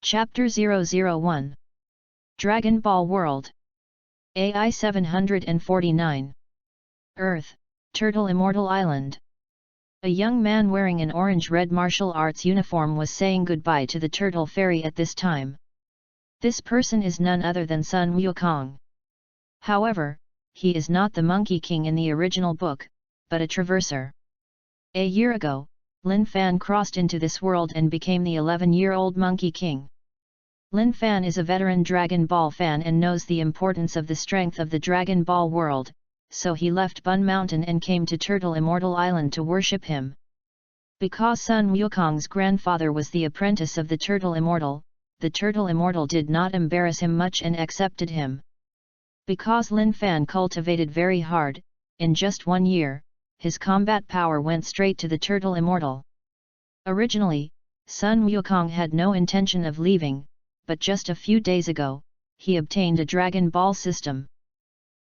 Chapter 001 Dragon Ball World AI 749 Earth, Turtle Immortal Island. A young man wearing an orange-red martial arts uniform was saying goodbye to the Turtle Fairy at this time. This person is none other than Sun Wukong. However, he is not the Monkey King in the original book, but a traverser. A year ago, Lin Fan crossed into this world and became the 11-year-old Monkey King. Lin Fan is a veteran Dragon Ball fan and knows the importance of the strength of the Dragon Ball world, so he left Bun Mountain and came to Turtle Immortal Island to worship him. Because Sun Wukong's grandfather was the apprentice of the Turtle Immortal, the Turtle Immortal did not embarrass him much and accepted him. Because Lin Fan cultivated very hard, in just 1 year, his combat power went straight to the Turtle Immortal. Originally, Sun Wukong had no intention of leaving, but just a few days ago, he obtained a Dragon Ball system.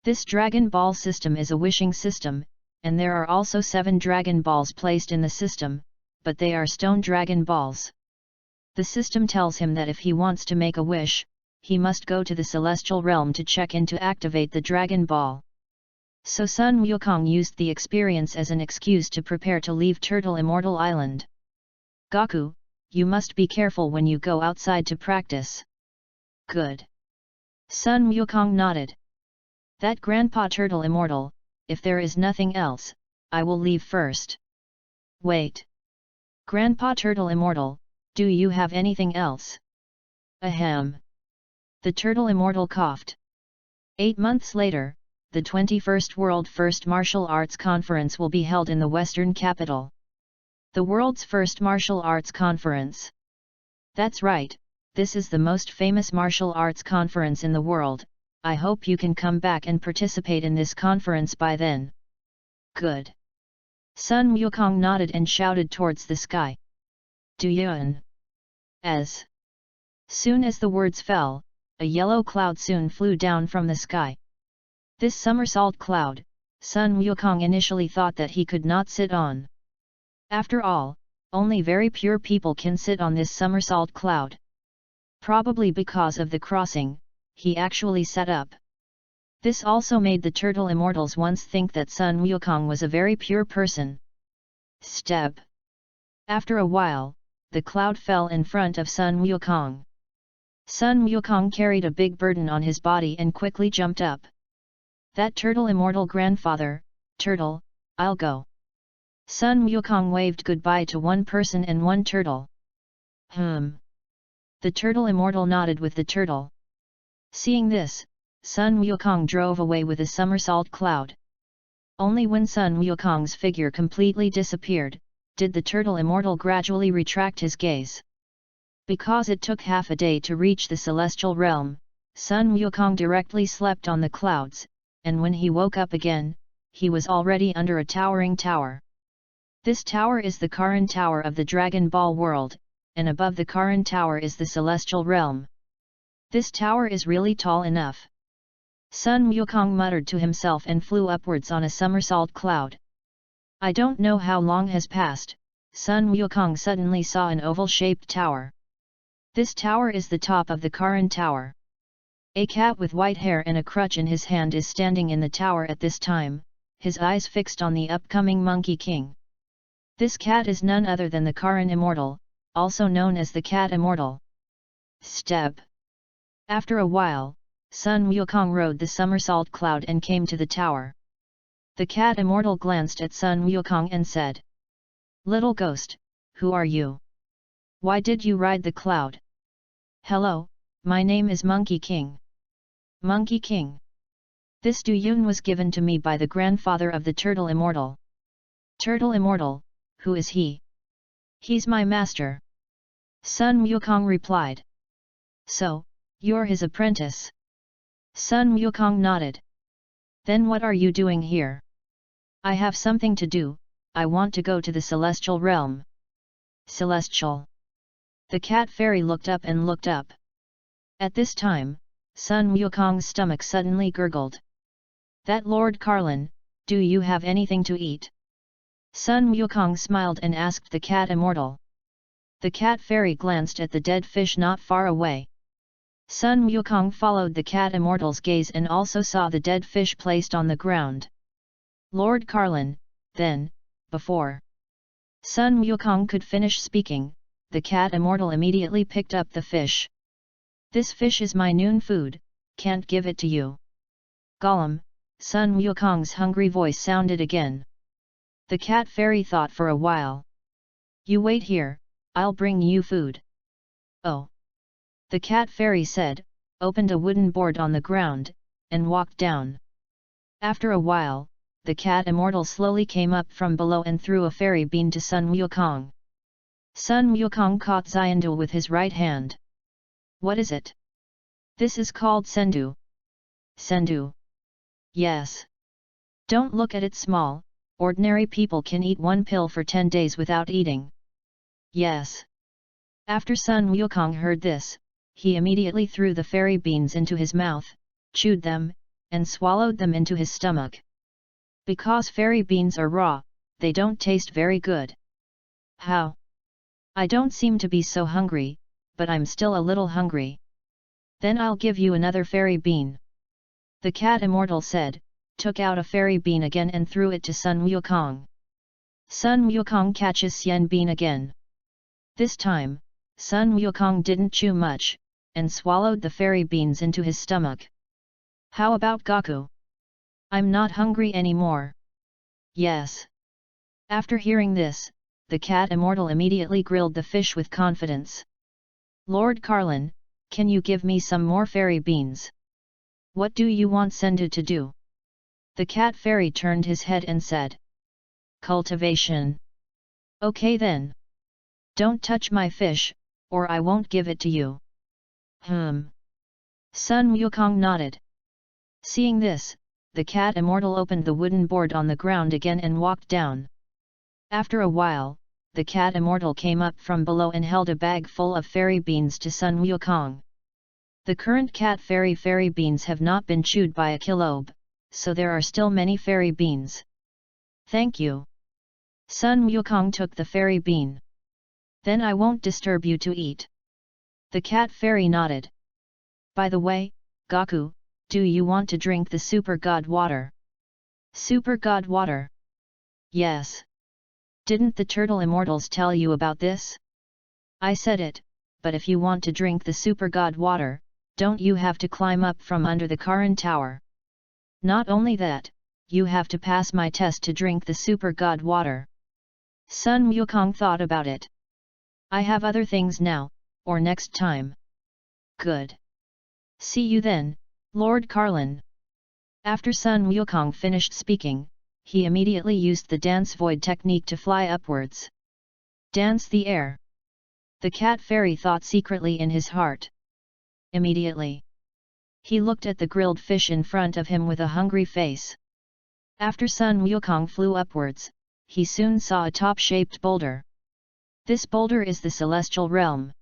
This Dragon Ball system is a wishing system, and there are also 7 Dragon Balls placed in the system, but they are stone Dragon Balls. The system tells him that if he wants to make a wish, he must go to the Celestial Realm to check in to activate the Dragon Ball. So Sun Wukong used the experience as an excuse to prepare to leave Turtle Immortal Island. Goku, you must be careful when you go outside to practice. Good. Sun Wukong nodded. That Grandpa Turtle Immortal, if there is nothing else, I will leave first. Wait. Grandpa Turtle Immortal, do you have anything else? Ahem. The Turtle Immortal coughed. 8 months later, the 21st World First Martial Arts Conference will be held in the Western capital. The world's first martial arts conference. That's right, this is the most famous martial arts conference in the world. I hope you can come back and participate in this conference by then. Good. Sun Wukong nodded and shouted towards the sky. Duyun. As soon as the words fell, a yellow cloud soon flew down from the sky. This somersault cloud, Sun Wukong initially thought that he could not sit on. After all, only very pure people can sit on this somersault cloud. Probably because of the crossing, he actually sat up. This also made the Turtle Immortals once think that Sun Wukong was a very pure person. Step. After a while, the cloud fell in front of Sun Wukong. Sun Wukong carried a big burden on his body and quickly jumped up. That Turtle Immortal grandfather, Turtle, I'll go. Sun Wukong waved goodbye to one person and one turtle. The Turtle Immortal nodded with the turtle. Seeing this, Sun Wukong drove away with a somersault cloud. Only when Sun Wukong's figure completely disappeared, did the Turtle Immortal gradually retract his gaze. Because it took half a day to reach the Celestial Realm, Sun Wukong directly slept on the clouds, and when he woke up again, he was already under a towering tower. This tower is the Karin Tower of the Dragon Ball world, and above the Karin Tower is the Celestial Realm. This tower is really tall enough. Sun Wukong muttered to himself and flew upwards on a somersault cloud. I don't know how long has passed, Sun Wukong suddenly saw an oval-shaped tower. This tower is the top of the Karin Tower. A cat with white hair and a crutch in his hand is standing in the tower at this time, his eyes fixed on the upcoming Monkey King. This cat is none other than the Karin Immortal, also known as the Cat Immortal. Step. After a while, Sun Wukong rode the somersault cloud and came to the tower. The Cat Immortal glanced at Sun Wukong and said, "Little ghost, who are you? Why did you ride the cloud?" "Hello, my name is Monkey King." "Monkey King? This Duyun was given to me by the grandfather of the Turtle Immortal." "Turtle Immortal, who is he?" "He's my master." Sun Wukong replied. "So, you're his apprentice?" Sun Wukong nodded. "Then what are you doing here?" "I have something to do, I want to go to the Celestial Realm." "Celestial?" The cat fairy looked up and looked up. At this time, Sun Wukong's stomach suddenly gurgled. "That Lord Carlin, do you have anything to eat?" Sun Wukong smiled and asked the Cat Immortal. The cat fairy glanced at the dead fish not far away. Sun Wukong followed the cat immortal's gaze and also saw the dead fish placed on the ground. Lord Carlin, then, before Sun Wukong could finish speaking, the cat immortal immediately picked up the fish. This fish is my noon food, can't give it to you. Gollum, Sun Wukong's hungry voice sounded again. The cat fairy thought for a while. You wait here, I'll bring you food. Oh! The cat fairy said, opened a wooden board on the ground, and walked down. After a while, the cat immortal slowly came up from below and threw a fairy bean to Sun Wukong. Sun Wukong caught Xiandul with his right hand. What is it? This is called sendu. Sendu. Yes. Don't look at it small, ordinary people can eat one pill for 10 days without eating. Yes. After Sun Wukong heard this, he immediately threw the fairy beans into his mouth, chewed them, and swallowed them into his stomach. Because fairy beans are raw, they don't taste very good. How? I don't seem to be so hungry, but I'm still a little hungry. Then I'll give you another fairy bean. The cat immortal said, took out a fairy bean again and threw it to Sun Wukong. Sun Wukong catches Xian bean again. This time, Sun Wukong didn't chew much, and swallowed the fairy beans into his stomach. How about Gaku? I'm not hungry anymore. Yes. After hearing this, the cat immortal immediately grilled the fish with confidence. Lord Carlin, can you give me some more fairy beans? What do you want Sendu to do? The cat fairy turned his head and said. Cultivation. Okay then. Don't touch my fish, or I won't give it to you. Sun Wukong nodded. Seeing this, the cat immortal opened the wooden board on the ground again and walked down. After a while, the cat immortal came up from below and held a bag full of fairy beans to Sun Wukong. The current cat fairy beans have not been chewed by a kilobe, so there are still many fairy beans. Thank you. Sun Wukong took the fairy bean. Then I won't disturb you to eat. The cat fairy nodded. By the way, Gaku, do you want to drink the super god water? Super god water? Yes. Didn't the turtle immortals tell you about this? I said it, but if you want to drink the super god water, don't you have to climb up from under the Karan tower? Not only that, you have to pass my test to drink the super god water. Sun Wukong thought about it. I have other things now, or next time. Good. See you then, Lord Carlin. After Sun Wukong finished speaking, he immediately used the dance void technique to fly upwards. Dance the air. The cat fairy thought secretly in his heart. Immediately, he looked at the grilled fish in front of him with a hungry face. After Sun Wukong flew upwards, he soon saw a top-shaped boulder. This boulder is the celestial realm.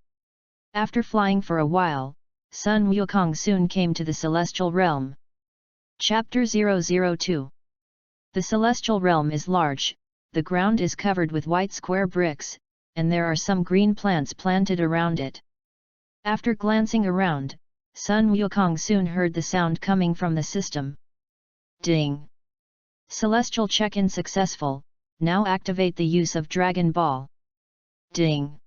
After flying for a while, Sun Wukong soon came to the celestial realm. Chapter 002. The celestial realm is large, the ground is covered with white square bricks, and there are some green plants planted around it. After glancing around, Sun Wukong soon heard the sound coming from the system. Ding! Celestial check-in successful, now activate the use of Dragon Ball. Ding!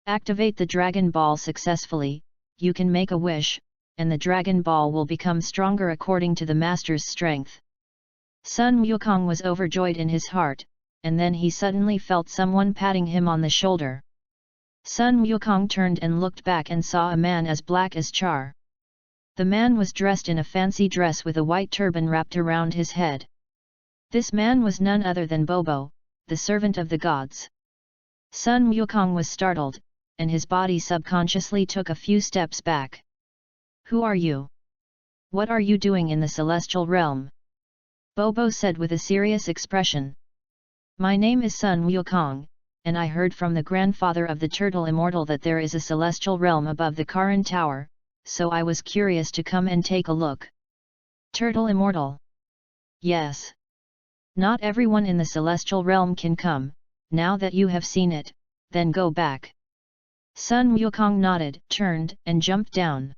Activate the Dragon Ball successfully, you can make a wish, and the Dragon Ball will become stronger according to the Master's strength. Sun Wukong was overjoyed in his heart, and then he suddenly felt someone patting him on the shoulder. Sun Wukong turned and looked back and saw a man as black as char. The man was dressed in a fancy dress with a white turban wrapped around his head. This man was none other than Bobo, the servant of the gods. Sun Wukong was startled, and his body subconsciously took a few steps back. Who are you? What are you doing in the celestial realm? Bobo said with a serious expression. My name is Sun Wukong, and I heard from the grandfather of the turtle immortal that there is a celestial realm above the Karan tower, so I was curious to come and take a look. Turtle immortal? Yes. Not everyone in the celestial realm can come. Now that you have seen it, then go back. Sun Wukong nodded, turned, and jumped down.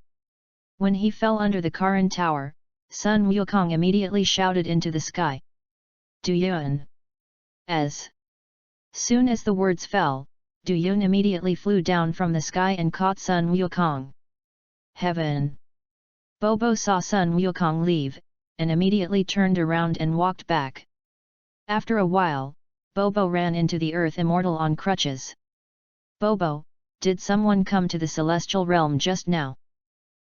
When he fell under the Karan tower, Sun Wukong immediately shouted into the sky. Du Yun! As soon as the words fell, Du Yun immediately flew down from the sky and caught Sun Wukong. Heaven! Bobo saw Sun Wukong leave, and immediately turned around and walked back. After a while, Bobo ran into the earth immortal on crutches. Bobo, did someone come to the celestial realm just now?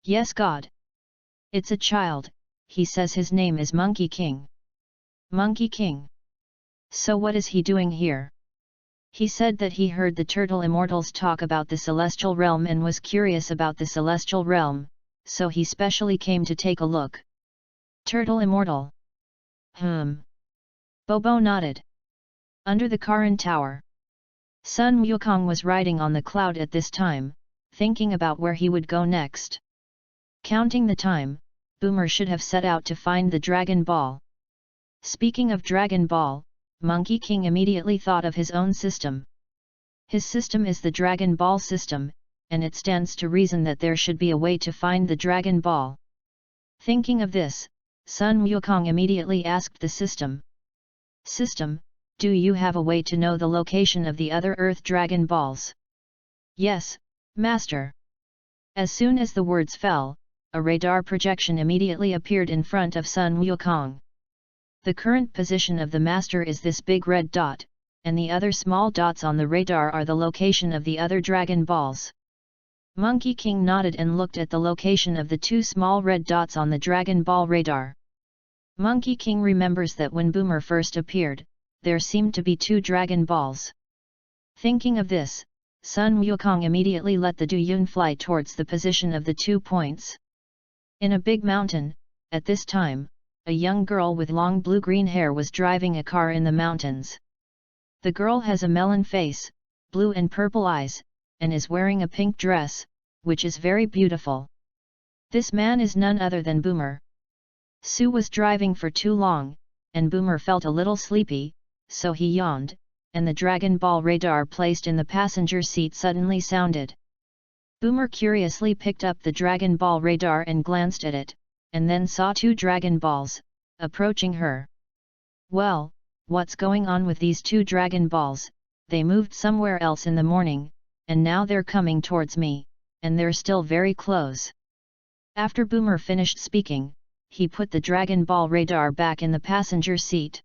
Yes, God. It's a child, he says his name is Monkey King. Monkey King. So what is he doing here? He said that he heard the turtle immortals talk about the celestial realm and was curious about the celestial realm, so he specially came to take a look. Turtle immortal. Bobo nodded. Under the Karan tower. Sun Wukong was riding on the cloud at this time, thinking about where he would go next. Counting the time, Boomer should have set out to find the Dragon Ball. Speaking of Dragon Ball, Monkey King immediately thought of his own system. His system is the Dragon Ball system, and it stands to reason that there should be a way to find the Dragon Ball. Thinking of this, Sun Wukong immediately asked the system. System, do you have a way to know the location of the other Earth Dragon Balls? Yes, Master. As soon as the words fell, a radar projection immediately appeared in front of Sun Wukong. The current position of the Master is this big red dot, and the other small dots on the radar are the location of the other Dragon Balls. Monkey King nodded and looked at the location of the two small red dots on the Dragon Ball radar. Monkey King remembers that when Boomer first appeared, there seemed to be two Dragon Balls. Thinking of this, Sun Wukong immediately let the Du Yun fly towards the position of the 2 points. In a big mountain, at this time, a young girl with long blue-green hair was driving a car in the mountains. The girl has a melon face, blue and purple eyes, and is wearing a pink dress, which is very beautiful. This man is none other than Boomer. Sue was driving for too long, and Boomer felt a little sleepy, so he yawned, and the Dragon Ball radar placed in the passenger seat suddenly sounded. Boomer curiously picked up the Dragon Ball radar and glanced at it, and then saw two Dragon Balls approaching her. Well, what's going on with these two Dragon Balls? They moved somewhere else in the morning, and now they're coming towards me, and they're still very close. After Boomer finished speaking, he put the Dragon Ball radar back in the passenger seat.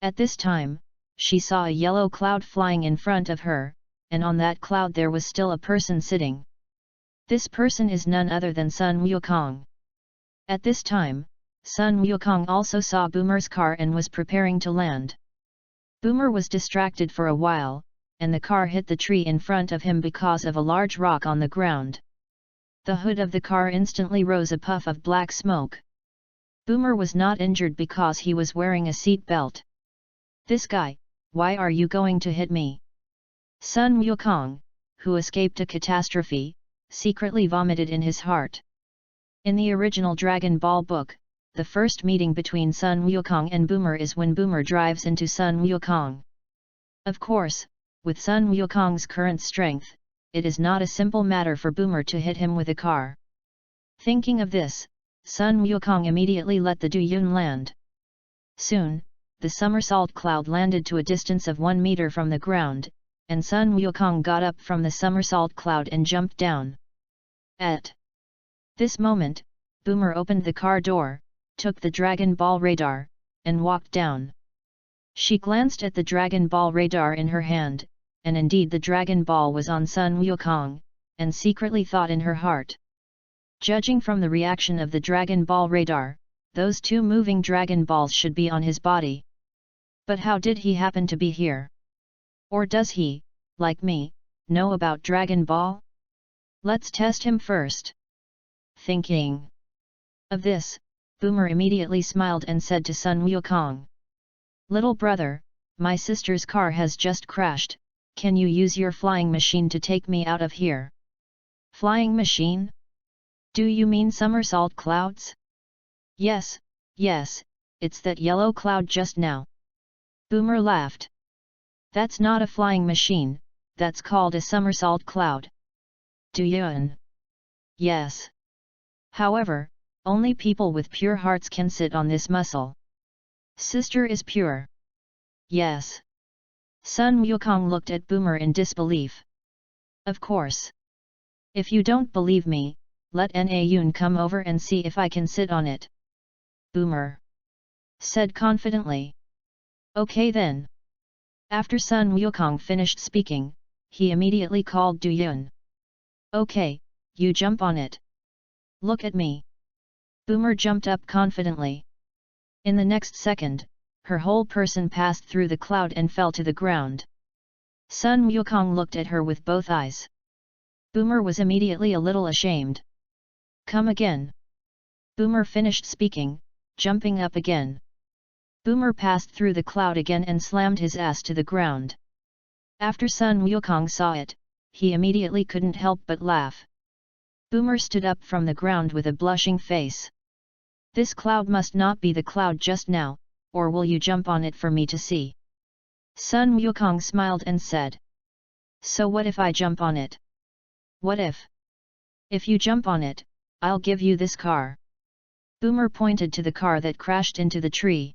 At this time, she saw a yellow cloud flying in front of her, and on that cloud there was still a person sitting. This person is none other than Sun Wukong. At this time, Sun Wukong also saw Boomer's car and was preparing to land. Boomer was distracted for a while, and the car hit the tree in front of him because of a large rock on the ground. The hood of the car instantly rose a puff of black smoke. Boomer was not injured because he was wearing a seat belt. This guy, why are you going to hit me? Sun Wukong, who escaped a catastrophe, secretly vomited in his heart. In the original Dragon Ball book, the first meeting between Sun Wukong and Boomer is when Boomer drives into Sun Wukong. Of course, with Sun Wukong's current strength, it is not a simple matter for Boomer to hit him with a car. Thinking of this, Sun Wukong immediately let the Du Yun land. Soon, the somersault cloud landed to a distance of 1 meter from the ground, and Sun Wukong got up from the somersault cloud and jumped down. At this moment, Boomer opened the car door, took the Dragon Ball radar, and walked down. She glanced at the Dragon Ball radar in her hand, and indeed the Dragon Ball was on Sun Wukong, and secretly thought in her heart. Judging from the reaction of the Dragon Ball radar, those two moving Dragon Balls should be on his body. But how did he happen to be here? Or does he, like me, know about Dragon Ball? Let's test him first. Thinking of this, Boomer immediately smiled and said to Sun Wukong, "Little brother, my sister's car has just crashed, can you use your flying machine to take me out of here?" Flying machine? Do you mean somersault clouds? Yes, it's that yellow cloud just now. Boomer laughed. That's not a flying machine, that's called a somersault cloud. Duyun. Yes. However, only people with pure hearts can sit on this muscle. Sister is pure. Yes. Sun Wukong looked at Boomer in disbelief. Of course. If you don't believe me, let Na Yun come over and see if I can sit on it. Boomer said confidently. Okay then. After Sun Wukong finished speaking, he immediately called Du Yun. Okay, you jump on it. Look at me. Boomer jumped up confidently. In the next second, her whole person passed through the cloud and fell to the ground. Sun Wukong looked at her with both eyes. Boomer was immediately a little ashamed. Come again. Boomer finished speaking, jumping up again. Boomer passed through the cloud again and slammed his ass to the ground. After Sun Wukong saw it, he immediately couldn't help but laugh. Boomer stood up from the ground with a blushing face. This cloud must not be the cloud just now, or will you jump on it for me to see? Sun Wukong smiled and said. So what if I jump on it? What if? If you jump on it, I'll give you this car. Boomer pointed to the car that crashed into the tree.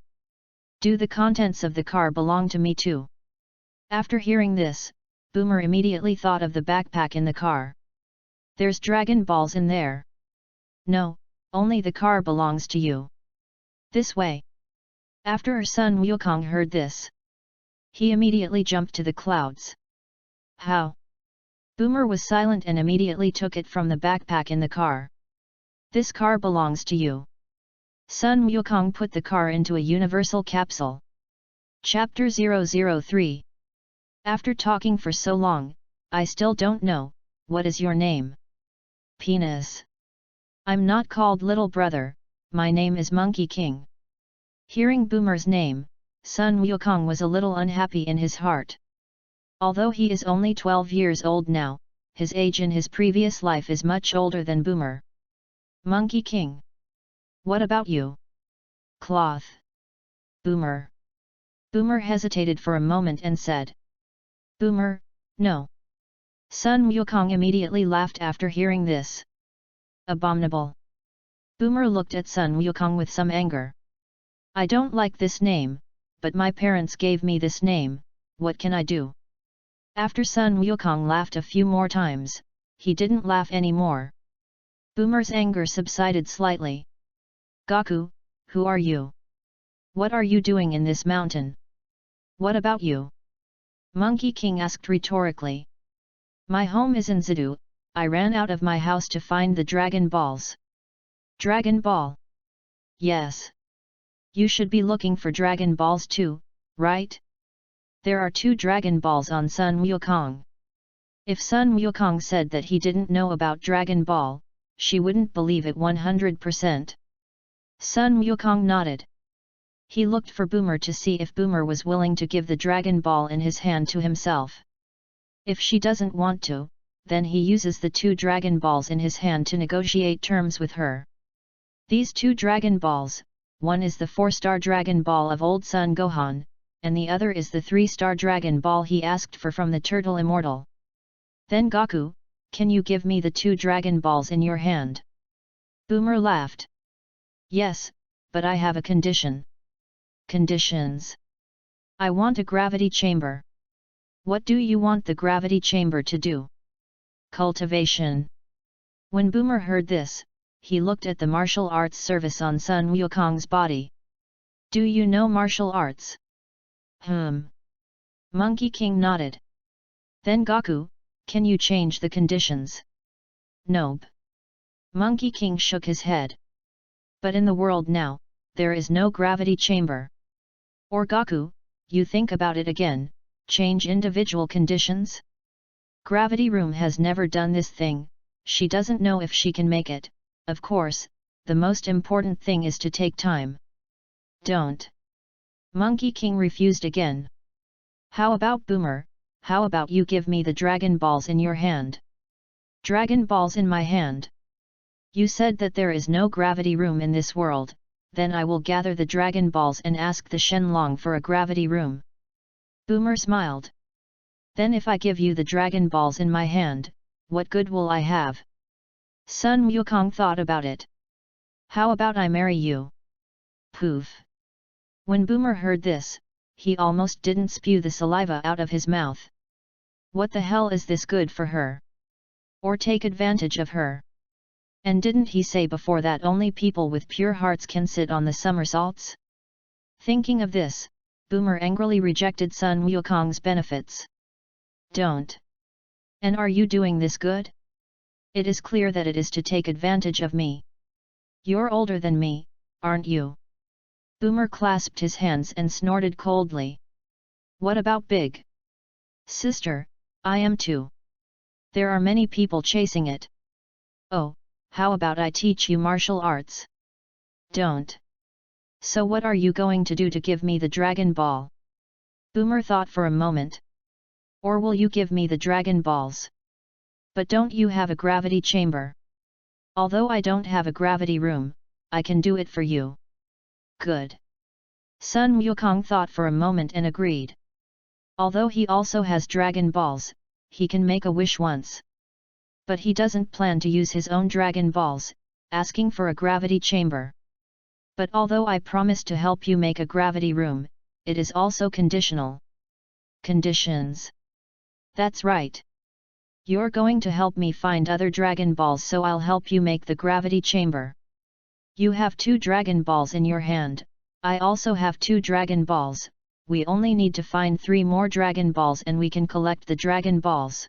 Do the contents of the car belong to me too? After hearing this, Boomer immediately thought of the backpack in the car. There's Dragon Balls in there. No, only the car belongs to you. This way. After her son Wukong heard this, he immediately jumped to the clouds. How? Boomer was silent and immediately took it from the backpack in the car. This car belongs to you. Sun Wukong put the car into a universal capsule. Chapter 003. After talking for so long, I still don't know, what is your name? Penis. I'm not called little brother, my name is Monkey King. Hearing Boomer's name, Sun Wukong was a little unhappy in his heart. Although he is only 12 years old now, his age in his previous life is much older than Boomer. Monkey King. What about you? Cloth. Boomer. Boomer hesitated for a moment and said. Boomer, no. Sun Wukong immediately laughed after hearing this. Abominable. Boomer looked at Sun Wukong with some anger. I don't like this name, but my parents gave me this name, what can I do? After Sun Wukong laughed a few more times, he didn't laugh anymore. Boomer's anger subsided slightly. Gaku, who are you? What are you doing in this mountain? What about you? Monkey King asked rhetorically. My home is in Zidu, I ran out of my house to find the Dragon Balls. Dragon Ball? Yes. You should be looking for Dragon Balls too, right? There are 2 Dragon Balls on Sun Wukong. If Sun Wukong said that he didn't know about Dragon Ball, she wouldn't believe it 100%. Sun Wukong nodded. He looked for Boomer to see if Boomer was willing to give the Dragon Ball in his hand to himself. If she doesn't want to, then he uses the 2 Dragon Balls in his hand to negotiate terms with her. These 2 Dragon Balls, one is the 4-star Dragon Ball of Old Son Gohan, and the other is the 3-star Dragon Ball he asked for from the Turtle Immortal. Then Gaku, can you give me the 2 Dragon Balls in your hand? Boomer laughed. Yes, but I have a condition. Conditions. I want a gravity chamber. What do you want the gravity chamber to do? Cultivation. When Boomer heard this, he looked at the martial arts service on Sun Wukong's body. Do you know martial arts? Monkey King nodded. Then Gaku, can you change the conditions? Nope. Monkey King shook his head. But in the world now, there is no gravity chamber. Or Gaku, you think about it again, change individual conditions? Gravity Room has never done this thing, she doesn't know if she can make it, of course, the most important thing is to take time. Don't. Monkey King refused again. How about Boomer, how about you give me the Dragon Balls in your hand? Dragon Balls in my hand? You said that there is no gravity room in this world, then I will gather the Dragon Balls and ask the Shenlong for a gravity room. Boomer smiled. Then if I give you the Dragon Balls in my hand, what good will I have? Sun Wukong thought about it. How about I marry you? Poof! When Boomer heard this, he almost didn't spew the saliva out of his mouth. What the hell is this good for her? Or take advantage of her? And didn't he say before that only people with pure hearts can sit on the somersaults? Thinking of this, Boomer angrily rejected Sun Wukong's benefits. Don't. And are you doing this good? It is clear that it is to take advantage of me. You're older than me, aren't you? Boomer clasped his hands and snorted coldly. What about big? Sister, I am too. There are many people chasing it. Oh, how about I teach you martial arts? Don't. So what are you going to do to give me the Dragon Ball? Boomer thought for a moment. Or will you give me the Dragon Balls? But don't you have a gravity chamber? Although I don't have a gravity room, I can do it for you. Good. Sun Wukong thought for a moment and agreed. Although he also has Dragon Balls, he can make a wish once. But he doesn't plan to use his own Dragon Balls, asking for a gravity chamber. But although I promise to help you make a gravity room, it is also conditional. Conditions. That's right. You're going to help me find other Dragon Balls, so I'll help you make the gravity chamber. You have 2 Dragon Balls in your hand, I also have 2 Dragon Balls, we only need to find 3 more Dragon Balls and we can collect the Dragon Balls.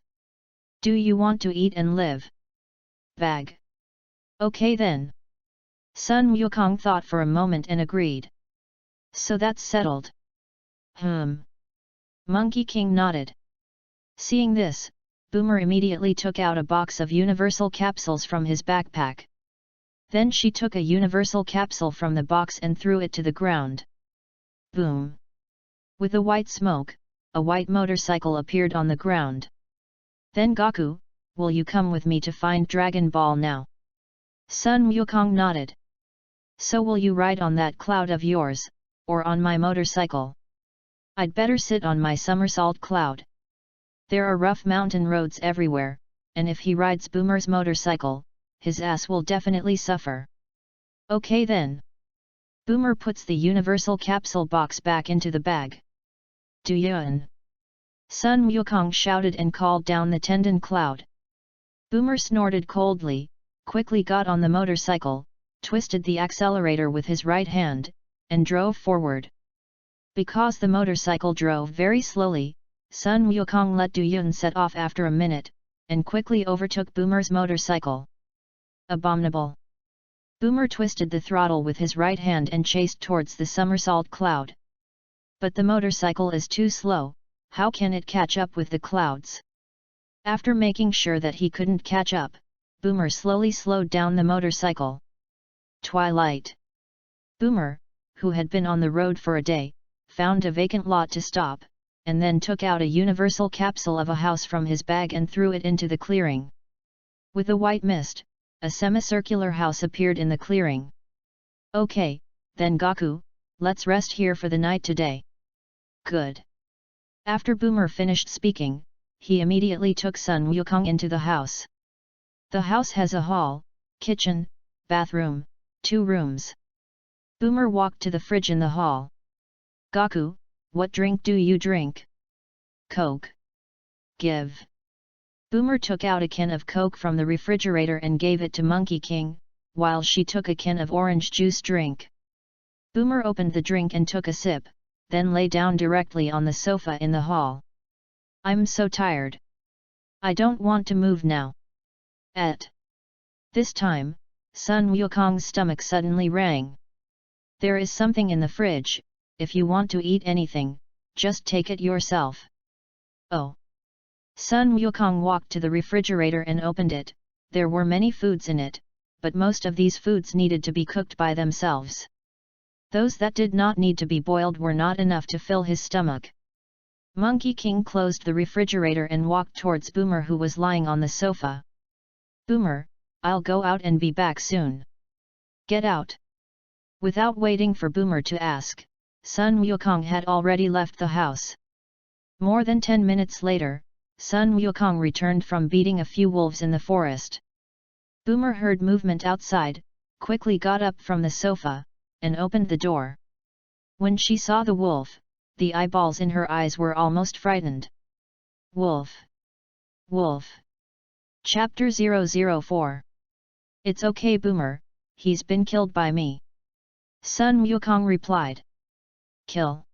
Do you want to eat and live? Bag. Okay then. Sun Wukong thought for a moment and agreed. So that's settled. Monkey King nodded. Seeing this, Boomer immediately took out a box of universal capsules from his backpack. Then she took a universal capsule from the box and threw it to the ground. Boom! With a white smoke, a white motorcycle appeared on the ground. Then Goku, will you come with me to find Dragon Ball now? Sun Wukong nodded. So will you ride on that cloud of yours, or on my motorcycle? I'd better sit on my somersault cloud. There are rough mountain roads everywhere, and if he rides Boomer's motorcycle, his ass will definitely suffer. Okay then. Boomer puts the universal capsule box back into the bag. Duyun! Sun Wukong shouted and called down the tendon cloud. Boomer snorted coldly, quickly got on the motorcycle, twisted the accelerator with his right hand, and drove forward. Because the motorcycle drove very slowly, Sun Wukong let Duyun set off after a minute, and quickly overtook Boomer's motorcycle. Abominable! Boomer twisted the throttle with his right hand and chased towards the somersault cloud. But the motorcycle is too slow, how can it catch up with the clouds? After making sure that he couldn't catch up, Boomer slowly slowed down the motorcycle. Twilight. Boomer, who had been on the road for a day, found a vacant lot to stop, and then took out a universal capsule of a house from his bag and threw it into the clearing. With a white mist, a semicircular house appeared in the clearing. Okay, then Goku, let's rest here for the night today. Good. After Boomer finished speaking, he immediately took Sun Wukong into the house. The house has a hall, kitchen, bathroom, 2 rooms. Boomer walked to the fridge in the hall. Goku, what drink do you drink? Coke. Give. Boomer took out a can of Coke from the refrigerator and gave it to Monkey King, while she took a can of orange juice drink. Boomer opened the drink and took a sip, then lay down directly on the sofa in the hall. I'm so tired. I don't want to move now. This time, Sun Wukong's stomach suddenly rang. There is something in the fridge, if you want to eat anything, just take it yourself. Oh! Sun Wukong walked to the refrigerator and opened it. There were many foods in it, but most of these foods needed to be cooked by themselves. Those that did not need to be boiled were not enough to fill his stomach. Monkey King closed the refrigerator and walked towards Boomer, who was lying on the sofa. Boomer, I'll go out and be back soon. Get out! Without waiting for Boomer to ask, Sun Wukong had already left the house. More than 10 minutes later, Sun Wukong returned from beating a few wolves in the forest. Boomer heard movement outside, quickly got up from the sofa, and opened the door. When she saw the wolf, the eyeballs in her eyes were almost frightened. Wolf! Wolf! Chapter 004. It's okay Boomer, he's been killed by me. Sun Wukong replied. Kill?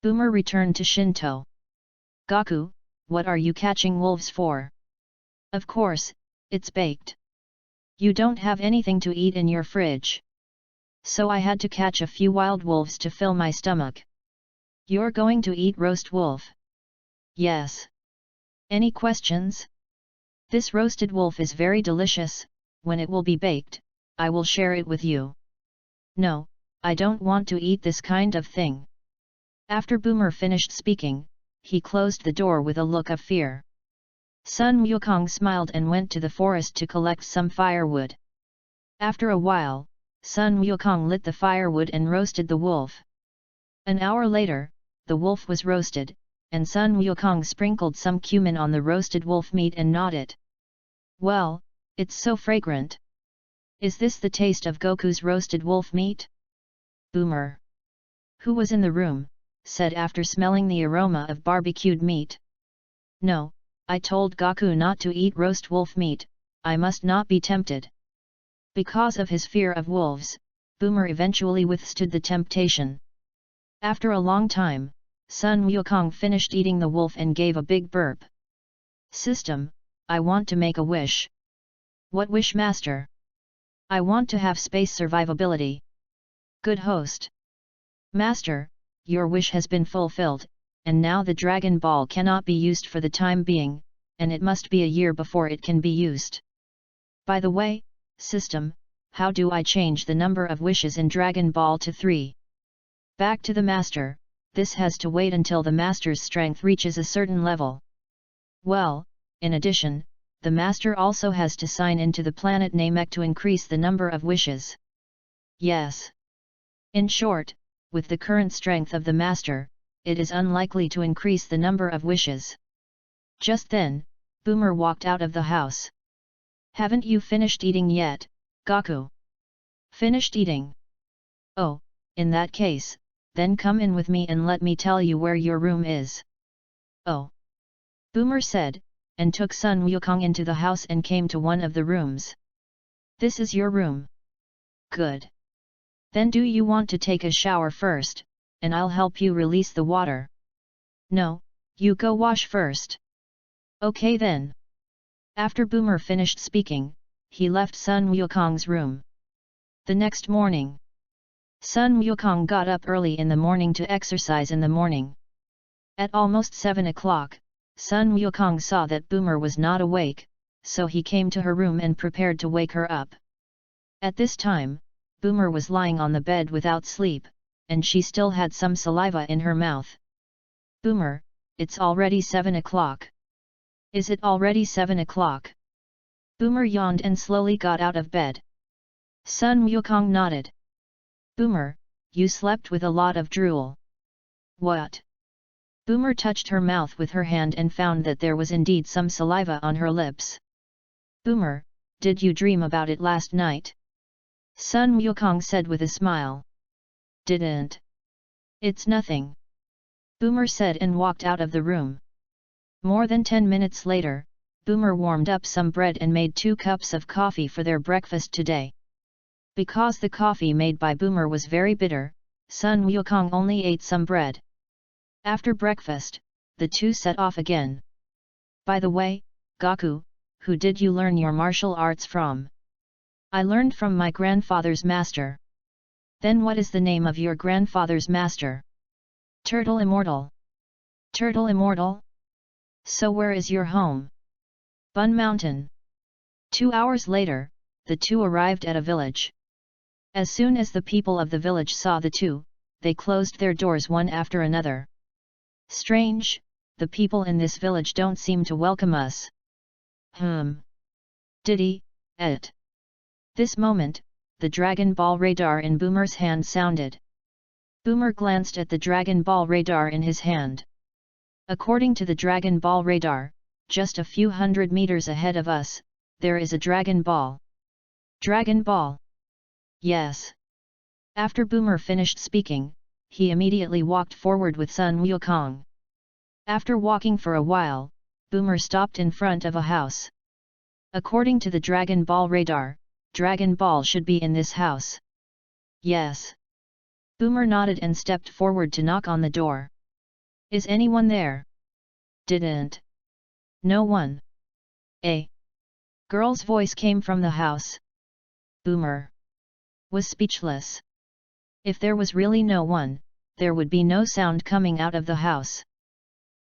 Boomer returned to Shinto. Gaku, what are you catching wolves for? Of course, it's baked. You don't have anything to eat in your fridge. So I had to catch a few wild wolves to fill my stomach. You're going to eat roast wolf? Yes. Any questions? This roasted wolf is very delicious. When it will be baked, I will share it with you. No, I don't want to eat this kind of thing. After Boomer finished speaking, he closed the door with a look of fear. Sun Wukong smiled and went to the forest to collect some firewood. After a while, Sun Wukong lit the firewood and roasted the wolf. An hour later, the wolf was roasted, and Sun Wukong sprinkled some cumin on the roasted wolf meat and gnawed it. Well, it's so fragrant. Is this the taste of Goku's roasted wolf meat? Boomer, who was in the room, said after smelling the aroma of barbecued meat. No, I told Goku not to eat roast wolf meat, I must not be tempted. Because of his fear of wolves, Boomer eventually withstood the temptation. After a long time, Sun Wukong finished eating the wolf and gave a big burp. System, I want to make a wish. What wish, Master? I want to have space survivability. Good host. Master, your wish has been fulfilled, and now the Dragon Ball cannot be used for the time being, and it must be a year before it can be used. By the way, System, how do I change the number of wishes in Dragon Ball to 3? Back to the Master, this has to wait until the Master's strength reaches a certain level. Well, in addition, the Master also has to sign into the planet Namek to increase the number of wishes. Yes. In short, with the current strength of the Master, it is unlikely to increase the number of wishes. Just then, Boomer walked out of the house. Haven't you finished eating yet, Gaku? Finished eating? Oh, in that case, then come in with me and let me tell you where your room is. Oh. Boomer said, and took Sun Wukong into the house and came to one of the rooms. This is your room. Good. Then do you want to take a shower first, and I'll help you release the water? No, you go wash first. Okay then. After Boomer finished speaking, he left Sun Wukong's room. The next morning, Sun Wukong got up early in the morning to exercise in the morning. At almost 7 o'clock, Sun Wukong saw that Boomer was not awake, so he came to her room and prepared to wake her up. At this time, Boomer was lying on the bed without sleep, and she still had some saliva in her mouth. Boomer, it's already 7 o'clock. Is it already 7 o'clock? Boomer yawned and slowly got out of bed. Sun Wukong nodded. Boomer, you slept with a lot of drool. What? Boomer touched her mouth with her hand and found that there was indeed some saliva on her lips. Boomer, did you dream about it last night? Sun Wukong said with a smile. Didn't. It's nothing. Boomer said and walked out of the room. More than 10 minutes later, Boomer warmed up some bread and made 2 cups of coffee for their breakfast today. Because the coffee made by Boomer was very bitter, Sun Wukong only ate some bread. After breakfast, the two set off again. By the way, Gaku, who did you learn your martial arts from? I learned from my grandfather's master. Then what is the name of your grandfather's master? Turtle Immortal. Turtle Immortal? So where is your home? Bun Mountain. 2 hours later, the two arrived at a village. As soon as the people of the village saw the two, they closed their doors one after another. Strange, the people in this village don't seem to welcome us. Diddy, et. This moment, the Dragon Ball radar in Boomer's hand sounded. Boomer glanced at the Dragon Ball radar in his hand. According to the Dragon Ball radar, just a few hundred meters ahead of us, there is a Dragon Ball. Dragon Ball? Yes. After Boomer finished speaking, he immediately walked forward with Sun Wukong. After walking for a while, Boomer stopped in front of a house. According to the Dragon Ball radar, Dragon Ball should be in this house. Yes. Boomer nodded and stepped forward to knock on the door. Is anyone there? Didn't. No one. A girl's voice came from the house. Boomer was speechless. If there was really no one, there would be no sound coming out of the house.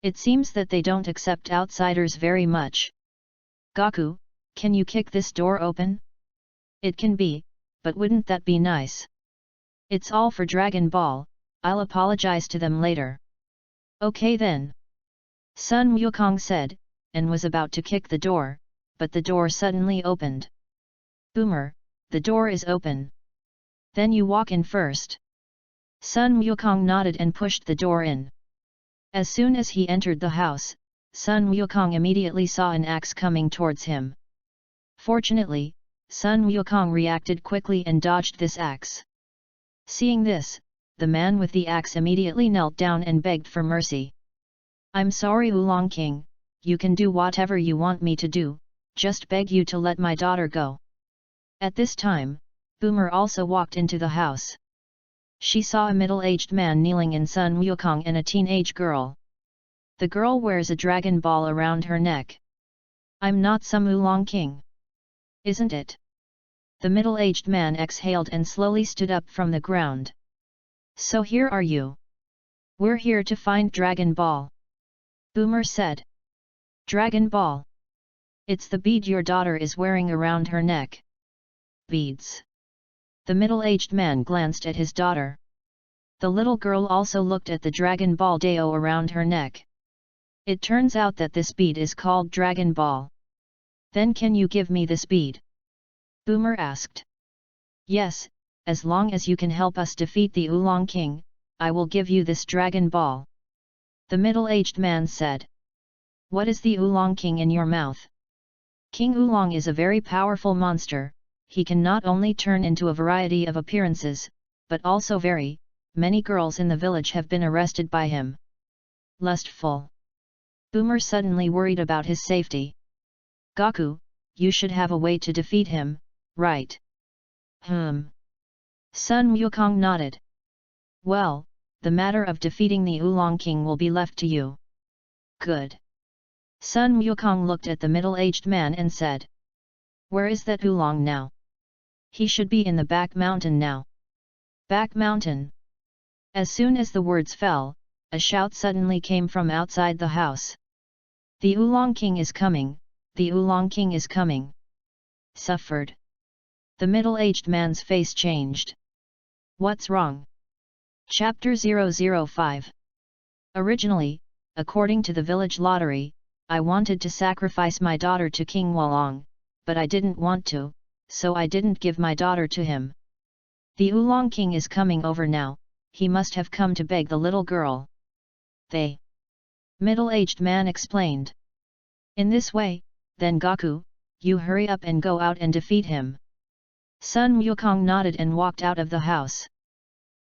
It seems that they don't accept outsiders very much. Gaku, can you kick this door open? It can be, but wouldn't that be nice? It's all for Dragon Ball, I'll apologize to them later. Okay then. Sun Wukong said, and was about to kick the door, but the door suddenly opened. Boomer, the door is open. Then you walk in first. Sun Wukong nodded and pushed the door in. As soon as he entered the house, Sun Wukong immediately saw an axe coming towards him. Fortunately, Sun Wukong reacted quickly and dodged this axe. Seeing this, the man with the axe immediately knelt down and begged for mercy. I'm sorry Oolong King, you can do whatever you want me to do, just beg you to let my daughter go. At this time, Boomer also walked into the house. She saw a middle-aged man kneeling in Sun Wukong and a teenage girl. The girl wears a dragon ball around her neck. I'm not some Oolong King. Isn't it? The middle-aged man exhaled and slowly stood up from the ground. So here are you. We're here to find Dragon Ball. Boomer said. Dragon Ball. It's the bead your daughter is wearing around her neck. Beads. The middle-aged man glanced at his daughter. The little girl also looked at the Dragon Ball Deo around her neck. It turns out that this bead is called Dragon Ball. Then can you give me this bead? Boomer asked. Yes, as long as you can help us defeat the Oolong King, I will give you this Dragon Ball. The middle-aged man said. What is the Oolong King in your mouth? King Oolong is a very powerful monster. He can not only turn into a variety of appearances, but also many girls in the village have been arrested by him. Lustful. Boomer suddenly worried about his safety. Gaku, you should have a way to defeat him, right? Sun Wukong nodded. Well, the matter of defeating the Oolong King will be left to you. Good. Sun Wukong looked at the middle-aged man and said. Where is that Oolong now? He should be in the back mountain now. Back mountain. As soon as the words fell, a shout suddenly came from outside the house. The Oolong King is coming, the Oolong King is coming. Suffered. The middle-aged man's face changed. What's wrong? Chapter 005. Originally, according to the village lottery, I wanted to sacrifice my daughter to King Wolong, but I didn't want to, so I didn't give my daughter to him. The Oolong King is coming over now, he must have come to beg the little girl. The middle-aged man explained. In this way, then Gaku, you hurry up and go out and defeat him. Sun Wukong nodded and walked out of the house.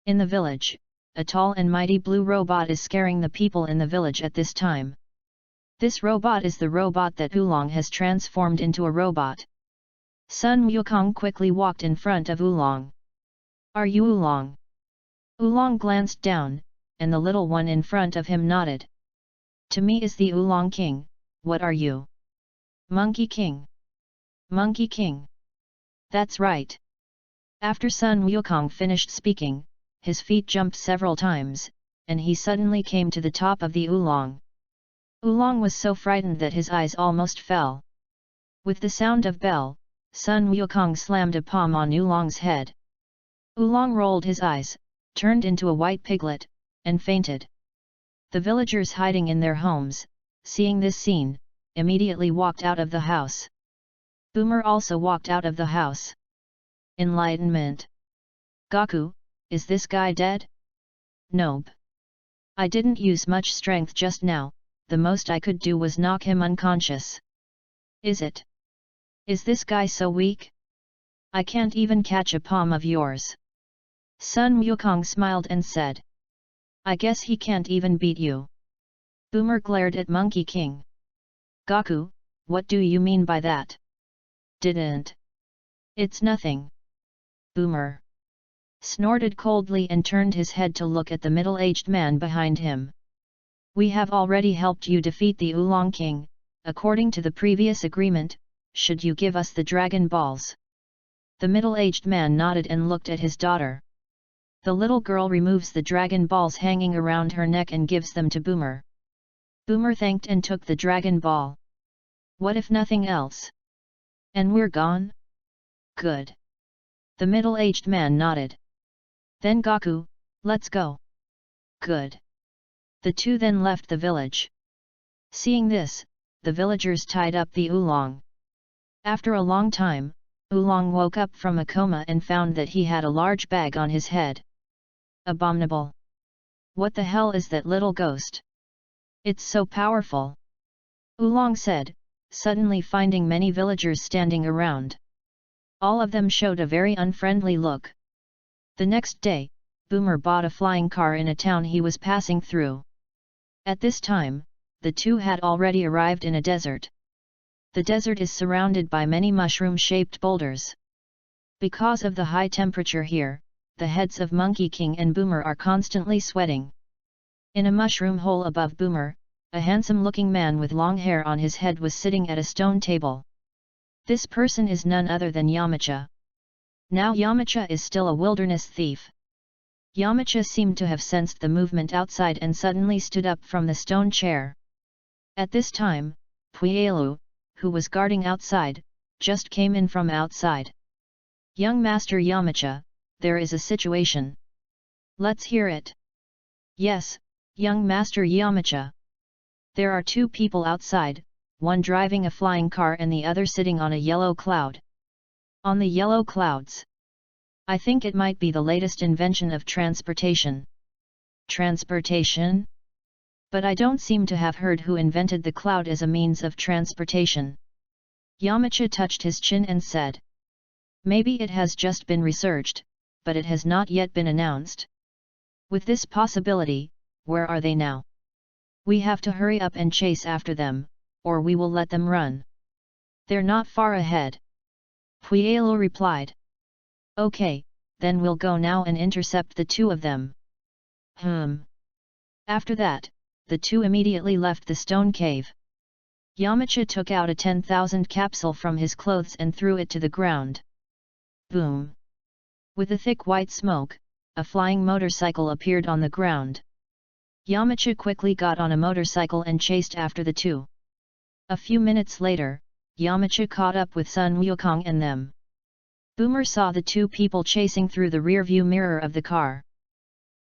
In the village, a tall and mighty blue robot is scaring the people in the village at this time. This robot is the robot that Oolong has transformed into a robot. Sun Wukong quickly walked in front of Oolong. Are you Oolong? Oolong glanced down, and the little one in front of him nodded. To me is the Oolong King, what are you? Monkey King. Monkey King. That's right. After Sun Wukong finished speaking, his feet jumped several times, and he suddenly came to the top of the Oolong. Oolong was so frightened that his eyes almost fell. With the sound of bell, Sun Wukong slammed a palm on Oolong's head. Oolong rolled his eyes, turned into a white piglet, and fainted. The villagers hiding in their homes, seeing this scene, immediately walked out of the house. Boomer also walked out of the house. Enlightenment. Gaku, is this guy dead? Nope. I didn't use much strength just now, the most I could do was knock him unconscious. Is it? Is this guy so weak? I can't even catch a palm of yours. Sun Wukong smiled and said. I guess he can't even beat you. Boomer glared at Monkey King. Gaku, what do you mean by that? Didn't. It's nothing. Boomer snorted coldly and turned his head to look at the middle-aged man behind him. We have already helped you defeat the Oolong King, according to the previous agreement. Should you give us the Dragon Balls? The middle-aged man nodded and looked at his daughter. The little girl removes the Dragon Balls hanging around her neck and gives them to Boomer. Boomer thanked and took the Dragon Ball. What if nothing else? And we're gone? Good. The middle-aged man nodded. Then Gaku, let's go. Good. The two then left the village. Seeing this, the villagers tied up the Oolong. After a long time, Oolong woke up from a coma and found that he had a large bag on his head. Abominable! What the hell is that little ghost? It's so powerful! Oolong said, suddenly finding many villagers standing around. All of them showed a very unfriendly look. The next day, Boomer bought a flying car in a town he was passing through. At this time, the two had already arrived in a desert. The desert is surrounded by many mushroom-shaped boulders. Because of the high temperature here, the heads of Monkey King and Boomer are constantly sweating. In a mushroom hole above Boomer, a handsome-looking man with long hair on his head was sitting at a stone table. This person is none other than Yamcha. Now Yamcha is still a wilderness thief. Yamcha seemed to have sensed the movement outside and suddenly stood up from the stone chair. At this time, Puelu, who was guarding outside, just came in from outside. Young Master Yamcha, there is a situation. Let's hear it. Yes, young Master Yamcha. There are two people outside, one driving a flying car and the other sitting on a yellow cloud. On the yellow clouds. I think it might be the latest invention of transportation. Transportation? But I don't seem to have heard who invented the cloud as a means of transportation. Yamcha touched his chin and said. Maybe it has just been researched, but it has not yet been announced. With this possibility, where are they now? We have to hurry up and chase after them, or we will let them run. They're not far ahead. Puelu replied. Okay, then we'll go now and intercept the two of them. After that, the two immediately left the stone cave. Yamcha took out a 10,000 capsule from his clothes and threw it to the ground. Boom! With a thick white smoke, a flying motorcycle appeared on the ground. Yamcha quickly got on a motorcycle and chased after the two. A few minutes later, Yamcha caught up with Sun Wukong and them. Boomer saw the two people chasing through the rearview mirror of the car.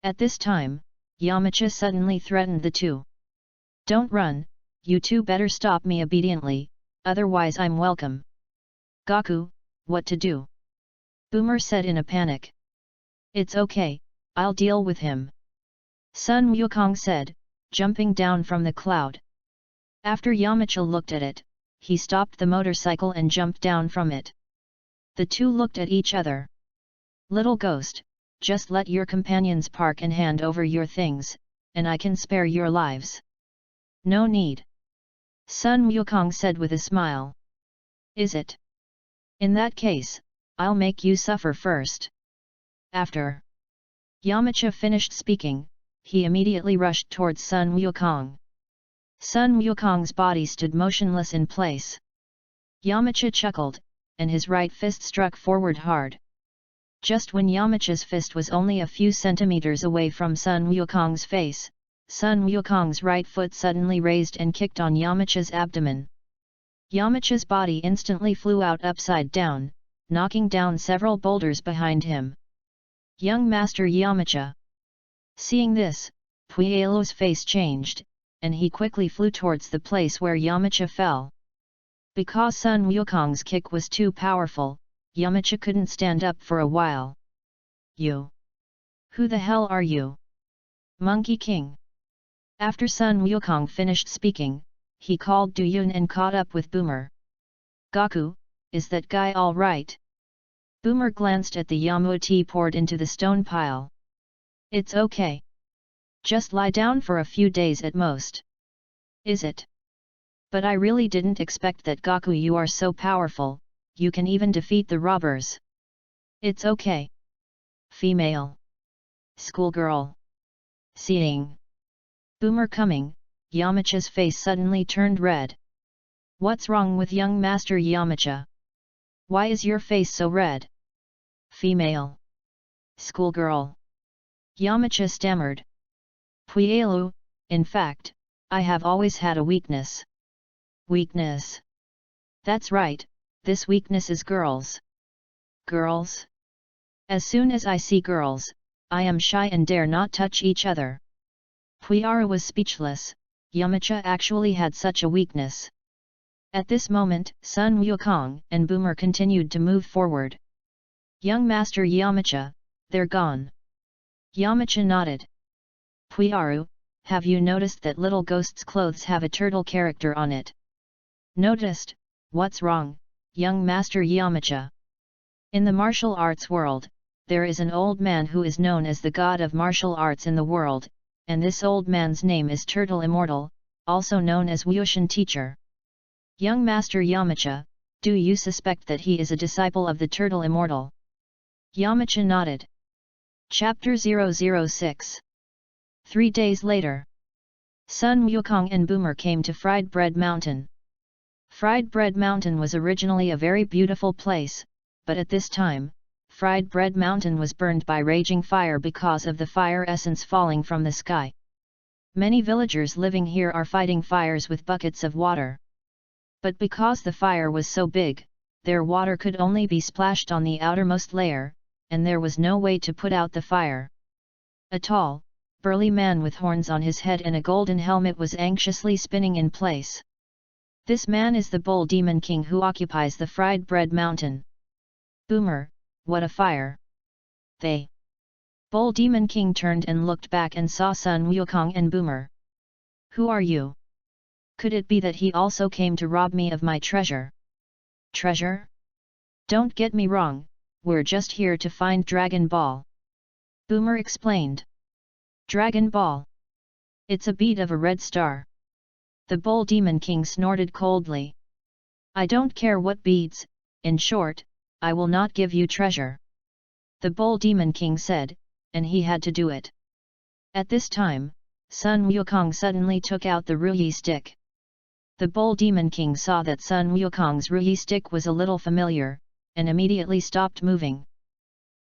At this time, Yamcha suddenly threatened the two. Don't run, you two better stop me obediently, otherwise I'm welcome. Gaku, what to do? Boomer said in a panic. It's okay, I'll deal with him. Sun Wukong said, jumping down from the cloud. After Yamcha looked at it, he stopped the motorcycle and jumped down from it. The two looked at each other. Little ghost, just let your companions park and hand over your things, and I can spare your lives. No need. Sun Wukong said with a smile. Is it? In that case, I'll make you suffer first. After Yamcha finished speaking, he immediately rushed towards Sun Wukong. Sun Wukong's body stood motionless in place. Yamcha chuckled, and his right fist struck forward hard. Just when Yamcha's fist was only a few centimeters away from Sun Wukong's face, Sun Wukong's right foot suddenly raised and kicked on Yamcha's abdomen. Yamcha's body instantly flew out upside down, knocking down several boulders behind him. Young Master Yamcha. Seeing this, Puelu's face changed, and he quickly flew towards the place where Yamcha fell. Because Sun Wukong's kick was too powerful, Yamcha couldn't stand up for a while. You? Who the hell are you? Monkey King? After Sun Wukong finished speaking, he called Du Yun and caught up with Boomer. Gaku, is that guy all right? Boomer glanced at the yamu tea poured into the stone pile. It's okay. Just lie down for a few days at most. Is it? But I really didn't expect that, Gaku, you are so powerful, you can even defeat the robbers. It's okay. Female. Schoolgirl. Seeing Boomer coming, Yamcha's face suddenly turned red. What's wrong with young Master Yamcha? Why is your face so red? Female. Schoolgirl. Yamcha stammered. Puyalu, in fact, I have always had a weakness. Weakness? That's right, this weakness is girls. Girls? As soon as I see girls, I am shy and dare not touch each other. Puyaru was speechless. Yamcha actually had such a weakness. At this moment, Sun Wukong and Boomer continued to move forward. Young Master Yamcha, they're gone. Yamcha nodded. Puyaru, have you noticed that little ghost's clothes have a turtle character on it? Noticed, what's wrong, young Master Yamcha? In the martial arts world, there is an old man who is known as the god of martial arts in the world, and this old man's name is Turtle Immortal, also known as Wushan Teacher. Young Master Yamcha, do you suspect that he is a disciple of the Turtle Immortal? Yamcha nodded. Chapter 006. 3 days later. Sun Wukong and Boomer came to Fried Bread Mountain. Fried Bread Mountain was originally a very beautiful place, but at this time, Fried Bread Mountain was burned by raging fire because of the fire essence falling from the sky. Many villagers living here are fighting fires with buckets of water. But because the fire was so big, their water could only be splashed on the outermost layer, and there was no way to put out the fire. A tall, burly man with horns on his head and a golden helmet was anxiously spinning in place. This man is the Bull Demon King who occupies the Fried Bread Mountain. Boomer, what a fire! They. Bull Demon King turned and looked back and saw Sun Wukong and Boomer. Who are you? Could it be that he also came to rob me of my treasure? Treasure? Don't get me wrong, we're just here to find Dragon Ball. Boomer explained. Dragon Ball. It's a bead of a red star. The Bull Demon King snorted coldly. I don't care what beads, in short, I will not give you treasure. The Bull Demon King said, and he had to do it. At this time, Sun Wukong suddenly took out the Ruyi stick. The Bull Demon King saw that Sun Wukong's Ruyi stick was a little familiar, and immediately stopped moving.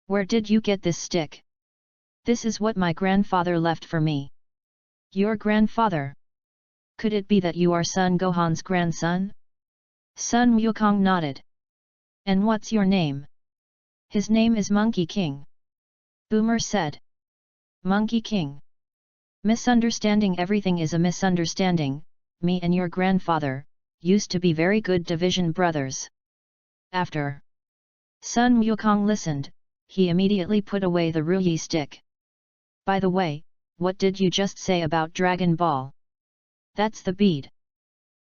Where did you get this stick? This is what my grandfather left for me. Your grandfather? Could it be that you are Sun Gohan's grandson? Sun Wukong nodded. And what's your name? His name is Monkey King. Boomer said. Monkey King. Misunderstanding everything is a misunderstanding. Me and your grandfather used to be very good division brothers. After Sun Wukong listened, he immediately put away the Ruyi stick. By the way, what did you just say about Dragon Ball? That's the bead.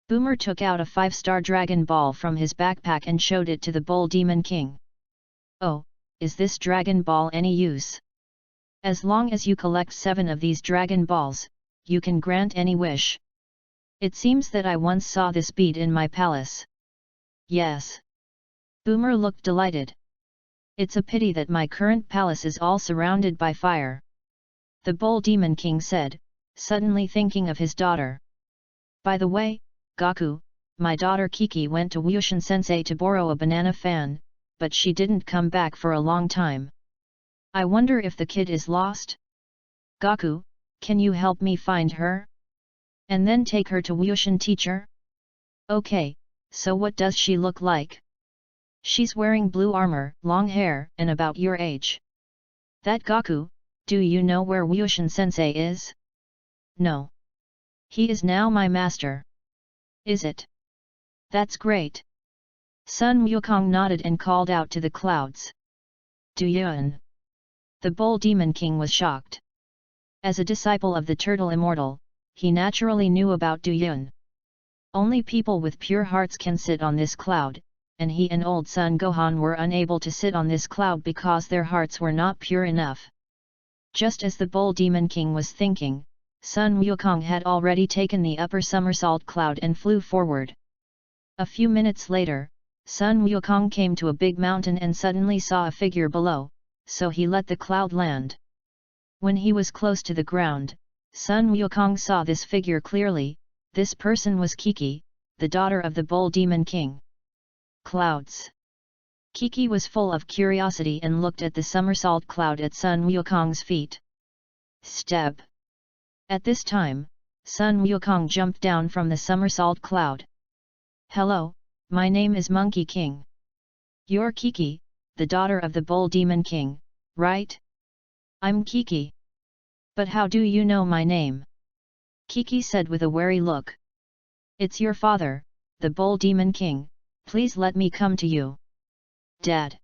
Boomer took out a 5-star Dragon Ball from his backpack and showed it to the Bull Demon King. Oh, is this Dragon Ball any use? As long as you collect 7 of these Dragon Balls, you can grant any wish. It seems that I once saw this bead in my palace. Yes. Boomer looked delighted. It's a pity that my current palace is all surrounded by fire. The Bull Demon King said, suddenly thinking of his daughter. By the way, Gaku, my daughter Kiki went to Wushan Sensei to borrow a banana fan, but she didn't come back for a long time. I wonder if the kid is lost? Gaku, can you help me find her? And then take her to Wushan Teacher? Okay, so what does she look like? She's wearing blue armor, long hair, and about your age. That Gaku, do you know where Wushan Sensei is? No. He is now my master. Is it? That's great. Sun Wukong nodded and called out to the clouds. Du Yun. The Bull Demon King was shocked. As a disciple of the Turtle Immortal, he naturally knew about Du Yun. Only people with pure hearts can sit on this cloud, and he and old Sun Gohan were unable to sit on this cloud because their hearts were not pure enough. Just as the Bull Demon King was thinking, Sun Wukong had already taken the upper somersault cloud and flew forward. A few minutes later, Sun Wukong came to a big mountain and suddenly saw a figure below, so he let the cloud land. When he was close to the ground, Sun Wukong saw this figure clearly. This person was Kiki, the daughter of the Bull Demon King. Clouds. Kiki was full of curiosity and looked at the somersault cloud at Sun Wukong's feet. Step. At this time, Sun Wukong jumped down from the somersault cloud. Hello, my name is Monkey King. You're Kiki, the daughter of the Bull Demon King, right? I'm Kiki. But how do you know my name? Kiki said with a wary look. It's your father, the Bull Demon King, please let me come to you. Dad.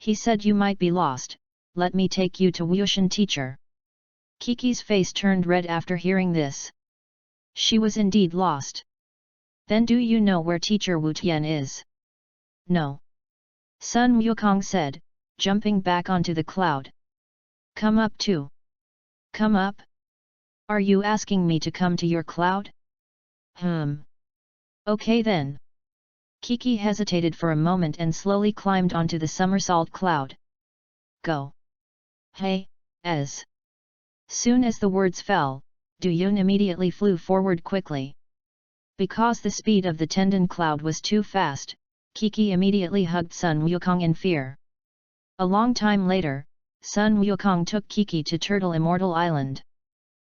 He said you might be lost, let me take you to Wushan teacher. Kiki's face turned red after hearing this. She was indeed lost. Then do you know where teacher Wu Tian is? No. Sun Wukong said, jumping back onto the cloud. Come up too. Come up? Are you asking me to come to your cloud? Okay then. Kiki hesitated for a moment and slowly climbed onto the somersault cloud. Go. Hey, as. Soon as the words fell, Du Yun immediately flew forward quickly. Because the speed of the tendon cloud was too fast, Kiki immediately hugged Sun Wukong in fear. A long time later, Sun Wukong took Kiki to Turtle Immortal Island.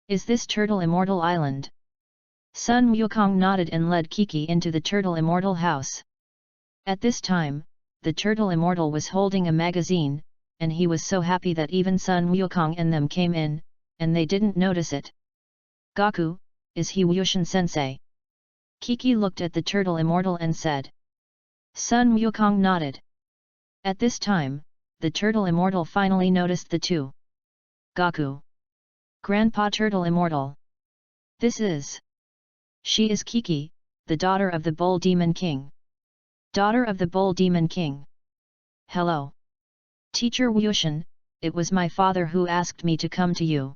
Is this Turtle Immortal Island? Sun Wukong nodded and led Kiki into the Turtle Immortal house. At this time, the Turtle Immortal was holding a magazine, and he was so happy that even Sun Wukong and them came in, and they didn't notice it. Gaku, is he Wushan sensei? Kiki looked at the Turtle Immortal and said. Sun Wukong nodded. At this time, the Turtle Immortal finally noticed the two. Gaku. Grandpa Turtle Immortal. This is. She is Kiki, the daughter of the Bull Demon King. Daughter of the Bull Demon King. Hello. Teacher Wushan, it was my father who asked me to come to you.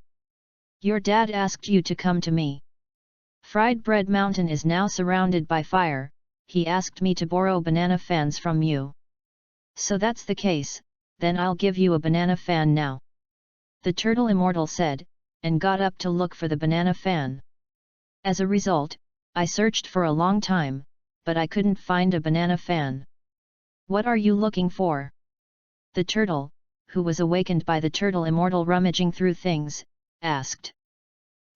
Your dad asked you to come to me. Fried Bread Mountain is now surrounded by fire, he asked me to borrow banana fans from you. So that's the case, then I'll give you a banana fan now. The Turtle Immortal said, and got up to look for the banana fan. As a result, I searched for a long time, but I couldn't find a banana fan. What are you looking for? The turtle, who was awakened by the Turtle Immortal rummaging through things, asked.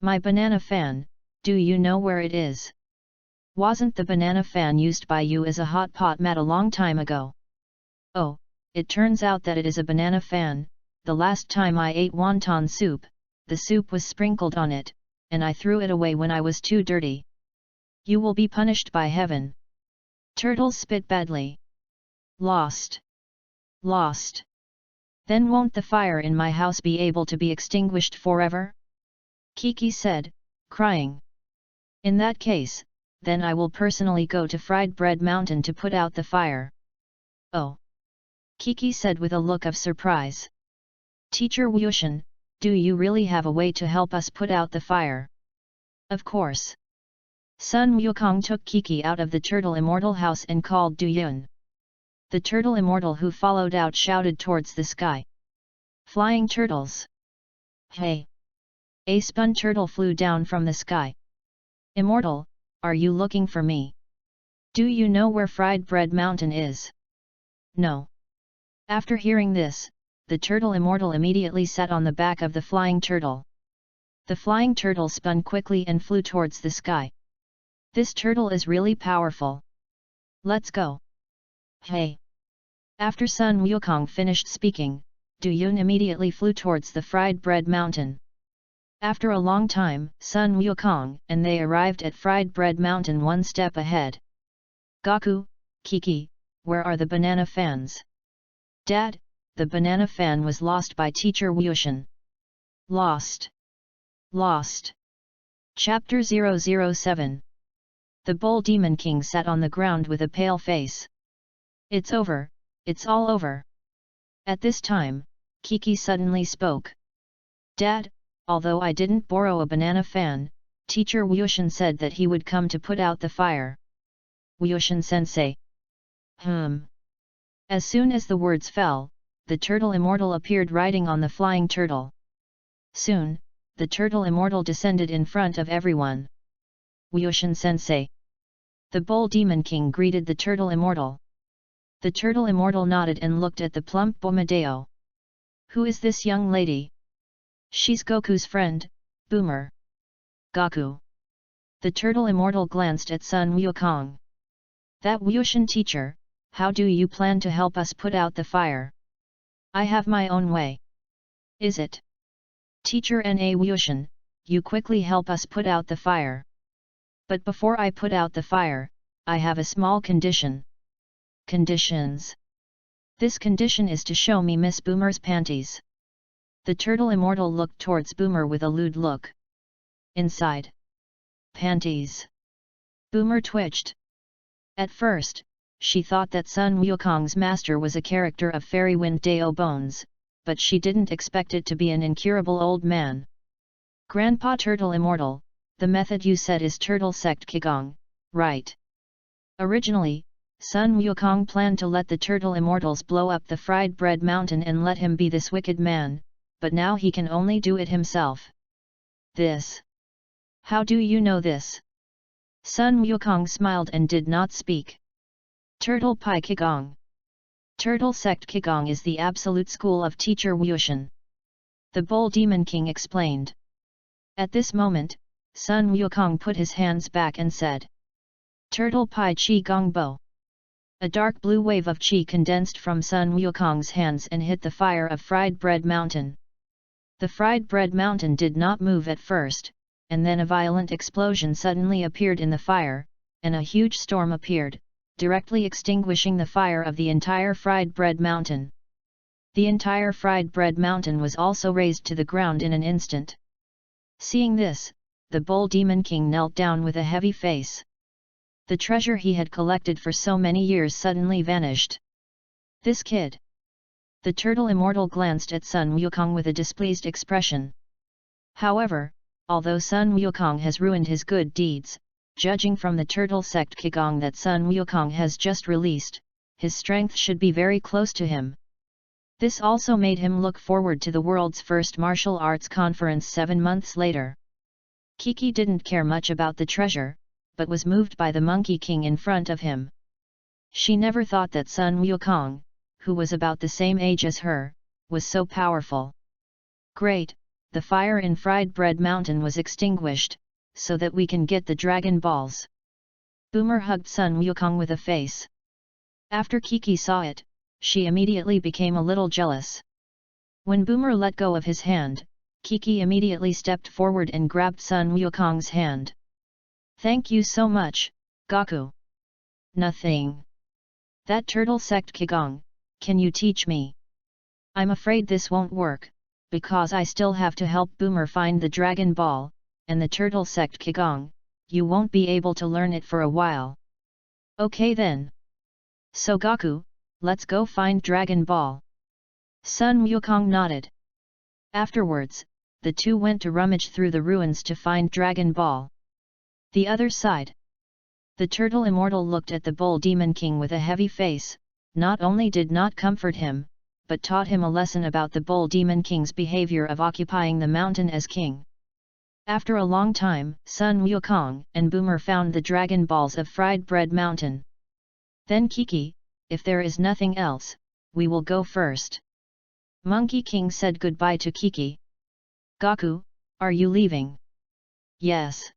My banana fan, do you know where it is? Wasn't the banana fan used by you as a hot pot mat a long time ago? Oh, it turns out that it is a banana fan. The last time I ate wonton soup, the soup was sprinkled on it, and I threw it away when I was too dirty. You will be punished by heaven. Turtles spit badly. Lost. Lost. Then won't the fire in my house be able to be extinguished forever? Kiki said, crying. In that case, then I will personally go to Fried Bread Mountain to put out the fire. Oh. Kiki said with a look of surprise. Teacher Wushan, do you really have a way to help us put out the fire? Of course. Sun Wukong took Kiki out of the Turtle Immortal house and called Du Yun. The Turtle Immortal who followed out shouted towards the sky. Flying turtles! Hey! A spun turtle flew down from the sky. Immortal, are you looking for me? Do you know where Fried Bread Mountain is? No. After hearing this, the Turtle Immortal immediately sat on the back of the flying turtle. The flying turtle spun quickly and flew towards the sky. This turtle is really powerful. Let's go. Hey! After Sun Wukong finished speaking, Du Yun immediately flew towards the Fried Bread Mountain. After a long time, Sun Wukong and they arrived at Fried Bread Mountain one step ahead. Gaku, Kiki, where are the banana fans? Dad, the banana fan was lost by Teacher Wushan. Lost. Lost. Chapter 007. The Bull Demon King sat on the ground with a pale face. It's over, it's all over. At this time, Kiki suddenly spoke. Dad, although I didn't borrow a banana fan, Teacher Wyushin said that he would come to put out the fire. Wyushin-sensei. As soon as the words fell, the turtle immortal appeared riding on the flying turtle. Soon, the turtle immortal descended in front of everyone. Wyushin-sensei. The Bull Demon King greeted the turtle immortal. The turtle immortal nodded and looked at the plump Bomadeo. Who is this young lady? She's Goku's friend, Boomer. Goku. The turtle immortal glanced at Sun Wukong. That Wyushin teacher, how do you plan to help us put out the fire? I have my own way. Is it? Teacher Na Wyushin, you quickly help us put out the fire. But before I put out the fire, I have a small condition. Conditions. This condition is to show me Miss Boomer's panties. The turtle immortal looked towards Boomer with a lewd look. Inside. Panties. Boomer twitched. At first, she thought that Sun Wukong's master was a character of Fairy Wind Dao Bones, but she didn't expect it to be an incurable old man. Grandpa Turtle Immortal, the method you said is Turtle Sect Qigong, right? Originally, Sun Wukong planned to let the Turtle Immortals blow up the fried bread mountain and let him be this wicked man, but now he can only do it himself. This. How do you know this? Sun Wukong smiled and did not speak. Turtle Pai Qigong. Turtle Sect Qigong is the absolute school of Teacher Wyushin. The Bull Demon King explained. At this moment, Sun Wukong put his hands back and said. Turtle Pai Qi Gong Bo. A dark blue wave of qi condensed from Sun Wukong's hands and hit the fire of Fried Bread Mountain. The Fried Bread Mountain did not move at first, and then a violent explosion suddenly appeared in the fire, and a huge storm appeared, directly extinguishing the fire of the entire Fried Bread Mountain. The entire Fried Bread Mountain was also razed to the ground in an instant. Seeing this, the Bull Demon King knelt down with a heavy face. The treasure he had collected for so many years suddenly vanished. This kid. The turtle immortal glanced at Sun Wukong with a displeased expression. However, although Sun Wukong has ruined his good deeds, judging from the Turtle Sect Qigong that Sun Wukong has just released, his strength should be very close to him. This also made him look forward to the world's first martial arts conference 7 months later. Kiki didn't care much about the treasure, but was moved by the Monkey King in front of him. She never thought that Sun Wukong, who was about the same age as her, was so powerful. Great, the fire in Fried Bread Mountain was extinguished, so that we can get the Dragon Balls. Boomer hugged Sun Wukong with a face. After Kiki saw it, she immediately became a little jealous. When Boomer let go of his hand, Kiki immediately stepped forward and grabbed Sun Wukong's hand. Thank you so much, Goku. Nothing. That Turtle Sect Qigong, can you teach me? I'm afraid this won't work, because I still have to help Boomer find the Dragon Ball, and the Turtle Sect Qigong, you won't be able to learn it for a while. Okay then. So Goku, let's go find Dragon Ball. Sun Wukong nodded. Afterwards, the two went to rummage through the ruins to find Dragon Ball. The other side. The Turtle Immortal looked at the Bull Demon King with a heavy face, not only did not comfort him, but taught him a lesson about the Bull Demon King's behavior of occupying the mountain as king. After a long time, Sun Wukong and Boomer found the Dragon Balls of Fried Bread Mountain. Then Kiki, if there is nothing else, we will go first. Monkey King said goodbye to Kiki. Goku, are you leaving? Yes.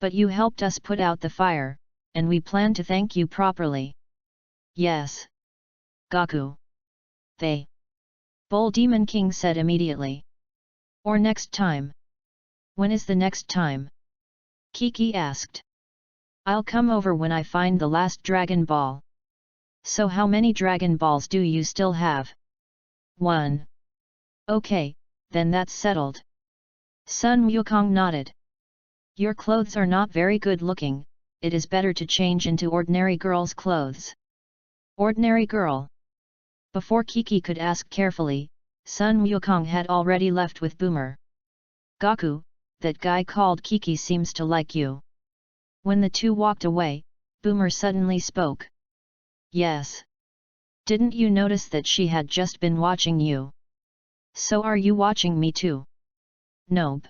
But you helped us put out the fire, and we plan to thank you properly. Yes. Goku. They. Bull Demon King said immediately. Or next time. When is the next time? Kiki asked. I'll come over when I find the last Dragon Ball. So how many Dragon Balls do you still have? 1. Okay, then that's settled. Sun Wukong nodded. Your clothes are not very good looking, it is better to change into ordinary girl's clothes. Ordinary girl. Before Kiki could ask carefully, Sun Wukong had already left with Boomer. Gaku, that guy called Kiki seems to like you. When the two walked away, Boomer suddenly spoke. Yes. Didn't you notice that she had just been watching you? So are you watching me too? Nope.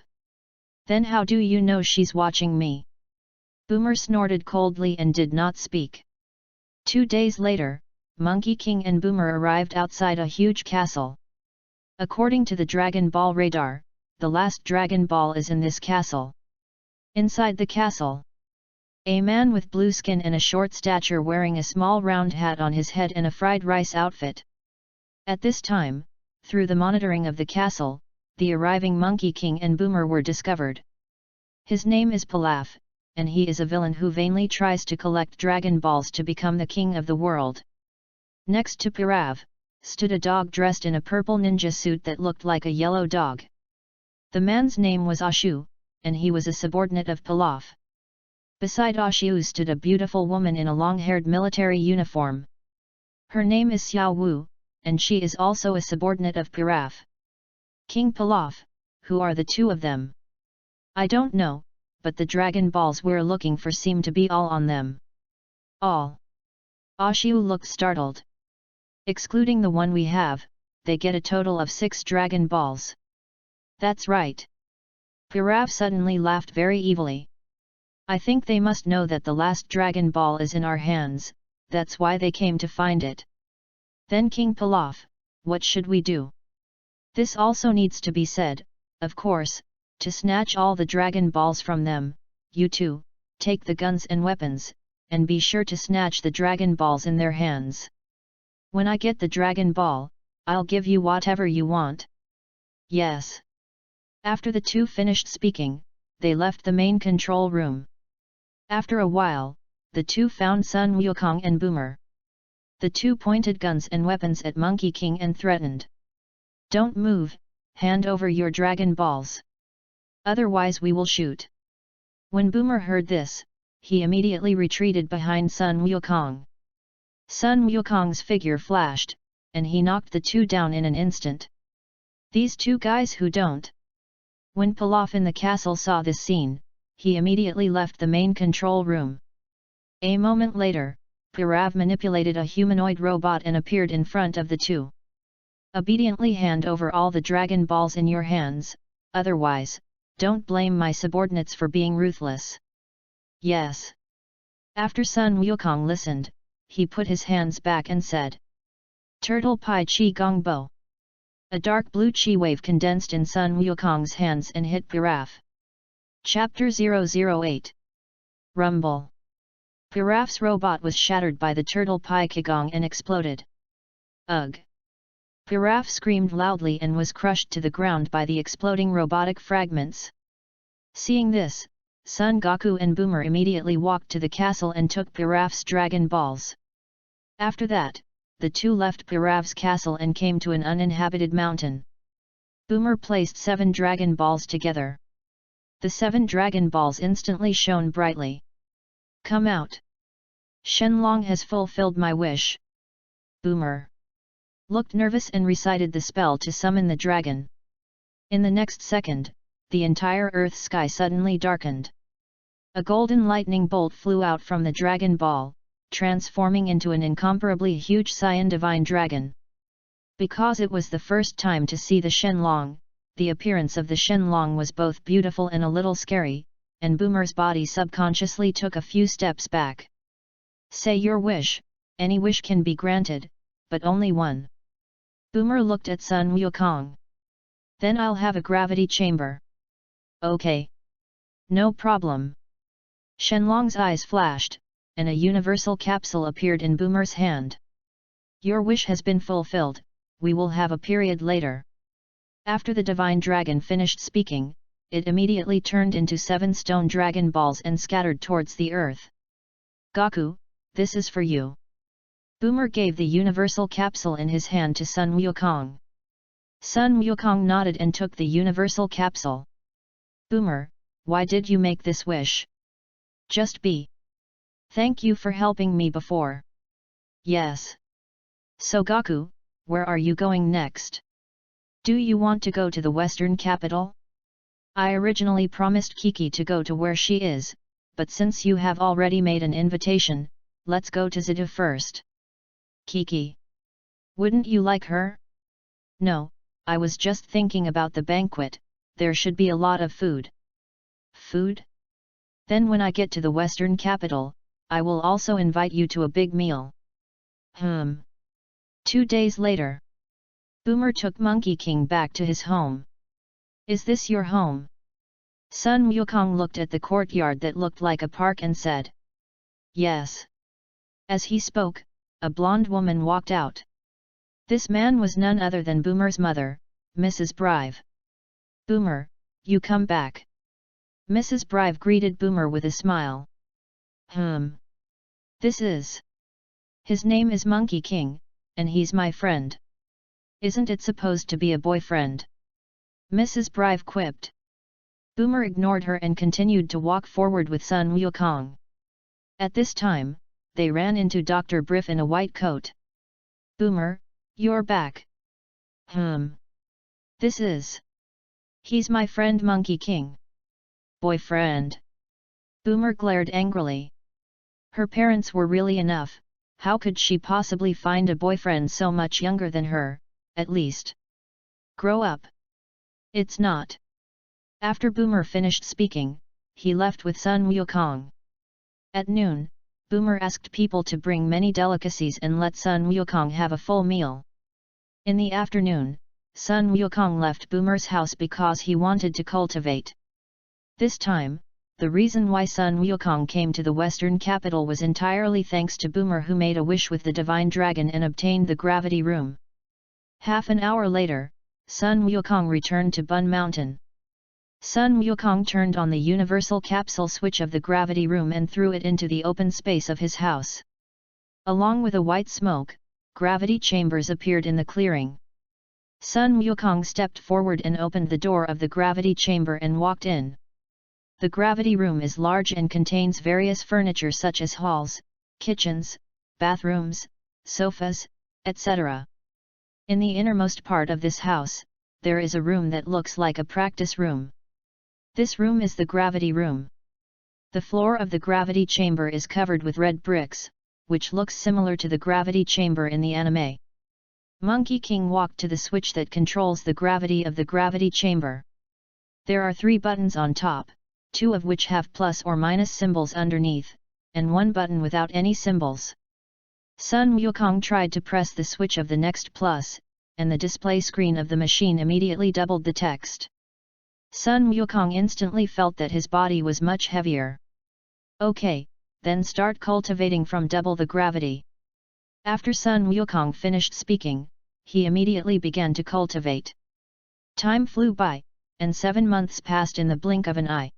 Then how do you know she's watching me? Boomer snorted coldly and did not speak. 2 days later, Monkey King and Boomer arrived outside a huge castle. According to the Dragon Ball radar, the last Dragon Ball is in this castle. Inside the castle, a man with blue skin and a short stature wearing a small round hat on his head and a fried rice outfit. At this time, through the monitoring of the castle, the arriving Monkey King and Boomer were discovered. His name is Pilaf, and he is a villain who vainly tries to collect Dragon Balls to become the king of the world. Next to Pirav, stood a dog dressed in a purple ninja suit that looked like a yellow dog. The man's name was Ashu, and he was a subordinate of Pilaf. Beside Ashu stood a beautiful woman in a long-haired military uniform. Her name is Xiao Wu, and she is also a subordinate of Pirav. King Pilaf, who are the two of them? I don't know, but the Dragon Balls we're looking for seem to be all on them. All? Ashu looked startled. Excluding the one we have, they get a total of 6 Dragon Balls. That's right. Pirav suddenly laughed very evilly. I think they must know that the last Dragon Ball is in our hands, that's why they came to find it. Then King Pilaf, what should we do? This also needs to be said, of course, to snatch all the Dragon Balls from them. You two, take the guns and weapons, and be sure to snatch the Dragon Balls in their hands. When I get the Dragon Ball, I'll give you whatever you want. Yes. After the two finished speaking, they left the main control room. After a while, the two found Sun Wukong and Boomer. The two pointed guns and weapons at Monkey King and threatened. Don't move, hand over your Dragon Balls. Otherwise we will shoot. When Boomer heard this, he immediately retreated behind Sun Wukong. Sun Wukong's figure flashed, and he knocked the two down in an instant. These two guys who don't. When Pilaf in the castle saw this scene, he immediately left the main control room. A moment later, Pirav manipulated a humanoid robot and appeared in front of the two. Obediently hand over all the Dragon Balls in your hands, otherwise, don't blame my subordinates for being ruthless. Yes. After Sun Wukong listened, he put his hands back and said, Turtle Pai Chi Gong Bo. A dark blue chi wave condensed in Sun Wukong's hands and hit Pirav. Chapter 008. Rumble. Pirav's robot was shattered by the Turtle Pai Qigong and exploded. Ugh! Pirav screamed loudly and was crushed to the ground by the exploding robotic fragments. Seeing this, Son Goku and Boomer immediately walked to the castle and took Pirav's Dragon Balls. After that, the two left Pirav's castle and came to an uninhabited mountain. Boomer placed 7 Dragon Balls together. The 7 Dragon Balls instantly shone brightly. Come out! Shenlong has fulfilled my wish. Boomer looked nervous and recited the spell to summon the dragon. In the next second, the entire earth sky suddenly darkened. A golden lightning bolt flew out from the Dragon Ball, transforming into an incomparably huge Saiyan Divine Dragon. Because it was the first time to see the Shenlong, the appearance of the Shenlong was both beautiful and a little scary, and Boomer's body subconsciously took a few steps back. Say your wish, any wish can be granted, but only one. Boomer looked at Sun Wukong. Then I'll have a gravity chamber. Okay. No problem. Shenlong's eyes flashed, and a universal capsule appeared in Boomer's hand. Your wish has been fulfilled, we will have a period later. After the Divine Dragon finished speaking, it immediately turned into 7 stone Dragon Balls and scattered towards the earth. Goku, this is for you. Boomer gave the universal capsule in his hand to Sun Wukong. Sun Wukong nodded and took the universal capsule. Boomer, why did you make this wish? Just be. Thank you for helping me before. Yes. So Gaku, where are you going next? Do you want to go to the western capital? I originally promised Kiki to go to where she is, but since you have already made an invitation, let's go to Zeta first. Kiki. Wouldn't you like her? No, I was just thinking about the banquet, there should be a lot of food. Food? Then when I get to the western capital, I will also invite you to a big meal. 2 days later. Boomer took Monkey King back to his home. Is this your home? Sun Wukong looked at the courtyard that looked like a park and said. Yes. As he spoke, a blonde woman walked out. This man was none other than Boomer's mother, Mrs. Brive. Boomer, you come back. Mrs. Brive greeted Boomer with a smile. This is. His name is Monkey King, and he's my friend. Isn't it supposed to be a boyfriend? Mrs. Brive quipped. Boomer ignored her and continued to walk forward with Sun Wukong. At this time, they ran into Dr. Briff in a white coat. Boomer, you're back. This is. He's my friend Monkey King. Boyfriend. Boomer glared angrily. Her parents were really enough, how could she possibly find a boyfriend so much younger than her, at least? Grow up. It's not. After Boomer finished speaking, he left with Sun Wukong. At noon, Boomer asked people to bring many delicacies and let Sun Wukong have a full meal. In the afternoon, Sun Wukong left Boomer's house because he wanted to cultivate. This time, the reason why Sun Wukong came to the western capital was entirely thanks to Boomer, who made a wish with the divine dragon and obtained the gravity room. Half an hour later, Sun Wukong returned to Bun Mountain. Sun Wukong turned on the universal capsule switch of the gravity room and threw it into the open space of his house. Along with a white smoke, gravity chambers appeared in the clearing. Sun Wukong stepped forward and opened the door of the gravity chamber and walked in. The gravity room is large and contains various furniture such as halls, kitchens, bathrooms, sofas, etc. In the innermost part of this house, there is a room that looks like a practice room. This room is the gravity room. The floor of the gravity chamber is covered with red bricks, which looks similar to the gravity chamber in the anime. Monkey King walked to the switch that controls the gravity of the gravity chamber. There are 3 buttons on top, 2 of which have plus or minus symbols underneath, and 1 button without any symbols. Sun Wukong tried to press the switch of the next plus, and the display screen of the machine immediately doubled the text. Sun Wukong instantly felt that his body was much heavier. Okay, then start cultivating from double the gravity. After Sun Wukong finished speaking, he immediately began to cultivate. Time flew by, and 7 months passed in the blink of an eye.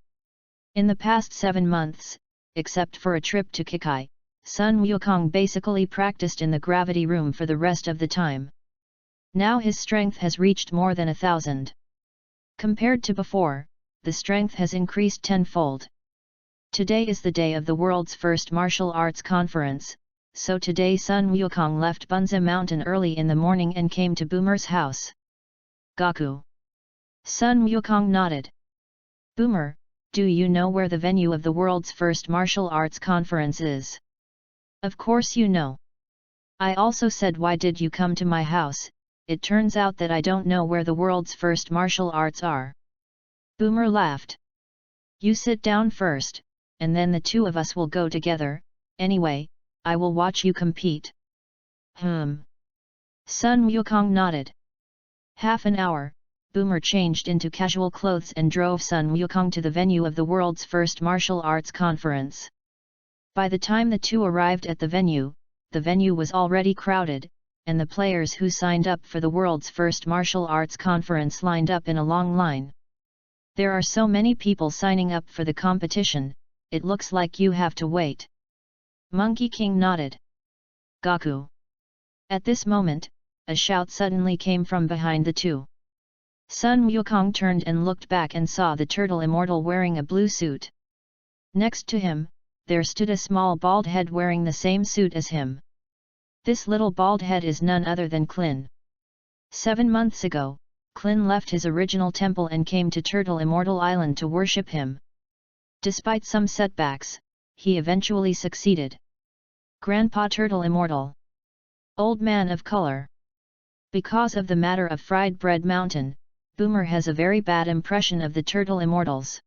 In the past 7 months, except for a trip to Kikai, Sun Wukong basically practiced in the gravity room for the rest of the time. Now his strength has reached more than 1,000. Compared to before, the strength has increased tenfold. Today is the day of the world's first martial arts conference, so today Sun Wukong left Bunza Mountain early in the morning and came to Boomer's house. Gaku. Sun Wukong nodded. Boomer, do you know where the venue of the world's first martial arts conference is? Of course you know. I also said, why did you come to my house? It turns out that I don't know where the world's first martial arts are. Boomer laughed. You sit down first, and then the 2 of us will go together. Anyway, I will watch you compete. Sun Wukong nodded. Half an hour, Boomer changed into casual clothes and drove Sun Wukong to the venue of the world's first martial arts conference. By the time the 2 arrived at the venue was already crowded, and the players who signed up for the world's first martial arts conference lined up in a long line. There are so many people signing up for the competition, it looks like you have to wait. Monkey King nodded. Gaku. At this moment, a shout suddenly came from behind the 2. Sun Wukong turned and looked back and saw the turtle immortal wearing a blue suit. Next to him, there stood a small bald head wearing the same suit as him. This little bald head is none other than Klin. 7 months ago, Klin left his original temple and came to Turtle Immortal Island to worship him. Despite some setbacks, he eventually succeeded. Grandpa Turtle Immortal. Old man of color. Because of the matter of Fried Bread Mountain, Boomer has a very bad impression of the Turtle Immortals.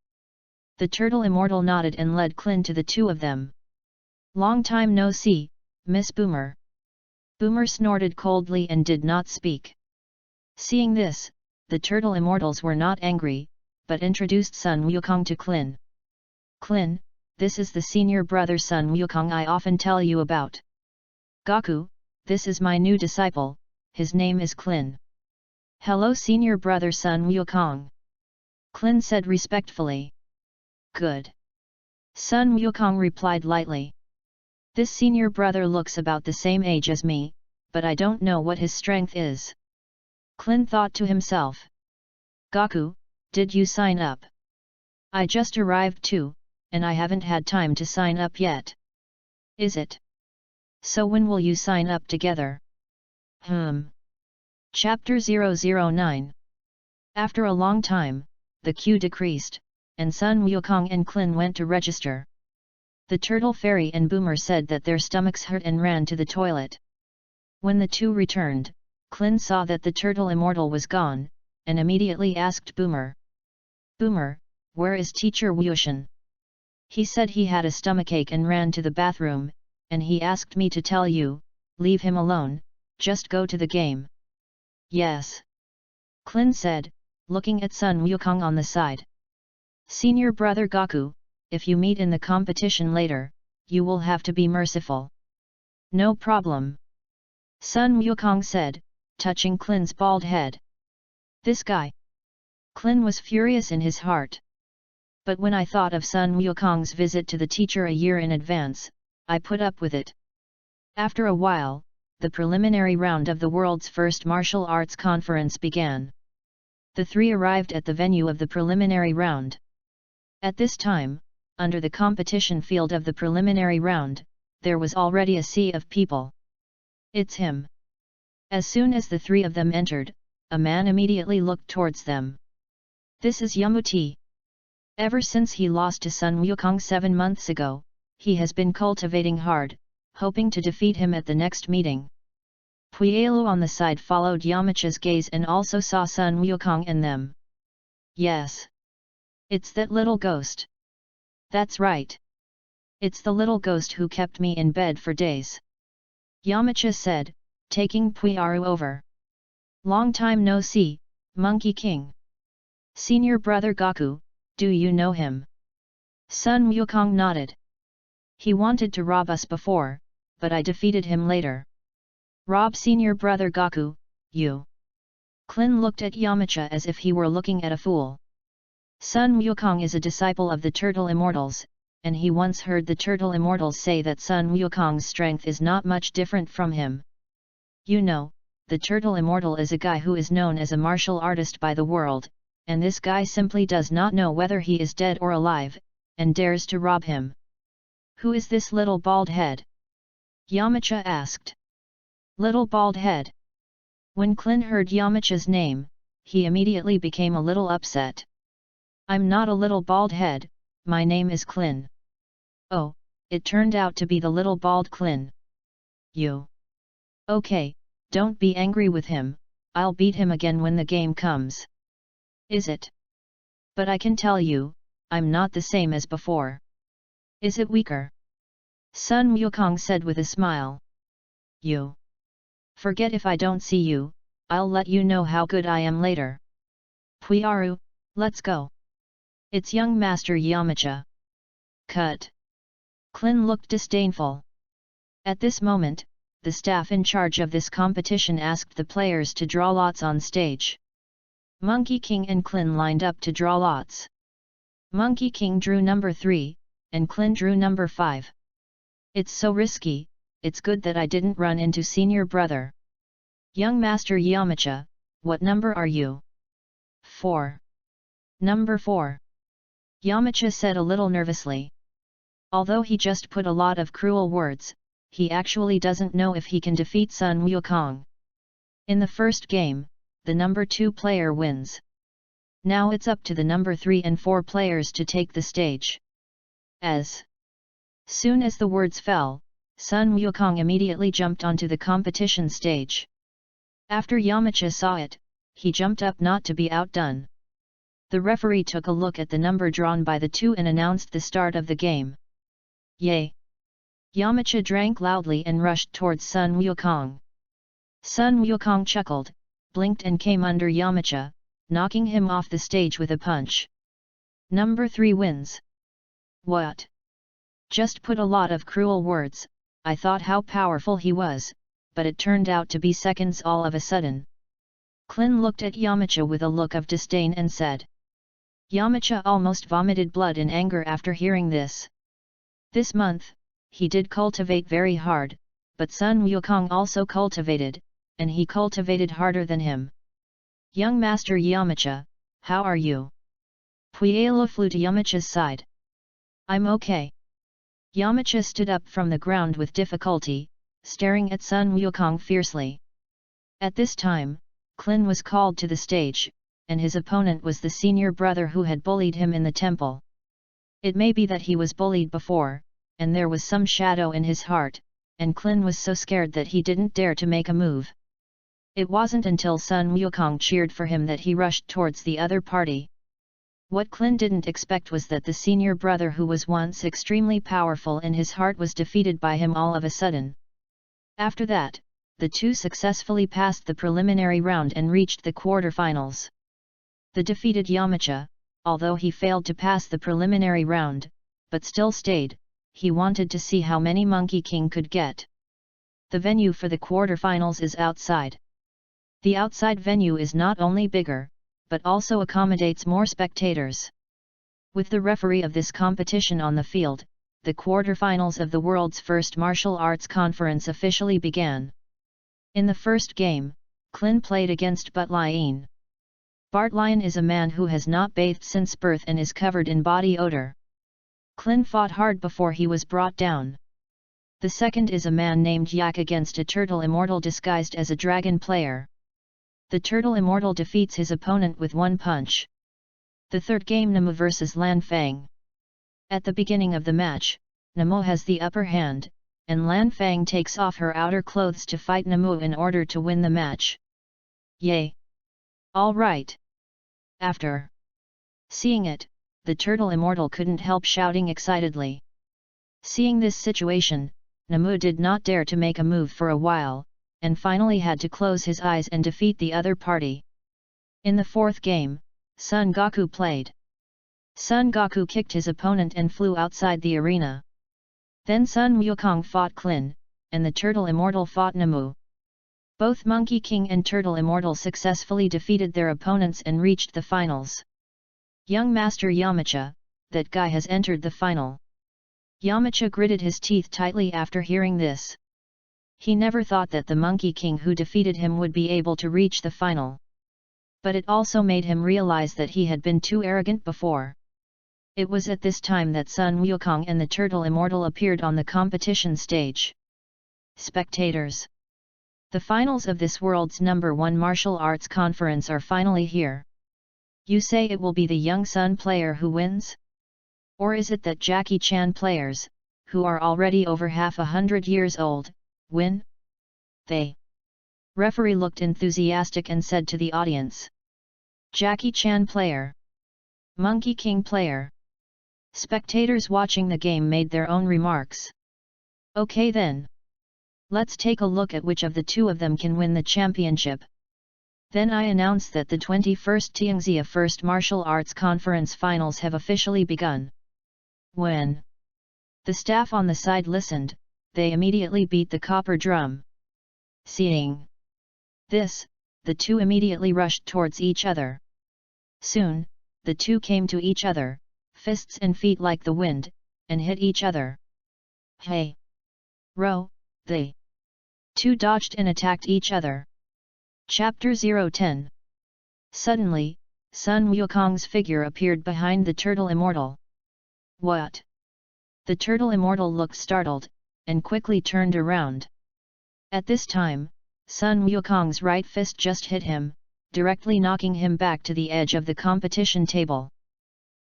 The Turtle Immortal nodded and led Klin to the two of them. Long time no see, Miss Boomer. Boomer snorted coldly and did not speak. Seeing this, the Turtle Immortals were not angry, but introduced Sun Wukong to Klin. Klin, this is the senior brother Sun Wukong I often tell you about. Gaku, this is my new disciple, his name is Klin. Hello senior brother Sun Wukong. Klin said respectfully. Good. Sun Wukong replied lightly. This senior brother looks about the same age as me, but I don't know what his strength is. Klin thought to himself. Gaku, did you sign up? I just arrived too, and I haven't had time to sign up yet. Is it? So when will you sign up together? Chapter 009. After a long time, the queue decreased, and Sun Wukong and Klin went to register. The Turtle Fairy and Boomer said that their stomachs hurt and ran to the toilet. When the two returned, Klin saw that the Turtle Immortal was gone, and immediately asked Boomer. Boomer, where is Teacher Wushan? He said he had a stomachache and ran to the bathroom, and he asked me to tell you, leave him alone, just go to the game. Yes. Klin said, looking at Sun Wukong on the side. Senior brother Gaku, if you meet in the competition later, you will have to be merciful. No problem. Sun Wukong said, touching Klin's bald head. This guy. Klin was furious in his heart. But when I thought of Sun Wukong's visit to the teacher a year in advance, I put up with it. After a while, the preliminary round of the world's first martial arts conference began. The three arrived at the venue of the preliminary round. At this time, under the competition field of the preliminary round, there was already a sea of people. It's him. As soon as the three of them entered, a man immediately looked towards them. This is Yamuti. Ever since he lost to Sun Wukong 7 months ago, he has been cultivating hard, hoping to defeat him at the next meeting. Puyalu on the side followed Yamcha's gaze and also saw Sun Wukong and them. Yes. It's that little ghost. That's right. It's the little ghost who kept me in bed for days. Yamcha said, taking Puyaru over. Long time no see, Monkey King. Senior brother Gaku, do you know him? Sun Wukong nodded. He wanted to rob us before, but I defeated him later. Rob senior brother Gaku, you. Klin looked at Yamcha as if he were looking at a fool. Sun Wukong is a disciple of the Turtle Immortals, and he once heard the Turtle Immortals say that Sun Wukong's strength is not much different from him. You know, the Turtle Immortal is a guy who is known as a martial artist by the world, and this guy simply does not know whether he is dead or alive, and dares to rob him. Who is this little bald head? Yamcha asked. Little bald head. When Klin heard Yamcha's name, he immediately became a little upset. I'm not a little bald head, my name is Klin. Oh, it turned out to be the little bald Klin. You. Okay, don't be angry with him, I'll beat him again when the game comes. Is it? But I can tell you, I'm not the same as before. Is it weaker? Sun Wukong said with a smile. You. Forget if I don't see you, I'll let you know how good I am later. Puyaru, let's go. It's young Master Yamcha. Cut. Klin looked disdainful. At this moment, the staff in charge of this competition asked the players to draw lots on stage. Monkey King and Klin lined up to draw lots. Monkey King drew number 3, and Klin drew number 5. It's so risky, it's good that I didn't run into senior brother. Young Master Yamcha, what number are you? 4. Number 4. Yamcha said a little nervously. Although he just put a lot of cruel words, he actually doesn't know if he can defeat Sun Wukong. In the first game, the number 2 player wins. Now it's up to the number 3 and 4 players to take the stage. As soon as the words fell, Sun Wukong immediately jumped onto the competition stage. After Yamcha saw it, he jumped up not to be outdone. The referee took a look at the number drawn by the two and announced the start of the game. Yay! Yamcha drank loudly and rushed towards Sun Wukong. Sun Wukong chuckled, blinked and came under Yamcha, knocking him off the stage with a punch. Number 3 wins. What? Just put a lot of cruel words, I thought how powerful he was, but it turned out to be seconds all of a sudden. Klin looked at Yamcha with a look of disdain and said. Yamcha almost vomited blood in anger after hearing this. This month, he did cultivate very hard, but Sun Wukong also cultivated, and he cultivated harder than him. Young Master Yamcha, how are you? Puelo flew to Yamcha's side. I'm okay. Yamcha stood up from the ground with difficulty, staring at Sun Wukong fiercely. At this time, Klin was called to the stage, and his opponent was the senior brother who had bullied him in the temple. It may be that he was bullied before, and there was some shadow in his heart, and Klin was so scared that he didn't dare to make a move. It wasn't until Sun Wukong cheered for him that he rushed towards the other party. What Klin didn't expect was that the senior brother who was once extremely powerful in his heart was defeated by him all of a sudden. After that, the two successfully passed the preliminary round and reached the quarterfinals. The defeated Yamcha, although he failed to pass the preliminary round, but still stayed, he wanted to see how many Monkey King could get. The venue for the quarterfinals is outside. The outside venue is not only bigger, but also accommodates more spectators. With the referee of this competition on the field, the quarterfinals of the world's first martial arts conference officially began. In the first game, Klin played against Butt-Lion. Butt-Lion is a man who has not bathed since birth and is covered in body odor. Klin fought hard before he was brought down. The second is a man named Yak against a turtle immortal disguised as a dragon player. The turtle immortal defeats his opponent with one punch. The third game, Nemo vs Lan Fang. At the beginning of the match, Nemo has the upper hand, and Lan Fang takes off her outer clothes to fight Nemo in order to win the match. Yay! All right! After seeing it, the turtle immortal couldn't help shouting excitedly. Seeing this situation, Nemo did not dare to make a move for a while, and finally had to close his eyes and defeat the other party. In the fourth game, Son Goku played. Son Goku kicked his opponent and flew outside the arena. Then Sun Wukong fought Klin, and the turtle immortal fought Nemo. Both Monkey King and Turtle Immortal successfully defeated their opponents and reached the finals. Young Master Yamcha, that guy has entered the final. Yamcha gritted his teeth tightly after hearing this. He never thought that the Monkey King who defeated him would be able to reach the final. But it also made him realize that he had been too arrogant before. It was at this time that Sun Wukong and the Turtle Immortal appeared on the competition stage. Spectators! The finals of this world's #1 martial arts conference are finally here. You say it will be the young Sun player who wins? Or is it that Jackie Chan players, who are already over 100 years old, win? They. Referee looked enthusiastic and said to the audience. Jackie Chan player. Monkey King player. Spectators watching the game made their own remarks. Okay then. Let's take a look at which of the two of them can win the championship. Then I announce that the 21st Tianxia First Martial Arts Conference Finals have officially begun. When the staff on the side listened, they immediately beat the copper drum. Seeing this, the two immediately rushed towards each other. Soon, the two came to each other, fists and feet like the wind, and hit each other. Hey! Ro, they two dodged and attacked each other. Chapter 010. Suddenly, Sun Wukong's figure appeared behind the turtle immortal. What? The turtle immortal looked startled, and quickly turned around. At this time, Sun Wukong's right fist just hit him, directly knocking him back to the edge of the competition table.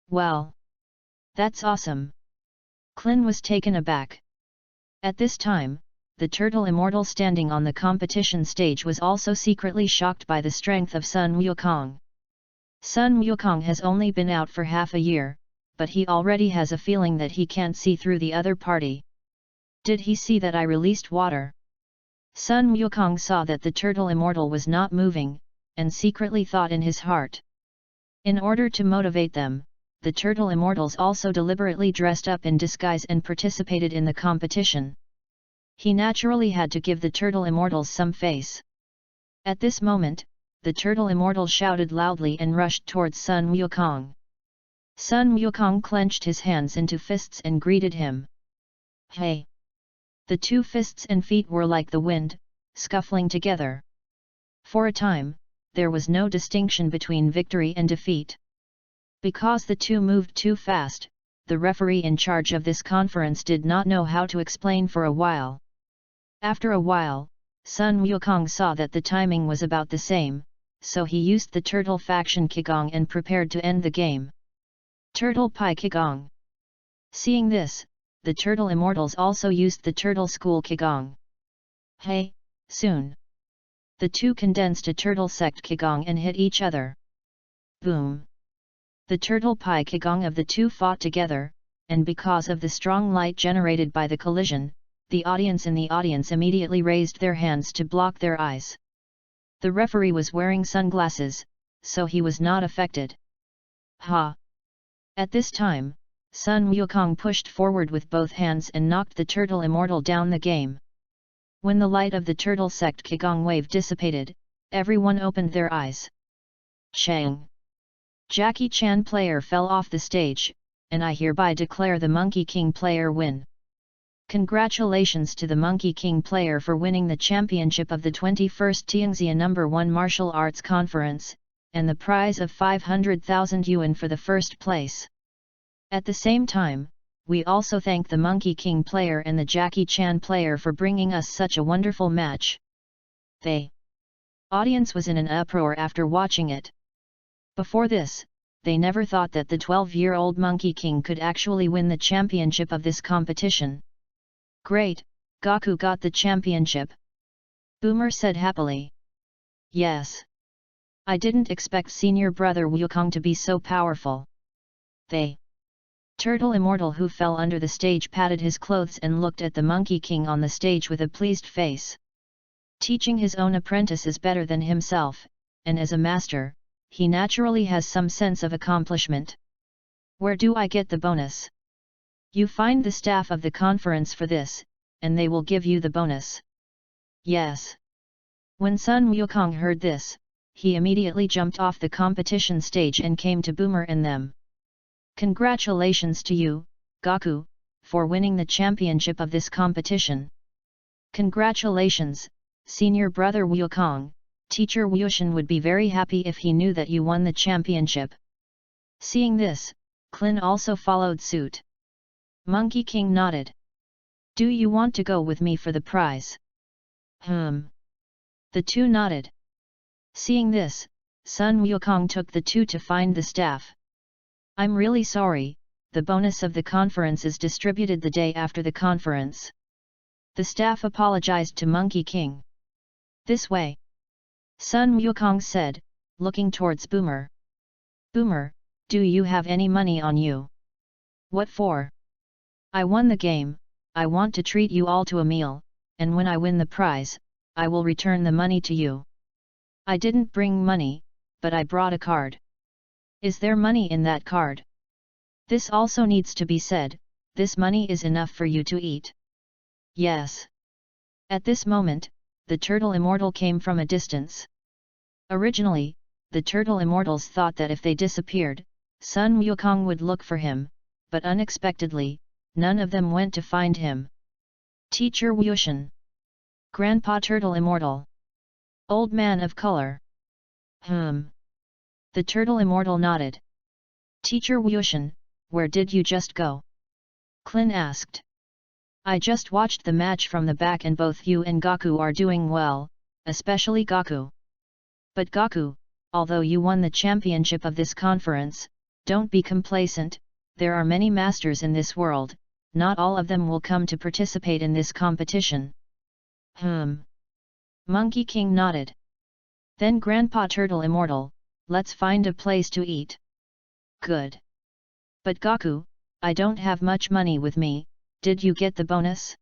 Well, that's awesome. Clin was taken aback. At this time, the turtle immortal standing on the competition stage was also secretly shocked by the strength of Sun Wukong. Sun Wukong has only been out for half a year, but he already has a feeling that he can't see through the other party. Did he see that I released water? Sun Wukong saw that the turtle immortal was not moving, and secretly thought in his heart. In order to motivate them, the turtle immortals also deliberately dressed up in disguise and participated in the competition. He naturally had to give the turtle immortals some face. At this moment, the turtle immortal shouted loudly and rushed towards Sun Wukong. Sun Wukong clenched his hands into fists and greeted him. Hey! The two fists and feet were like the wind, scuffling together. For a time, there was no distinction between victory and defeat. Because the two moved too fast, the referee in charge of this conference did not know how to explain for a while. After a while, Sun Wukong saw that the timing was about the same, so he used the turtle faction Qigong and prepared to end the game. Turtle Pai Qigong. Seeing this, the turtle immortals also used the turtle school Qigong. Hey, soon! The two condensed a turtle sect Qigong and hit each other. Boom! The turtle Pai Qigong of the two fought together, and because of the strong light generated by the collision, the audience in the audience immediately raised their hands to block their eyes. The referee was wearing sunglasses, so he was not affected. Ha! At this time, Sun Wukong pushed forward with both hands and knocked the turtle immortal down the game. When the light of the turtle sect Qigong wave dissipated, everyone opened their eyes. Chang! Jackie Chan player fell off the stage, and I hereby declare the Monkey King player win. Congratulations to the Monkey King player for winning the championship of the 21st Tianxia No. 1 Martial Arts Conference, and the prize of 500,000 yuan for the first place. At the same time, we also thank the Monkey King player and the Jackie Chan player for bringing us such a wonderful match. The audience was in an uproar after watching it. Before this, they never thought that the 12-year-old Monkey King could actually win the championship of this competition. Great, Goku got the championship. Boomer said happily. Yes. I didn't expect senior brother Wukong to be so powerful. The turtle immortal who fell under the stage patted his clothes and looked at the Monkey King on the stage with a pleased face. Teaching his own apprentice is better than himself, and as a master, he naturally has some sense of accomplishment. Where do I get the bonus? You find the staff of the conference for this, and they will give you the bonus. Yes. When Sun Wukong heard this, he immediately jumped off the competition stage and came to Boomer and them. Congratulations to you, Goku, for winning the championship of this competition. Congratulations, senior brother Wukong. Teacher Wushan would be very happy if he knew that you won the championship. Seeing this, Clin also followed suit. Monkey King nodded. Do you want to go with me for the prize? The two nodded. Seeing this, Sun Wukong took the two to find the staff. I'm really sorry, the bonus of the conference is distributed the day after the conference. The staff apologized to Monkey King. This way. Sun Wukong said, looking towards Boomer. Boomer, do you have any money on you? What for? I won the game, I want to treat you all to a meal, and when I win the prize, I will return the money to you. I didn't bring money, but I brought a card. Is there money in that card? This also needs to be said, this money is enough for you to eat. Yes. At this moment, the turtle immortal came from a distance. Originally, the turtle immortals thought that if they disappeared, Sun Wukong would look for him, but unexpectedly, none of them went to find him. Teacher Wushan. Grandpa Turtle Immortal. Old Man of Color. The The turtle immortal nodded. Teacher Wushan, where did you just go? Klin asked. I just watched the match from the back and both you and Gaku are doing well, especially Gaku. But Gaku, although you won the championship of this conference, don't be complacent, there are many masters in this world, not all of them will come to participate in this competition. Monkey King nodded. Then Grandpa Turtle Immortal, let's find a place to eat. Good. But Gaku, I don't have much money with me, did you get the bonus?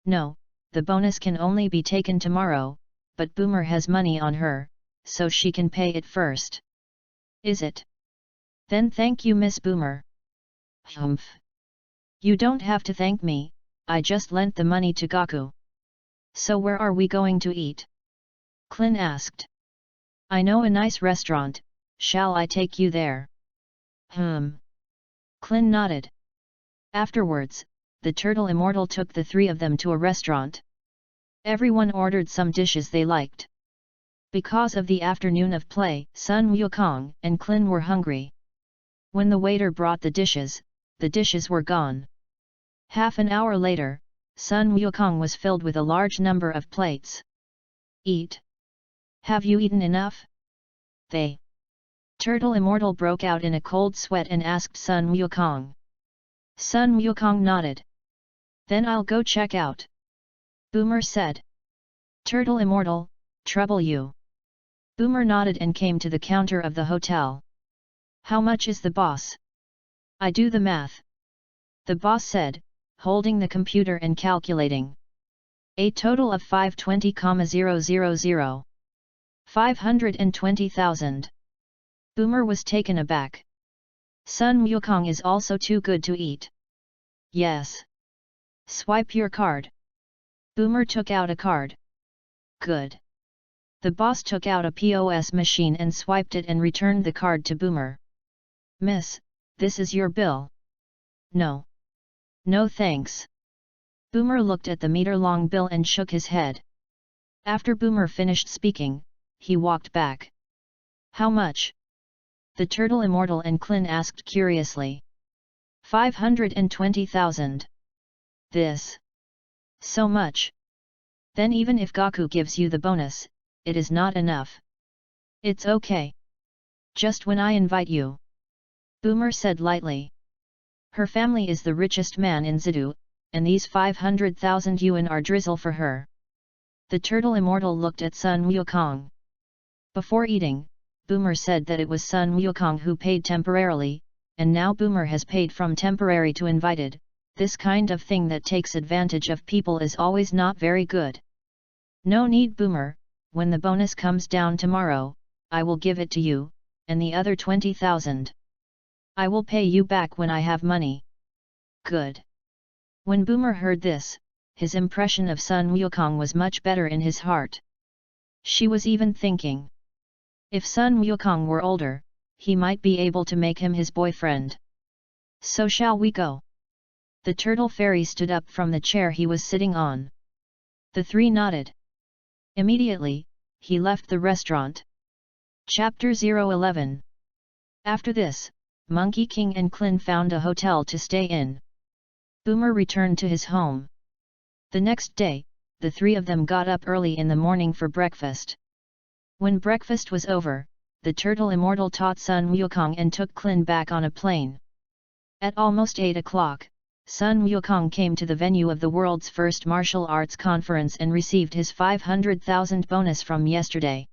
No, the bonus can only be taken tomorrow, but Boomer has money on her, so she can pay it first. Is it? Then thank you Miss Boomer. Humph. You don't have to thank me, I just lent the money to Gaku. So where are we going to eat? Klin asked. I know a nice restaurant, shall I take you there? Klin nodded. Afterwards, the Turtle Immortal took the three of them to a restaurant. Everyone ordered some dishes they liked. Because of the afternoon of play, Sun Wukong and Klin were hungry. When the waiter brought the dishes were gone. Half an hour later, Sun Wukong was filled with a large number of plates. Eat. Have you eaten enough? They. Turtle Immortal broke out in a cold sweat and asked Sun Wukong. Sun Wukong nodded. Then I'll go check out. Boomer said. Turtle Immortal, trouble you. Boomer nodded and came to the counter of the hotel. How much is the boss? I do the math. The boss said, holding the computer and calculating. A total of 520,000. 520,000. Boomer was taken aback. Sun Wukong is also too good to eat. Yes. Swipe your card. Boomer took out a card. Good. The boss took out a POS machine and swiped it and returned the card to Boomer. Miss, this is your bill. No. No thanks. Boomer looked at the meter-long bill and shook his head. After Boomer finished speaking, he walked back. How much? The Turtle Immortal and Klin asked curiously. 520,000. This. So much. Then even if Gaku gives you the bonus, it is not enough. It's okay. Just when I invite you. Boomer said lightly. Her family is the richest man in Zidu, and these 500,000 yuan are drizzle for her. The Turtle Immortal looked at Sun Wukong. Before eating, Boomer said that it was Sun Wukong who paid temporarily, and now Boomer has paid from temporary to invited. This kind of thing that takes advantage of people is always not very good. No need Boomer, when the bonus comes down tomorrow, I will give it to you, and the other 20,000. I will pay you back when I have money. Good. When Boomer heard this, his impression of Sun Wukong was much better in his heart. She was even thinking. If Sun Wukong were older, he might be able to make him his boyfriend. So shall we go? The Turtle Fairy stood up from the chair he was sitting on. The three nodded. Immediately, he left the restaurant. Chapter 011. After this, Monkey King and Klin found a hotel to stay in. Boomer returned to his home. The next day, the three of them got up early in the morning for breakfast. When breakfast was over, the Turtle Immortal taught Sun Wukong and took Klin back on a plane. At almost 8 o'clock, Sun Wukong came to the venue of the world's first martial arts conference and received his 500,000 bonus from yesterday.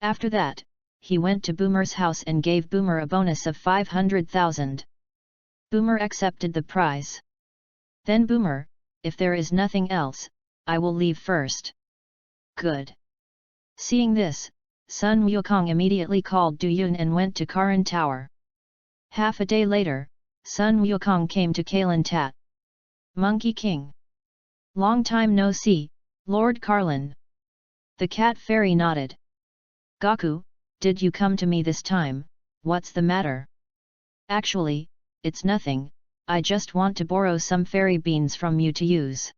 After that, he went to Boomer's house and gave Boomer a bonus of 500,000. Boomer accepted the prize. Then Boomer, if there is nothing else, I will leave first. Good. Seeing this, Sun Wukong immediately called Du Yun and went to Karan Tower. Half a day later, Sun Wukong came to Kailan Tat. Monkey King. Long time no see, Lord Carlin. The cat fairy nodded. Gaku, did you come to me this time? What's the matter? Actually, it's nothing, I just want to borrow some fairy beans from you to use.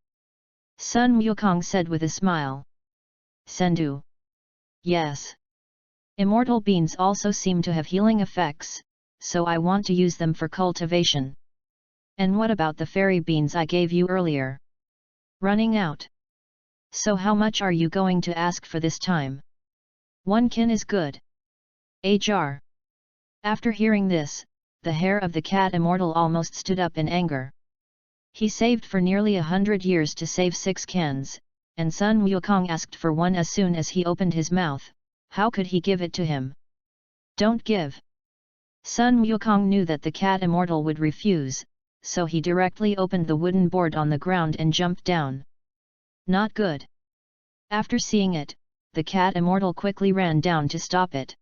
Sun Wukong said with a smile. Sendu. Yes. Immortal beans also seem to have healing effects, so I want to use them for cultivation. And what about the fairy beans I gave you earlier? Running out. So how much are you going to ask for this time? 1 kin is good. A jar. After hearing this, the hair of the cat immortal almost stood up in anger. He saved for nearly 100 years to save 6 cans, and Sun Wukong asked for one as soon as he opened his mouth. How could he give it to him? Don't give. Sun Wukong knew that the cat immortal would refuse, so he directly opened the wooden board on the ground and jumped down. Not good. After seeing it, the cat immortal quickly ran down to stop it.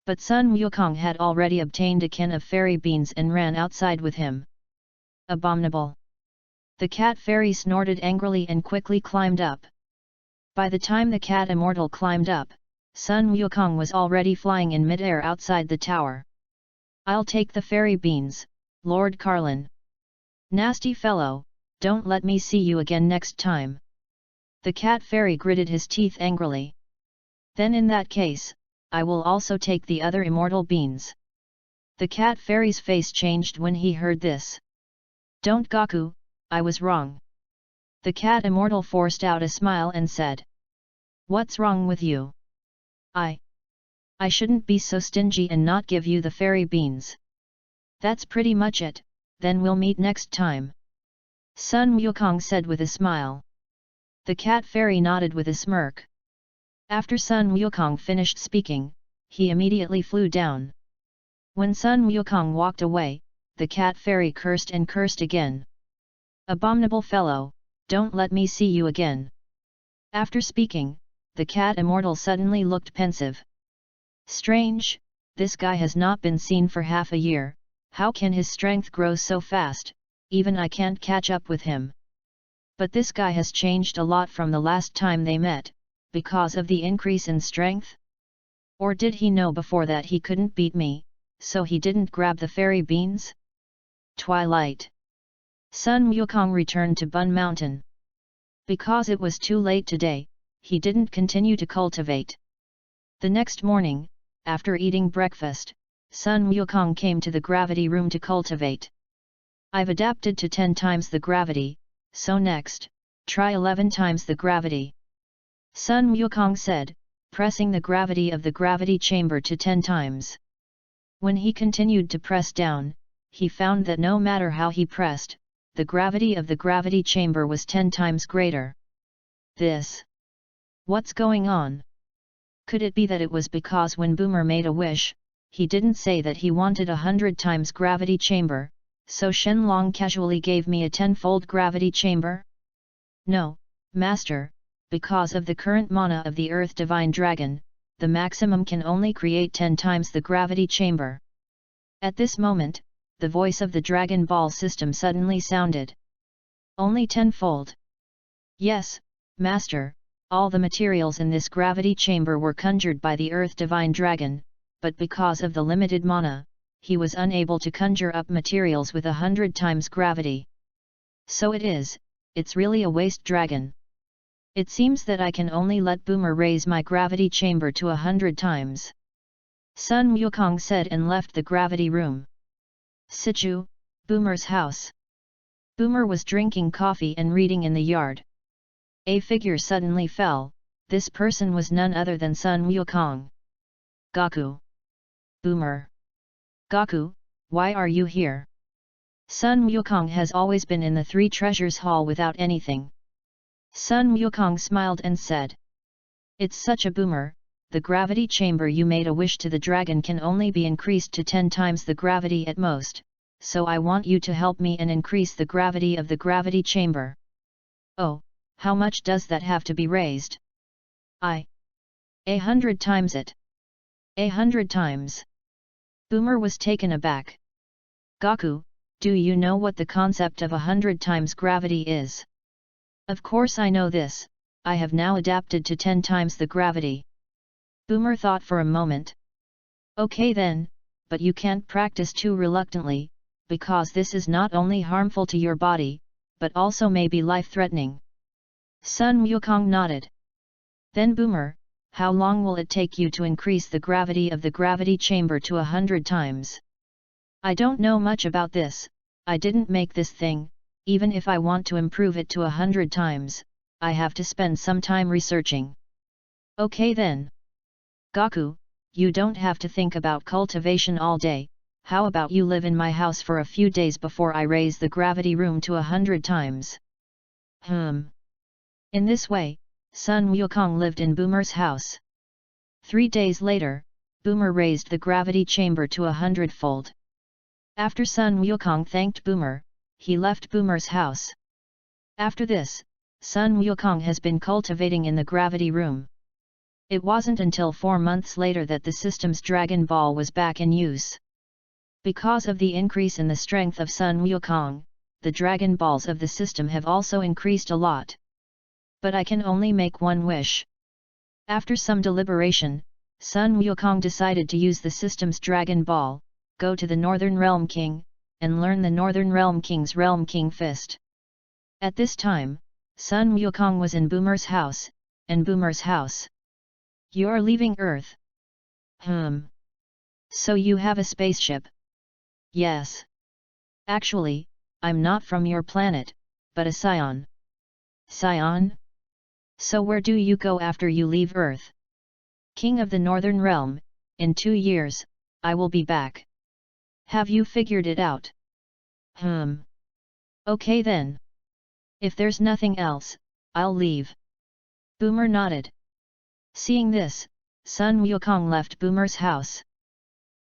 But Sun Wukong had already obtained a kin of fairy beans and ran outside with him. Abominable! The cat fairy snorted angrily and quickly climbed up. By the time the cat immortal climbed up, Sun Wukong was already flying in midair outside the tower. I'll take the fairy beans, Lord Carlin. Nasty fellow, don't let me see you again next time. The cat fairy gritted his teeth angrily. Then in that case, I will also take the other immortal beans. The cat fairy's face changed when he heard this. Don't Gaku, I was wrong. The cat immortal forced out a smile and said. What's wrong with you? I shouldn't be so stingy and not give you the fairy beans. That's pretty much it, then we'll meet next time. Sun Wukong said with a smile. The cat fairy nodded with a smirk. After Sun Wukong finished speaking, he immediately flew down. When Sun Wukong walked away, the cat fairy cursed and cursed again. Abominable fellow, don't let me see you again. After speaking, the cat immortal suddenly looked pensive. Strange, this guy has not been seen for half a year, how can his strength grow so fast, even I can't catch up with him. But this guy has changed a lot from the last time they met, because of the increase in strength? Or did he know before that he couldn't beat me, so he didn't grab the fairy beans? Twilight. Sun Wukong returned to Bun Mountain. Because it was too late today, he didn't continue to cultivate. The next morning, after eating breakfast, Sun Wukong came to the gravity room to cultivate. I've adapted to 10 times the gravity, so next, try 11 times the gravity. Sun Wukong said, pressing the gravity of the gravity chamber to 10 times. When he continued to press down, he found that no matter how he pressed, the gravity of the gravity chamber was 10 times greater. What's going on? Could it be that it was because when Boomer made a wish, he didn't say that he wanted 100 times gravity chamber, so Shenlong casually gave me a 10-fold gravity chamber? No, Master, because of the current mana of the Earth Divine Dragon, the maximum can only create 10 times the gravity chamber. At this moment, the voice of the Dragon Ball system suddenly sounded. Only 10-fold. Yes, Master, all the materials in this gravity chamber were conjured by the Earth Divine Dragon, but because of the limited mana, he was unable to conjure up materials with 100 times gravity. So it's really a waste dragon. It seems that I can only let Boomer raise my gravity chamber to 100 times. Sun Wukong said and left the gravity room. Sichu, Boomer's house. Boomer was drinking coffee and reading in the yard. A figure suddenly fell. This person was none other than Sun Wukong. Gaku. Boomer. Gaku, why are you here? Sun Wukong has always been in the Three Treasures Hall without anything. Sun Wukong smiled and said. It's such a boomer, the gravity chamber you made a wish to the dragon can only be increased to 10 times the gravity at most, so I want you to help me and increase the gravity of the gravity chamber. Oh, how much does that have to be raised? 100 times it. 100 times. Boomer was taken aback. Gaku, do you know what the concept of 100 times gravity is? Of course I know this, I have now adapted to 10 times the gravity. Boomer thought for a moment. Okay then, but you can't practice too reluctantly, because this is not only harmful to your body, but also may be life-threatening. Sun Wukong nodded. Then Boomer, how long will it take you to increase the gravity of the gravity chamber to 100 times? I don't know much about this, I didn't make this thing, even if I want to improve it to 100 times, I have to spend some time researching. Okay then. Gaku, you don't have to think about cultivation all day, how about you live in my house for a few days before I raise the gravity room to 100 times? In this way, Sun Wukong lived in Boomer's house. 3 days later, Boomer raised the gravity chamber to 100-fold. After Sun Wukong thanked Boomer, he left Boomer's house. After this, Sun Wukong has been cultivating in the gravity room. It wasn't until 4 months later that the system's Dragon Ball was back in use. Because of the increase in the strength of Sun Wukong, the Dragon Balls of the system have also increased a lot. But I can only make one wish. After some deliberation, Sun Wukong decided to use the system's Dragon Ball, go to the Northern Realm King, and learn the Northern Realm King's Realm King Fist. At this time, Sun Wukong was in Boomer's house, and Boomer's house. You're leaving Earth. So you have a spaceship? Yes. Actually, I'm not from your planet, but a scion. Scion? So where do you go after you leave Earth? King of the Northern Realm, in 2 years, I will be back. Have you figured it out? Okay then. If there's nothing else, I'll leave. Boomer nodded. Seeing this, Sun Wukong left Boomer's house.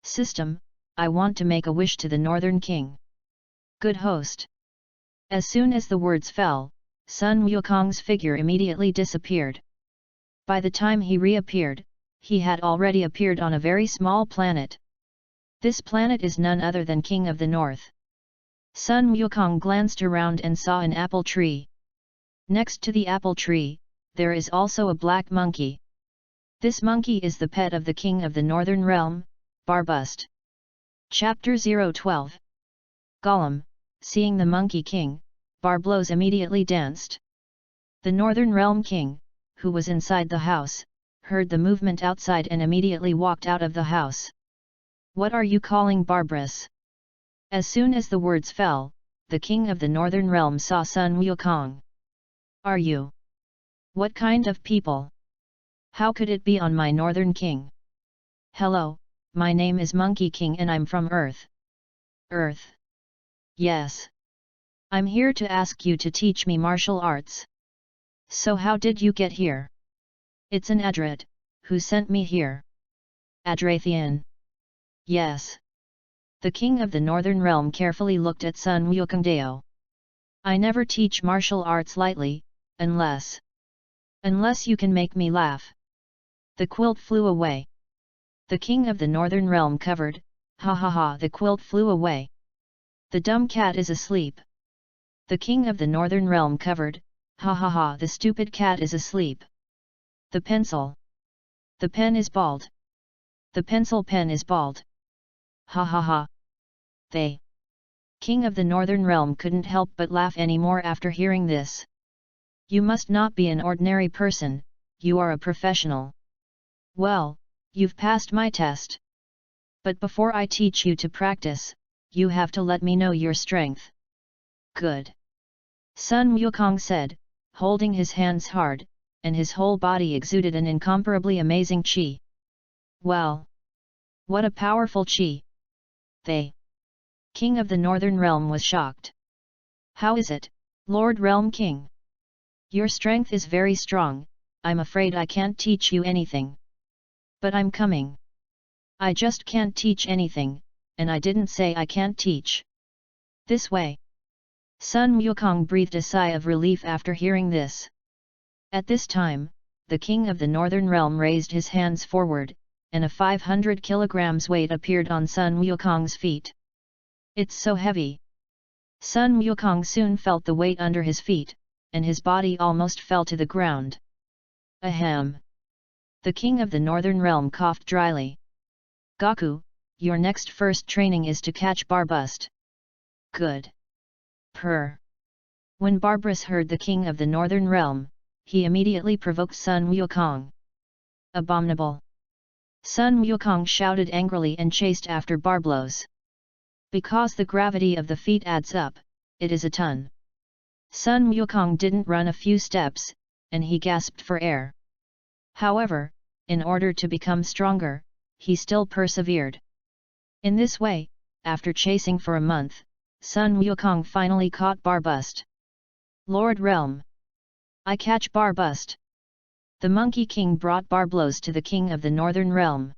System, I want to make a wish to the Northern King. Good host. As soon as the words fell, Sun Wukong's figure immediately disappeared. By the time he reappeared, he had already appeared on a very small planet. This planet is none other than King of the North. Sun Wukong glanced around and saw an apple tree. Next to the apple tree, there is also a black monkey. This monkey is the pet of the King of the Northern Realm, Barbust. Chapter 012. Gollum, seeing the Monkey King, Barblos immediately danced. The Northern Realm King, who was inside the house, heard the movement outside and immediately walked out of the house. What are you calling barbarous? As soon as the words fell, the King of the Northern Realm saw Sun Wukong. Are you? What kind of people? How could it be on my Northern King? Hello, my name is Monkey King and I'm from Earth. Earth? Yes. I'm here to ask you to teach me martial arts. So how did you get here? It's an Adrat, who sent me here. Adrathian. Yes. The King of the Northern Realm carefully looked at Sun Wukongdeo. I never teach martial arts lightly, unless you can make me laugh. The quilt flew away. The King of the Northern Realm covered, ha ha ha, the quilt flew away. The dumb cat is asleep. The King of the Northern Realm covered, ha ha ha, the stupid cat is asleep. The pencil. The pen is bald. The pencil pen is bald. Ha ha ha. They. King of the Northern Realm couldn't help but laugh anymore after hearing this. You must not be an ordinary person, you are a professional. Well, you've passed my test. But before I teach you to practice, you have to let me know your strength. Good. Sun Wukong said, holding his hands hard, and his whole body exuded an incomparably amazing chi. Well! What a powerful chi! They. King of the Northern Realm was shocked. How is it, Lord Realm King? Your strength is very strong, I'm afraid I can't teach you anything. But I'm coming. I just can't teach anything, and I didn't say I can't teach. This way. Sun Wukong breathed a sigh of relief after hearing this. At this time, the King of the Northern Realm raised his hands forward, and a 500 kilograms weight appeared on Sun Wukong's feet. It's so heavy. Sun Wukong soon felt the weight under his feet, and his body almost fell to the ground. Ahem! The King of the Northern Realm coughed dryly. Gaku, your next first training is to catch Barbust. Good. Purr. When Barbarous heard the King of the Northern Realm, he immediately provoked Sun Wukong. Abominable! Sun Wukong shouted angrily and chased after Barblos. Because the gravity of the feet adds up, it is a ton. Sun Wukong didn't run a few steps, and he gasped for air. However, in order to become stronger, he still persevered. In this way, after chasing for a month, Sun Wukong finally caught Barbust. Lord Realm! I catch Barbust! The Monkey King brought Barblos to the King of the Northern Realm.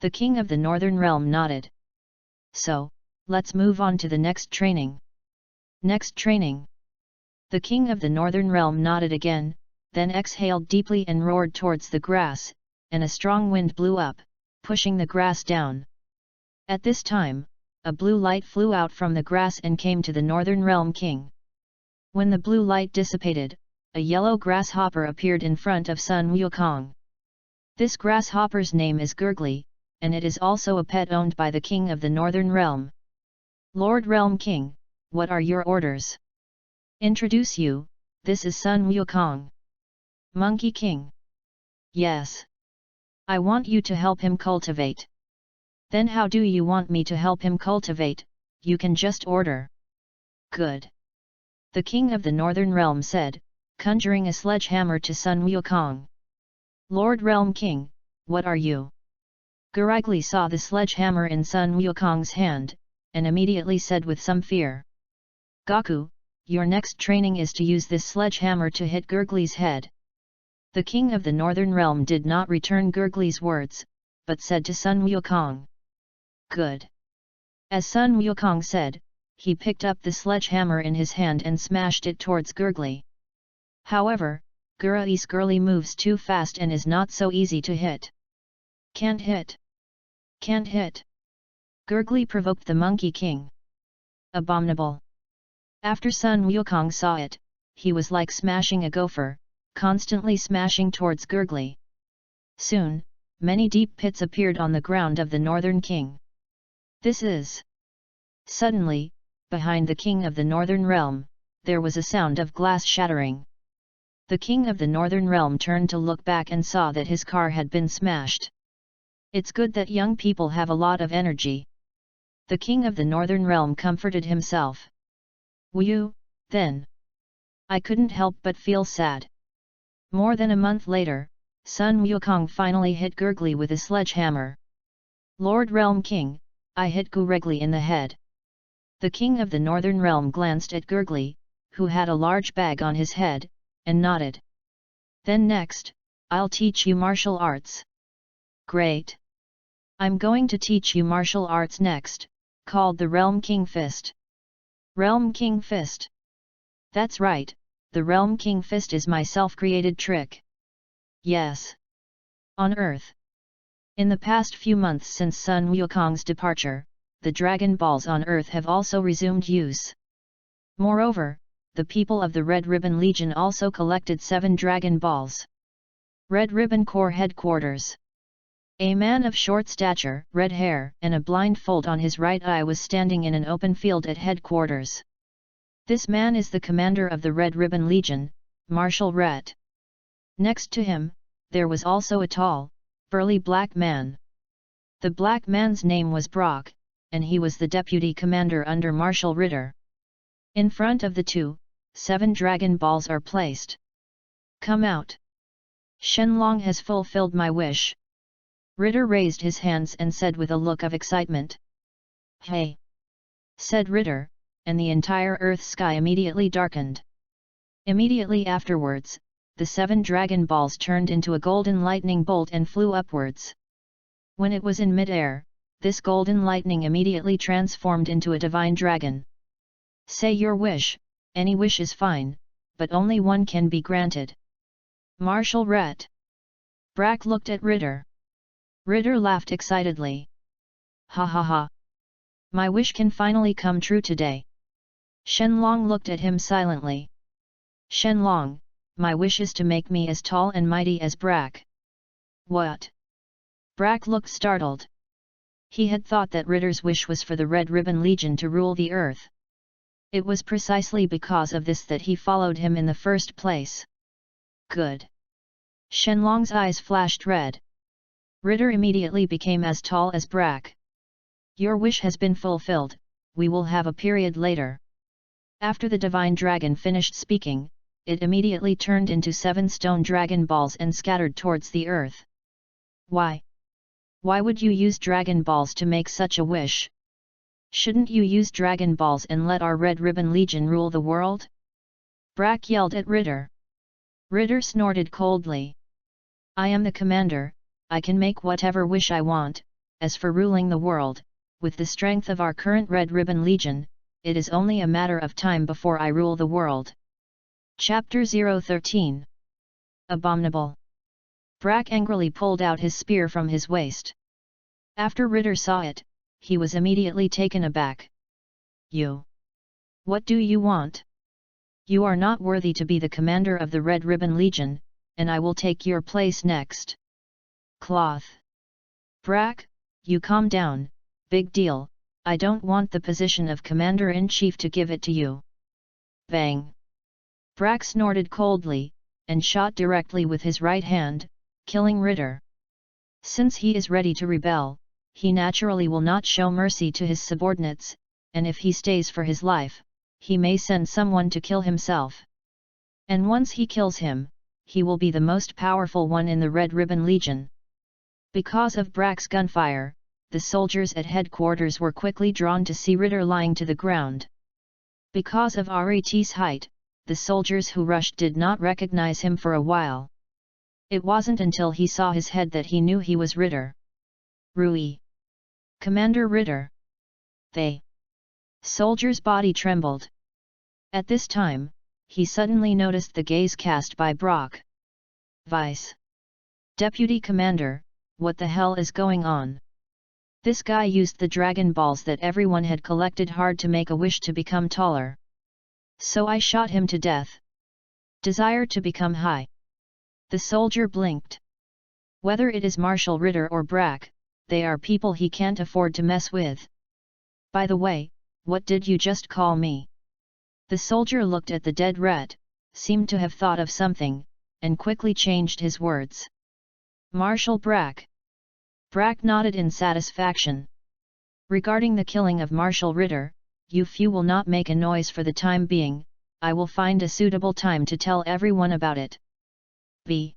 The King of the Northern Realm nodded. So, let's move on to the next training. Next training. The King of the Northern Realm nodded again, then exhaled deeply and roared towards the grass, and a strong wind blew up, pushing the grass down. At this time, a blue light flew out from the grass and came to the Northern Realm King. When the blue light dissipated, a yellow grasshopper appeared in front of Sun Wukong. This grasshopper's name is Gurgly, and it is also a pet owned by the King of the Northern Realm. Lord Realm King, what are your orders? Introduce you, this is Sun Wukong. Monkey King. Yes. I want you to help him cultivate. Then how do you want me to help him cultivate? You can just order. Good. The King of the Northern Realm said, conjuring a sledgehammer to Sun Wukong. Lord Realm King, what are you? Gurgly saw the sledgehammer in Sun Wukong's hand, and immediately said with some fear. Gaku, your next training is to use this sledgehammer to hit Gurgly's head. The King of the Northern Realm did not return Gurgly's words, but said to Sun Wukong. Good. As Sun Wukong said, he picked up the sledgehammer in his hand and smashed it towards Gurgly. However, Gurgly's girly moves too fast and is not so easy to hit. Can't hit. Can't hit. Gurgly provoked the Monkey King. Abominable. After Sun Wukong saw it, he was like smashing a gopher, constantly smashing towards Gurgly. Soon, many deep pits appeared on the ground of the Northern King. This is. Suddenly, behind the King of the Northern Realm, there was a sound of glass shattering. The King of the Northern Realm turned to look back and saw that his car had been smashed. It's good that young people have a lot of energy. The King of the Northern Realm comforted himself. Whew, then. I couldn't help but feel sad. More than a month later, Sun Wukong finally hit Gurgly with a sledgehammer. Lord Realm King, I hit Gurgly in the head. The King of the Northern Realm glanced at Gurgly, who had a large bag on his head, and nodded. Then next, I'll teach you martial arts. Great. I'm going to teach you martial arts next, called the Realm King Fist. Realm King Fist. That's right, the Realm King Fist is my self-created trick. Yes. On Earth. In the past few months since Sun Wukong's departure, the Dragon Balls on Earth have also resumed use. Moreover, the people of the Red Ribbon Legion also collected 7 Dragon Balls. Red Ribbon Corps Headquarters. A man of short stature, red hair, and a blindfold on his right eye was standing in an open field at headquarters. This man is the commander of the Red Ribbon Legion, Marshal Rhett. Next to him, there was also a tall, burly black man. The black man's name was Brock, and he was the deputy commander under Marshal Ritter. In front of the two, 7 Dragon Balls are placed. Come out. Shenlong has fulfilled my wish. Ritter raised his hands and said with a look of excitement. Hey! Said Ritter, and the entire earth sky immediately darkened. Immediately afterwards, the 7 Dragon Balls turned into a golden lightning bolt and flew upwards. When it was in mid-air, this golden lightning immediately transformed into a divine dragon. Say your wish, any wish is fine, but only one can be granted. Marshal Rhett. Brack looked at Ritter. Ritter laughed excitedly. Ha ha ha. My wish can finally come true today. Shenlong looked at him silently. Shenlong, my wish is to make me as tall and mighty as Brack. What? Brack looked startled. He had thought that Ritter's wish was for the Red Ribbon Legion to rule the earth. It was precisely because of this that he followed him in the first place. Good. Shenlong's eyes flashed red. Ritter immediately became as tall as Brack. Your wish has been fulfilled, we will have a period later. After the divine dragon finished speaking, it immediately turned into 7 stone dragon balls and scattered towards the earth. Why? Why would you use dragon balls to make such a wish? Shouldn't you use dragon balls and let our Red Ribbon Legion rule the world? Brack yelled at Ritter. Ritter snorted coldly. I am the commander, I can make whatever wish I want. As for ruling the world, with the strength of our current Red Ribbon Legion, it is only a matter of time before I rule the world. Chapter 013. Abominable. Brack angrily pulled out his spear from his waist. After Ritter saw it, he was immediately taken aback. You? What do you want? You are not worthy to be the commander of the Red Ribbon Legion, and I will take your place next. Cloth. Brack, you calm down, big deal, I don't want the position of Commander-in-Chief to give it to you. Bang! Brack snorted coldly, and shot directly with his right hand, killing Ritter. Since he is ready to rebel, he naturally will not show mercy to his subordinates, and if he stays for his life, he may send someone to kill himself. And once he kills him, he will be the most powerful one in the Red Ribbon Legion. Because of Brack's gunfire, the soldiers at headquarters were quickly drawn to see Ritter lying to the ground. Because of Rat's height, the soldiers who rushed did not recognize him for a while. It wasn't until he saw his head that he knew he was Ritter. Rui! Commander Ritter! They! Soldier's body trembled. At this time, he suddenly noticed the gaze cast by Brock. Vice! Deputy Commander, what the hell is going on? This guy used the dragon balls that everyone had collected hard to make a wish to become taller. So I shot him to death. Desire to become high. The soldier blinked. Whether it is Marshal Ritter or Brack, they are people he can't afford to mess with. By the way, what did you just call me? The soldier looked at the dead rat, seemed to have thought of something, and quickly changed his words. Marshal Brack. Brack nodded in satisfaction. Regarding the killing of Marshal Ritter, you few will not make a noise for the time being, I will find a suitable time to tell everyone about it. B.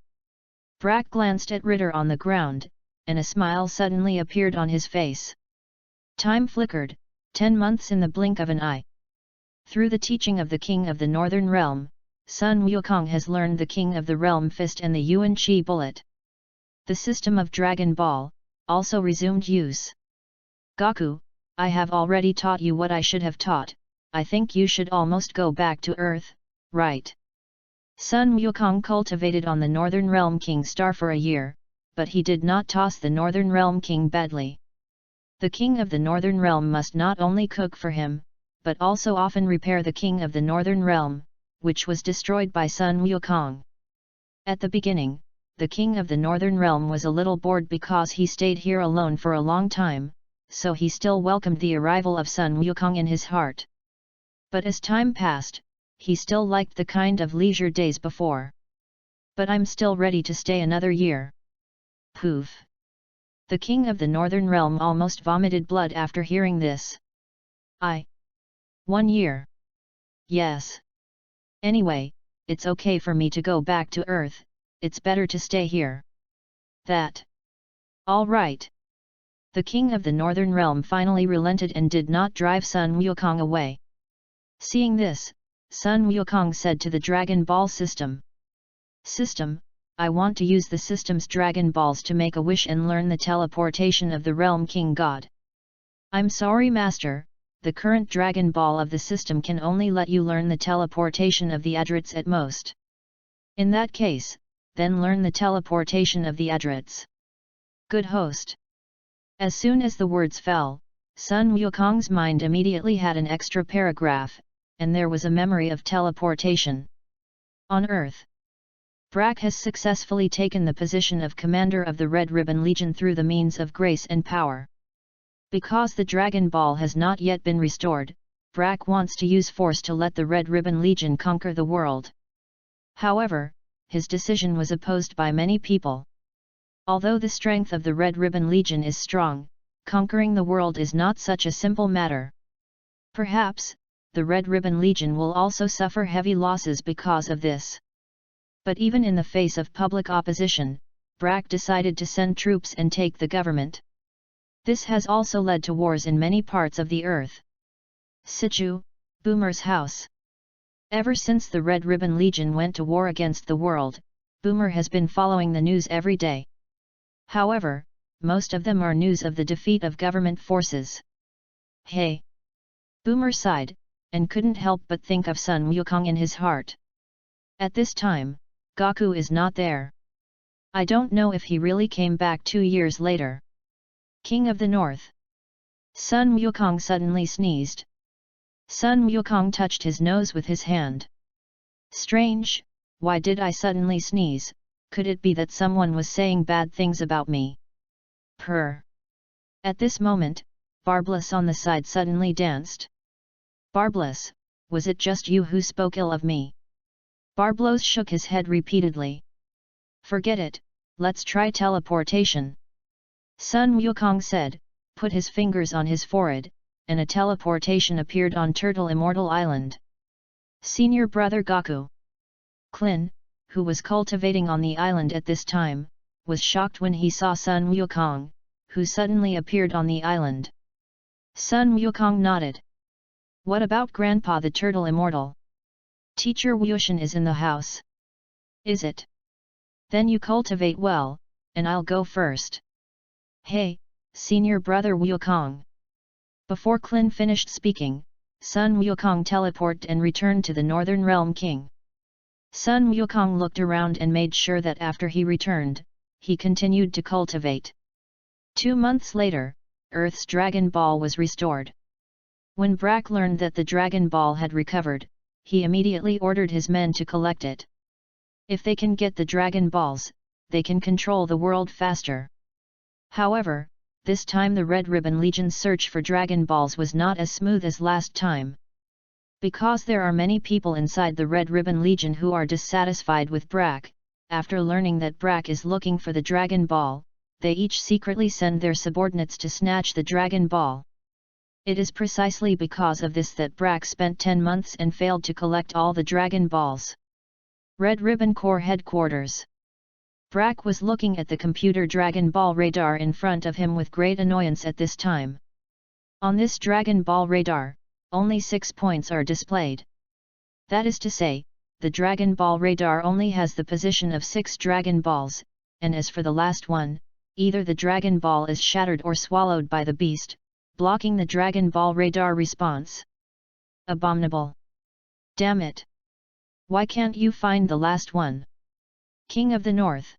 Brack glanced at Ritter on the ground, and a smile suddenly appeared on his face. Time flickered, 10 months in the blink of an eye. Through the teaching of the King of the Northern Realm, Sun Wukong has learned the King of the Realm Fist and the Yuan Chi Bullet. The system of Dragon Ball also resumed use. Goku, I have already taught you what I should have taught, I think you should almost go back to Earth, right? Sun Wukong cultivated on the Northern Realm King Star for a year, but he did not toss the Northern Realm King badly. The King of the Northern Realm must not only cook for him, but also often repair the King of the Northern Realm, which was destroyed by Sun Wukong. At the beginning, the King of the Northern Realm was a little bored because he stayed here alone for a long time, so he still welcomed the arrival of Sun Wukong in his heart. But as time passed, he still liked the kind of leisure days before. But I'm still ready to stay another year. Poof! The King of the Northern Realm almost vomited blood after hearing this. 1 year. Yes. Anyway, it's okay for me to go back to Earth, it's better to stay here. That. All right. The King of the Northern Realm finally relented and did not drive Sun Wukong away. Seeing this, Sun Wukong said to the Dragon Ball system. System, I want to use the system's Dragon Balls to make a wish and learn the teleportation of the Realm King God. I'm sorry Master, the current Dragon Ball of the system can only let you learn the teleportation of the Adrets at most. In that case, then learn the teleportation of the Adrets. Good host. As soon as the words fell, Sun Wukong's mind immediately had an extra paragraph, and there was a memory of teleportation. On Earth, Brack has successfully taken the position of commander of the Red Ribbon Legion through the means of grace and power. Because the Dragon Ball has not yet been restored, Brack wants to use force to let the Red Ribbon Legion conquer the world. However, his decision was opposed by many people. Although the strength of the Red Ribbon Legion is strong, conquering the world is not such a simple matter. Perhaps, the Red Ribbon Legion will also suffer heavy losses because of this. But even in the face of public opposition, Brack decided to send troops and take the government. This has also led to wars in many parts of the earth. Situ, Boomer's house. Ever since the Red Ribbon Legion went to war against the world, Boomer has been following the news every day. However, most of them are news of the defeat of government forces. Hey! Boomer sighed, and couldn't help but think of Sun Wukong in his heart. At this time, Gaku is not there. I don't know if he really came back 2 years later. King of the North. Sun Wukong suddenly sneezed. Sun Wukong touched his nose with his hand. Strange, why did I suddenly sneeze? Could it be that someone was saying bad things about me? Purr. At this moment, Barbless on the side suddenly danced. Barbless, was it just you who spoke ill of me? Barbless shook his head repeatedly. Forget it, let's try teleportation. Sun Wukong said, put his fingers on his forehead, and a teleportation appeared on Turtle Immortal Island. Senior brother Gaku. Klin, who was cultivating on the island at this time, was shocked when he saw Sun Wukong, who suddenly appeared on the island. Sun Wukong nodded. What about Grandpa the Turtle Immortal? Teacher Wushan is in the house. Is it? Then you cultivate well, and I'll go first. Hey, senior brother Wukong. Before Klin finished speaking, Sun Wukong teleported and returned to the Northern Realm King. Sun Wukong looked around and made sure that after he returned, he continued to cultivate. 2 months later, Earth's Dragon Ball was restored. When Brack learned that the Dragon Ball had recovered, he immediately ordered his men to collect it. If they can get the Dragon Balls, they can control the world faster. However, this time the Red Ribbon Legion's search for Dragon Balls was not as smooth as last time. Because there are many people inside the Red Ribbon Legion who are dissatisfied with Brack, after learning that Brack is looking for the Dragon Ball, they each secretly send their subordinates to snatch the Dragon Ball. It is precisely because of this that Brack spent 10 months and failed to collect all the Dragon Balls. Red Ribbon Corps Headquarters. Brack was looking at the computer Dragon Ball radar in front of him with great annoyance at this time. On this Dragon Ball radar, only 6 points are displayed. That is to say, the Dragon Ball radar only has the position of 6 Dragon Balls, and as for the last one, either the Dragon Ball is shattered or swallowed by the beast, blocking the Dragon Ball radar response. Abominable! Damn it! Why can't you find the last one? King of the North.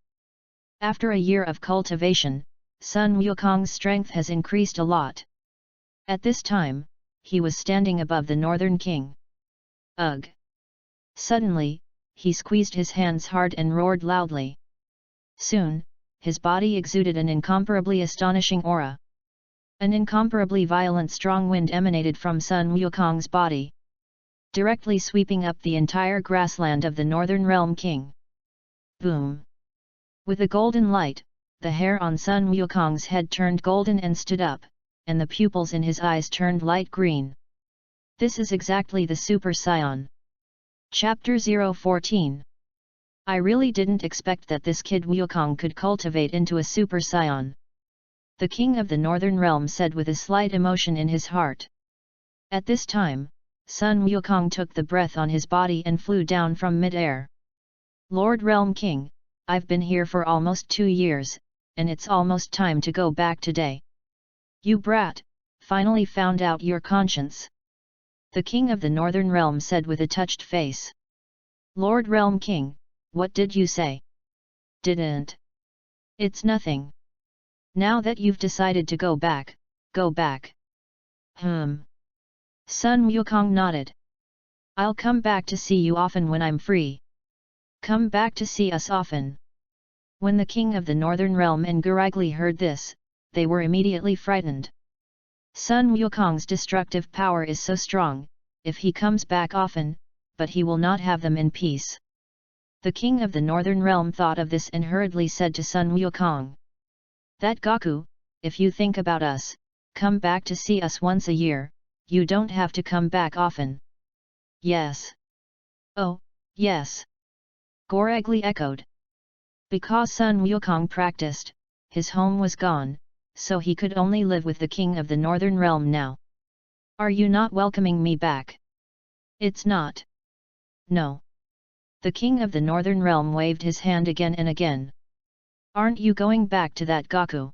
After a year of cultivation, Sun Wukong's strength has increased a lot. At this time, he was standing above the Northern King. Ugh! Suddenly, he squeezed his hands hard and roared loudly. Soon, his body exuded an incomparably astonishing aura. An incomparably violent strong wind emanated from Sun Wukong's body, directly sweeping up the entire grassland of the Northern Realm King. Boom! With a golden light, the hair on Sun Wukong's head turned golden and stood up, and the pupils in his eyes turned light green. This is exactly the Super Saiyan. Chapter 014. I really didn't expect that this kid Wukong could cultivate into a Super Saiyan. The King of the Northern Realm said with a slight emotion in his heart. At this time, Sun Wukong took the breath on his body and flew down from mid-air. Lord Realm King, I've been here for almost 2 years, and it's almost time to go back today. You brat, finally found out your conscience. The King of the Northern Realm said with a touched face. Lord Realm King, what did you say? Didn't. It's nothing. Now that you've decided to go back, go back. Sun Wukong nodded. I'll come back to see you often when I'm free. Come back to see us often. When the King of the Northern Realm and Gurigli heard this, they were immediately frightened. Sun Wukong's destructive power is so strong, if he comes back often, but he will not have them in peace. The king of the northern realm thought of this and hurriedly said to Sun Wukong, "That Gaku, if you think about us, come back to see us once a year, you don't have to come back often." "Yes." "Oh, yes." Goregli echoed. Because Sun Wukong practiced, his home was gone, so he could only live with the king of the northern realm now. "Are you not welcoming me back?" "It's not." "No." The king of the northern realm waved his hand again and again. "Aren't you going back to that Gaku?"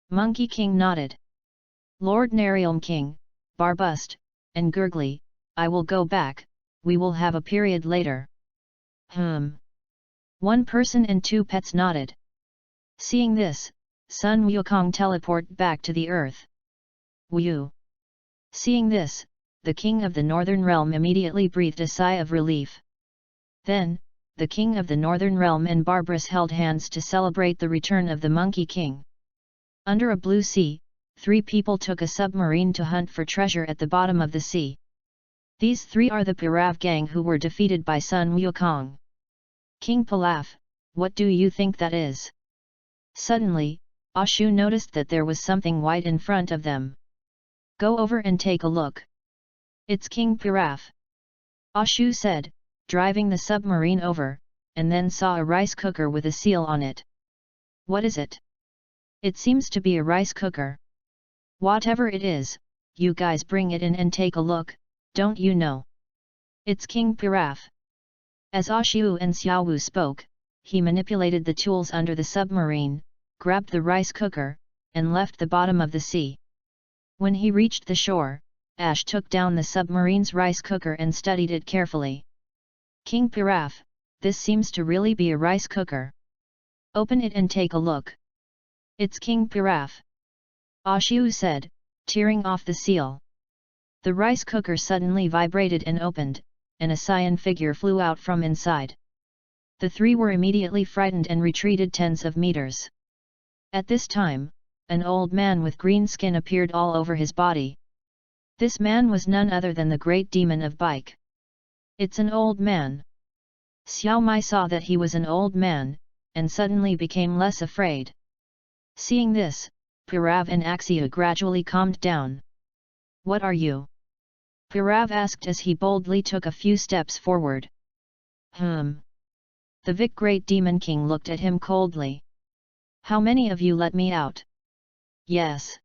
Monkey King nodded. "Lord Narielm King, Barbust, and Gurgly, I will go back, we will have a period later." One person and two pets nodded. Seeing this, Sun Wukong teleported back to the earth. Wu. Seeing this, the king of the northern realm immediately breathed a sigh of relief. Then, the king of the northern realm and Barbarous held hands to celebrate the return of the Monkey King. Under a blue sea, 3 people took a submarine to hunt for treasure at the bottom of the sea. These 3 are the Pirav gang who were defeated by Sun Wukong. "King Pilaf, what do you think that is?" Suddenly, Ashu noticed that there was something white in front of them. "Go over and take a look." "It's King Piraf," Ashu said, driving the submarine over, and then saw a rice cooker with a seal on it. "What is it?" "It seems to be a rice cooker." "Whatever it is, you guys bring it in and take a look, don't you know? It's King Piraf." As Ashu and Xiaowu spoke, he manipulated the tools under the submarine, grabbed the rice cooker, and left the bottom of the sea. When he reached the shore, Ash took down the submarine's rice cooker and studied it carefully. "King Piraf, this seems to really be a rice cooker. Open it and take a look." "It's King Piraf," Ashu said, tearing off the seal. The rice cooker suddenly vibrated and opened, and a cyan figure flew out from inside. The 3 were immediately frightened and retreated tens of meters. At this time, an old man with green skin appeared all over his body. This man was none other than the great demon of Bike. "It's an old man." Xiao Mai saw that he was an old man, and suddenly became less afraid. Seeing this, Pirav and Axia gradually calmed down. "What are you?" Pirav asked as he boldly took a few steps forward. The Vic Great Demon King looked at him coldly. "How many of you let me out?" "Yes."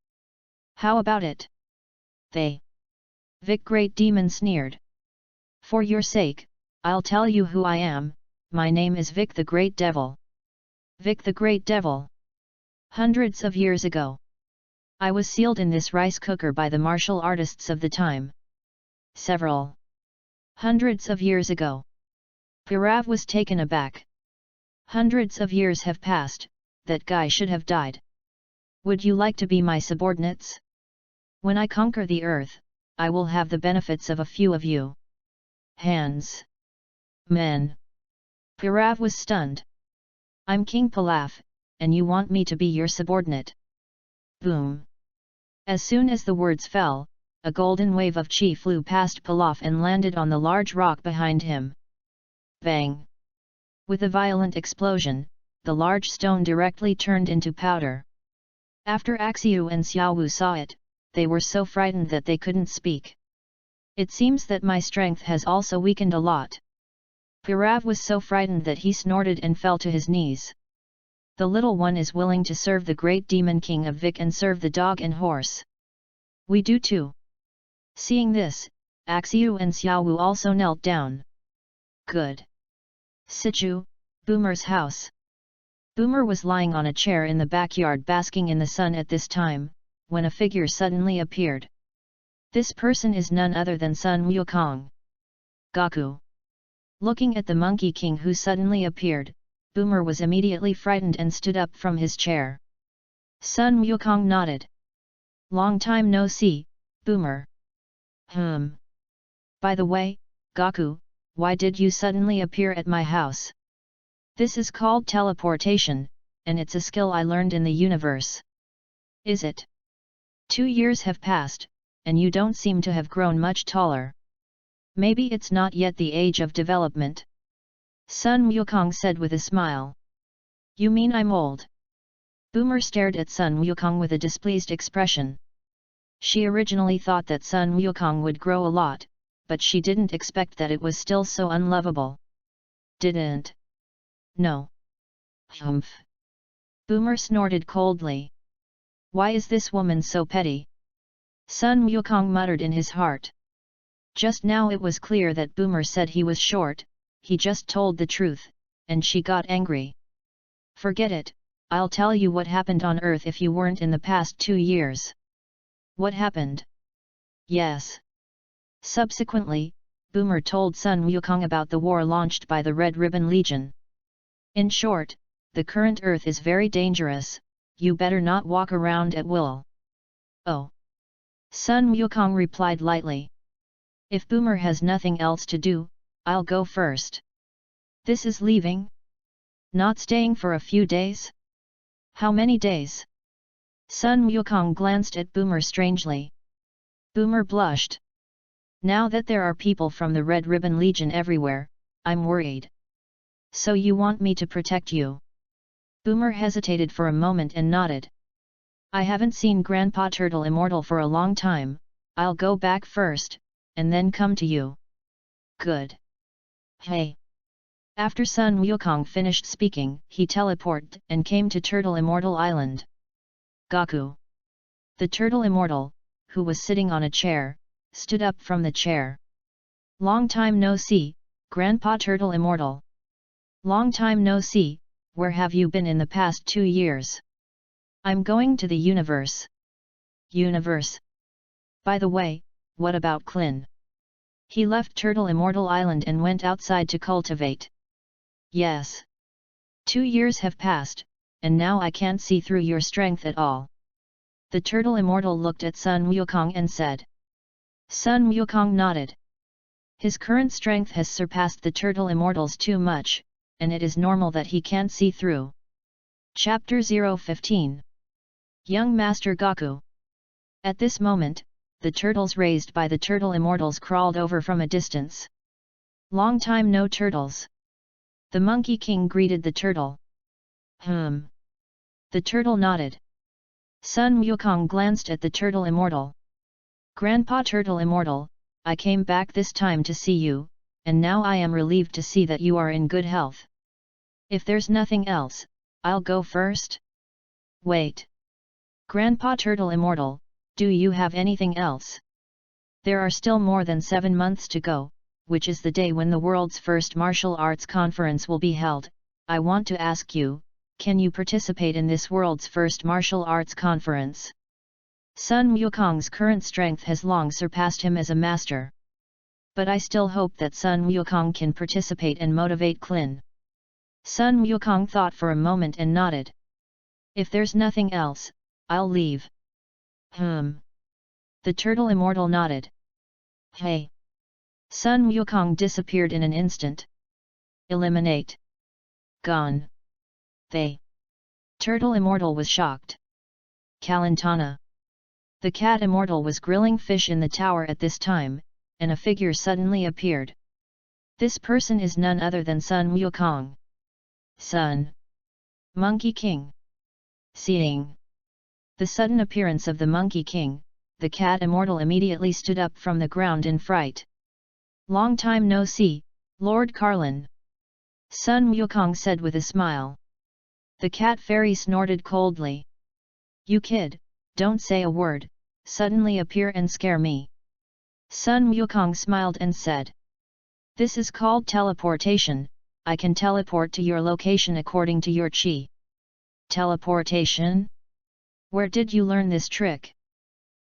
"How about it?" "They." Vic Great Demon sneered. "For your sake, I'll tell you who I am, my name is Vic the Great Devil." "Vic the Great Devil." "Hundreds of years ago, I was sealed in this rice cooker by the martial artists of the time." "Several hundreds of years ago." Pirav was taken aback. "Hundreds of years have passed, that guy should have died. Would you like to be my subordinates? When I conquer the earth, I will have the benefits of a few of you." "Hands. Men." Pirav was stunned. "I'm King Pilaf, and you want me to be your subordinate?" Boom! As soon as the words fell, a golden wave of chi flew past Pilaf and landed on the large rock behind him. Bang! With a violent explosion, the large stone directly turned into powder. After Axiu and Xiaowu saw it, they were so frightened that they couldn't speak. "It seems that my strength has also weakened a lot." Pirav was so frightened that he snorted and fell to his knees. "The little one is willing to serve the great demon king of Vic and serve the dog and horse. We do too." Seeing this, Axiu and Xiaowu also knelt down. "Good." Sichu, Boomer's house. Boomer was lying on a chair in the backyard basking in the sun at this time, when a figure suddenly appeared. This person is none other than Sun Wukong. "Gaku." Looking at the Monkey King who suddenly appeared, Boomer was immediately frightened and stood up from his chair. Sun Wukong nodded. "Long time no see, Boomer." "By the way, Gaku, why did you suddenly appear at my house?" "This is called teleportation, and it's a skill I learned in the universe." "Is it? 2 years have passed, and you don't seem to have grown much taller." Maybe it's not yet the age of development. Sun Wukong said with a smile. You mean I'm old? Boomer stared at Sun Wukong with a displeased expression. She originally thought that Sun Wukong would grow a lot, but she didn't expect that it was still so unlovable. Didn't? No. Humph. Boomer snorted coldly. Why is this woman so petty? Sun Wukong muttered in his heart. Just now it was clear that Boomer said he was short, he just told the truth, and she got angry. Forget it, I'll tell you what happened on Earth if you weren't in the past 2 years. What happened? Yes. Subsequently, Boomer told Sun Wukong about the war launched by the Red Ribbon Legion. In short, the current Earth is very dangerous, you better not walk around at will. Oh. Sun Wukong replied lightly. If Boomer has nothing else to do, I'll go first. This is leaving? Not staying for a few days? How many days? Sun Wukong glanced at Boomer strangely. Boomer blushed. Now that there are people from the Red Ribbon Legion everywhere, I'm worried. So you want me to protect you? Boomer hesitated for a moment and nodded. I haven't seen Grandpa Turtle Immortal for a long time, I'll go back first, and then come to you. Good. Hey. After Sun Wukong finished speaking, he teleported and came to Turtle Immortal Island. Gaku. The Turtle Immortal, who was sitting on a chair, stood up from the chair. Long time no see, Grandpa Turtle Immortal. Long time no see, where have you been in the past 2 years? I'm going to the universe. Universe? By the way, what about Clin? He left Turtle Immortal Island and went outside to cultivate. Yes. 2 years have passed, and now I can't see through your strength at all. The Turtle Immortal looked at Sun Wukong and said. Sun Wukong nodded. His current strength has surpassed the Turtle Immortal's too much, and it is normal that he can't see through. Chapter 015. Young Master Gaku. At this moment, the turtles raised by the Turtle Immortals crawled over from a distance. Long time no turtles. The Monkey King greeted the turtle. The turtle nodded. Sun Wukong glanced at the Turtle Immortal. Grandpa Turtle Immortal, I came back this time to see you, and now I am relieved to see that you are in good health. If there's nothing else, I'll go first? Wait. Grandpa Turtle Immortal, do you have anything else? There are still more than 7 months to go, which is the day when the world's first martial arts conference will be held. I want to ask you, can you participate in this world's first martial arts conference? Sun Wukong's current strength has long surpassed him as a master. But I still hope that Sun Wukong can participate and motivate Clin. Sun Wukong thought for a moment and nodded. If there's nothing else, I'll leave. The Turtle Immortal nodded. Hey. Sun Wukong disappeared in an instant. Eliminate. Gone. They. Turtle Immortal was shocked. Kalantana. The Cat Immortal was grilling fish in the tower at this time, and a figure suddenly appeared. This person is none other than Sun Wukong. Sun. Monkey King. Seeing the sudden appearance of the Monkey King, the Cat Immortal immediately stood up from the ground in fright. Long time no see, Lord Carlin. Sun Wukong said with a smile. The Cat Fairy snorted coldly. You kid, don't say a word, suddenly appear and scare me. Sun Wukong smiled and said. This is called teleportation, I can teleport to your location according to your chi. Teleportation? Where did you learn this trick?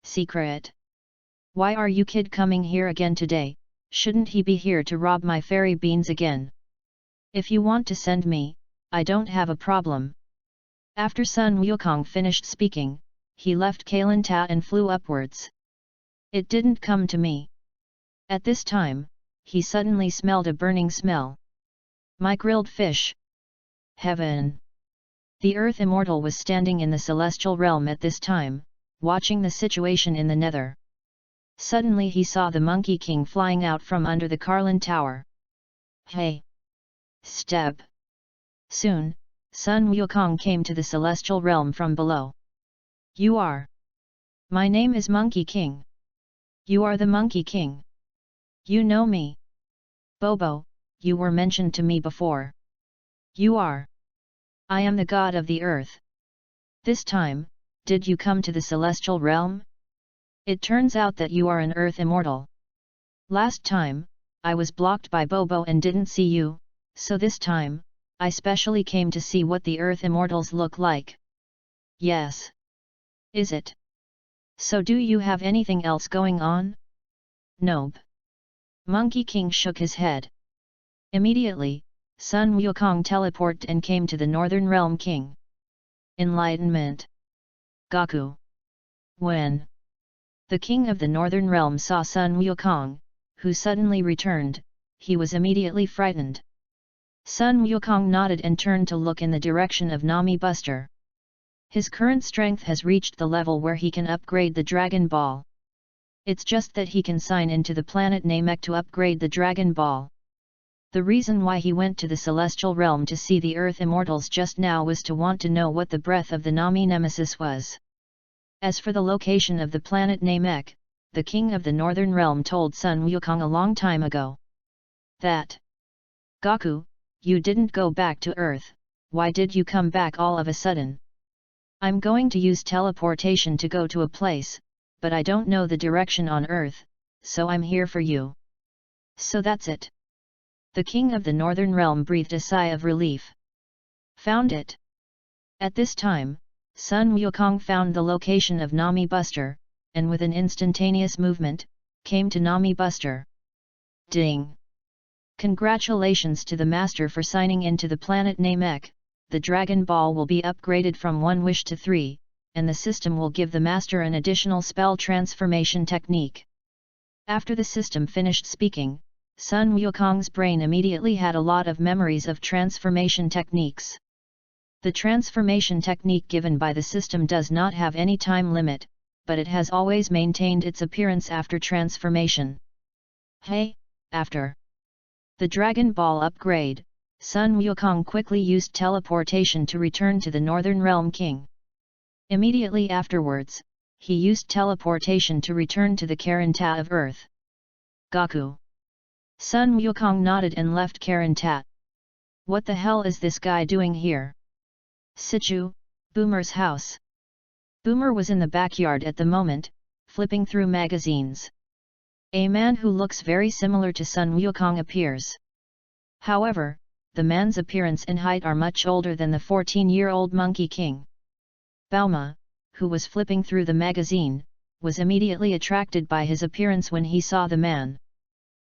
Secret. Why are you kid coming here again today? Shouldn't he be here to rob my fairy beans again? If you want to send me, I don't have a problem. After Sun Wukong finished speaking, he left Kalanta and flew upwards. It didn't come to me. At this time, he suddenly smelled a burning smell. My grilled fish. Heaven. The Earth Immortal was standing in the celestial realm at this time, watching the situation in the nether. Suddenly he saw the Monkey King flying out from under the Carlin Tower. Hey! Step! Soon, Sun Wukong came to the celestial realm from below. You are. My name is Monkey King. You are the Monkey King. You know me. Bobo, you were mentioned to me before. You are. I am the god of the earth. This time, did you come to the celestial realm? It turns out that you are an earth immortal. Last time, I was blocked by Bobo and didn't see you, so this time, I specially came to see what the earth immortals look like. Yes. Is it? So do you have anything else going on? Nope. Monkey King shook his head. Immediately, Sun Wukong teleported and came to the Northern Realm King. Enlightenment. Gaku. When the King of the Northern Realm saw Sun Wukong, who suddenly returned, he was immediately frightened. Sun Wukong nodded and turned to look in the direction of Nami Buster. His current strength has reached the level where he can upgrade the Dragon Ball. It's just that he can sign into the planet Namek to upgrade the Dragon Ball. The reason why he went to the Celestial Realm to see the Earth Immortals just now was to want to know what the breath of the Nami Nemesis was. As for the location of the planet Namek, the King of the Northern Realm told Sun Wukong a long time ago. That. Gaku, you didn't go back to Earth, why did you come back all of a sudden? I'm going to use teleportation to go to a place, but I don't know the direction on Earth, so I'm here for you. So that's it. The King of the Northern Realm breathed a sigh of relief. Found it. At this time, Sun Wukong found the location of Nami Buster, and with an instantaneous movement, came to Nami Buster. Ding! Congratulations to the Master for signing into the planet Namek. The Dragon Ball will be upgraded from 1 wish to 3, and the system will give the Master an additional spell transformation technique. After the system finished speaking, Sun Wukong's brain immediately had a lot of memories of transformation techniques. The transformation technique given by the system does not have any time limit, but it has always maintained its appearance after transformation. Hey, after the Dragon Ball upgrade, Sun Wukong quickly used teleportation to return to the Northern Realm King. Immediately afterwards, he used teleportation to return to the Karanta of Earth. Gaku. Sun Wukong nodded and left Karanta. What the hell is this guy doing here? Sichu, Boomer's house. Boomer was in the backyard at the moment, flipping through magazines. A man who looks very similar to Sun Wukong appears. However, the man's appearance and height are much older than the 14-year-old Monkey King. Bauma, who was flipping through the magazine, was immediately attracted by his appearance when he saw the man.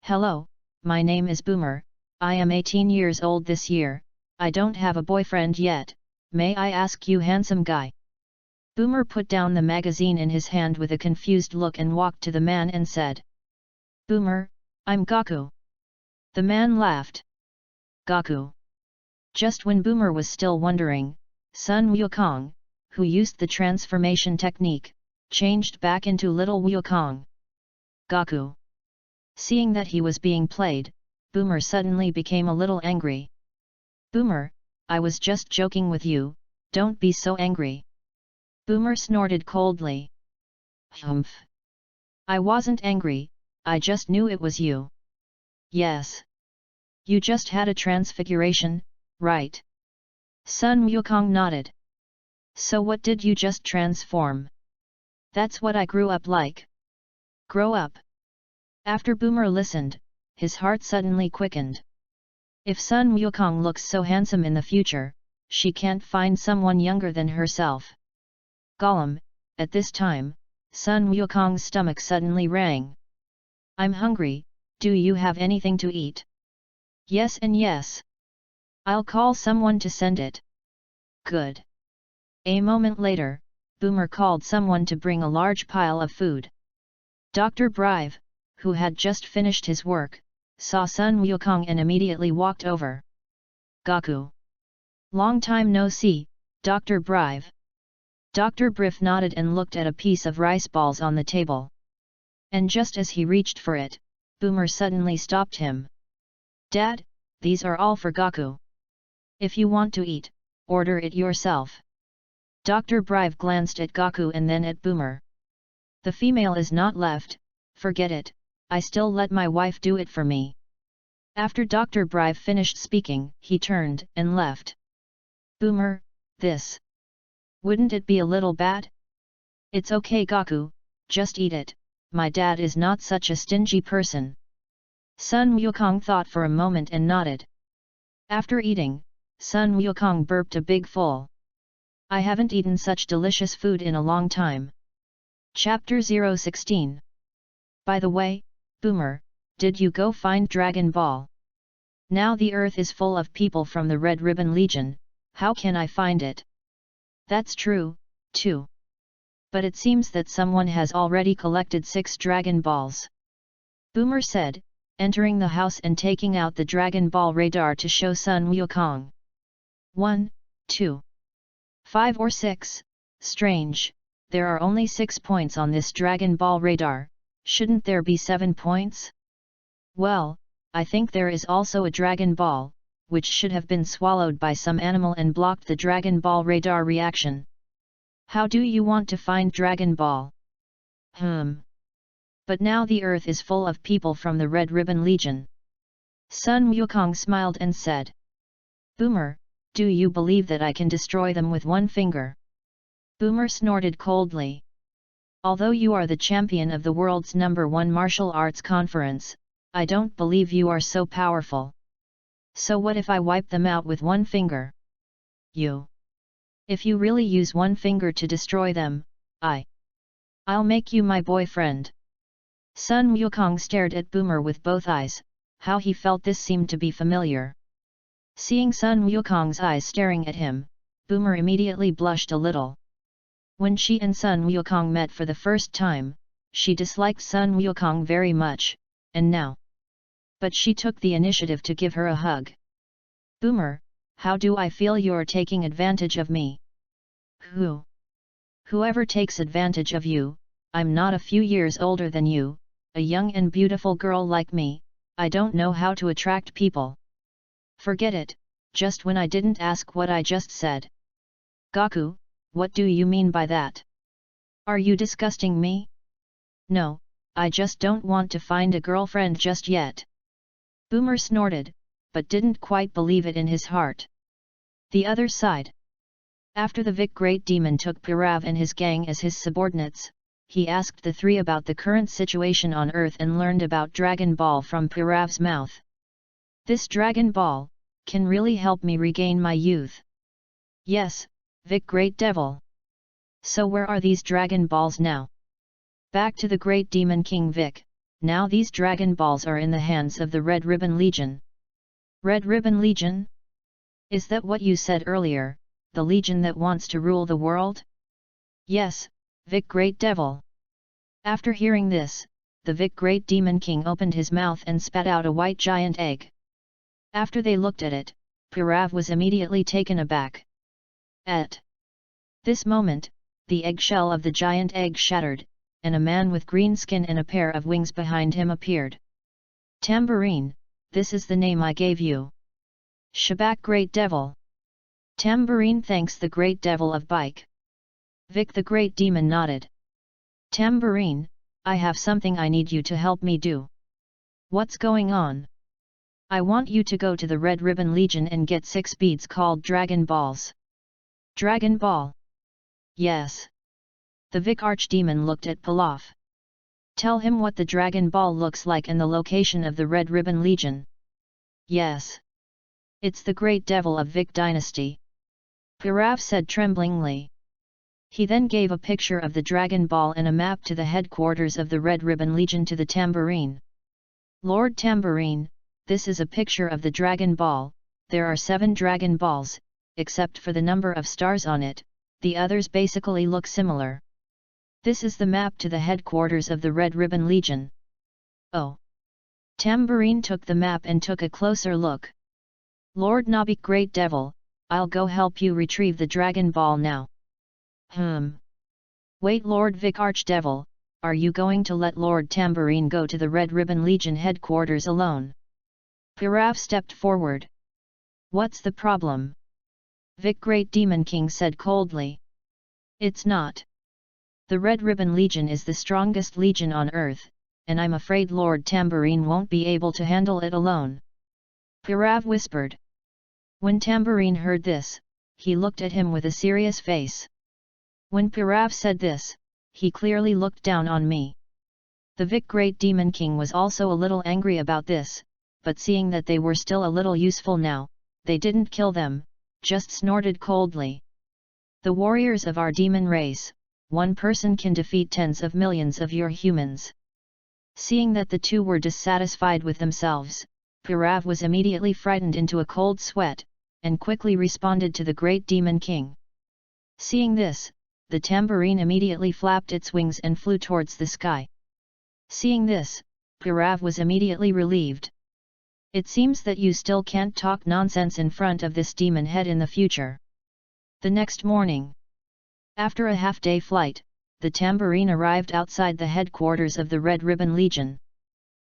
Hello, my name is Boomer, I am 18 years old this year, I don't have a boyfriend yet, may I ask you handsome guy? Boomer put down the magazine in his hand with a confused look and walked to the man and said. Boomer, I'm Gaku. The man laughed. Gaku. Just when Boomer was still wondering, Sun Wukong, who used the transformation technique, changed back into little Wukong. Gaku. Seeing that he was being played, Boomer suddenly became a little angry. Boomer, I was just joking with you, don't be so angry. Boomer snorted coldly. Humph. I wasn't angry, I just knew it was you. Yes. You just had a transfiguration, right? Sun Wukong nodded. So what did you just transform? That's what I grew up like. Grow up. After Boomer listened, his heart suddenly quickened. If Sun Wukong looks so handsome in the future, she can't find someone younger than herself. Gollum, at this time, Sun Wukong's stomach suddenly rang. I'm hungry, do you have anything to eat? Yes and yes. I'll call someone to send it. Good. A moment later, Boomer called someone to bring a large pile of food. Dr. Brive, who had just finished his work, saw Sun Wukong and immediately walked over. Gaku. Long time no see, Dr. Brive. Dr. Brive nodded and looked at a piece of rice balls on the table. And just as he reached for it, Boomer suddenly stopped him. Dad, these are all for Gaku. If you want to eat, order it yourself. Dr. Brive glanced at Gaku and then at Boomer. The female is not left, forget it, I still let my wife do it for me. After Dr. Brive finished speaking, he turned and left. Boomer, this. Wouldn't it be a little bad? It's okay Gaku, just eat it, my dad is not such a stingy person. Sun Wukong thought for a moment and nodded. After eating, Sun Wukong burped a big full. I haven't eaten such delicious food in a long time. Chapter 016. By the way, Boomer, did you go find Dragon Ball? Now the earth is full of people from the Red Ribbon Legion, how can I find it? That's true, too. But it seems that someone has already collected 6 Dragon Balls. Boomer said, entering the house and taking out the Dragon Ball radar to show Sun Wukong. 1, 2, 5 or 6, strange, there are only 6 points on this Dragon Ball radar, shouldn't there be 7 points? Well, I think there is also a Dragon Ball, which should have been swallowed by some animal and blocked the Dragon Ball radar reaction. How do you want to find Dragon Ball? But now the earth is full of people from the Red Ribbon Legion. Sun Wukong smiled and said. Boomer, do you believe that I can destroy them with one finger? Boomer snorted coldly. Although you are the champion of the world's #1 martial arts conference, I don't believe you are so powerful. So what if I wipe them out with one finger? If you really use one finger to destroy them, I'll make you my boyfriend. Sun Wukong stared at Boomer with both eyes, how he felt this seemed to be familiar. Seeing Sun Wukong's eyes staring at him, Boomer immediately blushed a little. When she and Sun Wukong met for the first time, she disliked Sun Wukong very much, and now. But she took the initiative to give her a hug. Boomer, how do I feel you're taking advantage of me? Whoever takes advantage of you, I'm not a few years older than you, a young and beautiful girl like me, I don't know how to attract people. Forget it, just when I didn't ask what I just said. Gaku, what do you mean by that? Are you disgusting me? No, I just don't want to find a girlfriend just yet. Boomer snorted, but didn't quite believe it in his heart. The other side. After the Vic Great Demon took Pirav and his gang as his subordinates, he asked the three about the current situation on Earth and learned about Dragon Ball from Pirav's mouth. This Dragon Ball can really help me regain my youth. Yes, Vic Great Devil. So where are these Dragon Balls now? Back to the Great Demon King Vic, now these Dragon Balls are in the hands of the Red Ribbon Legion. Red Ribbon Legion? Is that what you said earlier, the Legion that wants to rule the world? Yes, Vic Great Devil. After hearing this, the Vic Great Demon King opened his mouth and spat out a white giant egg. After they looked at it, Pirav was immediately taken aback. At this moment, the eggshell of the giant egg shattered, and a man with green skin and a pair of wings behind him appeared. Tambourine, this is the name I gave you. Shabak Great Devil. Tambourine thanks the Great Devil of Bike. Vic the Great Demon nodded. Tambourine, I have something I need you to help me do. What's going on? I want you to go to the Red Ribbon Legion and get 6 beads called Dragon Balls. Dragon Ball? Yes. The Vic Archdemon looked at Pilaf. Tell him what the Dragon Ball looks like and the location of the Red Ribbon Legion. Yes. It's the Great Devil of Vic Dynasty. Pirav said tremblingly. He then gave a picture of the Dragon Ball and a map to the headquarters of the Red Ribbon Legion to the Tambourine. Lord Tambourine, this is a picture of the Dragon Ball, there are 7 Dragon Balls, except for the number of stars on it, the others basically look similar. This is the map to the headquarters of the Red Ribbon Legion. Oh! Tambourine took the map and took a closer look. Lord Nabik Great Devil, I'll go help you retrieve the Dragon Ball now. Wait Lord Vic Archdevil, are you going to let Lord Tambourine go to the Red Ribbon Legion headquarters alone? Pirav stepped forward. What's the problem? Vic Great Demon King said coldly. It's not. The Red Ribbon Legion is the strongest legion on Earth, and I'm afraid Lord Tambourine won't be able to handle it alone. Pirav whispered. When Tambourine heard this, he looked at him with a serious face. When Pirav said this, he clearly looked down on me. The Vic Great Demon King was also a little angry about this, but seeing that they were still a little useful now, they didn't kill them, just snorted coldly. The warriors of our demon race, one person can defeat tens of millions of your humans. Seeing that the two were dissatisfied with themselves, Pirav was immediately frightened into a cold sweat, and quickly responded to the Great Demon King. Seeing this, the tambourine immediately flapped its wings and flew towards the sky. Seeing this, Pirav was immediately relieved. It seems that you still can't talk nonsense in front of this demon head in the future. The next morning, after a half-day flight, the tambourine arrived outside the headquarters of the Red Ribbon Legion.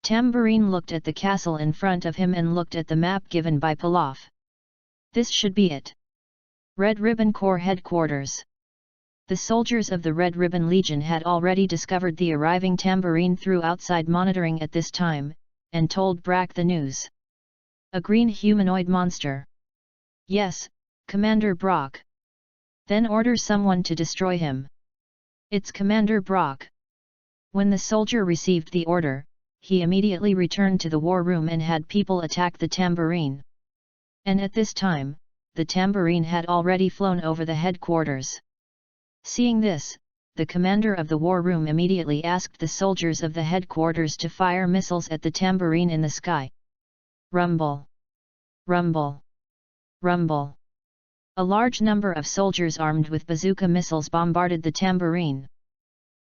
Tambourine looked at the castle in front of him and looked at the map given by Pilaf. This should be it. Red Ribbon Corps Headquarters. The soldiers of the Red Ribbon Legion had already discovered the arriving tambourine through outside monitoring at this time, and told Brack the news. A green humanoid monster. Yes, Commander Brock. Then order someone to destroy him. It's Commander Brock. When the soldier received the order, he immediately returned to the war room and had people attack the tambourine. And at this time, the tambourine had already flown over the headquarters. Seeing this, the commander of the war room immediately asked the soldiers of the headquarters to fire missiles at the tambourine in the sky. Rumble! Rumble! Rumble! A large number of soldiers armed with bazooka missiles bombarded the tambourine.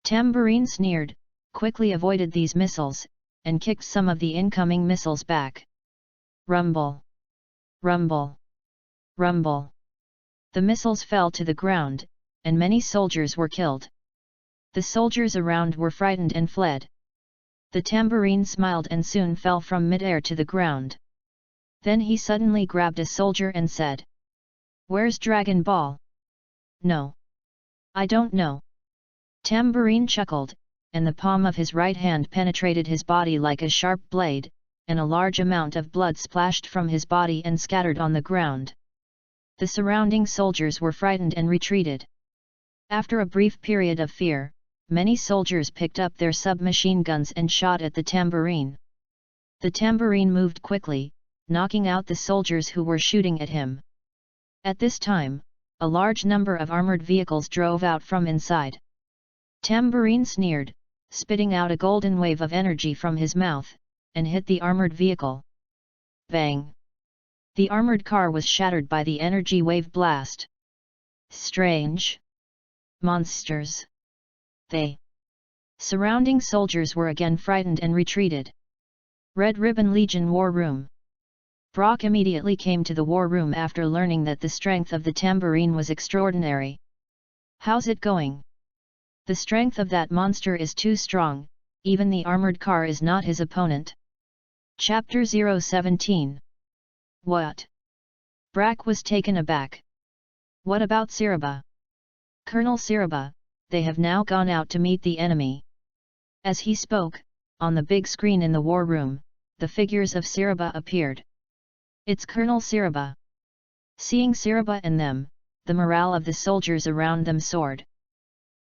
Tambourine sneered, quickly avoided these missiles, and kicked some of the incoming missiles back. Rumble! Rumble! Rumble! The missiles fell to the ground, and many soldiers were killed. The soldiers around were frightened and fled. The tambourine smiled and soon fell from mid-air to the ground. Then he suddenly grabbed a soldier and said, "Where's Dragon Ball?" "No. I don't know." Tambourine chuckled, and the palm of his right hand penetrated his body like a sharp blade, and a large amount of blood splashed from his body and scattered on the ground. The surrounding soldiers were frightened and retreated. After a brief period of fear, many soldiers picked up their submachine guns and shot at the tambourine. The tambourine moved quickly, knocking out the soldiers who were shooting at him. At this time, a large number of armored vehicles drove out from inside. Tambourine sneered, spitting out a golden wave of energy from his mouth, and hit the armored vehicle. Bang! The armored car was shattered by the energy wave blast. Strange. Monsters. They. Surrounding soldiers were again frightened and retreated. Red Ribbon Legion War Room. Brock immediately came to the war room after learning that the strength of the tambourine was extraordinary. "How's it going?" "The strength of that monster is too strong, even the armored car is not his opponent." Chapter 017. What? Brack was taken aback. "What about Siraba?" "Colonel Siraba, they have now gone out to meet the enemy." As he spoke, on the big screen in the war room, the figures of Siraba appeared. "It's Colonel Siraba." Seeing Siraba and them, the morale of the soldiers around them soared.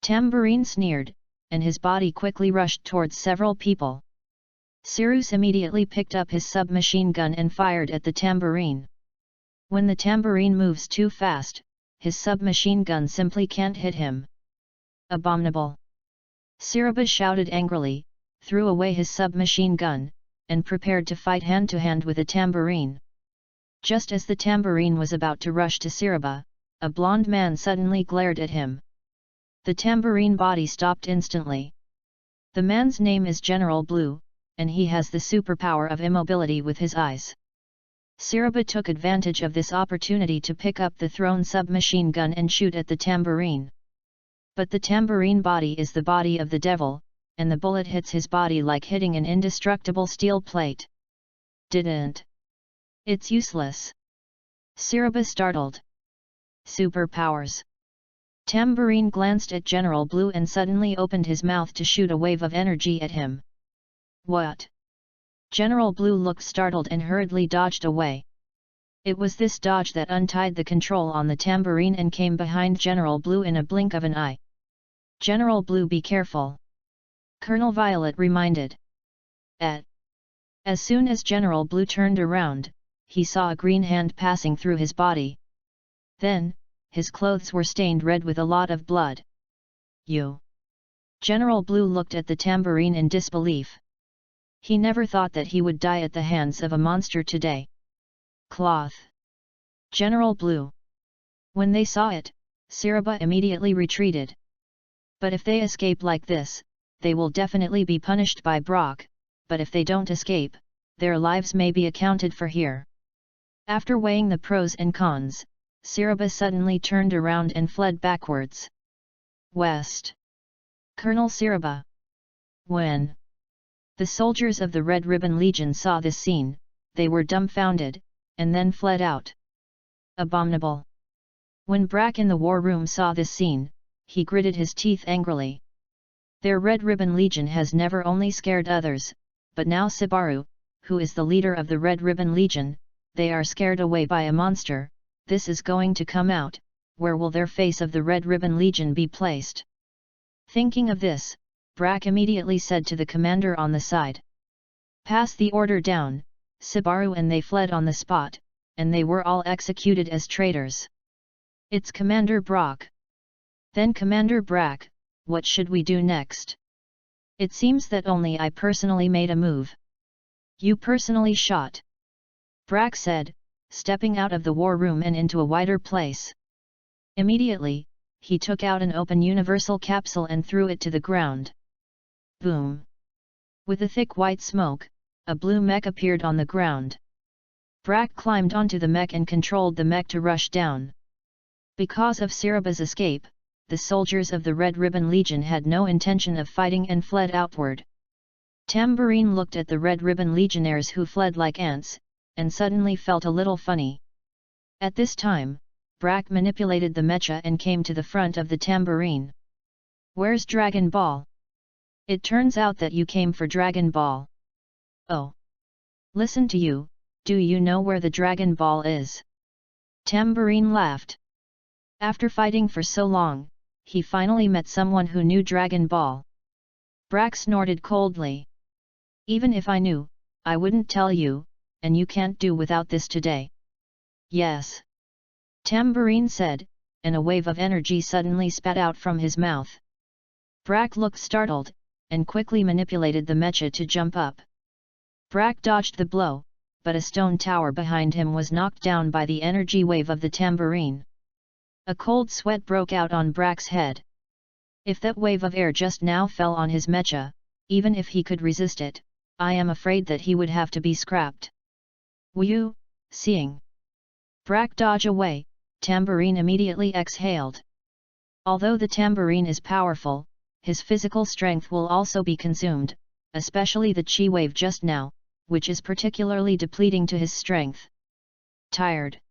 Tambourine sneered, and his body quickly rushed towards several people. Cyrus immediately picked up his submachine gun and fired at the tambourine. When the tambourine moves too fast, his submachine gun simply can't hit him. "Abominable!" Siraba shouted angrily, threw away his submachine gun, and prepared to fight hand-to-hand with a tambourine. Just as the tambourine was about to rush to Siraba, a blond man suddenly glared at him. The tambourine body stopped instantly. The man's name is General Blue, and he has the superpower of immobility with his eyes. Siraba took advantage of this opportunity to pick up the thrown submachine gun and shoot at the tambourine. But the tambourine body is the body of the devil, and the bullet hits his body like hitting an indestructible steel plate. Didn't. It's useless. Siraba startled. Superpowers. Tambourine glanced at General Blue and suddenly opened his mouth to shoot a wave of energy at him. What? General Blue looked startled and hurriedly dodged away. It was this dodge that untied the control on the tambourine and came behind General Blue in a blink of an eye. General Blue, be careful. Colonel Violet reminded. As soon as General Blue turned around, he saw a green hand passing through his body. Then, his clothes were stained red with a lot of blood. You! General Blue looked at the tambourine in disbelief. He never thought that he would die at the hands of a monster today. Cloth! General Blue! When they saw it, Siraba immediately retreated. But if they escape like this, they will definitely be punished by Brock, but if they don't escape, their lives may be accounted for here. After weighing the pros and cons, Siraba suddenly turned around and fled backwards. West. Colonel Siraba. When the soldiers of the Red Ribbon Legion saw this scene, they were dumbfounded, and then fled out. Abominable. When Brack in the war room saw this scene, he gritted his teeth angrily. Their Red Ribbon Legion has never only scared others, but now Subaru, who is the leader of the Red Ribbon Legion, they are scared away by a monster. This is going to come out. Where will their face of the Red Ribbon Legion be placed? Thinking of this, Brack immediately said to the commander on the side. Pass the order down, Subaru, and they fled on the spot, and they were all executed as traitors. It's Commander Brock. Then Commander Brack, what should we do next? It seems that only I personally made a move. You personally shot? Brack said, stepping out of the war room and into a wider place. Immediately, he took out an open universal capsule and threw it to the ground. Boom! With a thick white smoke, a blue mech appeared on the ground. Brack climbed onto the mech and controlled the mech to rush down. Because of Siraba's escape, the soldiers of the Red Ribbon Legion had no intention of fighting and fled outward. Tambourine looked at the Red Ribbon Legionnaires who fled like ants, and suddenly felt a little funny. At this time, Brack manipulated the mecha and came to the front of the tambourine. Where's Dragon Ball? It turns out that you came for Dragon Ball. Oh! Listen to you, do you know where the Dragon Ball is? Tambourine laughed. After fighting for so long, he finally met someone who knew Dragon Ball. Brack snorted coldly. Even if I knew, I wouldn't tell you, and you can't do without this today. Yes. Tambourine said, and a wave of energy suddenly spat out from his mouth. Brack looked startled, and quickly manipulated the mecha to jump up. Brack dodged the blow, but a stone tower behind him was knocked down by the energy wave of the tambourine. A cold sweat broke out on Brack's head. If that wave of air just now fell on his mecha, even if he could resist it, I am afraid that he would have to be scrapped. Whew, seeing Brack dodge away, Tambourine immediately exhaled. Although the tambourine is powerful, his physical strength will also be consumed, especially the chi wave just now, which is particularly depleting to his strength. Tired.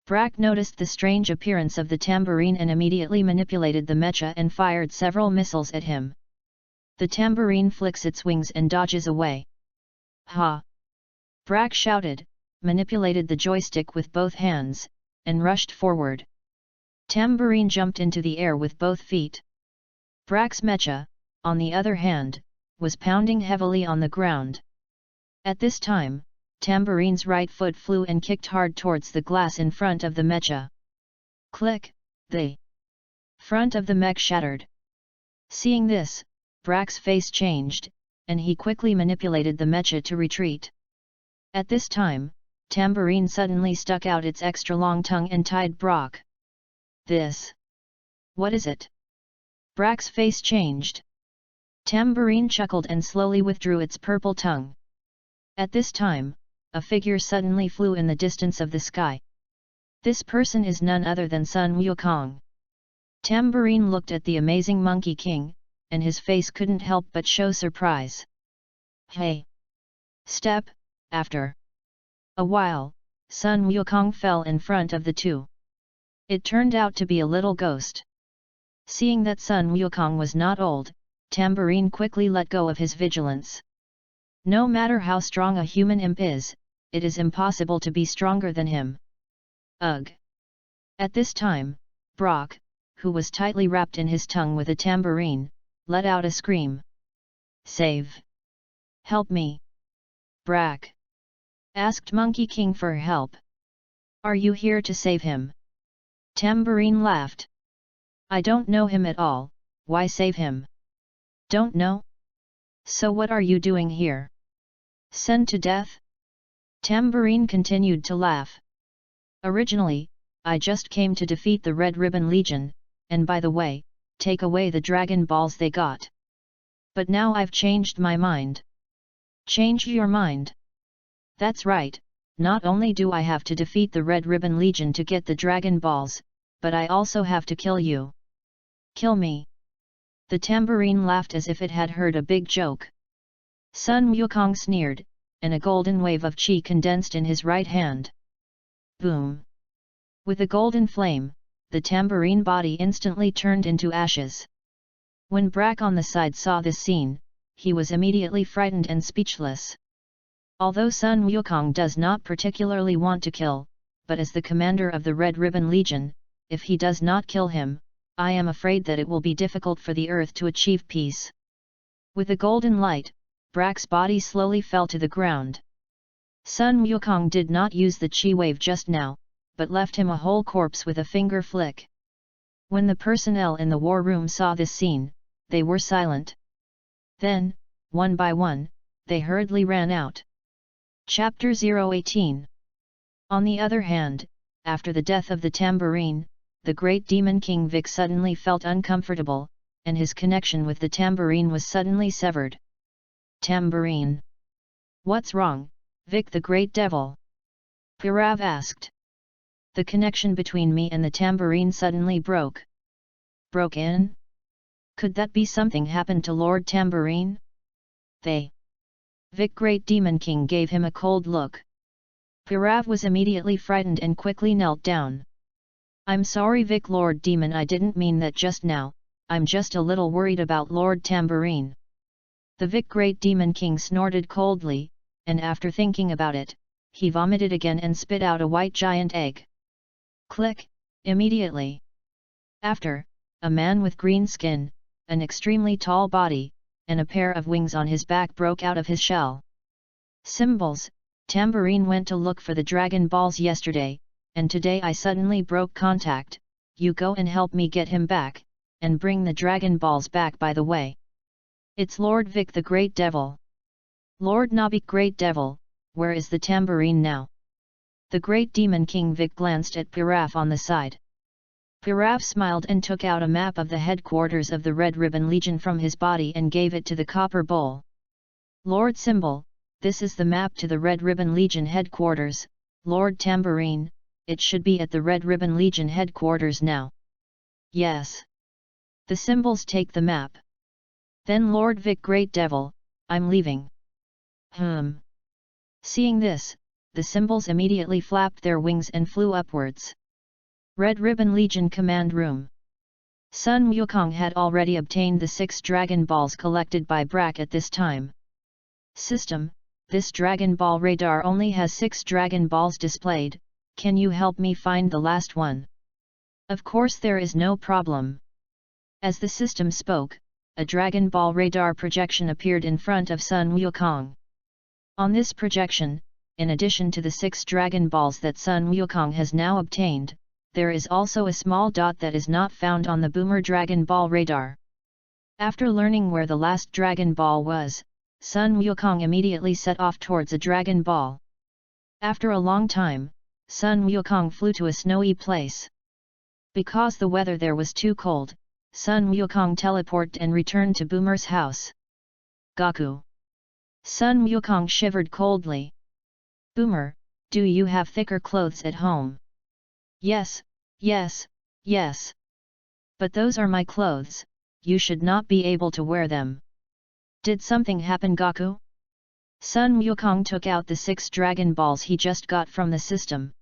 Brack noticed the strange appearance of the tambourine and immediately manipulated the mecha and fired several missiles at him. The tambourine flicks its wings and dodges away. Ha! Brack shouted, manipulated the joystick with both hands, and rushed forward. Tambourine jumped into the air with both feet. Brack's mecha, on the other hand, was pounding heavily on the ground. At this time, Tambourine's right foot flew and kicked hard towards the glass in front of the mecha. Click! The front of the mech shattered. Seeing this, Brack's face changed, and he quickly manipulated the mecha to retreat. At this time, Tambourine suddenly stuck out its extra long tongue and tied Brack. This. What is it? Brack's face changed. Tambourine chuckled and slowly withdrew its purple tongue. At this time, a figure suddenly flew in the distance of the sky. This person is none other than Sun Wukong. Tambourine looked at the amazing Monkey King, and his face couldn't help but show surprise. Hey! Step, after. A while, Sun Wukong fell in front of the two. It turned out to be a little ghost. Seeing that Sun Wukong was not old, Tambourine quickly let go of his vigilance. No matter how strong a human imp is, it is impossible to be stronger than him. Ugh! At this time, Brock, who was tightly wrapped in his tongue with a tambourine, let out a scream. Save! Help me! Brack! Asked Monkey King for help. Are you here to save him? Tambourine laughed. I don't know him at all, why save him? Don't know? So what are you doing here? Sent to death? Tambourine continued to laugh. Originally, I just came to defeat the Red Ribbon Legion, and by the way, take away the Dragon Balls they got. But now I've changed my mind. Change your mind? That's right, not only do I have to defeat the Red Ribbon Legion to get the Dragon Balls, but I also have to kill you. Kill me? The tambourine laughed as if it had heard a big joke. Sun Wukong sneered, and a golden wave of chi condensed in his right hand. Boom! With a golden flame, the tambourine body instantly turned into ashes. When Brack on the side saw this scene, he was immediately frightened and speechless. Although Sun Wukong does not particularly want to kill, but as the commander of the Red Ribbon Legion, if he does not kill him, I am afraid that it will be difficult for the earth to achieve peace. With a golden light, Brack's body slowly fell to the ground. Sun Wukong did not use the chi wave just now, but left him a whole corpse with a finger flick. When the personnel in the war room saw this scene, they were silent. Then, one by one, they hurriedly ran out. Chapter 018. On the other hand, after the death of the tambourine, the great demon king Vic suddenly felt uncomfortable, and his connection with the tambourine was suddenly severed. Tambourine! What's wrong, Vic the great devil? Pirav asked. The connection between me and the tambourine suddenly broke. Broke in? Could that be something happened to Lord Tambourine? Vic Great Demon King gave him a cold look. Pirav was immediately frightened and quickly knelt down. I'm sorry Vic Lord Demon, I didn't mean that just now, I'm just a little worried about Lord Tambourine. The Vic Great Demon King snorted coldly, and after thinking about it, he vomited again and spit out a white giant egg. Click! Immediately. After, a man with green skin, an extremely tall body, and a pair of wings on his back broke out of his shell. Symbols, Tambourine went to look for the Dragon Balls yesterday, and today I suddenly broke contact. You go and help me get him back, and bring the Dragon Balls back by the way. It's Lord Vic the Great Devil. Lord Nobby Great Devil, where is the tambourine now? The Great Demon King Vic glanced at Pirav on the side. Pirav smiled and took out a map of the headquarters of the Red Ribbon Legion from his body and gave it to the copper bowl. Lord Symbol, this is the map to the Red Ribbon Legion headquarters. Lord Tambourine, it should be at the Red Ribbon Legion headquarters now. Yes. The symbols take the map. Then Lord Vic Great Devil, I'm leaving. Seeing this, the symbols immediately flapped their wings and flew upwards. Red Ribbon Legion Command Room. Sun Wukong had already obtained the 6 Dragon Balls collected by Brack at this time. System, this Dragon Ball radar only has 6 Dragon Balls displayed, can you help me find the last one? Of course there is no problem. As the system spoke, a Dragon Ball radar projection appeared in front of Sun Wukong. On this projection, in addition to the 6 Dragon Balls that Sun Wukong has now obtained, there is also a small dot that is not found on the Boomer Dragon Ball radar. After learning where the last Dragon Ball was, Sun Wukong immediately set off towards a Dragon Ball. After a long time, Sun Wukong flew to a snowy place. Because the weather there was too cold, Sun Wukong teleported and returned to Boomer's house. Gaku. Sun Wukong shivered coldly. Boomer, do you have thicker clothes at home? Yes, yes, yes. But those are my clothes, you should not be able to wear them. Did something happen, Gaku? Sun Wukong took out the 6 Dragon Balls he just got from the system.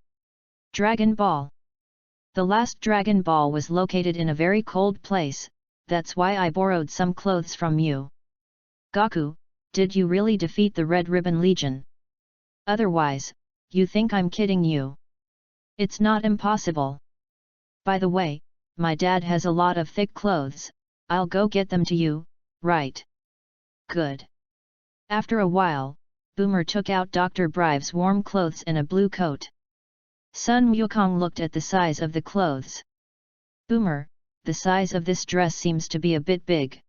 Dragon Ball. The last Dragon Ball was located in a very cold place, that's why I borrowed some clothes from you. Gaku, did you really defeat the Red Ribbon Legion? Otherwise, you think I'm kidding you. It's not impossible. By the way, my dad has a lot of thick clothes, I'll go get them to you, right? Good. After a while, Boomer took out Dr. Brive's warm clothes and a blue coat. Sun Wukong looked at the size of the clothes. Boomer, the size of this dress seems to be a bit big.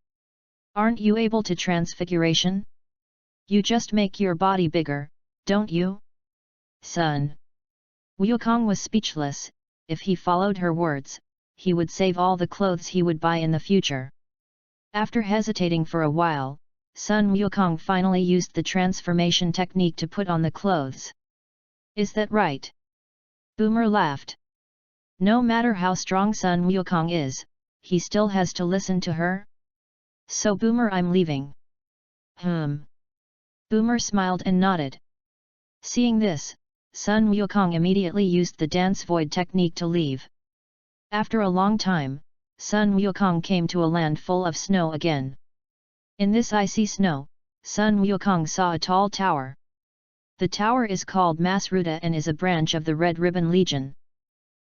Aren't you able to transfiguration? You just make your body bigger, don't you? Sun Wukong was speechless. If he followed her words, he would save all the clothes he would buy in the future. After hesitating for a while, Sun Wukong finally used the transformation technique to put on the clothes. Is that right? Boomer laughed. No matter how strong Sun Wukong is, he still has to listen to her. So Boomer, I'm leaving. Boomer smiled and nodded. Seeing this, Sun Wukong immediately used the dance void technique to leave. After a long time, Sun Wukong came to a land full of snow again. In this icy snow, Sun Wukong saw a tall tower. The tower is called Masruta and is a branch of the Red Ribbon Legion.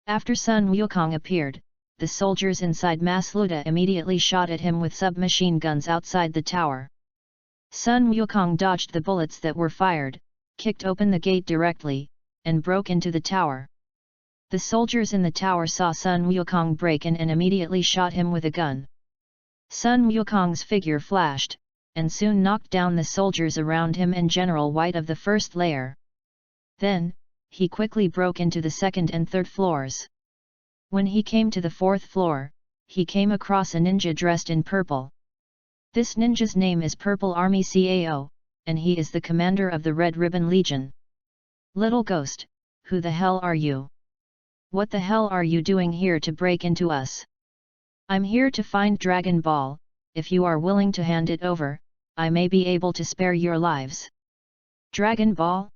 After Sun Wukong appeared, the soldiers inside Masruta immediately shot at him with submachine guns outside the tower. Sun Wukong dodged the bullets that were fired, kicked open the gate directly, and broke into the tower. The soldiers in the tower saw Sun Wukong break in and immediately shot him with a gun. Sun Wukong's figure flashed, and soon knocked down the soldiers around him and General White of the first layer. Then, he quickly broke into the second and third floors. When he came to the fourth floor, he came across a ninja dressed in purple. This ninja's name is Purple Army Cao, and he is the commander of the Red Ribbon Legion. Little ghost, who the hell are you? What the hell are you doing here to break into us? I'm here to find Dragon Ball. If you are willing to hand it over, I may be able to spare your lives. Dragon Ball?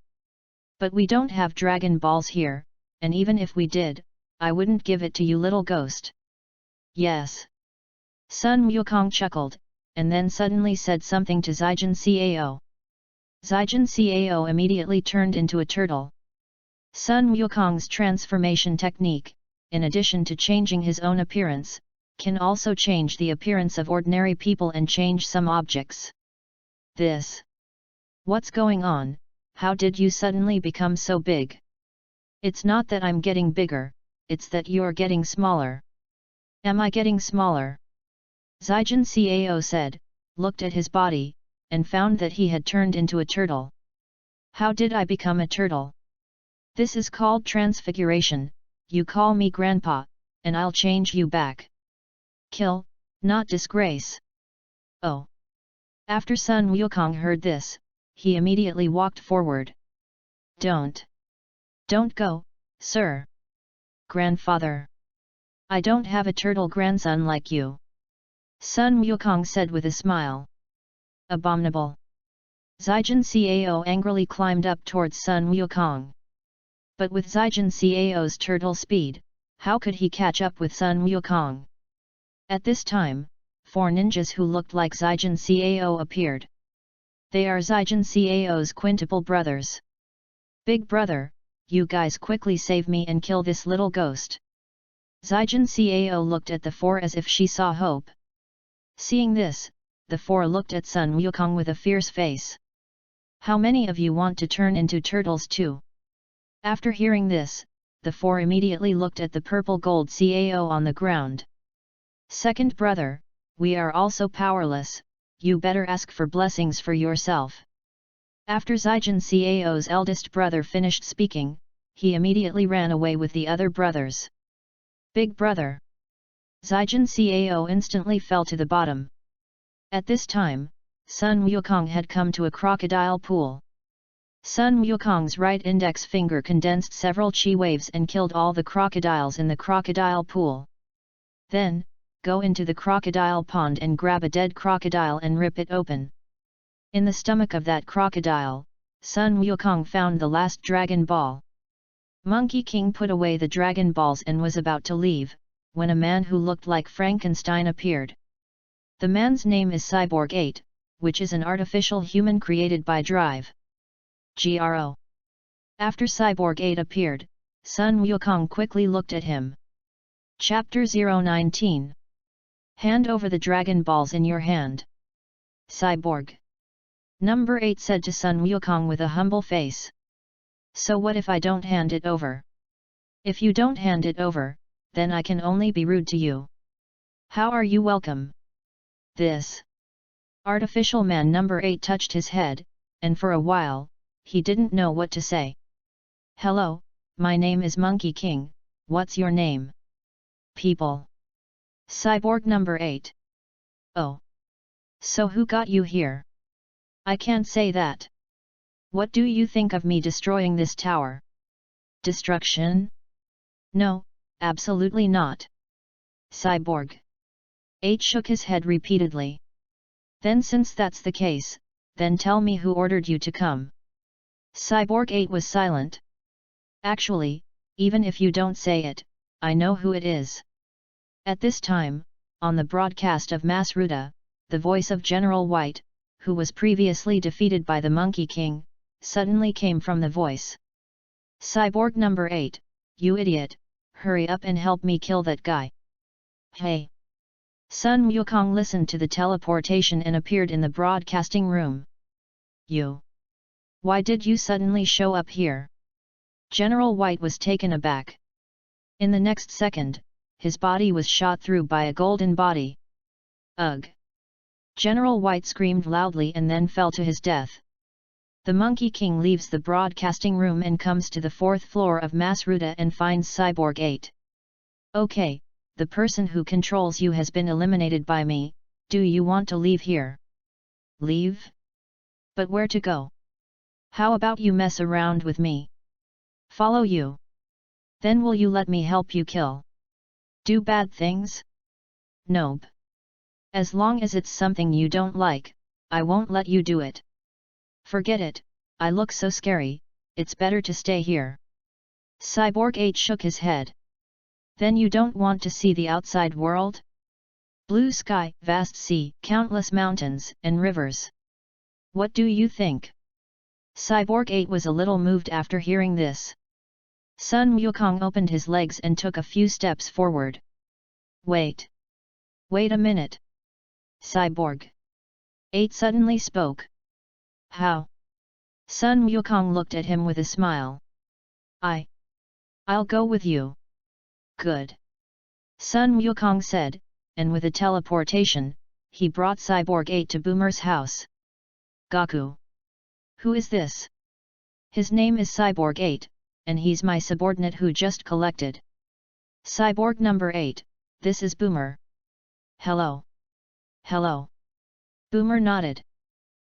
But we don't have Dragon Balls here, and even if we did, I wouldn't give it to you, little ghost. Yes. Sun Wukong chuckled, and then suddenly said something to Zijin Cao. Zijin Cao immediately turned into a turtle. Sun Wukong's transformation technique, in addition to changing his own appearance, can also change the appearance of ordinary people and change some objects. This. What's going on? How did you suddenly become so big? It's not that I'm getting bigger, it's that you're getting smaller. Am I getting smaller? Zijin Cao said, looked at his body, and found that he had turned into a turtle. How did I become a turtle? This is called transfiguration. You call me grandpa, and I'll change you back. Kill, not disgrace. Oh. After Sun Wukong heard this, he immediately walked forward. Don't go, sir. Grandfather. I don't have a turtle grandson like you. Sun Wukong said with a smile. Abominable. Zijin Cao angrily climbed up towards Sun Wukong. But with Zijin Cao's turtle speed, how could he catch up with Sun Wukong? At this time, 4 ninjas who looked like Zijin Cao appeared. They are Zijin Cao's quintuple brothers. Big brother, you guys quickly save me and kill this little ghost. Zijin Cao looked at the 4 as if she saw hope. Seeing this, the 4 looked at Sun Wukong with a fierce face. How many of you want to turn into turtles too? After hearing this, the 4 immediately looked at the purple gold Cao on the ground. Second brother, we are also powerless, you better ask for blessings for yourself. After Zijin Cao's eldest brother finished speaking, he immediately ran away with the other brothers. Big brother. Zijin Cao instantly fell to the bottom. At this time, Sun Wukong had come to a crocodile pool. Sun Wukong's right index finger condensed several chi waves and killed all the crocodiles in the crocodile pool. Then, go into the crocodile pond and grab a dead crocodile and rip it open. In the stomach of that crocodile, Sun Wukong found the last Dragon Ball. Monkey King put away the Dragon Balls and was about to leave, when a man who looked like Frankenstein appeared. The man's name is Cyborg 8, which is an artificial human created by Drive. GRO. After Cyborg 8 appeared, Sun Wukong quickly looked at him. Chapter 019. Hand over the Dragon Balls in your hand. Cyborg. Number 8 said to Sun Wukong with a humble face. So what if I don't hand it over? If you don't hand it over, then I can only be rude to you. How are you welcome? This. Artificial man number 8 touched his head, and for a while, he didn't know what to say. Hello, my name is Monkey King, what's your name? People. Cyborg number 8. Oh. So who got you here? I can't say that. What do you think of me destroying this tower? Destruction? No, absolutely not. Cyborg 8 shook his head repeatedly. Then since that's the case, then tell me who ordered you to come. Cyborg 8 was silent. Actually, even if you don't say it, I know who it is. At this time, on the broadcast of Masruda, the voice of General White, who was previously defeated by the Monkey King, suddenly came from the voice. Cyborg number 8, you idiot, hurry up and help me kill that guy. Hey! Sun Wukong listened to the teleportation and appeared in the broadcasting room. You! Why did you suddenly show up here? General White was taken aback. In the next second, his body was shot through by a golden body. Ugh! General White screamed loudly and then fell to his death. The Monkey King leaves the broadcasting room and comes to the 4th floor of Masruda and finds Cyborg 8. Okay, the person who controls you has been eliminated by me, do you want to leave here? Leave? But where to go? How about you mess around with me? Follow you? Then will you let me help you kill? Do bad things? Nope. As long as it's something you don't like, I won't let you do it. Forget it, I look so scary, it's better to stay here. Cyborg 8 shook his head. Then you don't want to see the outside world? Blue sky, vast sea, countless mountains, and rivers. What do you think? Cyborg 8 was a little moved after hearing this. Sun Wukong opened his legs and took a few steps forward. Wait. Wait a minute. Cyborg 8 suddenly spoke. How? Sun Wukong looked at him with a smile. I'll go with you. Good. Sun Wukong said, and with a teleportation, he brought Cyborg 8 to Boomer's house. Gaku. Who is this? His name is Cyborg 8, and he's my subordinate who just collected. Cyborg number 8, this is Boomer. Hello. Hello. Boomer nodded.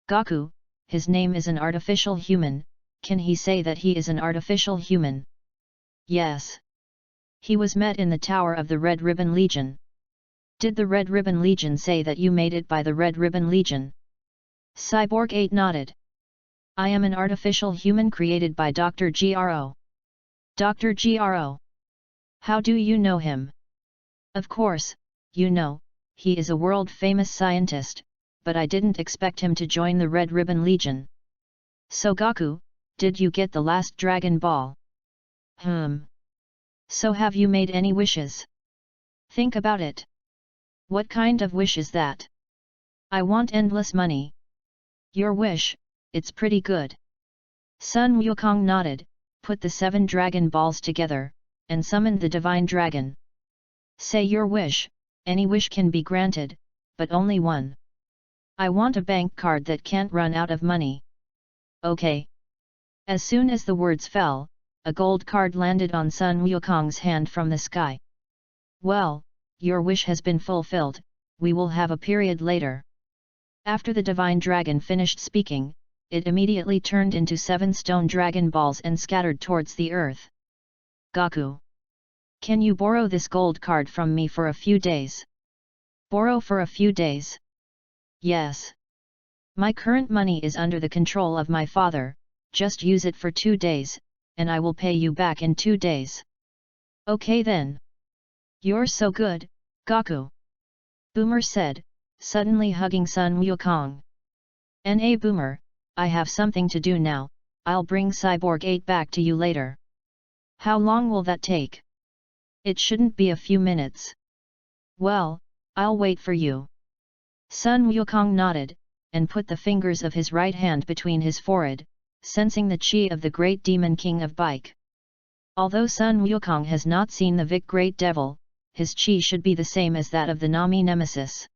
Gaku, his name is an artificial human, can he say that he is an artificial human? Yes. He was met in the tower of the Red Ribbon Legion. Did the Red Ribbon Legion say that you made it by the Red Ribbon Legion? Cyborg 8 nodded. I am an artificial human created by Dr. Gro. Dr. Gro. How do you know him? Of course, you know, he is a world-famous scientist, but I didn't expect him to join the Red Ribbon Legion. So Gaku, did you get the last Dragon Ball? So have you made any wishes? Think about it. What kind of wish is that? I want endless money. Your wish, it's pretty good. Sun Wukong nodded, put the 7 Dragon Balls together, and summoned the Divine Dragon. Say your wish, any wish can be granted, but only one. I want a bank card that can't run out of money. Okay. As soon as the words fell, a gold card landed on Sun Wukong's hand from the sky. Well, your wish has been fulfilled, we will have a period later. After the Divine Dragon finished speaking, it immediately turned into 7 stone Dragon Balls and scattered towards the earth. Gaku. Can you borrow this gold card from me for a few days? Borrow for a few days. Yes. My current money is under the control of my father, just use it for 2 days, and I will pay you back in 2 days. Okay then. You're so good, Gaku. Boomer said, suddenly hugging Sun Wukong. "Na Boomer, I have something to do now, I'll bring Cyborg 8 back to you later." "How long will that take?" "It shouldn't be a few minutes." "Well, I'll wait for you." Sun Wukong nodded, and put the fingers of his right hand between his forehead, sensing the chi of the Great Demon King of Bike. Although Sun Wukong has not seen the Vic Great Devil, his chi should be the same as that of the Nami Nemesis.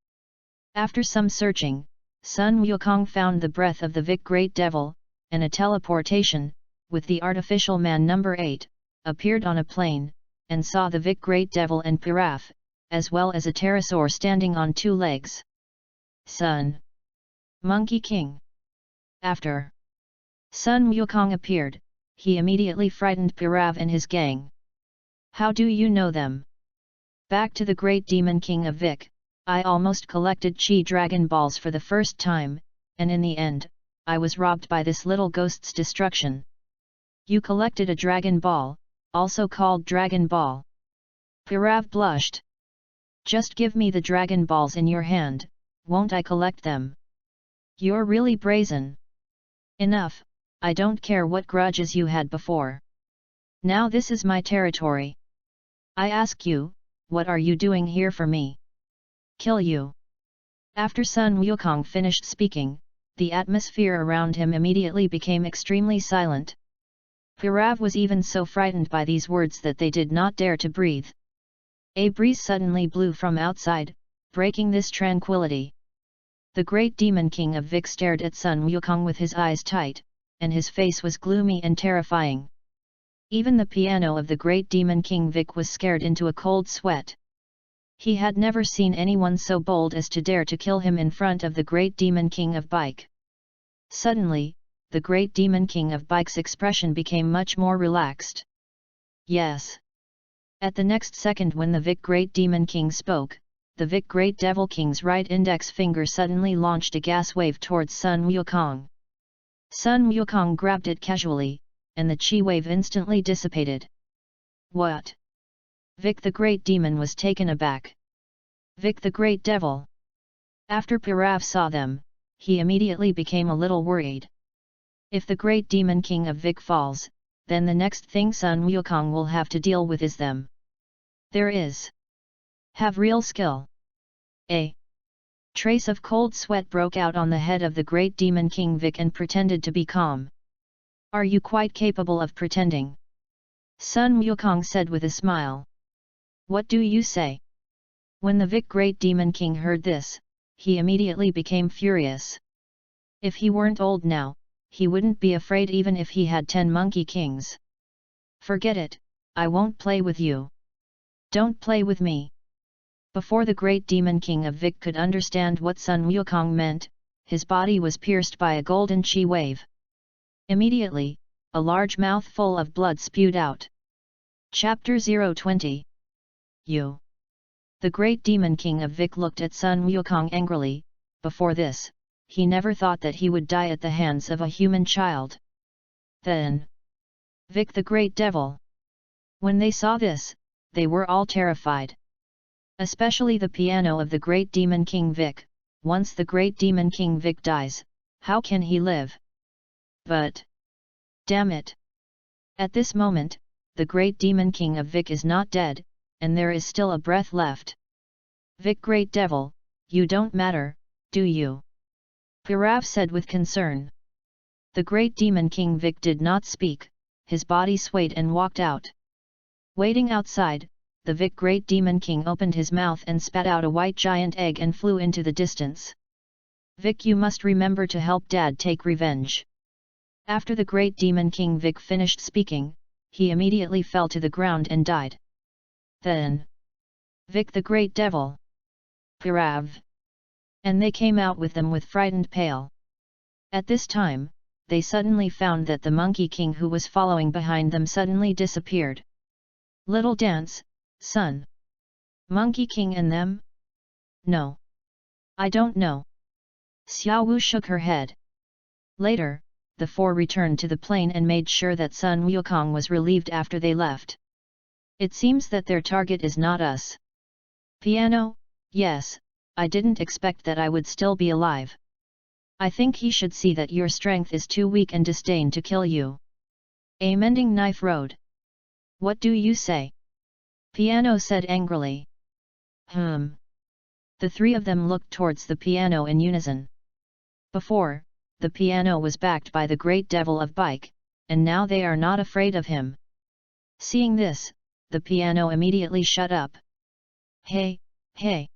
After some searching, Sun Wukong found the breath of the Vic Great Devil, and a teleportation, with the artificial man number 8, appeared on a plain, and saw the Vic Great Devil and Piraf, as well as a pterosaur standing on 2 legs. Sun Monkey King. After Sun Wukong appeared, he immediately frightened Piraf and his gang. "How do you know them?" "Back to the Great Demon King of Vic, I almost collected Chi Dragon Balls for the first time, and in the end, I was robbed by this little ghost's destruction." "You collected a Dragon Ball, also called Dragon Ball?" Piraf blushed. "Just give me the Dragon Balls in your hand, won't I collect them?" "You're really brazen." "Enough, I don't care what grudges you had before. Now this is my territory. I ask you, what are you doing here for me?" "Kill you." After Sun Wukong finished speaking, the atmosphere around him immediately became extremely silent. Piraf was even so frightened by these words that they did not dare to breathe. A breeze suddenly blew from outside, breaking this tranquility. The Great Demon King of Vic stared at Sun Wukong with his eyes tight, and his face was gloomy and terrifying. Even the piano of the Great Demon King Vic was scared into a cold sweat. He had never seen anyone so bold as to dare to kill him in front of the Great Demon King of Bike. Suddenly, the Great Demon King of Bike's expression became much more relaxed. "Yes." At the next second, when the Vic Great Demon King spoke, the Vic Great Devil King's right index finger suddenly launched a gas wave towards Sun Wukong. Sun Wukong grabbed it casually, and the chi wave instantly dissipated. "What?" Vic the Great Demon was taken aback. "Vic the Great Devil?" After Piraf saw them, he immediately became a little worried. If the Great Demon King of Vic falls, then the next thing Sun Wukong will have to deal with is them. There is. Have real skill. A trace of cold sweat broke out on the head of the Great Demon King Vic and pretended to be calm. "Are you quite capable of pretending?" Sun Wukong said with a smile. "What do you say?" When the Vic Great Demon King heard this, he immediately became furious. If he weren't old now, he wouldn't be afraid even if he had 10 Monkey Kings. "Forget it, I won't play with you." "Don't play with me." Before the Great Demon King of Vic could understand what Sun Wukong meant, his body was pierced by a golden chi wave. Immediately, a large mouthful of blood spewed out. Chapter 020. You. The Great Demon King of Vic looked at Sun Wukong angrily. Before this, he never thought that he would die at the hands of a human child. Then, Vic the Great Devil. When they saw this, they were all terrified. Especially the piano of the Great Demon King Vic. Once the Great Demon King Vic dies, how can he live? But, damn it! At this moment, the Great Demon King of Vic is not dead, and there is still a breath left. "Vic Great Devil, you don't matter, do you?" Piraf said with concern. The Great Demon King Vic did not speak, his body swayed and walked out. Waiting outside, the Vic Great Demon King opened his mouth and spat out a white giant egg and flew into the distance. "Vic, you must remember to help Dad take revenge." After the Great Demon King Vic finished speaking, he immediately fell to the ground and died. Then, Vic the Great Devil. Pirav. And they came out with them with frightened pale. At this time, they suddenly found that the Monkey King who was following behind them suddenly disappeared. Little dance, son. Monkey King and them? No. I don't know. Xiao Wu shook her head. Later, the four returned to the plane and made sure that Sun Wukong was relieved after they left. It seems that their target is not us. Piano, yes, I didn't expect that I would still be alive. I think he should see that your strength is too weak and disdain to kill you. A mending knife road. What do you say? Piano said angrily. The three of them looked towards the piano in unison. Before, the piano was backed by the great devil of Bike, and now they are not afraid of him. Seeing this, the piano immediately shut up. Hey, hey!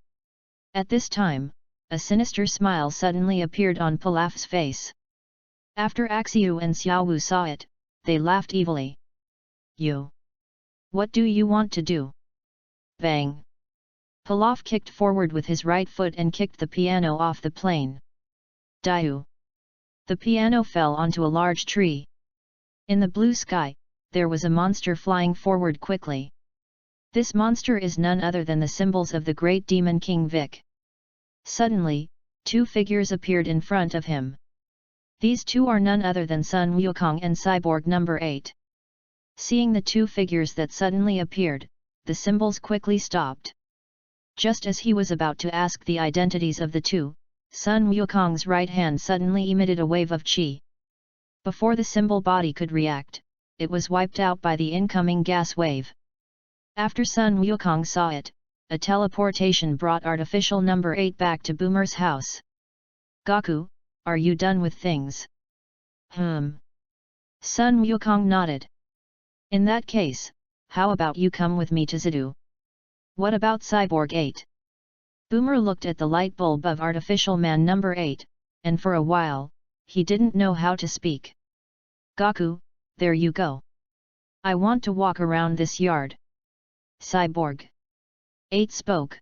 At this time, a sinister smile suddenly appeared on Pilaf's face. After Axiu and Xiaowu saw it, they laughed evilly. You! What do you want to do? Bang! Pilaf kicked forward with his right foot and kicked the piano off the plane. Diu! The piano fell onto a large tree. In the blue sky, there was a monster flying forward quickly. This monster is none other than the symbols of the great demon King Vic. Suddenly, two figures appeared in front of him. These two are none other than Sun Wukong and Cyborg number 8. Seeing the two figures that suddenly appeared, the symbols quickly stopped. Just as he was about to ask the identities of the two, Sun Wukong's right hand suddenly emitted a wave of qi. Before the symbol body could react, it was wiped out by the incoming gas wave. After Sun Wukong saw it, a teleportation brought artificial number 8 back to Boomer's house. Gaku, are you done with things? Sun Wukong nodded. In that case, how about you come with me to Zidu? What about Cyborg 8? Boomer looked at the light bulb of artificial man number 8, and for a while, he didn't know how to speak. Gaku, there you go. I want to walk around this yard. Cyborg 8 spoke.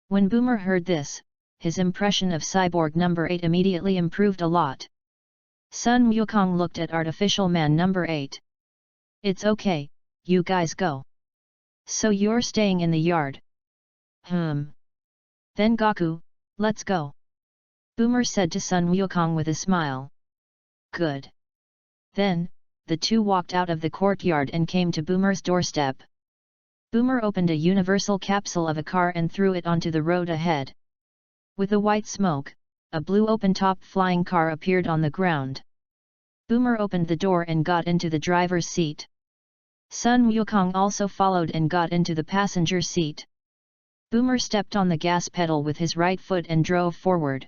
When Boomer heard this, his impression of Cyborg number 8 immediately improved a lot. Sun Wukong looked at artificial man number 8. It's okay, you guys go. So you're staying in the yard? Then Gaku, let's go. Boomer said to Sun Wukong with a smile. Good. Then, the two walked out of the courtyard and came to Boomer's doorstep. Boomer opened a universal capsule of a car and threw it onto the road ahead. With a white smoke, a blue open-top flying car appeared on the ground. Boomer opened the door and got into the driver's seat. Sun Wukong also followed and got into the passenger seat. Boomer stepped on the gas pedal with his right foot and drove forward.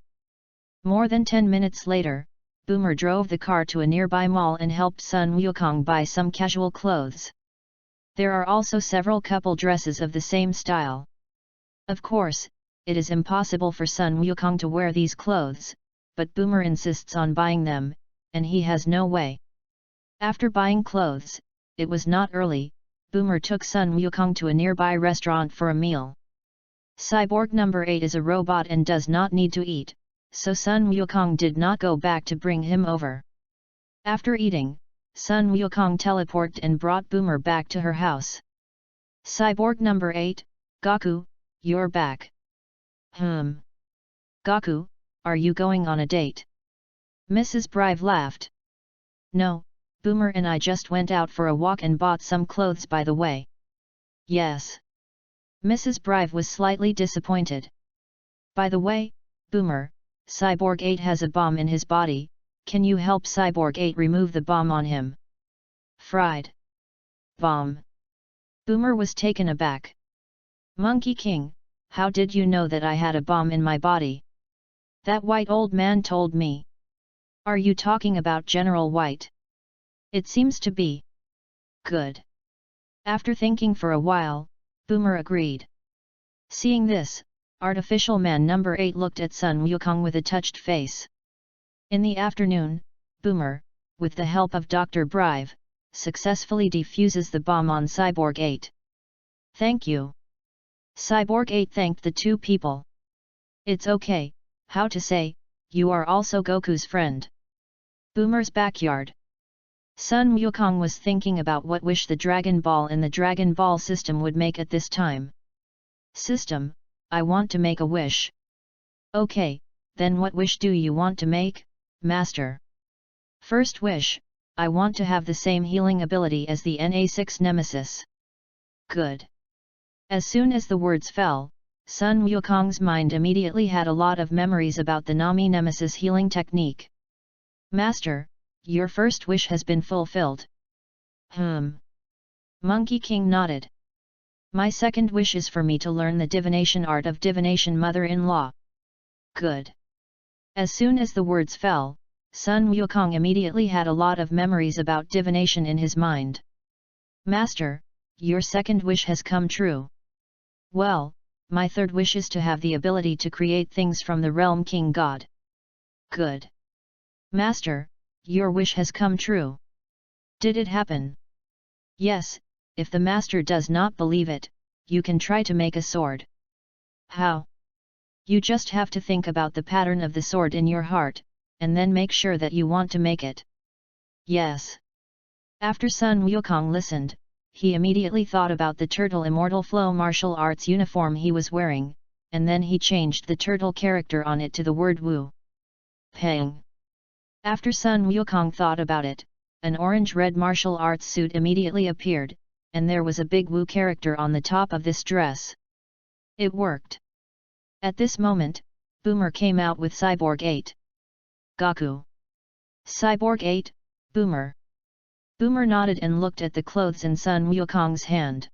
More than 10 minutes later, Boomer drove the car to a nearby mall and helped Sun Wukong buy some casual clothes. There are also several couple dresses of the same style. Of course, it is impossible for Sun Wukong to wear these clothes, but Boomer insists on buying them, and he has no way. After buying clothes, it was not early, Boomer took Sun Wukong to a nearby restaurant for a meal. Cyborg number 8 is a robot and does not need to eat, so Sun Wukong did not go back to bring him over. After eating, Sun Wukong teleported and brought Boomer back to her house. Cyborg number 8, Gaku, you're back. Gaku, are you going on a date? Mrs. Brive laughed. No, Boomer and I just went out for a walk and bought some clothes by the way. Yes. Mrs. Brive was slightly disappointed. By the way, Boomer, Cyborg 8 has a bomb in his body, can you help Cyborg 8 remove the bomb on him? Fried. Bomb. Boomer was taken aback. Monkey King, how did you know that I had a bomb in my body? That white old man told me. Are you talking about General White? It seems to be. Good. After thinking for a while, Boomer agreed. Seeing this, artificial man number 8 looked at Sun Wukong with a touched face. In the afternoon, Boomer, with the help of Dr. Brive, successfully defuses the bomb on Cyborg 8. Thank you. Cyborg 8 thanked the two people. It's okay, how to say, you are also Goku's friend. Boomer's backyard. Sun Wukong was thinking about what wish the Dragon Ball in the Dragon Ball system would make at this time. System, I want to make a wish. Okay, then what wish do you want to make, Master? First wish, I want to have the same healing ability as the NA6 Nemesis. Good. As soon as the words fell, Sun Wukong's mind immediately had a lot of memories about the Nami Nemesis healing technique. Master, your first wish has been fulfilled. Monkey King nodded. My second wish is for me to learn the divination art of divination mother-in-law. Good. As soon as the words fell, Sun Wukong immediately had a lot of memories about divination in his mind. Master, your second wish has come true. Well, my third wish is to have the ability to create things from the realm King God. Good. Master, your wish has come true. Did it happen? Yes, if the master does not believe it, you can try to make a sword. How? You just have to think about the pattern of the sword in your heart, and then make sure that you want to make it. Yes. After Sun Wukong listened, he immediately thought about the turtle immortal flow martial arts uniform he was wearing, and then he changed the turtle character on it to the word Wu. Peng. After Sun Wukong thought about it, an orange-red martial arts suit immediately appeared, and there was a big Wu character on the top of this dress. It worked. At this moment, Boomer came out with Cyborg 8. Gaku. Cyborg 8, Boomer. Boomer nodded and looked at the clothes in Sun Wukong's hand.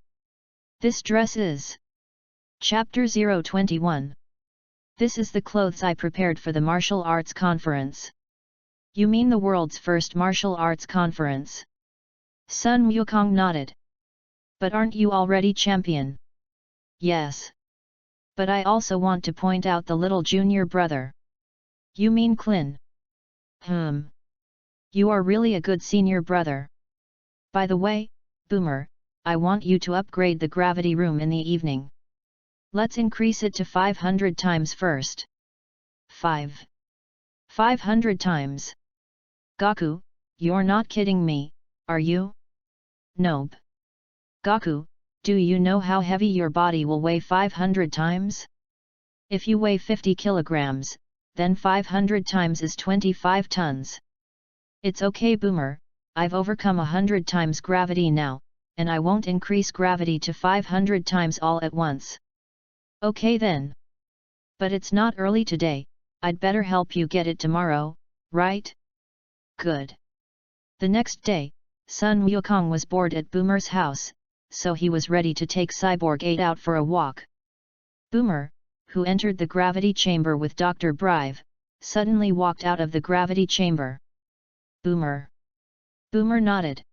This dress is... Chapter 021. This is the clothes I prepared for the martial arts conference. You mean the world's first martial arts conference? Sun Wukong nodded. But aren't you already champion? Yes. But I also want to point out the little junior brother. You mean Clin? You are really a good senior brother. By the way, Boomer, I want you to upgrade the gravity room in the evening. Let's increase it to 500 times first. 500 times. Gaku, you're not kidding me, are you? Nope. Gaku, do you know how heavy your body will weigh 500 times? If you weigh 50 kilograms, then 500 times is 25 tons. It's okay Boomer, I've overcome 100 times gravity now, and I won't increase gravity to 500 times all at once. Okay then. But it's not early today, I'd better help you get it tomorrow, right? Good. The next day, Sun Wukong was bored at Boomer's house, so he was ready to take Cyborg 8 out for a walk. Boomer, who entered the gravity chamber with Dr. Brive, suddenly walked out of the gravity chamber. Boomer. Boomer nodded.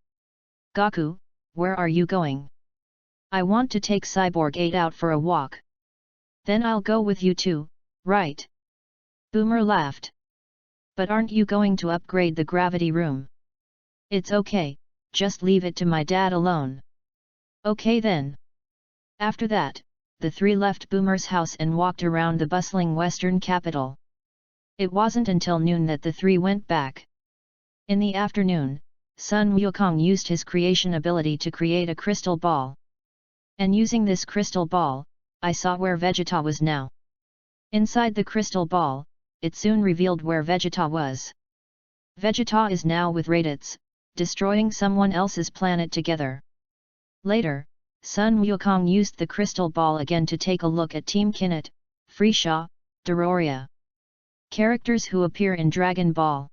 Gaku, where are you going? I want to take Cyborg 8 out for a walk. Then I'll go with you too, right? Boomer laughed. But aren't you going to upgrade the gravity room? It's okay, just leave it to my dad alone. Okay then. After that, the three left Boomer's house and walked around the bustling western capital. It wasn't until noon that the three went back. In the afternoon, Sun Wukong used his creation ability to create a crystal ball. And using this crystal ball, I saw where Vegeta was now. Inside the crystal ball, it soon revealed where Vegeta was. Vegeta is now with Raditz, destroying someone else's planet together. Later, Sun Wukong used the crystal ball again to take a look at Team Kinnet, Freesia, Dororia. Characters who appear in Dragon Ball.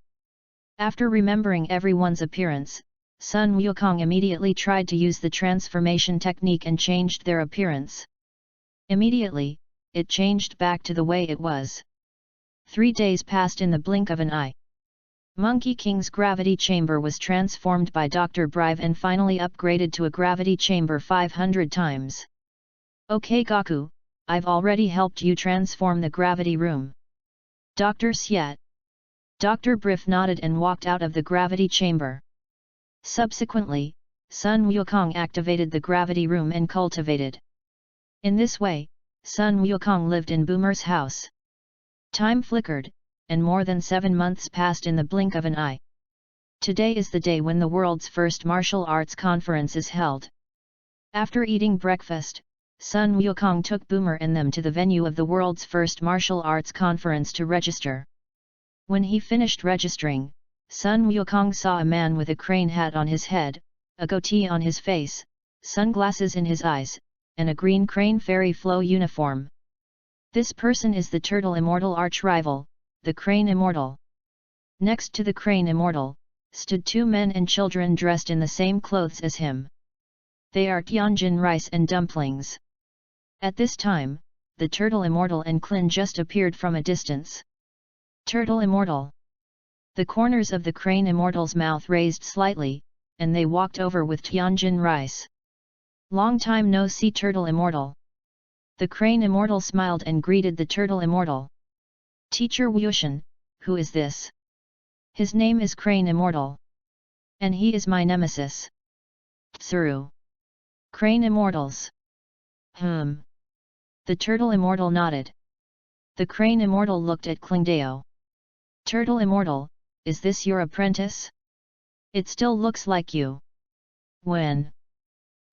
After remembering everyone's appearance, Sun Wukong immediately tried to use the transformation technique and changed their appearance. Immediately, it changed back to the way it was. 3 days passed in the blink of an eye. Monkey King's gravity chamber was transformed by Dr. Brive and finally upgraded to a gravity chamber 500 times. Okay Gaku, I've already helped you transform the gravity room. Dr. Xiat. Dr. Briff nodded and walked out of the gravity chamber. Subsequently, Sun Wukong activated the gravity room and cultivated. In this way, Sun Wukong lived in Boomer's house. Time flickered, and more than 7 months passed in the blink of an eye. Today is the day when the world's first martial arts conference is held. After eating breakfast, Sun Wukong took Boomer and them to the venue of the world's first martial arts conference to register. When he finished registering, Sun Wukong saw a man with a crane hat on his head, a goatee on his face, sunglasses in his eyes, and a green crane fairy flow uniform. This person is the turtle immortal arch-rival, the crane immortal. Next to the crane immortal, stood two men and children dressed in the same clothes as him. They are Tianjin rice and dumplings. At this time, the turtle immortal and Klin just appeared from a distance. Turtle immortal. The corners of the crane immortal's mouth raised slightly, and they walked over with Tianjin rice. Long time no see, turtle immortal. The crane immortal smiled and greeted the turtle immortal. Teacher Wushan, who is this? His name is Crane Immortal. And he is my nemesis. Tsuru. Crane Immortals. The turtle immortal nodded. The crane immortal looked at Klingdao. Turtle immortal, is this your apprentice? It still looks like you. When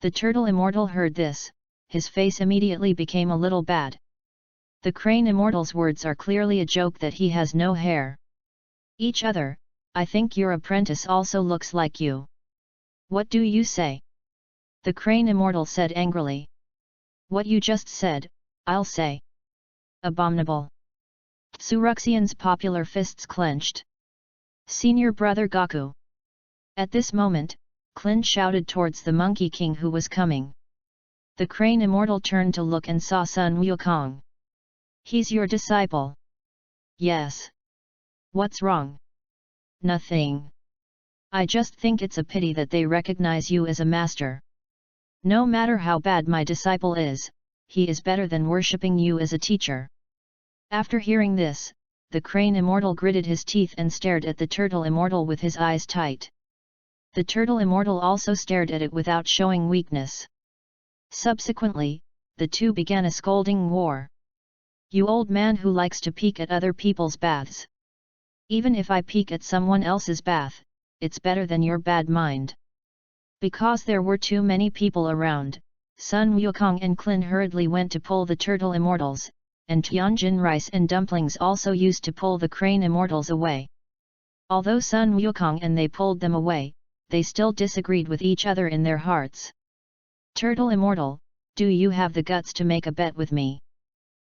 the turtle immortal heard this, his face immediately became a little bad. The crane immortal's words are clearly a joke that he has no hair. Each other, I think your apprentice also looks like you. What do you say? The crane immortal said angrily. What you just said, I'll say. Abominable. Tsuruxian's popular fists clenched. Senior brother Gaku. At this moment, Klin shouted towards the Monkey King who was coming. The crane immortal turned to look and saw Sun Wukong. He's your disciple. Yes. What's wrong? Nothing. I just think it's a pity that they recognize you as a master. No matter how bad my disciple is, he is better than worshipping you as a teacher. After hearing this, the crane immortal gritted his teeth and stared at the turtle immortal with his eyes tight. The turtle immortal also stared at it without showing weakness. Subsequently, the two began a scolding war. You old man who likes to peek at other people's baths. Even if I peek at someone else's bath, it's better than your bad mind. Because there were too many people around, Sun Wukong and Klin hurriedly went to pull the turtle immortals, and Tianjin rice and dumplings also used to pull the crane immortals away. Although Sun Wukong and they pulled them away, they still disagreed with each other in their hearts. Turtle immortal, do you have the guts to make a bet with me?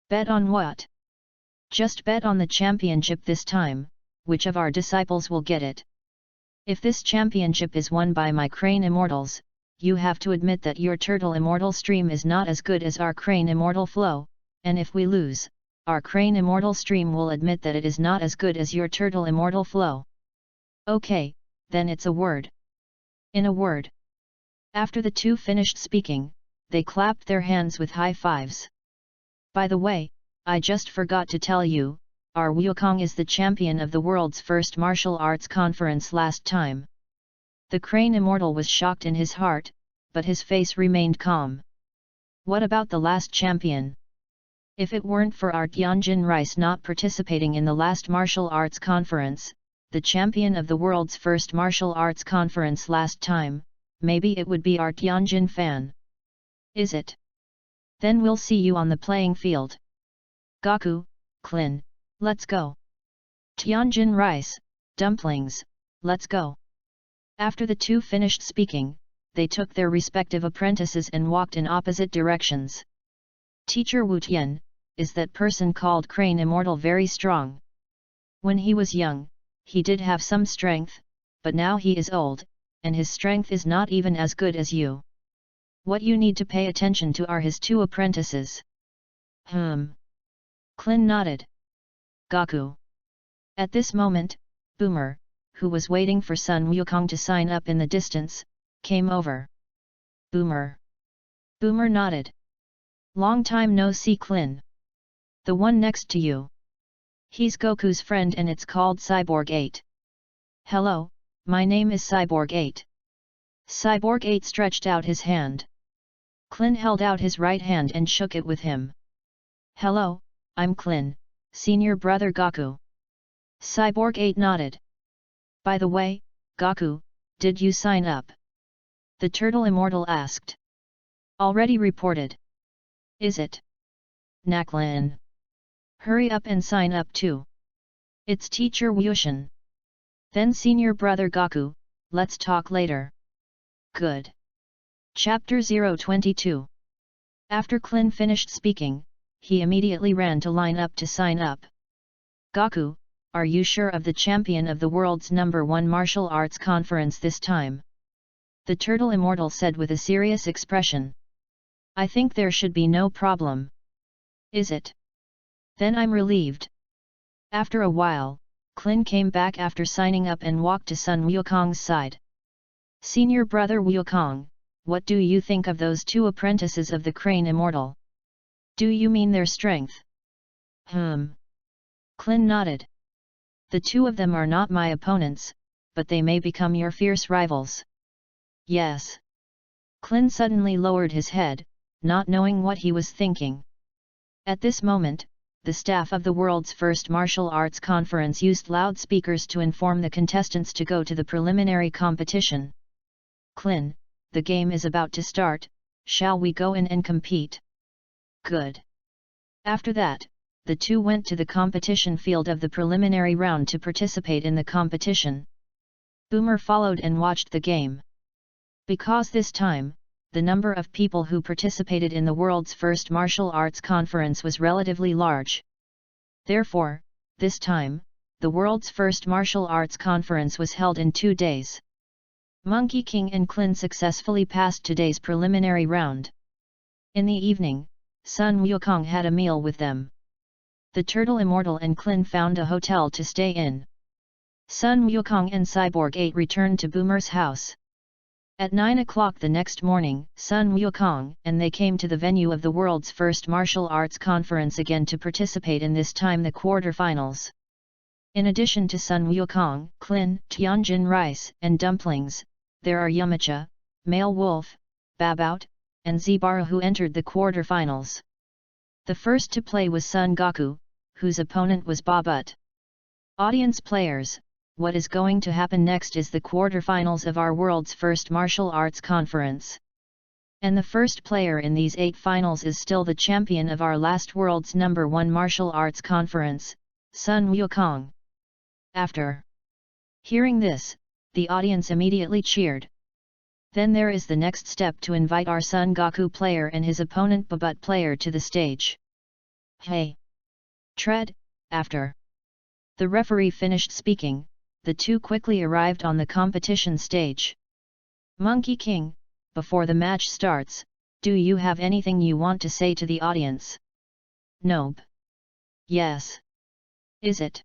Bet on what? Just bet on the championship this time, which of our disciples will get it. If this championship is won by my crane immortals, you have to admit that your turtle immortal stream is not as good as our crane immortal flow, and if we lose, our crane immortal stream will admit that it is not as good as your turtle immortal flow. Okay, then it's a word. In a word. After the two finished speaking, they clapped their hands with high fives. By the way, I just forgot to tell you, our Wukong is the champion of the world's first martial arts conference last time. The crane immortal was shocked in his heart, but his face remained calm. What about the last champion? If it weren't for our Tianjin rice not participating in the last martial arts conference, the champion of the world's first martial arts conference last time, maybe it would be our Tianjin fan. Is it? Then we'll see you on the playing field. Gaku, Klin, let's go. Tianjin rice, dumplings, let's go. After the two finished speaking, they took their respective apprentices and walked in opposite directions. Teacher Wu Tian, is that person called Crane Immortal very strong? When he was young, he did have some strength, but now he is old, and his strength is not even as good as you. What you need to pay attention to are his two apprentices. Klin nodded. Gaku. At this moment, Boomer, who was waiting for Sun Wukong to sign up in the distance, came over. Boomer. Boomer nodded. Long time no see, Klin. The one next to you. He's Goku's friend and it's called Cyborg 8. Hello, my name is Cyborg 8. Cyborg 8 stretched out his hand. Klin held out his right hand and shook it with him. Hello, I'm Klin, senior brother Gaku. Cyborg 8 nodded. By the way, Gaku, did you sign up? The turtle immortal asked. Already reported. Is it? Naklin. Hurry up and sign up too. It's teacher Wyushin. Then senior brother Gaku, let's talk later. Good. Chapter 022. After Klin finished speaking, he immediately ran to line up to sign up. Gaku, are you sure of the champion of the world's #1 martial arts conference this time? The turtle immortal said with a serious expression. I think there should be no problem. Is it? Then I'm relieved. After a while, Klin came back after signing up and walked to Sun Wukong's side. Senior brother Wukong, what do you think of those two apprentices of the Crane Immortal? Do you mean their strength? Klin nodded. The two of them are not my opponents, but they may become your fierce rivals. Yes. Klin suddenly lowered his head, not knowing what he was thinking. At this moment, the staff of the world's first martial arts conference used loudspeakers to inform the contestants to go to the preliminary competition. Klin, the game is about to start, shall we go in and compete? Good. After that, the two went to the competition field of the preliminary round to participate in the competition. Boomer followed and watched the game. Because this time, the number of people who participated in the world's first martial arts conference was relatively large. Therefore, this time, the world's first martial arts conference was held in 2 days. Monkey King and Klin successfully passed today's preliminary round. In the evening, Sun Wukong had a meal with them. The Turtle Immortal and Klin found a hotel to stay in. Sun Wukong and Cyborg 8 returned to Boomer's house. At 9 o'clock the next morning, Sun Wukong and they came to the venue of the world's first martial arts conference again to participate in this time the quarterfinals. In addition to Sun Wukong, Klin, Tianjin rice and dumplings, there are Yamacha, Male Wolf, Babout, and Zebara who entered the quarterfinals. The first to play was Sun Gaku, whose opponent was Babut. Audience players, what is going to happen next is the quarterfinals of our world's first martial arts conference. And the first player in these 8 finals is still the champion of our last world's #1 martial arts conference, Sun Wukong. After hearing this, the audience immediately cheered. Then there is the next step to invite our Sun Gaku player and his opponent Babut player to the stage. Hey! Tread, after the referee finished speaking, the two quickly arrived on the competition stage. Monkey King, before the match starts, do you have anything you want to say to the audience? Nope. Yes. Is it?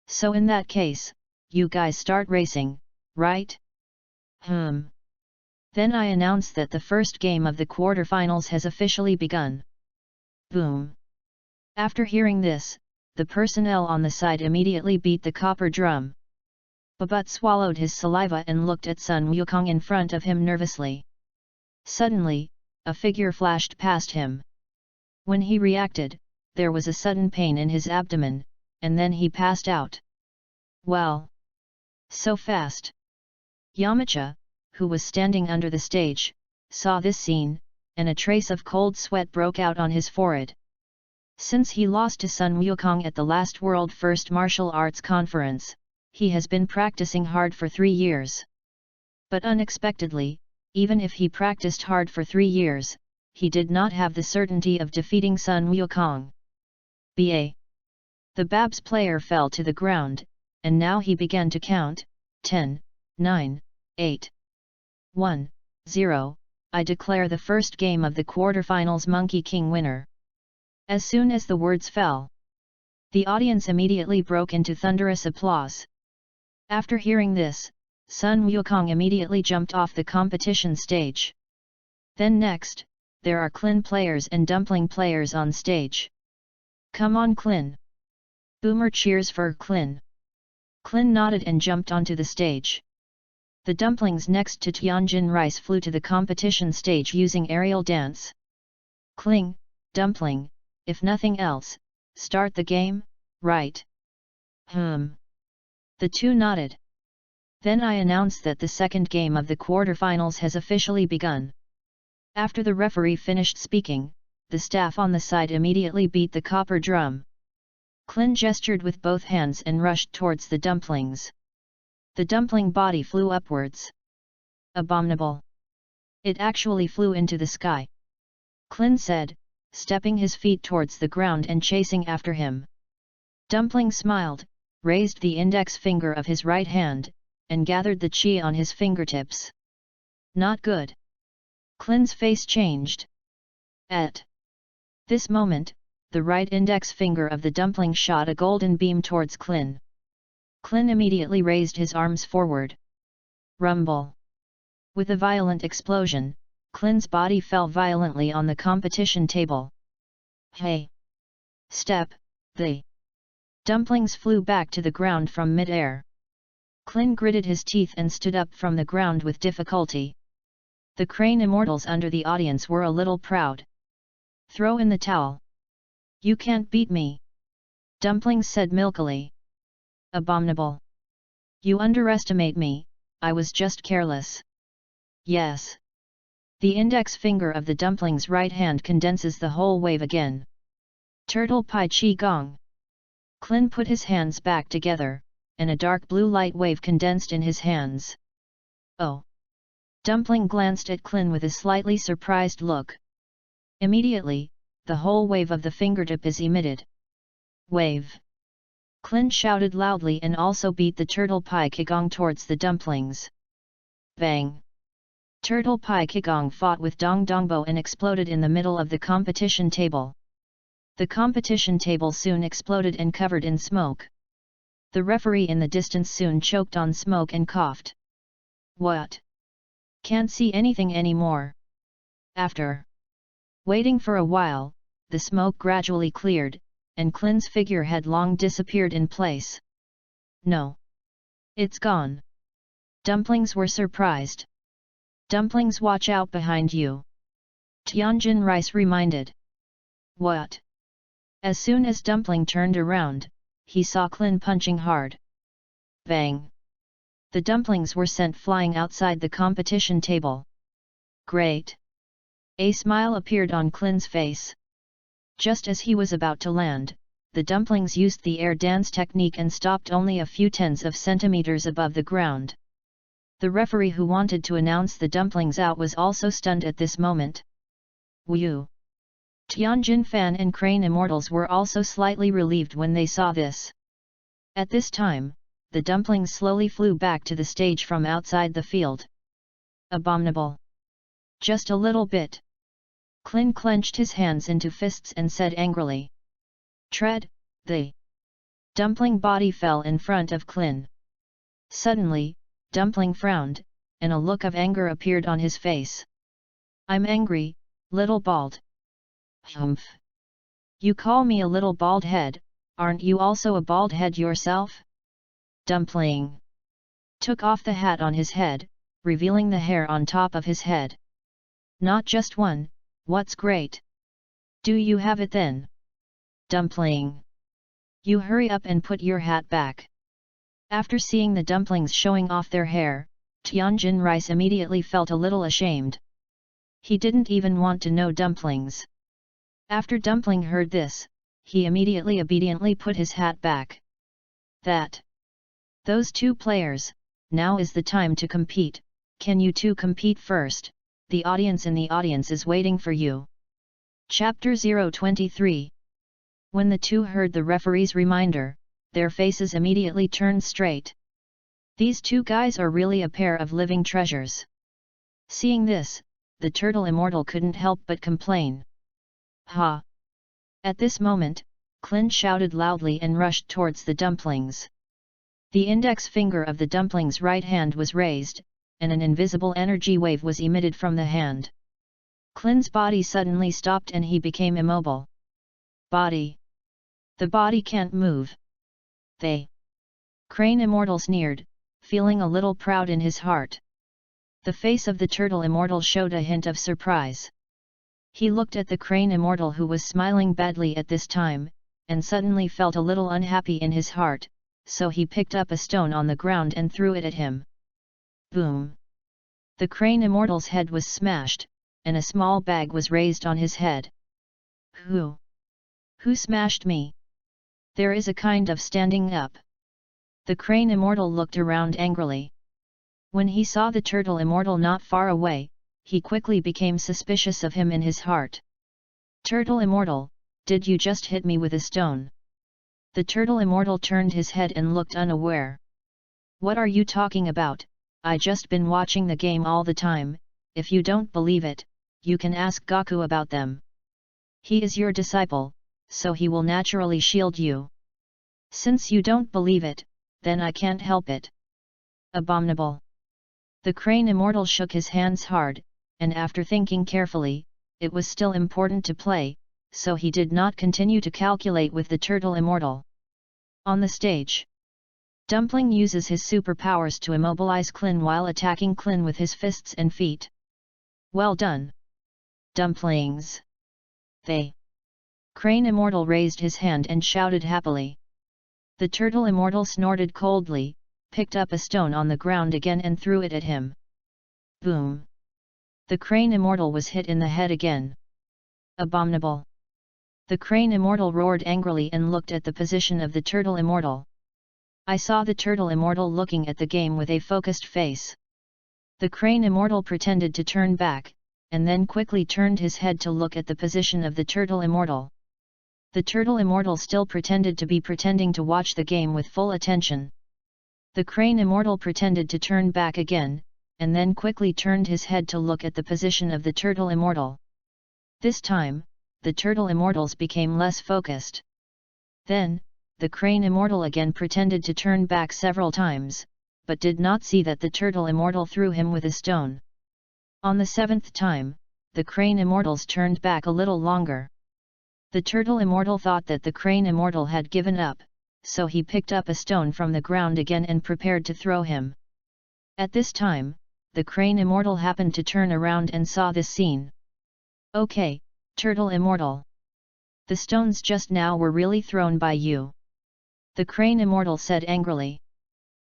So in that case, you guys start racing, right? Then I announce that the first game of the quarterfinals has officially begun. Boom. After hearing this, the personnel on the side immediately beat the copper drum. Babut swallowed his saliva and looked at Sun Wukong in front of him nervously. Suddenly, a figure flashed past him. When he reacted, there was a sudden pain in his abdomen, and then he passed out. Well! So fast! Yamacha, who was standing under the stage, saw this scene, and a trace of cold sweat broke out on his forehead. Since he lost to Sun Wukong at the last World First Martial Arts Conference, he has been practicing hard for 3 years. But unexpectedly, even if he practiced hard for 3 years, he did not have the certainty of defeating Sun Wukong. The Babs player fell to the ground, and now he began to count, 10, 9, 8, 1, 0, I declare the first game of the quarterfinals Monkey King winner. As soon as the words fell, the audience immediately broke into thunderous applause. After hearing this, Sun Wukong immediately jumped off the competition stage. Then next, there are Klin players and Dumpling players on stage. Come on Klin! Boomer cheers for Klin. Klin nodded and jumped onto the stage. The dumplings next to Tianjin rice flew to the competition stage using aerial dance. Kling, Dumpling, if nothing else, start the game, right? The two nodded. Then I announce that the second game of the quarterfinals has officially begun. After the referee finished speaking, the staff on the side immediately beat the copper drum. Klin gestured with both hands and rushed towards the dumplings. The dumpling body flew upwards. Abominable! It actually flew into the sky. Klin said, stepping his feet towards the ground and chasing after him. Dumpling smiled, raised the index finger of his right hand, and gathered the chi on his fingertips. Not good. Klin's face changed. At this moment, the right index finger of the dumpling shot a golden beam towards Klin. Klin immediately raised his arms forward. Rumble! With a violent explosion, Klin's body fell violently on the competition table. Hey! Step! The dumplings flew back to the ground from mid-air. Klin gritted his teeth and stood up from the ground with difficulty. The Crane Immortals under the audience were a little proud. Throw in the towel. You can't beat me. Dumplings said milkily. Abominable. You underestimate me, I was just careless. Yes. The index finger of the dumpling's right hand condenses the whole wave again. Turtle Pie Qi Gong. Klin put his hands back together, and a dark blue light wave condensed in his hands. Oh! Dumpling glanced at Klin with a slightly surprised look. Immediately, the whole wave of the fingertip is emitted. Wave! Klin shouted loudly and also beat the turtle pie qigong towards the dumplings. Bang! Turtle Pie Qigong fought with Dong Dongbo and exploded in the middle of the competition table. The competition table soon exploded and covered in smoke. The referee in the distance soon choked on smoke and coughed. What? Can't see anything anymore. After waiting for a while, the smoke gradually cleared, and Klin's figure had long disappeared in place. No. It's gone. Dumplings were surprised. Dumplings, watch out behind you. Tianjin Rice reminded. What? As soon as Dumpling turned around, he saw Klin punching hard. Bang! The dumplings were sent flying outside the competition table. Great! A smile appeared on Klin's face. Just as he was about to land, the dumplings used the air dance technique and stopped only a few tens of centimeters above the ground. The referee who wanted to announce the dumplings out was also stunned at this moment. Whew! Tianjin Fan and Crane Immortals were also slightly relieved when they saw this. At this time, the dumplings slowly flew back to the stage from outside the field. Abominable! Just a little bit. Klin clenched his hands into fists and said angrily. Tread! The dumpling body fell in front of Klin. Suddenly, Dumpling frowned, and a look of anger appeared on his face. I'm angry, little bald. Humph! You call me a little bald head, aren't you also a bald head yourself? Dumpling took off the hat on his head, revealing the hair on top of his head. Not just one, what's great? Do you have it then? Dumpling! You hurry up and put your hat back. After seeing the dumplings showing off their hair, Tianjin Rice immediately felt a little ashamed. He didn't even want to know dumplings. After Dumpling heard this, he immediately obediently put his hat back. Those two players, now is the time to compete. Can you two compete first? The audience in the audience is waiting for you. Chapter 023. When the two heard the referee's reminder, their faces immediately turned straight. These two guys are really a pair of living treasures. Seeing this, the Turtle Immortal couldn't help but complain. Ha! At this moment, Klin shouted loudly and rushed towards the dumplings. The index finger of the dumpling's right hand was raised, and an invisible energy wave was emitted from the hand. Klin's body suddenly stopped and he became immobile. Body! The body can't move. They Crane Immortal sneered, feeling a little proud in his heart. The face of the Turtle Immortal showed a hint of surprise. He looked at the Crane Immortal who was smiling badly at this time, and suddenly felt a little unhappy in his heart, so he picked up a stone on the ground and threw it at him. Boom! The Crane Immortal's head was smashed, and a small bag was raised on his head. Who? Who smashed me? There is a kind of standing up. The crane immortal looked around angrily. When he saw the turtle immortal not far away, he quickly became suspicious of him in his heart. Turtle immortal, did you just hit me with a stone? The turtle immortal turned his head and looked unaware. What are you talking about? I just been watching the game all the time. If you don't believe it, you can ask Gaku about them. He is your disciple, so he will naturally shield you. Since you don't believe it, then I can't help it. Abominable. The crane immortal shook his hands hard, and after thinking carefully, it was still important to play, so he did not continue to calculate with the turtle immortal. On the stage, Dumpling uses his superpowers to immobilize Klin while attacking Klin with his fists and feet. Well done, Dumplings! They. Crane immortal raised his hand and shouted happily. The turtle immortal snorted coldly, picked up a stone on the ground again and threw it at him. Boom! The crane immortal was hit in the head again. Abominable! The crane immortal roared angrily and looked at the position of the turtle immortal. I saw the turtle immortal looking at the game with a focused face. The crane immortal pretended to turn back, and then quickly turned his head to look at the position of the turtle immortal. The turtle immortal still pretended to be pretending to watch the game with full attention. The crane immortal pretended to turn back again, and then quickly turned his head to look at the position of the turtle immortal. This time, the turtle immortals became less focused. Then, the crane immortal again pretended to turn back several times, but did not see that the turtle immortal threw him with a stone. On the seventh time, the crane immortals turned back a little longer. The turtle immortal thought that the crane immortal had given up, so he picked up a stone from the ground again and prepared to throw him. At this time, the crane immortal happened to turn around and saw this scene. Okay, turtle immortal. The stones just now were really thrown by you. The crane immortal said angrily.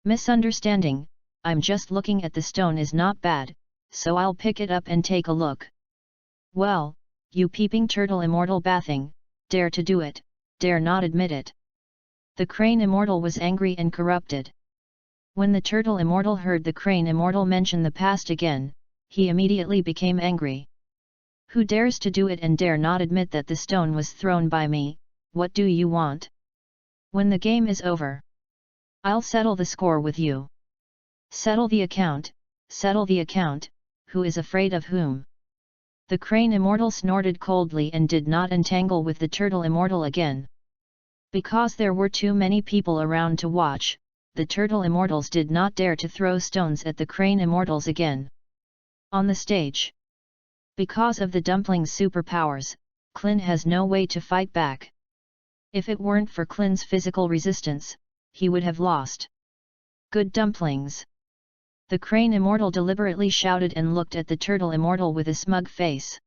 Misunderstanding, I'm just looking at the stone is not bad, so I'll pick it up and take a look. Well, you peeping turtle immortal bathing, dare to do it, dare not admit it. The crane immortal was angry and corrupted. When the turtle immortal heard the crane immortal mention the past again, he immediately became angry. Who dares to do it and dare not admit that the stone was thrown by me? What do you want? When the game is over, I'll settle the score with you. Settle the account, who is afraid of whom? The crane immortal snorted coldly and did not entangle with the turtle immortal again. Because there were too many people around to watch, the turtle immortals did not dare to throw stones at the crane immortals again. On the stage, because of the dumpling's superpowers, Klin has no way to fight back. If it weren't for Klin's physical resistance, he would have lost. Good dumplings! The crane immortal deliberately shouted and looked at the turtle immortal with a smug face.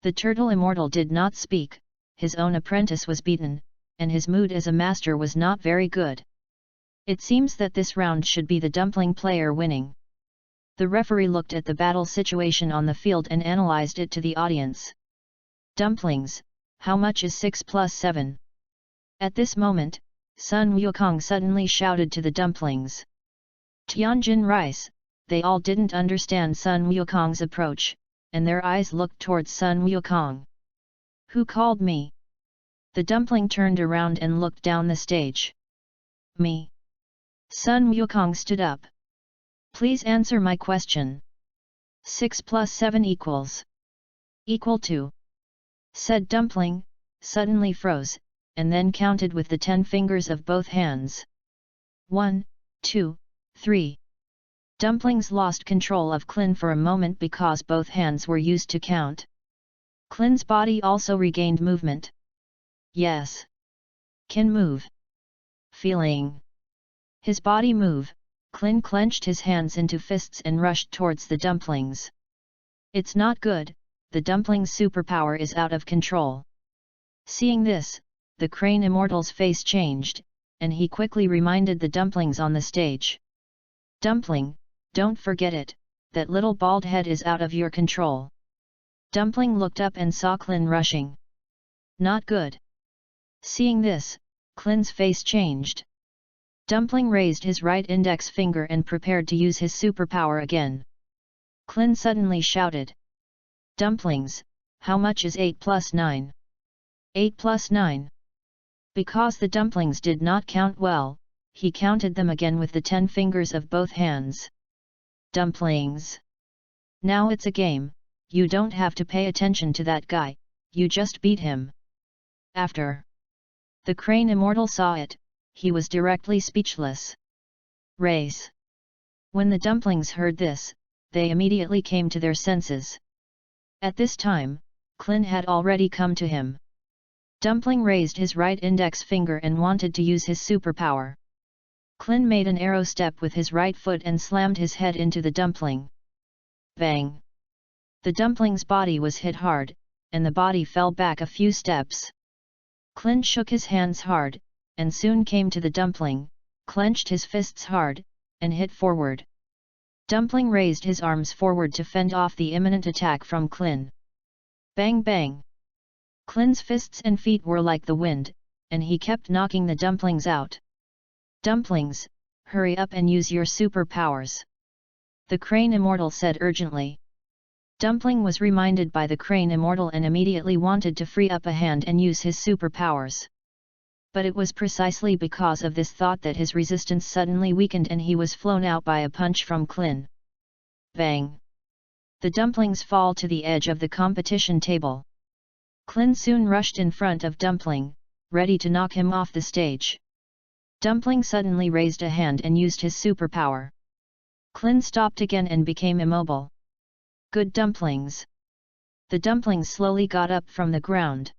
The turtle immortal did not speak, his own apprentice was beaten, and his mood as a master was not very good. It seems that this round should be the dumpling player winning. The referee looked at the battle situation on the field and analyzed it to the audience. Dumplings, how much is 6 plus 7? At this moment, Sun Wukong suddenly shouted to the dumplings. Tianjin rice, they all didn't understand Sun Wukong's approach, and their eyes looked towards Sun Wukong. Who called me? The dumpling turned around and looked down the stage. Me. Sun Wukong stood up. Please answer my question. 6 plus 7 equals. Equal to. Said dumpling, suddenly froze, and then counted with the 10 fingers of both hands. 1, 2, 3. Dumplings lost control of Klin for a moment because both hands were used to count. Klin's body also regained movement. Yes. Can move. Feeling. His body move, Klin clenched his hands into fists and rushed towards the dumplings. It's not good, the dumpling's superpower is out of control. Seeing this, the crane immortal's face changed, and he quickly reminded the dumplings on the stage. Dumpling, don't forget it, that little bald head is out of your control. Dumpling looked up and saw Klin rushing. Not good. Seeing this, Klin's face changed. Dumpling raised his right index finger and prepared to use his superpower again. Klin suddenly shouted. Dumplings, how much is 8 plus 9? 8 plus 9. Because the dumplings did not count well, he counted them again with the 10 fingers of both hands. Dumplings. Now it's a game, you don't have to pay attention to that guy, you just beat him. After the crane immortal saw it, he was directly speechless. Race. When the dumplings heard this, they immediately came to their senses. At this time, Klin had already come to him. Dumpling raised his right index finger and wanted to use his superpower. Klin made an arrow step with his right foot and slammed his head into the dumpling. Bang! The dumpling's body was hit hard, and the body fell back a few steps. Klin shook his hands hard, and soon came to the dumpling, clenched his fists hard, and hit forward. Dumpling raised his arms forward to fend off the imminent attack from Klin. Bang bang! Klin's fists and feet were like the wind, and he kept knocking the dumplings out. Dumplings, hurry up and use your superpowers! The crane immortal said urgently. Dumpling was reminded by the crane immortal and immediately wanted to free up a hand and use his superpowers. But it was precisely because of this thought that his resistance suddenly weakened and he was flown out by a punch from Klin. Bang! The dumplings fall to the edge of the competition table. Klin soon rushed in front of Dumpling, ready to knock him off the stage. Dumpling suddenly raised a hand and used his superpower. Klin stopped again and became immobile. Good dumplings! The dumplings slowly got up from the ground.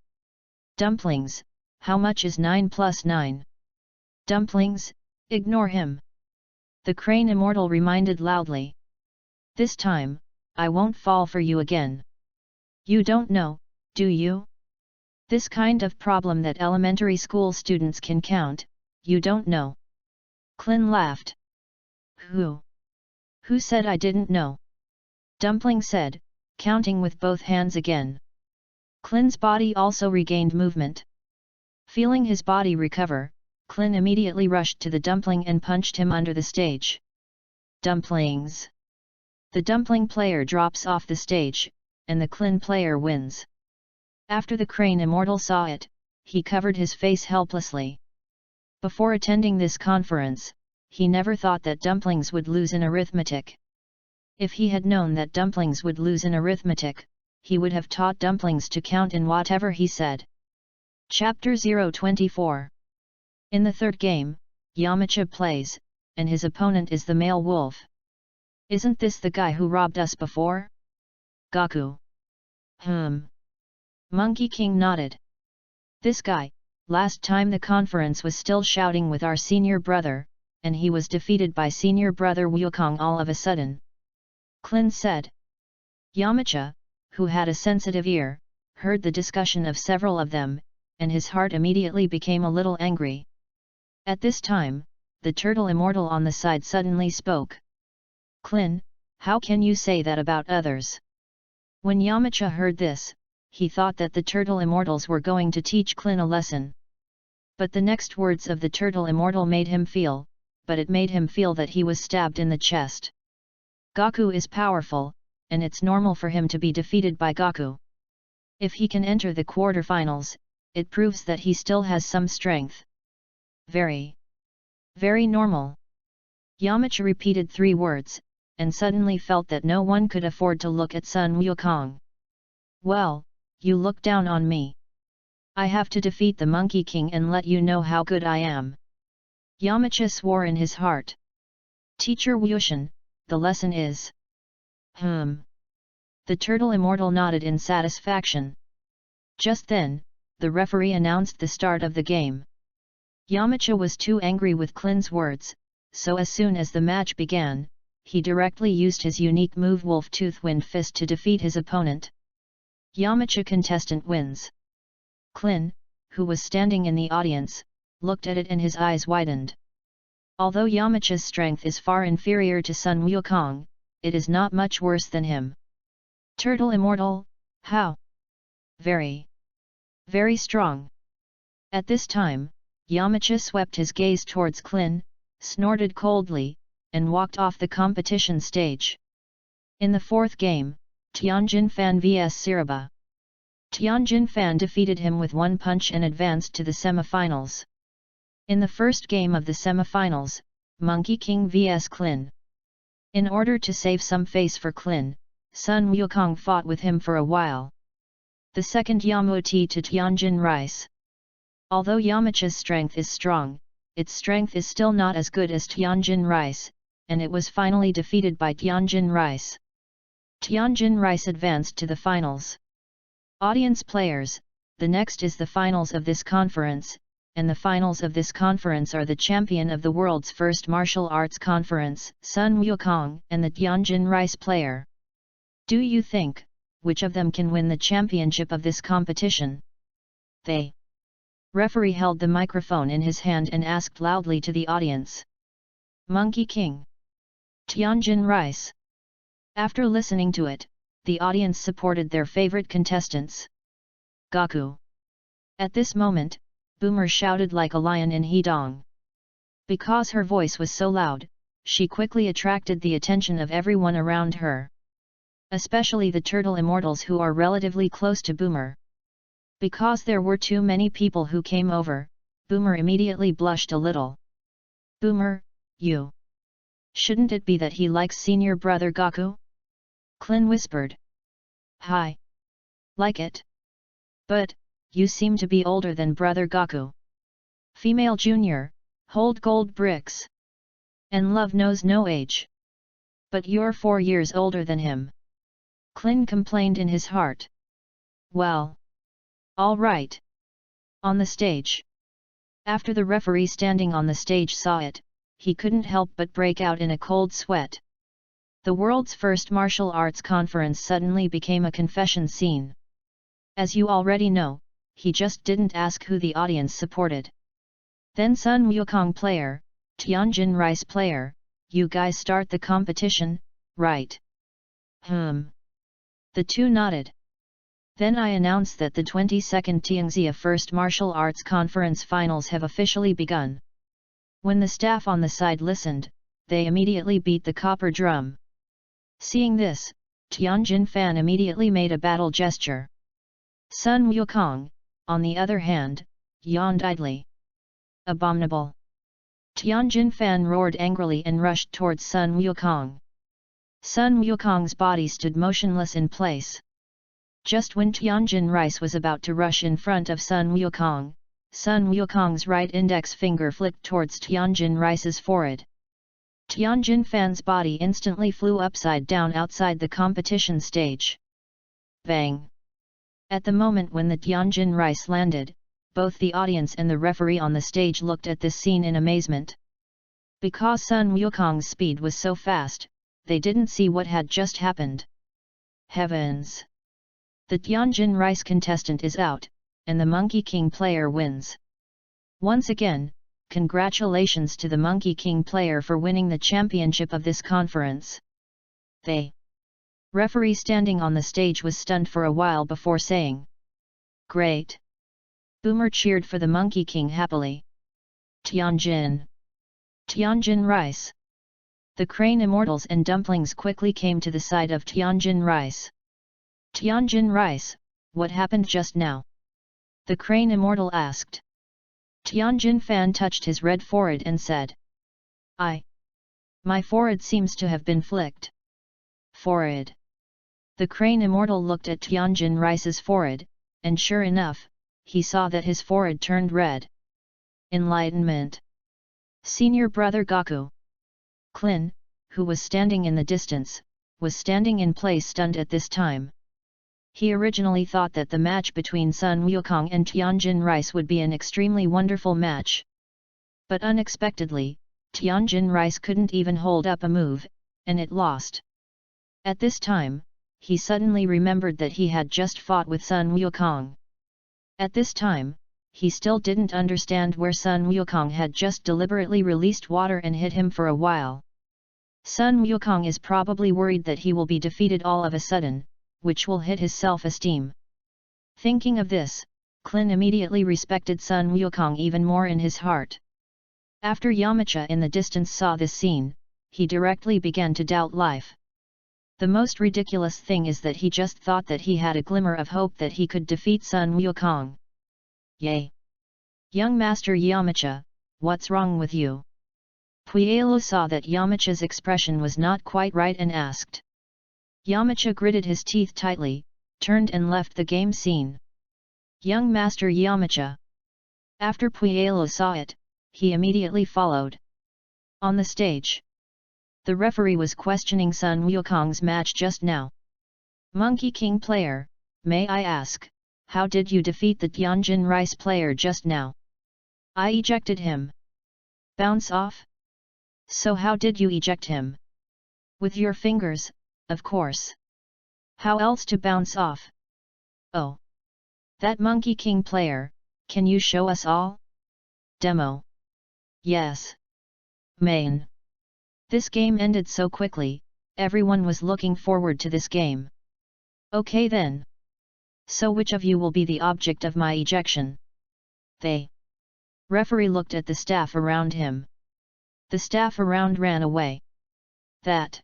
Dumplings, how much is 9 plus 9? Dumplings, ignore him! The crane immortal reminded loudly. This time, I won't fall for you again. You don't know, do you? This kind of problem that elementary school students can count, you don't know. Klin laughed. Who? Who said I didn't know? Dumpling said, counting with both hands again. Klin's body also regained movement. Feeling his body recover, Klin immediately rushed to the dumpling and punched him under the stage. Dumplings! The dumpling player drops off the stage, and the Klin player wins. After the crane immortal saw it, he covered his face helplessly. Before attending this conference, he never thought that dumplings would lose in arithmetic. If he had known that dumplings would lose in arithmetic, he would have taught dumplings to count in whatever he said. Chapter 024. In the third game, Yamcha plays, and his opponent is the male wolf. Isn't this the guy who robbed us before? Gaku. Monkey King nodded. This guy, last time the conference was still shouting with our senior brother, and he was defeated by senior brother Wukong all of a sudden. Klin said. Yamcha, who had a sensitive ear, heard the discussion of several of them, and his heart immediately became a little angry. At this time, the turtle immortal on the side suddenly spoke. Klin, how can you say that about others? When Yamcha heard this, he thought that the turtle immortals were going to teach Klin a lesson. But the next words of the turtle immortal made him feel that he was stabbed in the chest. Gaku is powerful, and it's normal for him to be defeated by Gaku. If he can enter the quarterfinals, it proves that he still has some strength. Very normal. Yamcha repeated 3 words, and suddenly felt that no one could afford to look at Sun Wukong. Well, you look down on me. I have to defeat the Monkey King and let you know how good I am. Yamcha swore in his heart. Teacher Wushin, the lesson is. The turtle immortal nodded in satisfaction. Just then, the referee announced the start of the game. Yamcha was too angry with Klin's words, so as soon as the match began, he directly used his unique move Wolf Tooth Wind Fist to defeat his opponent. Yamcha contestant wins. Klin, who was standing in the audience, looked at it and his eyes widened. Although Yamcha's strength is far inferior to Sun Wukong, it is not much worse than him. Turtle immortal, how? Very Very strong. At this time, Yamcha swept his gaze towards Klin, snorted coldly, and walked off the competition stage. In the fourth game, Tianjin Fan vs Siraba. Tianjin Fan defeated him with one punch and advanced to the semifinals. In the first game of the semifinals, Monkey King vs Klin. In order to save some face for Klin, Sun Wukong fought with him for a while. The second Yamuti to Tianjin Rice. Although Yamcha's strength is strong, its strength is still not as good as Tianjin Rice, and it was finally defeated by Tianjin Rice. Tianjin Rice advanced to the finals. Audience players, the next is the finals of this conference, and the finals of this conference are the champion of the world's first martial arts conference, Sun Wukong, and the Tianjin Rice player. Do you think, which of them can win the championship of this competition? The referee held the microphone in his hand and asked loudly to the audience. Monkey King. Tianjin Rice. After listening to it, the audience supported their favorite contestants. Gaku. At this moment, Boomer shouted like a lion in Hedong. Because her voice was so loud, she quickly attracted the attention of everyone around her. Especially the turtle immortals who are relatively close to Boomer. Because there were too many people who came over, Boomer immediately blushed a little. Boomer, you. Shouldn't it be that he likes senior brother Gaku? Klin whispered. Hi. Like it. But, you seem to be older than brother Gaku. Female junior, hold gold bricks. And love knows no age. But you're 4 years older than him. Klin complained in his heart. Well. All right. On the stage. After the referee standing on the stage saw it, he couldn't help but break out in a cold sweat. The world's first martial arts conference suddenly became a confession scene. As you already know, he just didn't ask who the audience supported. Then Sun Wukong player, Tianjin Rice player, you guys start the competition, right? The two nodded. Then I announce that the 22nd Tianxia First Martial Arts Conference Finals have officially begun. When the staff on the side listened, they immediately beat the copper drum. Seeing this, Tianjin Fan immediately made a battle gesture. Sun Wukong, on the other hand, yawned idly. Abominable! Tianjin Fan roared angrily and rushed towards Sun Wukong. Sun Wukong's body stood motionless in place. Just when Tianjin Rice was about to rush in front of Sun Wukong's right index finger flicked towards Tianjin Rice's forehead. Tianjin Fan's body instantly flew upside down outside the competition stage. Bang! At the moment when the Tianjin Rice landed, both the audience and the referee on the stage looked at this scene in amazement. Because Sun Wukong's speed was so fast, they didn't see what had just happened. Heavens! The Tianjin Rice contestant is out, and the Monkey King player wins. Once again, congratulations to the Monkey King player for winning the championship of this conference. The referee standing on the stage was stunned for a while before saying, Great! Boomer cheered for the Monkey King happily. Tianjin Rice. The Crane Immortals and Dumplings quickly came to the side of Tianjin Rice. Tianjin Rice, what happened just now? The Crane Immortal asked. Tianjin Fan touched his red forehead and said. My forehead seems to have been flicked. Forehead. The Crane Immortal looked at Tianjin Rice's forehead, and sure enough, he saw that his forehead turned red. Enlightenment. Senior brother Gaku. Klin, who was standing in the distance, was standing in place stunned at this time. He originally thought that the match between Sun Wukong and Tianjin Rice would be an extremely wonderful match. But unexpectedly, Tianjin Rice couldn't even hold up a move, and it lost. At this time, he suddenly remembered that he had just fought with Sun Wukong. At this time, he still didn't understand where Sun Wukong had just deliberately released water and hit him for a while. Sun Wukong is probably worried that he will be defeated all of a sudden, which will hit his self-esteem. Thinking of this, Klin immediately respected Sun Wukong even more in his heart. After Yamcha in the distance saw this scene, he directly began to doubt life. The most ridiculous thing is that he just thought that he had a glimmer of hope that he could defeat Sun Wukong. Yay! Young Master Yamcha, what's wrong with you? Puelu saw that Yamcha's expression was not quite right and asked. Yamcha gritted his teeth tightly, turned and left the game scene. Young Master Yamcha. After Puelu saw it, he immediately followed. On the stage, the referee was questioning Sun Wukong's match just now. Monkey King player, may I ask, how did you defeat the Tianjin Rice player just now? I ejected him. Bounce off? So how did you eject him? With your fingers, of course. How else to bounce off? Oh. That Monkey King player, can you show us all? Demo. Yes. Main. This game ended so quickly, everyone was looking forward to this game. Okay then. So which of you will be the object of my ejection? They. Referee looked at the staff around him. The staff around ran away. That.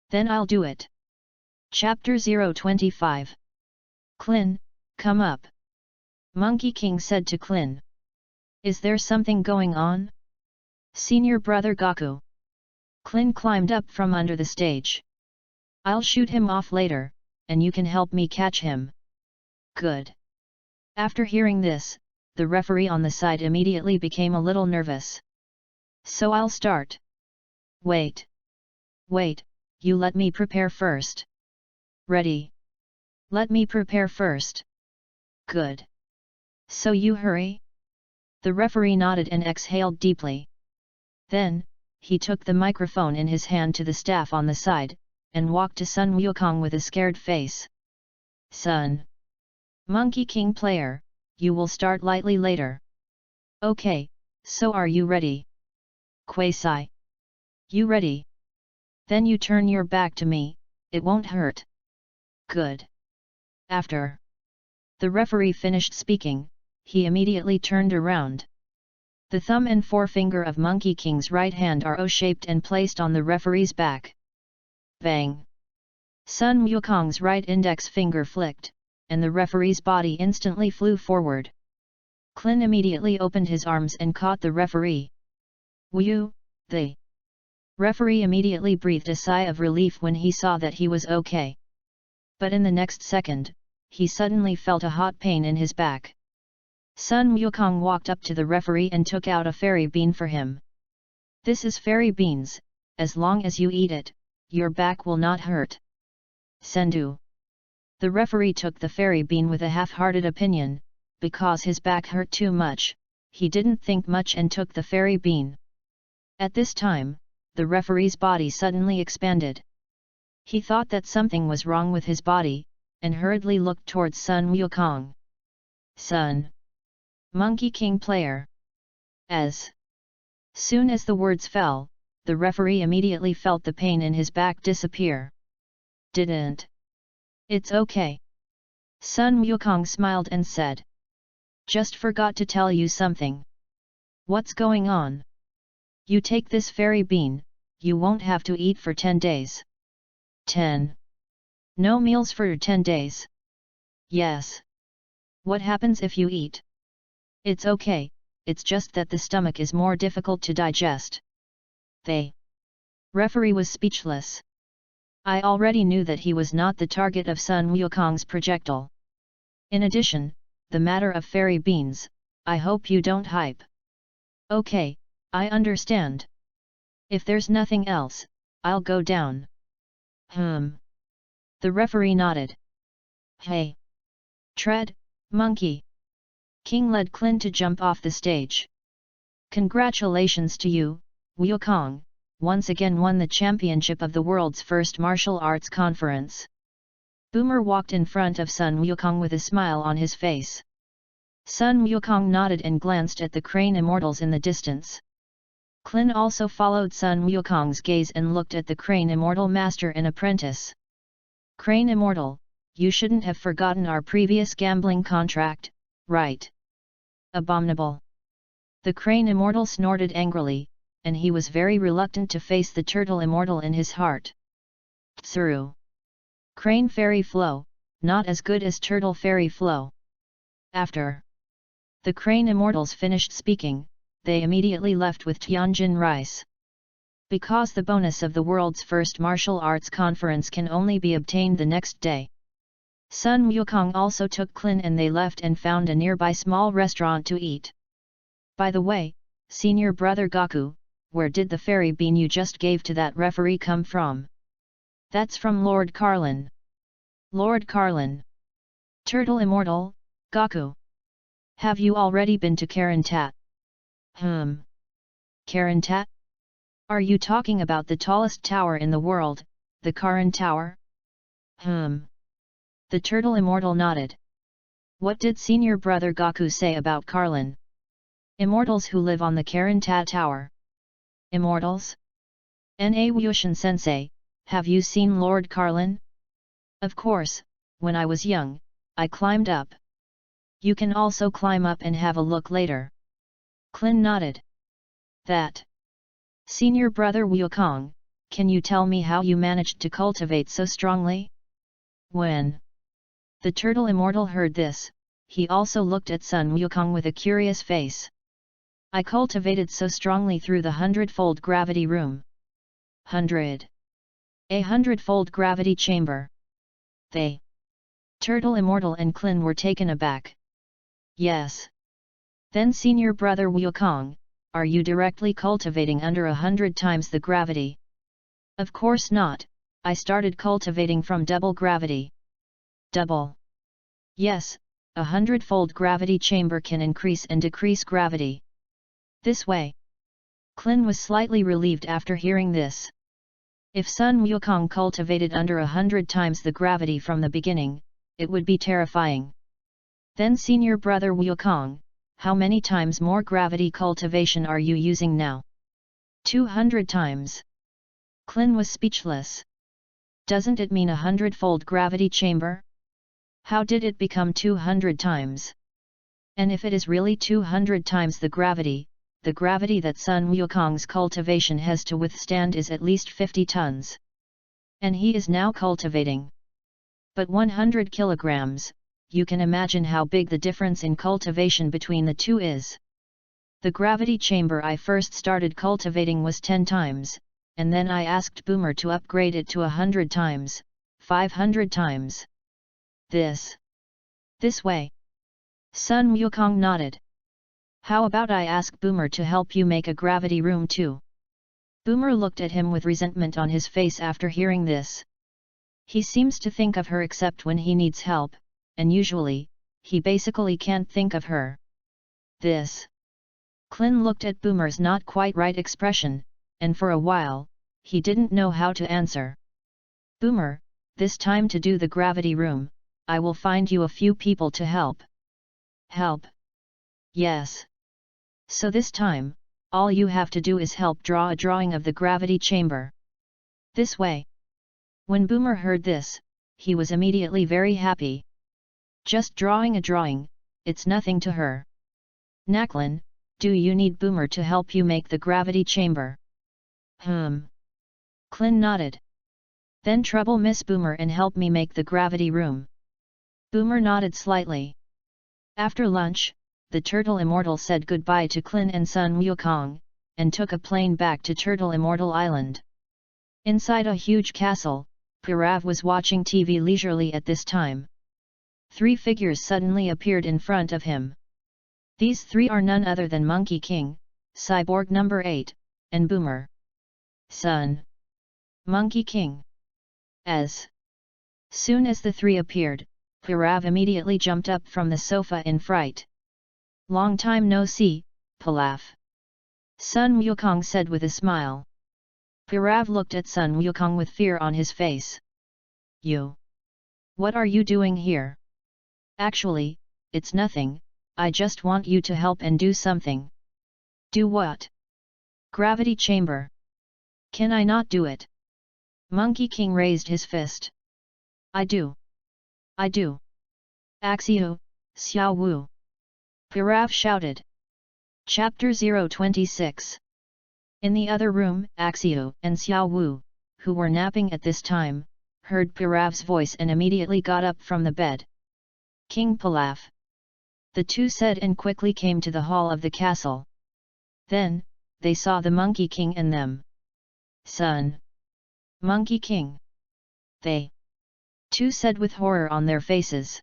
Then I'll do it. Chapter 025. Klin, come up. Monkey King said to Klin. Is there something going on? Senior brother Gaku. Klin climbed up from under the stage. I'll shoot him off later, and you can help me catch him. Good. After hearing this, the referee on the side immediately became a little nervous. So I'll start. Wait. Wait, you let me prepare first. Ready. Let me prepare first. Good. So you hurry? The referee nodded and exhaled deeply. Then, he took the microphone in his hand to the staff on the side, and walked to Sun Wukong with a scared face. Sun. Monkey King player, you will start lightly later. Okay, so are you ready? Quasi. You ready? Then you turn your back to me, it won't hurt. Good. After the referee finished speaking, he immediately turned around. The thumb and forefinger of Monkey King's right hand are O-shaped and placed on the referee's back. Bang! Sun Wukong's right index finger flicked, and the referee's body instantly flew forward. Klin immediately opened his arms and caught the referee. Wu, the referee immediately breathed a sigh of relief when he saw that he was okay. But in the next second, he suddenly felt a hot pain in his back. Sun Wukong walked up to the referee and took out a fairy bean for him. This is fairy beans, as long as you eat it, your back will not hurt. Sendu. The referee took the fairy bean with a half-hearted opinion, because his back hurt too much, he didn't think much and took the fairy bean. At this time, the referee's body suddenly expanded. He thought that something was wrong with his body, and hurriedly looked towards Sun Wukong. Sun. Monkey King player. As soon as the words fell, the referee immediately felt the pain in his back disappear. Didn't. It's okay. Sun Wukong smiled and said. Just forgot to tell you something. What's going on? You take this fairy bean, you won't have to eat for 10 days. 10. No meals for 10 days. Yes. What happens if you eat? It's okay, it's just that the stomach is more difficult to digest. The referee was speechless. I already knew that he was not the target of Sun Wukong's projectile. In addition, the matter of fairy beans, I hope you don't hype. Okay, I understand. If there's nothing else, I'll go down. The referee nodded. Hey! Tread, monkey! King led Klin to jump off the stage. Congratulations to you, Wukong, once again won the championship of the world's first martial arts conference. Boomer walked in front of Sun Wukong with a smile on his face. Sun Wukong nodded and glanced at the crane immortals in the distance. Klin also followed Sun Wukong's gaze and looked at the crane immortal master and apprentice. Crane immortal, you shouldn't have forgotten our previous gambling contract, Right. Abominable. The crane immortal snorted angrily, and he was very reluctant to face the turtle immortal in his heart. Tsuru. Crane fairy flow, not as good as turtle fairy flow. After the crane immortals finished speaking, they immediately left with Tianjin rice. Because the bonus of the world's first martial arts conference can only be obtained the next day. Sun Wukong also took Klin and they left and found a nearby small restaurant to eat. By the way, senior brother Gaku, where did the fairy bean you just gave to that referee come from? That's from Lord Carlin. Lord Carlin. Turtle Immortal, Gaku. Have you already been to Karantat? Karantat? Are you talking about the tallest tower in the world, the Karan Tower? The Turtle Immortal nodded. What did senior brother Gaku say about Carlin? Immortals who live on the Karantat Tower. Immortals? Na Wushan Sensei, have you seen Lord Carlin? Of course, when I was young, I climbed up. You can also climb up and have a look later. Klin nodded. That. Senior brother Wukong, can you tell me how you managed to cultivate so strongly? When the Turtle Immortal heard this, he also looked at Sun Wukong with a curious face. I cultivated so strongly through the 100-fold gravity room. 100. A 100-fold gravity chamber. They. Turtle Immortal and Klin were taken aback. Yes. Then senior brother Wukong, are you directly cultivating under 100 times the gravity? Of course not, I started cultivating from double gravity. Double. Yes, a 100-fold gravity chamber can increase and decrease gravity. This way. Klin was slightly relieved after hearing this. If Sun Wukong cultivated under 100 times the gravity from the beginning, it would be terrifying. Then senior brother Wukong, how many times more gravity cultivation are you using now? 200 times. Klin was speechless. Doesn't it mean a 100-fold gravity chamber? How did it become 200 times? And if it is really 200 times the gravity that Sun Wukong's cultivation has to withstand is at least 50 tons. And he is now cultivating. But 100 kilograms, you can imagine how big the difference in cultivation between the two is. The gravity chamber I first started cultivating was 10 times, and then I asked Boomer to upgrade it to 100 times, 500 times. This way. Sun Wukong nodded. How about I ask Boomer to help you make a gravity room too? Boomer looked at him with resentment on his face after hearing this. He seems to think of her except when he needs help, and usually, he basically can't think of her. This. Klin looked at Boomer's not quite right expression, and for a while, he didn't know how to answer. Boomer, this time to do the gravity room, I will find you a few people to help. Help? Yes. So this time, all you have to do is help draw a drawing of the gravity chamber. This way. When Boomer heard this, he was immediately very happy. Just drawing a drawing, it's nothing to her. Naklin, do you need Boomer to help you make the gravity chamber? Klin nodded. Then trouble Miss Boomer and help me make the gravity room. Boomer nodded slightly. After lunch, the Turtle Immortal said goodbye to Klin and Sun Wukong, and took a plane back to Turtle Immortal Island. Inside a huge castle, Pirav was watching TV leisurely at this time. 3 figures suddenly appeared in front of him. These 3 are none other than Monkey King, Cyborg number 8, and Boomer. Son. Monkey King. As soon as the 3 appeared, Pirav immediately jumped up from the sofa in fright. Long time no see, Pilaf. Sun Wukong said with a smile. Pirav looked at Sun Wukong with fear on his face. You. What are you doing here? Actually, it's nothing, I just want you to help and do something. Do what? Gravity chamber. Can I not do it? Monkey King raised his fist. I do. Axio, Xiao Wu. Pirav shouted. Chapter 026. In the other room, Axiu and Xiao Wu, who were napping at this time, heard Pirav's voice and immediately got up from the bed. King Pilaf. The two said and quickly came to the hall of the castle. Then, they saw the Monkey King and them. Son! Monkey King! They two said with horror on their faces.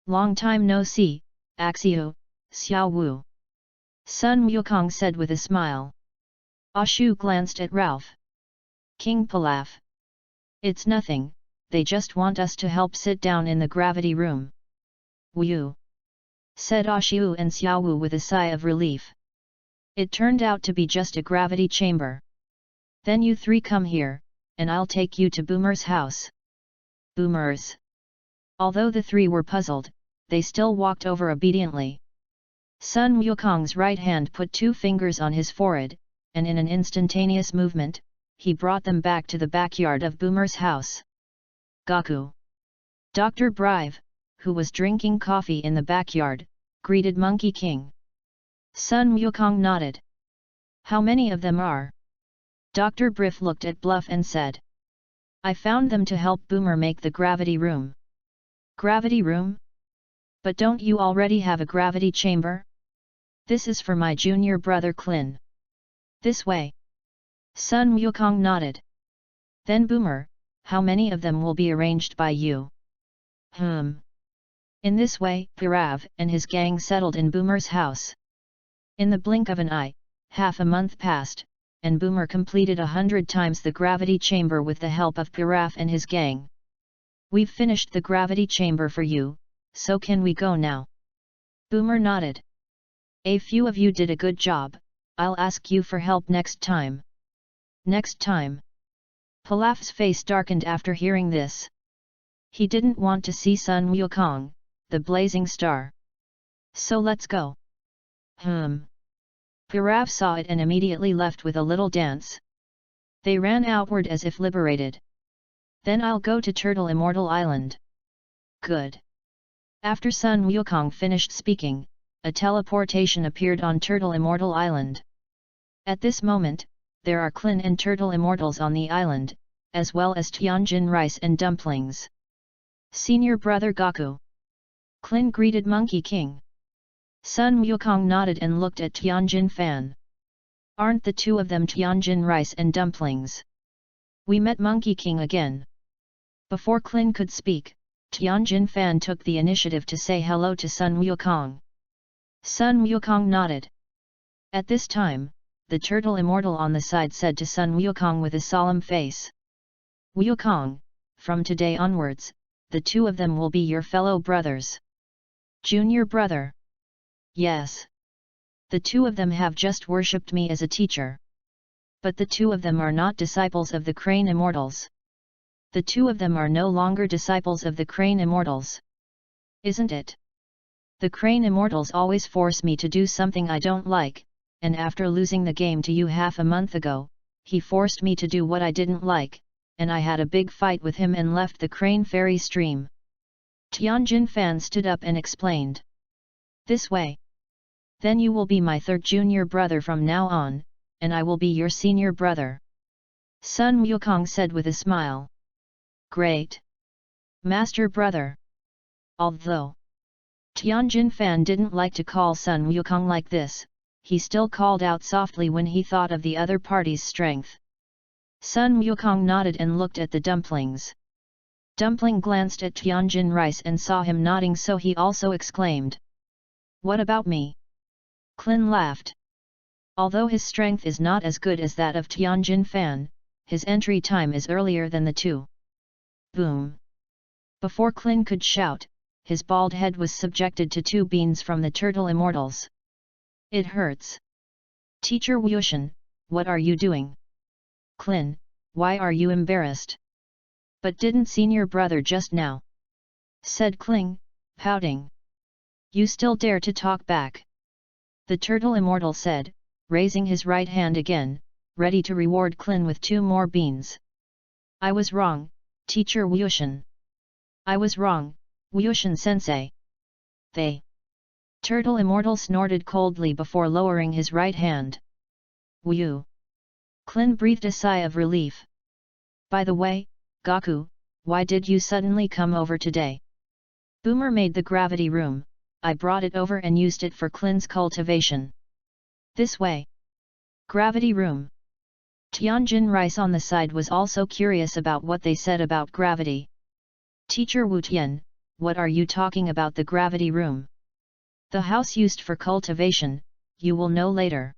Long time no see, Axiu, Xiao Wu. Sun Wukong said with a smile. Ashu glanced at Ralph. King Pilaf. It's nothing, they just want us to help sit down in the gravity room. Wu, said Ashu and Xiao Wu with a sigh of relief. It turned out to be just a gravity chamber. Then you three come here, and I'll take you to Boomer's house. Boomer's. Although the three were puzzled, they still walked over obediently. Sun Wukong's right hand put two fingers on his forehead, and in an instantaneous movement, he brought them back to the backyard of Boomer's house. Gaku. Dr. Brive, who was drinking coffee in the backyard, greeted Monkey King. Sun Wukong nodded. How many of them are? Dr. Briff looked at Bluff and said. I found them to help Boomer make the gravity room. Gravity room? But don't you already have a gravity chamber? This is for my junior brother Clin. This way. Sun Wukong nodded. Then Boomer, how many of them will be arranged by you? In this way, Pirav and his gang settled in Boomer's house. In the blink of an eye, half a month passed, and Boomer completed 100 times the gravity chamber with the help of Pirav and his gang. We've finished the gravity chamber for you, so can we go now? Boomer nodded. A few of you did a good job, I'll ask you for help next time. Next time. Pilaf's face darkened after hearing this. He didn't want to see Sun Wukong, the blazing star. So let's go. Pirav saw it and immediately left with a little dance. They ran outward as if liberated. Then I'll go to Turtle Immortal Island. Good. After Sun Wukong finished speaking, a teleportation appeared on Turtle Immortal Island. At this moment, there are Clin and Turtle Immortals on the island, as well as Tianjin rice and dumplings. Senior brother Gaku. Clin greeted Monkey King. Sun Wukong nodded and looked at Tianjin Fan. Aren't the two of them Tianjin rice and dumplings? We met Monkey King again. Before Clin could speak, Tianjin Fan took the initiative to say hello to Sun Wukong. Sun Wukong nodded. At this time, the Turtle Immortal on the side said to Sun Wukong with a solemn face. Wukong, from today onwards, the two of them will be your fellow brothers. Junior brother. Yes. The two of them have just worshipped me as a teacher. But the two of them are not disciples of the Crane Immortals. The two of them are no longer disciples of the Crane Immortals. Isn't it? The Crane Immortals always force me to do something I don't like, and after losing the game to you half a month ago, he forced me to do what I didn't like, and I had a big fight with him and left the Crane Fairy stream. Tianjin Fan stood up and explained. This way. Then you will be my third junior brother from now on, and I will be your senior brother. Sun Wukong said with a smile. Great. Master brother. Although Tianjin Fan didn't like to call Sun Wukong like this, he still called out softly when he thought of the other party's strength. Sun Wukong nodded and looked at the dumplings. Dumpling glanced at Tianjin rice and saw him nodding, so he also exclaimed. What about me? Clin laughed. Although his strength is not as good as that of Tianjin Fan, his entry time is earlier than the two. Boom! Before Clin could shout, his bald head was subjected to 2 beans from the Turtle Immortals. It hurts. Teacher Wushan, what are you doing? Clin, why are you embarrassed? But didn't senior brother just now? Said Clin, pouting. You still dare to talk back? The Turtle Immortal said, raising his right hand again, ready to reward Clin with 2 more beans. I was wrong, Teacher Wushan. I was wrong, Wushan sensei. They Turtle Immortal snorted coldly before lowering his right hand. Whew! Klin breathed a sigh of relief. By the way, Gaku, why did you suddenly come over today? Boomer made the gravity room, I brought it over and used it for Klin's cultivation. This way. Gravity room. Tianjin Rice on the side was also curious about what they said about gravity. Teacher Wu Tian, what are you talking about the gravity room? The house used for cultivation, you will know later.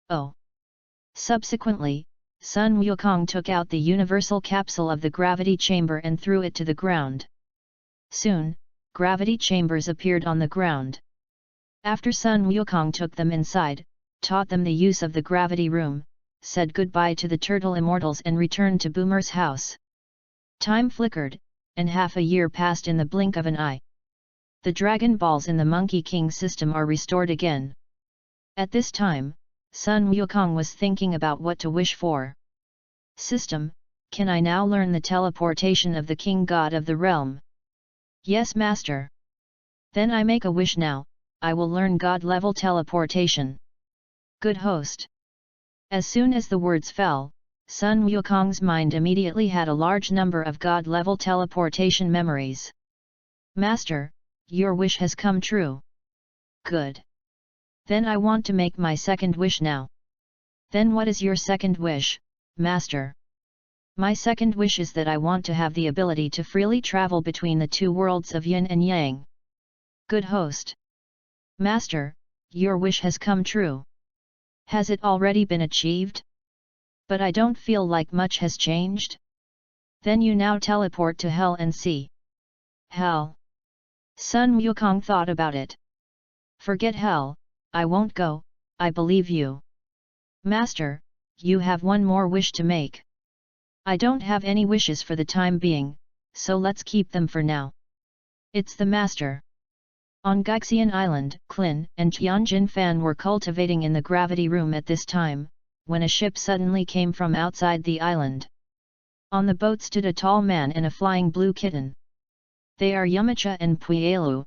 Oh. Subsequently, Sun Wukong took out the universal capsule of the gravity chamber and threw it to the ground. Soon, gravity chambers appeared on the ground. After Sun Wukong took them inside, taught them the use of the gravity room, said goodbye to the Turtle Immortals and returned to Boomer's house. Time flickered, and half a year passed in the blink of an eye. The Dragon Balls in the Monkey King system are restored again. At this time, Sun Wukong was thinking about what to wish for. System, can I now learn the teleportation of the King God of the realm? Yes, Master. Then I make a wish now, I will learn God-level teleportation. Good host. As soon as the words fell, Sun Wukong's mind immediately had a large number of God-level teleportation memories. Master, your wish has come true. Good. Then I want to make my second wish now. Then what is your second wish, Master? My second wish is that I want to have the ability to freely travel between the two worlds of yin and yang. Good host. Master, your wish has come true. Has it already been achieved? But I don't feel like much has changed. Then you now teleport to hell and see. Hell. Sun Wukong thought about it. Forget hell, I won't go, I believe you. Master, you have one more wish to make. I don't have any wishes for the time being, so let's keep them for now. It's the Master. On Gaixian Island, Klin and Tianjin Fan were cultivating in the gravity room at this time, when a ship suddenly came from outside the island. On the boat stood a tall man and a flying blue kitten. They are Yamcha and Puelu.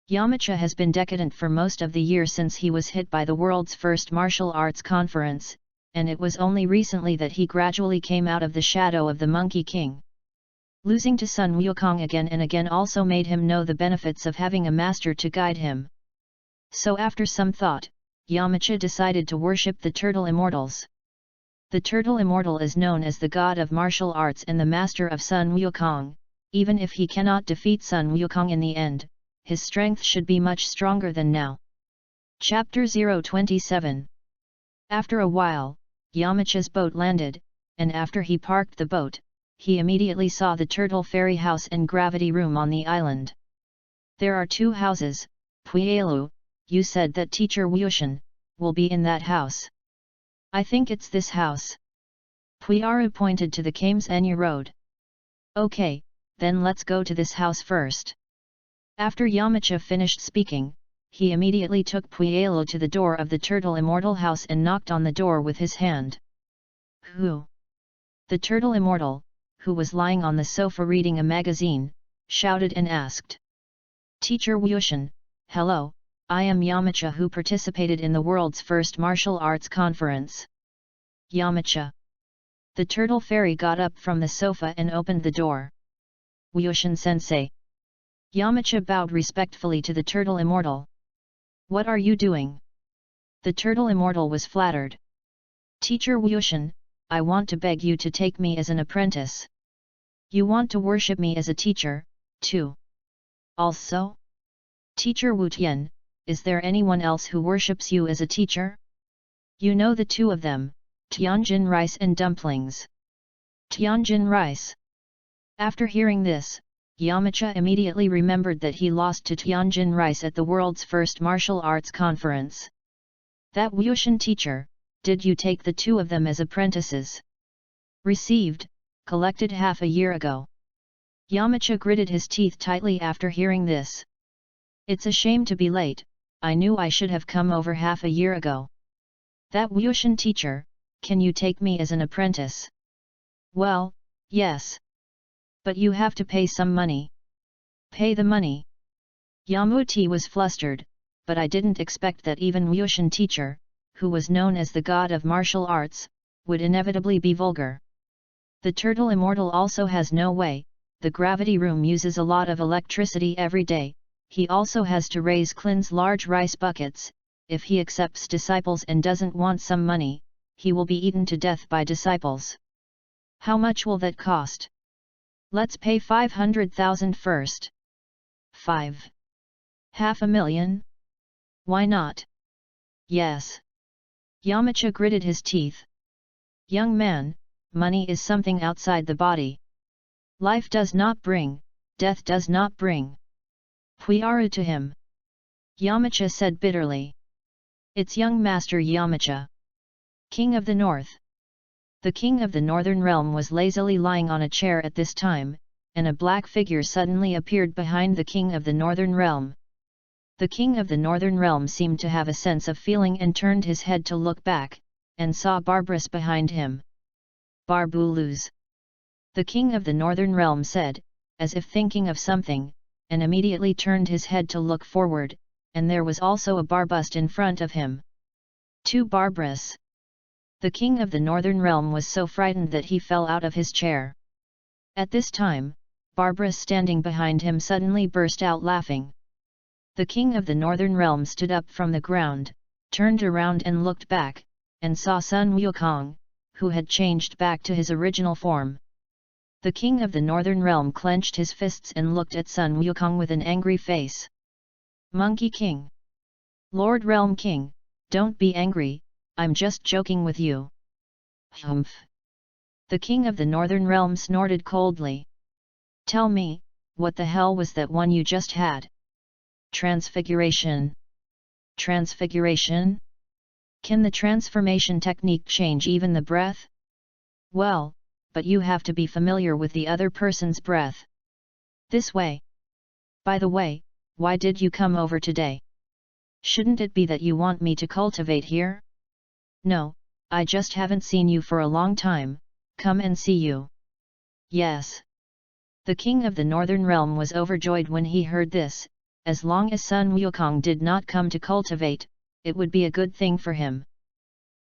Yamcha has been decadent for most of the year since he was hit by the world's first martial arts conference, and it was only recently that he gradually came out of the shadow of the Monkey King. Losing to Sun Wukong again and again also made him know the benefits of having a master to guide him. So after some thought, Yamcha decided to worship the Turtle Immortals. The Turtle Immortal is known as the god of martial arts and the master of Sun Wukong. Even if he cannot defeat Sun Wukong in the end, his strength should be much stronger than now. Chapter 027. After a while, Yamcha's boat landed, and after he parked the boat, he immediately saw the Turtle Fairy House and Gravity Room on the island. There are two houses, Puelu, you said that Teacher Wushan will be in that house. I think it's this house. Puyaru pointed to the Kames Enya Road. Okay, then let's go to this house first. After Yamcha finished speaking, he immediately took Puelu to the door of the Turtle Immortal house and knocked on the door with his hand. Who? The Turtle Immortal, who was lying on the sofa reading a magazine, shouted and asked. Teacher Wushan, hello, I am Yamcha who participated in the world's first martial arts conference. Yamcha. The Turtle Fairy got up from the sofa and opened the door. Wushan-sensei. Yamcha bowed respectfully to the Turtle Immortal. What are you doing? The Turtle Immortal was flattered. Teacher Wushan, I want to beg you to take me as an apprentice. You want to worship me as a teacher, too. Also? Teacher Wu Tian, is there anyone else who worships you as a teacher? You know the two of them, Tianjin Rice and Dumplings. Tianjin Rice. After hearing this, Yamcha immediately remembered that he lost to Tianjin Rice at the world's first martial arts conference. That Wushan teacher, did you take the two of them as apprentices? Received, collected half a year ago. Yamcha gritted his teeth tightly after hearing this. It's a shame to be late, I knew I should have come over half a year ago. That Wushan teacher, can you take me as an apprentice? Well, yes. But you have to pay some money. Pay the money. Yamuti was flustered, but I didn't expect that even Wuxian teacher, who was known as the god of martial arts, would inevitably be vulgar. The turtle immortal also has no way, the gravity room uses a lot of electricity every day, he also has to raise Clin's large rice buckets, if he accepts disciples and doesn't want some money, he will be eaten to death by disciples. How much will that cost? Let's pay 500,000 first. 500,000? Why not? Yes. Yamcha gritted his teeth. Young man, money is something outside the body. Life does not bring, death does not bring. Huiaru to him. Yamcha said bitterly. It's young master Yamcha. King of the North. The king of the Northern Realm was lazily lying on a chair at this time, and a black figure suddenly appeared behind the king of the Northern Realm. The king of the Northern Realm seemed to have a sense of feeling and turned his head to look back, and saw Barbarous behind him. Barbulus. The king of the Northern Realm said, as if thinking of something, and immediately turned his head to look forward, and there was also a barbust in front of him. To Barbarous. The king of the Northern Realm was so frightened that he fell out of his chair. At this time, Barbarous standing behind him suddenly burst out laughing. The king of the Northern Realm stood up from the ground, turned around and looked back, and saw Sun Wukong, who had changed back to his original form. The king of the Northern Realm clenched his fists and looked at Sun Wukong with an angry face. Monkey King! Lord Realm King, don't be angry, I'm just joking with you. Humph! The king of the Northern Realm snorted coldly. Tell me, what the hell was that one you just had? Transfiguration. Transfiguration? Can the transformation technique change even the breath? Well, but you have to be familiar with the other person's breath. This way. By the way, why did you come over today? Shouldn't it be that you want me to cultivate here? No, I just haven't seen you for a long time, come and see you. Yes. The king of the Northern Realm was overjoyed when he heard this, as long as Sun Wukong did not come to cultivate, it would be a good thing for him.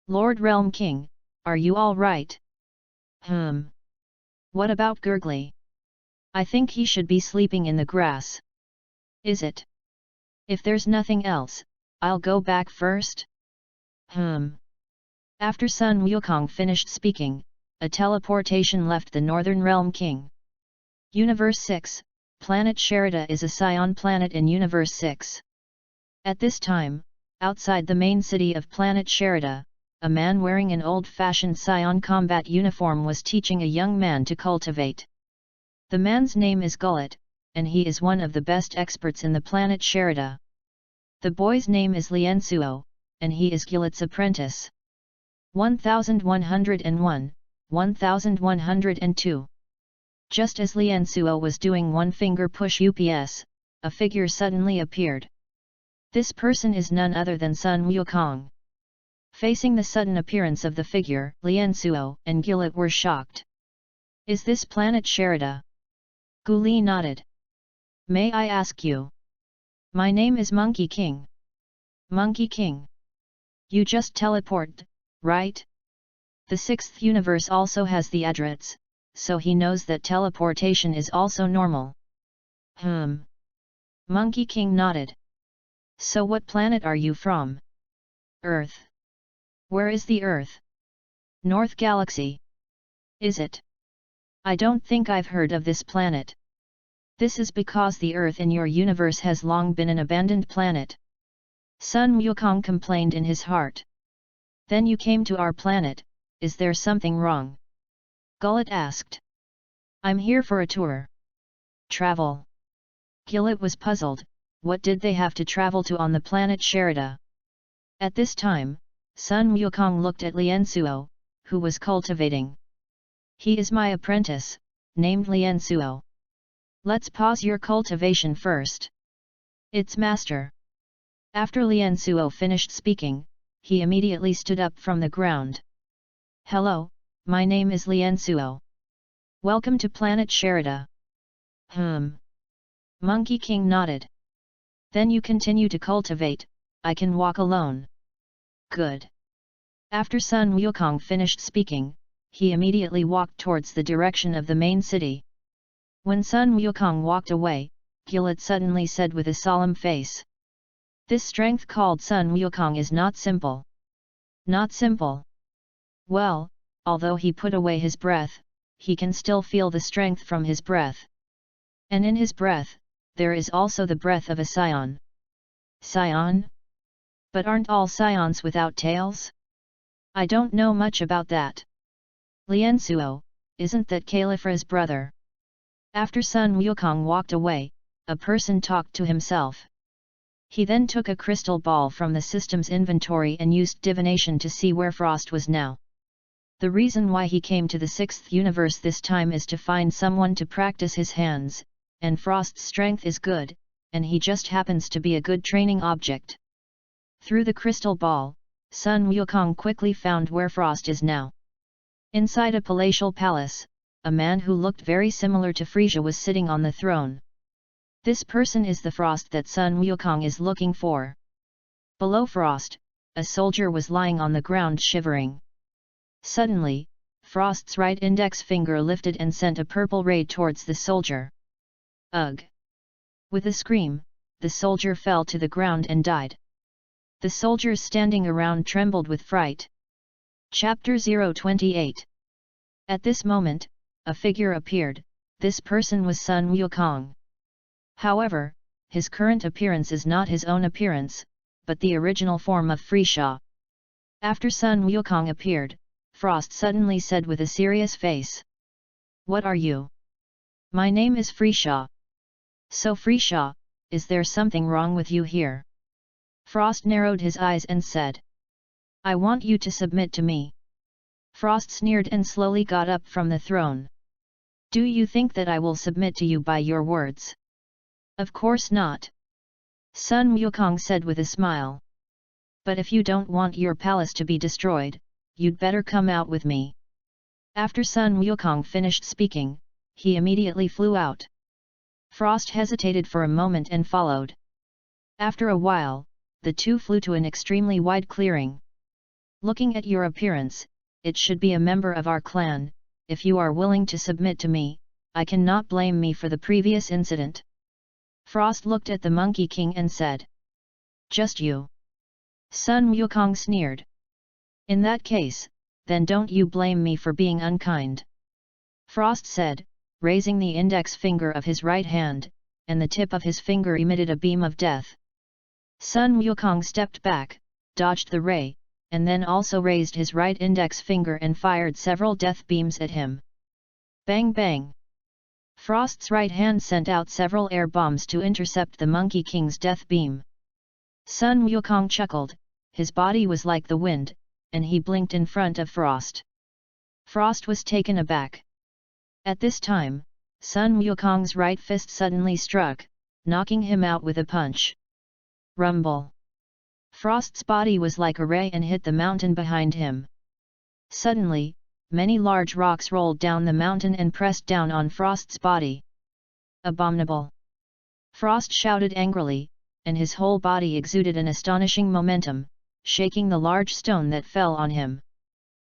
Lord Realm King, are you all right? What about Gurgly? I think he should be sleeping in the grass. Is it? If there's nothing else, I'll go back first. After Sun Wukong finished speaking, a teleportation left the Northern Realm King. Universe 6, Planet Sherida is a Scion planet in Universe 6. At this time, outside the main city of Planet Sherida, a man wearing an old-fashioned Scion combat uniform was teaching a young man to cultivate. The man's name is Gullet, and he is one of the best experts in the Planet Sherida. The boy's name is Liansuo, and he is Gullet's apprentice. 1101, 1102. Just as Liansuo was doing one finger push UPS, a figure suddenly appeared. This person is none other than Sun Wukong. Facing the sudden appearance of the figure, Liansuo and Gillet were shocked. Is this Planet Sherida? Guli nodded. May I ask you? My name is Monkey King. Monkey King. You just teleported, right? The sixth universe also has the address, so he knows that teleportation is also normal. Monkey King nodded. So what planet are you from? Earth. Where is the Earth? North Galaxy. Is it? I don't think I've heard of this planet. This is because the Earth in your universe has long been an abandoned planet. Sun Wukong complained in his heart. Then you came to our planet, is there something wrong? Gullet asked. I'm here for a tour. Travel. Gillet was puzzled, what did they have to travel to on the planet Sherida? At this time, Sun Wukong looked at Liansuo, who was cultivating. He is my apprentice, named Liansuo. Let's pause your cultivation first. It's master. After Liansuo finished speaking, he immediately stood up from the ground. Hello, my name is Liansuo. Welcome to Planet Sherida. Monkey King nodded. Then you continue to cultivate, I can walk alone. Good. After Sun Wukong finished speaking, he immediately walked towards the direction of the main city. When Sun Wukong walked away, Gilad suddenly said with a solemn face. This strength called Sun Wukong is not simple. Not simple. Well, although he put away his breath, he can still feel the strength from his breath. And in his breath, there is also the breath of a scion. Scion? But aren't all scions without tails? I don't know much about that. Liansuo, isn't that Califra's brother? After Sun Wukong walked away, a person talked to himself. He then took a crystal ball from the system's inventory and used divination to see where Frost was now. The reason why he came to the 6th universe this time is to find someone to practice his hands, and Frost's strength is good, and he just happens to be a good training object. Through the crystal ball, Sun Wukong quickly found where Frost is now. Inside a palatial palace, a man who looked very similar to Frisia was sitting on the throne. This person is the Frost that Sun Wukong is looking for. Below Frost, a soldier was lying on the ground shivering. Suddenly, Frost's right index finger lifted and sent a purple ray towards the soldier. Ugh! With a scream, the soldier fell to the ground and died. The soldiers standing around trembled with fright. Chapter 028. At this moment, a figure appeared. This person was Sun Wukong. However, his current appearance is not his own appearance, but the original form of Frisia. After Sun Wukong appeared, Frost suddenly said with a serious face. What are you? My name is Frisia. So Frisia, is there something wrong with you here? Frost narrowed his eyes and said. I want you to submit to me. Frost sneered and slowly got up from the throne. Do you think that I will submit to you by your words? Of course not. Sun Wukong said with a smile. But if you don't want your palace to be destroyed, you'd better come out with me. After Sun Wukong finished speaking, he immediately flew out. Frost hesitated for a moment and followed. After a while, the two flew to an extremely wide clearing. Looking at your appearance, it should be a member of our clan. If you are willing to submit to me, I cannot blame me for the previous incident. Frost looked at the Monkey King and said. Just you. Sun Wukong sneered. In that case, then don't you blame me for being unkind. Frost said, raising the index finger of his right hand, and the tip of his finger emitted a beam of death. Sun Wukong stepped back, dodged the ray, and then also raised his right index finger and fired several death beams at him. Bang bang! Frost's right hand sent out several air bombs to intercept the Monkey King's death beam. Sun Wukong chuckled, his body was like the wind, and he blinked in front of Frost. Frost was taken aback. At this time, Sun Wukong's right fist suddenly struck, knocking him out with a punch. Rumble! Frost's body was like a ray and hit the mountain behind him. Suddenly, many large rocks rolled down the mountain and pressed down on Frost's body. Abominable! Frost shouted angrily, and his whole body exuded an astonishing momentum, shaking the large stone that fell on him.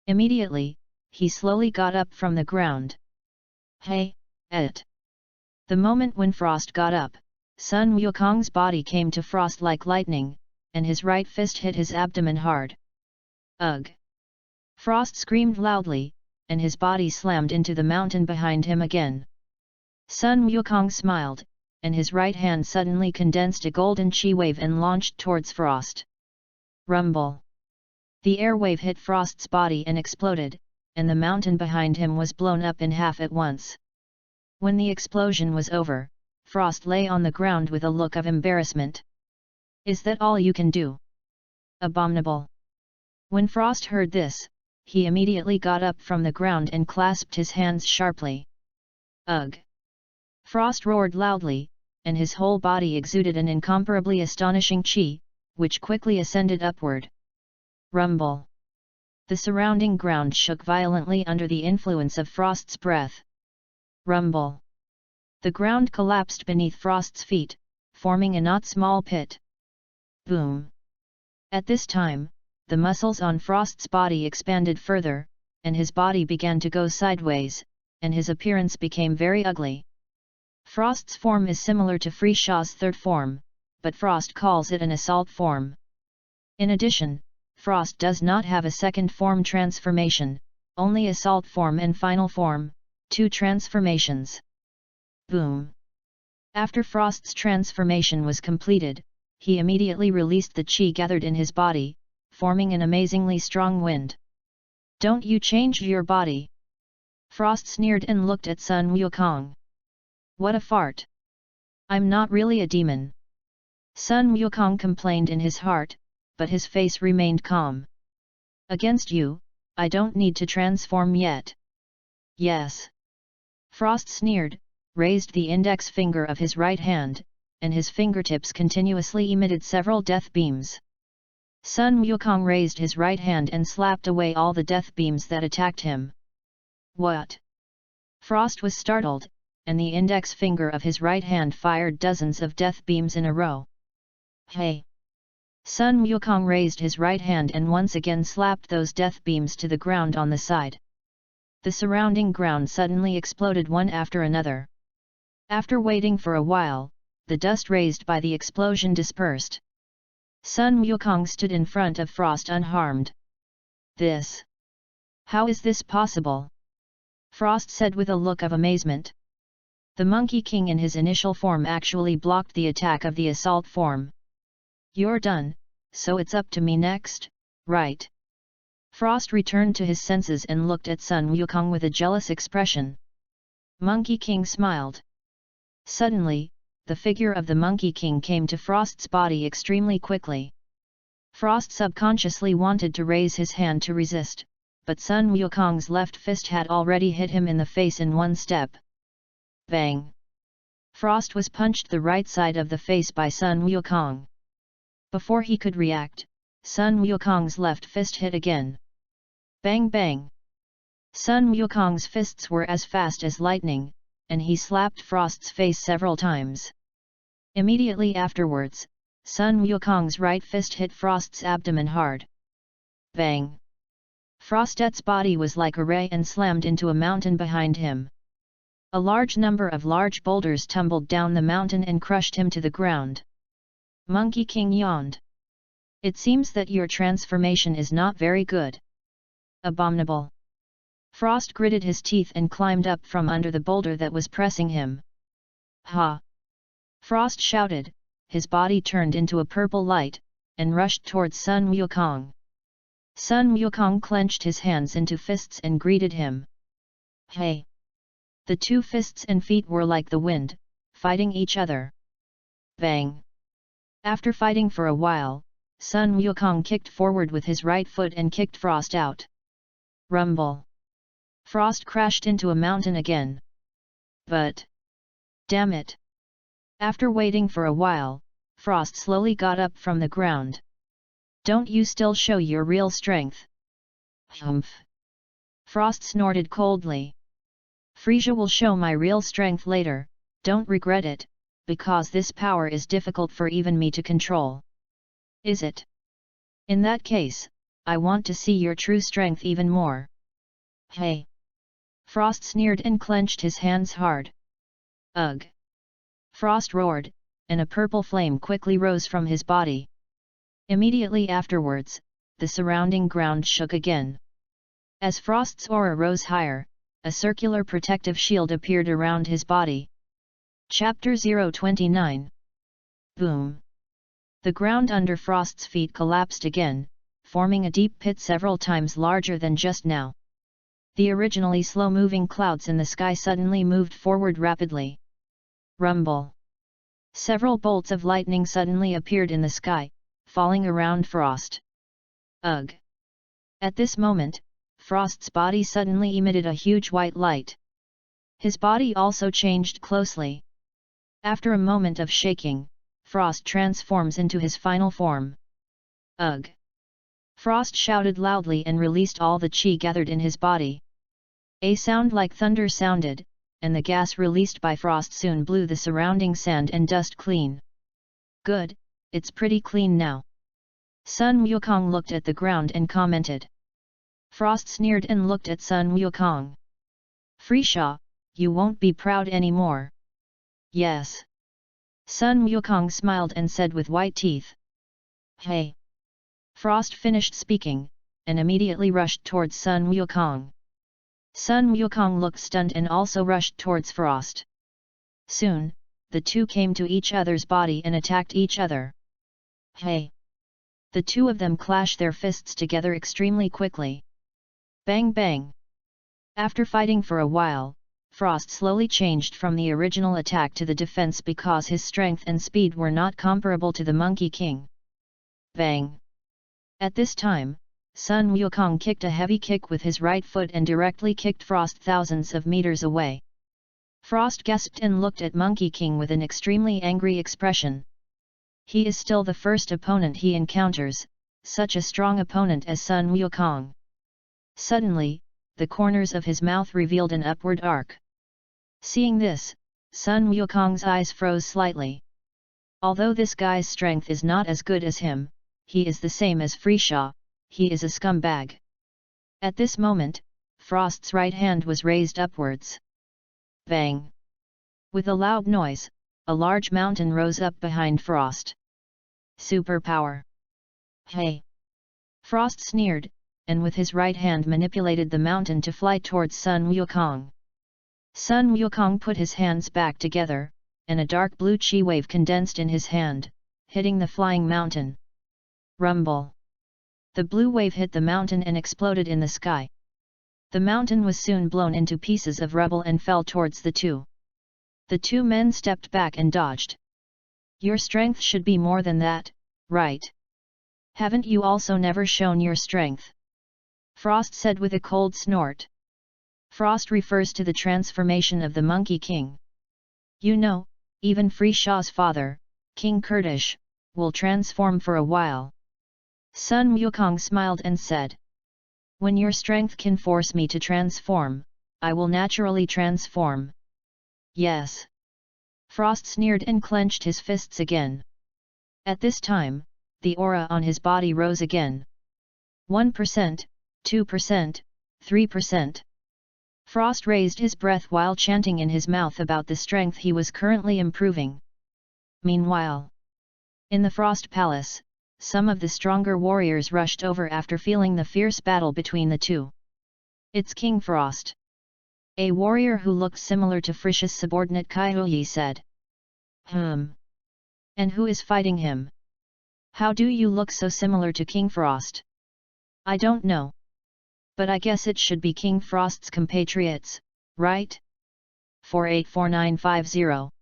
Immediately, he slowly got up from the ground. Hey, et! The moment when Frost got up, Sun Wukong's body came to Frost like lightning, and his right fist hit his abdomen hard. Ugh! Frost screamed loudly, and his body slammed into the mountain behind him again. Sun Wukong smiled, and his right hand suddenly condensed a golden chi wave and launched towards Frost. Rumble! The air wave hit Frost's body and exploded, and the mountain behind him was blown up in half at once. When the explosion was over, Frost lay on the ground with a look of embarrassment. Is that all you can do? Abominable! When Frost heard this, he immediately got up from the ground and clasped his hands sharply. Ugh! Frost roared loudly, and his whole body exuded an incomparably astonishing chi, which quickly ascended upward. Rumble! The surrounding ground shook violently under the influence of Frost's breath. Rumble! The ground collapsed beneath Frost's feet, forming a not small pit. Boom! At this time, the muscles on Frost's body expanded further, and his body began to go sideways, and his appearance became very ugly. Frost's form is similar to Frishaw's third form, but Frost calls it an assault form. In addition, Frost does not have a second form transformation, only assault form and final form, 2 transformations. Boom! After Frost's transformation was completed, he immediately released the chi gathered in his body, forming an amazingly strong wind. "Don't you change your body?" Frost sneered and looked at Sun Wukong. "What a fart! I'm not really a demon." Sun Wukong complained in his heart, but his face remained calm. "Against you, I don't need to transform yet." "Yes." Frost sneered, raised the index finger of his right hand, and his fingertips continuously emitted several death beams. Sun Wukong raised his right hand and slapped away all the death beams that attacked him. "What?" Frost was startled, and the index finger of his right hand fired dozens of death beams in a row. "Hey!" Sun Wukong raised his right hand and once again slapped those death beams to the ground on the side. The surrounding ground suddenly exploded one after another. After waiting for a while, the dust raised by the explosion dispersed. Sun Wukong stood in front of Frost unharmed. "This? How is this possible?" Frost said with a look of amazement. The Monkey King in his initial form actually blocked the attack of the assault form. "You're done, so it's up to me next, right?" Frost returned to his senses and looked at Sun Wukong with a jealous expression. Monkey King smiled. Suddenly, the figure of the Monkey King came to Frost's body extremely quickly. Frost subconsciously wanted to raise his hand to resist, but Sun Wukong's left fist had already hit him in the face in one step. Bang! Frost was punched the right side of the face by Sun Wukong. Before he could react, Sun Wukong's left fist hit again. Bang bang! Sun Wukong's fists were as fast as lightning, and he slapped Frost's face several times. Immediately afterwards, Sun Wukong's right fist hit Frost's abdomen hard. Bang! Frostet's body was like a ray and slammed into a mountain behind him. A large number of large boulders tumbled down the mountain and crushed him to the ground. Monkey King yawned. "It seems that your transformation is not very good." "Abominable." Frost gritted his teeth and climbed up from under the boulder that was pressing him. "Ha!" Frost shouted, his body turned into a purple light, and rushed towards Sun Wukong. Sun Wukong clenched his hands into fists and greeted him. "Hey!" The 2 fists and feet were like the wind, fighting each other. Bang! After fighting for a while, Sun Wukong kicked forward with his right foot and kicked Frost out. Rumble! Frost crashed into a mountain again. But... damn it! After waiting for a while, Frost slowly got up from the ground. "Don't you still show your real strength?" "Humph!" Frost snorted coldly. "Frisia will show my real strength later, don't regret it, because this power is difficult for even me to control." "Is it? In that case, I want to see your true strength even more." "Hey!" Frost sneered and clenched his hands hard. "Ugh!" Frost roared, and a purple flame quickly rose from his body. Immediately afterwards, the surrounding ground shook again. As Frost's aura rose higher, a circular protective shield appeared around his body. Chapter 029. Boom! The ground under Frost's feet collapsed again, forming a deep pit several times larger than just now. The originally slow-moving clouds in the sky suddenly moved forward rapidly. Rumble! Several bolts of lightning suddenly appeared in the sky, falling around Frost. Ugh! At this moment, Frost's body suddenly emitted a huge white light. His body also changed closely. After a moment of shaking, Frost transforms into his final form. Ugh! Frost shouted loudly and released all the chi gathered in his body. A sound like thunder sounded, and the gas released by Frost soon blew the surrounding sand and dust clean. "Good, it's pretty clean now." Sun Wukong looked at the ground and commented. Frost sneered and looked at Sun Wukong. Freesha, you won't be proud anymore. Yes. Sun Wukong smiled and said with white teeth. Hey! Frost finished speaking, and immediately rushed towards Sun Wukong. Sun Wukong looked stunned and also rushed towards Frost. Soon, the two came to each other's body and attacked each other. Hey! The two of them clashed their fists together extremely quickly. Bang bang! After fighting for a while, Frost slowly changed from the original attack to the defense because his strength and speed were not comparable to the Monkey King. Bang! At this time, Sun Wukong kicked a heavy kick with his right foot and directly kicked Frost thousands of meters away. Frost gasped and looked at Monkey King with an extremely angry expression. He is still the first opponent he encounters, such a strong opponent as Sun Wukong. Suddenly, the corners of his mouth revealed an upward arc. Seeing this, Sun Wukong's eyes froze slightly. Although this guy's strength is not as good as him, he is the same as Freesha, he is a scumbag. At this moment, Frost's right hand was raised upwards. Bang! With a loud noise, a large mountain rose up behind Frost. Superpower! Hey! Frost sneered, and with his right hand manipulated the mountain to fly towards Sun Wukong. Sun Wukong put his hands back together, and a dark blue chi wave condensed in his hand, hitting the flying mountain. Rumble! The blue wave hit the mountain and exploded in the sky. The mountain was soon blown into pieces of rubble and fell towards the two. The two men stepped back and dodged. Your strength should be more than that, right? Haven't you also never shown your strength? Frost said with a cold snort. Frost refers to the transformation of the Monkey King. You know, even Freesha's father, King Kurdish, will transform for a while. Sun Wukong smiled and said. When your strength can force me to transform, I will naturally transform. Yes. Frost sneered and clenched his fists again. At this time, the aura on his body rose again. 1%, 2%, 3%. Frost raised his breath while chanting in his mouth about the strength he was currently improving. Meanwhile, in the Frost Palace, some of the stronger warriors rushed over after feeling the fierce battle between the two. It's King Frost. A warrior who looked similar to Frish's subordinate Kaihuyi said. And who is fighting him? How do you look so similar to King Frost? I don't know. But I guess it should be King Frost's compatriots, right? 484950.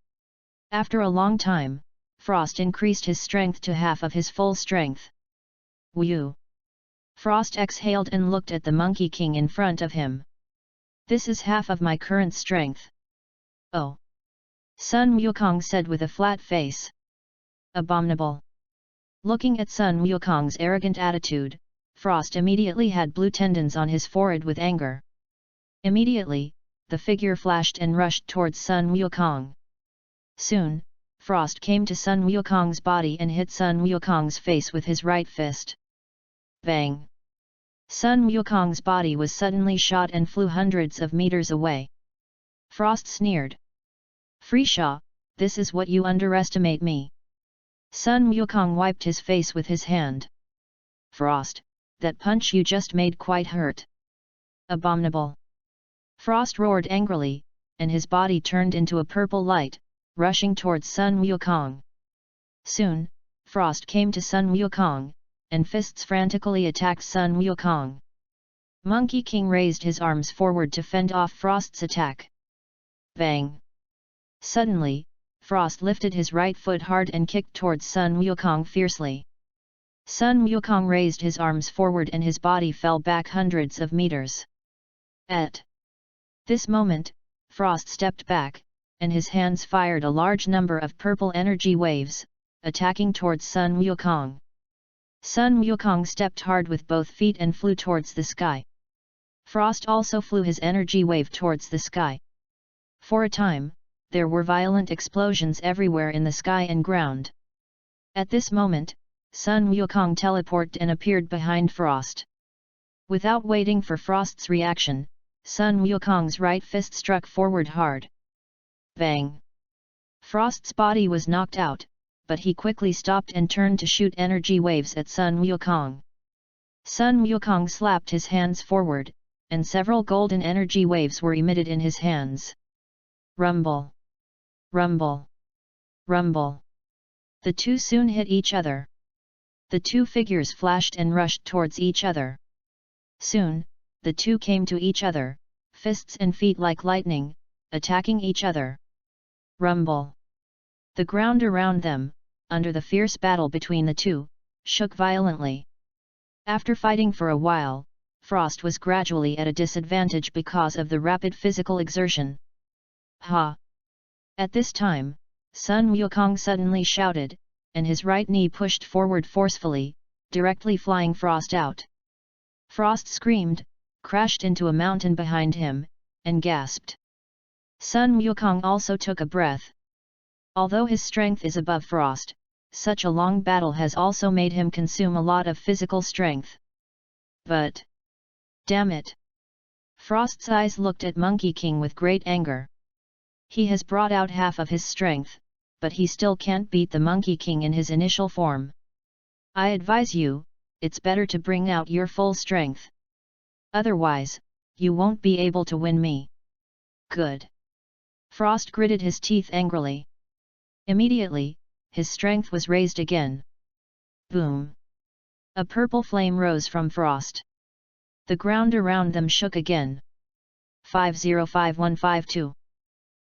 After a long time, Frost increased his strength to half of his full strength. Whew! Frost exhaled and looked at the Monkey King in front of him. This is half of my current strength. Oh! Sun Wukong said with a flat face. Abominable! Looking at Sun Wukong's arrogant attitude, Frost immediately had blue tendons on his forehead with anger. Immediately, the figure flashed and rushed towards Sun Wukong. Soon, Frost came to Sun Wukong's body and hit Sun Wukong's face with his right fist. Bang! Sun Wukong's body was suddenly shot and flew hundreds of meters away. Frost sneered. Freesha, this is what you underestimate me. Sun Wukong wiped his face with his hand. Frost, that punch you just made quite hurt. Abominable! Frost roared angrily, and his body turned into a purple light, rushing towards Sun Wukong. Soon, Frost came to Sun Wukong, and fists frantically attacked Sun Wukong. Monkey King raised his arms forward to fend off Frost's attack. Bang! Suddenly, Frost lifted his right foot hard and kicked towards Sun Wukong fiercely. Sun Wukong raised his arms forward and his body fell back hundreds of meters. At this moment, Frost stepped back, and his hands fired a large number of purple energy waves, attacking towards Sun Wukong. Sun Wukong stepped hard with both feet and flew towards the sky. Frost also flew his energy wave towards the sky. For a time, there were violent explosions everywhere in the sky and ground. At this moment, Sun Wukong teleported and appeared behind Frost. Without waiting for Frost's reaction, Sun Wukong's right fist struck forward hard. Bang! Frost's body was knocked out, but he quickly stopped and turned to shoot energy waves at Sun Wukong. Sun Wukong slapped his hands forward, and several golden energy waves were emitted in his hands. Rumble! Rumble! Rumble! The two soon hit each other. The two figures flashed and rushed towards each other. Soon, the two came to each other, fists and feet like lightning, attacking each other. Rumble! The ground around them, under the fierce battle between the two, shook violently. After fighting for a while, Frost was gradually at a disadvantage because of the rapid physical exertion. Ha! At this time, Sun Wukong suddenly shouted, and his right knee pushed forward forcefully, directly flying Frost out. Frost screamed, crashed into a mountain behind him, and gasped. Sun Wukong also took a breath. Although his strength is above Frost, such a long battle has also made him consume a lot of physical strength. But... damn it! Frost's eyes looked at Monkey King with great anger. He has brought out half of his strength, but he still can't beat the Monkey King in his initial form. I advise you, it's better to bring out your full strength. Otherwise, you won't be able to win me. Good. Frost gritted his teeth angrily. Immediately, his strength was raised again. Boom! A purple flame rose from Frost. The ground around them shook again. 505152.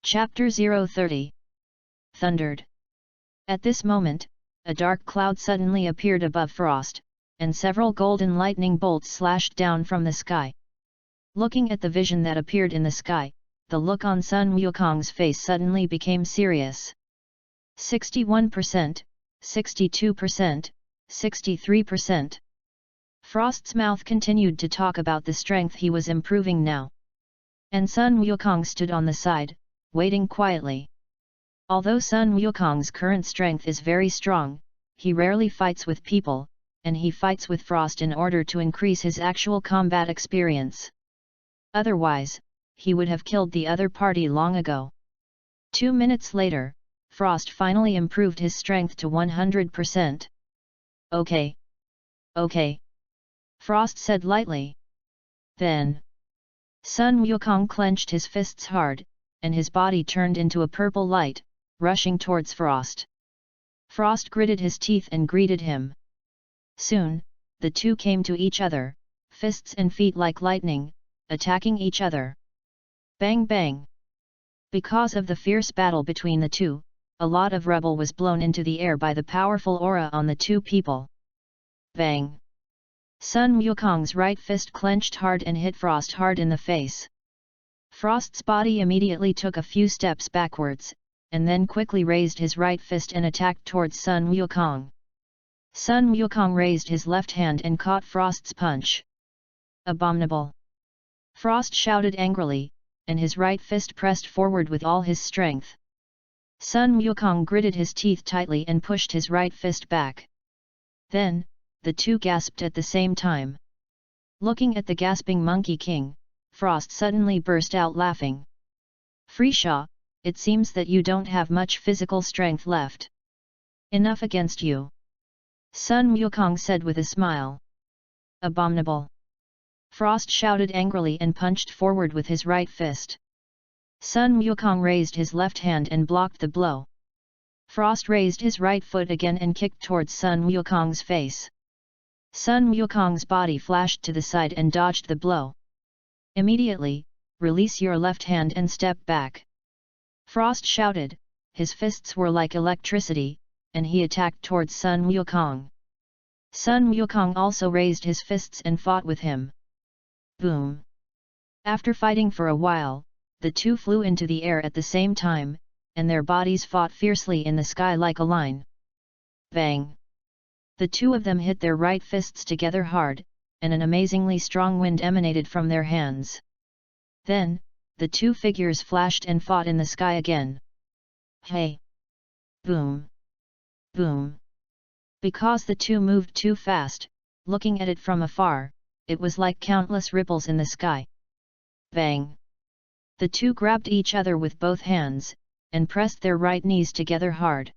Chapter 030. Thundered. At this moment, a dark cloud suddenly appeared above Frost, and several golden lightning bolts slashed down from the sky. Looking at the vision that appeared in the sky, the look on Sun Wukong's face suddenly became serious. 61%, 62%, 63%. Frost's mouth continued to talk about the strength he was improving now. And Sun Wukong stood on the side, waiting quietly. Although Sun Wukong's current strength is very strong, he rarely fights with people, and he fights with Frost in order to increase his actual combat experience. Otherwise, he would have killed the other party long ago. 2 minutes later, Frost finally improved his strength to 100%. Okay. Okay. Frost said lightly. Then, Sun Wukong clenched his fists hard, and his body turned into a purple light, rushing towards Frost. Frost gritted his teeth and greeted him. Soon, the two came to each other, fists and feet like lightning, attacking each other. Bang bang! Because of the fierce battle between the two, a lot of rubble was blown into the air by the powerful aura on the two people. Bang! Sun Wukong's right fist clenched hard and hit Frost hard in the face. Frost's body immediately took a few steps backwards, and then quickly raised his right fist and attacked towards Sun Wukong. Sun Wukong raised his left hand and caught Frost's punch. Abominable! Frost shouted angrily, and his right fist pressed forward with all his strength. Sun Wukong gritted his teeth tightly and pushed his right fist back. Then, the two gasped at the same time. Looking at the gasping Monkey King, Frost suddenly burst out laughing. Freeshaw, it seems that you don't have much physical strength left. Enough against you. Sun Wukong said with a smile. Abominable! Frost shouted angrily and punched forward with his right fist. Sun Wukong raised his left hand and blocked the blow. Frost raised his right foot again and kicked towards Sun Wukong's face. Sun Wukong's body flashed to the side and dodged the blow. Immediately, release your left hand and step back. Frost shouted, his fists were like electricity, and he attacked towards Sun Wukong. Sun Wukong also raised his fists and fought with him. Boom! After fighting for a while, the two flew into the air at the same time, and their bodies fought fiercely in the sky like a line. Bang! The two of them hit their right fists together hard, and an amazingly strong wind emanated from their hands. Then, the two figures flashed and fought in the sky again. Hey! Boom! Boom! Because the two moved too fast, looking at it from afar, it was like countless ripples in the sky. Bang! The two grabbed each other with both hands, and pressed their right knees together hard.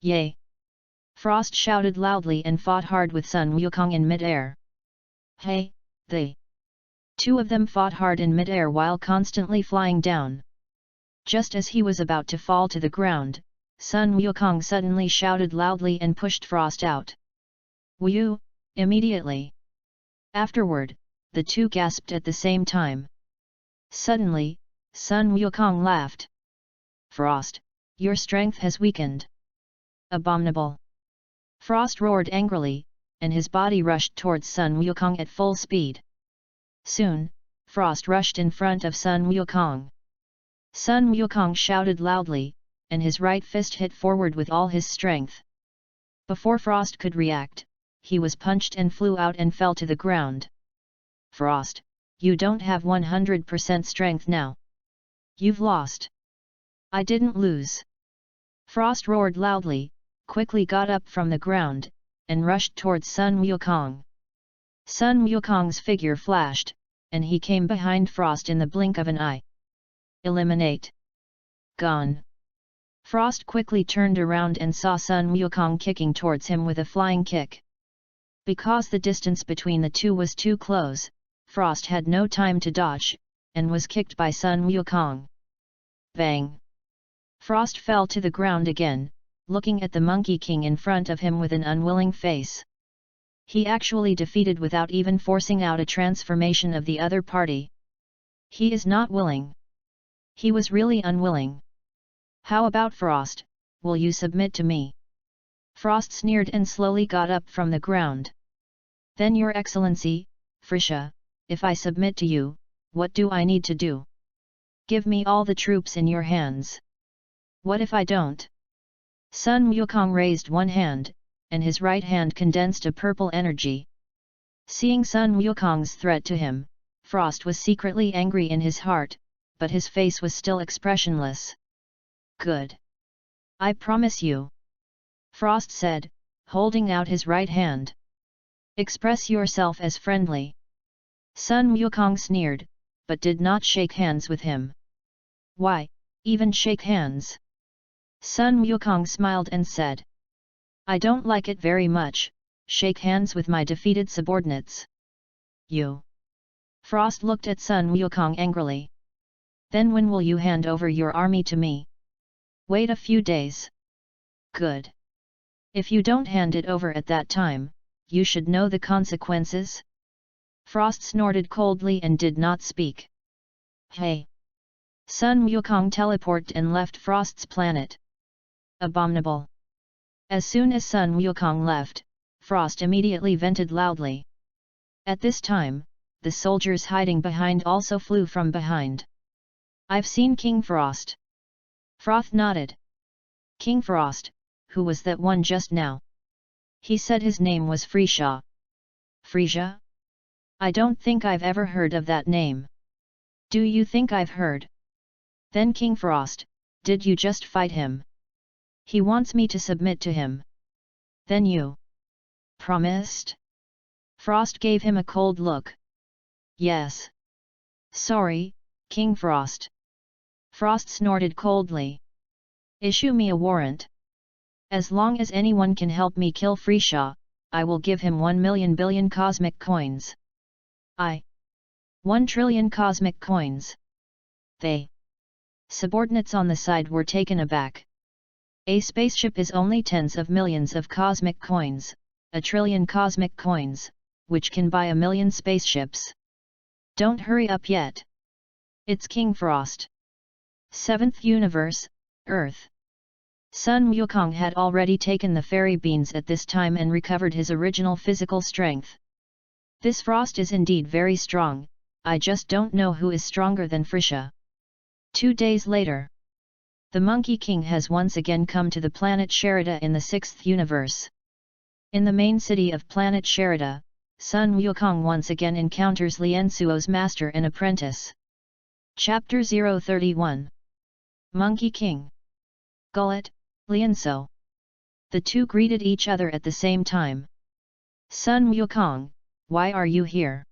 Yay! Frost shouted loudly and fought hard with Sun Wukong in mid-air. Hey, they! Two of them fought hard in mid-air while constantly flying down. Just as he was about to fall to the ground, Sun Wukong suddenly shouted loudly and pushed Frost out. Wu! Immediately. Afterward, the two gasped at the same time. Suddenly, Sun Wukong laughed. Frost, your strength has weakened. Abominable! Frost roared angrily, and his body rushed towards Sun Wukong at full speed. Soon, Frost rushed in front of Sun Wukong. Sun Wukong shouted loudly, and his right fist hit forward with all his strength. Before Frost could react, he was punched and flew out and fell to the ground. Frost, you don't have 100% strength now. You've lost. I didn't lose. Frost roared loudly, quickly got up from the ground, and rushed towards Sun Wukong. Sun Wukong's figure flashed, and he came behind Frost in the blink of an eye. Eliminate. Gone. Frost quickly turned around and saw Sun Wukong kicking towards him with a flying kick. Because the distance between the two was too close, Frost had no time to dodge, and was kicked by Sun Wukong. Bang! Frost fell to the ground again, looking at the Monkey King in front of him with an unwilling face. He actually defeated without even forcing out a transformation of the other party. He is not willing. He was really unwilling. How about Frost, will you submit to me? Frost sneered and slowly got up from the ground. Then Your Excellency, Frisha, if I submit to you, what do I need to do? Give me all the troops in your hands. What if I don't? Sun Wukong raised one hand, and his right hand condensed a purple energy. Seeing Sun Wukong's threat to him, Frost was secretly angry in his heart, but his face was still expressionless. Good. I promise you. Frost said, holding out his right hand. Express yourself as friendly. Sun Wukong sneered, but did not shake hands with him. Why, even shake hands? Sun Wukong smiled and said. I don't like it very much, shake hands with my defeated subordinates. You. Frost looked at Sun Wukong angrily. Then when will you hand over your army to me? Wait a few days. Good. If you don't hand it over at that time, you should know the consequences. Frost snorted coldly and did not speak. Hey! Sun Wukong teleported and left Frost's planet. Abominable! As soon as Sun Wukong left, Frost immediately vented loudly. At this time, the soldiers hiding behind also flew from behind. I've seen King Frost. Frost nodded. King Frost, who was that one just now? He said his name was Frisha. Frisha? I don't think I've ever heard of that name. Do you think I've heard? Then King Frost, did you just fight him? He wants me to submit to him. Then you promised? Frost gave him a cold look. Yes. Sorry, King Frost. Frost snorted coldly. Issue me a warrant. As long as anyone can help me kill Frisha, I will give him 1,000,000 billion cosmic coins. 1 trillion cosmic coins. They. Subordinates on the side were taken aback. A spaceship is only tens of millions of cosmic coins, 1 trillion cosmic coins, which can buy 1,000,000 spaceships. Don't hurry up yet. It's King Frost. 7th Universe, Earth. Sun Wukong had already taken the fairy beans at this time and recovered his original physical strength. This Frost is indeed very strong, I just don't know who is stronger than Frisha. 2 days later. The Monkey King has once again come to the planet Sherida in the 6th universe. In the main city of planet Sherida, Sun Wukong once again encounters Liansuo's master and apprentice. Chapter 031. Monkey King. Gullet, Liansuo. The two greeted each other at the same time. Sun Wukong, why are you here?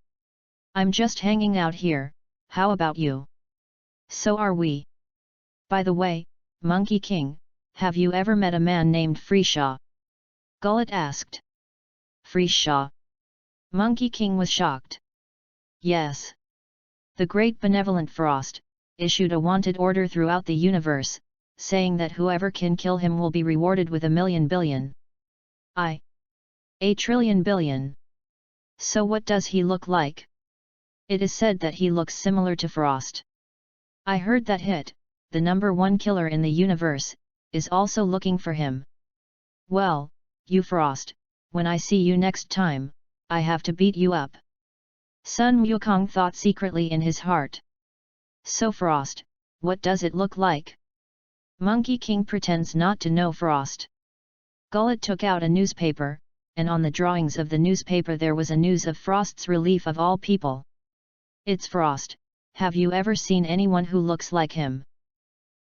I'm just hanging out here, how about you? So are we. By the way, Monkey King, have you ever met a man named Freeshaw? Gullet asked. Freeshaw? Monkey King was shocked. Yes. The great benevolent Frost issued a wanted order throughout the universe, saying that whoever can kill him will be rewarded with 1,000,000 billion. A trillion billion. So what does he look like? It is said that he looks similar to Frost. I heard that Hit, the #1 killer in the universe, is also looking for him. Well, you Frost, when I see you next time, I have to beat you up. Sun Wukong thought secretly in his heart. So Frost, what does it look like? Monkey King pretends not to know Frost. Gullet took out a newspaper, and on the drawings of the newspaper there was a news of Frost's relief of all people. It's Frost, have you ever seen anyone who looks like him?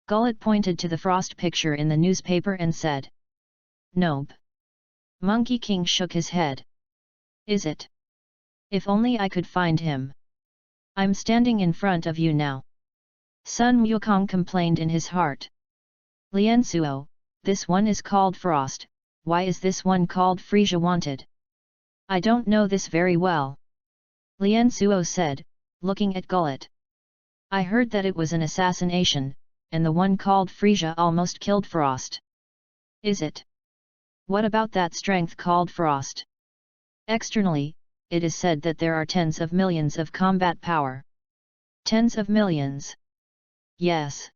Gullet pointed to the Frost picture in the newspaper and said. Nope. Monkey King shook his head. Is it? If only I could find him. I'm standing in front of you now. Sun Wukong complained in his heart. Lian Suo, this one is called Frost, why is this one called Freesia Wanted? I don't know this very well. Lian Suo said, looking at Gullet. I heard that it was an assassination, and the one called Freesia almost killed Frost. Is it? What about that strength called Frost? Externally, it is said that there are tens of millions of combat power. Tens of millions? Yes.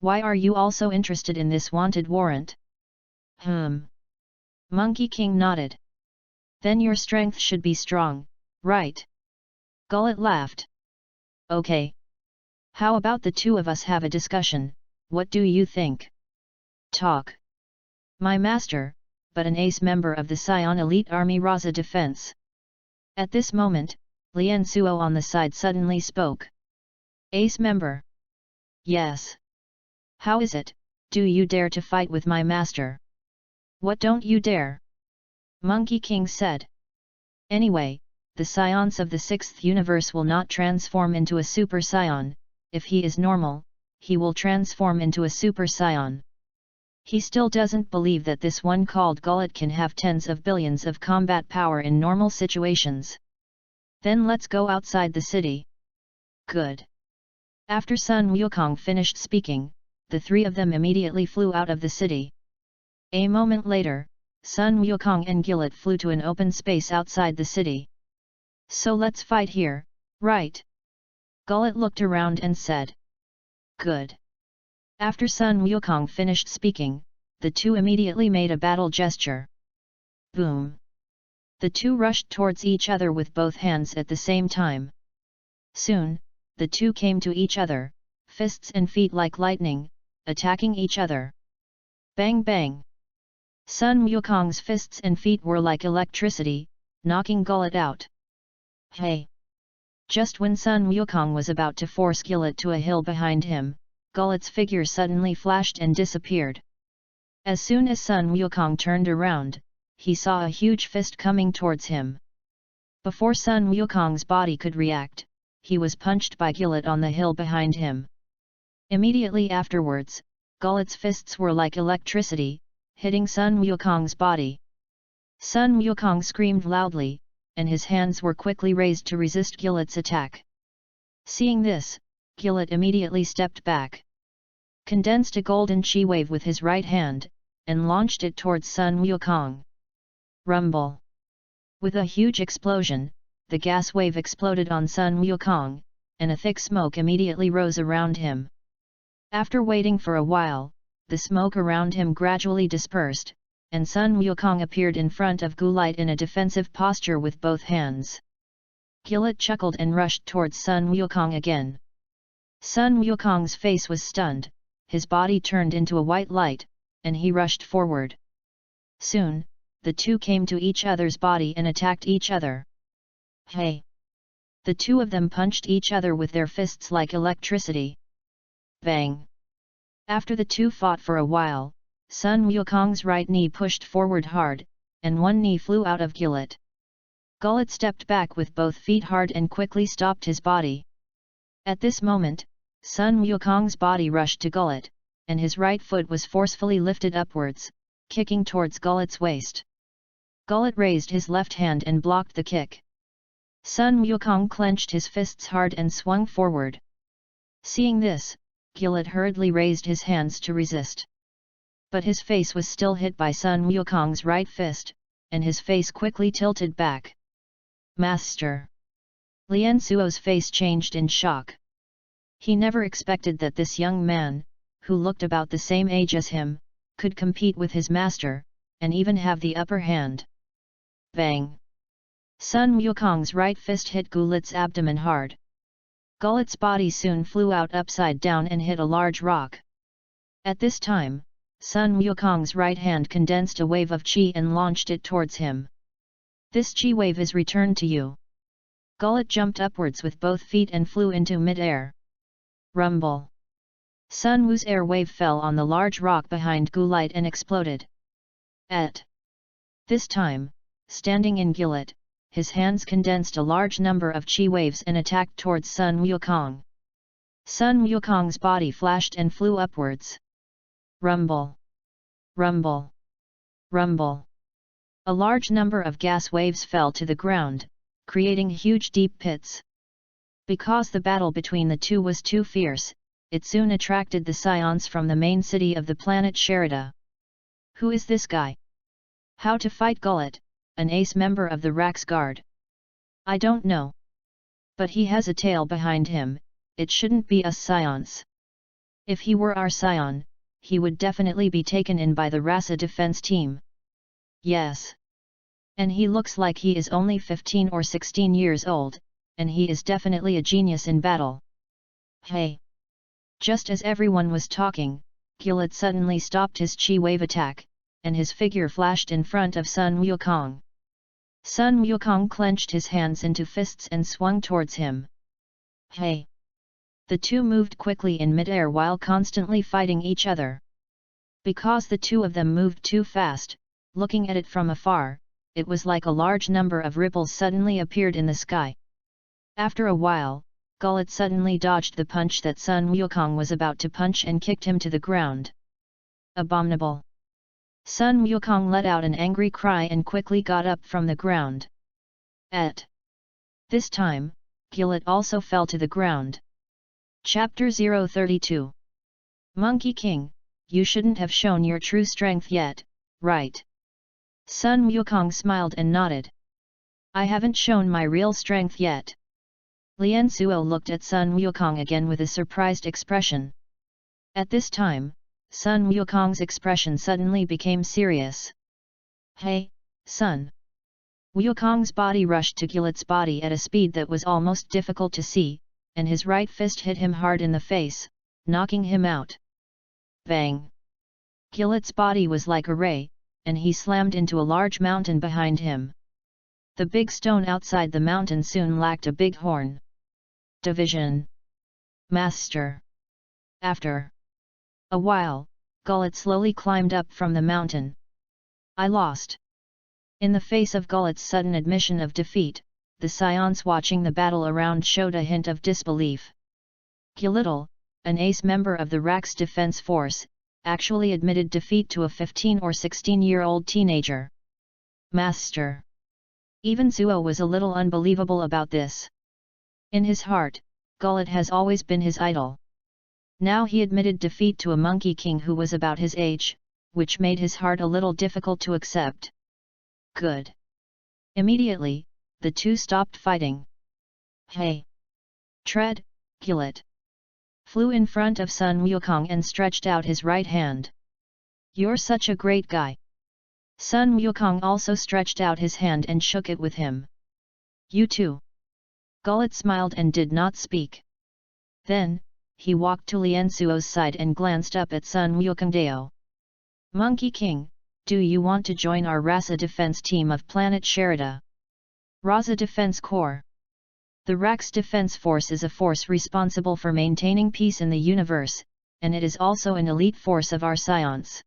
Why are you also interested in this wanted warrant? Monkey King nodded. Then your strength should be strong, right? Gullet laughed. Okay. How about the two of us have a discussion, what do you think? Talk. My master, but an ace member of the Scion Elite Army Raza Defense. At this moment, Lian Suo on the side suddenly spoke. Ace member? Yes. How is it, do you dare to fight with my master? What don't you dare? Monkey King said. Anyway, the Scions of the 6th universe will not transform into a Super Scion. If he is normal, he will transform into a Super Scion. He still doesn't believe that this one called Gullet can have tens of billions of combat power in normal situations. Then let's go outside the city. Good. After Sun Wukong finished speaking, the three of them immediately flew out of the city. A moment later, Sun Wukong and Gullet flew to an open space outside the city. So let's fight here, right? Gullet looked around and said. Good. After Sun Wukong finished speaking, the two immediately made a battle gesture. Boom! The two rushed towards each other with both hands at the same time. Soon, the two came to each other, fists and feet like lightning, attacking each other. Bang bang! Sun Wukong's fists and feet were like electricity, knocking Gullet out. Hey! Just when Sun Wukong was about to force Gullet to a hill behind him, Gullet's figure suddenly flashed and disappeared. As soon as Sun Wukong turned around, he saw a huge fist coming towards him. Before Sun Wukong's body could react, he was punched by Gullet on the hill behind him. Immediately afterwards, Gullet's fists were like electricity, hitting Sun Wukong's body. Sun Wukong screamed loudly, and his hands were quickly raised to resist Gullet's attack. Seeing this, Gullet immediately stepped back, condensed a golden chi wave with his right hand, and launched it towards Sun Wukong. Rumble! With a huge explosion, the gas wave exploded on Sun Wukong, and a thick smoke immediately rose around him. After waiting for a while, the smoke around him gradually dispersed, and Sun Wukong appeared in front of Gullet in a defensive posture with both hands. Gullet chuckled and rushed towards Sun Wukong again. Sun Wukong's face was stunned, his body turned into a white light, and he rushed forward. Soon, the two came to each other's body and attacked each other. Hey! The two of them punched each other with their fists like electricity. Bang! After the two fought for a while, Sun Wukong's right knee pushed forward hard, and one knee flew out of Gullet. Gullet stepped back with both feet hard and quickly stopped his body. At this moment, Sun Wukong's body rushed to Gullet, and his right foot was forcefully lifted upwards, kicking towards Gullet's waist. Gullet raised his left hand and blocked the kick. Sun Wukong clenched his fists hard and swung forward. Seeing this, Gullet hurriedly raised his hands to resist. But his face was still hit by Sun Wukong's right fist, and his face quickly tilted back. Master! Lian Suo's face changed in shock. He never expected that this young man, who looked about the same age as him, could compete with his master, and even have the upper hand. Bang! Sun Wukong's right fist hit Gullet's abdomen hard. Gullet's body soon flew out upside down and hit a large rock. At this time, Sun Wukong's right hand condensed a wave of qi and launched it towards him. This qi wave is returned to you. Gullet jumped upwards with both feet and flew into mid-air. Rumble! Sun Wu's air wave fell on the large rock behind Gullet and exploded. At this time, standing in Gullet, his hands condensed a large number of qi waves and attacked towards Sun Wukong. Sun Wukong's body flashed and flew upwards. Rumble! Rumble! Rumble! A large number of gas waves fell to the ground, creating huge deep pits. Because the battle between the two was too fierce, it soon attracted the scions from the main city of the planet Sherida. Who is this guy? How to fight Gullet, an ace member of the Rax Guard? I don't know. But he has a tail behind him, it shouldn't be us scions. If he were our scion, he would definitely be taken in by the Rasa defense team. Yes. And he looks like he is only 15 or 16 years old, and he is definitely a genius in battle. Hey! Just as everyone was talking, Gullet suddenly stopped his qi wave attack, and his figure flashed in front of Sun Wukong. Sun Wukong clenched his hands into fists and swung towards him. Hey! The two moved quickly in mid-air while constantly fighting each other. Because the two of them moved too fast, looking at it from afar, it was like a large number of ripples suddenly appeared in the sky. After a while, Gullet suddenly dodged the punch that Sun Wukong was about to punch and kicked him to the ground. Abominable! Sun Wukong let out an angry cry and quickly got up from the ground. At this time, Gullet also fell to the ground. Chapter 032. Monkey King, you shouldn't have shown your true strength yet, right? Sun Wukong smiled and nodded. I haven't shown my real strength yet. Lian Suo looked at Sun Wukong again with a surprised expression. At this time, Sun Wukong's expression suddenly became serious. Hey, Sun! Wukong's body rushed to Gullet's body at a speed that was almost difficult to see, and his right fist hit him hard in the face, knocking him out. Bang! Gullet's body was like a ray, and he slammed into a large mountain behind him. The big stone outside the mountain soon lacked a big horn. Division. Master. After a while, Gullet slowly climbed up from the mountain. I lost. In the face of Gullet's sudden admission of defeat, the scions watching the battle around showed a hint of disbelief. Gullet, an ace member of the Rax Defense Force, actually admitted defeat to a 15 or 16-year-old teenager. Master. Even Suo was a little unbelievable about this. In his heart, Gullet has always been his idol. Now he admitted defeat to a Monkey King who was about his age, which made his heart a little difficult to accept. Good. Immediately, the two stopped fighting. Hey! Tread, Gullet! Flew in front of Sun Wukong and stretched out his right hand. You're such a great guy! Sun Wukong also stretched out his hand and shook it with him. You too! Gullet smiled and did not speak. Then, he walked to Lian Suo's side and glanced up at Sun Wukongdao. Monkey King, do you want to join our Rasa defense team of planet Sherida? Rasa Defense Corps. The Rax Defense Force is a force responsible for maintaining peace in the universe, and it is also an elite force of our scions.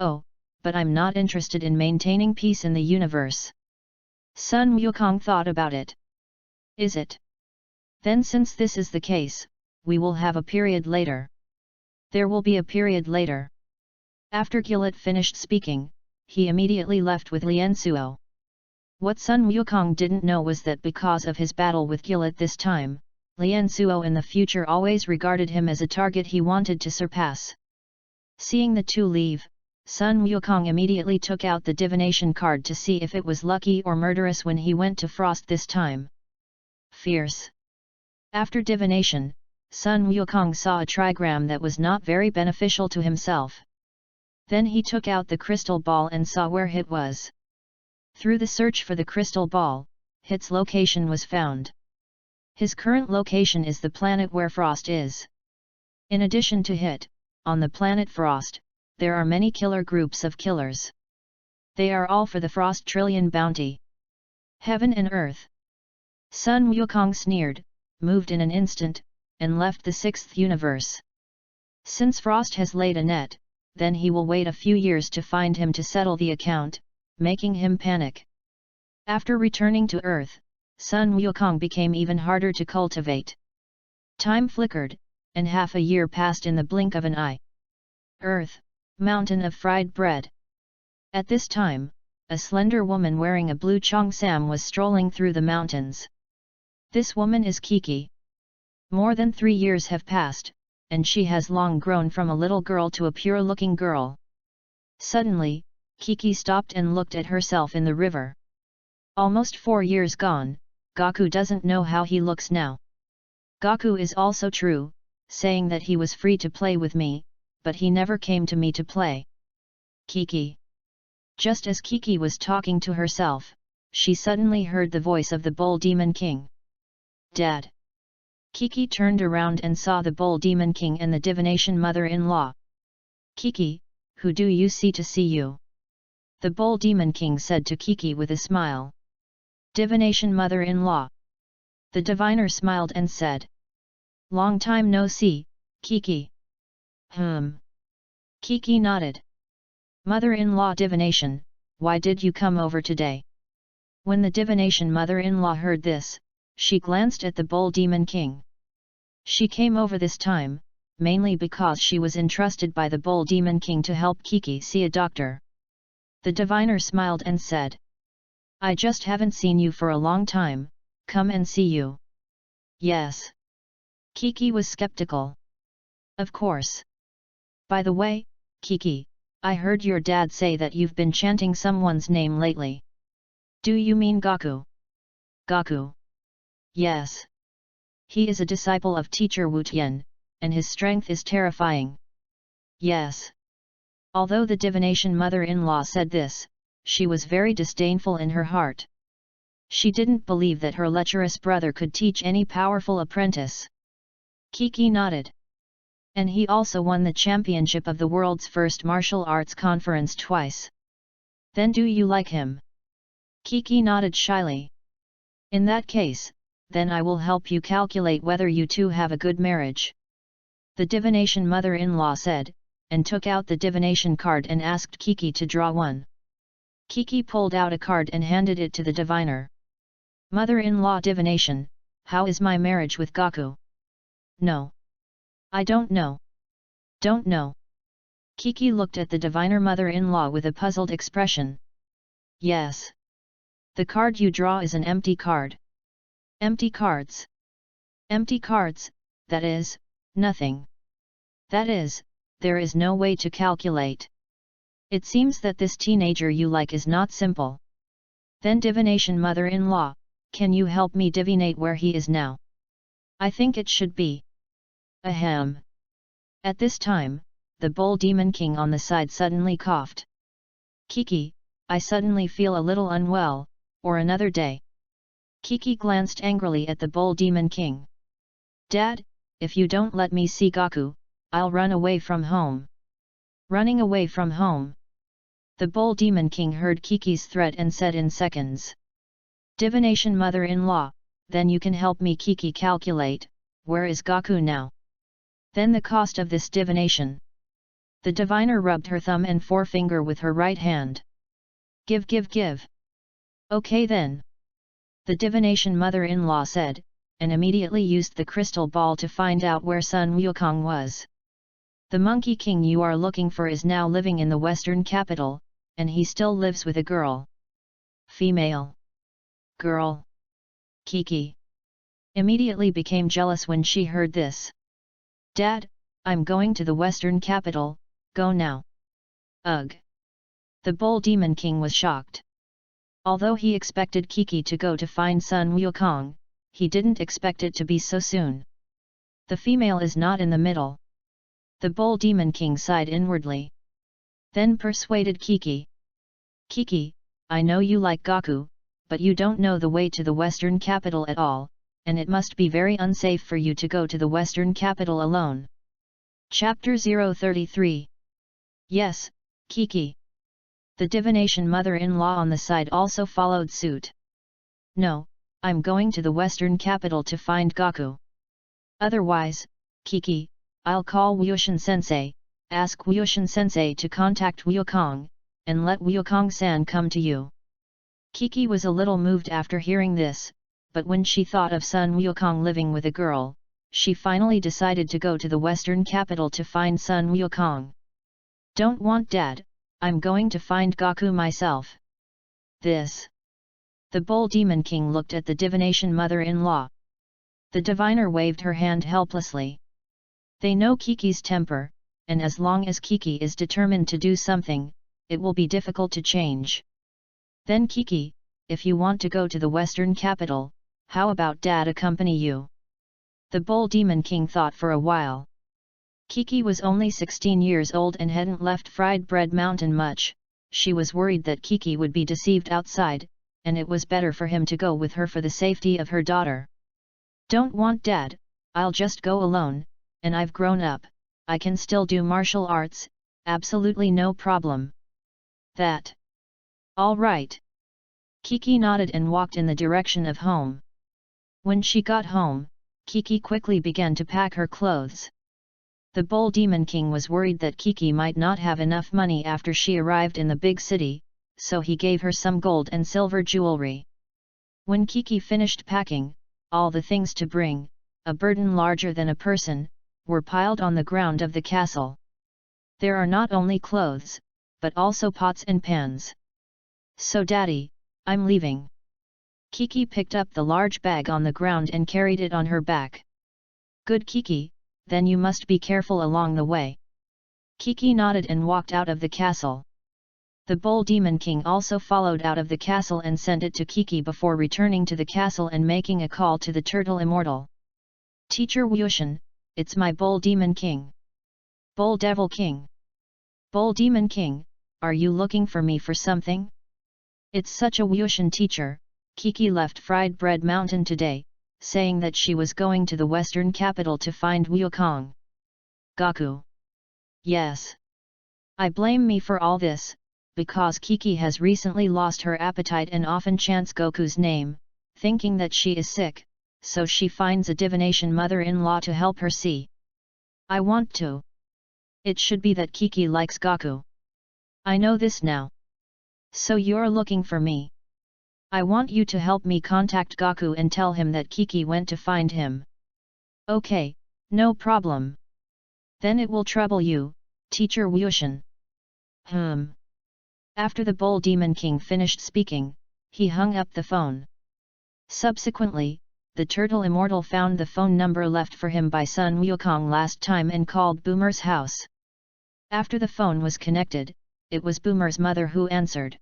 Oh, but I'm not interested in maintaining peace in the universe. Sun Wukong thought about it. Is it? Then since this is the case, we will have a period later. There will be a period later. After Gillet finished speaking, he immediately left with Lian Suo. What Sun Wukong didn't know was that because of his battle with Gillet this time, Lian Suo in the future always regarded him as a target he wanted to surpass. Seeing the two leave, Sun Wukong immediately took out the divination card to see if it was lucky or murderous when he went to Frost this time. Fierce. After divination, Sun Wukong saw a trigram that was not very beneficial to himself. Then he took out the crystal ball and saw where Hit was. Through the search for the crystal ball, Hit's location was found. His current location is the planet where Frost is. In addition to Hit, on the planet Frost, there are many killer groups of killers. They are all for the Frost Trillion bounty. Heaven and Earth. Sun Wukong sneered, moved in an instant, and left the sixth universe. Since Frost has laid a net, then he will wait a few years to find him to settle the account, making him panic. After returning to Earth, Sun Wukong became even harder to cultivate. Time flickered, and half a year passed in the blink of an eye. Earth, mountain of fried bread. At this time, a slender woman wearing a blue cheongsam was strolling through the mountains. This woman is Kiki. More than 3 years have passed, and she has long grown from a little girl to a pure-looking girl. Suddenly, Kiki stopped and looked at herself in the river. Almost 4 years gone, Gaku doesn't know how he looks now. Gaku is also true, saying that he was free to play with me, but he never came to me to play. Kiki. Just as Kiki was talking to herself, she suddenly heard the voice of the Bull Demon King. Dad. Kiki turned around and saw the Bull Demon King and the divination mother-in-law. Kiki, who do you see to see you? The Bull Demon King said to Kiki with a smile. Divination mother-in-law. The diviner smiled and said. Long time no see, Kiki. Kiki nodded. Mother-in-law divination, why did you come over today? When the divination mother-in-law heard this, she glanced at the Bull Demon King. She came over this time, mainly because she was entrusted by the Bull Demon King to help Kiki see a doctor. The diviner smiled and said. I just haven't seen you for a long time, come and see you. Yes. Kiki was skeptical. Of course. By the way, Kiki, I heard your dad say that you've been chanting someone's name lately. Do you mean Gaku? Gaku. Yes. He is a disciple of teacher Wu Tian, and his strength is terrifying. Yes. Although the divination mother-in-law said this, she was very disdainful in her heart. She didn't believe that her lecherous brother could teach any powerful apprentice. Kiki nodded. And he also won the championship of the world's first martial arts conference twice. Then do you like him? Kiki nodded shyly. In that case, then I will help you calculate whether you two have a good marriage. The divination mother-in-law said, and took out the divination card and asked Kiki to draw one. Kiki pulled out a card and handed it to the diviner. Mother-in-law divination, how is my marriage with Gaku? No. I don't know. Don't know. Kiki looked at the diviner mother-in-law with a puzzled expression. Yes. The card you draw is an empty card. Empty cards. Empty cards, that is, nothing. That is, there is no way to calculate. It seems that this teenager you like is not simple. Then divination mother-in-law, can you help me divinate where he is now? I think it should be. Ahem. At this time, the Bull Demon King on the side suddenly coughed. Kiki, I suddenly feel a little unwell, or another day. Kiki glanced angrily at the Bull Demon King. Dad, if you don't let me see Gaku, I'll run away from home. Running away from home. The Bull Demon King heard Kiki's threat and said in seconds. Divination mother-in-law, then you can help me Kiki calculate, where is Gaku now? Then the cost of this divination. The diviner rubbed her thumb and forefinger with her right hand. Give. Okay then. The divination mother-in-law said, and immediately used the crystal ball to find out where Sun Wukong was. The Monkey King you are looking for is now living in the western capital, and he still lives with a girl. Female. Girl. Kiki immediately became jealous when she heard this. Dad, I'm going to the western capital, go now. Ugh. The Bull Demon King was shocked. Although he expected Kiki to go to find Sun Wukong, he didn't expect it to be so soon. The female is not in the middle. The Bull Demon King sighed inwardly. Then persuaded Kiki. Kiki, I know you like Gaku, but you don't know the way to the western capital at all, and it must be very unsafe for you to go to the western capital alone. Chapter 033. Yes, Kiki. The divination mother-in-law on the side also followed suit. No, I'm going to the western capital to find Gaku. Otherwise, Kiki, I'll call Wushin-sensei, ask Wushin-sensei to contact Wukong, and let Wukong-san come to you. Kiki was a little moved after hearing this, but when she thought of Sun Wukong living with a girl, she finally decided to go to the western capital to find Sun Wukong. Don't want Dad, I'm going to find Gaku myself. This. The Bull Demon King looked at the divination mother-in-law. The diviner waved her hand helplessly. They know Kiki's temper, and as long as Kiki is determined to do something, it will be difficult to change. Then Kiki, if you want to go to the western capital, how about Dad accompany you? The Bull Demon King thought for a while. Kiki was only 16 years old and hadn't left Fried Bread Mountain much. She was worried that Kiki would be deceived outside, and it was better for him to go with her for the safety of her daughter. Don't want Dad, I'll just go alone, and I've grown up, I can still do martial arts, absolutely no problem. That. All right. Kiki nodded and walked in the direction of home. When she got home, Kiki quickly began to pack her clothes. The Bull Demon King was worried that Kiki might not have enough money after she arrived in the big city, so he gave her some gold and silver jewelry. When Kiki finished packing, all the things to bring, a burden larger than a person, were piled on the ground of the castle. There are not only clothes, but also pots and pans. So Daddy, I'm leaving. Kiki picked up the large bag on the ground and carried it on her back. Good Kiki, then you must be careful along the way. Kiki nodded and walked out of the castle. The Bull Demon King also followed out of the castle and sent it to Kiki before returning to the castle and making a call to the Turtle Immortal. Teacher Wushin, it's my Bull Demon King. Bull Devil King. Bull Demon King, are you looking for me for something? It's such a Wushin teacher. Kiki left Fried Bread Mountain today, saying that she was going to the western capital to find Wukong. Gaku. Yes. I blame me for all this, because Kiki has recently lost her appetite and often chants Goku's name, thinking that she is sick, so she finds a divination mother-in-law to help her see. I want to. It should be that Kiki likes Gaku. I know this now. So you're looking for me. I want you to help me contact Gaku and tell him that Kiki went to find him. Okay, no problem. Then it will trouble you, Teacher Wushin. After the Bull Demon King finished speaking, he hung up the phone. Subsequently, the Turtle Immortal found the phone number left for him by Sun Wukong last time and called Boomer's house. After the phone was connected, it was Boomer's mother who answered.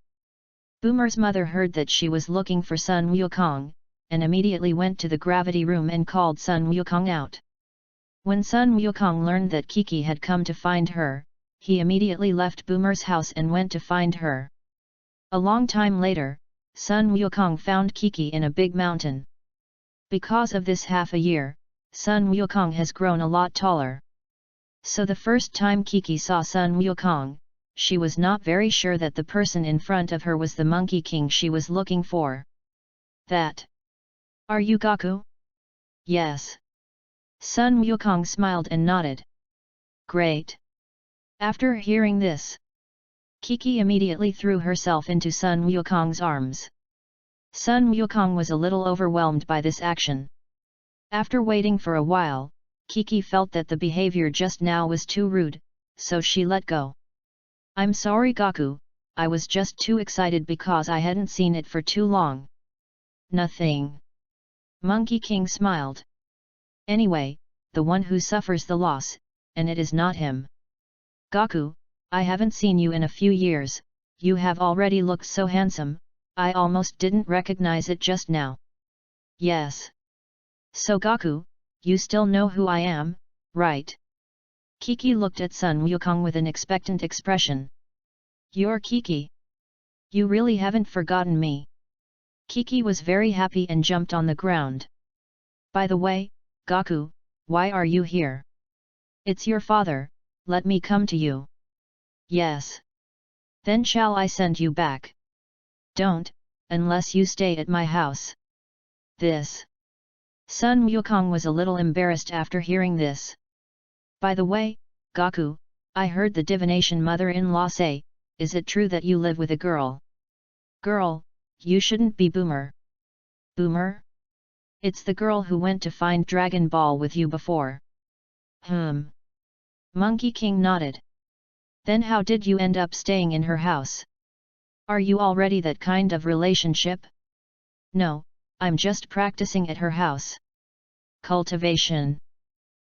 Boomer's mother heard that she was looking for Sun Wukong, and immediately went to the gravity room and called Sun Wukong out. When Sun Wukong learned that Kiki had come to find her, he immediately left Boomer's house and went to find her. A long time later, Sun Wukong found Kiki in a big mountain. Because of this half a year, Sun Wukong has grown a lot taller. So the first time Kiki saw Sun Wukong, she was not very sure that the person in front of her was the Monkey King she was looking for. That. Are you Gaku? Yes. Sun Wukong smiled and nodded. Great. After hearing this, Kiki immediately threw herself into Sun Wukong's arms. Sun Wukong was a little overwhelmed by this action. After waiting for a while, Kiki felt that the behavior just now was too rude, so she let go. "I'm sorry Gaku, I was just too excited because I hadn't seen it for too long." "Nothing." Monkey King smiled. "Anyway, the one who suffers the loss, and it is not him. Gaku, I haven't seen you in a few years, you have already looked so handsome, I almost didn't recognize it just now." "Yes. So Gaku, you still know who I am, right?" Kiki looked at Sun Wukong with an expectant expression. "You're Kiki. You really haven't forgotten me." Kiki was very happy and jumped on the ground. "By the way, Gaku, why are you here?" "It's your father, let me come to you." "Yes. Then shall I send you back?" "Don't, unless you stay at my house." This. Sun Wukong was a little embarrassed after hearing this. "By the way, Gaku, I heard the divination mother-in-law say, is it true that you live with a girl?" "Girl, you shouldn't be Boomer." "Boomer? It's the girl who went to find Dragon Ball with you before." Monkey King nodded. "Then how did you end up staying in her house? Are you already that kind of relationship?" "No, I'm just practicing at her house." "Cultivation?"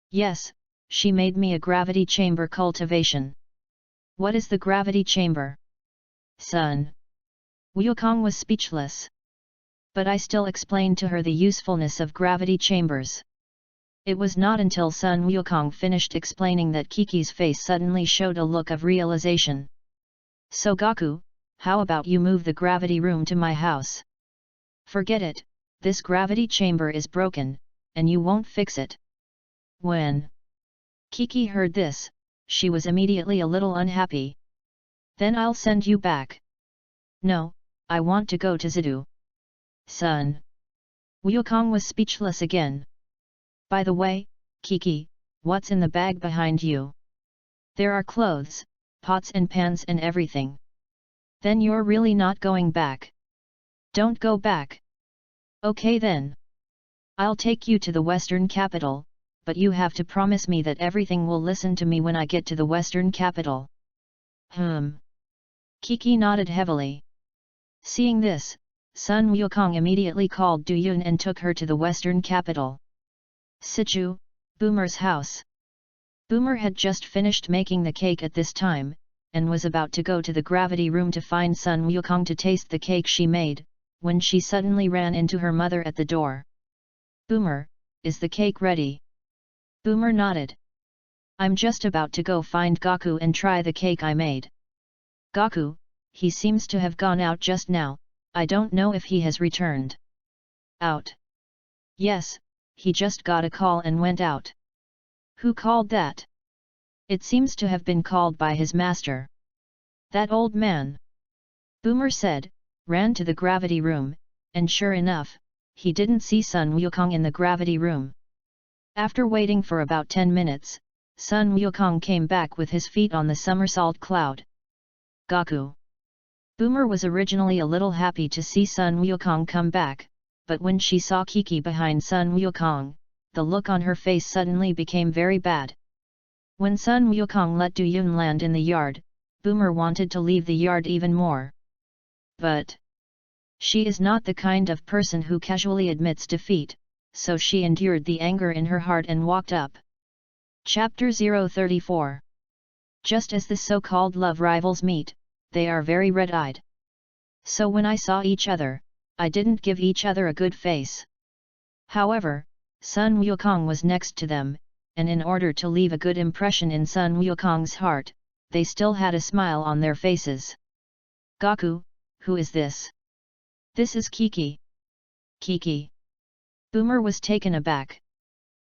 "Yes, she made me a gravity chamber cultivation." "What is the gravity chamber?" "Sun." Wukong was speechless. But I still explained to her the usefulness of gravity chambers. It was not until Sun Wukong finished explaining that Kiki's face suddenly showed a look of realization. "So Gaku, how about you move the gravity room to my house?" "Forget it, this gravity chamber is broken, and you won't fix it." When Kiki heard this, she was immediately a little unhappy. "Then I'll send you back." "No, I want to go to Zidu." "Son." Wukong was speechless again. "By the way, Kiki, what's in the bag behind you?" "There are clothes, pots and pans and everything." "Then you're really not going back?" "Don't go back." "Okay then. I'll take you to the Western capital, but you have to promise me that everything will listen to me when I get to the Western capital." Kiki nodded heavily. Seeing this, Sun Wukong immediately called Du Yun and took her to the Western capital. Sichu, Boomer's house. Boomer had just finished making the cake at this time, and was about to go to the gravity room to find Sun Wukong to taste the cake she made, when she suddenly ran into her mother at the door. "Boomer, is the cake ready?" Boomer nodded. "I'm just about to go find Gaku and try the cake I made." "Gaku, he seems to have gone out just now, I don't know if he has returned." "Out?" "Yes, he just got a call and went out." "Who called that?" "It seems to have been called by his master." "That old man," Boomer said, ran to the gravity room, and sure enough, he didn't see Sun Wukong in the gravity room. After waiting for about 10 minutes, Sun Wukong came back with his feet on the somersault cloud. "Gaku." Boomer was originally a little happy to see Sun Wukong come back, but when she saw Kiki behind Sun Wukong, the look on her face suddenly became very bad. When Sun Wukong let Du Yun land in the yard, Boomer wanted to leave the yard even more. But she is not the kind of person who casually admits defeat, so she endured the anger in her heart and walked up. Chapter 034. Just as the so-called love rivals meet, they are very red-eyed. So when I saw each other, I didn't give each other a good face. However, Sun Wukong was next to them, and in order to leave a good impression in Sun Wukong's heart, they still had a smile on their faces. "Gaku, who is this?" "This is Kiki." "Kiki?" Boomer was taken aback.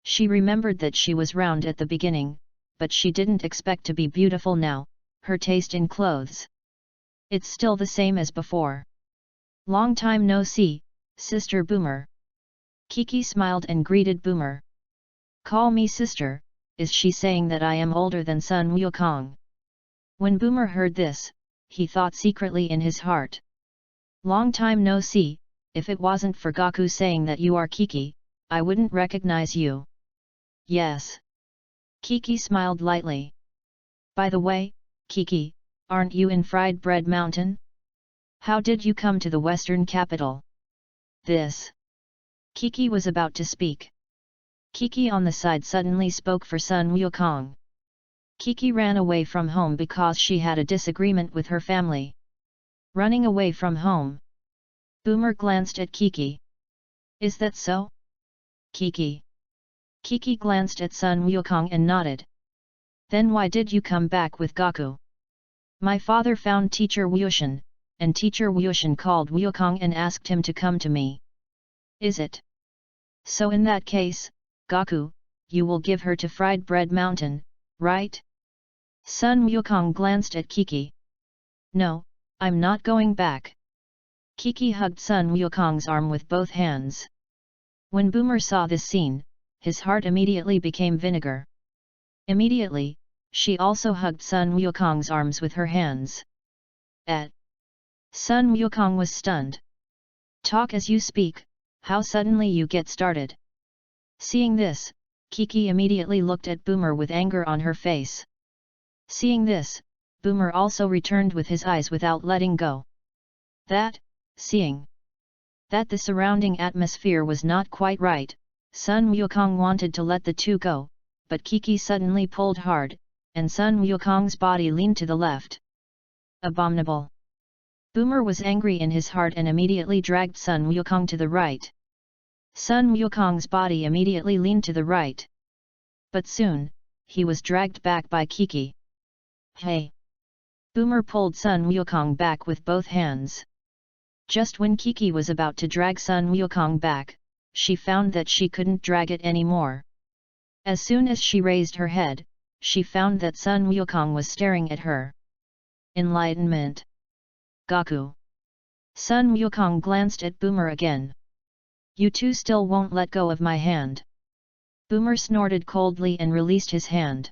She remembered that she was round at the beginning, but she didn't expect to be beautiful now, her taste in clothes. "It's still the same as before." "Long time no see, Sister Boomer." Kiki smiled and greeted Boomer. "Call me sister, is she saying that I am older than Sun Wukong?" When Boomer heard this, he thought secretly in his heart. Long time no see, if it wasn't for Gaku saying that you are Kiki, I wouldn't recognize you. Yes. Kiki smiled lightly. By the way, Kiki, aren't you in Fried Bread Mountain? How did you come to the western capital? This. Kiki was about to speak. Kiki on the side suddenly spoke for Sun Wukong. Kiki ran away from home because she had a disagreement with her family. Running away from home. Boomer glanced at Kiki. Is that so? Kiki. Kiki glanced at Sun Wukong and nodded. Then why did you come back with Gaku? My father found Teacher Wushan, and Teacher Wushan called Wukong and asked him to come to me. Is it? So in that case, Gaku, you will give her to Fried Bread Mountain, right? Sun Wukong glanced at Kiki. No, I'm not going back. Kiki hugged Sun Wukong's arm with both hands. When Boomer saw this scene, his heart immediately became vinegar. Immediately, she also hugged Sun Wukong's arms with her hands. Sun Wukong was stunned. Talk as you speak, how suddenly you get started. Seeing this, Kiki immediately looked at Boomer with anger on her face. Seeing this, Boomer also returned with his eyes without letting go. Seeing that the surrounding atmosphere was not quite right, Sun Wukong wanted to let the two go, but Kiki suddenly pulled hard, and Sun Wukong's body leaned to the left. Abominable! Boomer was angry in his heart and immediately dragged Sun Wukong to the right. Sun Wukong's body immediately leaned to the right. But soon, he was dragged back by Kiki. Hey! Boomer pulled Sun Wukong back with both hands. Just when Kiki was about to drag Sun Wukong back, she found that she couldn't drag it anymore. As soon as she raised her head, she found that Sun Wukong was staring at her. Enlightenment. Gaku. Sun Wukong glanced at Boomer again. You two still won't let go of my hand. Boomer snorted coldly and released his hand.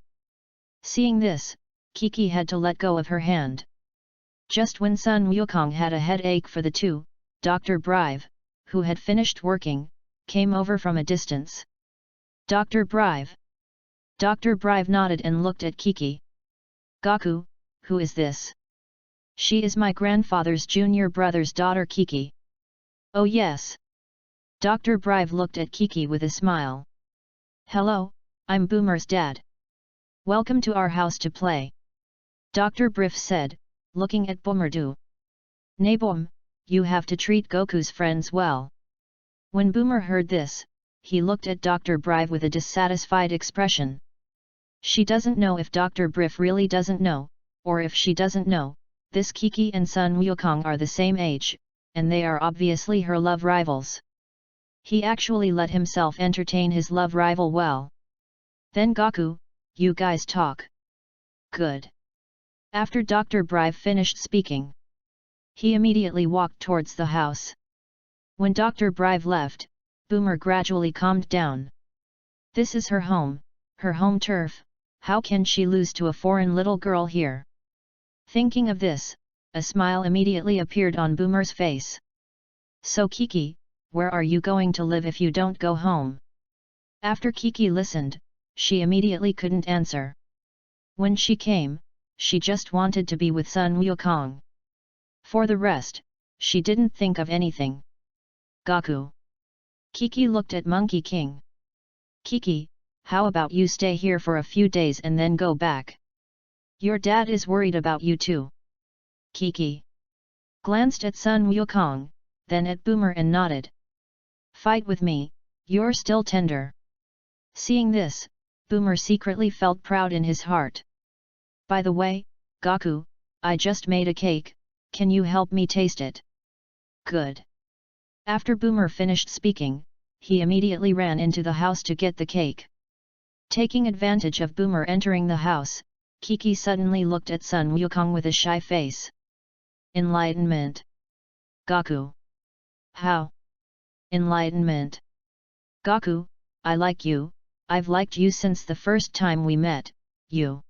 Seeing this, Kiki had to let go of her hand. Just when Sun Wukong had a headache for the two, Dr. Brive, who had finished working, came over from a distance. Dr. Brive. Dr. Brive nodded and looked at Kiki. Gaku, who is this? She is my grandfather's junior brother's daughter Kiki. Oh yes. Dr. Brive looked at Kiki with a smile. Hello, I'm Boomer's dad. Welcome to our house to play. Dr. Brive said, looking at Boomerdu. Naboom, you have to treat Goku's friends well. When Boomer heard this, he looked at Dr. Brive with a dissatisfied expression. She doesn't know if Dr. Brive really doesn't know, or if she doesn't know, this Kiki and Sun Wukong are the same age, and they are obviously her love rivals. He actually let himself entertain his love rival well. Then Gaku, you guys talk. Good. After Dr. Brive finished speaking, he immediately walked towards the house. When Dr. Brive left, Boomer gradually calmed down. This is her home turf, how can she lose to a foreign little girl here? Thinking of this, a smile immediately appeared on Boomer's face. So Kiki, where are you going to live if you don't go home? After Kiki listened, she immediately couldn't answer. When she came, she just wanted to be with Sun Wukong. For the rest, she didn't think of anything. Gaku. Kiki looked at Monkey King. Kiki, how about you stay here for a few days and then go back? Your dad is worried about you too. Kiki glanced at Sun Wukong, then at Boomer and nodded. Fight with me, you're still tender. Seeing this, Boomer secretly felt proud in his heart. By the way, Gaku, I just made a cake, can you help me taste it? Good. After Boomer finished speaking, he immediately ran into the house to get the cake. Taking advantage of Boomer entering the house, Kiki suddenly looked at Sun Wukong with a shy face. Enlightenment. Gaku. How? Enlightenment. Gaku, I like you, I've liked you since the first time we met, you.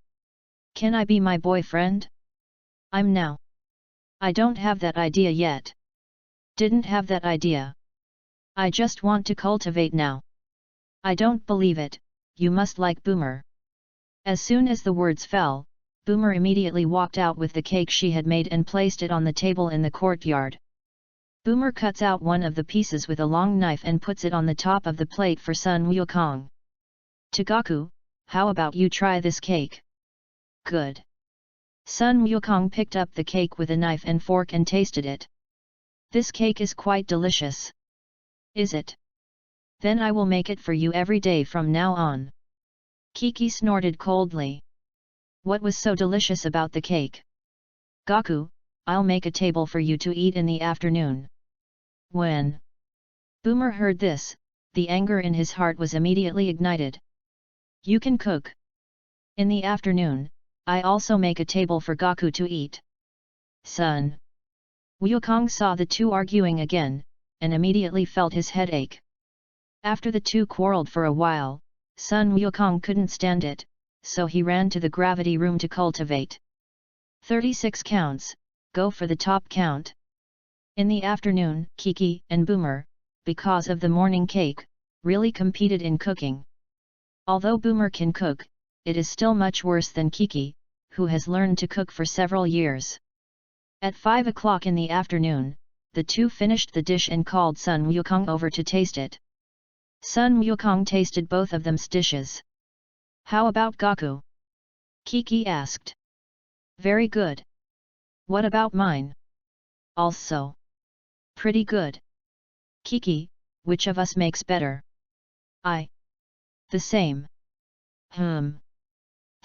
Can I be my boyfriend? I'm now. I don't have that idea yet. Didn't have that idea. I just want to cultivate now. I don't believe it, you must like Boomer. As soon as the words fell, Boomer immediately walked out with the cake she had made and placed it on the table in the courtyard. Boomer cuts out one of the pieces with a long knife and puts it on the top of the plate for Sun Wukong. To Gaku, how about you try this cake? Good. Sun Wukong picked up the cake with a knife and fork and tasted it. This cake is quite delicious. Is it? Then I will make it for you every day from now on. Kiki snorted coldly. What was so delicious about the cake? Gaku, I'll make a table for you to eat in the afternoon. When Boomer heard this, the anger in his heart was immediately ignited. You can cook. In the afternoon, I also make a table for Gaku to eat. Sun Wukong saw the two arguing again, and immediately felt his head ache. After the two quarreled for a while, Sun Wukong couldn't stand it, so he ran to the gravity room to cultivate. 36 counts, go for the top count. In the afternoon, Kiki and Boomer, because of the morning cake, really competed in cooking. Although Boomer can cook, it is still much worse than Kiki, who has learned to cook for several years. At 5 o'clock in the afternoon, the two finished the dish and called Sun Wukong over to taste it. Sun Wukong tasted both of them's dishes. How about Gaku? Kiki asked. Very good. What about mine? Also. Pretty good. Kiki, which of us makes better? The same.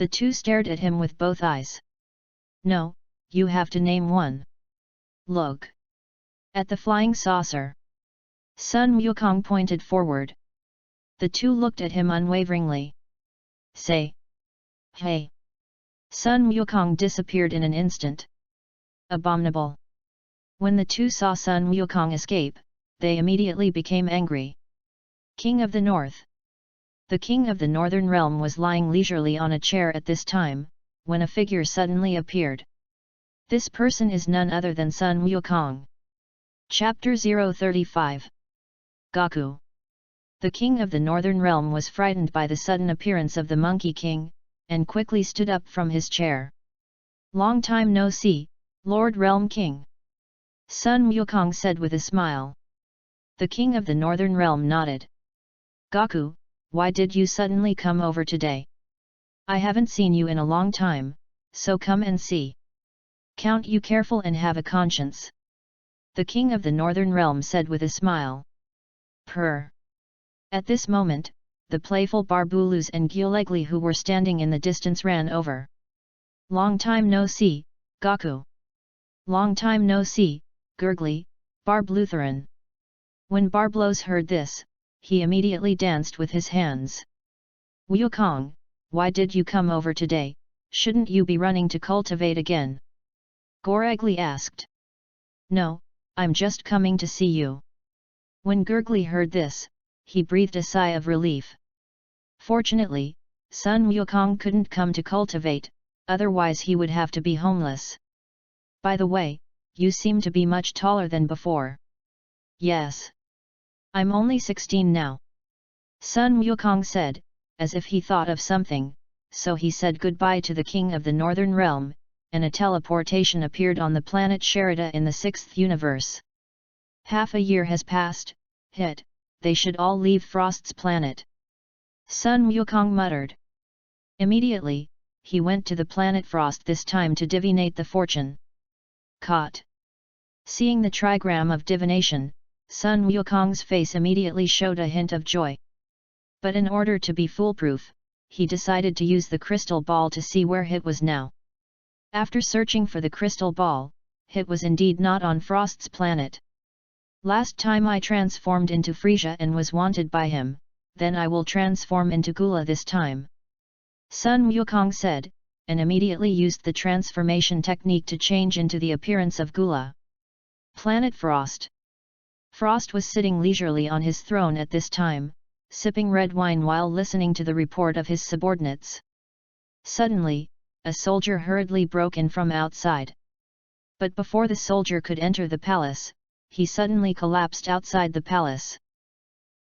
The two stared at him with both eyes. No, you have to name one. Look. At the flying saucer. Sun Wukong pointed forward. The two looked at him unwaveringly. Say. Hey. Sun Wukong disappeared in an instant. Abominable. When the two saw Sun Wukong escape, they immediately became angry. King of the North. The king of the Northern Realm was lying leisurely on a chair at this time, when a figure suddenly appeared. This person is none other than Sun Wukong. Chapter 035. Gaku. The king of the Northern Realm was frightened by the sudden appearance of the Monkey King, and quickly stood up from his chair. Long time no see, Lord Realm King. Sun Wukong said with a smile. The king of the Northern Realm nodded. Gaku, why did you suddenly come over today? I haven't seen you in a long time, so come and see. Count you careful and have a conscience. The king of the Northern Realm said with a smile. Purr. At this moment, the playful Barbulus and Gyulegli who were standing in the distance ran over. Long time no see, Gaku. Long time no see, Gurgly, Barb Lutheran. When Barblos heard this, he immediately danced with his hands. Wukong, why did you come over today? Shouldn't you be running to cultivate again? Goragli asked. No, I'm just coming to see you. When Gurgly heard this, he breathed a sigh of relief. Fortunately, Sun Wukong couldn't come to cultivate, otherwise he would have to be homeless. By the way, you seem to be much taller than before. Yes. I'm only 16 now. Sun Wukong said, as if he thought of something, so he said goodbye to the king of the Northern Realm, and a teleportation appeared on the planet Sherida in the 6th universe. Half a year has passed, they should all leave Frost's planet. Sun Wukong muttered. Immediately, he went to the planet Frost this time to divinate the fortune. Caught. Seeing the trigram of divination, Sun Wukong's face immediately showed a hint of joy. But in order to be foolproof, he decided to use the crystal ball to see where Hit was now. After searching for the crystal ball, Hit was indeed not on Frost's planet. Last time I transformed into Frisia and was wanted by him, then I will transform into Gula this time. Sun Wukong said, and immediately used the transformation technique to change into the appearance of Gula. Planet Frost. Frost was sitting leisurely on his throne at this time, sipping red wine while listening to the report of his subordinates. Suddenly, a soldier hurriedly broke in from outside. But before the soldier could enter the palace, he suddenly collapsed outside the palace.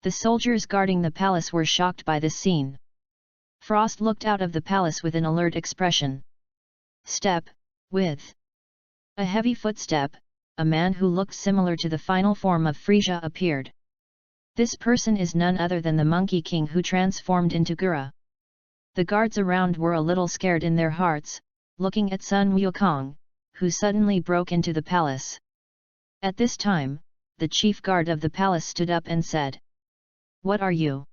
The soldiers guarding the palace were shocked by this scene. Frost looked out of the palace with an alert expression. Step, with a heavy footstep, a man who looked similar to the final form of Frisia appeared. This person is none other than the Monkey King who transformed into Gura. The guards around were a little scared in their hearts, looking at Sun Wukong, who suddenly broke into the palace. At this time, the chief guard of the palace stood up and said, "What are you?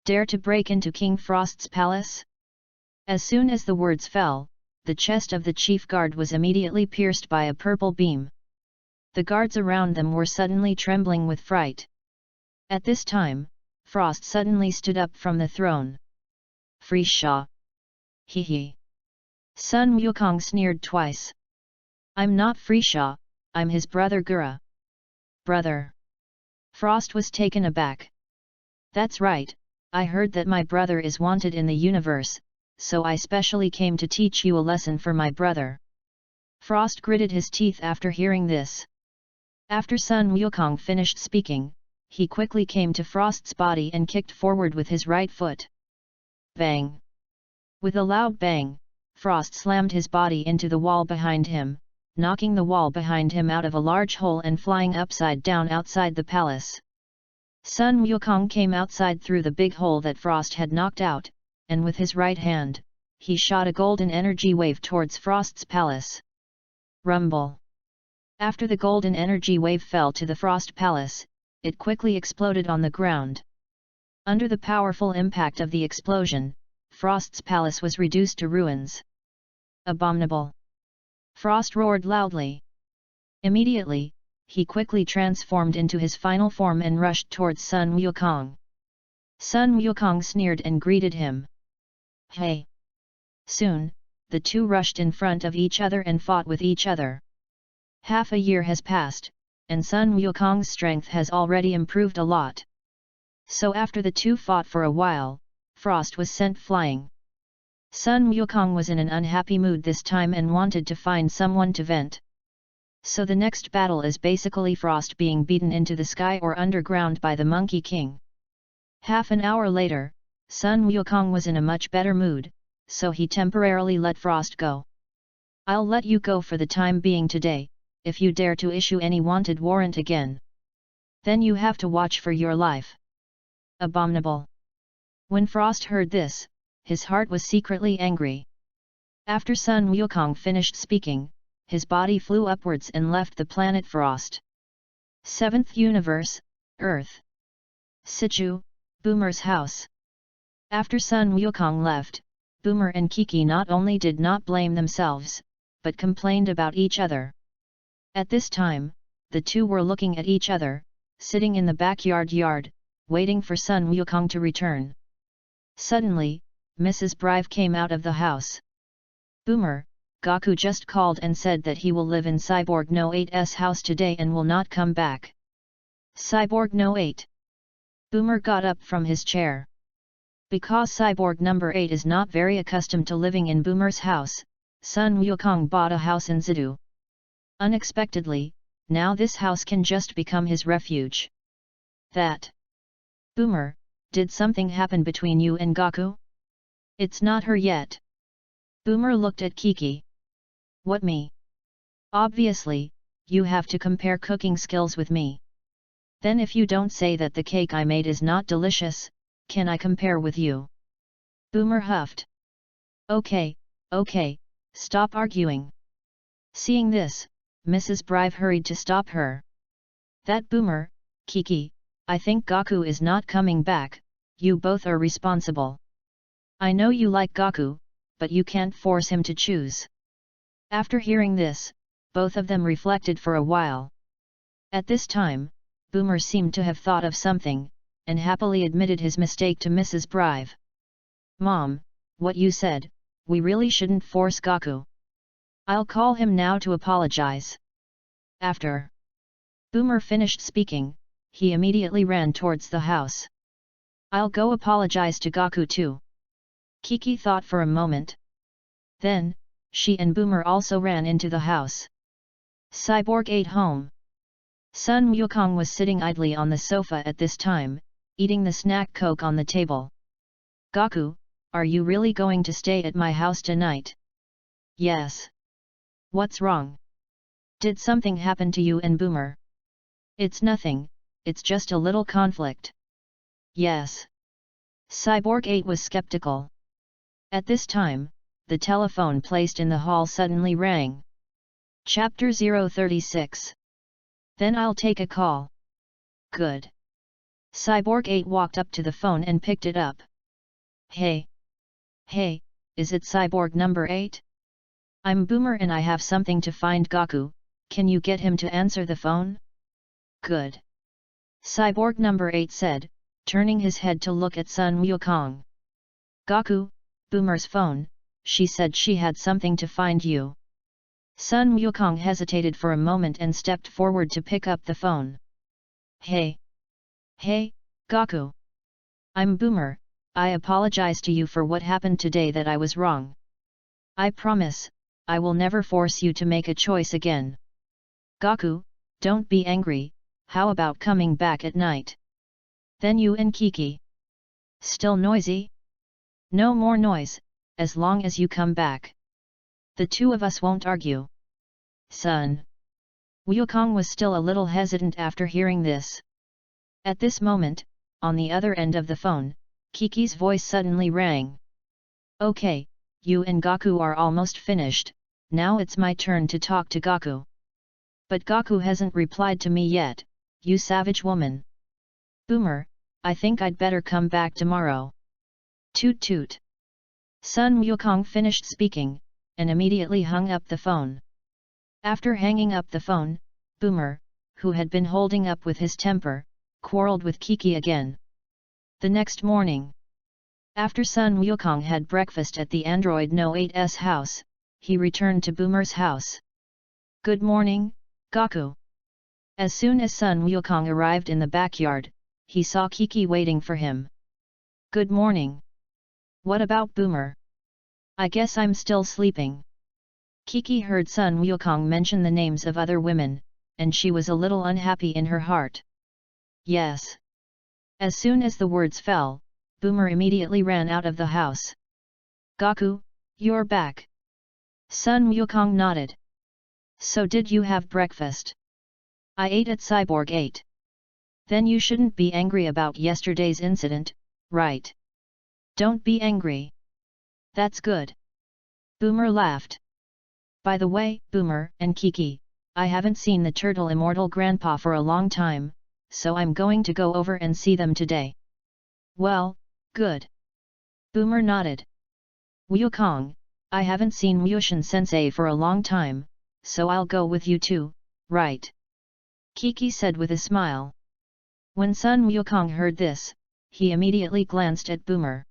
Dare to break into King Frost's palace?" As soon as the words fell, the chest of the chief guard was immediately pierced by a purple beam. The guards around them were suddenly trembling with fright. At this time, Frost suddenly stood up from the throne. "Frisia! Hee hee!" Sun Wukong sneered twice. "I'm not Frisia, I'm his brother Gura." "Brother?" Frost was taken aback. "That's right, I heard that my brother is wanted in the universe, so I specially came to teach you a lesson for my brother." Frost gritted his teeth after hearing this. After Sun Wukong finished speaking, he quickly came to Frost's body and kicked forward with his right foot. Bang! With a loud bang, Frost slammed his body into the wall behind him, knocking the wall behind him out of a large hole and flying upside down outside the palace. Sun Wukong came outside through the big hole that Frost had knocked out, and with his right hand, he shot a golden energy wave towards Frost's palace. Rumble! After the golden energy wave fell to the Frost palace, it quickly exploded on the ground. Under the powerful impact of the explosion, Frost's palace was reduced to ruins. Abominable! Frost roared loudly. Immediately, he quickly transformed into his final form and rushed towards Sun Wukong. Sun Wukong sneered and greeted him. "Hey!" Soon, the two rushed in front of each other and fought with each other. Half a year has passed, and Sun Wukong's strength has already improved a lot. So after the two fought for a while, Frost was sent flying. Sun Wukong was in an unhappy mood this time and wanted to find someone to vent. So the next battle is basically Frost being beaten into the sky or underground by the Monkey King. Half an hour later, Sun Wukong was in a much better mood, so he temporarily let Frost go. "I'll let you go for the time being today, if you dare to issue any wanted warrant again. Then you have to watch for your life." Abominable! When Frost heard this, his heart was secretly angry. After Sun Wukong finished speaking, his body flew upwards and left the planet Frost. 7th Universe, Earth. Sichu, Boomer's house. After Sun Wukong left, Boomer and Kiki not only did not blame themselves, but complained about each other. At this time, the two were looking at each other, sitting in the backyard, waiting for Sun Wukong to return. Suddenly, Mrs. Brive came out of the house. "Boomer, Gaku just called and said that he will live in Cyborg No 8's house today and will not come back." Cyborg No 8. Boomer got up from his chair. Because Cyborg number 8 is not very accustomed to living in Boomer's house, Sun Wukong bought a house in Zidu. Unexpectedly, now this house can just become his refuge. "That. Boomer, did something happen between you and Gaku?" "It's not her yet." Boomer looked at Kiki. "What, me? Obviously, you have to compare cooking skills with me. Then if you don't say that the cake I made is not delicious, can I compare with you?" Boomer huffed. Okay, stop arguing." Seeing this, Mrs. Brive hurried to stop her. "That Boomer, Kiki, I think Gaku is not coming back, you both are responsible. I know you like Gaku, but you can't force him to choose." After hearing this, both of them reflected for a while. At this time, Boomer seemed to have thought of something, and happily admitted his mistake to Mrs. Brive. "Mom, what you said, we really shouldn't force Gaku. I'll call him now to apologize." After Boomer finished speaking, he immediately ran towards the house. "I'll go apologize to Gaku too." Kiki thought for a moment. Then, she and Boomer also ran into the house. Cyborg ate home. Sun Wukong was sitting idly on the sofa at this time, eating the snack Coke on the table. Gaku, are you really going to stay at my house tonight? Yes. What's wrong? Did something happen to you and Boomer? It's nothing, it's just a little conflict. Yes. Cyborg 8 was skeptical. At this time, the telephone placed in the hall suddenly rang. Chapter 036. Then I'll take a call. Good. Cyborg 8 walked up to the phone and picked it up. Hey. Hey, is it Cyborg number 8? I'm Boomer and I have something to find Gaku, can you get him to answer the phone? Good. Cyborg number 8 said, turning his head to look at Sun Wukong. Gaku, Boomer's phone, she said she had something to find you. Sun Wukong hesitated for a moment and stepped forward to pick up the phone. Hey! Hey, Gaku! I'm Boomer, I apologize to you for what happened today that I was wrong. I promise, I will never force you to make a choice again. Gaku, don't be angry, how about coming back at night? Then you and Kiki. Still noisy? No more noise, as long as you come back. The two of us won't argue. Son. Wukong was still a little hesitant after hearing this. At this moment, on the other end of the phone, Kiki's voice suddenly rang. Okay, you and Gaku are almost finished, now it's my turn to talk to Gaku. But Gaku hasn't replied to me yet, you savage woman. Boomer, I think I'd better come back tomorrow. Toot toot. Sun Wukong finished speaking, and immediately hung up the phone. After hanging up the phone, Boomer, who had been holding up with his temper, quarreled with Kiki again. The next morning, after Sun Wukong had breakfast at the Android No 8's house, he returned to Boomer's house. Good morning, Gaku. As soon as Sun Wukong arrived in the backyard, he saw Kiki waiting for him. Good morning. What about Boomer? I guess I'm still sleeping. Kiki heard Sun Wukong mention the names of other women, and she was a little unhappy in her heart. Yes. As soon as the words fell, Boomer immediately ran out of the house. Gaku, you're back. Sun Wukong nodded. So did you have breakfast? I ate at Cyborg 8. Then you shouldn't be angry about yesterday's incident, right? Don't be angry. That's good. Boomer laughed. By the way, Boomer and Kiki, I haven't seen the Turtle Immortal Grandpa for a long time, so I'm going to go over and see them today. Well, good. Boomer nodded. Wukong, I haven't seen Wushin-sensei for a long time, so I'll go with you too, right? Kiki said with a smile. When Sun Wukong heard this, he immediately glanced at Boomer.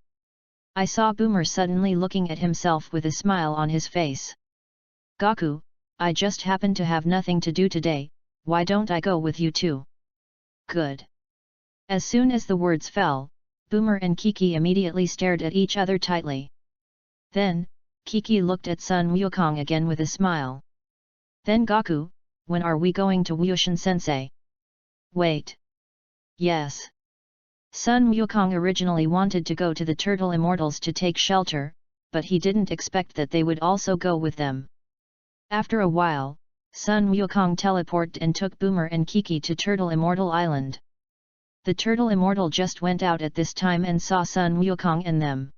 I saw Boomer suddenly looking at himself with a smile on his face. Gaku, I just happen to have nothing to do today, why don't I go with you too? Good. As soon as the words fell, Boomer and Kiki immediately stared at each other tightly. Then, Kiki looked at Sun Wukong again with a smile. Then Gaku, when are we going to Wushin-sensei? Wait. Yes. Sun Wukong originally wanted to go to the Turtle Immortals to take shelter, but he didn't expect that they would also go with them. After a while, Sun Wukong teleported and took Boomer and Kiki to Turtle Immortal Island. The Turtle Immortal just went out at this time and saw Sun Wukong and them.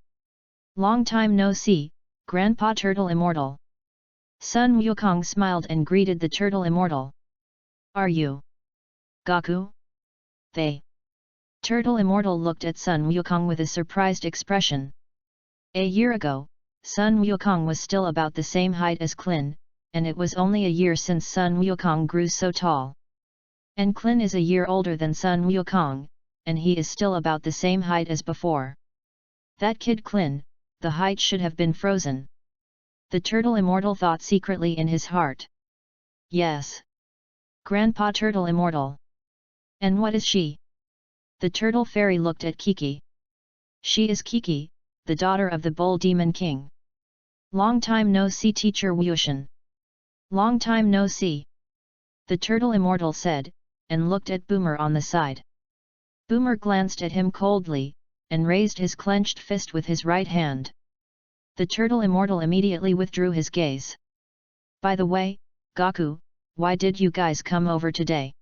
Long time no see, Grandpa Turtle Immortal. Sun Wukong smiled and greeted the Turtle Immortal. Are you Gaku? They. Turtle Immortal looked at Sun Wukong with a surprised expression. A year ago, Sun Wukong was still about the same height as Klin, and it was only a year since Sun Wukong grew so tall. And Klin is a year older than Sun Wukong, and he is still about the same height as before. That kid Klin, the height should have been frozen. The Turtle Immortal thought secretly in his heart. Yes. Grandpa Turtle Immortal. And what is she? The Turtle Fairy looked at Kiki. She is Kiki, the daughter of the Bull Demon King. Long time no see teacher Wushan. Long time no see. The turtle immortal said, and looked at Boomer on the side. Boomer glanced at him coldly, and raised his clenched fist with his right hand. The turtle immortal immediately withdrew his gaze. By the way, Gaku, why did you guys come over today?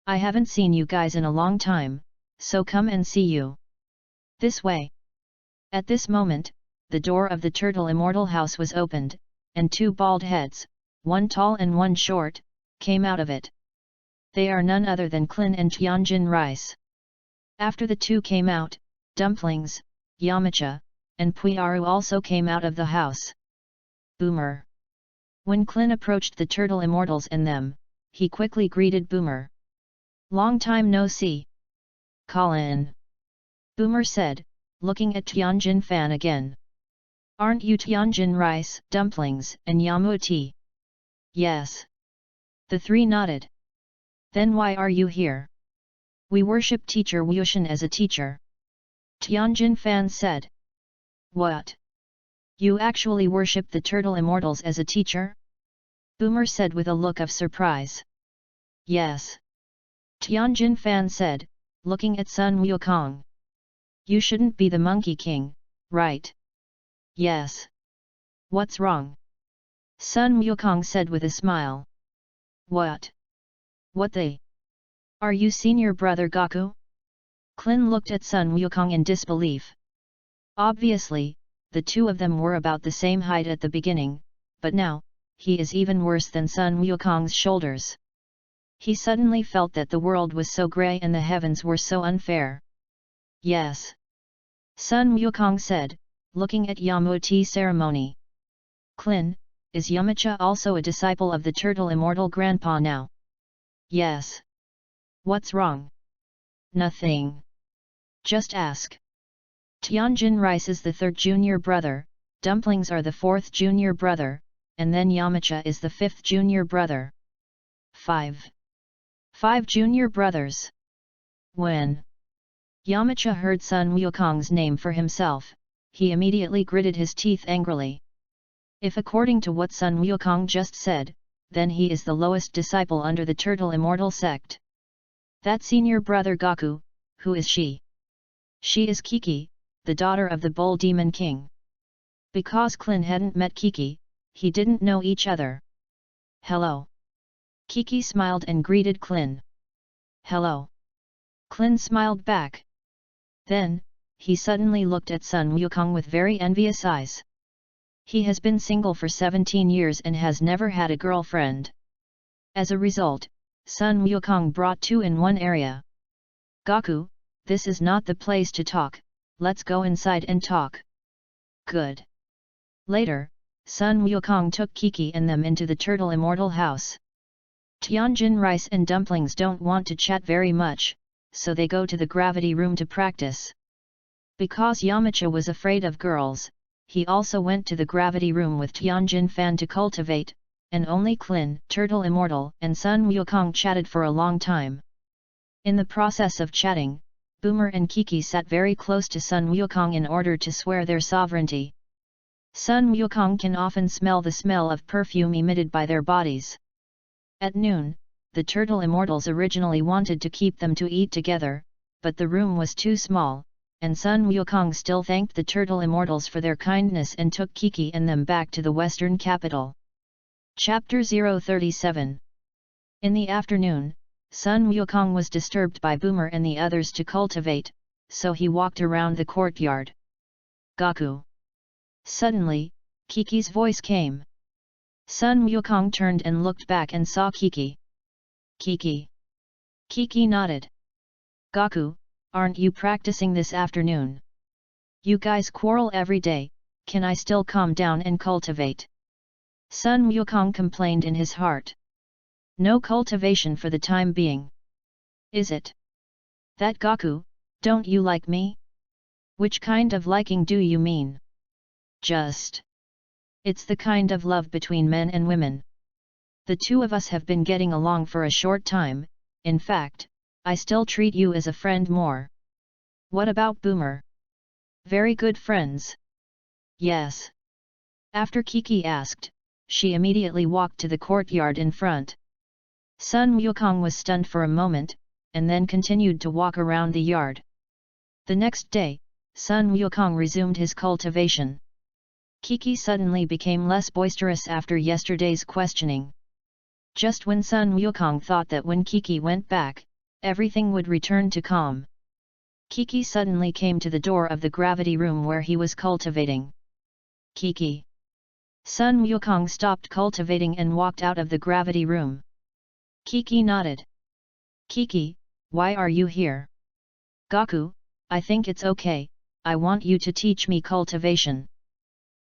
I haven't seen you guys in a long time, so come and see you. This way. At this moment, the door of the turtle immortal house was opened, and two bald heads, one tall and one short, came out of it. They are none other than Klin and Tianjin Rice. After the two came out, Dumplings, Yamcha, and Puyaru also came out of the house. Boomer. When Klin approached the turtle immortals and them, he quickly greeted Boomer. Long time no see. Colin. Boomer said, looking at Tianjin Fan again. Aren't you Tianjin Rice, Dumplings, and Yamuti? Yes. The three nodded. Then why are you here? We worship teacher Wushan as a teacher. Tianjin Fan said. What? You actually worship the turtle immortals as a teacher? Boomer said with a look of surprise. Yes. Tianjin Fan said, looking at Sun Wukong. You shouldn't be the Monkey King, right? Yes. What's wrong? Sun Wukong said with a smile. What? What they? Are you senior brother Gaku? Klin looked at Sun Wukong in disbelief. Obviously, the two of them were about the same height at the beginning, but now, he is even worse than Sun Wukong's shoulders. He suddenly felt that the world was so grey and the heavens were so unfair. Yes. Sun Wukong said, looking at Yamuti ceremony. Klin, is Yamcha also a disciple of the turtle immortal grandpa now? Yes. What's wrong? Nothing. Just ask. Tianjin Rice is the third junior brother, Dumplings are the fourth junior brother, and then Yamcha is the fifth junior brother. 5 junior brothers. When Yamcha heard Sun Wukong's name for himself, he immediately gritted his teeth angrily. If according to what Sun Wukong just said, then he is the lowest disciple under the turtle immortal sect. That senior brother Gaku, who is she? She is Kiki, the daughter of the Bull Demon King. Because Klin hadn't met Kiki, he didn't know each other. Hello. Kiki smiled and greeted Klin. Hello. Klin smiled back. Then, he suddenly looked at Sun Wukong with very envious eyes. He has been single for 17 years and has never had a girlfriend. As a result, Sun Wukong brought two in one area. Gaku, this is not the place to talk, let's go inside and talk. Good. Later, Sun Wukong took Kiki and them into the turtle immortal house. Tianjin Rice and Dumplings don't want to chat very much, so they go to the gravity room to practice. Because Yamcha was afraid of girls, he also went to the gravity room with Tianjin Fan to cultivate, and only Klin, Turtle Immortal, and Sun Wukong chatted for a long time. In the process of chatting, Boomer and Kiki sat very close to Sun Wukong in order to swear their sovereignty. Sun Wukong can often smell the smell of perfume emitted by their bodies. At noon, the Turtle Immortals originally wanted to keep them to eat together, but the room was too small, and Sun Wukong still thanked the Turtle Immortals for their kindness and took Kiki and them back to the western capital. Chapter 037. In the afternoon, Sun Wukong was disturbed by Boomer and the others to cultivate, so he walked around the courtyard. Gaku. Suddenly, Kiki's voice came. Sun Wukong turned and looked back and saw Kiki. Kiki. Kiki nodded. Gaku, aren't you practicing this afternoon? You guys quarrel every day, can I still calm down and cultivate? Sun Wukong complained in his heart. No cultivation for the time being. Is it? That Gaku, don't you like me? Which kind of liking do you mean? Just. It's the kind of love between men and women. The two of us have been getting along for a short time, in fact, I still treat you as a friend more. What about Boomer? Very good friends. Yes. After Kiki asked, she immediately walked to the courtyard in front. Sun Wukong was stunned for a moment, and then continued to walk around the yard. The next day, Sun Wukong resumed his cultivation. Kiki suddenly became less boisterous after yesterday's questioning. Just when Sun Wukong thought that when Kiki went back, everything would return to calm, Kiki suddenly came to the door of the gravity room where he was cultivating. Kiki. Sun Wukong stopped cultivating and walked out of the gravity room. Kiki nodded. Kiki, why are you here? Gaku, I think it's okay, I want you to teach me cultivation.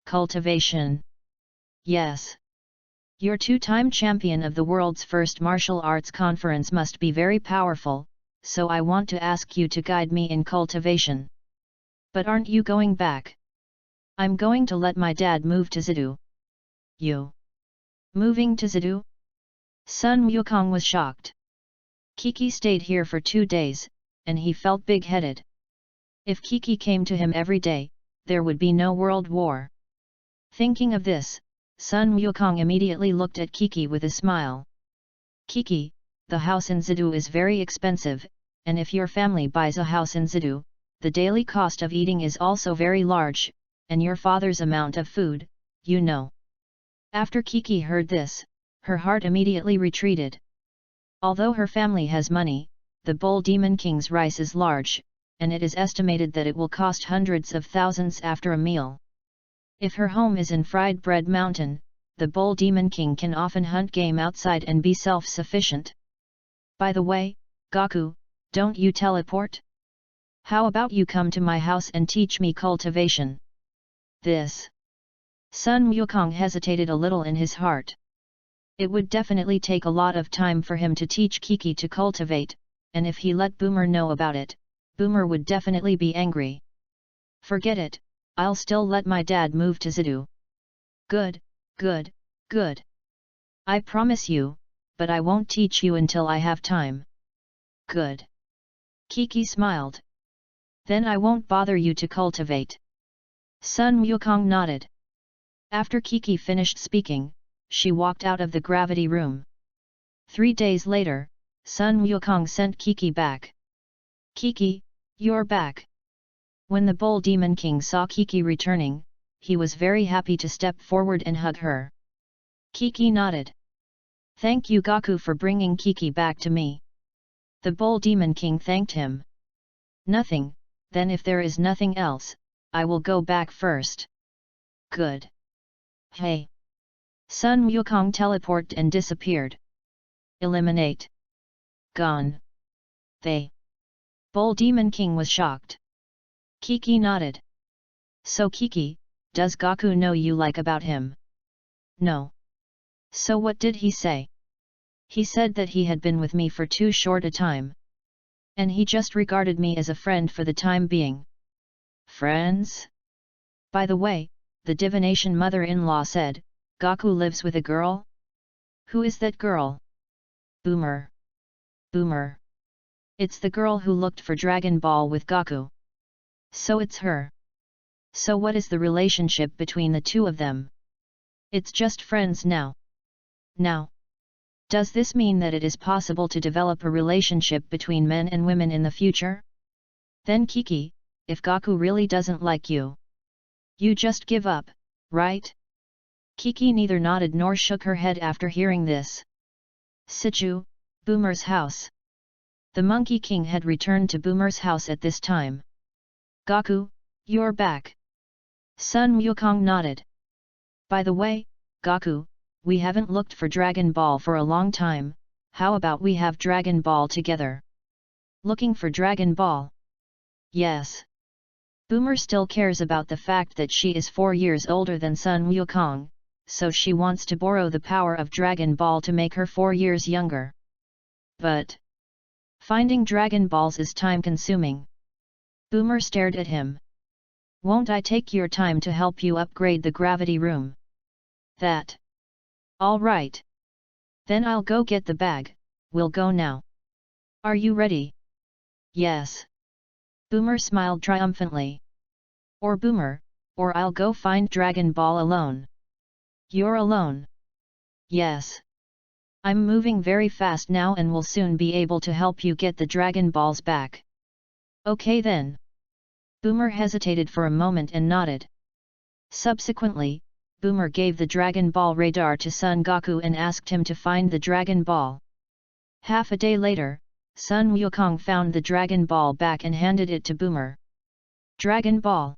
Cultivation? Yes. Your two-time champion of the world's first martial arts conference must be very powerful, so I want to ask you to guide me in cultivation. But aren't you going back? I'm going to let my dad move to Zidu. You? Moving to Zidu? Sun Wukong was shocked. Kiki stayed here for 2 days, and he felt big-headed. If Kiki came to him every day, there would be no world war. Thinking of this, Sun Wukong immediately looked at Kiki with a smile. Kiki, the house in Zidu is very expensive, and if your family buys a house in Zidu, the daily cost of eating is also very large, and your father's amount of food, you know. After Kiki heard this, her heart immediately retreated. Although her family has money, the Bull Demon King's rice is large, and it is estimated that it will cost hundreds of thousands after a meal. If her home is in Fried Bread Mountain, the Bull Demon King can often hunt game outside and be self-sufficient. By the way, Gaku, don't you teleport? How about you come to my house and teach me cultivation? This. Sun Wukong hesitated a little in his heart. It would definitely take a lot of time for him to teach Kiki to cultivate, and if he let Boomer know about it, Boomer would definitely be angry. Forget it, I'll still let my dad move to Zidu. Good, good, good. I promise you, but I won't teach you until I have time. Good. Kiki smiled. Then I won't bother you to cultivate. Sun Wukong nodded. After Kiki finished speaking, she walked out of the gravity room. 3 days later, Sun Wukong sent Kiki back. Kiki, you're back. When the Bull Demon King saw Kiki returning, he was very happy to step forward and hug her. Kiki nodded. Thank you Gaku for bringing Kiki back to me. The Bull Demon King thanked him. Nothing, then if there is nothing else, I will go back first. Good. Hey. Sun Wukong teleported and disappeared. Eliminate. Gone. They. Bull Demon King was shocked. Kiki nodded. So Kiki, does Gaku know you like about him? No. So what did he say? He said that he had been with me for too short a time. And he just regarded me as a friend for the time being. Friends? By the way, the divination mother-in-law said, Gaku lives with a girl? Who is that girl? Boomer. Boomer. It's the girl who looked for Dragon Ball with Gaku. So it's her. So what is the relationship between the two of them? It's just friends now. Now. Does this mean that it is possible to develop a relationship between men and women in the future? Then Kiki, if Gaku really doesn't like you, you just give up, right? Kiki neither nodded nor shook her head after hearing this. Sichu, Boomer's house. The Monkey King had returned to Boomer's house at this time. Gaku, you're back. Sun Wukong nodded. By the way, Gaku, we haven't looked for Dragon Ball for a long time, how about we have Dragon Ball together? Looking for Dragon Ball? Yes. Boomer still cares about the fact that she is 4 years older than Sun Wukong, so she wants to borrow the power of Dragon Ball to make her 4 years younger. But finding Dragon Balls is time-consuming. Boomer stared at him. Won't I take your time to help you upgrade the gravity room? That. All right. Then I'll go get the bag, we'll go now. Are you ready? Yes. Boomer smiled triumphantly. Or Boomer, or I'll go find Dragon Ball alone. You're alone? Yes. I'm moving very fast now and will soon be able to help you get the Dragon Balls back. Okay then. Boomer hesitated for a moment and nodded. Subsequently, Boomer gave the Dragon Ball radar to Son Goku and asked him to find the Dragon Ball. Half a day later, Sun Wukong found the Dragon Ball back and handed it to Boomer. Dragon Ball.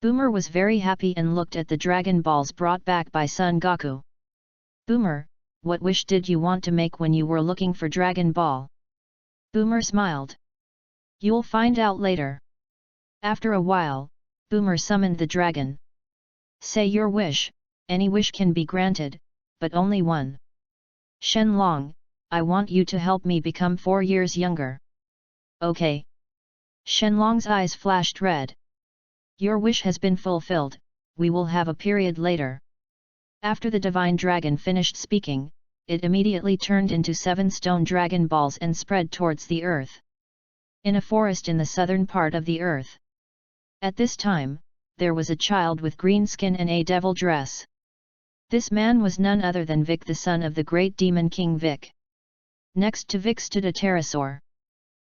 Boomer was very happy and looked at the Dragon Balls brought back by Son Goku. Boomer, what wish did you want to make when you were looking for Dragon Ball? Boomer smiled. You'll find out later. After a while, Boomer summoned the dragon. Say your wish, any wish can be granted, but only one. Shenlong, I want you to help me become 4 years younger. Okay. Shenlong's eyes flashed red. Your wish has been fulfilled, we will have a period later. After the divine dragon finished speaking, it immediately turned into 7 stone dragon balls and spread towards the earth. In a forest in the southern part of the earth. At this time, there was a child with green skin and a devil dress. This man was none other than Vic, the son of the great demon king Vic. Next to Vic stood a pterosaur.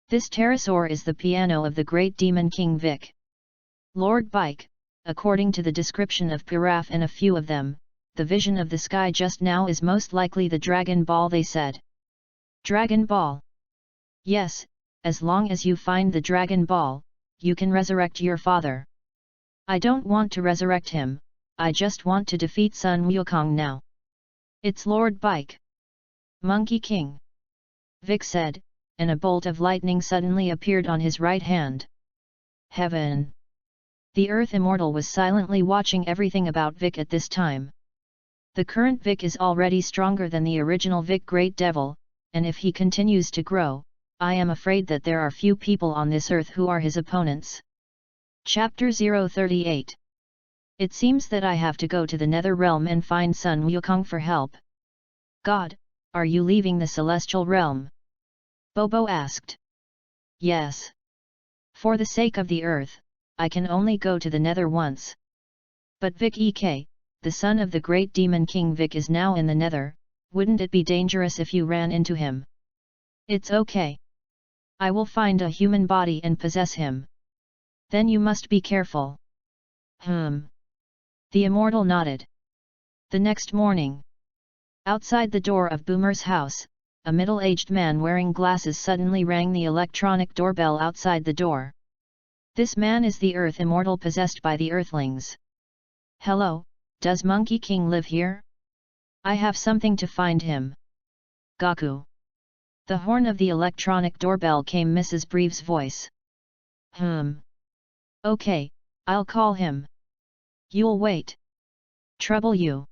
This pterosaur is the piano of the great demon king Vic. Lord Bike, according to the description of Piraf and a few of them, the vision of the sky just now is most likely the Dragon Ball, they said. Dragon Ball? Yes, as long as you find the Dragon Ball, you can resurrect your father. I don't want to resurrect him, I just want to defeat Sun Wukong now. It's Lord Bike. Monkey King. Vic said, and a bolt of lightning suddenly appeared on his right hand. Heaven! The Earth Immortal was silently watching everything about Vic at this time. The current Vic is already stronger than the original Vic Great Devil, and if he continues to grow, I am afraid that there are few people on this earth who are his opponents. Chapter 038. It seems that I have to go to the Nether Realm and find Sun Wukong for help. God, are you leaving the Celestial Realm? Bobo asked. Yes. For the sake of the earth, I can only go to the Nether once. But Vic Ek, the son of the great demon king Vic, is now in the Nether, wouldn't it be dangerous if you ran into him? It's okay. I will find a human body and possess him. Then you must be careful. The immortal nodded. The next morning. Outside the door of Boomer's house, a middle-aged man wearing glasses suddenly rang the electronic doorbell outside the door. This man is the Earth Immortal possessed by the Earthlings. Hello, does Monkey King live here? I have something to find him. Goku. The horn of the electronic doorbell came Mrs. Breeve's voice. Okay, I'll call him. You'll wait. Trouble you.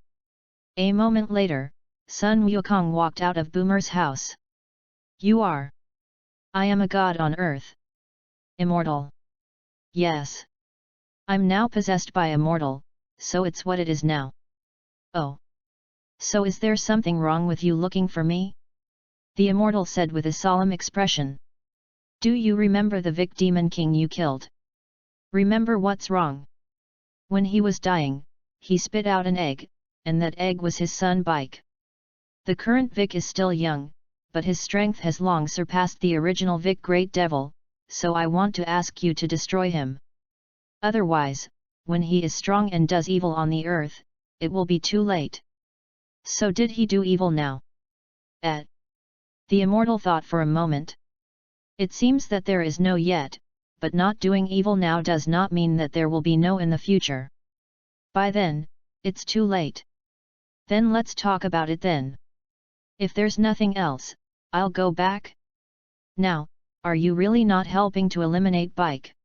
A moment later, Sun Wukong walked out of Boomer's house. You are? I am a god on earth. Immortal. Yes. I'm now possessed by immortal, so it's what it is now. Oh. So is there something wrong with you looking for me? The immortal said with a solemn expression. Do you remember the Vic Demon King you killed? Remember what's wrong? When he was dying, he spit out an egg, and that egg was his son Bike. The current Vic is still young, but his strength has long surpassed the original Vic Great Devil, so I want to ask you to destroy him. Otherwise, when he is strong and does evil on the earth, it will be too late. So did he do evil now? The immortal thought for a moment. It seems that there is no yet, but not doing evil now does not mean that there will be no in the future. By then, it's too late. Then let's talk about it then. If there's nothing else, I'll go back. Now, are you really not helping to eliminate Bike?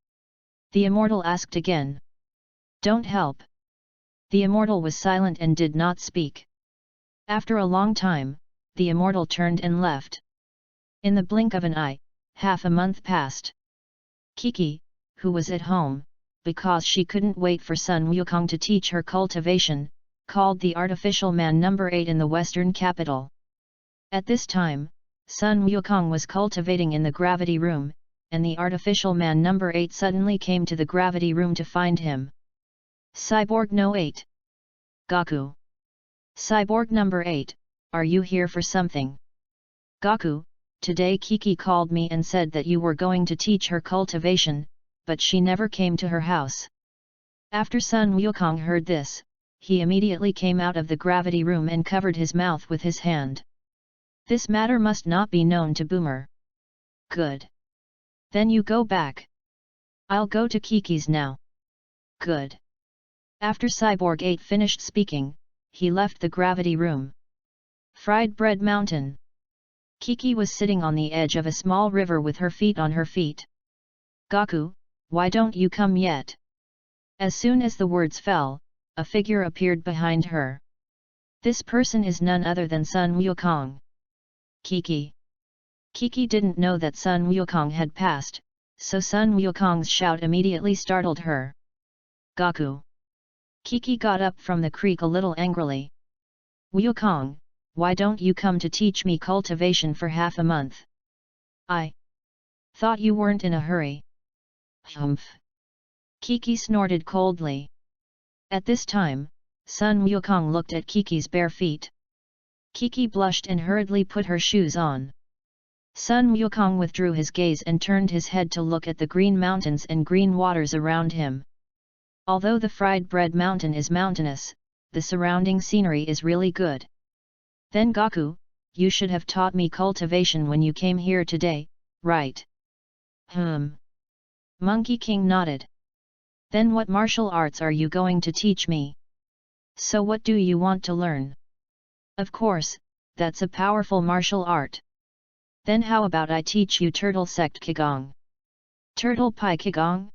The immortal asked again. Don't help. The immortal was silent and did not speak. After a long time, the immortal turned and left. In the blink of an eye, half a month passed. Kiki, who was at home, because she couldn't wait for Sun Wukong to teach her cultivation, called the artificial man number 8 in the western capital. At this time, Sun Wukong was cultivating in the gravity room, and the artificial man number 8 suddenly came to the gravity room to find him. Cyborg No 8. Goku. Cyborg number 8, are you here for something? Gaku, today Kiki called me and said that you were going to teach her cultivation, but she never came to her house. After Sun Wukong heard this, he immediately came out of the gravity room and covered his mouth with his hand. This matter must not be known to Boomer. Good. Then you go back. I'll go to Kiki's now. Good. After Cyborg 8 finished speaking, he left the gravity room. Fried Bread Mountain. Kiki was sitting on the edge of a small river with her feet on her feet. Gaku, why don't you come yet? As soon as the words fell, a figure appeared behind her. This person is none other than Sun Wukong. Kiki. Kiki didn't know that Sun Wukong had passed, so Sun Wukong's shout immediately startled her. Gaku. Kiki got up from the creek a little angrily. Wukong, why don't you come to teach me cultivation for half a month? I thought you weren't in a hurry. Humph. Kiki snorted coldly. At this time, Sun Wukong looked at Kiki's bare feet. Kiki blushed and hurriedly put her shoes on. Sun Wukong withdrew his gaze and turned his head to look at the green mountains and green waters around him. Although the Fried Bread Mountain is mountainous, the surrounding scenery is really good. Then Gaku, you should have taught me cultivation when you came here today, right? Monkey King nodded. Then what martial arts are you going to teach me? So what do you want to learn? Of course, that's a powerful martial art. Then how about I teach you Turtle Sect Qigong? Turtle Pie Qigong?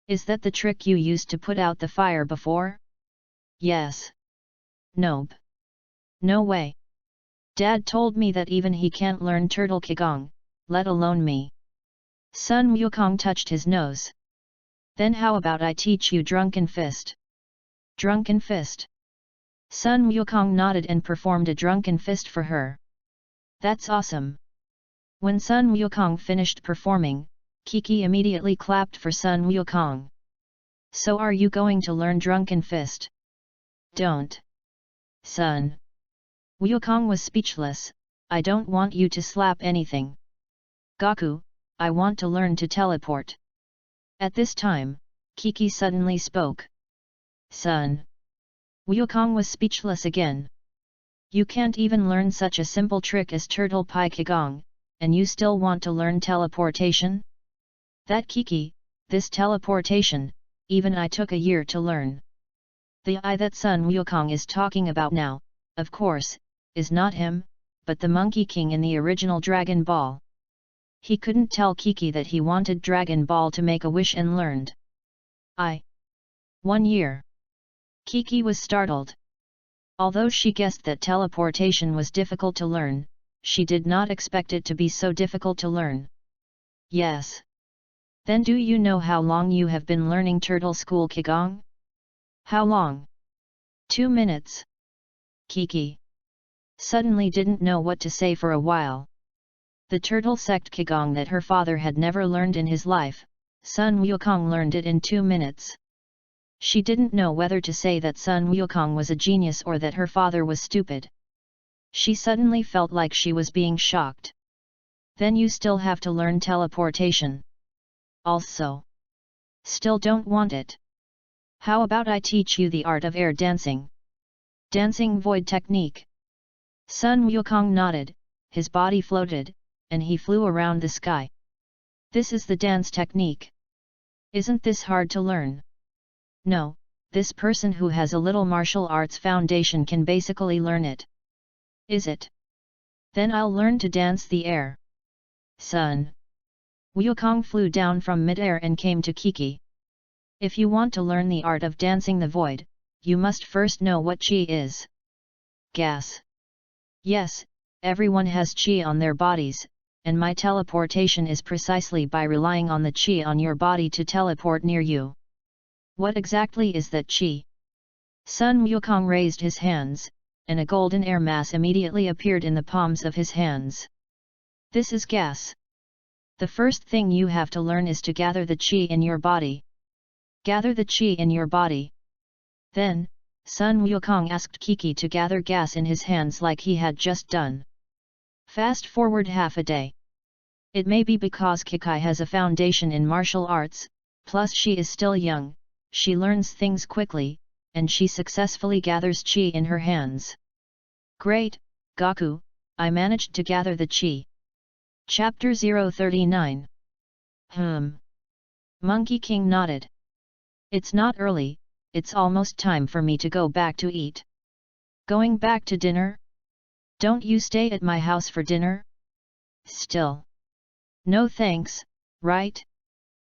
Is that the trick you used to put out the fire before? Yes. Nope. No way. Dad told me that even he can't learn Turtle Qigong, let alone me. Sun Wukong touched his nose. Then how about I teach you Drunken Fist? Drunken Fist? Sun Wukong nodded and performed a Drunken Fist for her. That's awesome. When Sun Wukong finished performing, Kiki immediately clapped for Sun Wukong. So are you going to learn Drunken Fist? Don't. Sun Wukong was speechless. I don't want you to slap anything. Gaku, I want to learn to teleport. At this time, Kiki suddenly spoke. Sun Wukong was speechless again. You can't even learn such a simple trick as Turtle Pie Qigong, and you still want to learn teleportation? That Kiki, this teleportation, even I took a year to learn. The I that Sun Wukong is talking about now, of course, is not him, but the Monkey King in the original Dragon Ball. He couldn't tell Kiki that he wanted Dragon Ball to make a wish and learned. 1 year. Kiki was startled. Although she guessed that teleportation was difficult to learn, she did not expect it to be so difficult to learn. Yes. Then do you know how long you have been learning Turtle School Qigong? How long? 2 minutes. Kiki suddenly didn't know what to say for a while. The Turtle Sect Qigong that her father had never learned in his life, Sun Wukong learned it in 2 minutes. She didn't know whether to say that Sun Wukong was a genius or that her father was stupid. She suddenly felt like she was being shocked. Then you still have to learn teleportation. Also. Still don't want it. How about I teach you the art of air dancing? Dancing void technique. Sun Wukong nodded, his body floated, and he flew around the sky. This is the dance technique. Isn't this hard to learn? No, this person who has a little martial arts foundation can basically learn it. Is it? Then I'll learn to dance the air. Sun Wukong flew down from mid-air and came to Kiki. If you want to learn the art of dancing the void, you must first know what Qi is. Gas. Yes, everyone has Qi on their bodies, and my teleportation is precisely by relying on the Qi on your body to teleport near you. What exactly is that Qi? Sun Wukong raised his hands, and a golden air mass immediately appeared in the palms of his hands. This is gas. The first thing you have to learn is to gather the Qi in your body. Gather the Qi in your body. Then, Sun Wukong asked Kiki to gather gas in his hands like he had just done. Fast forward half a day. It may be because Kiki has a foundation in martial arts, plus she is still young, she learns things quickly, and she successfully gathers qi in her hands. Great, Gaku, I managed to gather the qi. Chapter 039. Monkey King nodded. It's not early, it's almost time for me to go back to eat. Going back to dinner? Don't you stay at my house for dinner? Still. No thanks, right?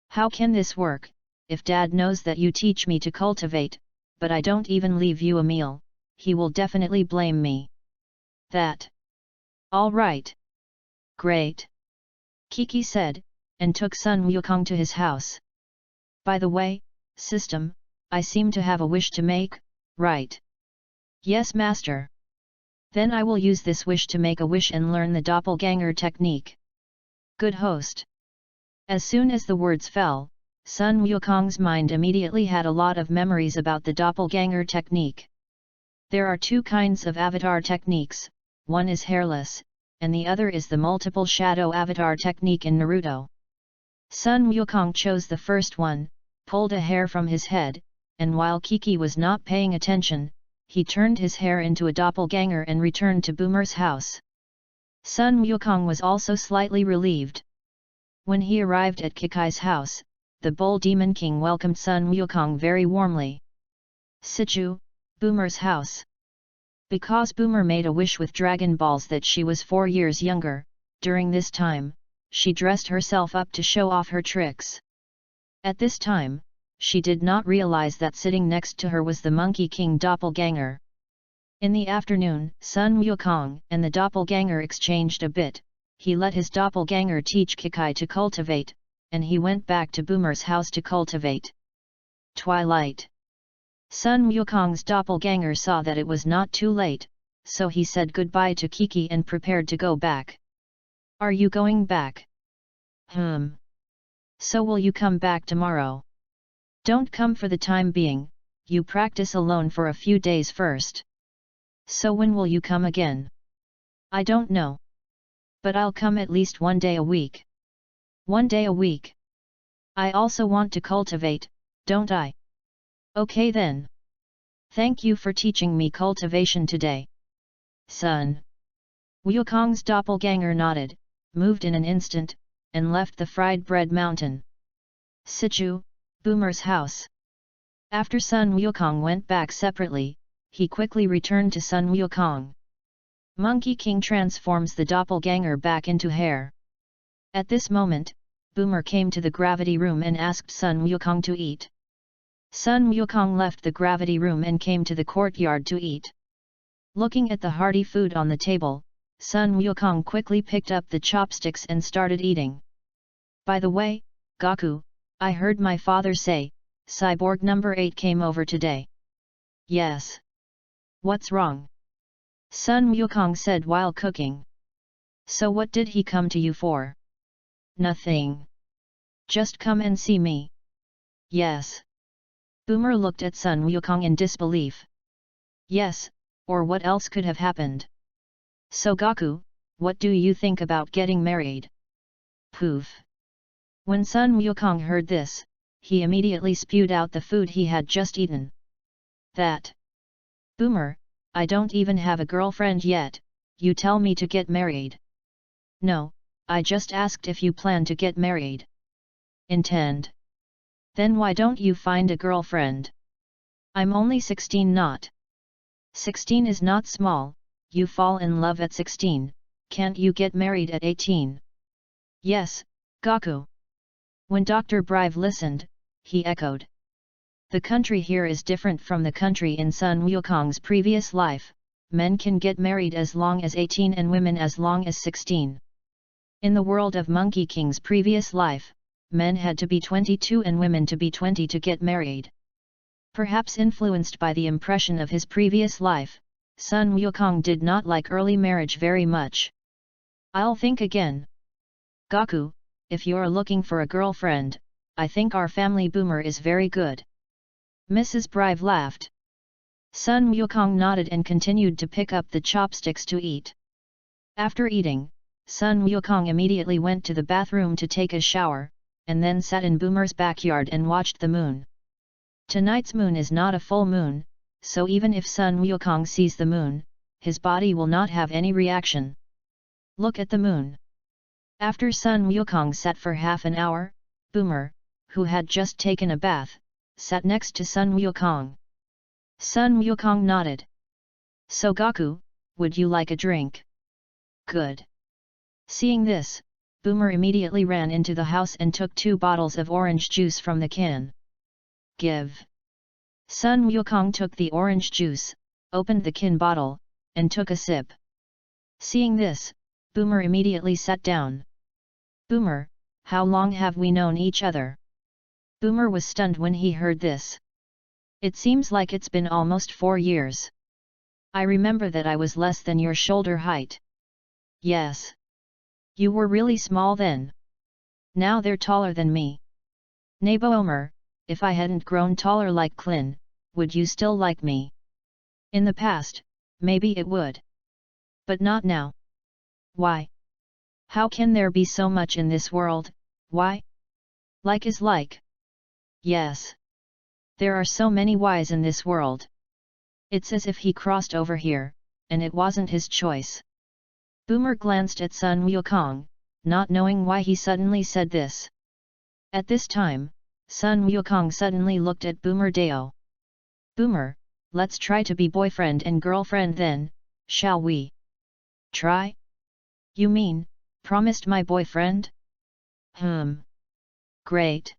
How can this work, if Dad knows that you teach me to cultivate, but I don't even leave you a meal, he will definitely blame me. That. All right. Great. Kiki said, and took Sun Wukong to his house. By the way, system, I seem to have a wish to make, right? Yes, master. Then I will use this wish to make a wish and learn the doppelganger technique. Good host. As soon as the words fell, Sun Wukong's mind immediately had a lot of memories about the doppelganger technique. There are two kinds of avatar techniques, one is hairless, and the other is the multiple shadow avatar technique in Naruto. Sun Wukong chose the first one, pulled a hair from his head, and while Kiki was not paying attention, he turned his hair into a doppelganger and returned to Boomer's house. Sun Wukong was also slightly relieved. When he arrived at Kiki's house, the Bull Demon King welcomed Sun Wukong very warmly. Sichu, Boomer's house. Because Boomer made a wish with Dragon Balls that she was 4 years younger, during this time, she dressed herself up to show off her tricks. At this time, she did not realize that sitting next to her was the Monkey King doppelganger. In the afternoon, Sun Wukong and the doppelganger exchanged a bit. He let his doppelganger teach Kiki to cultivate, and he went back to Boomer's house to cultivate. Twilight. Sun Wukong's doppelganger saw that it was not too late, so he said goodbye to Kiki and prepared to go back. Are you going back? So will you come back tomorrow? Don't come for the time being, you practice alone for a few days first. So when will you come again? I don't know. But I'll come at least 1 day a week. 1 day a week. I also want to cultivate, don't I? Okay then. Thank you for teaching me cultivation today. Sun. Wukong's doppelganger nodded, moved in an instant, and left the fried bread mountain. Sichu, Boomer's house. After Sun Wukong went back separately, he quickly returned to Sun Wukong. Monkey King transforms the doppelganger back into hair. At this moment, Boomer came to the gravity room and asked Sun Wukong to eat. Sun Wukong left the gravity room and came to the courtyard to eat. Looking at the hearty food on the table, Sun Wukong quickly picked up the chopsticks and started eating. By the way, Gaku, I heard my father say, Cyborg number 8 came over today. Yes. What's wrong? Sun Wukong said while cooking. So what did he come to you for? Nothing. Just come and see me. Yes. Boomer looked at Sun Wukong in disbelief. Yes, or what else could have happened? So Gaku, what do you think about getting married? Poof. When Sun Wukong heard this, he immediately spewed out the food he had just eaten. That. Boomer, I don't even have a girlfriend yet, you tell me to get married. No, I just asked if you plan to get married. Intend. Then why don't you find a girlfriend? I'm only 16 not. 16 is not small, you fall in love at 16, can't you get married at 18? Yes, Gaku. When Dr. Brive listened, he echoed. The country here is different from the country in Sun Wukong's previous life, men can get married as long as 18 and women as long as 16. In the world of Monkey King's previous life, men had to be 22 and women to be 20 to get married. Perhaps influenced by the impression of his previous life, Sun Wukong did not like early marriage very much. I'll think again. Gaku, if you're looking for a girlfriend, I think our family Boomer is very good. Mrs. Brive laughed. Sun Wukong nodded and continued to pick up the chopsticks to eat. After eating, Sun Wukong immediately went to the bathroom to take a shower, and then sat in Boomer's backyard and watched the moon. Tonight's moon is not a full moon, so even if Sun Wukong sees the moon, his body will not have any reaction. Look at the moon. After Sun Wukong sat for half an hour, Boomer, who had just taken a bath, sat next to Sun Wukong. Sun Wukong nodded. So Gaku, would you like a drink? Good. Seeing this, Boomer immediately ran into the house and took 2 bottles of orange juice from the can. Give. Sun Wukong took the orange juice, opened the can bottle, and took a sip. Seeing this, Boomer immediately sat down. Boomer, how long have we known each other? Boomer was stunned when he heard this. It seems like it's been almost 4 years. I remember that I was less than your shoulder height. Yes. You were really small then. Now they're taller than me. Neighbor, if I hadn't grown taller like Clin, would you still like me? In the past, maybe it would. But not now. Why? How can there be so much in this world? Why? Like is like. Yes. There are so many whys in this world. It's as if he crossed over here, and it wasn't his choice. Boomer glanced at Sun Wukong, not knowing why he suddenly said this. At this time, Sun Wukong suddenly looked at Boomer Dao. Boomer, let's try to be boyfriend and girlfriend then, shall we? Try? You mean, promised my boyfriend? Great.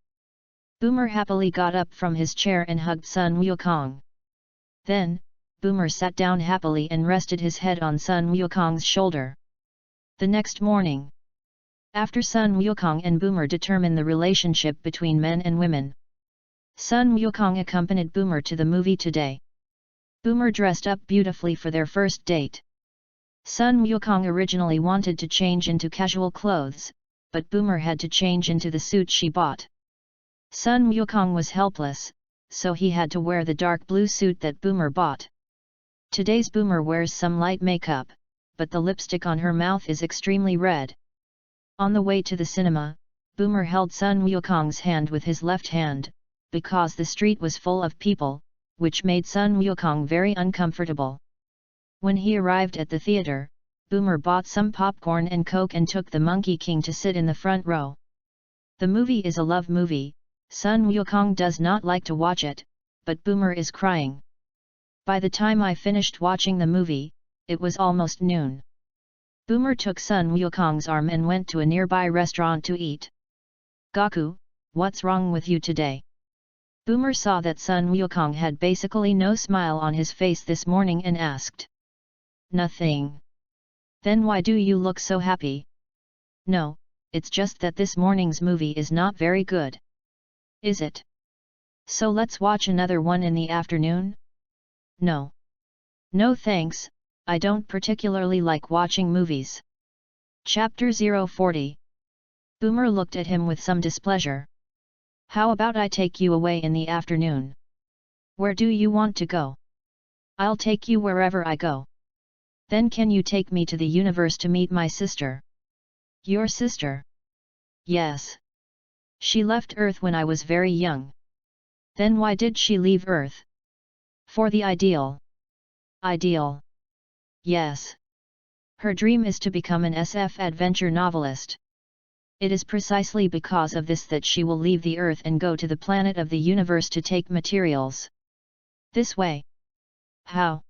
Boomer happily got up from his chair and hugged Sun Wukong. Then, Boomer sat down happily and rested his head on Sun Wukong's shoulder. The next morning, after Sun Wukong and Boomer determined the relationship between men and women, Sun Wukong accompanied Boomer to the movie today. Boomer dressed up beautifully for their first date. Sun Wukong originally wanted to change into casual clothes, but Boomer had to change into the suit she bought. Sun Wukong was helpless, so he had to wear the dark blue suit that Boomer bought. Today's Boomer wears some light makeup, but the lipstick on her mouth is extremely red. On the way to the cinema, Boomer held Sun Wukong's hand with his left hand, because the street was full of people, which made Sun Wukong very uncomfortable. When he arrived at the theater, Boomer bought some popcorn and Coke and took the Monkey King to sit in the front row. The movie is a love movie. Sun Wukong does not like to watch it, but Boomer is crying. By the time I finished watching the movie, it was almost noon. Boomer took Sun Wukong's arm and went to a nearby restaurant to eat. Gaku, what's wrong with you today? Boomer saw that Sun Wukong had basically no smile on his face this morning and asked. Nothing. Then why do you look so happy? No, it's just that this morning's movie is not very good. Is it? So let's watch another one in the afternoon? No. No thanks, I don't particularly like watching movies. Chapter 040. Boomer looked at him with some displeasure. How about I take you away in the afternoon? Where do you want to go? I'll take you wherever I go. Then can you take me to the universe to meet my sister? Your sister? Yes. She left Earth when I was very young. Then why did she leave Earth? For the ideal. Ideal. Yes. Her dream is to become an SF adventure novelist. It is precisely because of this that she will leave the Earth and go to the planet of the universe to take materials. This way. How?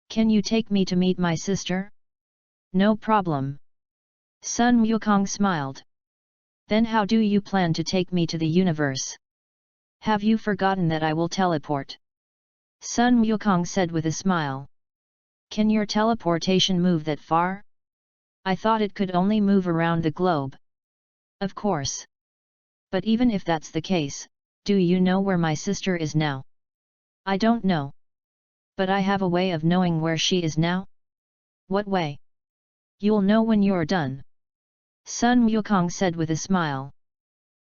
Can you take me to meet my sister? No problem. Sun Wukong smiled. Then how do you plan to take me to the universe? Have you forgotten that I will teleport? Sun Wukong said with a smile. Can your teleportation move that far? I thought it could only move around the globe. Of course. But even if that's the case, do you know where my sister is now? I don't know. But I have a way of knowing where she is now. What way? You'll know when you're done. Sun Wukong said with a smile.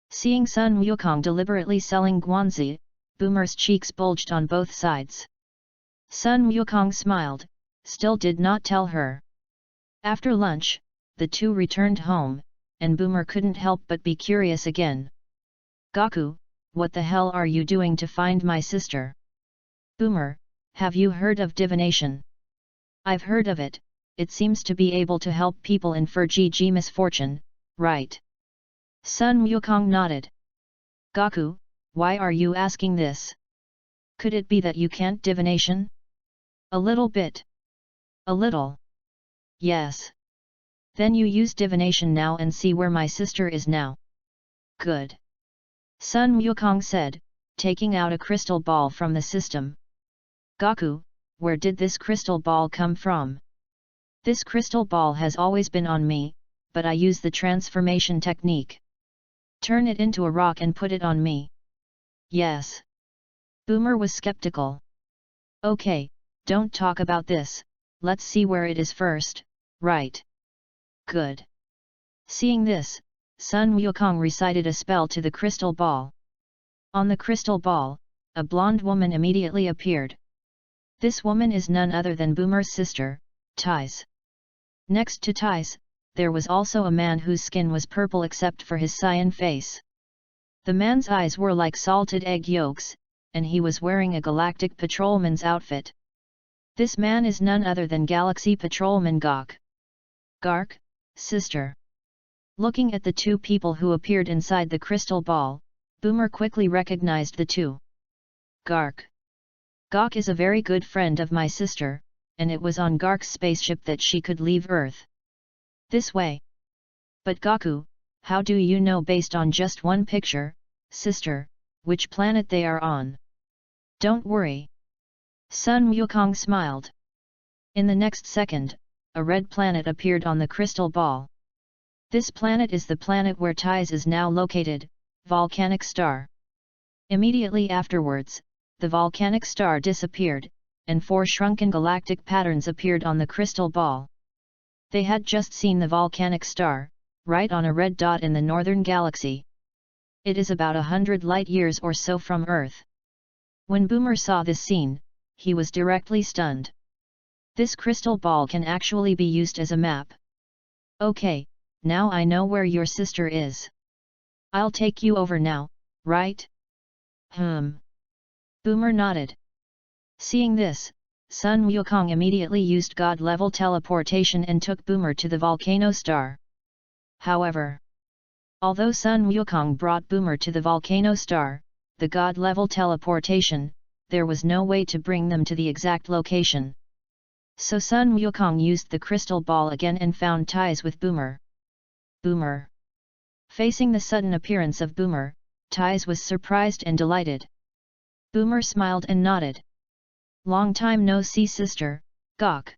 Seeing Sun Wukong deliberately selling guanzi, Boomer's cheeks bulged on both sides. Sun Wukong smiled, still did not tell her. After lunch, the two returned home, and Boomer couldn't help but be curious again. Gaku, what the hell are you doing to find my sister? Boomer, have you heard of divination? I've heard of it, it seems to be able to help people infer GG misfortune, right? Sun Wukong nodded. Gaku, why are you asking this? Could it be that you can't divination? A little bit. A little. Yes. Then you use divination now and see where my sister is now. Good. Sun Wukong said, taking out a crystal ball from the system. Gaku, where did this crystal ball come from? This crystal ball has always been on me, but I use the transformation technique. Turn it into a rock and put it on me. Yes. Boomer was skeptical. Okay, don't talk about this, let's see where it is first, right? Good. Seeing this, Sun Wukong recited a spell to the crystal ball. On the crystal ball, a blonde woman immediately appeared. This woman is none other than Boomer's sister, Tais. Next to Tais, there was also a man whose skin was purple except for his cyan face. The man's eyes were like salted egg yolks, and he was wearing a galactic patrolman's outfit. This man is none other than Galaxy Patrolman Gok. Gark, sister. Looking at the two people who appeared inside the crystal ball, Boomer quickly recognized the two. Gark. Gok is a very good friend of my sister, and it was on Gark's spaceship that she could leave Earth. This way. But Gaku, how do you know based on just one picture, sister, which planet they are on? Don't worry. Sun Wukong smiled. In the next second, a red planet appeared on the crystal ball. This planet is the planet where Tais is now located, volcanic star. Immediately afterwards, the volcanic star disappeared, and 4 shrunken galactic patterns appeared on the crystal ball. They had just seen the volcanic star, right on a red dot in the northern galaxy. It is about 100 light-years or so from Earth. When Boomer saw this scene, he was directly stunned. This crystal ball can actually be used as a map. Okay, now I know where your sister is. I'll take you over now, right? Boomer nodded. Seeing this, Sun Wukong immediately used God-level teleportation and took Boomer to the volcano star. However, although Sun Wukong brought Boomer to the volcano star, the God-level teleportation, there was no way to bring them to the exact location. So Sun Wukong used the crystal ball again and found Tais with Boomer. Boomer. Facing the sudden appearance of Boomer, Tais was surprised and delighted. Boomer smiled and nodded. Long time no see sister, Gok.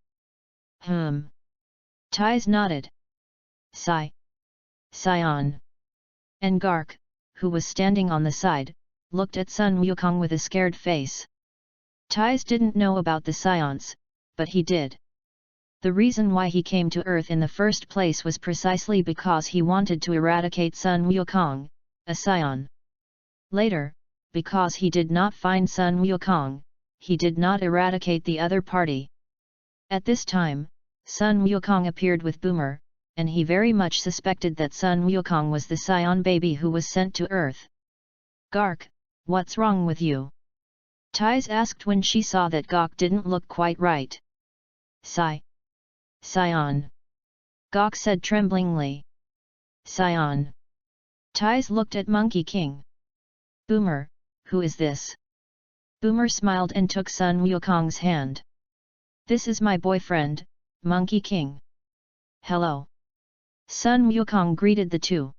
Tais nodded. Scion. And Gark, who was standing on the side, looked at Sun Wukong with a scared face. Tais didn't know about the Scions, but he did. The reason why he came to Earth in the first place was precisely because he wanted to eradicate Sun Wukong, a Scion. Later, because he did not find Sun Wukong, he did not eradicate the other party. At this time, Sun Wukong appeared with Boomer, and he very much suspected that Sun Wukong was the Scion baby who was sent to Earth. Gark, what's wrong with you? Tais asked when she saw that Gok didn't look quite right. Scion. Gok said tremblingly. Scion. Tais looked at Monkey King. Boomer, who is this? Boomer smiled and took Sun Wukong's hand. This is my boyfriend, Monkey King. Hello. Sun Wukong greeted the two.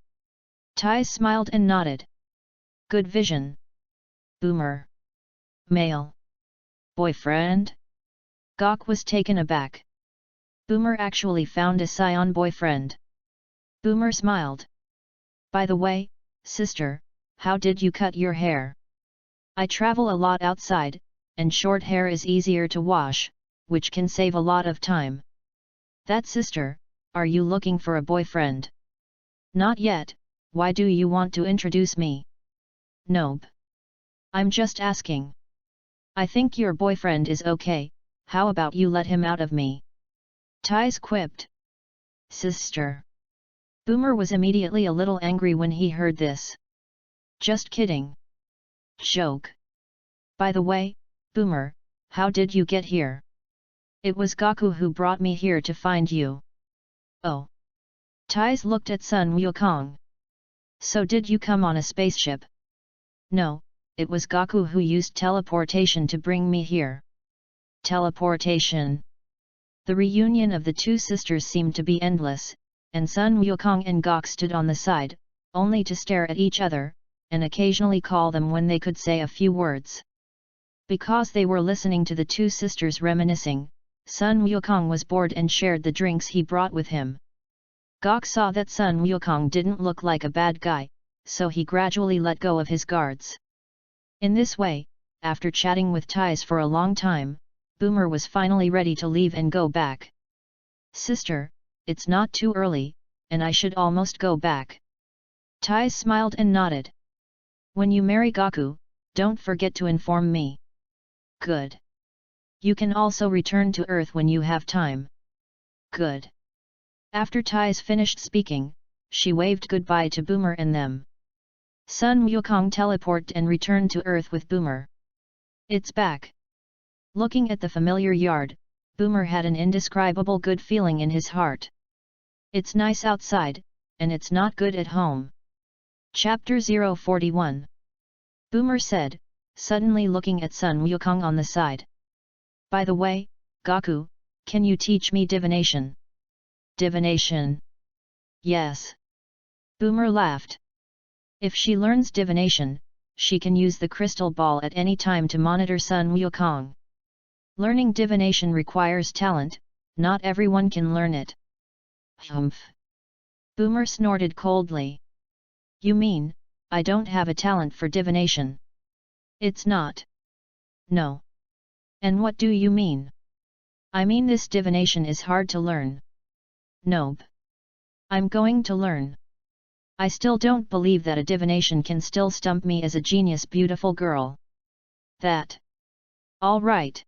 Tais smiled and nodded. Good vision. Boomer. Male. Boyfriend? Gok was taken aback. Boomer actually found a Scion boyfriend. Boomer smiled. By the way, sister, how did you cut your hair? I travel a lot outside, and short hair is easier to wash, which can save a lot of time. That sister, are you looking for a boyfriend? Not yet, why do you want to introduce me? Nope. I'm just asking. I think your boyfriend is okay, how about you let him out of me? Ties quipped. Sister. Boomer was immediately a little angry when he heard this. Just kidding. Joke. By the way, Boomer, how did you get here? It was Gaku who brought me here to find you. Oh. Ties looked at Sun Wukong. So did you come on a spaceship? No, it was Gaku who used teleportation to bring me here. Teleportation. The reunion of the two sisters seemed to be endless, and Sun Wukong and Gok stood on the side, only to stare at each other, and occasionally call them when they could say a few words. Because they were listening to the two sisters reminiscing, Sun Wukong was bored and shared the drinks he brought with him. Gok saw that Sun Wukong didn't look like a bad guy, so he gradually let go of his guards. In this way, after chatting with Ties for a long time, Boomer was finally ready to leave and go back. Sister, it's not too early, and I should almost go back. Ties smiled and nodded. When you marry Gaku, don't forget to inform me. Good. You can also return to Earth when you have time. Good. After Ties finished speaking, she waved goodbye to Boomer and them. Sun Wukong teleported and returned to Earth with Boomer. It's back. Looking at the familiar yard, Boomer had an indescribable good feeling in his heart. It's nice outside, and it's not good at home. Chapter 041. Boomer said, suddenly looking at Sun Wukong on the side. By the way, Gaku, can you teach me divination? Divination? Yes. Boomer laughed. If she learns divination, she can use the crystal ball at any time to monitor Sun Wukong. Learning divination requires talent, not everyone can learn it. Humph. Boomer snorted coldly. You mean, I don't have a talent for divination? It's not. No. And what do you mean? I mean this divination is hard to learn. Nope. I'm going to learn. I still don't believe that a divination can still stump me as a genius beautiful girl. That. All right.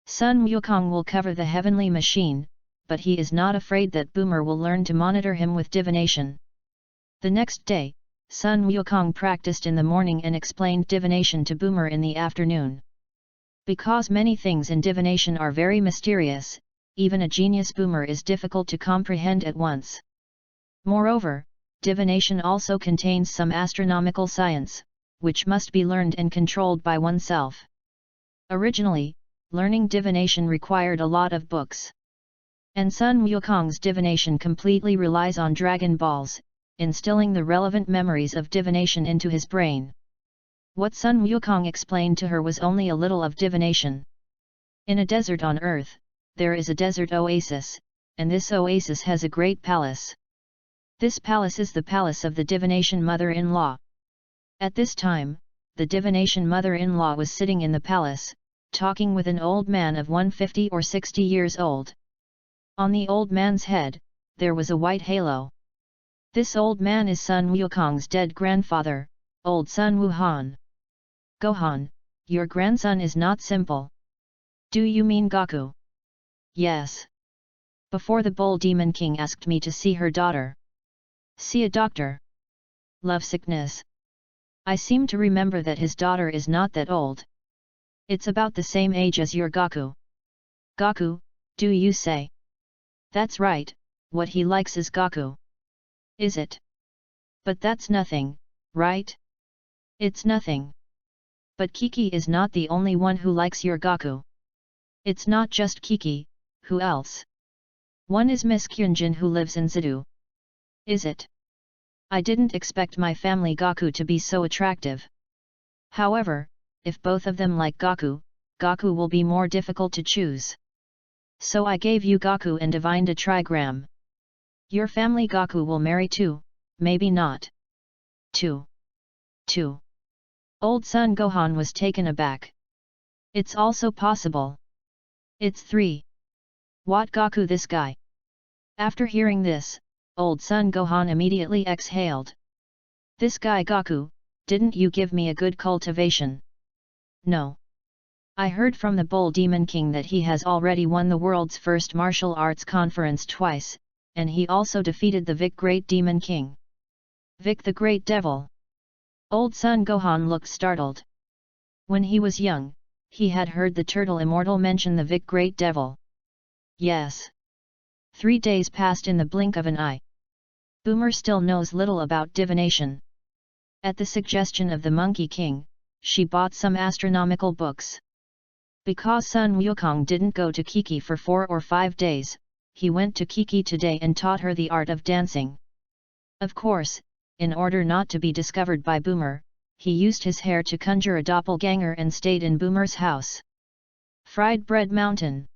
Sun Wukong will cover the heavenly machine, but he is not afraid that Boomer will learn to monitor him with divination. The next day, Sun Wukong practiced in the morning and explained divination to Boomer in the afternoon. Because many things in divination are very mysterious, even a genius Boomer is difficult to comprehend at once. Moreover, divination also contains some astronomical science, which must be learned and controlled by oneself. Originally, learning divination required a lot of books. And Sun Wukong's divination completely relies on Dragon Balls, instilling the relevant memories of divination into his brain. What Sun Wukong explained to her was only a little of divination. In a desert on Earth, there is a desert oasis, and this oasis has a great palace. This palace is the palace of the divination mother-in-law. At this time, the divination mother-in-law was sitting in the palace, talking with an old man of 150 or 60 years old. On the old man's head, there was a white halo. This old man is Sun Wukong's dead grandfather, old Sun Wuhan. Gohan, your grandson is not simple. Do you mean Gaku? Yes. Before the Bull Demon King asked me to see her daughter. See a doctor. Love sickness. I seem to remember that his daughter is not that old. It's about the same age as your Gaku. Gaku, do you say? That's right, what he likes is Gaku. Is it? But that's nothing, right? It's nothing. But Kiki is not the only one who likes your Gaku. It's not just Kiki, who else? One is Miss Kyunjin who lives in Zidu. Is it? I didn't expect my family Gaku to be so attractive. However, if both of them like Gaku, Gaku will be more difficult to choose. So I gave you Gaku and divined a trigram. Your family Gaku will marry too, maybe not. 2. Old son Gohan was taken aback. It's also possible. It's 3. What Gaku this guy? After hearing this, old son Gohan immediately exhaled. This guy Gaku, didn't you give me a good cultivation? No. I heard from the Bull Demon King that he has already won the world's first martial arts conference twice, and he also defeated the Vic Great Demon King. Vic the Great Devil. Old Son Gohan looked startled. When he was young, he had heard the Turtle Immortal mention the Vic Great Devil. Yes. 3 days passed in the blink of an eye. Boomer still knows little about divination. At the suggestion of the Monkey King, she bought some astronomical books. Because Sun Wukong didn't go to Kiki for 4 or 5 days, he went to Kiki today and taught her the art of dancing. Of course, in order not to be discovered by Boomer, he used his hair to conjure a doppelganger and stayed in Boomer's house. Fried Bread Mountain.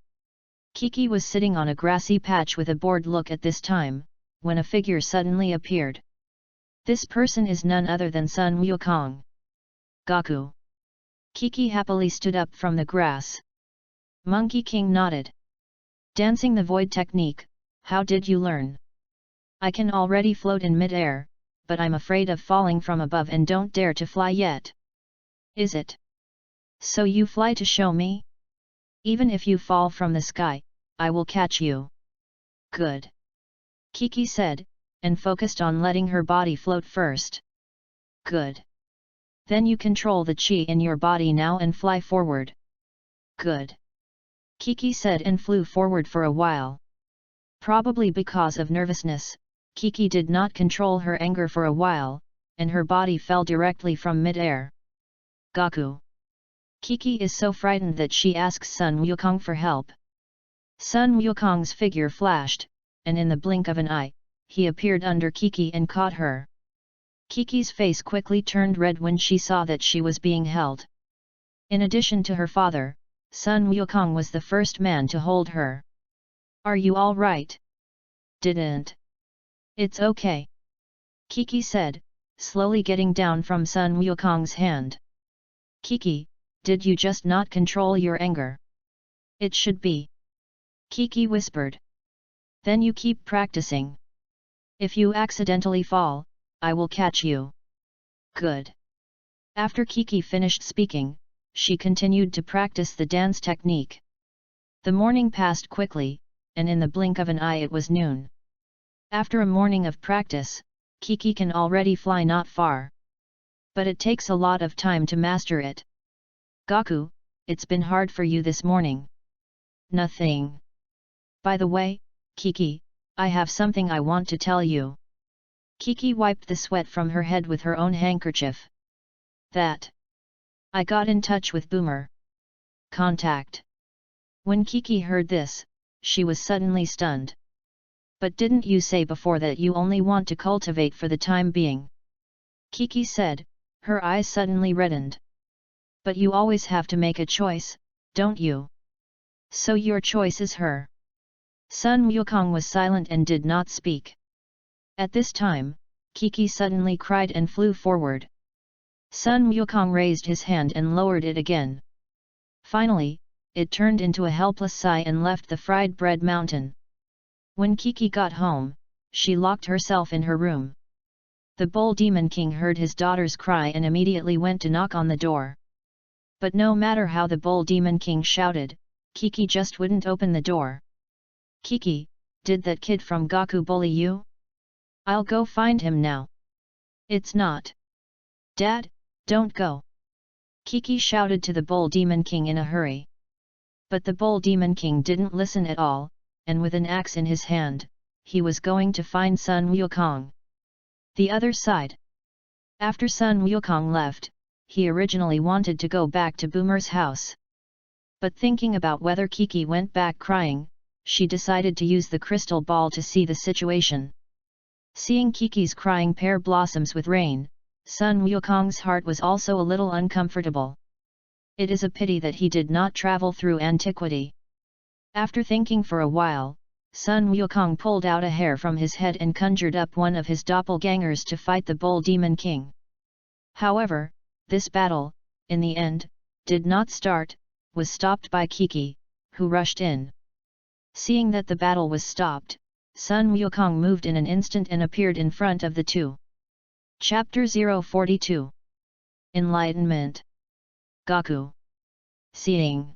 Kiki was sitting on a grassy patch with a bored look at this time, when a figure suddenly appeared. This person is none other than Sun Wukong. Goku. Kiki happily stood up from the grass. Monkey King nodded. Dancing the void technique, how did you learn? I can already float in mid-air, but I'm afraid of falling from above and don't dare to fly yet. Is it? So you fly to show me? Even if you fall from the sky, I will catch you. Good. Kiki said, and focused on letting her body float first. Good. Then you control the chi in your body now and fly forward. Good. Kiki said and flew forward for a while. Probably because of nervousness, Kiki did not control her anger for a while, and her body fell directly from mid-air. Goku. Kiki is so frightened that she asks Sun Wukong for help. Sun Wukong's figure flashed, and in the blink of an eye, he appeared under Kiki and caught her. Kiki's face quickly turned red when she saw that she was being held. In addition to her father, Sun Wukong was the first man to hold her. Are you all right? Didn't. It's okay. Kiki said, slowly getting down from Sun Wukong's hand. Kiki, did you just not control your anger? It should be. Kiki whispered. Then you keep practicing. If you accidentally fall, I will catch you. Good. After Kiki finished speaking, she continued to practice the dance technique. The morning passed quickly, and in the blink of an eye it was noon. After a morning of practice, Kiki can already fly not far. But it takes a lot of time to master it. Goku, it's been hard for you this morning. Nothing. By the way, Kiki, I have something I want to tell you. Kiki wiped the sweat from her head with her own handkerchief. That. I got in touch with Boomer. Contact. When Kiki heard this, she was suddenly stunned. But didn't you say before that you only want to cultivate for the time being? Kiki said, her eyes suddenly reddened. But you always have to make a choice, don't you? So your choice is her. Sun Wukong was silent and did not speak. At this time, Kiki suddenly cried and flew forward. Sun Wukong raised his hand and lowered it again. Finally, it turned into a helpless sigh and left the fried bread mountain. When Kiki got home, she locked herself in her room. The Bull Demon King heard his daughter's cry and immediately went to knock on the door. But no matter how the Bull Demon King shouted, Kiki just wouldn't open the door. Kiki, did that kid from Goku bully you? I'll go find him now. It's not. Dad, don't go. Kiki shouted to the Bull Demon King in a hurry. But the Bull Demon King didn't listen at all, and with an axe in his hand, he was going to find Sun Wukong. The other side. After Sun Wukong left, he originally wanted to go back to Boomer's house. But thinking about whether Kiki went back crying, she decided to use the crystal ball to see the situation. Seeing Kiki's crying pear blossoms with rain, Sun Wukong's heart was also a little uncomfortable. It is a pity that he did not travel through antiquity. After thinking for a while, Sun Wukong pulled out a hair from his head and conjured up one of his doppelgangers to fight the Bull Demon King. However, this battle, in the end, did not start, was stopped by Kiki, who rushed in. Seeing that the battle was stopped, Sun Wukong moved in an instant and appeared in front of the two. Chapter 042. Enlightenment. Goku. Seeing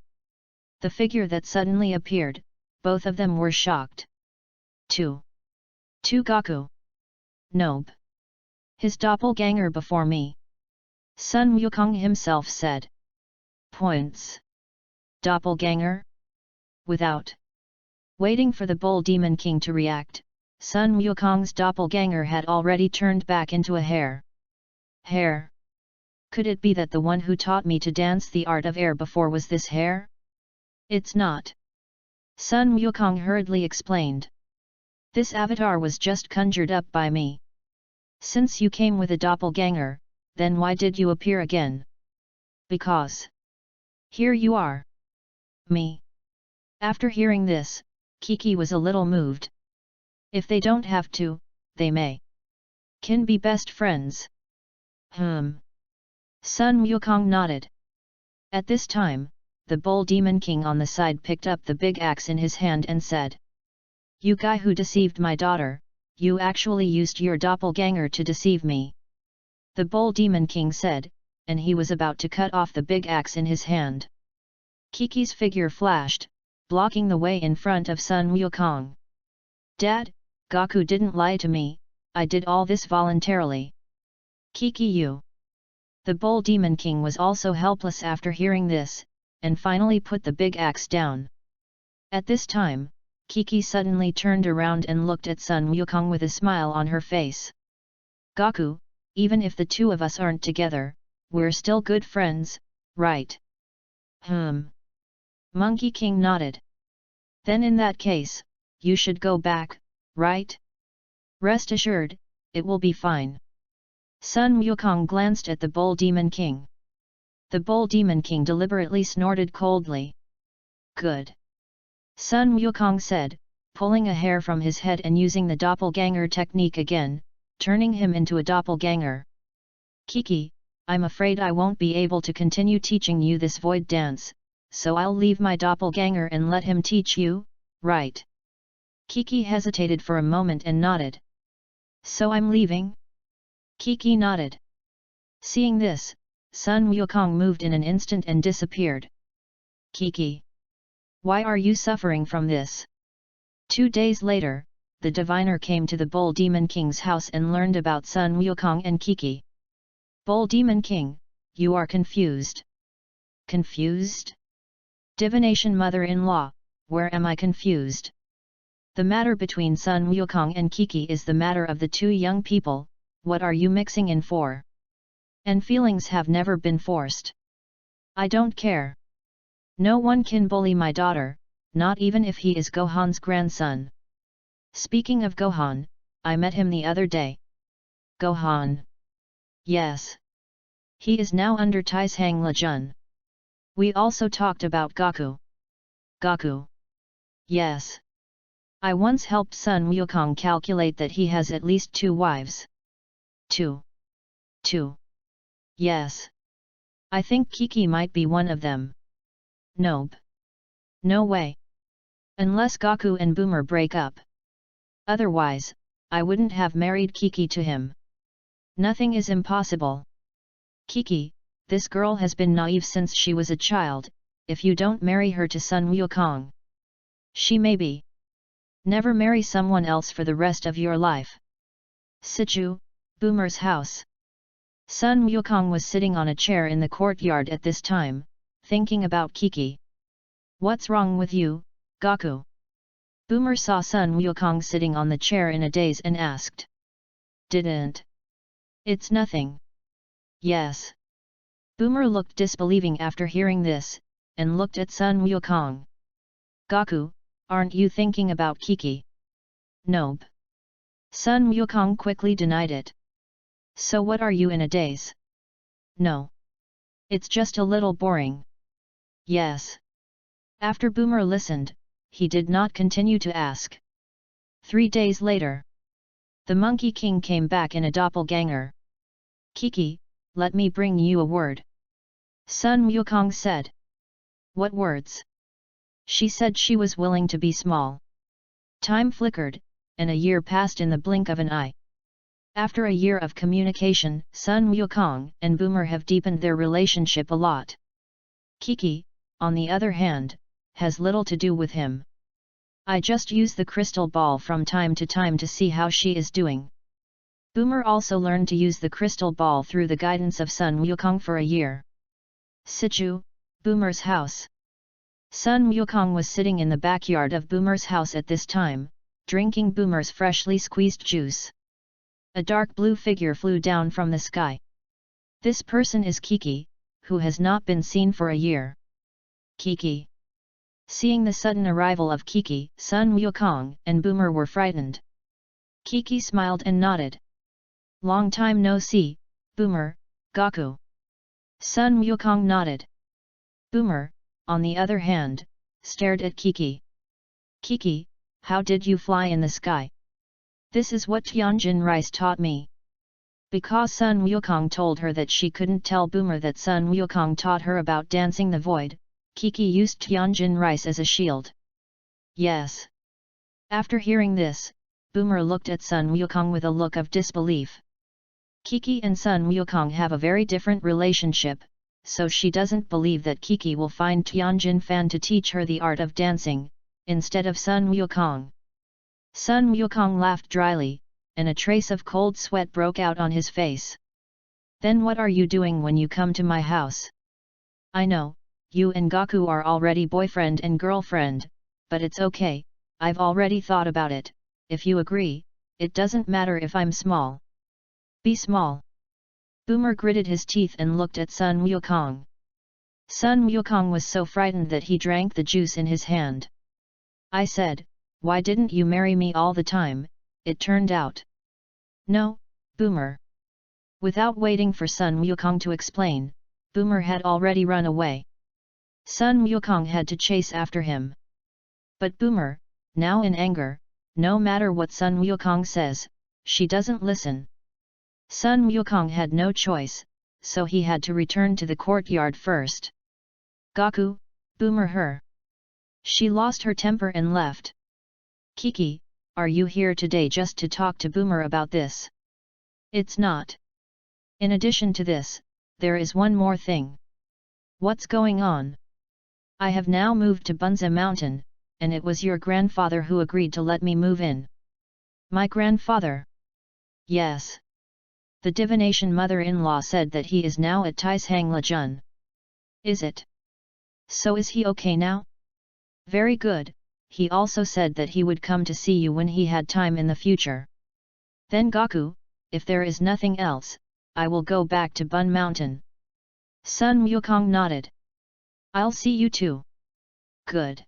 the figure that suddenly appeared, both of them were shocked. 2. Gaku. Nope. His doppelganger before me. Sun Wukong himself said. Points. Doppelganger? Without waiting for the Bull Demon King to react, Sun Wukong's doppelganger had already turned back into a hare. Hare? Could it be that the one who taught me to dance the art of air before was this hare? It's not. Sun Wukong hurriedly explained. This avatar was just conjured up by me. Since you came with a doppelganger, then why did you appear again? Because here you are. Me. After hearing this, Kiki was a little moved. If they don't have to, they may. Can be best friends. Sun Wukong nodded. At this time, the Bull Demon King on the side picked up the big axe in his hand and said, You guy who deceived my daughter, you actually used your doppelganger to deceive me. The Bull Demon King said, and he was about to cut off the big axe in his hand. Kiki's figure flashed, blocking the way in front of Sun Wukong. Dad, Gaku didn't lie to me, I did all this voluntarily. Kiki you. The Bull Demon King was also helpless after hearing this, and finally put the big axe down. At this time, Kiki suddenly turned around and looked at Sun Wukong with a smile on her face. Gaku, even if the two of us aren't together, we're still good friends, right? Monkey King nodded. Then in that case, you should go back, right? Rest assured, it will be fine. Sun Wukong glanced at the Bull Demon King. The Bull Demon King deliberately snorted coldly. Good. Sun Wukong said, pulling a hair from his head and using the doppelganger technique again, turning him into a doppelganger. Kiki, I'm afraid I won't be able to continue teaching you this void dance, so I'll leave my doppelganger and let him teach you, right? Kiki hesitated for a moment and nodded. So I'm leaving? Kiki nodded. Seeing this, Sun Wukong moved in an instant and disappeared. Kiki. Why are you suffering from this? 2 days later, the diviner came to the Bull Demon King's house and learned about Sun Wukong and Kiki. Bull Demon King, you are confused. Confused? Divination mother-in-law, where am I confused? The matter between Sun Wukong and Kiki is the matter of the two young people, what are you mixing in for? And feelings have never been forced. I don't care. No one can bully my daughter, not even if he is Gohan's grandson. Speaking of Gohan, I met him the other day. Gohan. Yes. He is now under Taishang Lejun. We also talked about Gaku. Gaku. Yes. I once helped Sun Wukong calculate that he has at least 2 wives. 2. Yes. I think Kiki might be one of them. Nope. No way. Unless Gaku and Boomer break up. Otherwise, I wouldn't have married Kiki to him. Nothing is impossible. Kiki, this girl has been naive since she was a child, if you don't marry her to Sun Wukong. She may be. Never marry someone else for the rest of your life. Sichu, Boomer's house. Sun Wukong was sitting on a chair in the courtyard at this time, thinking about Kiki. What's wrong with you, Gaku? Boomer saw Sun Wukong sitting on the chair in a daze and asked. Didn't. It's nothing. Yes. Boomer looked disbelieving after hearing this, and looked at Sun Wukong. Gaku, aren't you thinking about Kiki? Nope. Sun Wukong quickly denied it. So what are you in a daze? No. It's just a little boring. Yes. After Boomer listened, he did not continue to ask. 3 days later. The Monkey King came back in a doppelganger. Kiki, let me bring you a word. Sun Wukong said. What words? She said she was willing to be small. Time flickered, and a year passed in the blink of an eye. After a year of communication, Sun Wukong and Boomer have deepened their relationship a lot. Kiki, on the other hand, has little to do with him. I just use the crystal ball from time to time to see how she is doing. Boomer also learned to use the crystal ball through the guidance of Sun Wukong for a year. Sichu, Boomer's house. Sun Wukong was sitting in the backyard of Boomer's house at this time, drinking Boomer's freshly squeezed juice. A dark blue figure flew down from the sky. This person is Kiki, who has not been seen for a year. Kiki. Seeing the sudden arrival of Kiki, Sun Wukong and Boomer were frightened. Kiki smiled and nodded. Long time no see, Boomer, Gaku. Sun Wukong nodded. Boomer, on the other hand, stared at Kiki. Kiki, how did you fly in the sky? This is what Tianjin Rice taught me. Because Sun Wukong told her that she couldn't tell Boomer that Sun Wukong taught her about dancing the void, Kiki used Tianjin Rice as a shield. Yes. After hearing this, Boomer looked at Sun Wukong with a look of disbelief. Kiki and Sun Wukong have a very different relationship, so she doesn't believe that Kiki will find Tianjin Fan to teach her the art of dancing, instead of Sun Wukong. Sun Wukong laughed dryly, and a trace of cold sweat broke out on his face. Then what are you doing when you come to my house? I know, you and Gaku are already boyfriend and girlfriend, but it's okay, I've already thought about it. If you agree, it doesn't matter if I'm small. Be small. Boomer gritted his teeth and looked at Sun Wukong. Sun Wukong was so frightened that he drank the juice in his hand. I said, why didn't you marry me all the time, it turned out. No, Boomer. Without waiting for Sun Wukong to explain, Boomer had already run away. Sun Wukong had to chase after him. But Boomer, now in anger, no matter what Sun Wukong says, she doesn't listen. Sun Wukong had no choice, so he had to return to the courtyard first. Gaku, Boomer her. She lost her temper and left. Kiki, are you here today just to talk to Boomer about this? It's not. In addition to this, there is one more thing. What's going on? I have now moved to Bunza Mountain, and it was your grandfather who agreed to let me move in. My grandfather? Yes. The divination mother-in-law said that he is now at Taishang Lejun. Is it? So is he okay now? Very good, he also said that he would come to see you when he had time in the future. Then Gaku, if there is nothing else, I will go back to Bun Mountain. Sun Wukong nodded. I'll see you too. Good.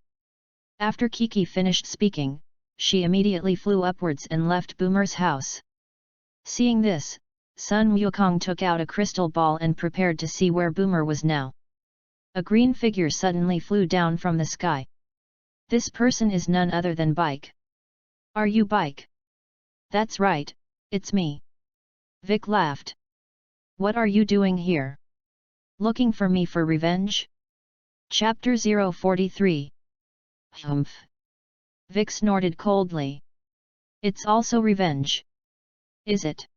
After Kiki finished speaking, she immediately flew upwards and left Boomer's house. Seeing this, Sun Wukong took out a crystal ball and prepared to see where Boomer was now. A green figure suddenly flew down from the sky. This person is none other than Bike. Are you Bike? That's right, it's me. Vic laughed. What are you doing here? Looking for me for revenge? Chapter 043. Humph. Vic snorted coldly. It's also revenge. Is it?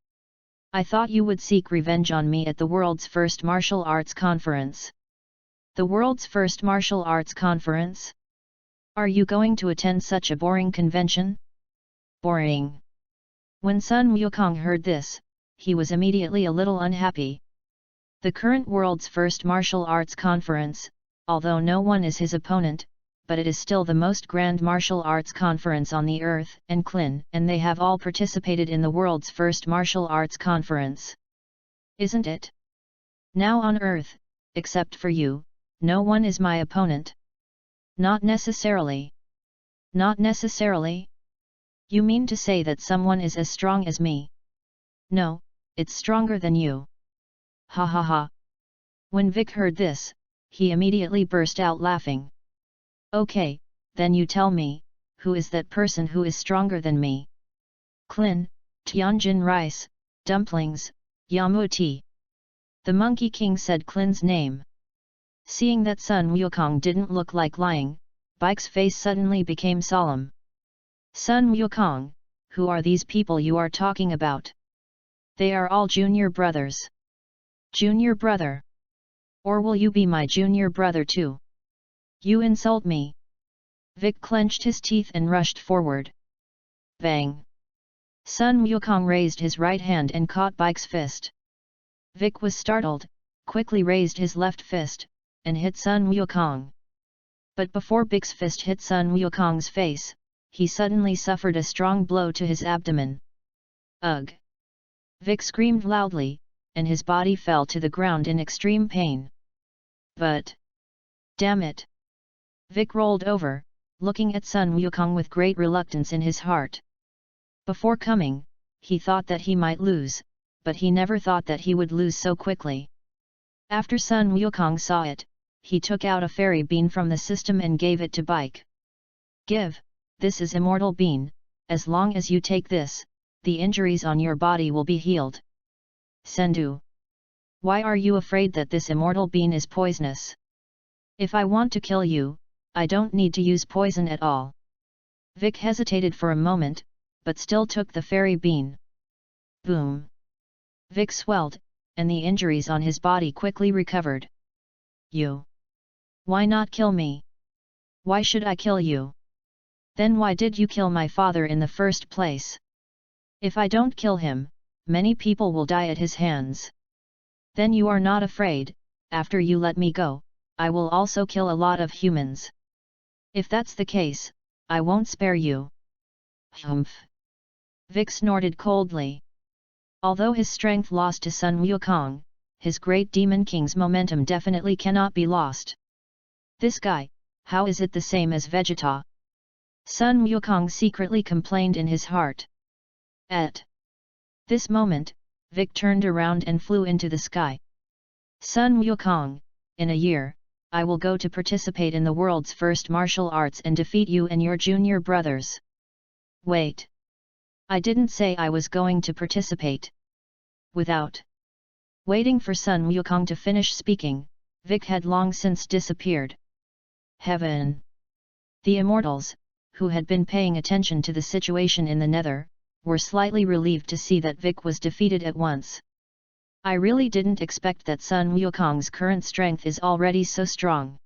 I thought you would seek revenge on me at the world's first martial arts conference. The world's first martial arts conference? Are you going to attend such a boring convention? Boring. When Sun Wukong heard this, he was immediately a little unhappy. The current world's first martial arts conference, although no one is his opponent, but it is still the most grand martial arts conference on the earth and Klin, and they have all participated in the world's first martial arts conference. Isn't it? Now on earth, except for you, no one is my opponent. Not necessarily. Not necessarily? You mean to say that someone is as strong as me? No, it's stronger than you. Ha ha ha. When Vic heard this, he immediately burst out laughing. Okay, then you tell me, who is that person who is stronger than me? Klin, Tianjin Rice, Dumplings, Yamu Tea. The Monkey King said Klin's name. Seeing that Sun Wukong didn't look like lying, Bike's face suddenly became solemn. Sun Wukong, who are these people you are talking about? They are all junior brothers. Junior brother? Or will you be my junior brother too? You insult me! Vic clenched his teeth and rushed forward. Bang! Sun Wukong raised his right hand and caught Bike's fist. Vic was startled, quickly raised his left fist, and hit Sun Wukong. But before Bike's fist hit Sun Wukong's face, he suddenly suffered a strong blow to his abdomen. Ugh! Vic screamed loudly, and his body fell to the ground in extreme pain. But... damn it! Vic rolled over, looking at Sun Wukong with great reluctance in his heart. Before coming, he thought that he might lose, but he never thought that he would lose so quickly. After Sun Wukong saw it, he took out a fairy bean from the system and gave it to Bike. Give, this is immortal bean, as long as you take this, the injuries on your body will be healed. Sendu. Why are you afraid that this immortal bean is poisonous? If I want to kill you, I don't need to use poison at all. Vic hesitated for a moment, but still took the fairy bean. Boom! Vic swelled, and the injuries on his body quickly recovered. You! Why not kill me? Why should I kill you? Then why did you kill my father in the first place? If I don't kill him, many people will die at his hands. Then you are not afraid, after you let me go, I will also kill a lot of humans. If that's the case, I won't spare you. Humph! Vic snorted coldly. Although his strength lost to Sun Wukong, his great demon king's momentum definitely cannot be lost. This guy, how is it the same as Vegeta? Sun Wukong secretly complained in his heart. At this moment, Vic turned around and flew into the sky. Sun Wukong, in a year, I will go to participate in the world's first martial arts and defeat you and your junior brothers. Wait! I didn't say I was going to participate. Without waiting for Sun Wukong to finish speaking, Vic had long since disappeared. Heaven! The immortals, who had been paying attention to the situation in the Nether, were slightly relieved to see that Vic was defeated at once. I really didn't expect that Sun Wukong's current strength is already so strong.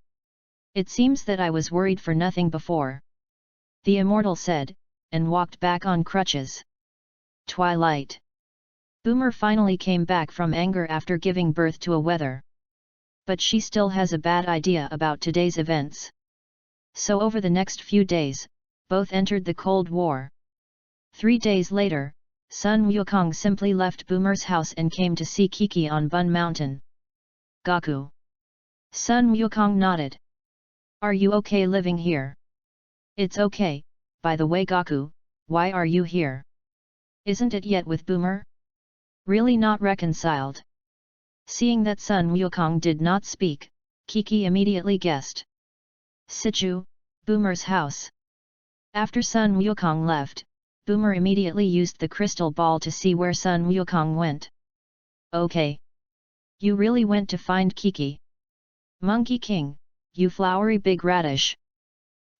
It seems that I was worried for nothing before. The immortal said, and walked back on crutches. Twilight. Boomer finally came back from anger after giving birth to a wether. But she still has a bad idea about today's events. So over the next few days, both entered the Cold War. 3 days later, Sun Wukong simply left Boomer's house and came to see Kiki on Bun Mountain. Gaku. Sun Wukong nodded. Are you okay living here? It's okay. By the way, Gaku, why are you here? Isn't it yet with Boomer? Really not reconciled? Seeing that Sun Wukong did not speak, Kiki immediately guessed. Sichu, Boomer's house. After Sun Wukong left, Boomer immediately used the crystal ball to see where Sun Wukong went. Okay. You really went to find Kiki. Monkey King, you flowery big radish.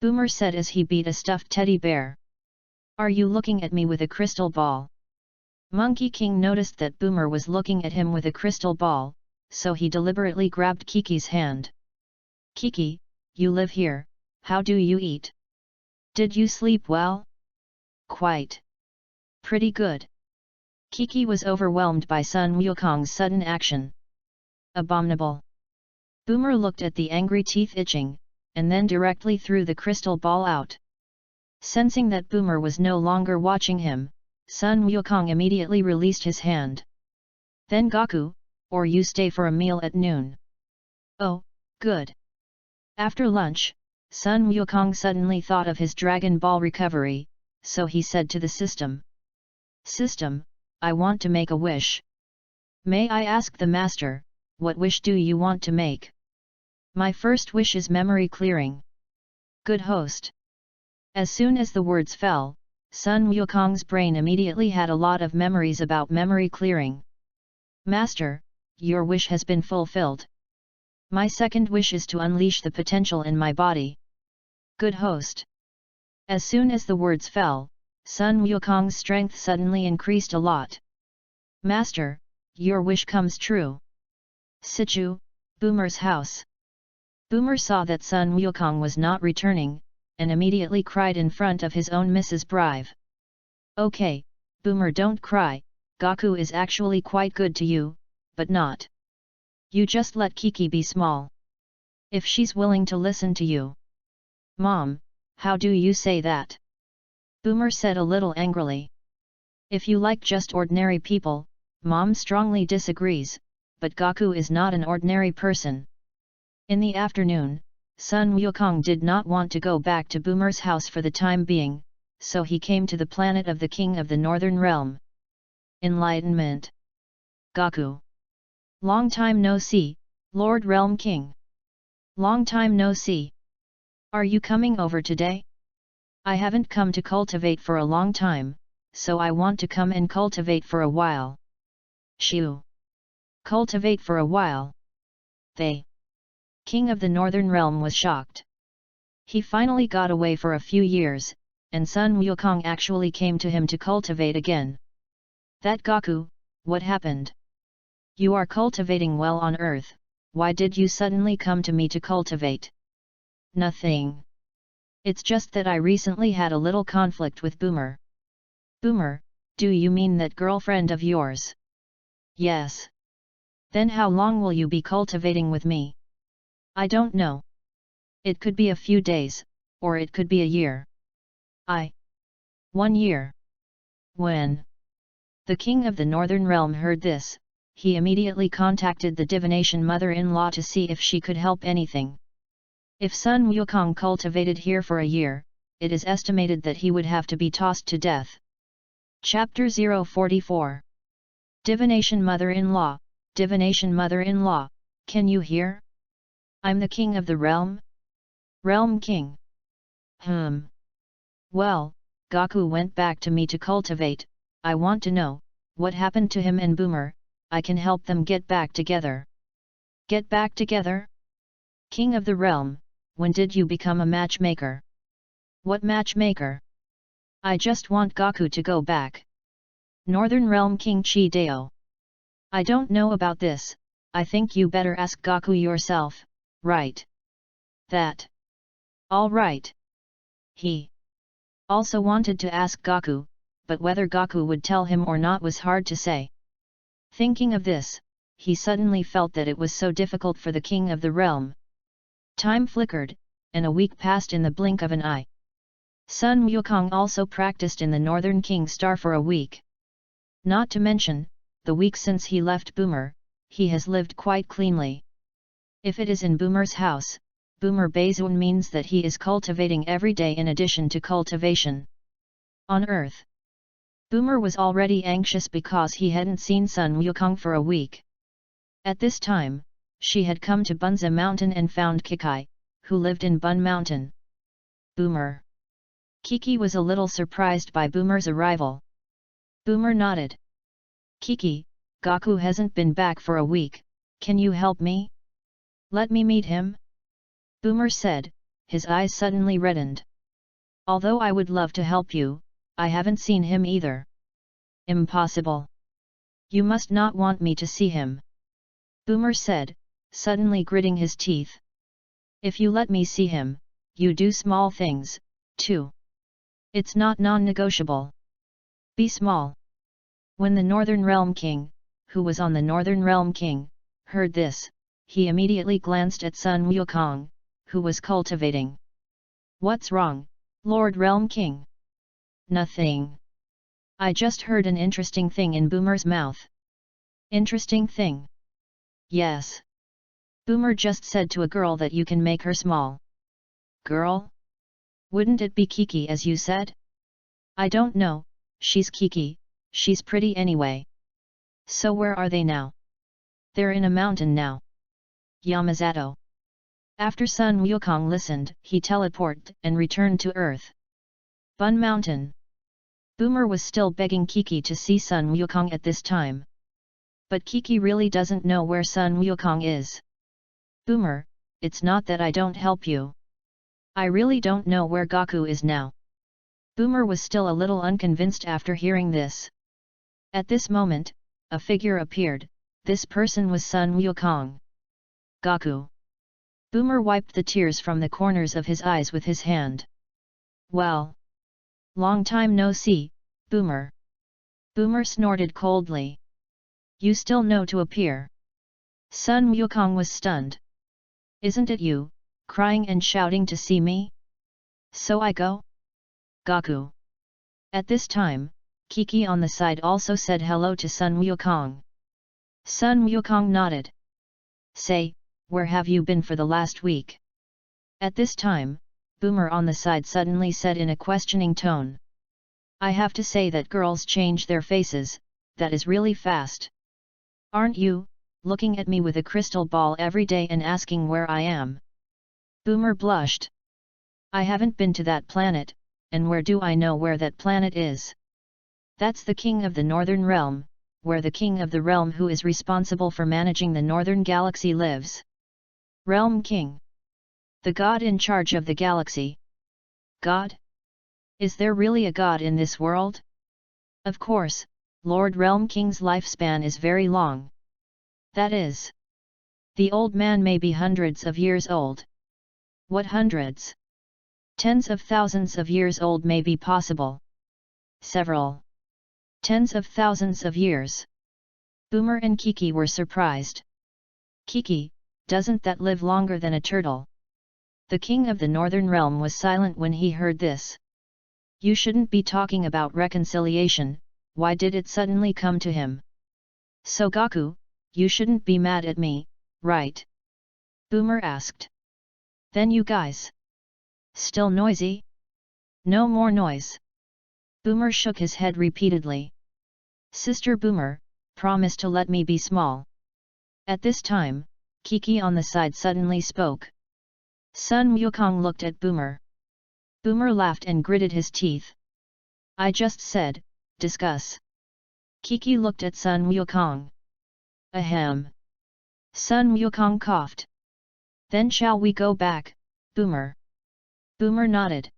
Boomer said as he beat a stuffed teddy bear. Are you looking at me with a crystal ball? Monkey King noticed that Boomer was looking at him with a crystal ball, so he deliberately grabbed Kiki's hand. Kiki, you live here, how do you eat? Did you sleep well? Quite. Pretty good. Kiki was overwhelmed by Sun Wukong's sudden action. Abominable. Boomer looked at the angry teeth itching, and then directly threw the crystal ball out. Sensing that Boomer was no longer watching him, Sun Wukong immediately released his hand. Then Gaku, or you stay for a meal at noon. Oh, good. After lunch, Sun Wukong suddenly thought of his Dragon Ball recovery, so he said to the system. System, I want to make a wish. May I ask the master, what wish do you want to make? My first wish is memory clearing. Good host. As soon as the words fell, Sun Wukong's brain immediately had a lot of memories about memory clearing. Master, your wish has been fulfilled. My second wish is to unleash the potential in my body. Good host. As soon as the words fell, Sun Wukong's strength suddenly increased a lot. Master, your wish comes true. Sichu, Boomer's house. Boomer saw that Sun Wukong was not returning, and immediately cried in front of his own Mrs. Brive. Okay, Boomer, don't cry, Gaku is actually quite good to you, but not. You just let Kiki be small. If she's willing to listen to you. Mom, how do you say that? Boomer said a little angrily. If you like just ordinary people, Mom strongly disagrees, but Gaku is not an ordinary person. In the afternoon, Sun Wukong did not want to go back to Boomer's house for the time being, so he came to the planet of the King of the Northern Realm. Enlightenment. Gaku. Long time no see, Lord Realm King. Long time no see. Are you coming over today? I haven't come to cultivate for a long time, so I want to come and cultivate for a while. Shoo. Cultivate for a while. They. King of the Northern Realm was shocked. He finally got away for a few years, and Sun Wukong actually came to him to cultivate again. That Gaku, what happened? You are cultivating well on Earth, why did you suddenly come to me to cultivate? Nothing. It's just that I recently had a little conflict with Boomer. Boomer, do you mean that girlfriend of yours? Yes. Then how long will you be cultivating with me? I don't know. It could be a few days, or it could be a year. 1 year. When? The King of the Northern Realm heard this, he immediately contacted the divination mother-in-law to see if she could help anything. If Sun Wukong cultivated here for a year, it is estimated that he would have to be tossed to death. Chapter 044. Divination Mother-in-law, Divination Mother-in-law, can you hear? I'm the King of the Realm? Realm King. Well, Gaku went back to me to cultivate, I want to know, what happened to him and Boomer, I can help them get back together. Get back together? King of the Realm, when did you become a matchmaker? What matchmaker? I just want Gaku to go back. Northern Realm King Chi Deo. I don't know about this, I think you better ask Gaku yourself, right? That. All right. He also wanted to ask Gaku, but whether Gaku would tell him or not was hard to say. Thinking of this, he suddenly felt that it was so difficult for the King of the Realm. Time flickered, and a week passed in the blink of an eye. Sun Wukong also practiced in the Northern King Star for a week. Not to mention, the week since he left Boomer, he has lived quite cleanly. If it is in Boomer's house, Boomer Baizun means that he is cultivating every day in addition to cultivation. On Earth, Boomer was already anxious because he hadn't seen Sun Wukong for a week. At this time, she had come to Bunza Mountain and found Kiki, who lived in Bun Mountain. Boomer. Kiki was a little surprised by Boomer's arrival. Boomer nodded. Kiki, Gaku hasn't been back for a week, can you help me? Let me meet him? Boomer said, his eyes suddenly reddened. Although I would love to help you, I haven't seen him either. Impossible. You must not want me to see him. Boomer said, suddenly gritting his teeth. If you let me see him, you do small things, too. It's not non-negotiable. Be small. When the Northern Realm King, who was on the Northern Realm King, heard this, he immediately glanced at Sun Wukong, who was cultivating. What's wrong, Lord Realm King? Nothing. I just heard an interesting thing in Boomer's mouth. Interesting thing? Yes. Boomer just said to a girl that you can make her small. Girl? Wouldn't it be Kiki as you said? I don't know, she's Kiki, she's pretty anyway. So where are they now? They're in a mountain now. Yamazato. After Sun Wukong listened, he teleported and returned to Earth. Bun Mountain. Boomer was still begging Kiki to see Sun Wukong at this time. But Kiki really doesn't know where Sun Wukong is. Boomer, it's not that I don't help you. I really don't know where Gaku is now. Boomer was still a little unconvinced after hearing this. At this moment, a figure appeared, this person was Sun Wukong. Gaku. Boomer wiped the tears from the corners of his eyes with his hand. Well. Long time no see, Boomer. Boomer snorted coldly. You still know to appear. Sun Wukong was stunned. Isn't it you, crying and shouting to see me? So I go? Gaku. At this time, Kiki on the side also said hello to Sun Wukong. Sun Wukong nodded. Say, where have you been for the last week? At this time, Boomer on the side suddenly said in a questioning tone. I have to say that girls change their faces, that is really fast. Aren't you, looking at me with a crystal ball every day and asking where I am? Boomer blushed. I haven't been to that planet, and where do I know where that planet is? That's the king of the Northern Realm, where the king of the realm who is responsible for managing the Northern Galaxy lives. Realm King. The god in charge of the galaxy. God? Is there really a god in this world? Of course, Lord Realm King's lifespan is very long. That is. The old man may be hundreds of years old. What hundreds? Tens of thousands of years old may be possible. Several. Tens of thousands of years. Boomer and Kiki were surprised. Kiki, doesn't that live longer than a turtle? The king of the Northern Realm was silent when he heard this. You shouldn't be talking about reconciliation, why did it suddenly come to him? So Gaku, you shouldn't be mad at me, right? Boomer asked. Then you guys. Still noisy? No more noise. Boomer shook his head repeatedly. Sister Boomer, promise to let me be small. At this time, Kiki on the side suddenly spoke. Sun Wukong looked at Boomer. Boomer laughed and gritted his teeth. I just said, discuss. Kiki looked at Sun Wukong. Ahem. Sun Wukong coughed. Then shall we go back, Boomer? Boomer nodded.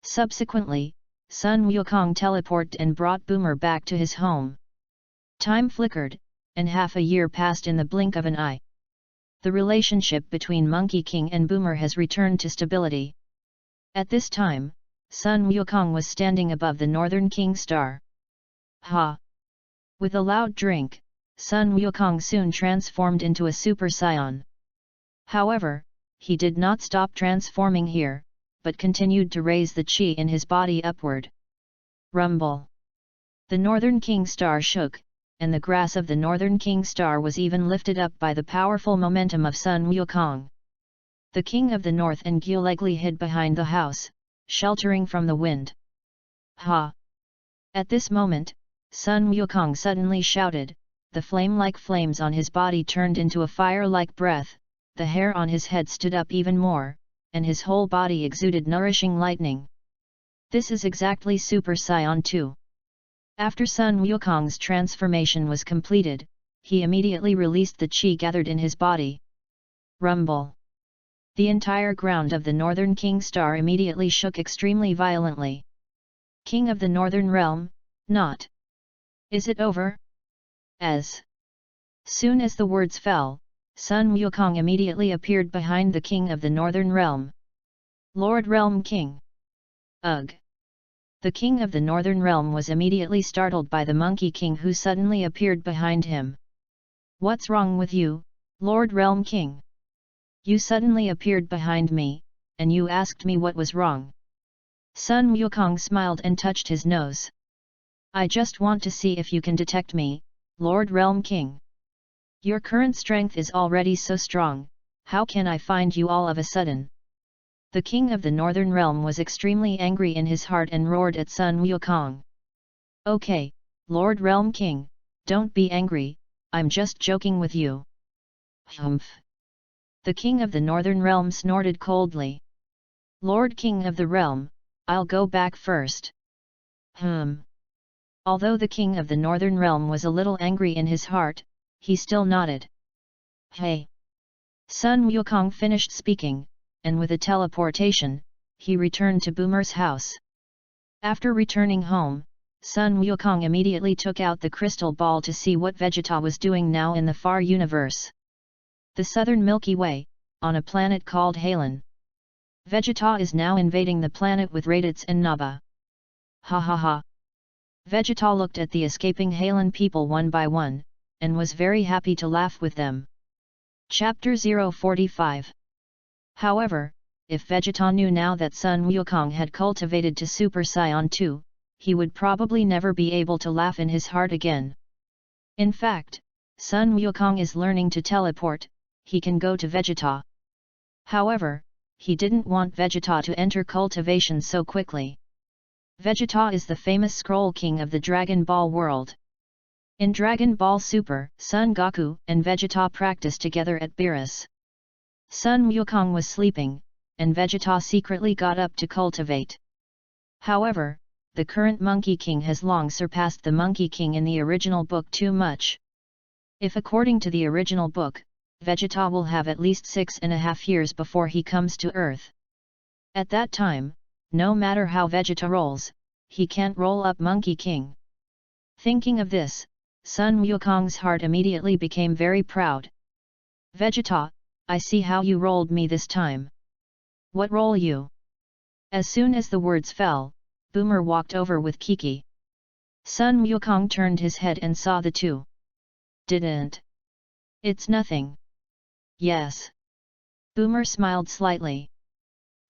Subsequently, Sun Wukong teleported and brought Boomer back to his home. Time flickered, and half a year passed in the blink of an eye. The relationship between Monkey King and Boomer has returned to stability. At this time, Sun Wukong was standing above the Northern King Star. Ha! With a loud drink, Sun Wukong soon transformed into a Super Saiyan. However, he did not stop transforming here, but continued to raise the chi in his body upward. Rumble! The Northern King Star shook, and the grass of the Northern King Star was even lifted up by the powerful momentum of Sun Wukong. The King of the North and Gulegli hid behind the house, sheltering from the wind. Ha! At this moment, Sun Wukong suddenly shouted, the flame-like flames on his body turned into a fire-like breath, the hair on his head stood up even more, and his whole body exuded nourishing lightning. This is exactly Super Saiyan 2. After Sun Wukong's transformation was completed, he immediately released the chi gathered in his body. Rumble! The entire ground of the Northern King Star immediately shook extremely violently. King of the Northern Realm, not. Is it over? As soon as the words fell, Sun Wukong immediately appeared behind the King of the Northern Realm. Lord Realm King. Ugh! The King of the Northern Realm was immediately startled by the Monkey King who suddenly appeared behind him. What's wrong with you, Lord Realm King? You suddenly appeared behind me, and you asked me what was wrong. Sun Wukong smiled and touched his nose. I just want to see if you can detect me, Lord Realm King. Your current strength is already so strong, how can I find you all of a sudden? The King of the Northern Realm was extremely angry in his heart and roared at Sun Wukong. Okay, Lord Realm King, don't be angry, I'm just joking with you. Humph! The King of the Northern Realm snorted coldly. Lord King of the Realm, I'll go back first. Although the King of the Northern Realm was a little angry in his heart, he still nodded. Hey! Sun Wukong finished speaking, and with a teleportation, he returned to Boomer's house. After returning home, Sun Wukong immediately took out the crystal ball to see what Vegeta was doing now in the far universe. The southern Milky Way, on a planet called Halen. Vegeta is now invading the planet with Raditz and Naba. Ha ha ha. Vegeta looked at the escaping Halen people one by one, and was very happy to laugh with them. Chapter 045. However, if Vegeta knew now that Sun Wukong had cultivated to Super Saiyan 2, he would probably never be able to laugh in his heart again. In fact, Sun Wukong is learning to teleport, he can go to Vegeta. However, he didn't want Vegeta to enter cultivation so quickly. Vegeta is the famous Scroll King of the Dragon Ball world. In Dragon Ball Super, Son Goku and Vegeta practiced together at Beerus. Sun Wukong was sleeping, and Vegeta secretly got up to cultivate. However, the current Monkey King has long surpassed the Monkey King in the original book too much. If according to the original book, Vegeta will have at least 6.5 years before he comes to Earth. At that time, no matter how Vegeta rolls, he can't roll up Monkey King. Thinking of this, Sun Wukong's heart immediately became very proud. Vegeta, I see how you rolled me this time. What roll you? As soon as the words fell, Boomer walked over with Kiki. Sun Wukong turned his head and saw the two. Didn't. It's nothing. Yes. Boomer smiled slightly.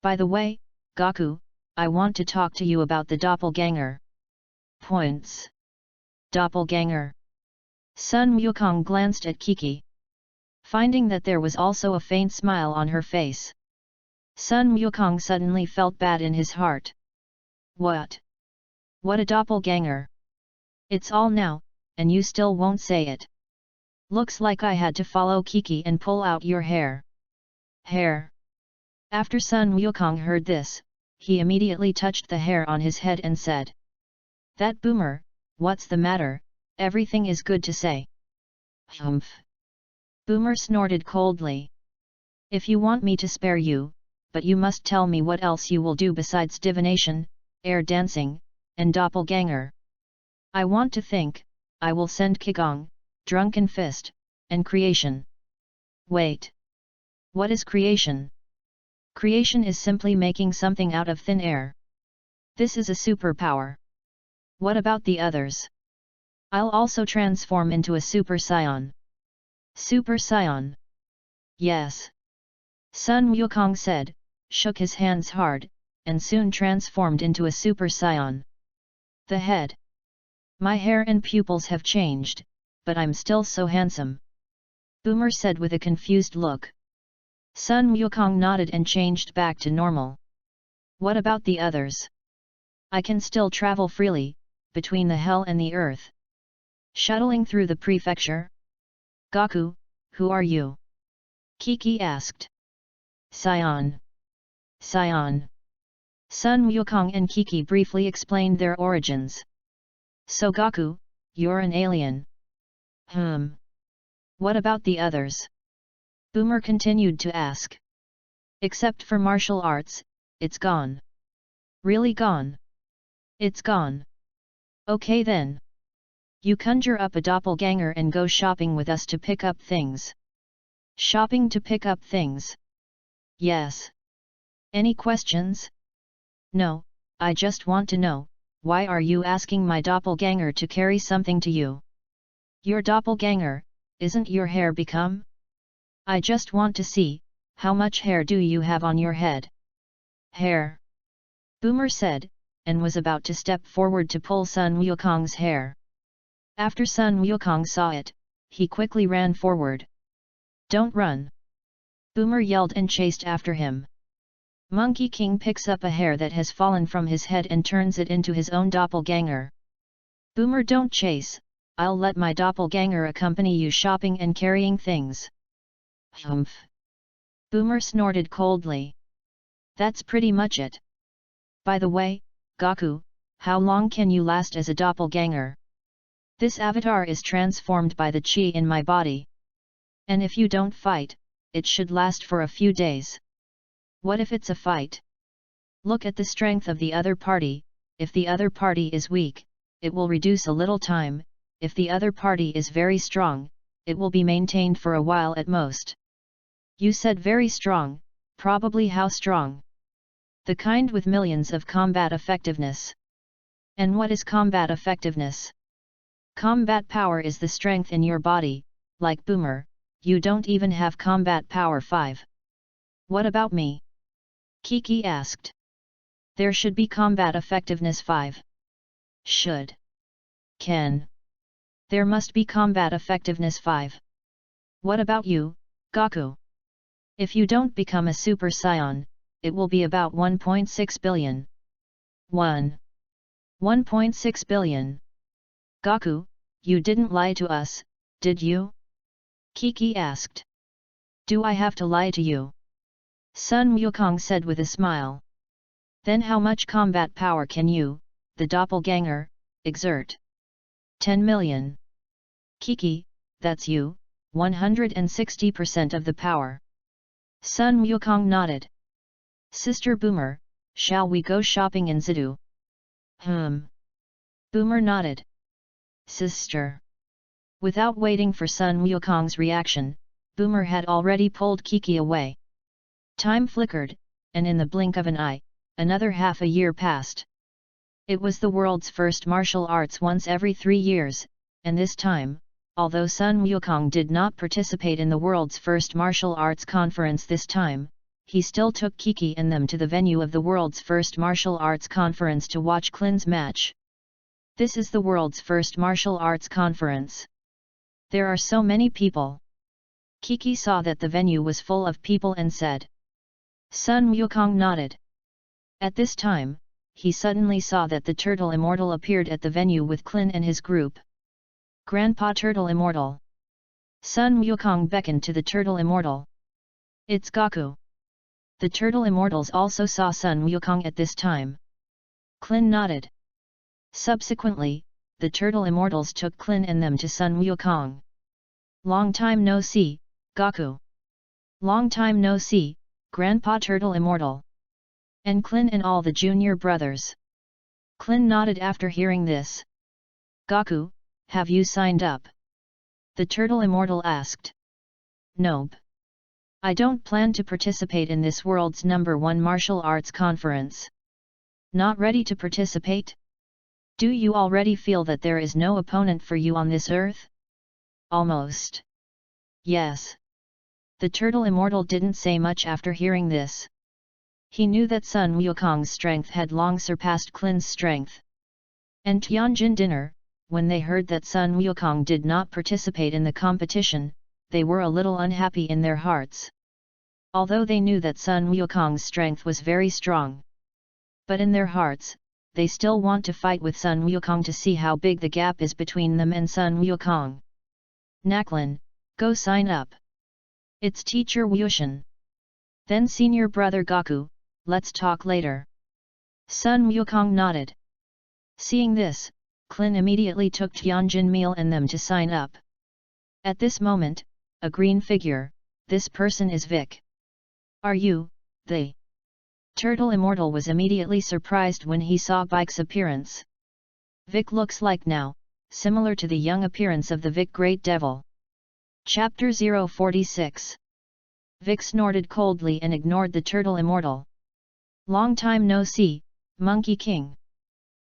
By the way, Goku, I want to talk to you about the doppelganger. Points. Doppelganger. Sun Wukong glanced at Kiki. Finding that there was also a faint smile on her face, Sun Wukong suddenly felt bad in his heart. What? What a doppelganger! It's all now, and you still won't say it. Looks like I had to follow Kiki and pull out your hair. Hair? After Sun Wukong heard this, he immediately touched the hair on his head and said, That Boomer, what's the matter, everything is good to say. Humph! Boomer snorted coldly. If you want me to spare you, but you must tell me what else you will do besides divination, air dancing, and doppelganger. I want to think. I will send Qigong, Drunken Fist, and Creation. Wait. What is creation? Creation is simply making something out of thin air. This is a superpower. What about the others? I'll also transform into a Super Saiyan. Super Saiyan? Yes. Sun Wukong said, shook his hands hard, and soon transformed into a Super Saiyan. The head. My hair and pupils have changed, but I'm still so handsome. Boomer said with a confused look. Sun Wukong nodded and changed back to normal. What about the others? I can still travel freely, between the hell and the earth. Shuttling through the prefecture? Goku, who are you? Kiki asked. Saiyan. Saiyan. Sun Wukong and Kiki briefly explained their origins. So Goku, you're an alien. What about the others? Boomer continued to ask. Except for martial arts, it's gone. Really gone? It's gone. Okay then. You conjure up a doppelganger and go shopping with us to pick up things. Shopping to pick up things? Yes. Any questions? No, I just want to know, why are you asking my doppelganger to carry something to you? Your doppelganger, isn't your hair become? I just want to see, how much hair do you have on your head? Hair? Boomer said, and was about to step forward to pull Sun Wukong's hair. After Sun Wukong saw it, he quickly ran forward. Don't run! Boomer yelled and chased after him. Monkey King picks up a hair that has fallen from his head and turns it into his own doppelganger. Boomer, don't chase, I'll let my doppelganger accompany you shopping and carrying things. Humph! Boomer snorted coldly. That's pretty much it. By the way, Goku, how long can you last as a doppelganger? This avatar is transformed by the chi in my body. And if you don't fight, it should last for a few days. What if it's a fight? Look at the strength of the other party. If the other party is weak, it will reduce a little time. If the other party is very strong, it will be maintained for a while at most. You said very strong, probably how strong? The kind with millions of combat effectiveness. And what is combat effectiveness? Combat power is the strength in your body, like Boomer, you don't even have combat power 5. What about me? Kiki asked. There should be combat effectiveness 5. Should. Can. There must be combat effectiveness 5. What about you, Gaku? If you don't become a Super Saiyan, it will be about 1.6 billion. 1.6 billion. Gaku, you didn't lie to us, did you? Kiki asked. Do I have to lie to you? Sun Wukong said with a smile. Then how much combat power can you, the doppelganger, exert? 10 million. Kiki, that's you, 160% of the power. Sun Wukong nodded. Sister Boomer, shall we go shopping in Zidu? Boomer nodded. Sister. Without waiting for Sun Wukong's reaction, Boomer had already pulled Kiki away. Time flickered, and in the blink of an eye, another half a year passed. It was the world's first martial arts once every 3 years, and this time, although Sun Wukong did not participate in the world's first martial arts conference this time, he still took Kiki and them to the venue of the world's first martial arts conference to watch Klin's match. This is the world's first martial arts conference. There are so many people. Kiki saw that the venue was full of people and said. Sun Wukong nodded. At this time, he suddenly saw that the Turtle Immortal appeared at the venue with Klin and his group. Grandpa Turtle Immortal. Sun Wukong beckoned to the Turtle Immortal. It's Gaku. The Turtle Immortals also saw Sun Wukong at this time. Klin nodded. Subsequently, the Turtle Immortals took Klin and them to Sun Wukong. Long time no see, Gaku. Long time no see, Grandpa Turtle Immortal. And Klin and all the junior brothers. Klin nodded after hearing this. Gaku, have you signed up? The Turtle Immortal asked. Nope. I don't plan to participate in this world's #1 martial arts conference. Not ready to participate? Do you already feel that there is no opponent for you on this earth? Almost. Yes. The Turtle Immortal didn't say much after hearing this. He knew that Sun Wukong's strength had long surpassed Klin's strength. And Tianjin dinner, when they heard that Sun Wukong did not participate in the competition, they were a little unhappy in their hearts. Although they knew that Sun Wukong's strength was very strong. But in their hearts, they still want to fight with Sun Wukong to see how big the gap is between them and Sun Wukong. Naklin, go sign up. It's Teacher Wushan. Then Senior Brother Gaku, let's talk later. Sun Wukong nodded. Seeing this, Klin immediately took Tianjin Meal and them to sign up. At this moment, a green figure, this person is Vic. Are you, the Turtle Immortal was immediately surprised when he saw Bike's appearance. Vic looks like now, similar to the young appearance of the Vic Great Devil. Chapter 046. Vic snorted coldly and ignored the Turtle Immortal. Long time no see, Monkey King.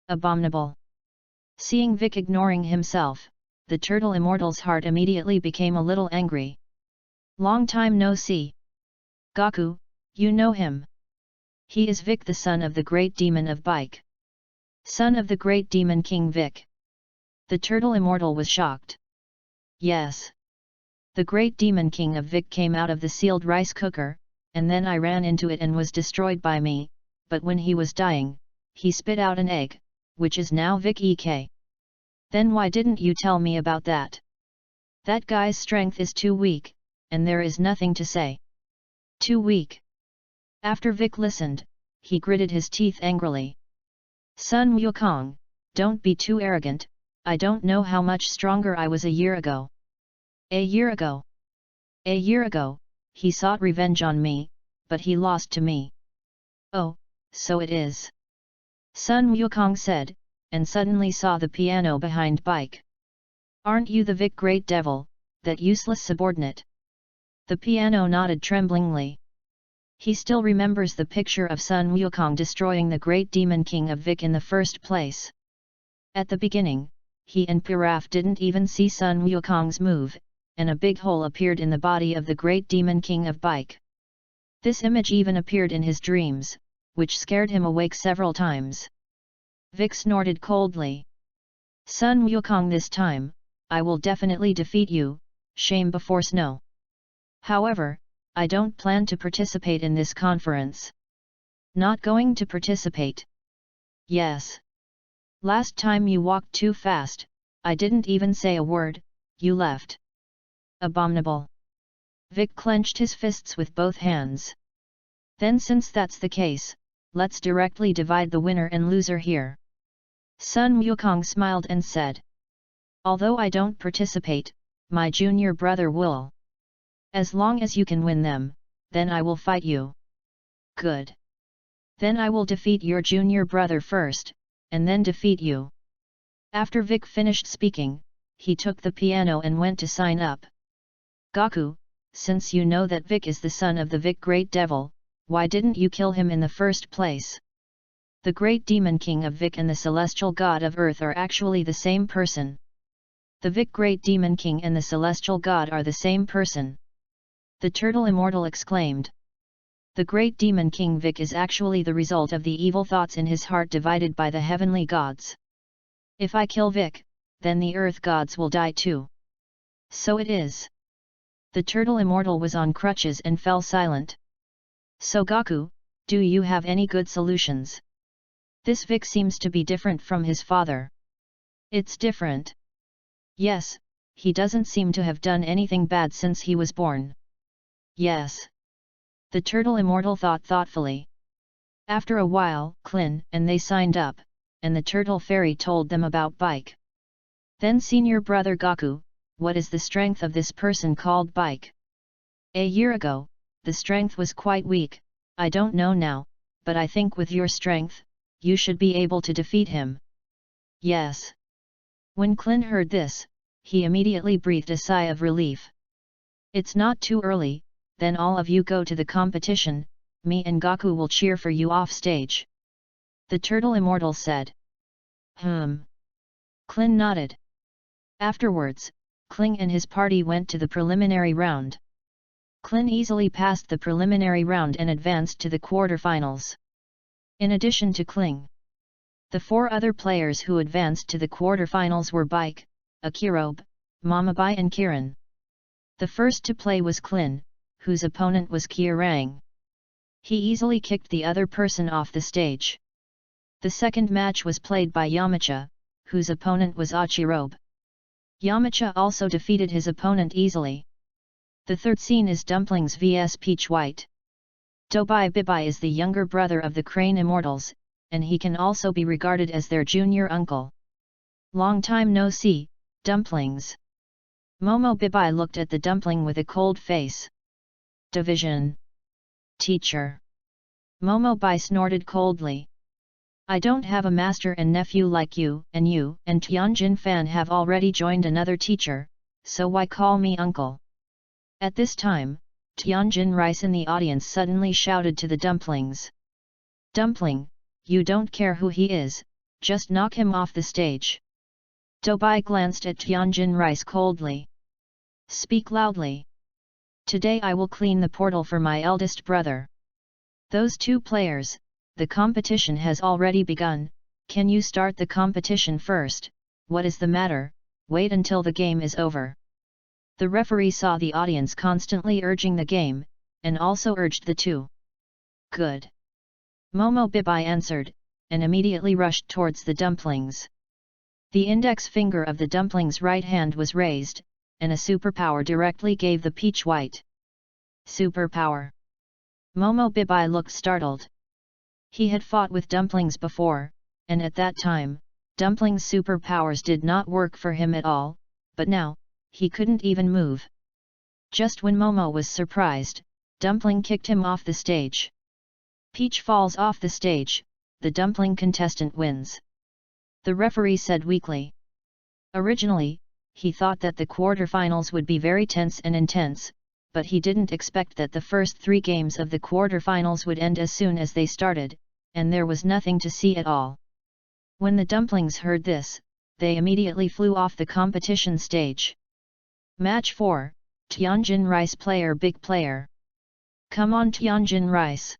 Abominable. Seeing Vic ignoring himself, the Turtle Immortal's heart immediately became a little angry. Long time no see. Gaku, you know him. He is Vic, the son of the great demon of Bike. Son of the great demon King Vic. The Turtle Immortal was shocked. Yes. The great demon king of Vic came out of the sealed rice cooker, and then I ran into it and was destroyed by me, but when he was dying, he spit out an egg, which is now Vic EK. Then why didn't you tell me about that? That guy's strength is too weak, and there is nothing to say. Too weak. After Vic listened, he gritted his teeth angrily. Sun Wukong, don't be too arrogant, I don't know how much stronger I was a year ago. A year ago? A year ago, he sought revenge on me, but he lost to me. Oh, so it is. Sun Wukong said, and suddenly saw the piano behind Bike. Aren't you the Vic Great Devil, that useless subordinate? The piano nodded tremblingly. He still remembers the picture of Sun Wukong destroying the great demon king of Vic in the first place. At the beginning, he and Piraf didn't even see Sun Wukong's move, and a big hole appeared in the body of the great demon king of Bike. This image even appeared in his dreams, which scared him awake several times. Vic snorted coldly. Sun Wukong, this time, I will definitely defeat you, shame before snow. However, I don't plan to participate in this conference. Not going to participate? Yes. Last time you walked too fast, I didn't even say a word, you left. Abominable. Vic clenched his fists with both hands. Then since that's the case, let's directly divide the winner and loser here. Sun Wukong smiled and said. Although I don't participate, my junior brother will. As long as you can win them, then I will fight you. Good. Then I will defeat your junior brother first, and then defeat you. After Vic finished speaking, he took the piano and went to sign up. Gaku, since you know that Vic is the son of the Vic Great Devil, why didn't you kill him in the first place? The Great Demon King of Vic and the Celestial God of Earth are actually the same person. The Vic Great Demon King and the Celestial God are the same person. The Turtle Immortal exclaimed. The Great Demon King Vic is actually the result of the evil thoughts in his heart divided by the heavenly gods. If I kill Vic, then the earth gods will die too. So it is. The Turtle Immortal was on crutches and fell silent. So Gaku, do you have any good solutions? This Vic seems to be different from his father. It's different. Yes, he doesn't seem to have done anything bad since he was born. Yes. The Turtle Immortal thought thoughtfully. After a while, Clin and they signed up, and the Turtle Fairy told them about Bike. Then senior brother Gaku, what is the strength of this person called Bike? A year ago, the strength was quite weak, I don't know now, but I think with your strength, you should be able to defeat him. Yes. When Clin heard this, he immediately breathed a sigh of relief. It's not too early, then all of you go to the competition, me and Gaku will cheer for you off stage. The Turtle Immortal said. Clin nodded. Afterwards, Clin and his party went to the preliminary round. Clin easily passed the preliminary round and advanced to the quarterfinals. In addition to Clin, the 4 other players who advanced to the quarterfinals were Bike, Akirobe, Mamabai and Kiran. The first to play was Clin, whose opponent was Kierang. He easily kicked the other person off the stage. The second match was played by Yamacha, whose opponent was Achirobe. Yamacha also defeated his opponent easily. The third scene is Dumplings vs Peach White. Dobai Bibai is the younger brother of the Crane Immortals, and he can also be regarded as their junior uncle. Long time no see, Dumplings. Momo Bibai looked at the dumpling with a cold face. Division. Teacher. Momo Bai snorted coldly. I don't have a master and nephew like you and Tianjin Fan have already joined another teacher, so why call me uncle? At this time, Tianjin Rice in the audience suddenly shouted to the dumplings. Dumpling, you don't care who he is, just knock him off the stage. Dobai glanced at Tianjin Rice coldly. Speak loudly. Today I will clean the portal for my eldest brother. Those 2 players, the competition has already begun, can you start the competition first? What is the matter, wait until the game is over. The referee saw the audience constantly urging the game, and also urged the 2. Good. Momo Bibai answered, and immediately rushed towards the dumplings. The index finger of the dumpling's right hand was raised, and a superpower directly gave the Peach White. Superpower. Momo Bibai looked startled. He had fought with dumplings before, and at that time, dumplings' superpowers did not work for him at all, but now, he couldn't even move. Just when Momo was surprised, Dumpling kicked him off the stage. Peach falls off the stage, the dumpling contestant wins. The referee said weakly. Originally, he thought that the quarterfinals would be very tense and intense, but he didn't expect that the first 3 games of the quarterfinals would end as soon as they started, and there was nothing to see at all. When the dumplings heard this, they immediately flew off the competition stage. Match 4, Tianjin Rice player Big player. Come on Tianjin Rice.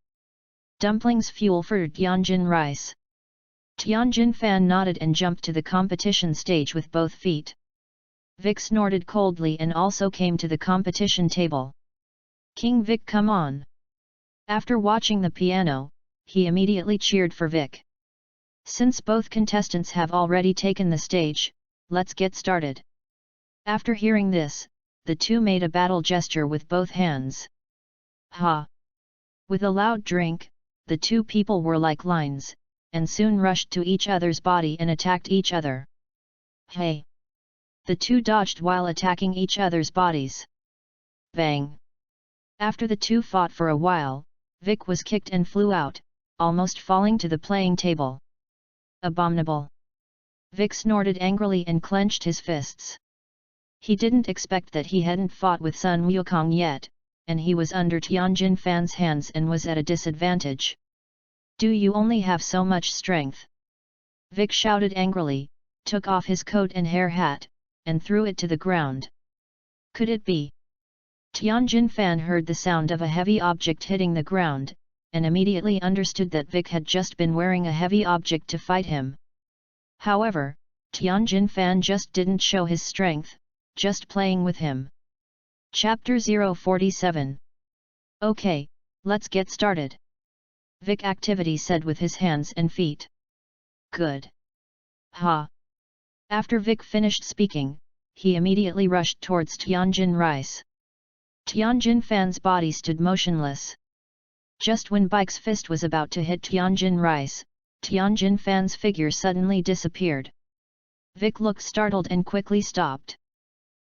Dumplings fuel for Tianjin Rice. Tianjin Fan nodded and jumped to the competition stage with both feet. Vic snorted coldly and also came to the competition table. King Vic, come on. After watching the piano, he immediately cheered for Vic. Since both contestants have already taken the stage, let's get started. After hearing this, the two made a battle gesture with both hands. Ha! With a loud drink, the two people were like lions, and soon rushed to each other's body and attacked each other. Hey! The two dodged while attacking each other's bodies. Bang! After the two fought for a while, Vic was kicked and flew out, almost falling to the playing table. Abominable! Vic snorted angrily and clenched his fists. He didn't expect that he hadn't fought with Sun Wukong yet, and he was under Tianjin Fan's hands and was at a disadvantage. Do you only have so much strength? Vic shouted angrily, took off his coat and hair hat, and threw it to the ground. Could it be? Tianjin Fan heard the sound of a heavy object hitting the ground, and immediately understood that Vic had just been wearing a heavy object to fight him. However, Tianjin Fan just didn't show his strength, just playing with him. Chapter 047. Okay, let's get started. Vic activity said with his hands and feet. Good. Ha! After Vic finished speaking, he immediately rushed towards Tianjin Rice. Tianjin Fan's body stood motionless. Just when Bike's fist was about to hit Tianjin Rice, Tianjin Fan's figure suddenly disappeared. Vic looked startled and quickly stopped.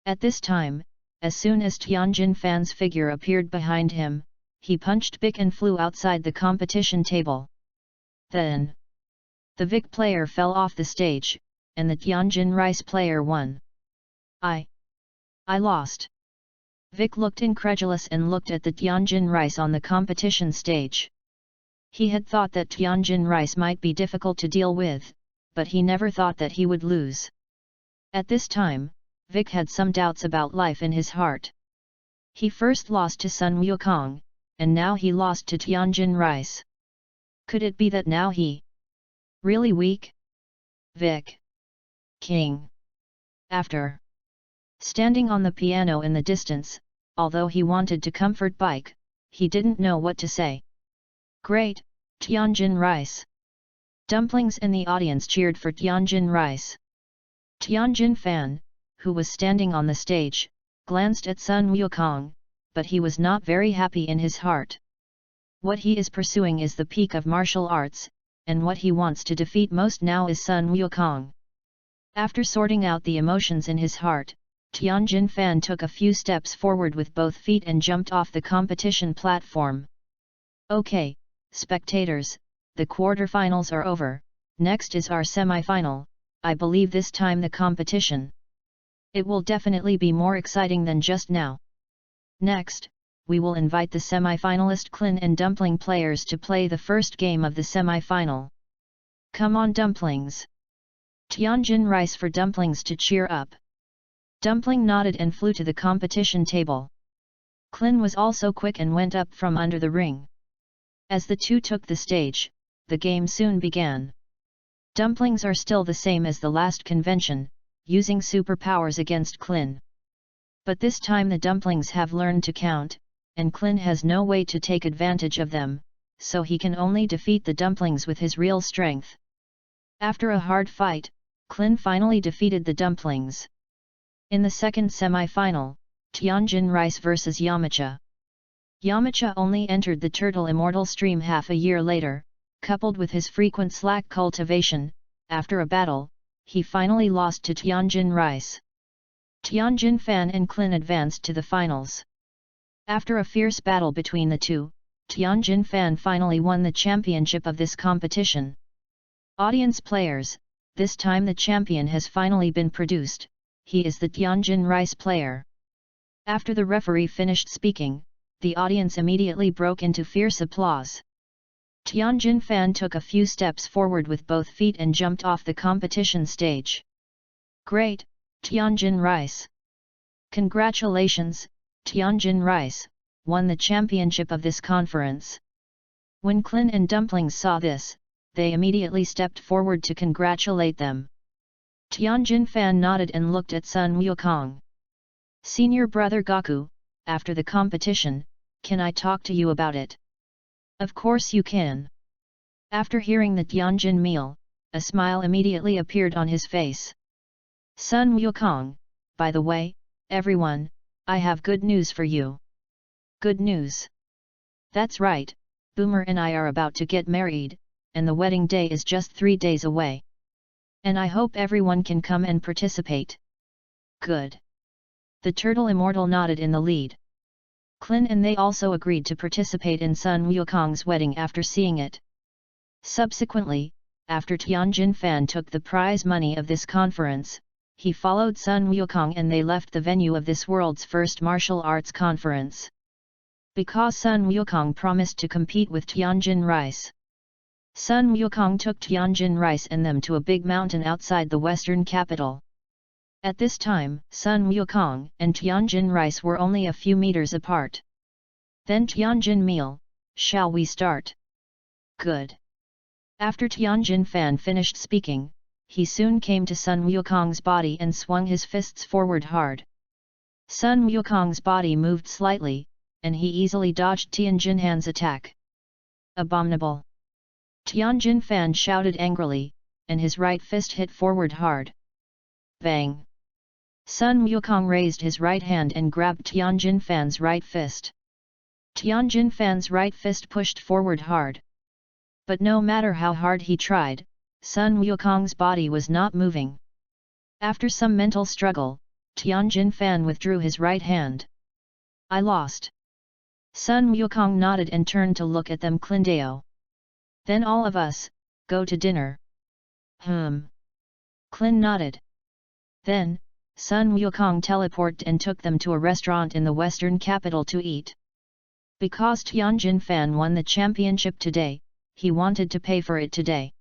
At this time, as soon as Tianjin Fan's figure appeared behind him, he punched Vic and flew outside the competition table. Then, the Vic player fell off the stage, and the Tianjin Rice player won. I lost. Vic looked incredulous and looked at the Tianjin Rice on the competition stage. He had thought that Tianjin Rice might be difficult to deal with, but he never thought that he would lose. At this time, Vic had some doubts about life in his heart. He first lost to Sun Wukong, and now he lost to Tianjin Rice. Could it be that now he really weak? Vic. King. After standing on the piano in the distance, although he wanted to comfort Bike, he didn't know what to say. Great, Tianjin Rice! Dumplings in the audience cheered for Tianjin Rice. Tianjin Fan, who was standing on the stage, glanced at Sun Wukong, but he was not very happy in his heart. What he is pursuing is the peak of martial arts, and what he wants to defeat most now is Sun Wukong. After sorting out the emotions in his heart, Tianjin Fan took a few steps forward with both feet and jumped off the competition platform. Okay, spectators, the quarterfinals are over, next is our semi-final. I believe this time the competition. It will definitely be more exciting than just now. Next, we will invite the semi-finalist Clin and Dumpling players to play the first game of the semi-final. Come on Dumplings! Tianjin Rice for Dumplings to cheer up. Dumpling nodded and flew to the competition table. Clin was also quick and went up from under the ring. As the two took the stage, the game soon began. Dumplings are still the same as the last convention, using superpowers against Clin. But this time the Dumplings have learned to count, and Clin has no way to take advantage of them, so he can only defeat the Dumplings with his real strength. After a hard fight, Clin finally defeated the Dumplings. In the second semi-final, Tianjin Rice vs Yamcha. Yamcha only entered the Turtle Immortal stream half a year later, coupled with his frequent slack cultivation. After a battle, he finally lost to Tianjin Rice. Tianjin Fan and Clin advanced to the finals. After a fierce battle between the two, Tianjin Fan finally won the championship of this competition. Audience players, this time the champion has finally been produced. He is the Tianjin Rice player. After the referee finished speaking, the audience immediately broke into fierce applause. Tianjin Fan took a few steps forward with both feet and jumped off the competition stage. Great, Tianjin Rice! Congratulations, Tianjin Rice, won the championship of this conference. When Clin and Dumplings saw this, they immediately stepped forward to congratulate them. Tianjin Fan nodded and looked at Sun Wukong. Senior brother Gaku, after the competition, can I talk to you about it? Of course you can. After hearing the Tianjin meal, a smile immediately appeared on his face. Sun Wukong, by the way, everyone, I have good news for you. Good news? That's right, Boomer and I are about to get married, and the wedding day is just 3 days away. And I hope everyone can come and participate. Good. The Turtle Immortal nodded in the lead. Clin and they also agreed to participate in Sun Wukong's wedding after seeing it. Subsequently, after Tianjin Fan took the prize money of this conference, he followed Sun Wukong and they left the venue of this world's first martial arts conference. Because Sun Wukong promised to compete with Tianjin Rice. Sun Wukong took Tianjin Rice and them to a big mountain outside the western capital. At this time, Sun Wukong and Tianjin Rice were only a few meters apart. Then Tianjin meal, shall we start? Good. After Tianjin Fan finished speaking, he soon came to Sun Wukong's body and swung his fists forward hard. Sun Wukong's body moved slightly, and he easily dodged Tianjin Han's attack. Abominable! Tianjin Fan shouted angrily, and his right fist hit forward hard. Bang! Sun Wukong raised his right hand and grabbed Tianjin Fan's right fist. Tianjin Fan's right fist pushed forward hard. But no matter how hard he tried, Sun Wukong's body was not moving. After some mental struggle, Tianjin Fan withdrew his right hand. I lost. Sun Wukong nodded and turned to look at them. Clindeo. Then all of us, go to dinner. Clin nodded. Then, Sun Wukong teleported and took them to a restaurant in the western capital to eat. Because Tianjin Fan won the championship today, he wanted to pay for it today.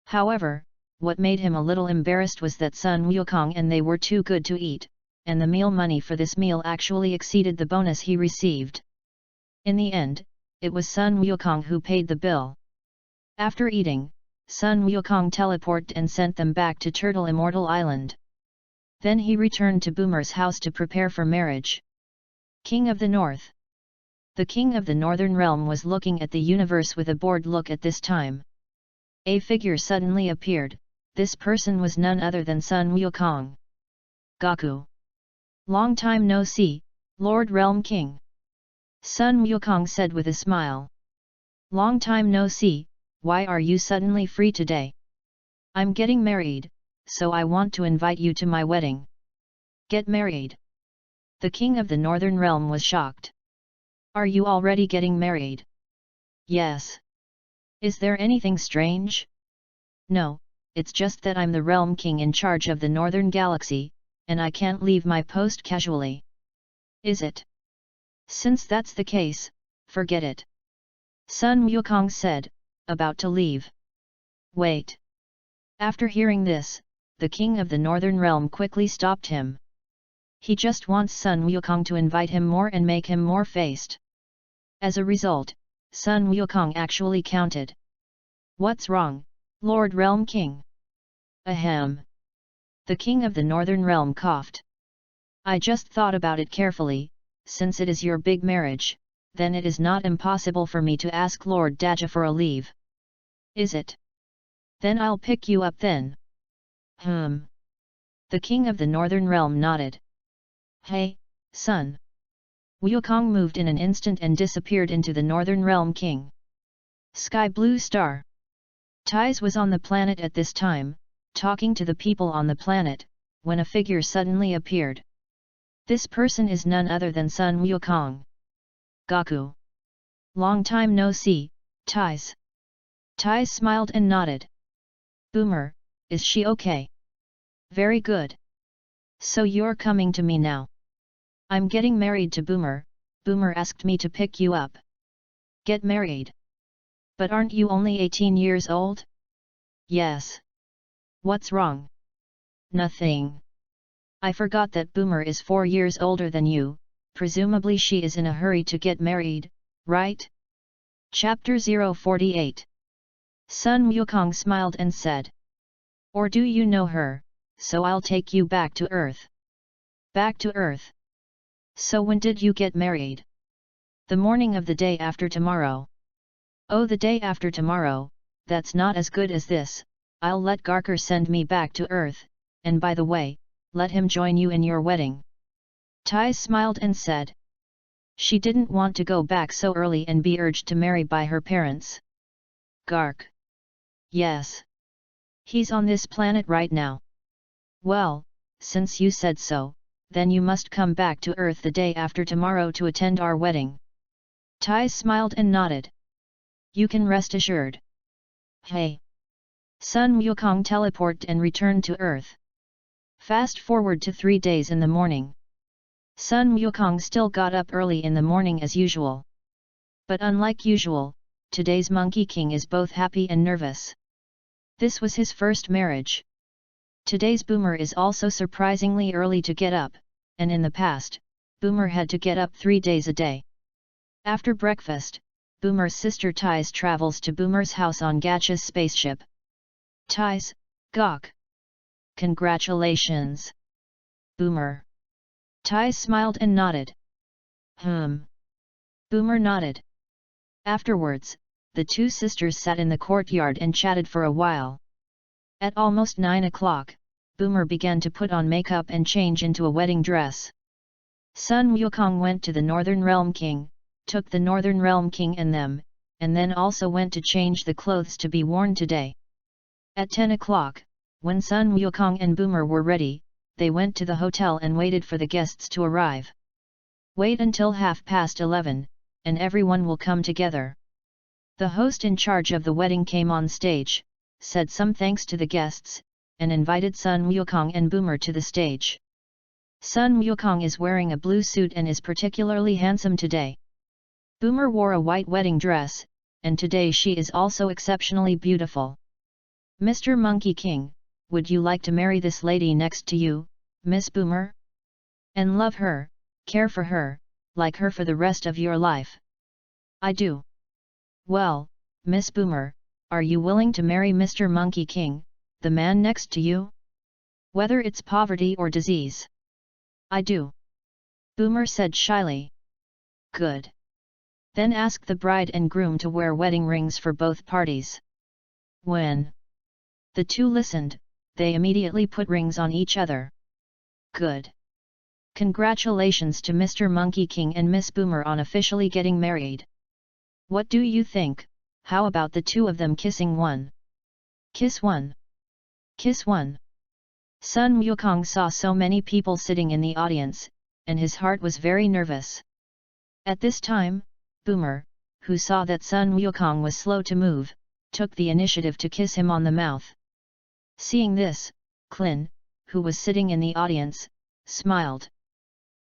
However, what made him a little embarrassed was that Sun Wukong and they were too good to eat, and the meal money for this meal actually exceeded the bonus he received. In the end, it was Sun Wukong who paid the bill. After eating, Sun Wukong teleported and sent them back to Turtle Immortal Island. Then he returned to Boomer's house to prepare for marriage. King of the North. The King of the Northern Realm was looking at the universe with a bored look at this time. A figure suddenly appeared. This person was none other than Sun Wukong. Gaku. Long time no see, Lord Realm King. Sun Wukong said with a smile. Long time no see, why are you suddenly free today? I'm getting married, so I want to invite you to my wedding. Get married? The King of the Northern Realm was shocked. Are you already getting married? Yes. Is there anything strange? No, it's just that I'm the Realm King in charge of the Northern Galaxy, and I can't leave my post casually. Is it? Since that's the case, forget it. Sun Wukong said, about to leave. Wait. After hearing this, the King of the Northern Realm quickly stopped him. He just wants Sun Wukong to invite him more and make him more faced. As a result, Sun Wukong actually counted. What's wrong, Lord Realm King? Ahem. The King of the Northern Realm coughed. I just thought about it carefully, since it is your big marriage, then it is not impossible for me to ask Lord Daja for a leave. Is it? Then I'll pick you up then. The King of the Northern Realm nodded. Hey, son. Wukong moved in an instant and disappeared into the Northern Realm King. Sky Blue Star. Tais was on the planet at this time, talking to the people on the planet, when a figure suddenly appeared. This person is none other than Sun Wukong. Gaku. Long time no see, Tais. Tais smiled and nodded. Boomer, is she okay? Very good. So you're coming to me now. I'm getting married to Boomer. Boomer asked me to pick you up. Get married? But aren't you only 18 years old? Yes. What's wrong? Nothing. I forgot that Boomer is 4 years older than you, presumably she is in a hurry to get married, right? Chapter 048. Sun Wukong smiled and said. Or do you know her, so I'll take you back to Earth. Back to Earth? So when did you get married? The morning of the day after tomorrow. Oh, the day after tomorrow, that's not as good as this. I'll let Garker send me back to Earth, and by the way, let him join you in your wedding. Tai smiled and said. She didn't want to go back so early and be urged to marry by her parents. Gark. Yes. He's on this planet right now. Well, since you said so, then you must come back to Earth the day after tomorrow to attend our wedding. Tai smiled and nodded. You can rest assured. Hey! Sun Wukong teleported and returned to Earth. Fast forward to 3 days in the morning. Sun Wukong still got up early in the morning as usual. But unlike usual, today's Monkey King is both happy and nervous. This was his first marriage. Today's Boomer is also surprisingly early to get up, and in the past, Boomer had to get up 3 days a day. After breakfast, Boomer's sister Tais travels to Boomer's house on Gach's spaceship. Tais, Gok. Congratulations. Boomer. Tai smiled and nodded. Boomer nodded. Afterwards, the two sisters sat in the courtyard and chatted for a while. At almost 9 o'clock, Boomer began to put on makeup and change into a wedding dress. Sun Wukong went to the Northern Realm King, took the Northern Realm King and them, and then also went to change the clothes to be worn today. At 10 o'clock, when Sun Wukong and Boomer were ready, they went to the hotel and waited for the guests to arrive. Wait until 11:30, and everyone will come together. The host in charge of the wedding came on stage, said some thanks to the guests, and invited Sun Wukong and Boomer to the stage. Sun Wukong is wearing a blue suit and is particularly handsome today. Boomer wore a white wedding dress, and today she is also exceptionally beautiful. Mr. Monkey King, would you like to marry this lady next to you, Miss Boomer? And love her, care for her, like her for the rest of your life? I do. Well, Miss Boomer, are you willing to marry Mr. Monkey King, the man next to you? Whether it's poverty or disease. I do. Boomer said shyly. Good. Then ask the bride and groom to wear wedding rings for both parties. When the two listened, they immediately put rings on each other. Good. Congratulations to Mr. Monkey King and Miss Boomer on officially getting married. What do you think? How about the two of them kissing one? Kiss one. Kiss one. Sun Wukong saw so many people sitting in the audience, and his heart was very nervous. At this time, Boomer, who saw that Sun Wukong was slow to move, took the initiative to kiss him on the mouth. Seeing this, Klin, who was sitting in the audience, smiled.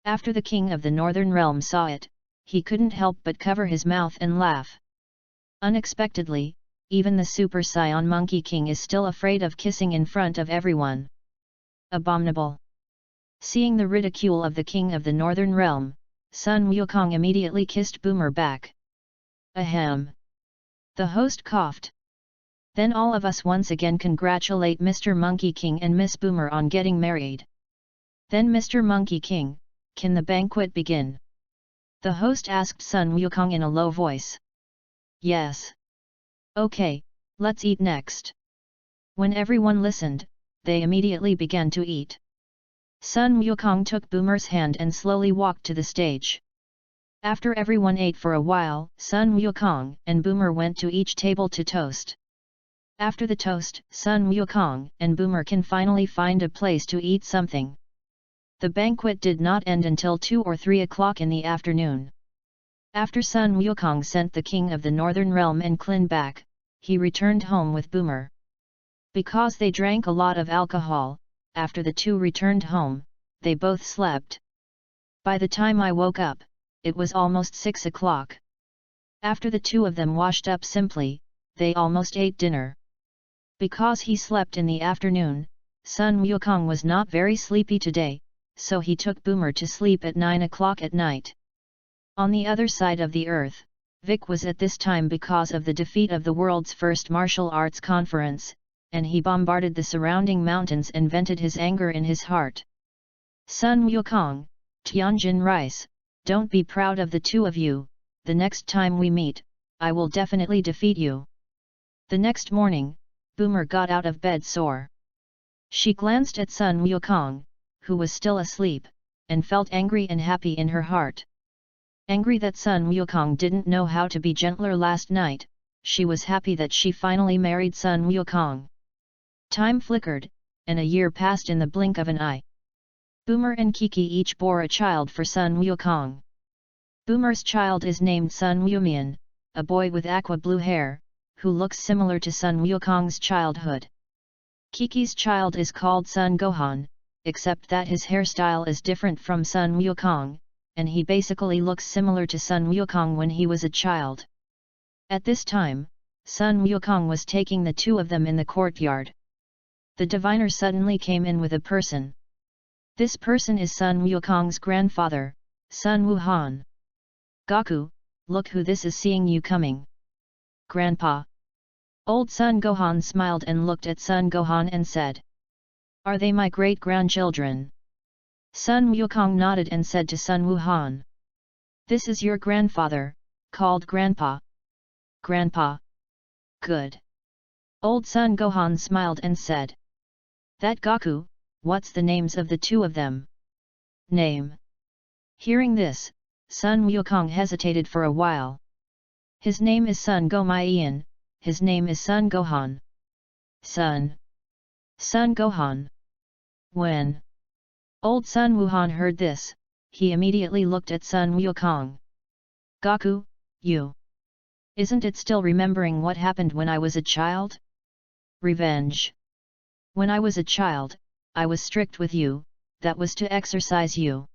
After the king of the Northern Realm saw it, he couldn't help but cover his mouth and laugh. Unexpectedly, even the Super Saiyan Monkey King is still afraid of kissing in front of everyone. Abominable! Seeing the ridicule of the king of the Northern Realm, Sun Wukong immediately kissed Boomer back. Ahem! The host coughed. Then all of us once again congratulate Mr. Monkey King and Miss Boomer on getting married. Then Mr. Monkey King, can the banquet begin? The host asked Sun Wukong in a low voice. Yes. Okay, let's eat next. When everyone listened, they immediately began to eat. Sun Wukong took Boomer's hand and slowly walked to the stage. After everyone ate for a while, Sun Wukong and Boomer went to each table to toast. After the toast, Sun Wukong and Boomer can finally find a place to eat something. The banquet did not end until 2 or 3 o'clock in the afternoon. After Sun Wukong sent the king of the Northern Realm and Klin back, he returned home with Boomer. Because they drank a lot of alcohol, after the two returned home, they both slept. By the time I woke up, it was almost 6 o'clock. After the two of them washed up simply, they almost ate dinner. Because he slept in the afternoon, Sun Wukong was not very sleepy today, so he took Boomer to sleep at 9 o'clock at night. On the other side of the earth, Vic was at this time because of the defeat of the world's first martial arts conference, and he bombarded the surrounding mountains and vented his anger in his heart. Sun Wukong, Tianjin Rice, don't be proud of the two of you, the next time we meet, I will definitely defeat you. The next morning, Boomer got out of bed sore. She glanced at Sun Wukong, who was still asleep, and felt angry and happy in her heart. Angry that Sun Wukong didn't know how to be gentler last night, she was happy that she finally married Sun Wukong. Time flickered, and a year passed in the blink of an eye. Boomer and Kiki each bore a child for Sun Wukong. Boomer's child is named Sun Wumian, a boy with aqua blue hair, who looks similar to Sun Wukong's childhood. Kiki's child is called Sun Gohan, except that his hairstyle is different from Sun Wukong, and he basically looks similar to Sun Wukong when he was a child. At this time, Sun Wukong was taking the two of them in the courtyard. The diviner suddenly came in with a person. This person is Sun Wukong's grandfather, Sun Wuhan. Gaku, look who this is, seeing you coming. Grandpa. Old Sun Gohan smiled and looked at Sun Gohan and said, "Are they my great-grandchildren?" Sun Wukong nodded and said to Sun Wuhan, "This is your grandfather, called Grandpa." Grandpa. Good. Old Sun Gohan smiled and said, "That Gaku, what's the names of the two of them?" Name. Hearing this, Sun Wukong hesitated for a while. His name is Sun Gomayan, his name is Sun Gohan. Sun Gohan. When Old Sun Wuhan heard this, he immediately looked at Sun Wukong. "Gaku, you. Isn't it still remembering what happened when I was a child? Revenge. When I was a child, I was strict with you, that was to exercise you.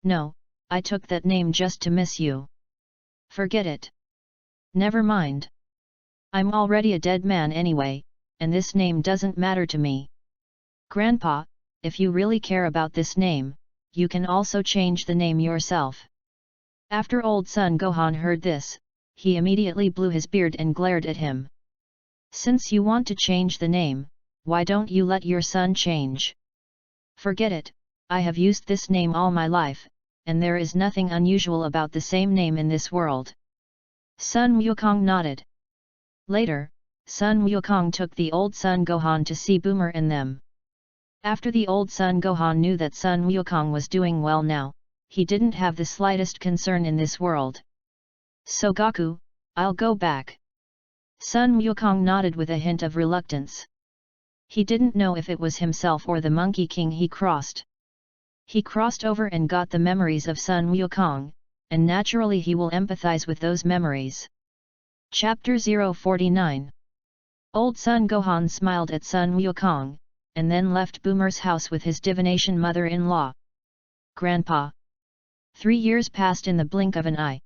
No, I took that name just to miss you. Forget it. Never mind. I'm already a dead man anyway, and this name doesn't matter to me. Grandpa, if you really care about this name, you can also change the name yourself." After Old Sun Gohan heard this, he immediately blew his beard and glared at him. "Since you want to change the name, why don't you let your son change? Forget it, I have used this name all my life, and there is nothing unusual about the same name in this world." Sun Wukong nodded. Later, Sun Wukong took the old Sun Gohan to see Boomer and them. After the old Sun Gohan knew that Sun Wukong was doing well now, he didn't have the slightest concern in this world. "So Gaku, I'll go back." Sun Wukong nodded with a hint of reluctance. He didn't know if it was himself or the Monkey King he crossed. He crossed over and got the memories of Sun Wukong, and naturally he will empathize with those memories. Chapter 049. Old Sun Gohan smiled at Sun Wukong, and then left Boomer's house with his divination mother-in-law. Grandpa. 3 years passed in the blink of an eye.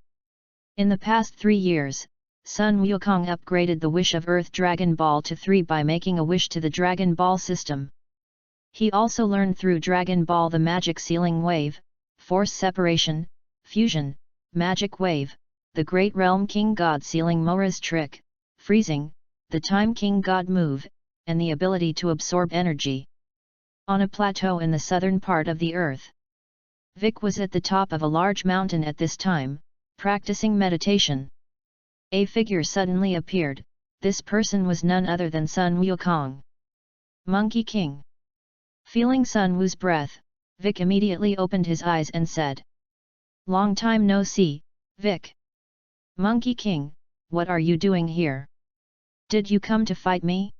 In the past 3 years, Sun Wukong upgraded the Wish of Earth Dragon Ball to 3 by making a wish to the Dragon Ball system. He also learned through Dragon Ball the Magic Sealing Wave, Force Separation, Fusion, Magic Wave, the Great Realm King God Sealing Mora's Trick, Freezing, the Time King God Move, and the ability to absorb energy. On a plateau in the southern part of the earth, Vic was at the top of a large mountain at this time, practicing meditation. A figure suddenly appeared. This person was none other than Sun Wukong. Monkey King. Feeling Sun Wu's breath, Vic immediately opened his eyes and said, "Long time no see, Vic." "Monkey King, what are you doing here? Did you come to fight me?"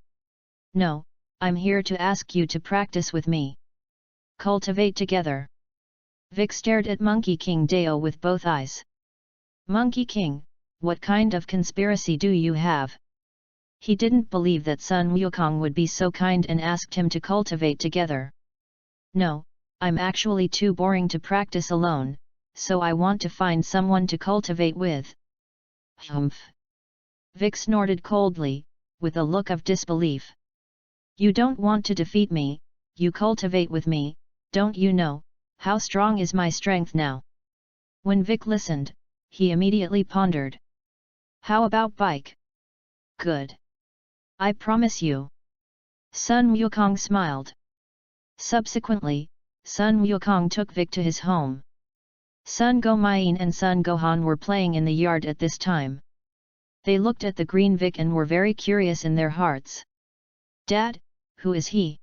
"No, I'm here to ask you to practice with me. Cultivate together." Vic stared at Monkey King Deo with both eyes. "Monkey King, what kind of conspiracy do you have?" He didn't believe that Sun Wukong would be so kind and asked him to cultivate together. "No, I'm actually too boring to practice alone, so I want to find someone to cultivate with. Humph! Vic snorted coldly, with a look of disbelief. You don't want to defeat me, you cultivate with me, don't you know, how strong is my strength now? When Vic listened, he immediately pondered. How about bike? Good. I promise you. Sun Wukong smiled. Subsequently, Sun Wukong took Vic to his home. Sun Gomayin and Sun Gohan were playing in the yard at this time. They looked at the green Vic and were very curious in their hearts. Dad, who is he?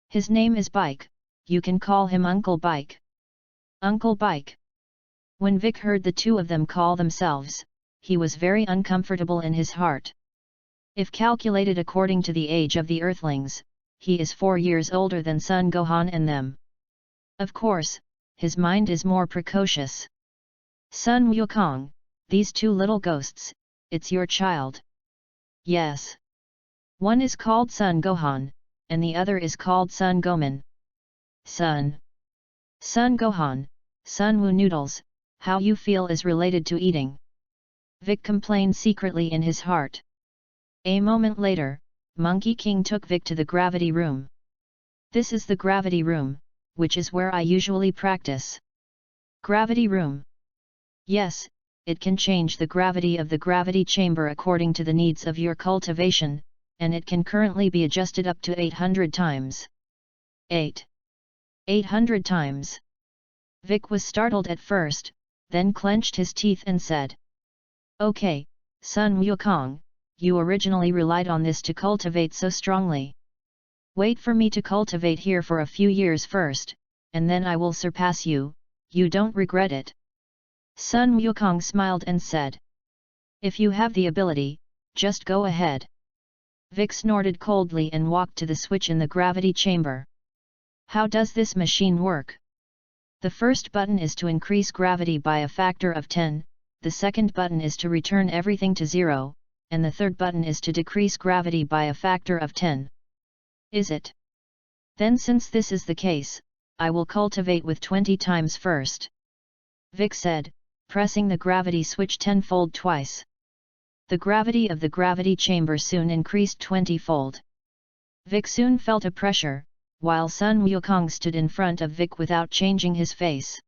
His name is Bike, you can call him Uncle Bike. Uncle Bike. When Vic heard the two of them call themselves, he was very uncomfortable in his heart. If calculated according to the age of the Earthlings, he is 4 years older than Sun Gohan and them. Of course, his mind is more precocious. Sun Wukong, these two little ghosts, it's your child. Yes. One is called Sun Gohan, and the other is called Sun Goman. Sun Gohan, Sun Wu Noodles, how you feel is related to eating. Vic complained secretly in his heart. A moment later, Monkey King took Vic to the gravity room. This is the gravity room, which is where I usually practice. Gravity room. Yes, it can change the gravity of the gravity chamber according to the needs of your cultivation, and it can currently be adjusted up to 800 times. 800 times. Vic was startled at first, then clenched his teeth and said. Okay, Sun Wukong, you originally relied on this to cultivate so strongly. Wait for me to cultivate here for a few years first, and then I will surpass you, you don't regret it. Sun Wukong smiled and said. If you have the ability, just go ahead. Vic snorted coldly and walked to the switch in the gravity chamber. How does this machine work? The first button is to increase gravity by a factor of 10, the second button is to return everything to 0, and the third button is to decrease gravity by a factor of 10. Is it? Then since this is the case, I will cultivate with 20 times first. Vic said, pressing the gravity switch 10-fold twice. The gravity of the gravity chamber soon increased 20-fold. Vic soon felt a pressure, while Sun Wukong stood in front of Vic without changing his face.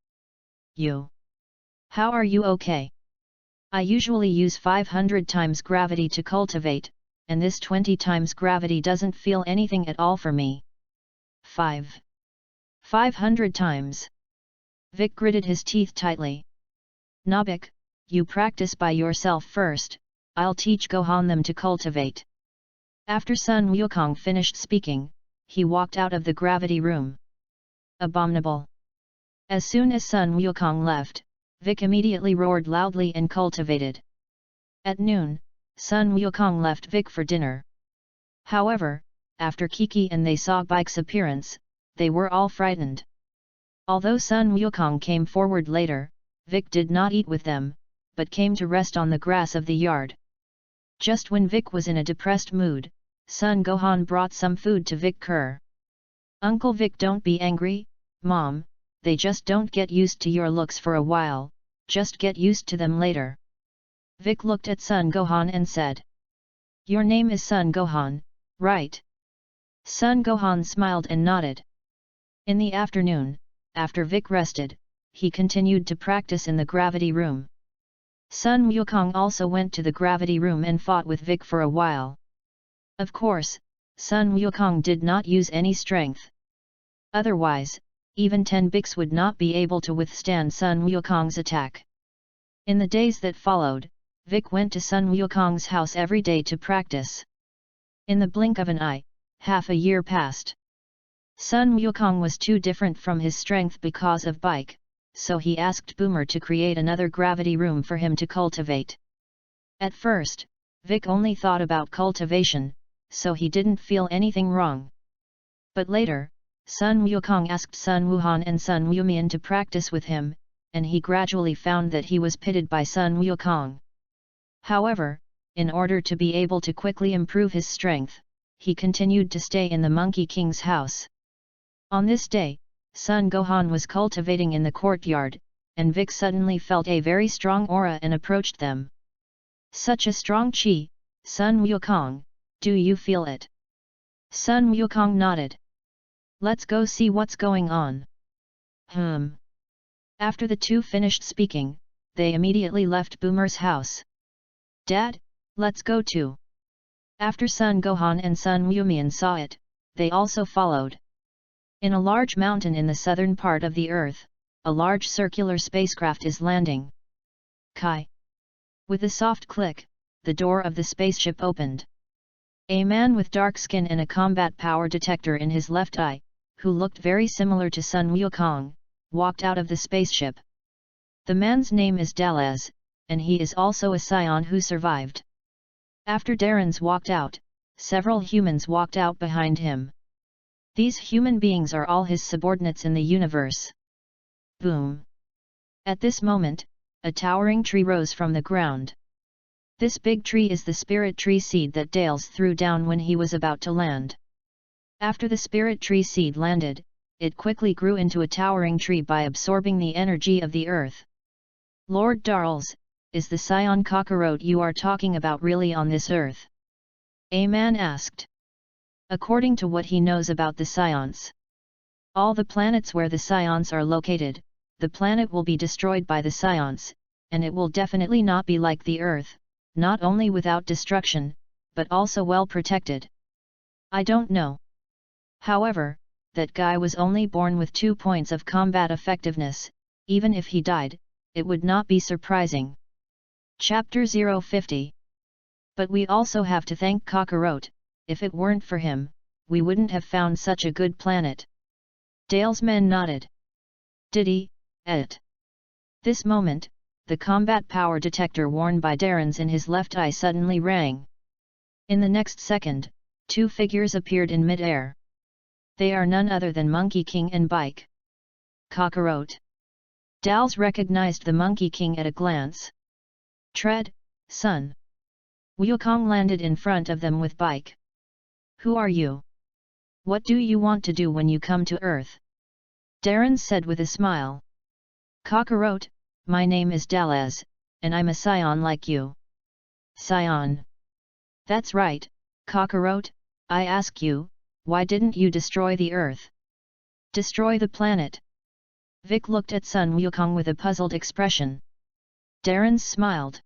You? How are you okay? I usually use 500 times gravity to cultivate, and this 20 times gravity doesn't feel anything at all for me. 500 times. Vic gritted his teeth tightly. Nabik, you practice by yourself first, I'll teach Gohan them to cultivate. After Sun Wukong finished speaking, he walked out of the gravity room. Abominable. As soon as Sun Wukong left, Vic immediately roared loudly and cultivated. At noon, Sun Wukong left Vic for dinner. However, after Kiki and they saw Bike's appearance, they were all frightened. Although Sun Wukong came forward later, Vic did not eat with them, but came to rest on the grass of the yard. Just when Vic was in a depressed mood, Sun Gohan brought some food to Vic Kerr. Uncle Vic, don't be angry, Mom, they just don't get used to your looks for a while, just get used to them later. Vic looked at Sun Gohan and said. Your name is Sun Gohan, right? Sun Gohan smiled and nodded. In the afternoon, after Vic rested, he continued to practice in the gravity room. Sun Wukong also went to the gravity room and fought with Vic for a while. Of course, Sun Wukong did not use any strength. Otherwise, even 10 Bics would not be able to withstand Sun Wukong's attack. In the days that followed, Vic went to Sun Wukong's house every day to practice. In the blink of an eye, half a year passed. Sun Wukong was too different from his strength because of Bike, so he asked Boomer to create another gravity room for him to cultivate. At first, Vic only thought about cultivation, so he didn't feel anything wrong. But later, Sun Wukong asked Sun Wuhan and Sun Wumian to practice with him, and he gradually found that he was pitted by Sun Wukong. However, in order to be able to quickly improve his strength, he continued to stay in the Monkey King's house. On this day, Sun Gohan was cultivating in the courtyard, and Vic suddenly felt a very strong aura and approached them. Such a strong chi, Sun Wukong, do you feel it? Sun Wukong nodded. Let's go see what's going on. After the two finished speaking, they immediately left Boomer's house. Dad, let's go too. After Sun Gohan and Sun Wumian saw it, they also followed. In a large mountain in the southern part of the Earth, a large circular spacecraft is landing. Kai. With a soft click, the door of the spaceship opened. A man with dark skin and a combat power detector in his left eye, who looked very similar to Sun Wukong, walked out of the spaceship. The man's name is Dalaz, and he is also a scion who survived. After Darren's walked out, several humans walked out behind him. These human beings are all his subordinates in the universe. Boom! At this moment, a towering tree rose from the ground. This big tree is the spirit tree seed that Dales threw down when he was about to land. After the spirit tree seed landed, it quickly grew into a towering tree by absorbing the energy of the earth. Lord Darls, is the scion Kakarot you are talking about really on this earth? A man asked. According to what he knows about the scions, all the planets where the scions are located, the planet will be destroyed by the scions, and it will definitely not be like the Earth, not only without destruction, but also well protected. I don't know. However, that guy was only born with 2 points of combat effectiveness. Even if he died, it would not be surprising. Chapter 050. But we also have to thank Kakarot. If it weren't for him, we wouldn't have found such a good planet. Dale's men nodded. Diddy, et. This moment, the combat power detector worn by Darren's in his left eye suddenly rang. In the next second, 2 figures appeared in mid-air. They are none other than Monkey King and Bike. Kakarot. Dals recognized the Monkey King at a glance. Tread, son. Wukong landed in front of them with Bike. Who are you? What do you want to do when you come to Earth? Darren said with a smile. Kakarot, my name is Dalaz, and I'm a scion like you. Scion. That's right, Kakarot, I ask you, why didn't you destroy the Earth? Destroy the planet? Vic looked at Sun Wukong with a puzzled expression. Darren smiled.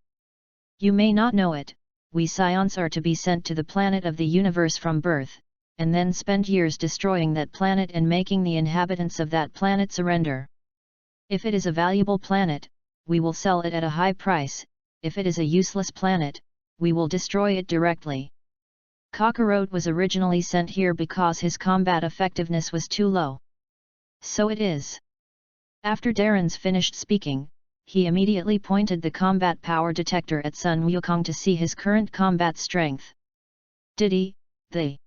You may not know it, we scions are to be sent to the planet of the universe from birth, and then spend years destroying that planet and making the inhabitants of that planet surrender. If it is a valuable planet, we will sell it at a high price. If it is a useless planet, we will destroy it directly. Kakarot was originally sent here because his combat effectiveness was too low. So it is. After Darren's finished speaking, he immediately pointed the combat power detector at Sun Wukong to see his current combat strength. Diddy, the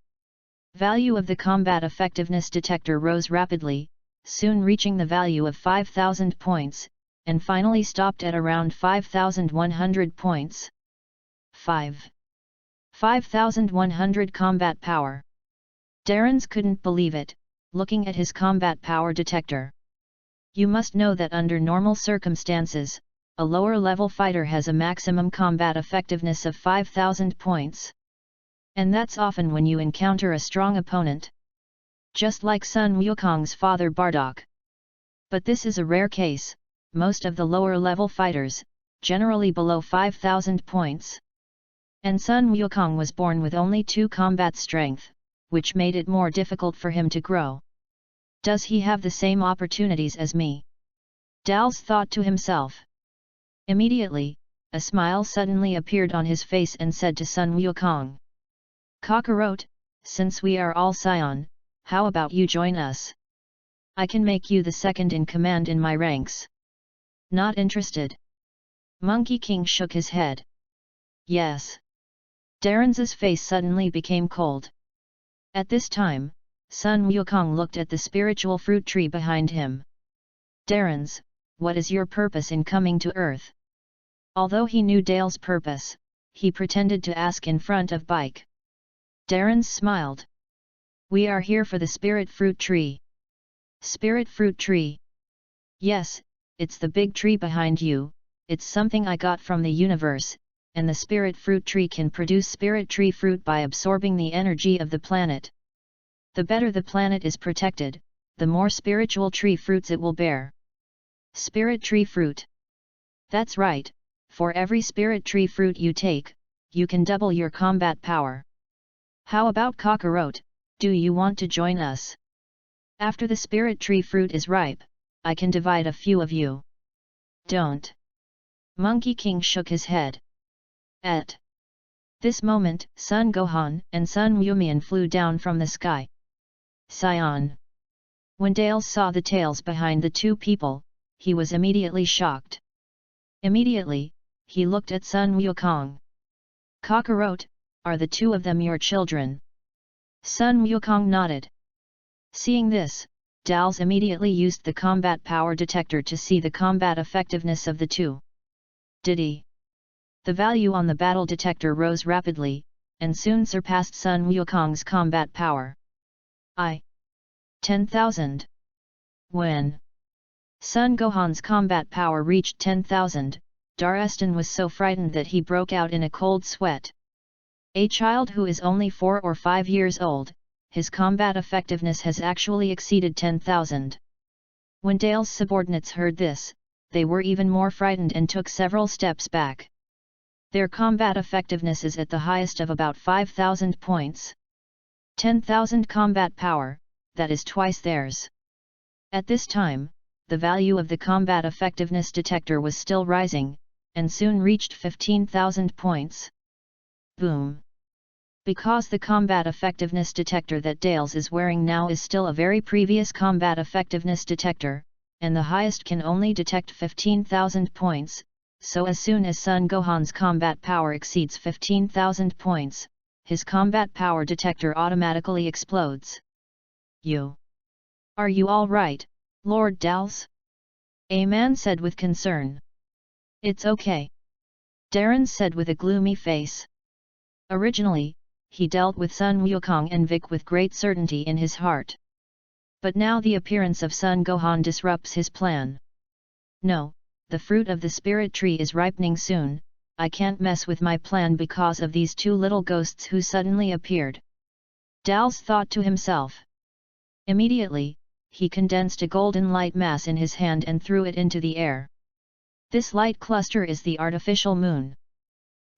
value of the combat effectiveness detector rose rapidly, soon reaching the value of 5,000 points, and finally stopped at around 5,100 points. 5,100 combat power. Darren's couldn't believe it, looking at his combat power detector. You must know that under normal circumstances, a lower-level fighter has a maximum combat effectiveness of 5,000 points. And that's often when you encounter a strong opponent. Just like Sun Wukong's father Bardock. But this is a rare case, most of the lower-level fighters, generally below 5,000 points. And Sun Wukong was born with only 2 combat strength, which made it more difficult for him to grow. Does he have the same opportunities as me? Dals thought to himself. Immediately, a smile suddenly appeared on his face and said to Sun Wukong. Kakarot, since we are all scion, how about you join us? I can make you the second in command in my ranks. Not interested? Monkey King shook his head. Yes. Darren's face suddenly became cold. At this time, Sun Wukong looked at the spiritual fruit tree behind him. Darren's, what is your purpose in coming to Earth? Although he knew Dale's purpose, he pretended to ask in front of Bike. Darren smiled. We are here for the spirit fruit tree. Spirit fruit tree. Yes, it's the big tree behind you, it's something I got from the universe, and the spirit fruit tree can produce spirit tree fruit by absorbing the energy of the planet. The better the planet is protected, the more spiritual tree fruits it will bear. Spirit tree fruit. That's right, for every spirit tree fruit you take, you can double your combat power. How about cockroach, do you want to join us? After the spirit tree fruit is ripe, I can divide a few of you. Don't. Monkey King shook his head. At this moment, Sun Gohan and Sun Wumian flew down from the sky. Scion. When Dales saw the tails behind the two people, he was immediately shocked. Immediately, he looked at Sun Wukong. Cockroach, are the two of them your children? Sun Wukong nodded. Seeing this, Dals immediately used the combat power detector to see the combat effectiveness of the two. Did he? The value on the battle detector rose rapidly, and soon surpassed Sun Wukong's combat power. 10,000. When Sun Gohan's combat power reached 10,000, Darestan was so frightened that he broke out in a cold sweat. A child who is only 4 or 5 years old, his combat effectiveness has actually exceeded 10,000. When Dale's subordinates heard this, they were even more frightened and took several steps back. Their combat effectiveness is at the highest of about 5,000 points. 10,000 combat power, that is twice theirs. At this time, the value of the combat effectiveness detector was still rising, and soon reached 15,000 points. Boom! Because the combat effectiveness detector that Dales is wearing now is still a very previous combat effectiveness detector, and the highest can only detect 15,000 points, so as soon as Sun Gohan's combat power exceeds 15,000 points, his combat power detector automatically explodes. Are you all right, Lord Dals? A man said with concern. It's okay. Darren said with a gloomy face. Originally, he dealt with Sun Wukong and Vic with great certainty in his heart. But now the appearance of Sun Gohan disrupts his plan. No, the fruit of the spirit tree is ripening soon, I can't mess with my plan because of these two little ghosts who suddenly appeared. Dals thought to himself. Immediately, he condensed a golden light mass in his hand and threw it into the air. This light cluster is the artificial moon.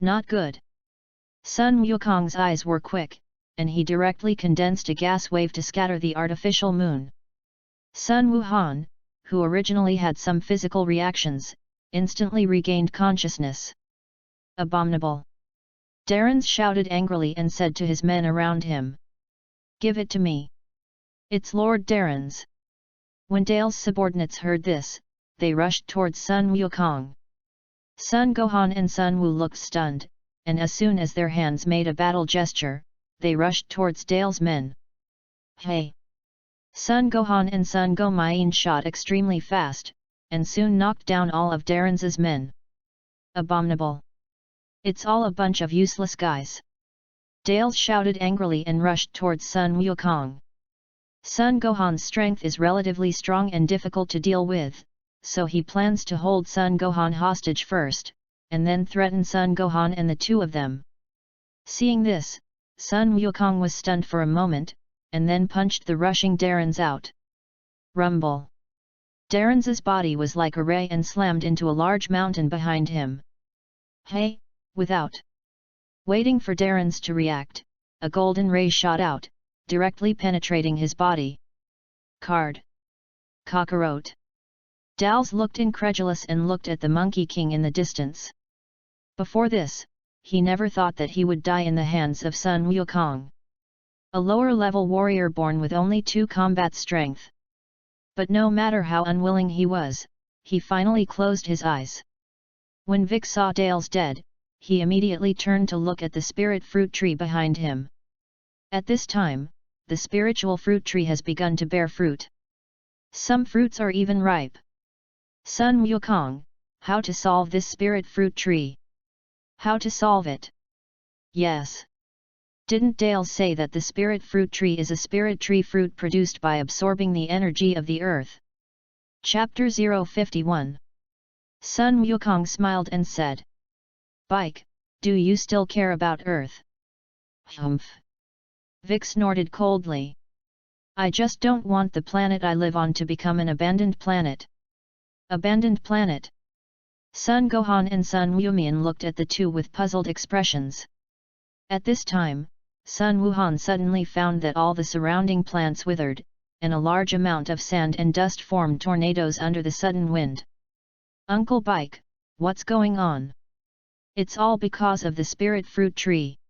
Not good. Sun Wukong's eyes were quick, and he directly condensed a gas wave to scatter the artificial moon. Sun Wuhan, who originally had some physical reactions, instantly regained consciousness. Abominable! Darren shouted angrily and said to his men around him. Give it to me. It's Lord Darren's. When Dale's subordinates heard this, they rushed towards Sun Wukong. Sun Gohan and Sun Wu looked stunned, and as soon as their hands made a battle gesture, they rushed towards Dale's men. Hey! Sun Gohan and Sun Gomain shot extremely fast, and soon knocked down all of Darren's men. Abominable! It's all a bunch of useless guys. Dale shouted angrily and rushed towards Sun Wukong. Sun Gohan's strength is relatively strong and difficult to deal with, so he plans to hold Sun Gohan hostage first, and then threaten Sun Gohan and the two of them. Seeing this, Sun Wukong was stunned for a moment, and then punched the rushing Darren's out. Rumble! Darren's body was like a ray and slammed into a large mountain behind him. Hey! Without waiting for Darren's to react, a golden ray shot out, directly penetrating his body. Card. Cockroach. Dals looked incredulous and looked at the Monkey King in the distance. Before this, he never thought that he would die in the hands of Sun Wukong. A lower-level warrior born with only 2 combat strength. But no matter how unwilling he was, he finally closed his eyes. When Vic saw Dales dead, he immediately turned to look at the spirit fruit tree behind him. At this time, the spiritual fruit tree has begun to bear fruit. Some fruits are even ripe. Sun Wukong, how to solve this spirit fruit tree? How to solve it? Yes. Didn't Dale say that the spirit fruit tree is a spirit tree fruit produced by absorbing the energy of the earth? Chapter 051. Sun Wukong smiled and said, "Bike, do you still care about Earth?" "Humph." Vic snorted coldly. "I just don't want the planet I live on to become an abandoned planet." Abandoned planet? Sun Gohan and Sun Wumian looked at the two with puzzled expressions. At this time, Sun Wuhan suddenly found that all the surrounding plants withered, and a large amount of sand and dust formed tornadoes under the sudden wind. "Uncle Bike, what's going on?" "It's all because of the spirit fruit tree."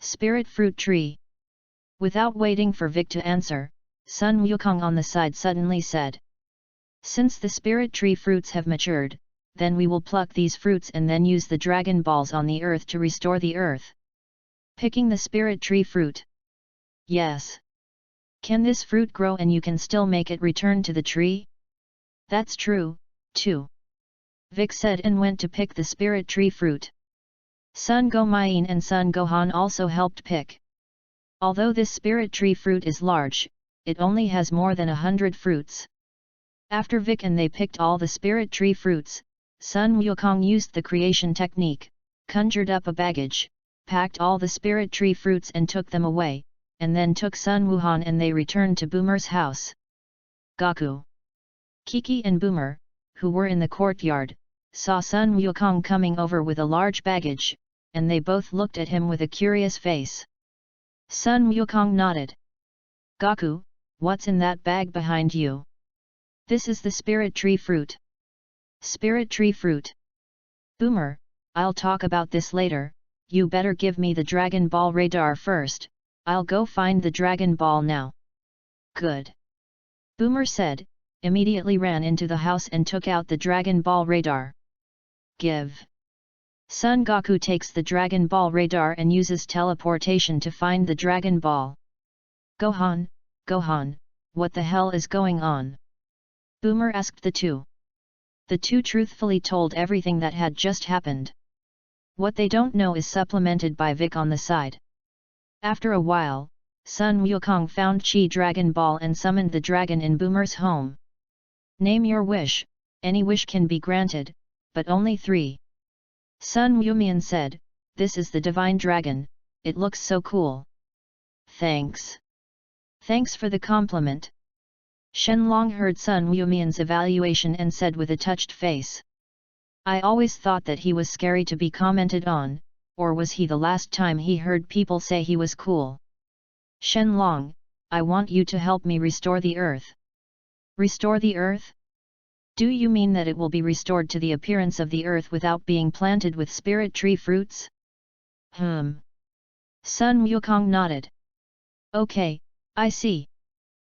"Spirit fruit tree?" Without waiting for Vic to answer, Sun Wukong on the side suddenly said, "Since the spirit tree fruits have matured, then we will pluck these fruits and then use the dragon balls on the earth to restore the earth." "Picking the spirit tree fruit?" "Yes." "Can this fruit grow and you can still make it return to the tree?" "That's true, too." Vic said and went to pick the spirit tree fruit. Sun Gomayin and Sun Gohan also helped pick. Although this spirit tree fruit is large, it only has more than 100 fruits. After Vic and they picked all the spirit tree fruits, Sun Wukong used the creation technique, conjured up a baggage, packed all the spirit tree fruits and took them away, and then took Sun Wuhan and they returned to Boomer's house. Gaku, Kiki and Boomer, who were in the courtyard, saw Sun Wukong coming over with a large baggage, and they both looked at him with a curious face. Sun Wukong nodded. "Gaku, what's in that bag behind you?" "This is the spirit tree fruit." "Spirit tree fruit?" "Boomer, I'll talk about this later, you better give me the Dragon Ball radar first, I'll go find the Dragon Ball now." "Good." Boomer said, immediately ran into the house and took out the Dragon Ball radar. "Give." Son Goku takes the Dragon Ball radar and uses teleportation to find the Dragon Ball. Gohan, what the hell is going on?" Boomer asked the two. The two truthfully told everything that had just happened. What they don't know is supplemented by Vic on the side. After a while, Sun Wukong found Chi Dragon Ball and summoned the dragon in Boomer's home. "Name your wish, any wish can be granted, but only 3. Sun Wumian said, "This is the divine dragon, it looks so cool." "Thanks." "Thanks for the compliment." Shenlong heard Sun Wumian's evaluation and said with a touched face, "I always thought that he was scary to be commented on, or was he the last time he heard people say he was cool?" "Shenlong, I want you to help me restore the earth." "Restore the earth? Do you mean that it will be restored to the appearance of the earth without being planted with spirit tree fruits?" Sun Wukong nodded. "Okay, I see."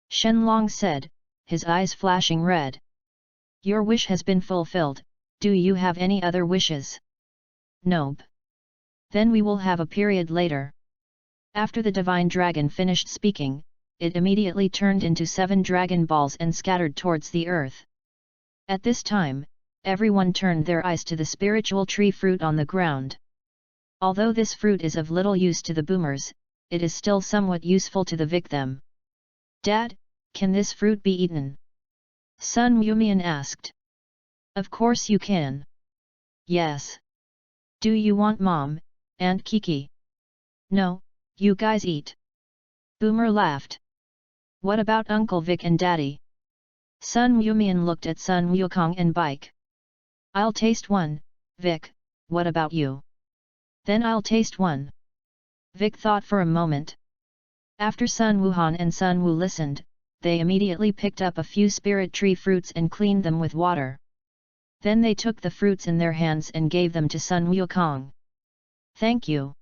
Shenlong said, his eyes flashing red. "Your wish has been fulfilled, do you have any other wishes?" "Nope." "Then we will have a period later." After the divine dragon finished speaking, it immediately turned into 7 dragon balls and scattered towards the earth. At this time, everyone turned their eyes to the spiritual tree fruit on the ground. Although this fruit is of little use to the boomers, it is still somewhat useful to the victim. "Dad, can this fruit be eaten?" Sun Wumian asked. "Of course you can." "Yes." "Do you want Mom, Aunt Kiki?" "No, you guys eat." Boomer laughed. "What about Uncle Vic and Daddy?" Sun Wumian looked at Sun Wukong and Bike. "I'll taste one, Vic, what about you?" "Then I'll taste one." Vic thought for a moment. After Sun Wuhan and Sun Wu listened, they immediately picked up a few spirit tree fruits and cleaned them with water. Then they took the fruits in their hands and gave them to Sun Wukong. "Thank you."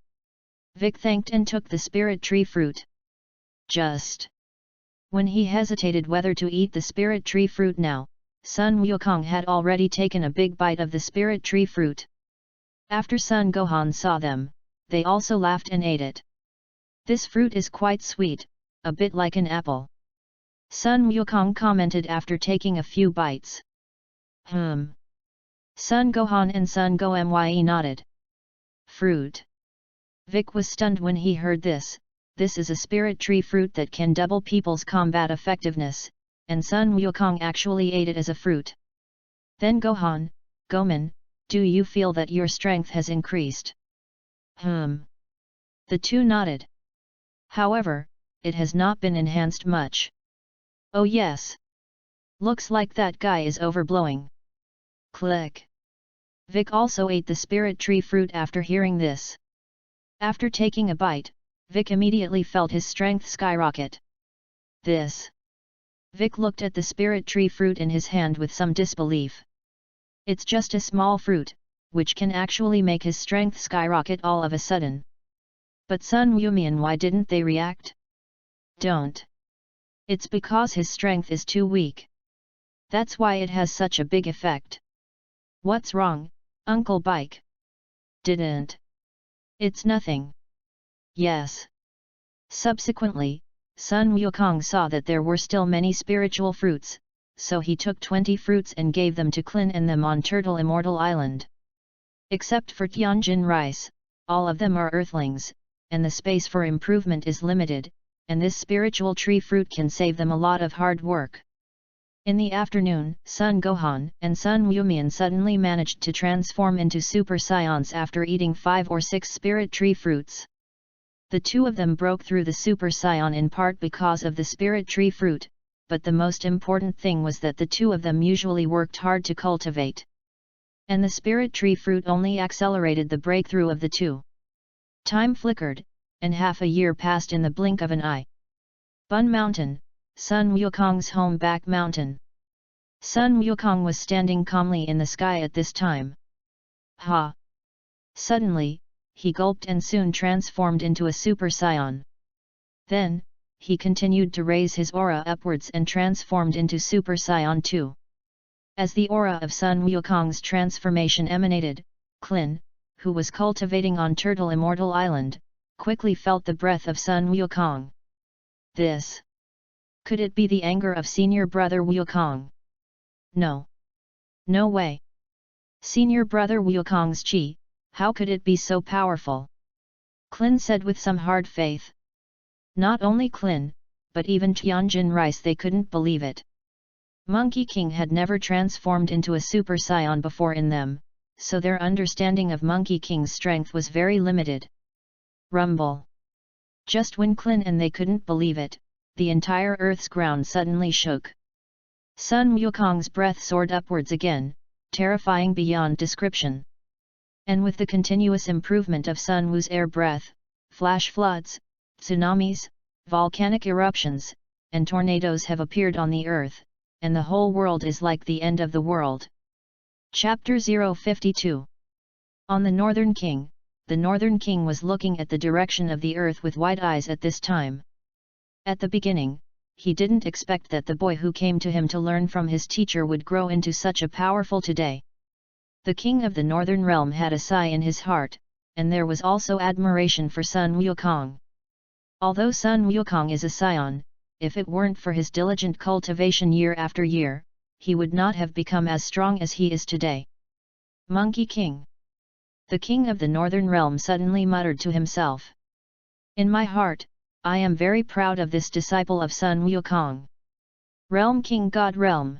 Vic thanked and took the spirit tree fruit. Just when he hesitated whether to eat the spirit tree fruit now, Sun Wukong had already taken a big bite of the spirit tree fruit. After Sun Gohan saw them, they also laughed and ate it. "This fruit is quite sweet, a bit like an apple." Sun Wukong commented after taking a few bites. Sun Gohan and Sun Gomye nodded. "Fruit. Vic was stunned when he heard this. This is a spirit tree fruit that can double people's combat effectiveness, and Sun Wukong actually ate it as a fruit. Then Gohan, Goman, do you feel that your strength has increased? The two nodded. However, it has not been enhanced much. Oh yes. Looks like that guy is overblowing. Click. Vic also ate the spirit tree fruit after hearing this. After taking a bite, Vic immediately felt his strength skyrocket. This. Vic looked at the spirit tree fruit in his hand with some disbelief. It's just a small fruit, which can actually make his strength skyrocket all of a sudden. But Sun Wumian, why didn't they react? Don't. It's because his strength is too weak. That's why it has such a big effect. What's wrong, Uncle Bike? Didn't. It's nothing. Yes. Subsequently, Sun Wukong saw that there were still many spiritual fruits, so he took 20 fruits and gave them to Klin and them on Turtle Immortal Island. Except for Tianjin rice, all of them are earthlings, and the space for improvement is limited, and this spiritual tree fruit can save them a lot of hard work. In the afternoon, Sun Gohan and Sun Wumian suddenly managed to transform into Super Saiyans after eating 5 or 6 spirit tree fruits. The two of them broke through the Super Saiyan in part because of the spirit tree fruit, but the most important thing was that the two of them usually worked hard to cultivate. And the spirit tree fruit only accelerated the breakthrough of the two. Time flickered, and half a year passed in the blink of an eye. Bun Mountain, Sun Wukong's home back mountain. Sun Wukong was standing calmly in the sky at this time. Ha! Suddenly, he gulped and soon transformed into a Super Saiyan. Then, he continued to raise his aura upwards and transformed into Super Saiyan 2. As the aura of Sun Wukong's transformation emanated, Klin, who was cultivating on Turtle Immortal Island, quickly felt the breath of Sun Wukong. This. Could it be the anger of senior brother Wukong? No. No way. Senior brother Wukong's chi, how could it be so powerful? Klin said with some hard faith. Not only Klin, but even Tianjin Rice, they couldn't believe it. Monkey King had never transformed into a Super Saiyan before in them, so their understanding of Monkey King's strength was very limited. Rumble. Just when Klin and they couldn't believe it, the entire Earth's ground suddenly shook. Sun Wukong's breath soared upwards again, terrifying beyond description. And with the continuous improvement of Sun Wu's air breath, flash floods, tsunamis, volcanic eruptions, and tornadoes have appeared on the Earth, and the whole world is like the end of the world. Chapter 052. On the Northern King was looking at the direction of the Earth with wide eyes at this time. At the beginning, he didn't expect that the boy who came to him to learn from his teacher would grow into such a powerful today. The king of the Northern Realm had a sigh in his heart, and there was also admiration for Sun Wukong. Although Sun Wukong is a scion, if it weren't for his diligent cultivation year after year, he would not have become as strong as he is today. Monkey King. The king of the Northern Realm suddenly muttered to himself. In my heart, I am very proud of this disciple of Sun Wukong. Realm King God Realm.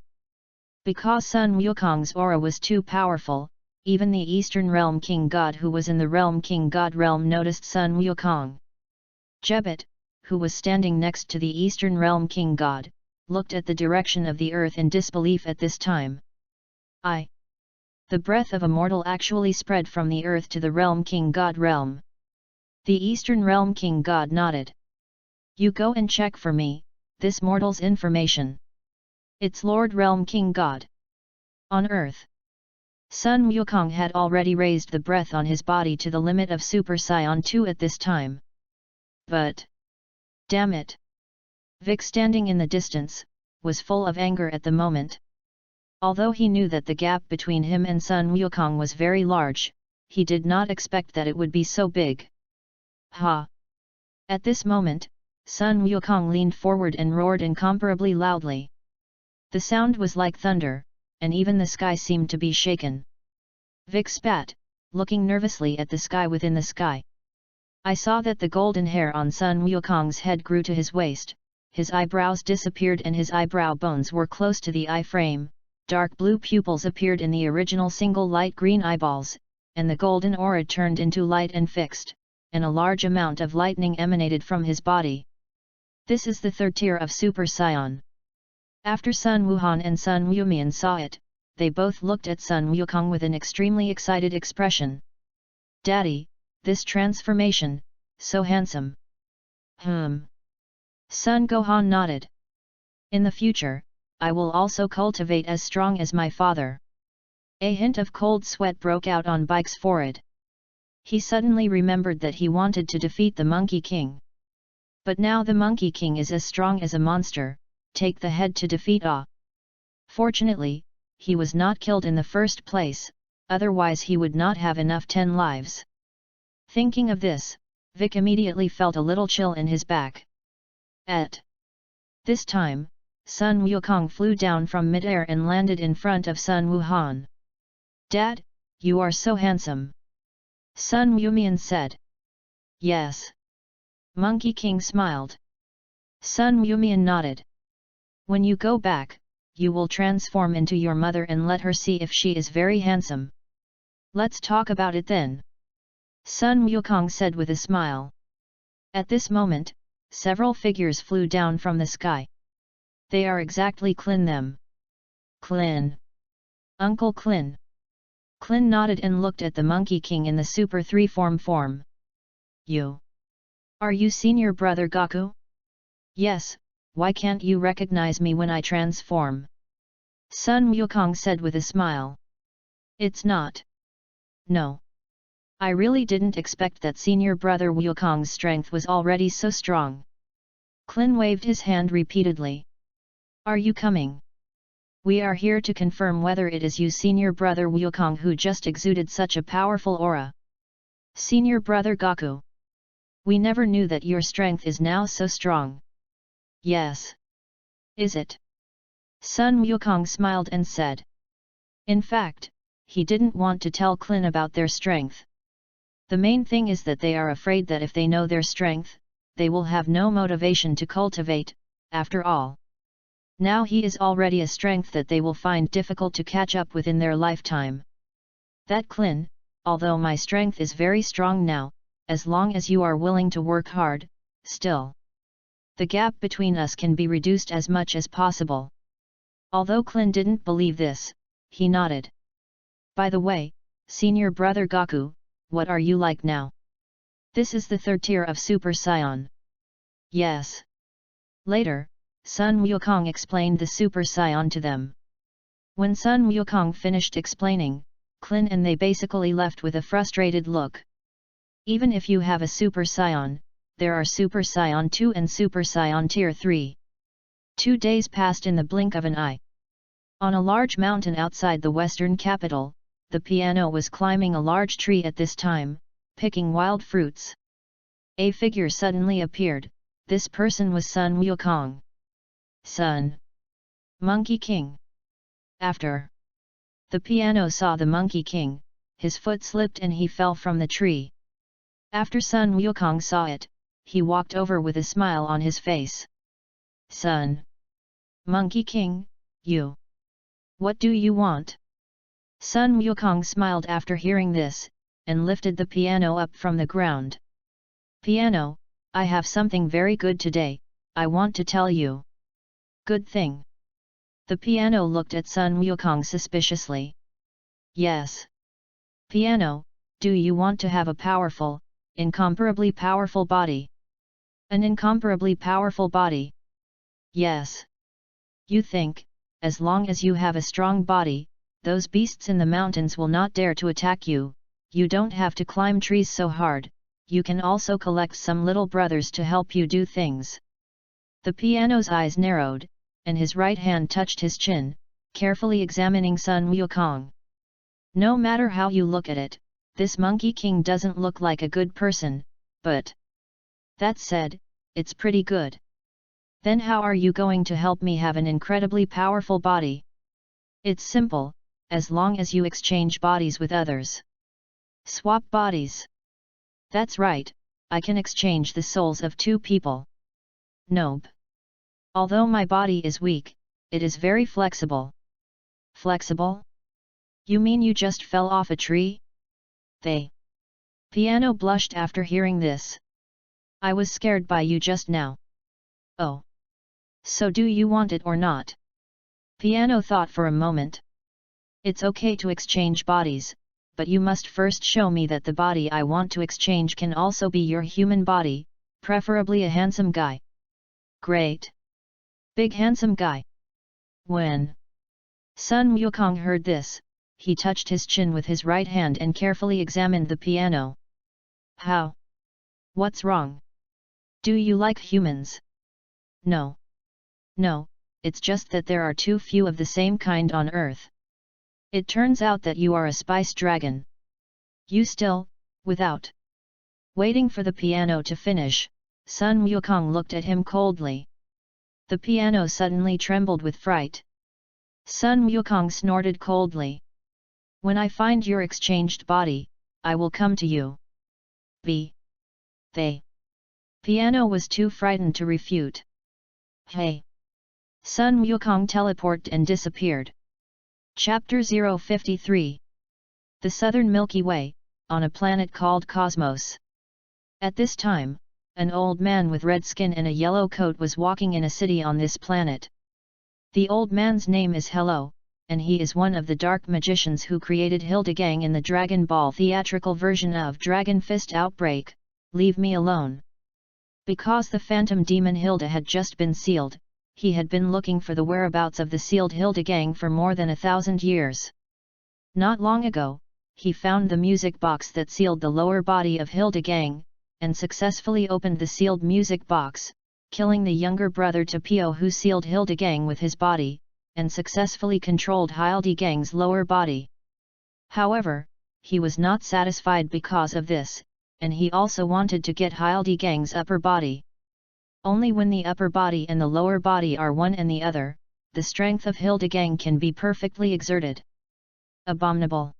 Because Sun Wukong's aura was too powerful, even the Eastern Realm King God who was in the Realm King God Realm noticed Sun Wukong. Jebet, who was standing next to the Eastern Realm King God, looked at the direction of the earth in disbelief at this time. The breath of a mortal actually spread from the earth to the Realm King God Realm. The Eastern Realm King God nodded. You go and check for me, this mortal's information. It's Lord Realm King God. On earth. Sun Wukong had already raised the breath on his body to the limit of Super Saiyan 2 at this time. But... damn it! Vic, standing in the distance, was full of anger at the moment. Although he knew that the gap between him and Sun Wukong was very large, he did not expect that it would be so big. Ha! At this moment, Sun Wukong leaned forward and roared incomparably loudly. The sound was like thunder, and even the sky seemed to be shaken. Vic spat, looking nervously at the sky within the sky. I saw that the golden hair on Sun Wukong's head grew to his waist, his eyebrows disappeared and his eyebrow bones were close to the eye frame, dark blue pupils appeared in the original single light green eyeballs, and the golden aura turned into light and fixed, and a large amount of lightning emanated from his body. This is the third tier of Super Saiyan. After Sun Wuhan and Sun Wumian saw it, they both looked at Sun Wukong with an extremely excited expression. "Daddy, this transformation, so handsome." Sun Gohan nodded. "In the future, I will also cultivate as strong as my father." A hint of cold sweat broke out on Bike's forehead. He suddenly remembered that he wanted to defeat the Monkey King. But now the Monkey King is as strong as a monster, take the head to defeat Ah. Fortunately, he was not killed in the first place, otherwise he would not have enough 10 lives. Thinking of this, Vic immediately felt a little chill in his back. At this time, Sun Wukong flew down from midair and landed in front of Sun Wuhan. "Dad, you are so handsome," Sun Wumian said. "Yes." Monkey King smiled. Sun Wumian nodded. "When you go back, you will transform into your mother and let her see if she is very handsome. Let's talk about it then," Sun Wukong said with a smile. At this moment, several figures flew down from the sky. "They are exactly Clin them." "Clin? Uncle Clin?" Clin nodded and looked at the Monkey King in the Super 3 form. "You? Are you senior brother Goku?" "Yes, why can't you recognize me when I transform?" Sun Wukong said with a smile. "It's not. No. I really didn't expect that senior brother Wukong's strength was already so strong." Clin waved his hand repeatedly. "Are you coming? We are here to confirm whether it is you senior brother Wukong who just exuded such a powerful aura." "Senior brother Goku. We never knew that your strength is now so strong." "Yes. Is it?" Sun Wukong smiled and said. In fact, he didn't want to tell Clin about their strength. The main thing is that they are afraid that if they know their strength, they will have no motivation to cultivate, after all. Now he is already a strength that they will find difficult to catch up with in their lifetime. "That Clin, although my strength is very strong now, as long as you are willing to work hard, still, the gap between us can be reduced as much as possible." Although Clin didn't believe this, he nodded. "By the way, senior brother Goku, what are you like now? This is the third tier of Super Saiyan." "Yes." Later, Sun Wukong explained the Super Saiyan to them. When Sun Wukong finished explaining, Clin and they basically left with a frustrated look. Even if you have a Super Saiyan, there are Super Saiyan 2 and Super Saiyan Tier 3. 2 days passed in the blink of an eye. On a large mountain outside the western capital, the piano was climbing a large tree at this time, picking wild fruits. A figure suddenly appeared. This person was Sun Wukong. "Sun Monkey King." After the piano saw the Monkey King, his foot slipped and he fell from the tree. After Sun Wukong saw it, he walked over with a smile on his face. "Sun Monkey King, you. What do you want?" Sun Wukong smiled after hearing this, and lifted the piano up from the ground. "Piano, I have something very good today, I want to tell you." "Good thing?" The piano looked at Sun Wukong suspiciously. "Yes." "Piano, do you want to have a powerful, incomparably powerful body?" "An incomparably powerful body?" "Yes." "You think, as long as you have a strong body, those beasts in the mountains will not dare to attack you, you don't have to climb trees so hard, you can also collect some little brothers to help you do things." The piano's eyes narrowed, and his right hand touched his chin, carefully examining Sun Wukong. "No matter how you look at it, this Monkey King doesn't look like a good person, but that said, it's pretty good. Then how are you going to help me have an incredibly powerful body?" "It's simple, as long as you exchange bodies with others." "Swap bodies?" "That's right, I can exchange the souls of two people. Nope. Although my body is weak, it is very flexible. Flexible? You mean you just fell off a tree? They. Piano blushed after hearing this. I was scared by you just now. Oh. So do you want it or not? Piano thought for a moment. It's okay to exchange bodies, but you must first show me that the body I want to exchange can also be your human body, preferably a handsome guy. Great. Big handsome guy. When Sun Wukong heard this, he touched his chin with his right hand and carefully examined the piano. How? What's wrong? Do you like humans? No. No, it's just that there are too few of the same kind on Earth. It turns out that you are a spice dragon. You still, without waiting for the piano to finish, Sun Wukong looked at him coldly. The piano suddenly trembled with fright. Sun Wukong snorted coldly. When I find your exchanged body, I will come to you. They. Piano was too frightened to refute. Hey! Sun Wukong teleported and disappeared. Chapter 053. The Southern Milky Way, on a planet called Cosmos. At this time, an old man with red skin and a yellow coat was walking in a city on this planet. The old man's name is Hello, and he is one of the dark magicians who created Hildegang in the Dragon Ball theatrical version of Dragon Fist Outbreak, Leave Me Alone. Because the phantom demon Hilda had just been sealed, he had been looking for the whereabouts of the sealed Hildegang for more than 1,000 years. Not long ago, he found the music box that sealed the lower body of Hildegang, and successfully opened the sealed music box, killing the younger brother to Pio who sealed Hildegang with his body, and successfully controlled Hildegang's lower body. However, he was not satisfied because of this, and he also wanted to get Hildegang's upper body. Only when the upper body and the lower body are one and the other, the strength of Hildegang can be perfectly exerted. Abominable!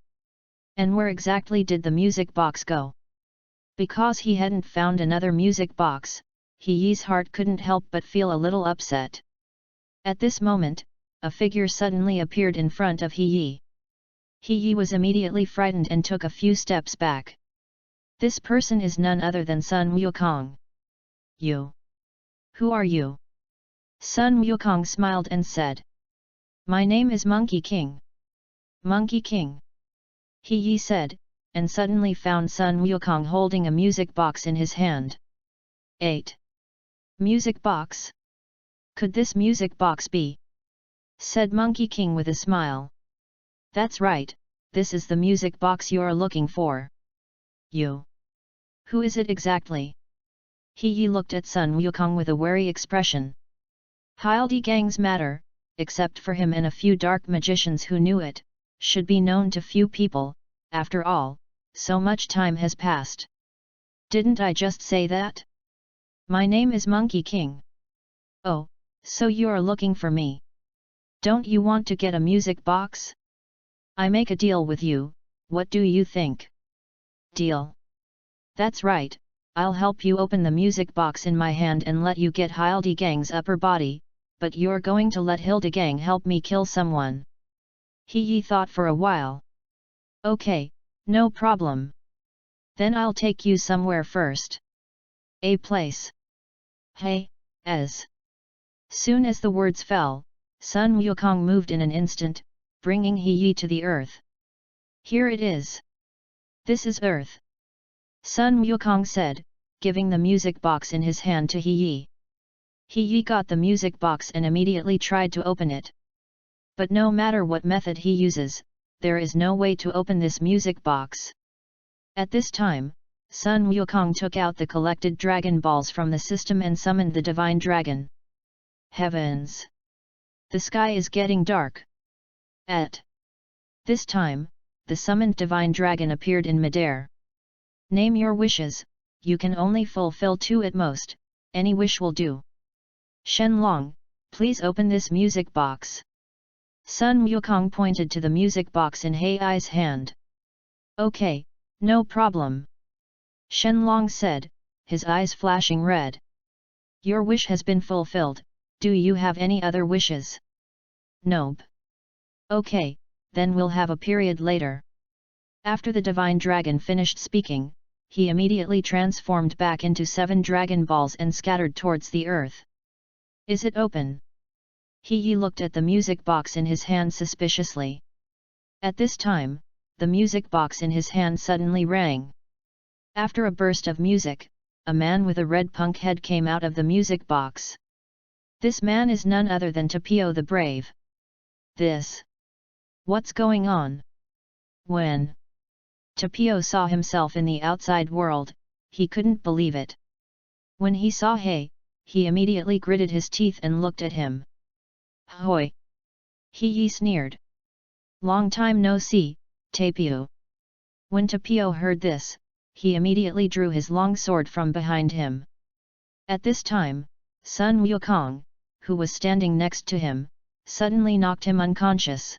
And where exactly did the music box go? Because he hadn't found another music box, He's heart couldn't help but feel a little upset. At this moment, a figure suddenly appeared in front of He was immediately frightened and took a few steps back. This person is none other than Sun Wukong. You? Who are you? Sun Wukong smiled and said. My name is Monkey King. Monkey King. He said, and suddenly found Sun Wukong holding a music box in his hand. 8. Music box? Could this music box be? Said Monkey King with a smile. That's right, this is the music box you're looking for. You? Who is it exactly? He looked at Sun Wukong with a wary expression. Hildegang's matter, except for him and a few dark magicians who knew it, should be known to few people. After all, so much time has passed. Didn't I just say that? My name is Monkey King. Oh, so you are looking for me. Don't you want to get a music box? I make a deal with you, what do you think? Deal? That's right, I'll help you open the music box in my hand and let you get Hildegang's upper body, but you're going to let Hildegang help me kill someone. He thought for a while. Okay, no problem. Then I'll take you somewhere first. A place. Hey, as soon as the words fell, Sun Wukong moved in an instant, bringing He to the earth. Here it is. This is Earth. Sun Wukong said, giving the music box in his hand to He. He got the music box and immediately tried to open it. But no matter what method he uses, there is no way to open this music box. At this time, Sun Wukong took out the collected Dragon Balls from the system and summoned the Divine Dragon. Heavens! The sky is getting dark. At this time, the summoned Divine Dragon appeared in midair. Name your wishes, you can only fulfill 2 at most, any wish will do. Shenlong, please open this music box. Sun Wukong pointed to the music box in Hei's hand. Okay, no problem. Shenlong said, his eyes flashing red. Your wish has been fulfilled, do you have any other wishes? Nope. Okay, then we'll have a period later. After the divine dragon finished speaking, he immediately transformed back into 7 dragon balls and scattered towards the earth. Is it open? He looked at the music box in his hand suspiciously. At this time, the music box in his hand suddenly rang. After a burst of music, a man with a red punk head came out of the music box. This man is none other than Tapio the Brave. What's going on? When Tapio saw himself in the outside world, he couldn't believe it. When he saw Hey, he immediately gritted his teeth and looked at him. Hoi! He sneered. Long time no see, Tapio. When Tapio heard this, he immediately drew his long sword from behind him. At this time, Sun Wukong, who was standing next to him, suddenly knocked him unconscious.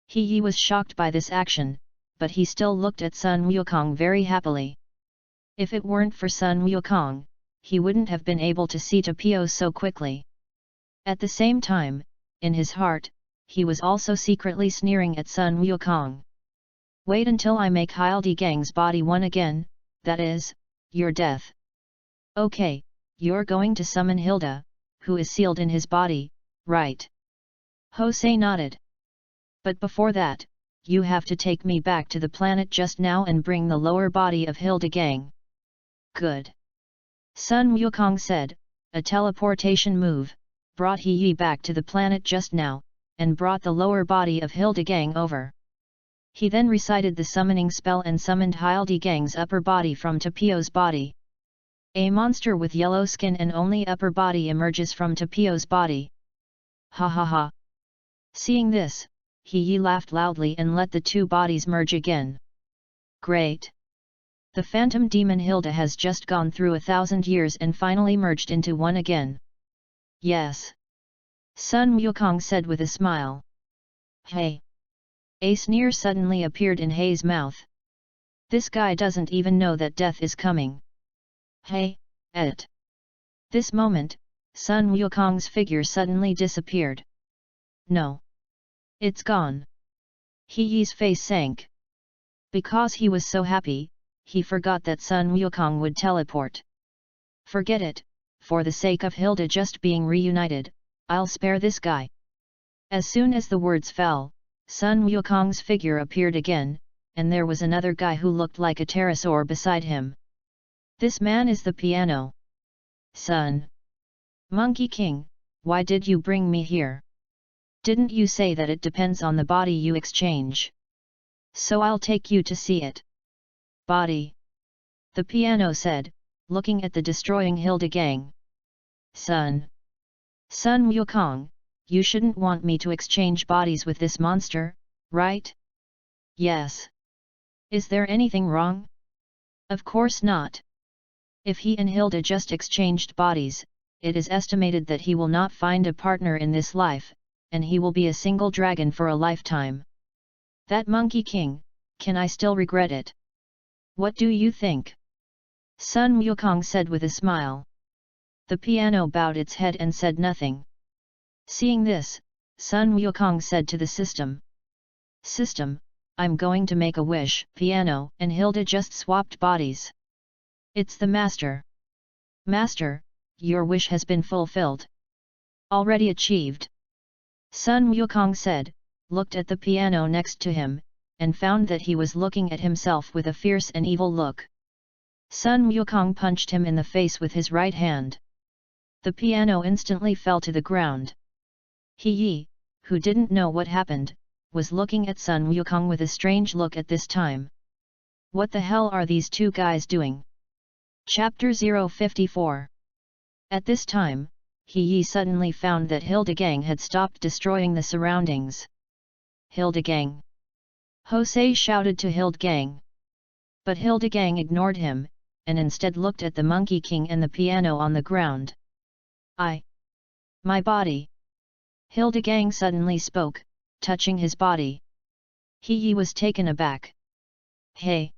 He was shocked by this action, but he still looked at Sun Wukong very happily. If it weren't for Sun Wukong, he wouldn't have been able to see Tapio so quickly. At the same time, in his heart, he was also secretly sneering at Sun Wukong. Wait until I make Hildegang's body one again, that is, your death. Okay, you're going to summon Hilda, who is sealed in his body, right? Jose nodded. But before that, you have to take me back to the planet just now and bring the lower body of Hildegang. Good. Sun Wukong said, a teleportation move, brought He back to the planet just now, and brought the lower body of Hildegang over. He then recited the summoning spell and summoned Hildegang's upper body from Tapio's body. A monster with yellow skin and only upper body emerges from Tapio's body. Ha ha ha. Seeing this, He laughed loudly and let the 2 bodies merge again. Great! The phantom demon Hilda has just gone through 1,000 years and finally merged into one again. Yes. Sun Wukong said with a smile. Hey! A sneer suddenly appeared in Hei's mouth. This guy doesn't even know that death is coming. Hey, et! This moment, Sun Wukong's figure suddenly disappeared. No. It's gone. He's face sank. Because he was so happy, he forgot that Sun Wukong would teleport. Forget it, for the sake of Hilda just being reunited, I'll spare this guy. As soon as the words fell, Sun Wukong's figure appeared again, and there was another guy who looked like a pterosaur beside him. This man is the piano. Sun Monkey King, why did you bring me here? Didn't you say that it depends on the body you exchange? So I'll take you to see it. Body. The piano said, looking at the destroying Hildegang. Sun Wukong, you shouldn't want me to exchange bodies with this monster, right? Yes. Is there anything wrong? Of course not. If he and Hilda just exchanged bodies, it is estimated that he will not find a partner in this life, and he will be a single dragon for a lifetime. That Monkey King, can I still regret it? What do you think? Sun Wukong said with a smile. The piano bowed its head and said nothing. Seeing this, Sun Wukong said to the system. System, I'm going to make a wish. Piano and Hilda just swapped bodies. It's the master. Master, your wish has been fulfilled. Already achieved. Sun Wukong said, looked at the piano next to him, and found that he was looking at himself with a fierce and evil look. Sun Wukong punched him in the face with his right hand. The piano instantly fell to the ground. He, who didn't know what happened, was looking at Sun Wukong with a strange look at this time. What the hell are these 2 guys doing? Chapter 054. At this time, He suddenly found that Hildegang had stopped destroying the surroundings. Hildegang! Jose shouted to Hildegang. But Hildegang ignored him, and instead looked at the Monkey King and the piano on the ground. My body! Hildegang suddenly spoke, touching his body. He was taken aback. Hey!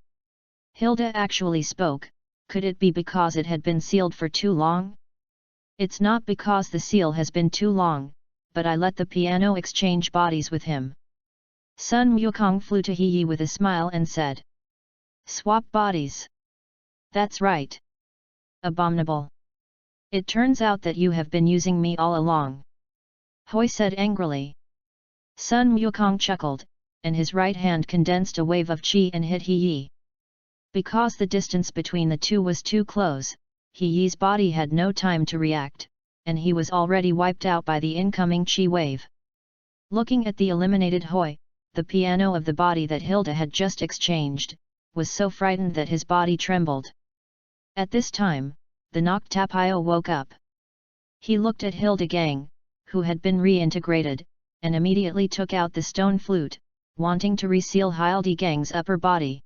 Hilda actually spoke, Could it be because it had been sealed for too long? It's not because the seal has been too long, but I let the piano exchange bodies with him. Sun Wukong flew to He with a smile and said. Swap bodies. That's right. Abominable. It turns out that you have been using me all along. Hui said angrily. Sun Wukong chuckled, and his right hand condensed a wave of qi and hit He. Because the distance between the two was too close, He's body had no time to react, and he was already wiped out by the incoming qi wave. Looking at the eliminated Hui, the piano of the body that Hilda had just exchanged, was so frightened that his body trembled. At this time, the Noctapio woke up. He looked at Hildegang, who had been reintegrated, and immediately took out the stone flute, wanting to reseal Hildegang's upper body.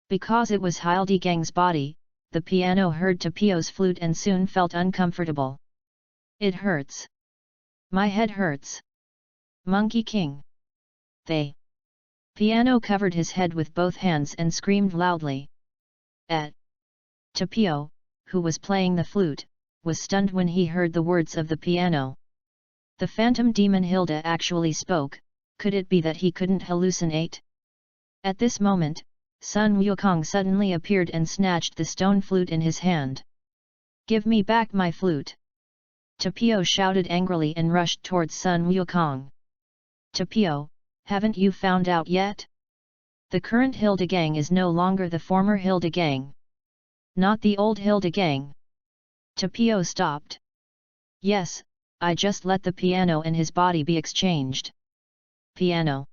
Because it was Hildegang's body, the piano heard Tapio's flute and soon felt uncomfortable. It hurts. My head hurts. Monkey King. They. Piano covered his head with both hands and screamed loudly. Tapio, who was playing the flute, was stunned when he heard the words of the piano. The phantom demon Hilda actually spoke. Could it be that he couldn't hallucinate? At this moment, Sun Wukong suddenly appeared and snatched the stone flute in his hand. Give me back my flute! Tapio shouted angrily and rushed towards Sun Wukong. Tapio, haven't you found out yet? The current Hildegang is no longer the former Hildegang. Not the old Hildegang. Tapio stopped. Yes, I just let the piano and his body be exchanged. Piano.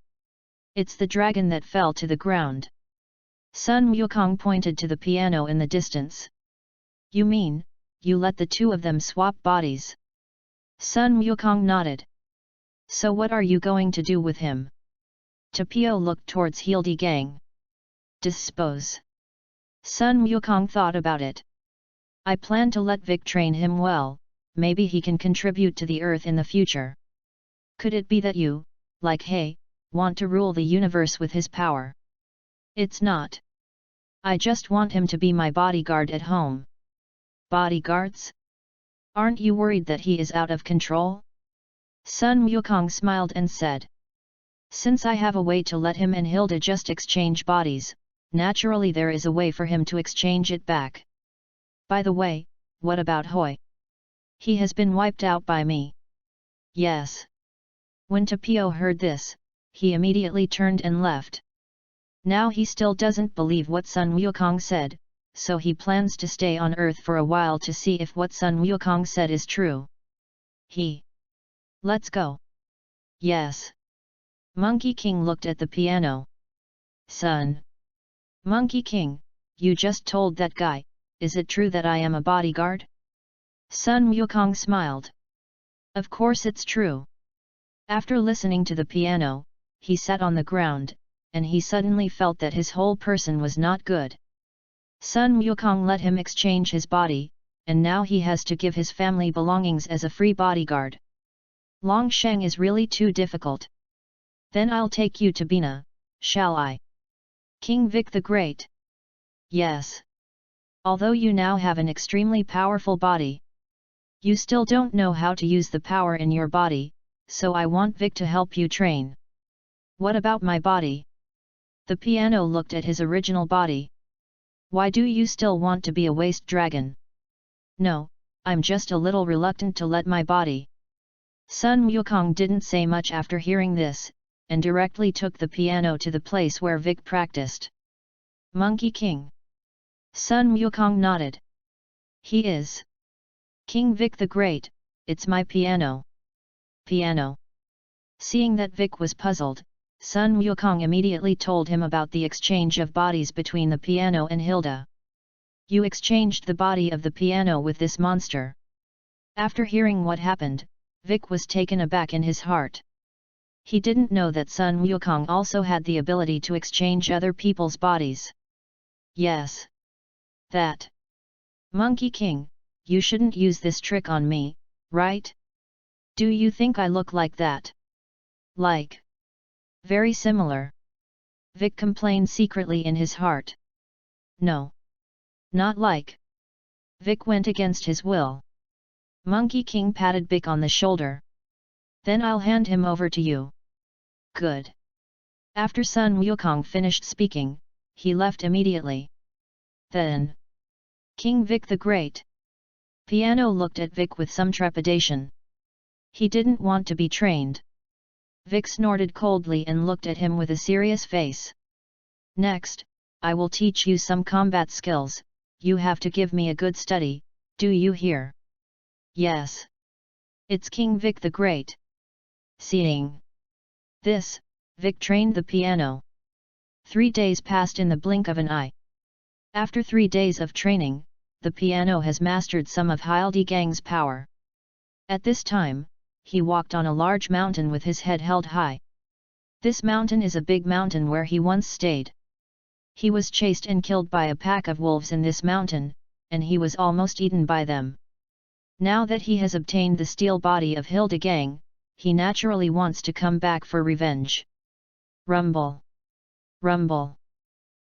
It's the dragon that fell to the ground. Sun Wukong pointed to the piano in the distance. You mean, you let the two of them swap bodies? Sun Wukong nodded. So what are you going to do with him? Tapio looked towards Hildegang. Dispose. Sun Wukong thought about it. I plan to let Vic train him well, maybe he can contribute to the earth in the future. Could it be that you, like He, want to rule the universe with his power? It's not. I just want him to be my bodyguard at home. Bodyguards? Aren't you worried that he is out of control? Sun Wukong smiled and said. Since I have a way to let him and Hilda just exchange bodies, naturally there is a way for him to exchange it back. By the way, what about Hui? He has been wiped out by me. Yes. When Tapio heard this, he immediately turned and left. Now he still doesn't believe what Sun Wukong said, so he plans to stay on Earth for a while to see if what Sun Wukong said is true. Let's go. Yes. Monkey King looked at the piano. Son. Monkey King, you just told that guy, is it true that I am a bodyguard? Sun Wukong smiled. Of course it's true. After listening to the piano, he sat on the ground, and he suddenly felt that his whole person was not good. Sun Wukong let him exchange his body, and now he has to give his family belongings as a free bodyguard. Longsheng is really too difficult. Then I'll take you to Bina, shall I? King Vic the Great. Yes. Although you now have an extremely powerful body, you still don't know how to use the power in your body, so I want Vic to help you train. What about my body? The piano looked at his original body. Why do you still want to be a waste dragon? No, I'm just a little reluctant to let my body. Sun Wukong didn't say much after hearing this, and directly took the piano to the place where Vic practiced. Monkey King. Sun Wukong nodded. He is. King Vic the Great, it's my piano. Piano. Seeing that Vic was puzzled, Sun Wukong immediately told him about the exchange of bodies between the piano and Hilda. You exchanged the body of the piano with this monster. After hearing what happened, Vic was taken aback in his heart. He didn't know that Sun Wukong also had the ability to exchange other people's bodies. Yes. That. Monkey King, you shouldn't use this trick on me, right? Do you think I look like that? Like. Very similar. Vic complained secretly in his heart. No. Not like. Vic went against his will. Monkey King patted Vic on the shoulder. Then I'll hand him over to you. Good. After Sun Wukong finished speaking, he left immediately. Then, King Vic the Great. Piano looked at Vic with some trepidation. He didn't want to be trained. Vic snorted coldly and looked at him with a serious face. Next, I will teach you some combat skills. You have to give me a good study, do you hear? Yes. It's King Vic the Great. Seeing this, Vic trained the piano. 3 days passed in the blink of an eye. After 3 days of training, the piano has mastered some of Hildegang's power. At this time, he walked on a large mountain with his head held high. This mountain is a big mountain where he once stayed. He was chased and killed by a pack of wolves in this mountain, and he was almost eaten by them. Now that he has obtained the steel body of Hildegang, he naturally wants to come back for revenge. Rumble. Rumble.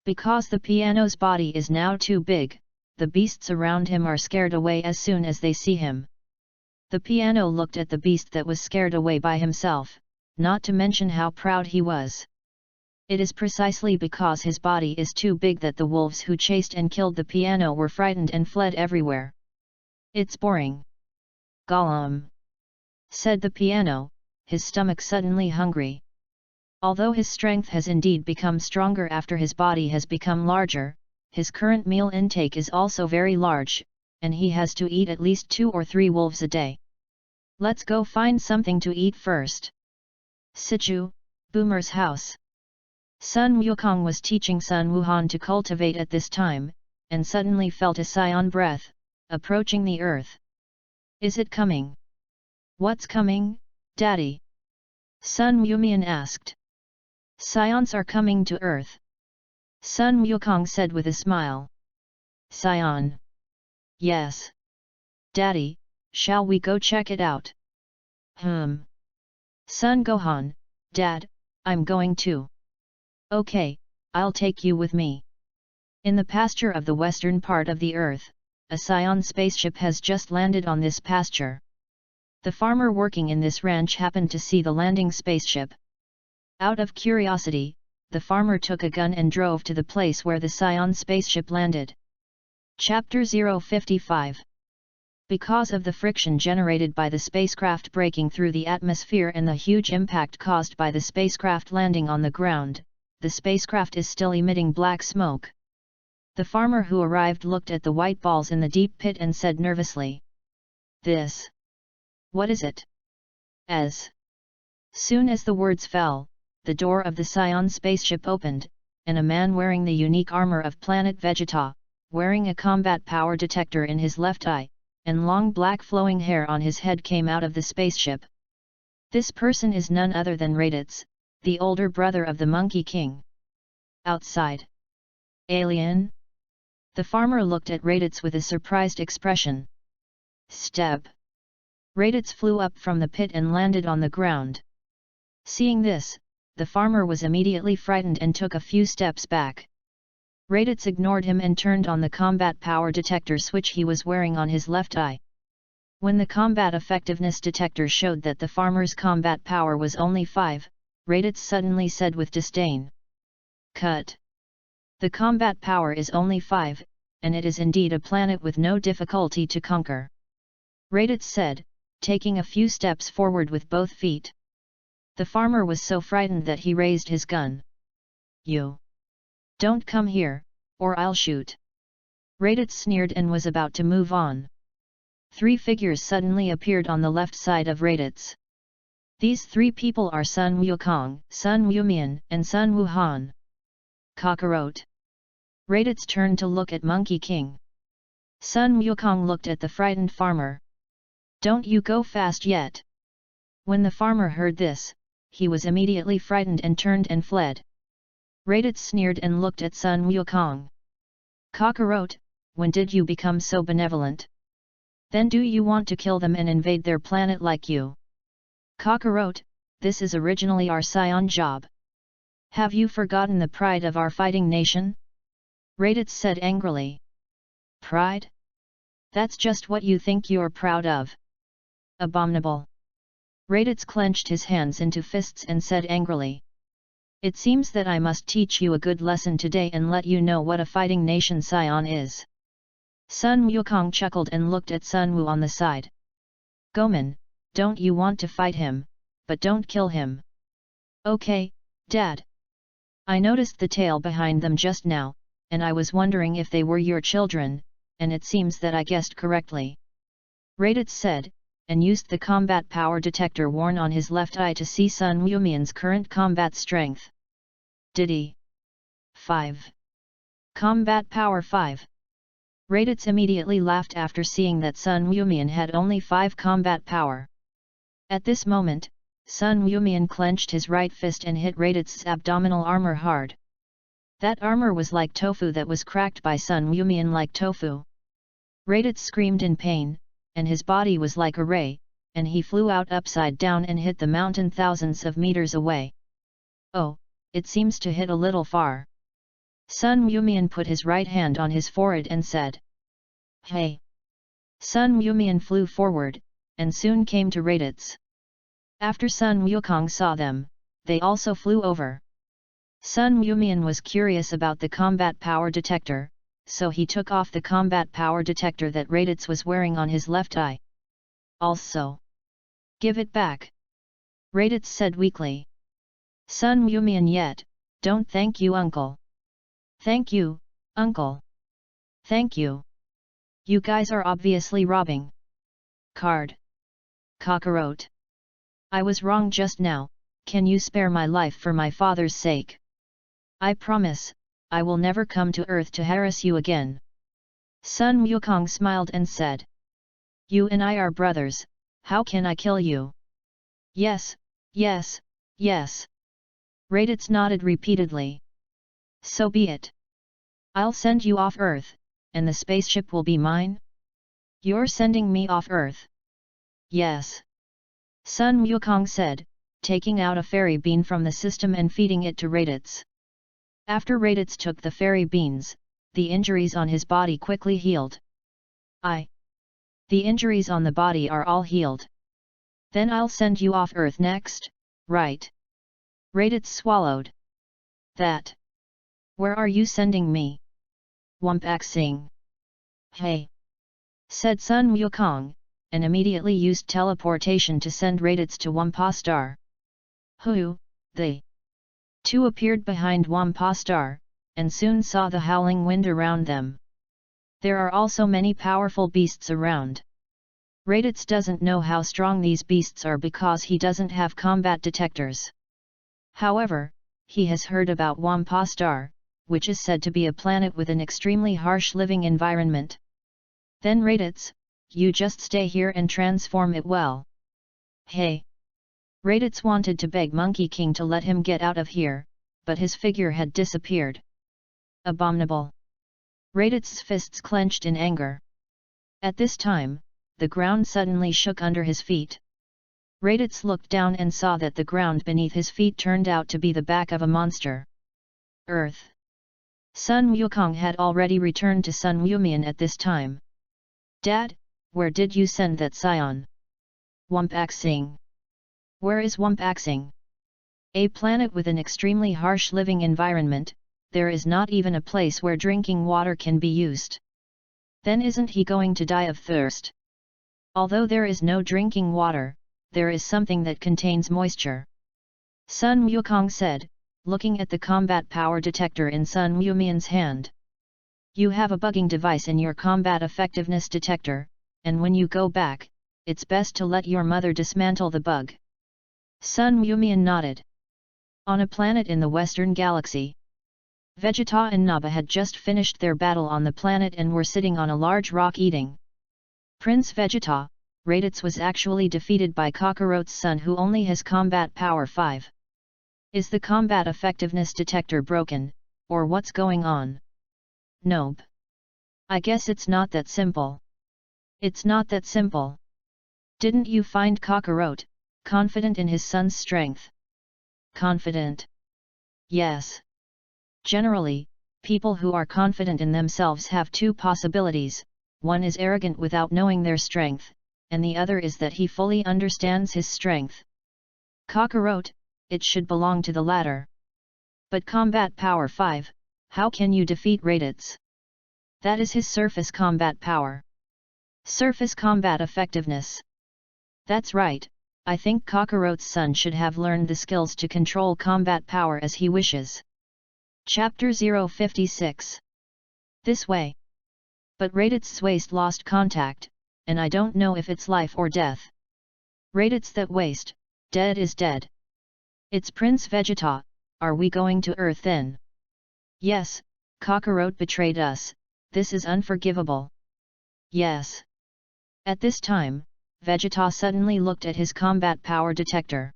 Because the piano's body is now too big, the beasts around him are scared away as soon as they see him. The piano looked at the beast that was scared away by himself, not to mention how proud he was. It is precisely because his body is too big that the wolves who chased and killed the piano were frightened and fled everywhere. It's boring. Gollum, said the piano, his stomach suddenly hungry. Although his strength has indeed become stronger after his body has become larger, his current meal intake is also very large, and he has to eat at least 2 or 3 wolves a day. Let's go find something to eat first. Siju, Boomer's house. Sun Wukong was teaching Sun Wuhan to cultivate at this time, and suddenly felt a scion breath, approaching the earth. Is it coming? What's coming, Daddy? Sun Wumian asked. Scions are coming to earth. Sun Wukong said with a smile. Scion. Yes. Daddy, shall we go check it out? Sun Gohan, Dad, I'm going too. Okay, I'll take you with me. In the pasture of the western part of the earth, a scion spaceship has just landed on this pasture. The farmer working in this ranch happened to see the landing spaceship. Out of curiosity, the farmer took a gun and drove to the place where the scion spaceship landed. Chapter 055. Because of the friction generated by the spacecraft breaking through the atmosphere and the huge impact caused by the spacecraft landing on the ground, the spacecraft is still emitting black smoke. The farmer who arrived looked at the white balls in the deep pit and said nervously. This. What is it? As soon as the words fell, the door of the scion spaceship opened, and a man wearing the unique armor of planet Vegeta, wearing a combat power detector in his left eye, and long black flowing hair on his head came out of the spaceship. This person is none other than Raditz, the older brother of the Monkey King. Outside. Alien? The farmer looked at Raditz with a surprised expression. Step. Raditz flew up from the pit and landed on the ground. Seeing this, the farmer was immediately frightened and took a few steps back. Raditz ignored him and turned on the combat power detector switch he was wearing on his left eye. When the combat effectiveness detector showed that the farmer's combat power was only 5, Raditz suddenly said with disdain. Cut. The combat power is only 5, and it is indeed a planet with no difficulty to conquer. Raditz said, taking a few steps forward with both feet. The farmer was so frightened that he raised his gun. You. Don't come here, or I'll shoot. Raditz sneered and was about to move on. 3 figures suddenly appeared on the left side of Raditz. These 3 people are Sun Wukong, Sun Wumian, and Sun Wuhan. Cockroach. Raditz turned to look at Monkey King. Sun Wukong looked at the frightened farmer. Don't you go fast yet. When the farmer heard this, he was immediately frightened and turned and fled. Raditz sneered and looked at Sun Wukong. Cockroach, when did you become so benevolent? Then do you want to kill them and invade their planet like you? Cockroach, this is originally our scion job. Have you forgotten the pride of our fighting nation? Raditz said angrily. Pride? That's just what you think you're proud of. Abominable. Raditz clenched his hands into fists and said angrily. It seems that I must teach you a good lesson today and let you know what a fighting nation Sion is. Sun Wukong chuckled and looked at Sun Wu on the side. Goman, don't you want to fight him, but don't kill him. Okay, Dad. I noticed the tail behind them just now, and I was wondering if they were your children, and it seems that I guessed correctly. Raditz said, and used the combat power detector worn on his left eye to see Sun Wumian's current combat strength. Did he? 5. Combat power 5. Raditz immediately laughed after seeing that Sun Wumian had only 5 combat power. At this moment, Sun Wumian clenched his right fist and hit Raditz's abdominal armor hard. That armor was like tofu that was cracked by Sun Wumian like tofu. Raditz screamed in pain, and his body was like a ray, and he flew out upside down and hit the mountain thousands of meters away. Oh, it seems to hit a little far. Sun Wumian put his right hand on his forehead and said. Hey! Sun Wumian flew forward, and soon came to Raditz. After Sun Wukong saw them, they also flew over. Sun Wumian was curious about the combat power detector, so he took off the combat power detector that Raditz was wearing on his left eye. Also, give it back. Raditz said weakly. Sun Wumian yet, don't thank you uncle. Thank you, uncle. Thank you. You guys are obviously robbing. Card. Cockroach. I was wrong just now, can you spare my life for my father's sake? I promise, I will never come to Earth to harass you again. Sun Wukong smiled and said. You and I are brothers, how can I kill you? Yes, yes, yes. Raditz nodded repeatedly. So be it. I'll send you off Earth, and the spaceship will be mine? You're sending me off Earth? Yes. Sun Wukong said, taking out a fairy bean from the system and feeding it to Raditz. After Raditz took the fairy beans, the injuries on his body quickly healed. The injuries on the body are all healed. Then I'll send you off Earth next, right? Raditz swallowed. That. Where are you sending me? Wumpaxing. Hey! Said Sun Wukong, and immediately used teleportation to send Raditz to Wampa Star. Who, they? Two appeared behind Wampa Star, and soon saw the howling wind around them. There are also many powerful beasts around. Raditz doesn't know how strong these beasts are because he doesn't have combat detectors. However, he has heard about Wampa Star, which is said to be a planet with an extremely harsh living environment. Then Raditz, you just stay here and transform it well. Hey! Raditz wanted to beg Monkey King to let him get out of here, but his figure had disappeared. Abominable! Raditz's fists clenched in anger. At this time, the ground suddenly shook under his feet. Raditz looked down and saw that the ground beneath his feet turned out to be the back of a monster. Earth. Sun Wukong had already returned to Sun Wumian at this time. Dad, where did you send that scion? Wumpaxing. Where is Wumpaxing? A planet with an extremely harsh living environment, there is not even a place where drinking water can be used. Then isn't he going to die of thirst? Although there is no drinking water, there is something that contains moisture. Sun Wukong said, looking at the combat power detector in Sun Wumian's hand. You have a bugging device in your combat effectiveness detector, and when you go back, it's best to let your mother dismantle the bug. Sun Wumian nodded. On a planet in the Western Galaxy, Vegeta and Naba had just finished their battle on the planet and were sitting on a large rock eating. Prince Vegeta, Raditz was actually defeated by Kakarot's son who only has combat power 5. Is the combat effectiveness detector broken, or what's going on? Nope. I guess it's not that simple. It's not that simple. Didn't you find Kakarot confident in his son's strength? Confident? Yes. Generally, People who are confident in themselves have two possibilities: one is arrogant without knowing their strength, and the other is that he fully understands his strength. Kakarot, it should belong to the latter. But combat power 5, how can you defeat Raditz? That is his surface combat power. Surface combat effectiveness. That's right, I think Kakarot's son should have learned the skills to control combat power as he wishes. Chapter 056. This way. But Raditz's waist lost contact, and I don't know if it's life or death. Raditz that waist, dead is dead. It's Prince Vegeta, are we going to Earth then? Yes, Kakarot betrayed us, this is unforgivable. Yes. At this time, Vegeta suddenly looked at his combat power detector.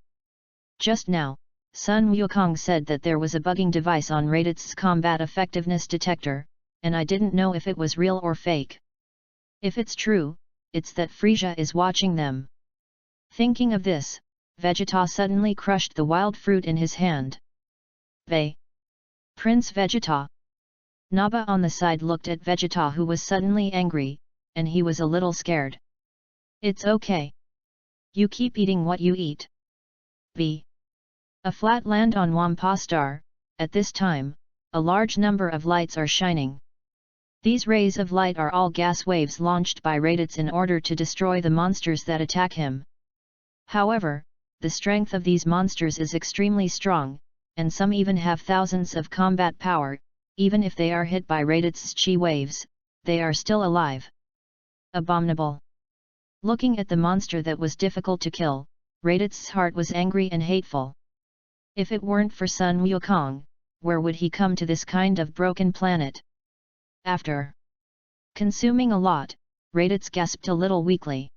Just now, Sun Wukong said that there was a bugging device on Raditz's combat effectiveness detector, and I didn't know if it was real or fake. If it's true, it's that Frieza is watching them. Thinking of this, Vegeta suddenly crushed the wild fruit in his hand. They. Prince Vegeta. Naba on the side looked at Vegeta, who was suddenly angry, and he was a little scared. It's okay. You keep eating what you eat. B. A flat land on Wampa Star. At this time, a large number of lights are shining. These rays of light are all gas waves launched by Raditz in order to destroy the monsters that attack him. However, the strength of these monsters is extremely strong, and some even have thousands of combat power. Even if they are hit by Raditz's chi waves, they are still alive. Abominable. Looking at the monster that was difficult to kill, Raditz's heart was angry and hateful. If it weren't for Sun Wukong, where would he come to this kind of broken planet? After consuming a lot, Raditz gasped a little weakly.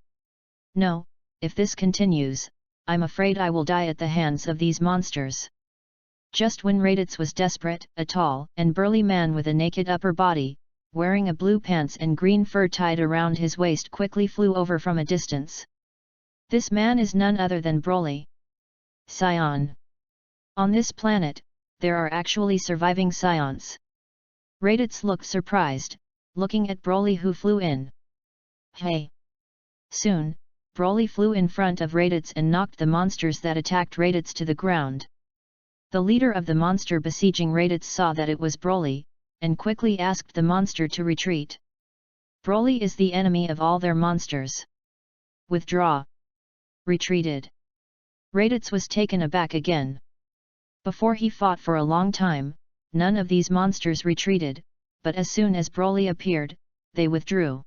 No, if this continues, I'm afraid I will die at the hands of these monsters. Just when Raditz was desperate, a tall and burly man with a naked upper body, wearing a blue pants and green fur tied around his waist, quickly flew over from a distance. This man is none other than Broly. Scion. On this planet, there are actually surviving Scions. Raditz looked surprised, looking at Broly, who flew in. Hey! Soon, Broly flew in front of Raditz and knocked the monsters that attacked Raditz to the ground. The leader of the monster besieging Raditz saw that it was Broly, and quickly asked the monster to retreat. Broly is the enemy of all their monsters. Withdraw. Retreated. Raditz was taken aback again. Before he fought for a long time, none of these monsters retreated, but as soon as Broly appeared, they withdrew.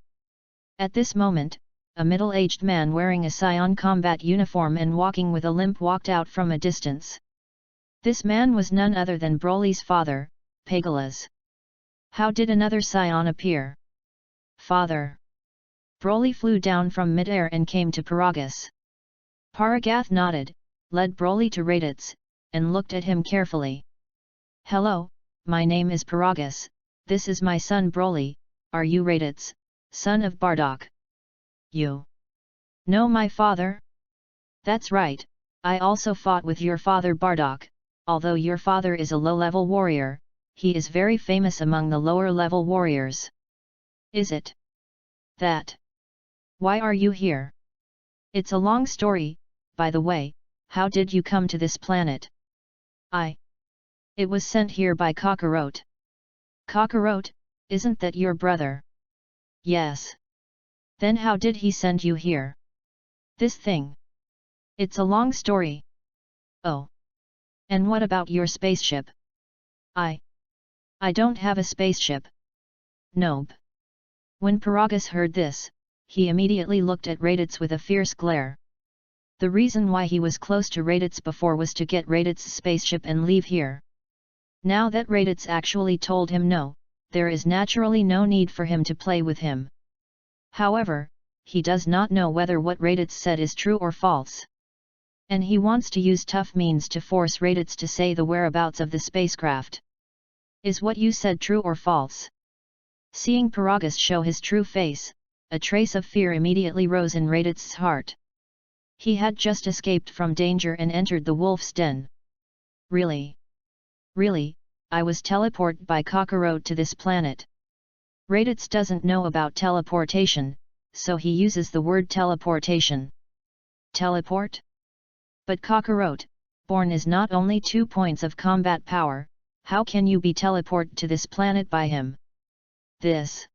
At this moment, a middle-aged man wearing a Scion combat uniform and walking with a limp walked out from a distance. This man was none other than Broly's father, Pegasus. How did another Scion appear? Father. Broly flew down from mid-air and came to Paragus. Paragath nodded, led Broly to Raditz, and looked at him carefully. Hello, my name is Paragus, this is my son Broly, are you Raditz, son of Bardock? You know my father? That's right, I also fought with your father Bardock, although your father is a low-level warrior, he is very famous among the lower-level warriors. Is it that? Why are you here? It's a long story, by the way, how did you come to this planet? It was sent here by Kakarot. Kakarot, isn't that your brother? Yes. Then how did he send you here? This thing. It's a long story. Oh. And what about your spaceship? I don't have a spaceship. Nope. When Paragus heard this, he immediately looked at Raditz with a fierce glare. The reason why he was close to Raditz before was to get Raditz's spaceship and leave here. Now that Raditz actually told him no, there is naturally no need for him to play with him. However, he does not know whether what Raditz said is true or false. And he wants to use tough means to force Raditz to say the whereabouts of the spacecraft. Is what you said true or false? Seeing Paragus show his true face, a trace of fear immediately rose in Raditz's heart. He had just escaped from danger and entered the wolf's den. Really? Really, I was teleported by Kakarot to this planet. Raditz doesn't know about teleportation, so he uses the word teleportation. Teleport? But Kakarot, born is not only 2 points of combat power, how can you be teleported to this planet by him? This.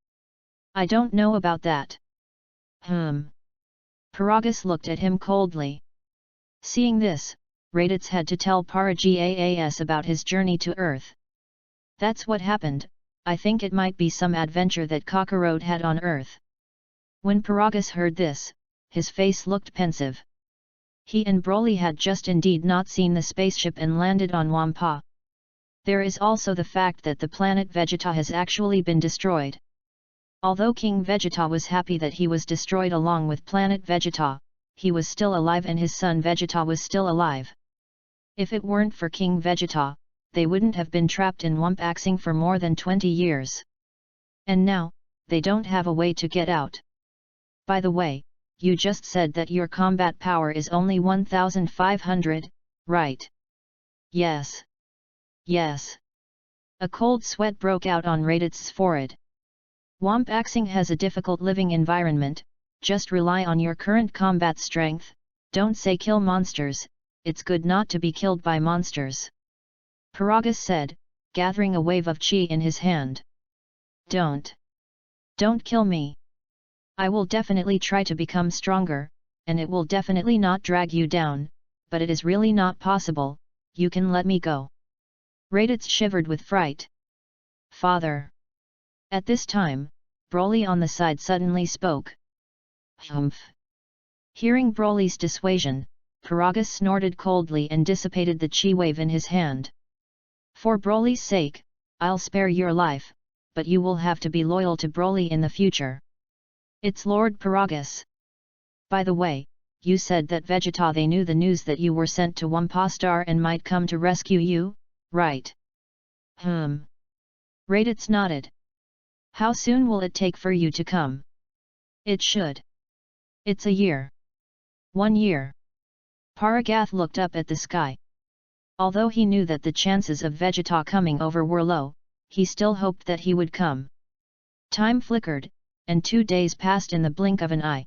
I don't know about that. Paragus looked at him coldly. Seeing this, Raditz had to tell Paragas about his journey to Earth. That's what happened. I think it might be some adventure that Kakarot had on Earth. When Paragus heard this, his face looked pensive. He and Broly had just indeed not seen the spaceship and landed on Wampa. There is also the fact that the planet Vegeta has actually been destroyed. Although King Vegeta was happy that he was destroyed along with planet Vegeta, he was still alive and his son Vegeta was still alive. If it weren't for King Vegeta, they wouldn't have been trapped in Wumpaxing for more than 20 years. And now, they don't have a way to get out. By the way, you just said that your combat power is only 1500, right? Yes. Yes. A cold sweat broke out on Raditz's forehead. Wumpaxing has a difficult living environment, just rely on your current combat strength, don't say kill monsters, it's good not to be killed by monsters. Paragus said, gathering a wave of chi in his hand. Don't kill me. I will definitely try to become stronger, and it will definitely not drag you down, but it is really not possible, you can let me go. Raditz shivered with fright. Father. At this time, Broly on the side suddenly spoke. Humph. Hearing Broly's dissuasion, Paragus snorted coldly and dissipated the chi wave in his hand. For Broly's sake, I'll spare your life, but you will have to be loyal to Broly in the future. It's Lord Paragus. By the way, you said that Vegeta they knew the news that you were sent to Wampa Star and might come to rescue you, right? Raditz nodded. How soon will it take for you to come? It should. It's a year. 1 year. Paragath looked up at the sky. Although he knew that the chances of Vegeta coming over were low, he still hoped that he would come. Time flickered, and 2 days passed in the blink of an eye.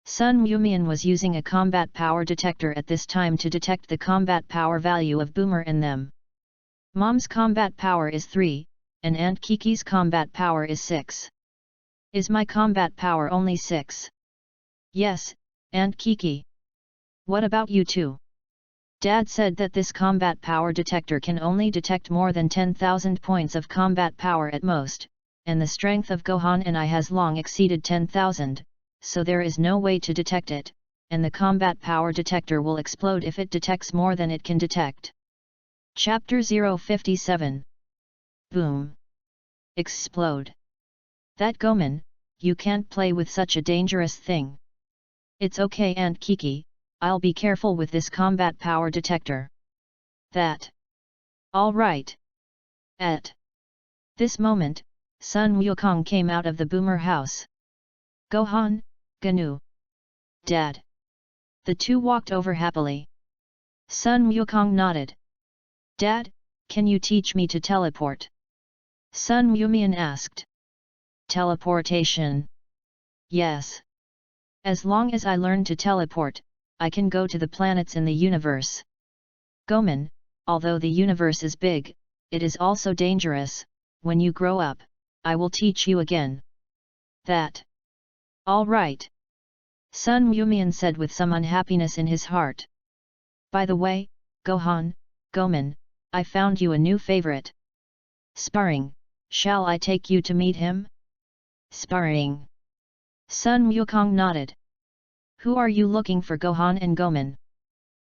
Sun Yumian was using a combat power detector at this time to detect the combat power value of Boomer and them. Mom's combat power is 3, and Aunt Kiki's combat power is 6. Is my combat power only 6? Yes, Aunt Kiki. What about you two? Dad said that this combat power detector can only detect more than 10,000 points of combat power at most, and the strength of Gohan and I has long exceeded 10,000, so there is no way to detect it, and the combat power detector will explode if it detects more than it can detect. Chapter 057. Boom. Explode. That Goman, you can't play with such a dangerous thing. It's okay Aunt Kiki, I'll be careful with this combat power detector. That. All right. At this moment, Sun Wukong came out of the Boomer house. Gohan, Gnu. Dad. The two walked over happily. Sun Wukong nodded. Dad, can you teach me to teleport? Sun Yumian asked. Teleportation. Yes. As long as I learn to teleport, I can go to the planets in the universe. Goman, although the universe is big, it is also dangerous. When you grow up, I will teach you again. That. All right. Sun Yumian said with some unhappiness in his heart. By the way, Gohan, Goman, I found you a new favorite. Sparring, shall I take you to meet him? Sparring. Sun Wukong nodded. Who are you looking for Gohan and Goman?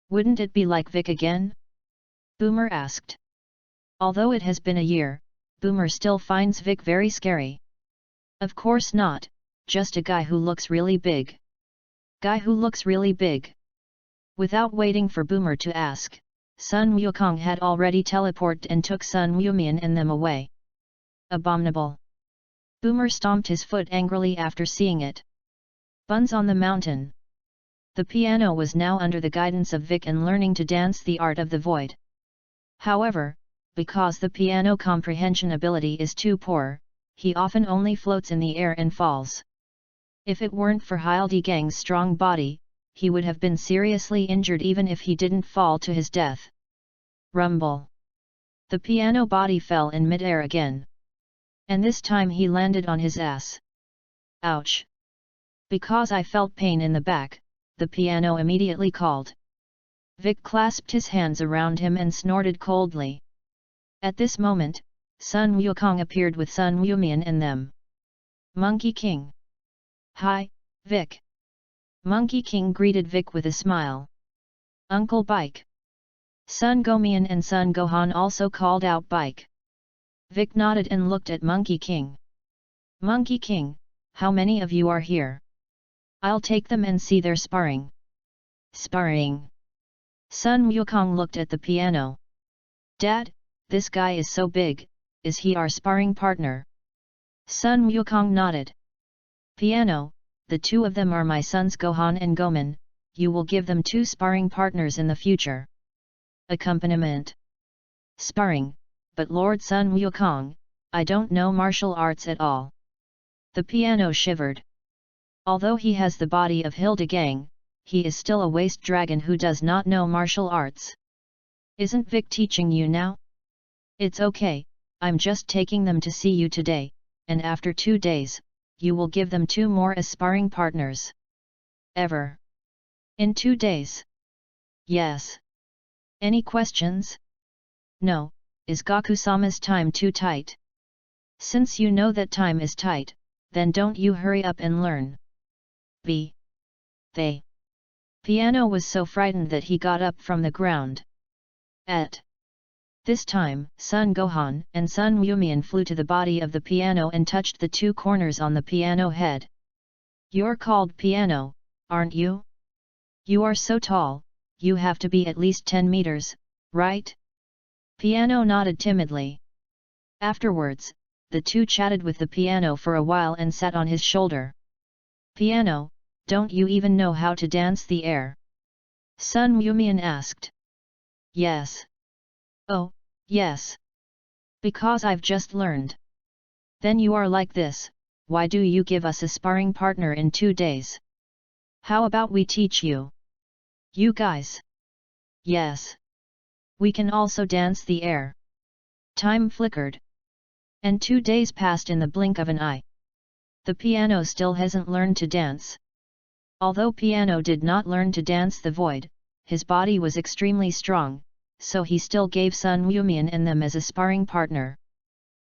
Wouldn't it be like Vic again? Boomer asked. Although it has been a year, Boomer still finds Vic very scary. Of course not, just a guy who looks really big. Guy who looks really big. Without waiting for Boomer to ask, Sun Wukong had already teleported and took Sun Yumian and them away. Abominable. Boomer stomped his foot angrily after seeing it. Buns on the mountain. The piano was now under the guidance of Vic and learning to dance the art of the void. However, because the piano comprehension ability is too poor, he often only floats in the air and falls. If it weren't for Hildegang's strong body, he would have been seriously injured even if he didn't fall to his death. Rumble. The piano body fell in mid-air again. And this time he landed on his ass. Ouch! Because I felt pain in the back, the piano immediately called. Vic clasped his hands around him and snorted coldly. At this moment, Sun Wukong appeared with Sun Wumian and them. Monkey King. Hi, Vic. Monkey King greeted Vic with a smile. Uncle Bike. Sun Gomian and Sun Gohan also called out Bike. Vic nodded and looked at Monkey King. Monkey King, how many of you are here? I'll take them and see their sparring. Sparring. Sun Wukong looked at the piano. Dad, this guy is so big, is he our sparring partner? Sun Wukong nodded. Piano, the two of them are my sons Gohan and Goman, you will give them 2 sparring partners in the future. Accompaniment. Sparring, but Lord Sun Wukong, I don't know martial arts at all. The piano shivered. Although he has the body of Hildegang, he is still a waste dragon who does not know martial arts. Isn't Vic teaching you now? It's okay, I'm just taking them to see you today, and after 2 days, you will give them 2 more as sparring partners. Ever. In 2 days? Yes. Any questions? No, is Gaku-sama's time too tight? Since you know that time is tight, then don't you hurry up and learn. They. Piano was so frightened that he got up from the ground. At this time, Sun Gohan and Sun Wumian flew to the body of the piano and touched the 2 corners on the piano head. You're called Piano, aren't you? You are so tall, you have to be at least 10 meters, right? Piano nodded timidly. Afterwards, the 2 chatted with the piano for a while and sat on his shoulder. Piano, don't you even know how to dance the air? Sun Wumian asked. Yes. Oh, yes. Because I've just learned. Then you are like this, why do you give us a sparring partner in 2 days? How about we teach you? You guys? Yes. We can also dance the air. Time flickered. And 2 days passed in the blink of an eye. The piano still hasn't learned to dance. Although Piano did not learn to dance the void, his body was extremely strong, so he still gave Sun Wumian and them as a sparring partner.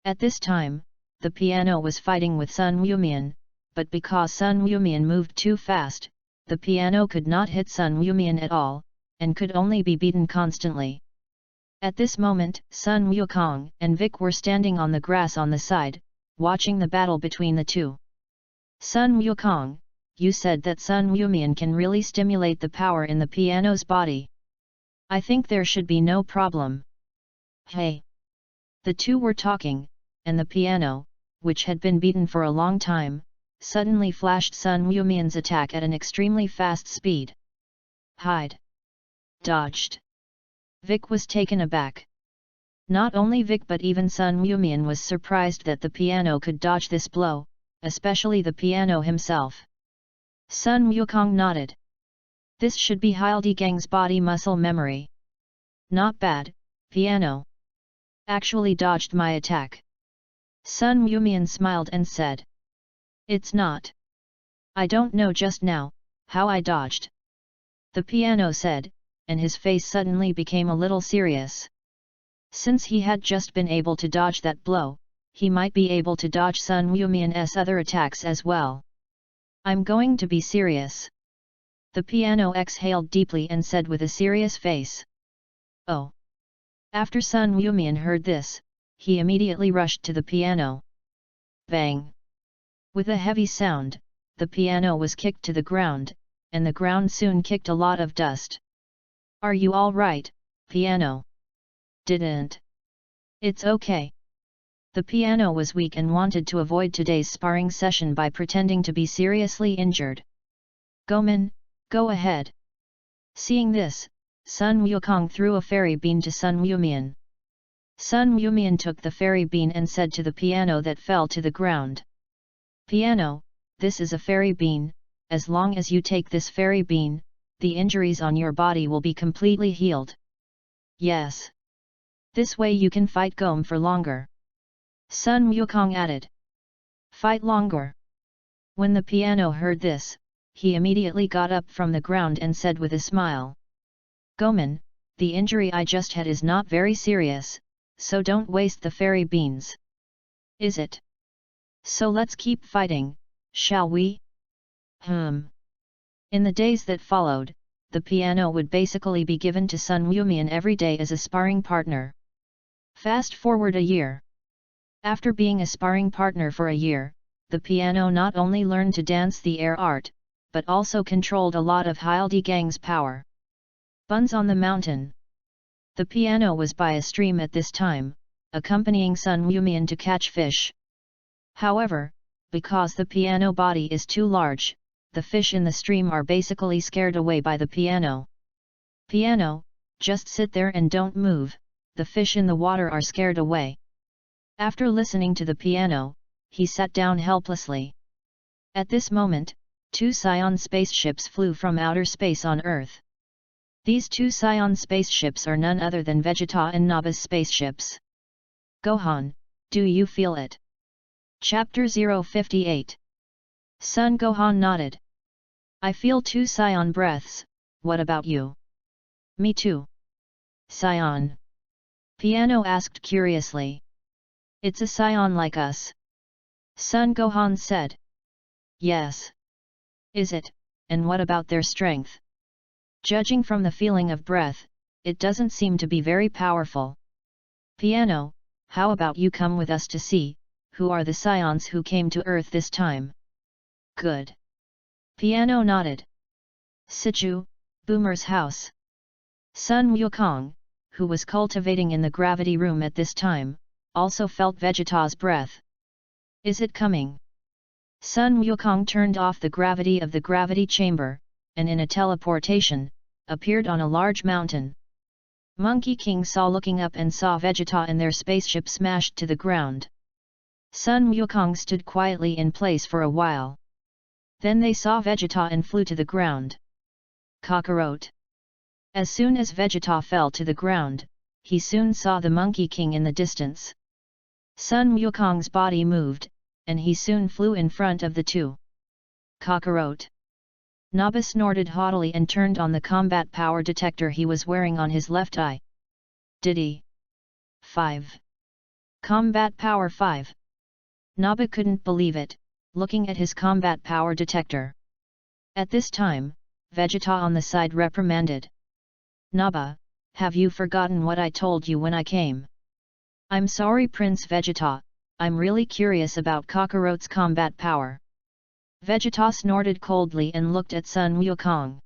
At this time, the piano was fighting with Sun Wumian, but because Sun Wumian moved too fast, the piano could not hit Sun Wumian at all, and could only be beaten constantly. At this moment, Sun Wukong and Vic were standing on the grass on the side, watching the battle between the 2. Sun Wukong, you said that Sun Wumian can really stimulate the power in the piano's body. I think there should be no problem. Hey! The 2 were talking, and the piano, which had been beaten for a long time, suddenly flashed Sun Wumian's attack at an extremely fast speed. Hide! Dodged! Vic was taken aback. Not only Vic but even Sun Wumian was surprised that the piano could dodge this blow, especially the piano himself. Sun Wukong nodded. This should be Hildegang's body muscle memory. Not bad, piano. Actually dodged my attack. Sun Wumian smiled and said. It's not. I don't know just now, how I dodged. The piano said, and his face suddenly became a little serious. Since he had just been able to dodge that blow, he might be able to dodge Sun Wumian's other attacks as well. I'm going to be serious. The piano exhaled deeply and said with a serious face. Oh! After Sun Wumian heard this, he immediately rushed to the piano. Bang! With a heavy sound, the piano was kicked to the ground, and the ground soon kicked a lot of dust. Are you all right, piano? Didn't. It's okay. The piano was weak and wanted to avoid today's sparring session by pretending to be seriously injured. Goman, go ahead. Seeing this, Sun Wukong threw a fairy bean to Sun Wumian. Sun Wumian took the fairy bean and said to the piano that fell to the ground. Piano, this is a fairy bean, as long as you take this fairy bean, the injuries on your body will be completely healed. Yes. This way you can fight Gome for longer. Sun Wukong added. Fight longer. When the piano heard this, he immediately got up from the ground and said with a smile. Gomen, the injury I just had is not very serious, so don't waste the fairy beans. Is it? So let's keep fighting, shall we? In the days that followed, the piano would basically be given to Sun Wumian every day as a sparring partner. Fast forward a year. After being a sparring partner for a year, the piano not only learned to dance the air art, but also controlled a lot of Hilde Gang's power. Buns on the mountain. The piano was by a stream at this time, accompanying Sun Wumian to catch fish. However, because the piano body is too large, the fish in the stream are basically scared away by the piano. Piano, just sit there and don't move, the fish in the water are scared away. After listening to the piano, he sat down helplessly. At this moment, 2 Scion spaceships flew from outer space on Earth. These 2 Scion spaceships are none other than Vegeta and Naba's spaceships. Gohan, do you feel it? Chapter 058. Son Gohan nodded. I feel 2 Scion breaths, what about you? Me too. Scion? Piano asked curiously. It's a Scion like us. Son Gohan said. Yes. Is it, and what about their strength? Judging from the feeling of breath, it doesn't seem to be very powerful. Piano, how about you come with us to see, who are the Scions who came to Earth this time? Good. Piano nodded. Sichu, Boomer's house. Sun Wukong, who was cultivating in the gravity room at this time, also felt Vegeta's breath. Is it coming? Sun Wukong turned off the gravity of the gravity chamber, and in a teleportation, appeared on a large mountain. Monkey King saw looking up and saw Vegeta and their spaceship smashed to the ground. Sun Wukong stood quietly in place for a while. Then they saw Vegeta and flew to the ground. Kakarot. As soon as Vegeta fell to the ground, he soon saw the Monkey King in the distance. Sun Wukong's body moved, and he soon flew in front of the 2. Kakarot. Naba snorted haughtily and turned on the combat power detector he was wearing on his left eye. Diddy. 5. Combat power 5. Naba couldn't believe it, looking at his combat power detector. At this time, Vegeta on the side reprimanded. Naba, have you forgotten what I told you when I came? I'm sorry Prince Vegeta, I'm really curious about Kakarot's combat power. Vegeta snorted coldly and looked at Sun Wukong.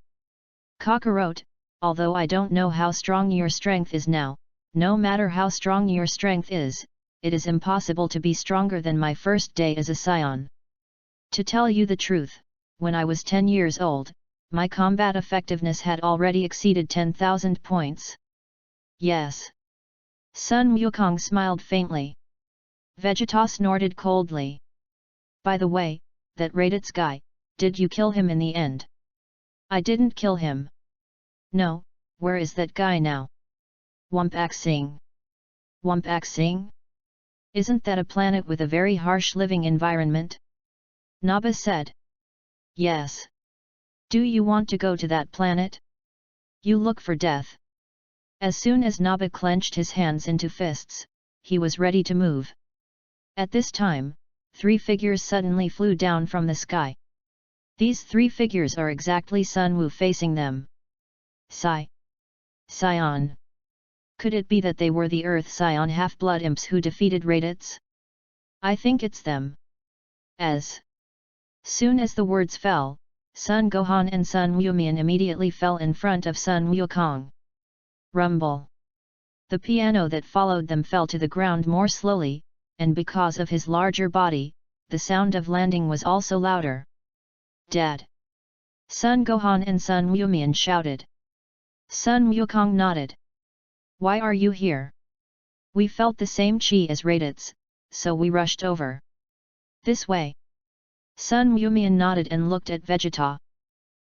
Kakarot, although I don't know how strong your strength is now, no matter how strong your strength is, it is impossible to be stronger than my first day as a Scion. To tell you the truth, when I was 10 years old, my combat effectiveness had already exceeded 10,000 points. Yes. Sun Wukong smiled faintly. Vegeta snorted coldly. By the way, that Raditz guy, did you kill him in the end? I didn't kill him. No, where is that guy now? Wumpaxing. Wumpaxing? Isn't that a planet with a very harsh living environment? Naba said. Yes. Do you want to go to that planet? You look for death. As soon as Naba clenched his hands into fists, he was ready to move. At this time, 3 figures suddenly flew down from the sky. These 3 figures are exactly Sun Wu facing them. Scion. Could it be that they were the Earth Scion half-blood imps who defeated Raditz? I think it's them. As soon as the words fell, Sun Gohan and Sun Wumian immediately fell in front of Sun Wukong. Rumble. The piano that followed them fell to the ground more slowly, and because of his larger body, the sound of landing was also louder. Dad! Sun Gohan and Sun Wumian shouted. Sun Wukong nodded. Why are you here? We felt the same chi as Raditz, so we rushed over. This way. Sun Yumian nodded and looked at Vegeta.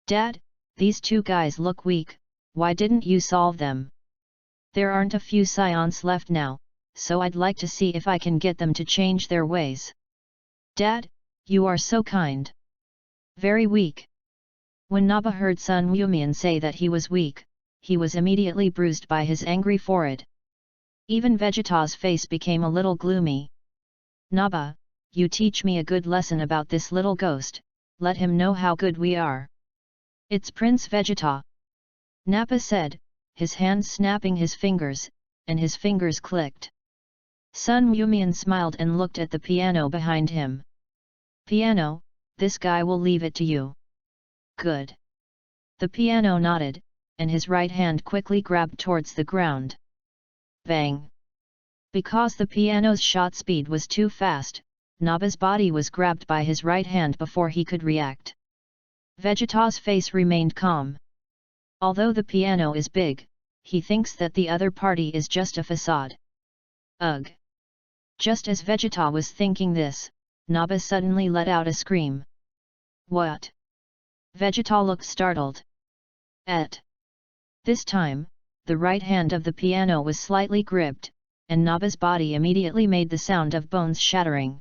Dad, these two guys look weak, why didn't you solve them? There aren't a few scions left now, so I'd like to see if I can get them to change their ways. Dad, you are so kind. Very weak. When Naba heard Sun Yumian say that he was weak, he was immediately bruised by his angry forehead. Even Vegeta's face became a little gloomy. Naba, you teach me a good lesson about this little ghost, let him know how good we are. It's Prince Vegeta. Nappa said, his hands snapping his fingers, and his fingers clicked. Sun Yumian smiled and looked at the piano behind him. Piano, this guy will leave it to you. Good. The piano nodded, and his right hand quickly grabbed towards the ground. Bang! Because the piano's shot speed was too fast, Naba's body was grabbed by his right hand before he could react. Vegeta's face remained calm. Although the piano is big, he thinks that the other party is just a facade. Ugh! Just as Vegeta was thinking this, Naba suddenly let out a scream. What? Vegeta looked startled. This time, the right hand of the piano was slightly gripped, and Naba's body immediately made the sound of bones shattering.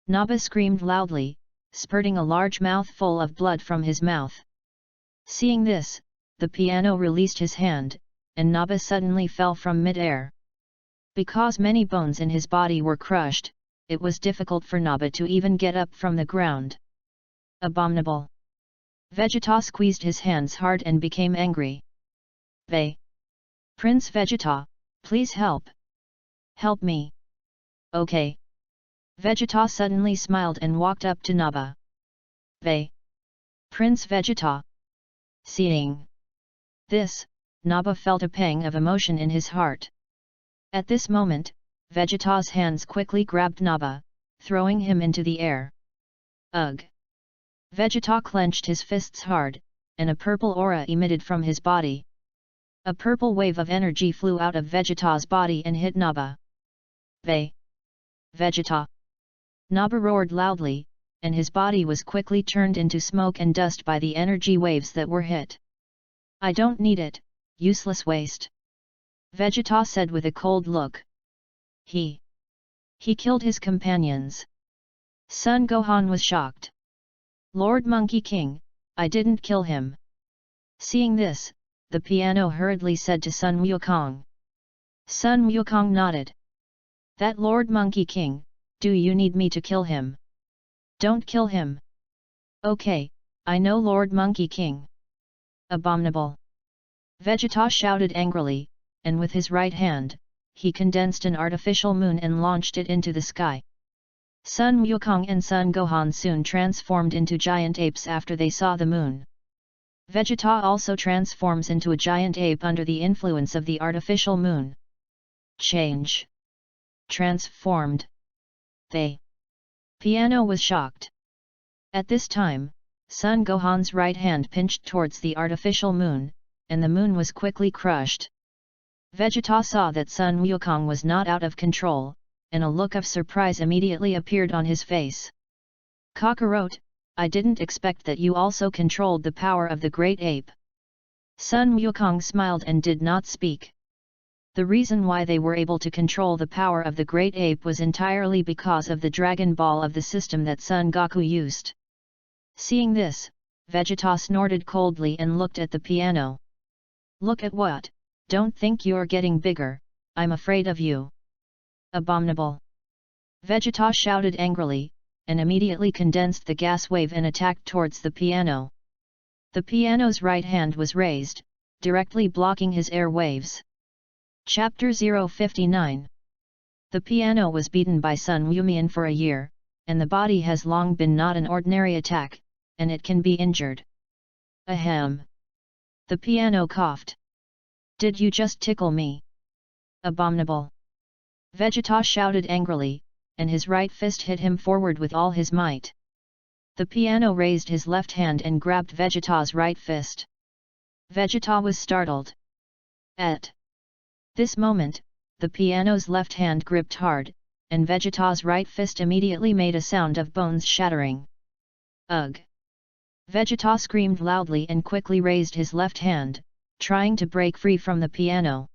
Naba screamed loudly, spurting a large mouthful of blood from his mouth. Seeing this, the piano released his hand, and Naba suddenly fell from mid-air. Because many bones in his body were crushed, it was difficult for Naba to even get up from the ground. Abominable! Vegeta squeezed his hands hard and became angry. Vey! Prince Vegeta, please help! Help me! Okay! Vegeta suddenly smiled and walked up to Naba. Vey! Prince Vegeta! Seeing this, Naba felt a pang of emotion in his heart. At this moment, Vegeta's hands quickly grabbed Naba, throwing him into the air. Ugh! Vegeta clenched his fists hard, and a purple aura emitted from his body. A purple wave of energy flew out of Vegeta's body and hit Naba. Vey! Vegeta! Naba roared loudly, and his body was quickly turned into smoke and dust by the energy waves that were hit. I don't need it, useless waste. Vegeta said with a cold look. He killed his companions. Son Gohan was shocked. Lord Monkey King, I didn't kill him. Seeing this, the piano hurriedly said to Sun Wukong. Sun Wukong nodded. That Lord Monkey King, do you need me to kill him? Don't kill him. Okay, I know Lord Monkey King. Abominable! Vegeta shouted angrily, and with his right hand, he condensed an artificial moon and launched it into the sky. Sun Wukong and Sun Gohan soon transformed into giant apes after they saw the moon. Vegeta also transforms into a giant ape under the influence of the artificial moon. Change. Transformed. Piano was shocked. At this time, Sun Gohan's right hand pinched towards the artificial moon, and the moon was quickly crushed. Vegeta saw that Sun Wukong was not out of control, and a look of surprise immediately appeared on his face. Kakarot, I didn't expect that you also controlled the power of the great ape. Sun Wukong smiled and did not speak. The reason why they were able to control the power of the great ape was entirely because of the Dragon Ball of the system that Son Goku used. Seeing this, Vegeta snorted coldly and looked at the piano. Look at what? Don't think you're getting bigger, I'm afraid of you. Abominable! Vegeta shouted angrily, and immediately condensed the gas wave and attacked towards the piano. The piano's right hand was raised, directly blocking his air waves. Chapter 059. The piano was beaten by Sun Yumian for a year, and the body has long been not an ordinary attack, and it can be injured. Ahem! The piano coughed. Did you just tickle me? Abominable! Vegeta shouted angrily, and his right fist hit him forward with all his might. The piano raised his left hand and grabbed Vegeta's right fist. Vegeta was startled. At this moment, the piano's left hand gripped hard, and Vegeta's right fist immediately made a sound of bones shattering. Ugh! Vegeta screamed loudly and quickly raised his left hand, trying to break free from the piano.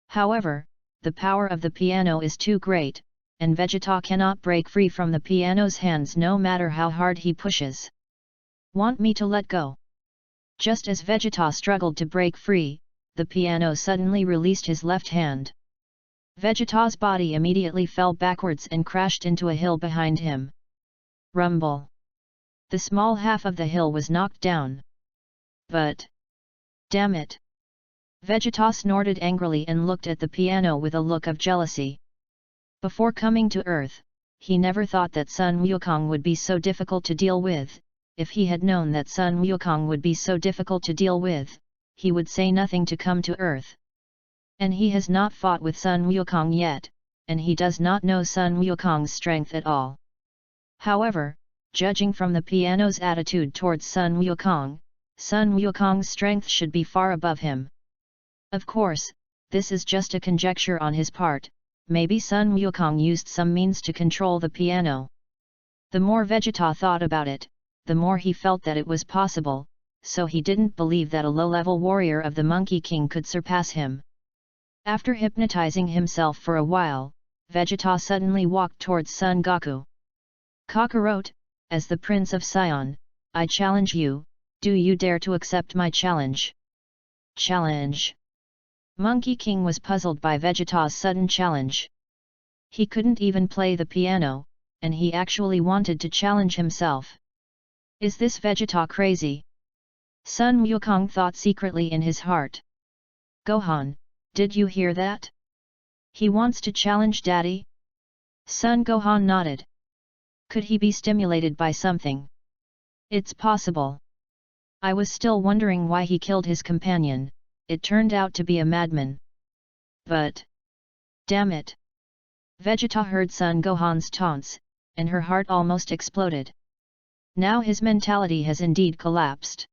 However, the power of the piano is too great, and Vegeta cannot break free from the piano's hands no matter how hard he pushes. Want me to let go? Just as Vegeta struggled to break free, the piano suddenly released his left hand. Vegeta's body immediately fell backwards and crashed into a hill behind him. Rumble! The small half of the hill was knocked down. But... damn it! Vegeta snorted angrily and looked at the piano with a look of jealousy. Before coming to Earth, he never thought that Sun Wukong would be so difficult to deal with. If he had known that Sun Wukong would be so difficult to deal with, he would say nothing to come to Earth. And he has not fought with Sun Wukong yet, and he does not know Sun Wukong's strength at all. However, judging from the piano's attitude towards Sun Wukong's strength should be far above him. Of course, this is just a conjecture on his part. Maybe Sun Wukong used some means to control the piano. The more Vegeta thought about it, the more he felt that it was possible, so he didn't believe that a low-level warrior of the Monkey King could surpass him. After hypnotizing himself for a while, Vegeta suddenly walked towards Son Goku. Kakarot, as the Prince of Sion, I challenge you, do you dare to accept my challenge? Challenge? Monkey King was puzzled by Vegeta's sudden challenge. He couldn't even play the piano, and he actually wanted to challenge himself. Is this Vegeta crazy? Sun Wukong thought secretly in his heart. Gohan, did you hear that? He wants to challenge Daddy? Son Gohan nodded. Could he be stimulated by something? It's possible. I was still wondering why he killed his companion. It turned out to be a madman. But... damn it! Vegeta heard Son Gohan's taunts, and her heart almost exploded. Now his mentality has indeed collapsed.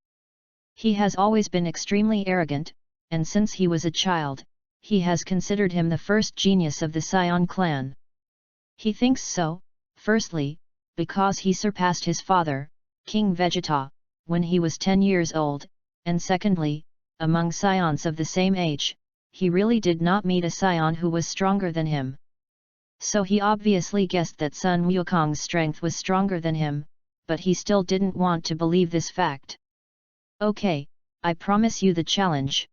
He has always been extremely arrogant, and since he was a child, he has considered him the first genius of the Sion clan. He thinks so, firstly, because he surpassed his father, King Vegeta, when he was 10 years old, and secondly, among Scions of the same age, he really did not meet a Scion who was stronger than him. So he obviously guessed that Sun Wukong's strength was stronger than him, but he still didn't want to believe this fact. Okay, I promise you the challenge.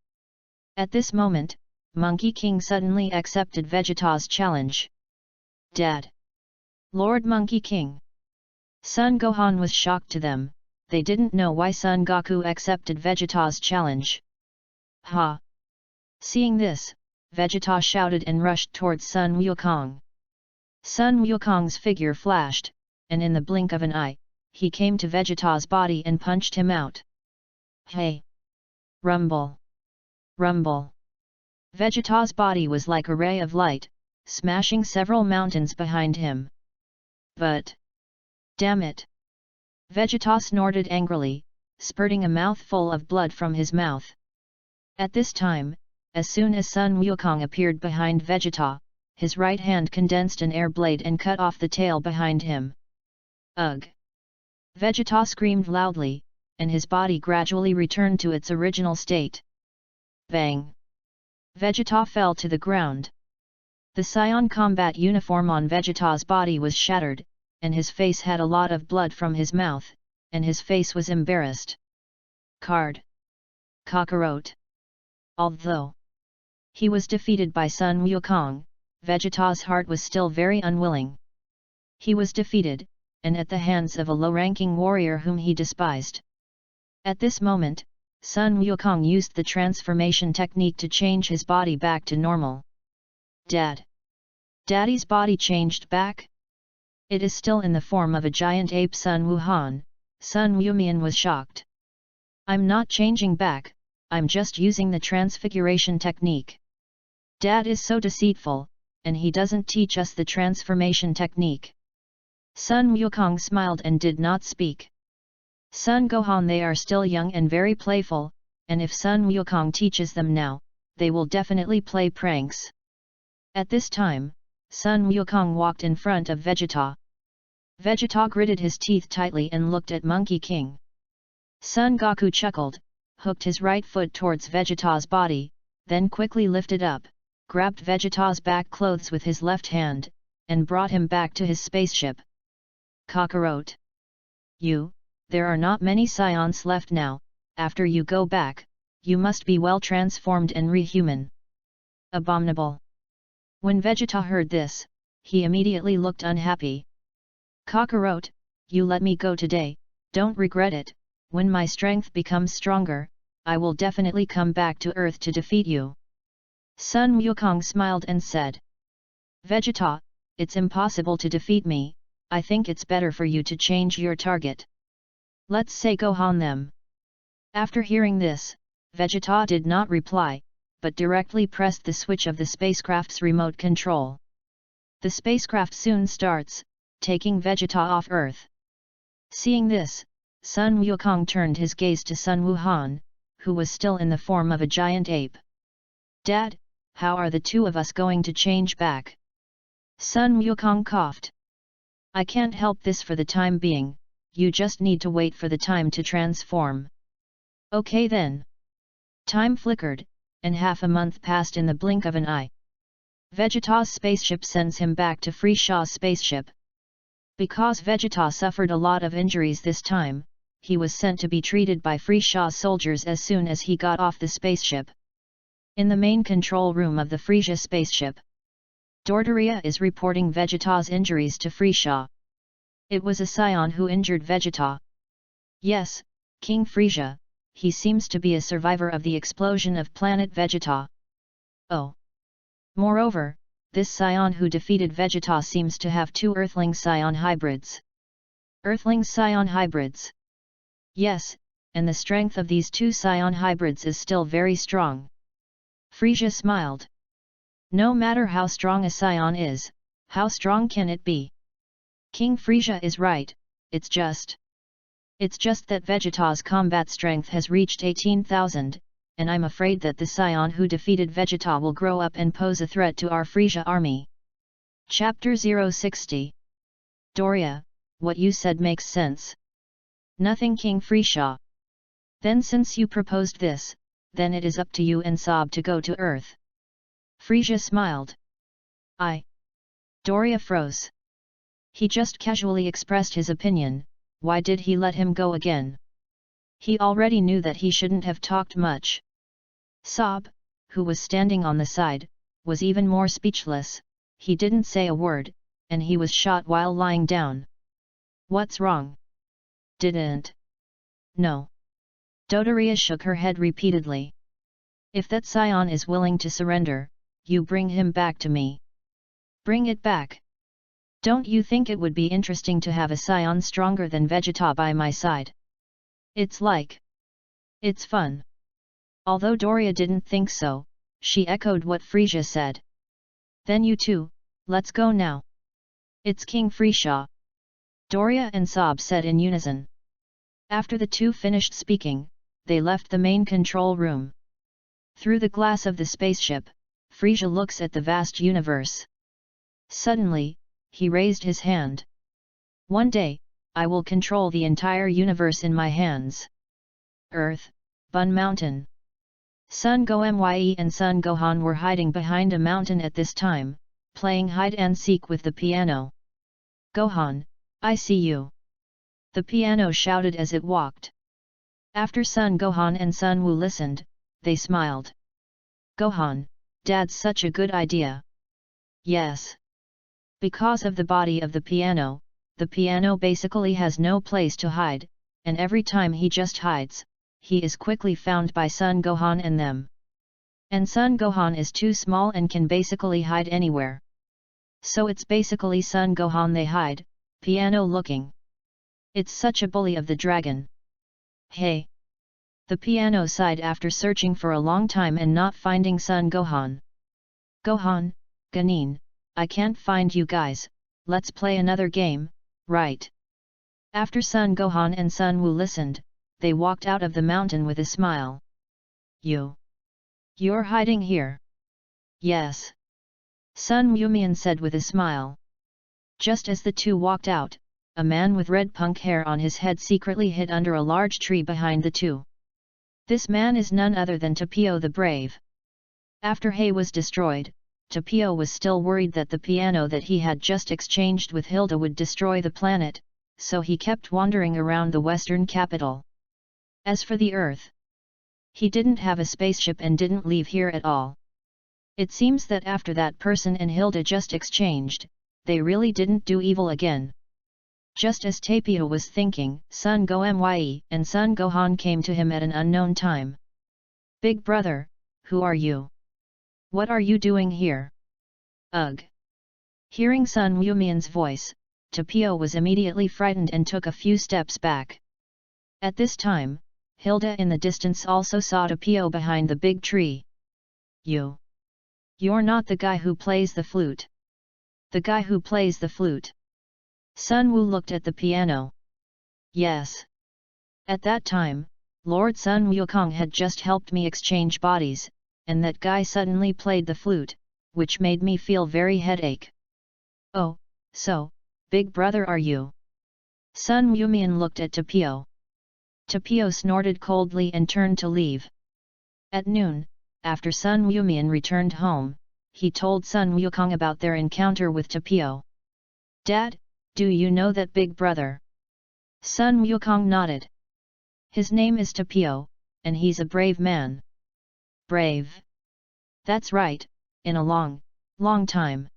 At this moment, Monkey King suddenly accepted Vegeta's challenge. Dad! Lord Monkey King! Son Gohan was shocked to them. They didn't know why Son Goku accepted Vegeta's challenge. Ha! Seeing this, Vegeta shouted and rushed towards Sun Wukong. Sun Wukong's figure flashed, and in the blink of an eye, he came to Vegeta's body and punched him out. Hey! Rumble! Rumble! Vegeta's body was like a ray of light, smashing several mountains behind him. But... damn it! Vegeta snorted angrily, spurting a mouthful of blood from his mouth. At this time, as soon as Sun Wukong appeared behind Vegeta, his right hand condensed an air blade and cut off the tail behind him. Ugh! Vegeta screamed loudly, and his body gradually returned to its original state. Bang! Vegeta fell to the ground. The Scion combat uniform on Vegeta's body was shattered, and his face had a lot of blood from his mouth, and his face was embarrassed. Card. Kakarot. Although he was defeated by Sun Wukong, Vegeta's heart was still very unwilling. He was defeated, and at the hands of a low-ranking warrior whom he despised. At this moment, Sun Wukong used the transformation technique to change his body back to normal. Dad! Daddy's body changed back? It is still in the form of a giant ape. Sun Wuhan, Sun Wumian was shocked. I'm not changing back, I'm just using the transfiguration technique. Dad is so deceitful, and he doesn't teach us the transformation technique. Sun Wukong smiled and did not speak. Sun Gohan, they are still young and very playful, and if Sun Wukong teaches them now, they will definitely play pranks. At this time, Sun Wukong walked in front of Vegeta. Vegeta gritted his teeth tightly and looked at Monkey King. Son Goku chuckled, hooked his right foot towards Vegeta's body, then quickly lifted up, grabbed Vegeta's back clothes with his left hand, and brought him back to his spaceship. Kakarot. There are not many scions left now. After you go back, you must be well transformed and re-human. Abominable. When Vegeta heard this, he immediately looked unhappy. Kakarot, you let me go today, don't regret it. When my strength becomes stronger, I will definitely come back to Earth to defeat you. Sun Wukong smiled and said. Vegeta, it's impossible to defeat me, I think it's better for you to change your target. Let's say Gohan them. After hearing this, Vegeta did not reply, but directly pressed the switch of the spacecraft's remote control. The spacecraft soon starts, taking Vegeta off Earth. Seeing this, Sun Wukong turned his gaze to Sun Wuhan, who was still in the form of a giant ape. Dad, how are the two of us going to change back? Sun Wukong coughed. I can't help this for the time being, you just need to wait for the time to transform. Okay then. Time flickered, and half a month passed in the blink of an eye. Vegeta's spaceship sends him back to Friesia's spaceship. Because Vegeta suffered a lot of injuries this time, he was sent to be treated by Friesia's soldiers as soon as he got off the spaceship. In the main control room of the Friesia spaceship, Dodoria is reporting Vegeta's injuries to Friesia. It was a scion who injured Vegeta. Yes, King Friesia, he seems to be a survivor of the explosion of planet Vegeta. Oh. Moreover, this scion who defeated Vegeta seems to have two Earthling scion hybrids. Earthling scion hybrids. Yes, and the strength of these two scion hybrids is still very strong. Friesia smiled. No matter how strong a scion is, how strong can it be? King Friesia is right, it's just that Vegeta's combat strength has reached 18,000, and I'm afraid that the scion who defeated Vegeta will grow up and pose a threat to our Friesia army. Chapter 060. Doria, what you said makes sense. Nothing, King Friesia. Then since you proposed this, then it is up to you and Sob to go to Earth. Friesia smiled. Doria froze. He just casually expressed his opinion, why did he let him go again? He already knew that he shouldn't have talked much. Sob, who was standing on the side, was even more speechless, he didn't say a word, and he was shot while lying down. What's wrong? Didn't. No. Dodoria shook her head repeatedly. If that scion is willing to surrender, you bring him back to me. Bring it back. Don't you think it would be interesting to have a scion stronger than Vegeta by my side? It's fun. Although Doria didn't think so, she echoed what Friesia said. Then you two, let's go now. It's King Friesia. Doria and Sob said in unison. After the two finished speaking, they left the main control room. Through the glass of the spaceship, Friesia looks at the vast universe. Suddenly, he raised his hand. One day, I will control the entire universe in my hands. Earth, Bun Mountain. Sun Goemye and Sun Gohan were hiding behind a mountain at this time, playing hide and seek with the piano. Gohan, I see you. The piano shouted as it walked. After Sun Gohan and Sun Wu listened, they smiled. Gohan, Dad's such a good idea. Yes. Because of the body of the piano basically has no place to hide, and every time he just hides, he is quickly found by Sun Gohan and them. And Sun Gohan is too small and can basically hide anywhere. So it's basically Sun Gohan they hide, piano looking. It's such a bully of the dragon. Hey! The piano sighed after searching for a long time and not finding Sun Gohan. Gohan, Ganin, I can't find you guys, let's play another game, right? After Sun Gohan and Sun Wu listened, they walked out of the mountain with a smile. You're hiding here? Yes. Sun Mumian said with a smile. Just as the two walked out, a man with red punk hair on his head secretly hid under a large tree behind the two. This man is none other than Tapio the Brave. After Hay was destroyed, Tapio was still worried that the piano that he had just exchanged with Hilda would destroy the planet, so he kept wandering around the western capital. As for the Earth, he didn't have a spaceship and didn't leave here at all. It seems that after that person and Hilda just exchanged, they really didn't do evil again. Just as Tapio was thinking, Sun Go-mye and Sun Gohan came to him at an unknown time. Big brother, who are you? What are you doing here? Ugh! Hearing Sun Mumian's voice, Tapio was immediately frightened and took a few steps back. At this time, Hilda in the distance also saw Tapio behind the big tree. You're not the guy who plays the flute. The guy who plays the flute. Sun Wu looked at the piano. Yes. At that time, Lord Sun Wukong had just helped me exchange bodies, and that guy suddenly played the flute, which made me feel very headache. Oh, so, big brother are you? Sun Mumian looked at Tapio. Tapio snorted coldly and turned to leave. At noon, after Sun Mumian returned home, he told Sun Wukong about their encounter with Tapio. Dad, do you know that big brother? Sun Wukong nodded. His name is Tapio, and he's a brave man. Brave? That's right, in a long time.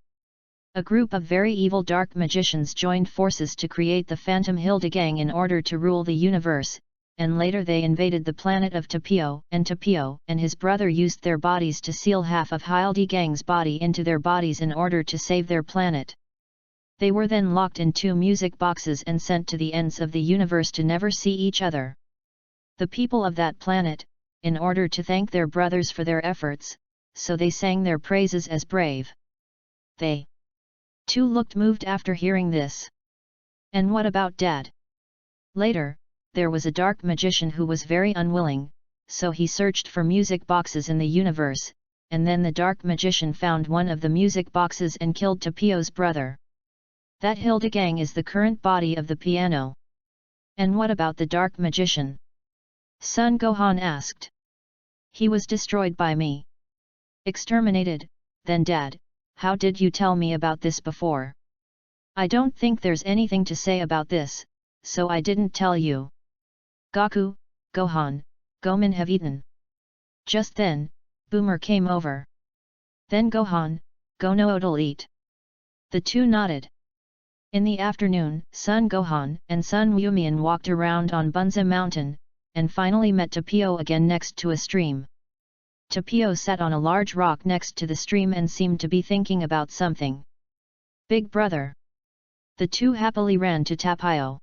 A group of very evil dark magicians joined forces to create the Phantom Hilda Gang in order to rule the universe, and later they invaded the planet of Tapio and his brother used their bodies to seal half of Hilda Gang's body into their bodies in order to save their planet. They were then locked in 2 music boxes and sent to the ends of the universe to never see each other. The people of that planet, in order to thank their brothers for their efforts, so they sang their praises as brave. They too looked moved after hearing this. And what about Dad? Later, there was a dark magician who was very unwilling, so he searched for music boxes in the universe, and then the dark magician found one of the music boxes and killed Tapio's brother. That Hilda Gang is the current body of the piano. And what about the dark magician? Sun Gohan asked. He was destroyed by me. Exterminated. Then Dad, how did you tell me about this before? I don't think there's anything to say about this, so I didn't tell you. Goku, Gohan, Gomen have eaten. Just then, Boomer came over. Then Gohan, Gono'll eat. The two nodded. In the afternoon, Sun Gohan and Sun Mumian walked around on Bunza Mountain, and finally met Tapio again next to a stream. Tapio sat on a large rock next to the stream and seemed to be thinking about something. Big brother. The two happily ran to Tapio.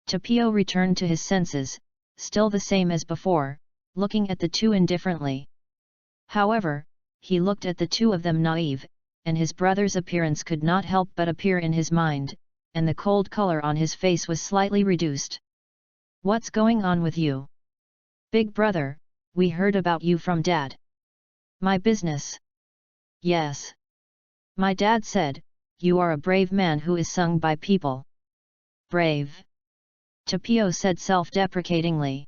Tapio returned to his senses, still the same as before, looking at the two indifferently. However, he looked at the two of them naive, and his brother's appearance could not help but appear in his mind, and the cold color on his face was slightly reduced. What's going on with you? Big brother, we heard about you from Dad. My business? Yes. My dad said, you are a brave man who is sung by people. Brave? Tapio said self-deprecatingly.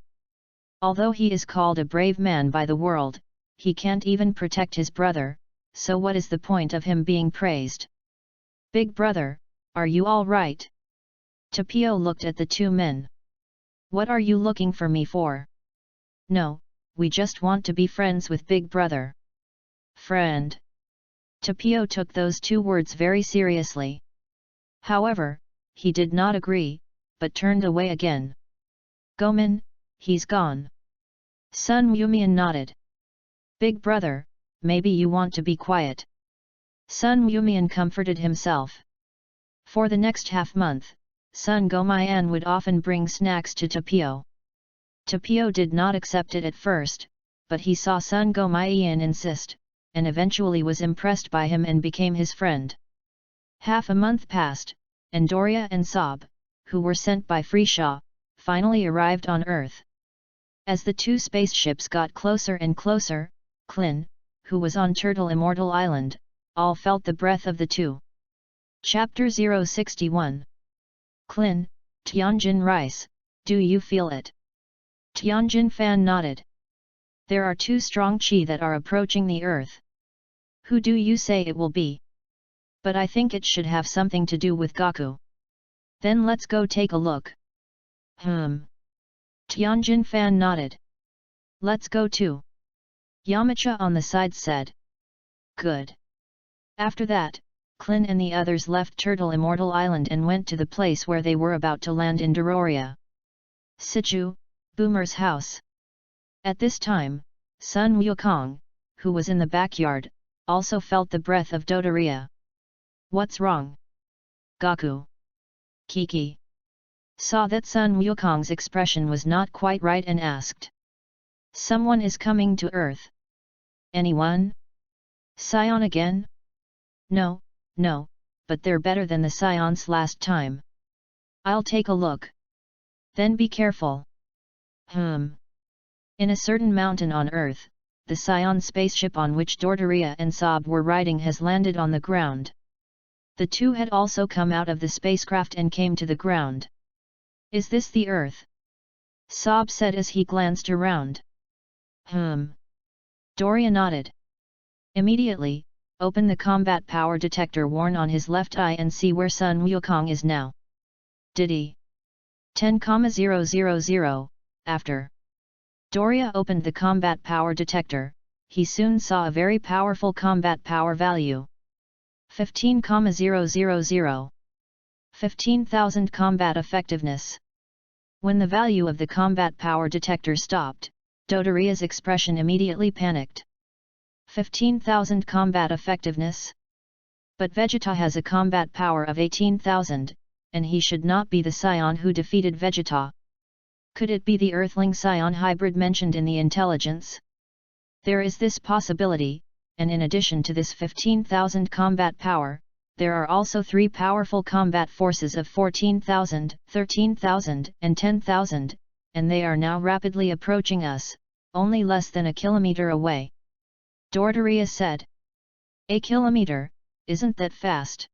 Although he is called a brave man by the world, he can't even protect his brother, so what is the point of him being praised? Big brother, are you all right? Tapio looked at the two men. What are you looking for me for? No, we just want to be friends with Big brother. Friend. Tapio took those two words very seriously. However, he did not agree, but turned away again. Gomen, he's gone. Sun Mumian nodded. Big brother, maybe you want to be quiet. Sun Mumian comforted himself. For the next half-month, Sun Gomayan would often bring snacks to Tapio. Tapio did not accept it at first, but he saw Sun Gomayan insist, and eventually was impressed by him and became his friend. Half a month passed, and Doria and Sob, who were sent by Freeshaw, finally arrived on Earth. As the two spaceships got closer and closer, Klin, who was on Turtle Immortal Island, all felt the breath of the two. Chapter 061. Klin, Tianjin Rice, do you feel it? Tianjin Fan nodded. There are two strong qi that are approaching the earth. Who do you say it will be? But I think it should have something to do with Gaku. Then let's go take a look. Tianjin Fan nodded. Let's go too. Yamcha on the side said. Good. After that, Klin and the others left Turtle Immortal Island and went to the place where they were about to land in Dororia. Sichu, Boomer's house. At this time, Sun Wukong, who was in the backyard, also felt the breath of Dodoria. What's wrong? Gaku. Kiki. Saw that Sun Wukong's expression was not quite right and asked. Someone is coming to Earth. Anyone? Scion again? No, but they're better than the Scions last time. I'll take a look. Then be careful. In a certain mountain on Earth, the Scion spaceship on which Dodoria and Sob were riding has landed on the ground. The two had also come out of the spacecraft and came to the ground. Is this the Earth? Sob said as he glanced around. Doria nodded. Immediately, open the combat power detector worn on his left eye and see where Sun Wukong is now. Did he? 10,000. After Doria opened the combat power detector, he soon saw a very powerful combat power value. 15,000. 15,000 combat effectiveness. When the value of the combat power detector stopped, Dodoria's expression immediately panicked. 15,000 combat effectiveness? But Vegeta has a combat power of 18,000, and he should not be the Scion who defeated Vegeta. Could it be the Earthling-Scion hybrid mentioned in the intelligence? There is this possibility, and in addition to this 15,000 combat power, there are also three powerful combat forces of 14,000, 13,000 and 10,000, and they are now rapidly approaching us, only less than a kilometer away. Dodoria said. A kilometer, isn't that fast?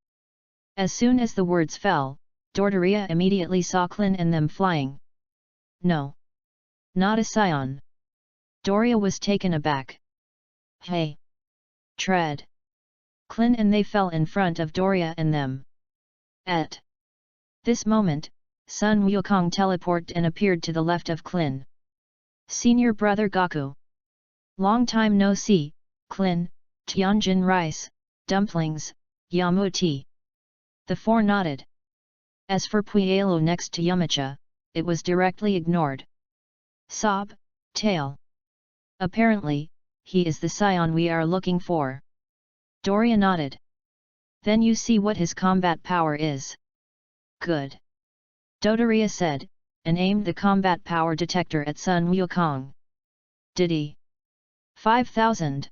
As soon as the words fell, Dodoria immediately saw Klin and them flying. No. Not a Scion. Doria was taken aback. Hey! Tread! Klin and they fell in front of Doria and them. At this moment, Sun Wukong teleported and appeared to the left of Klin. Senior brother Gaku. Long time no see, Klin, Tianjin Rice, Dumplings, Yamuti. The four nodded. As for Puelo next to Yamcha, it was directly ignored. Sob, tail. Apparently, he is the Scion we are looking for. Doria nodded. Then you see what his combat power is. Good. Dodoria said, and aimed the combat power detector at Sun Wukong. Did he? 5,000.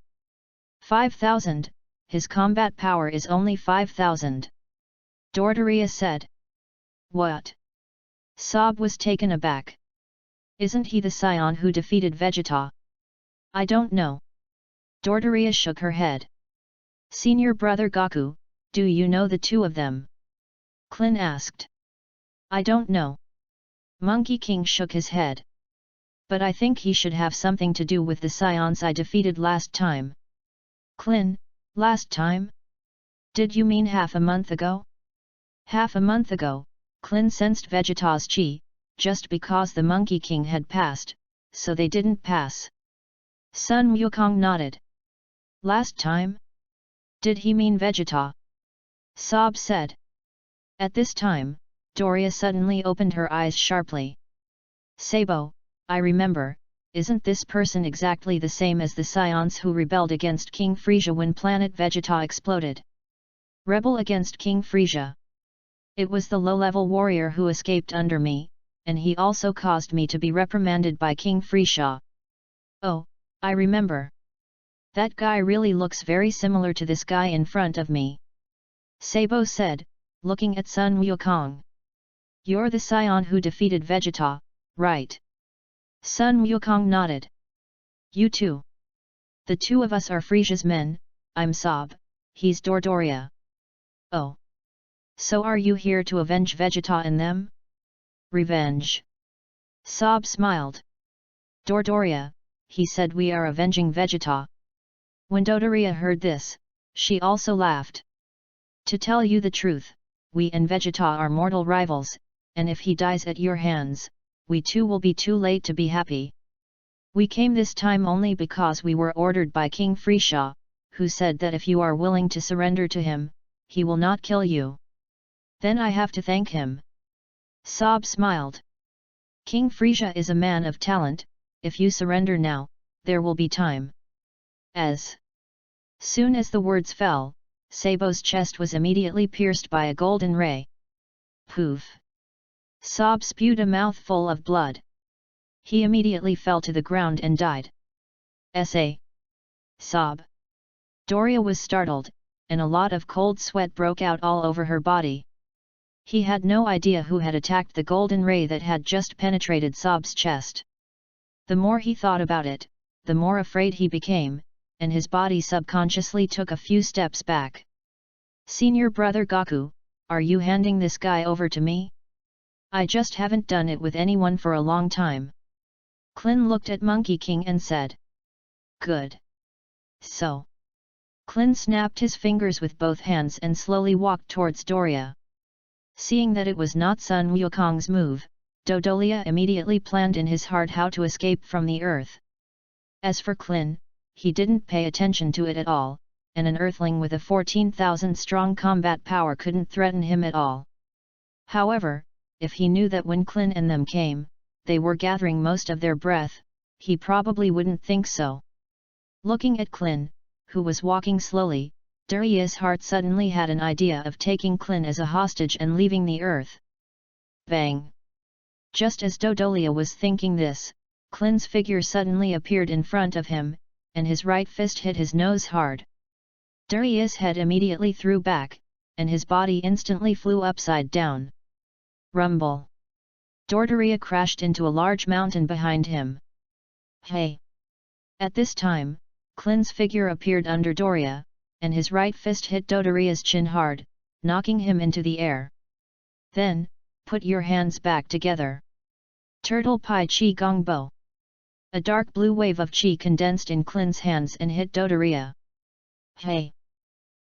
5,000, his combat power is only 5,000. Dodoria said. What? Sob was taken aback. Isn't he the Scion who defeated Vegeta? I don't know. Dodoria shook her head. Senior brother Gaku, do you know the two of them? Klin asked. I don't know. Monkey King shook his head. But I think he should have something to do with the Scions I defeated last time. Klin, last time? Did you mean half a month ago? Half a month ago, Klin sensed Vegeta's chi, just because the Monkey King had passed, so they didn't pass. Sun Wukong nodded. Last time? Did he mean Vegeta? Sob said. At this time, Doria suddenly opened her eyes sharply. Sabo, I remember, isn't this person exactly the same as the Scions who rebelled against King Frieza when planet Vegeta exploded? Rebel against King Frieza. It was the low-level warrior who escaped under me, and he also caused me to be reprimanded by King Frieza. Oh, I remember. That guy really looks very similar to this guy in front of me. Sabo said, looking at Sun Wukong. You're the Scion who defeated Vegeta, right? Sun Wukong nodded. You too. The two of us are Frieza's men, I'm Sob, he's Dodoria. Oh. So are you here to avenge Vegeta and them? Revenge. Sob smiled. Dodoria, he said, we are avenging Vegeta. When Dodoria heard this, she also laughed. To tell you the truth, we and Vegeta are mortal rivals, and if he dies at your hands, we too will be too late to be happy. We came this time only because we were ordered by King Frieza, who said that if you are willing to surrender to him, he will not kill you. Then I have to thank him. Sob smiled. King Frieza is a man of talent. If you surrender now, there will be time. As soon as the words fell, Sabo's chest was immediately pierced by a golden ray. Poof! Sob spewed a mouthful of blood. He immediately fell to the ground and died. S.A. Sob. Doria was startled, and a lot of cold sweat broke out all over her body. He had no idea who had attacked the golden ray that had just penetrated Sob's chest. The more he thought about it, the more afraid he became, and his body subconsciously took a few steps back. Senior brother Goku, are you handing this guy over to me? I just haven't done it with anyone for a long time. Klin looked at Monkey King and said. Good. So. Klin snapped his fingers with both hands and slowly walked towards Doria. Seeing that it was not Sun Wukong's move, Dodolia immediately planned in his heart how to escape from the earth. As for Klin, he didn't pay attention to it at all, and an earthling with a 14,000 strong combat power couldn't threaten him at all. However, if he knew that when Klin and them came, they were gathering most of their breath, he probably wouldn't think so. Looking at Klin, who was walking slowly, Darius' heart suddenly had an idea of taking Klin as a hostage and leaving the earth. Bang! Just as Dodolia was thinking this, Klin's figure suddenly appeared in front of him, and his right fist hit his nose hard. Darius' head immediately threw back, and his body instantly flew upside down. Rumble! Dodoria crashed into a large mountain behind him. Hey! At this time, Klin's figure appeared under Doria, and his right fist hit Dodoria's chin hard, knocking him into the air. Then, put your hands back together. Turtle Pai Chi Gong Bo. A dark blue wave of chi condensed in Klin's hands and hit Dodoria. Hey!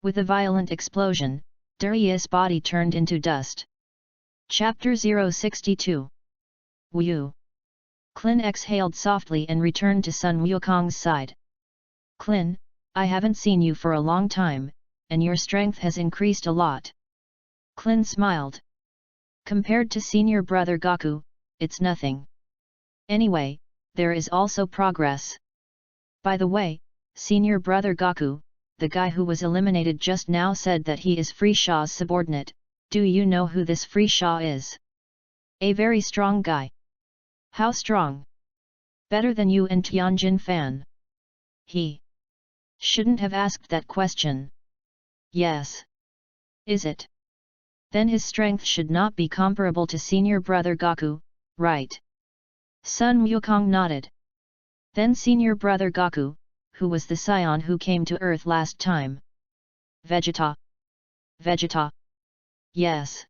With a violent explosion, Darius' body turned into dust. Chapter 062. Wu. Klin exhaled softly and returned to Sun Wukong's side. Klin, I haven't seen you for a long time, and your strength has increased a lot. Klin smiled. Compared to senior brother Goku, it's nothing. Anyway, there is also progress. By the way, senior brother Goku, the guy who was eliminated just now said that he is Frieza's subordinate. Do you know who this Frieza is? A very strong guy. How strong? Better than you and Tianjin Fan. He shouldn't have asked that question. Yes. Is it? Then his strength should not be comparable to senior brother Goku, right? Sun Wukong nodded. Then senior brother Goku, who was the scion who came to Earth last time? Vegeta. Vegeta. Yes.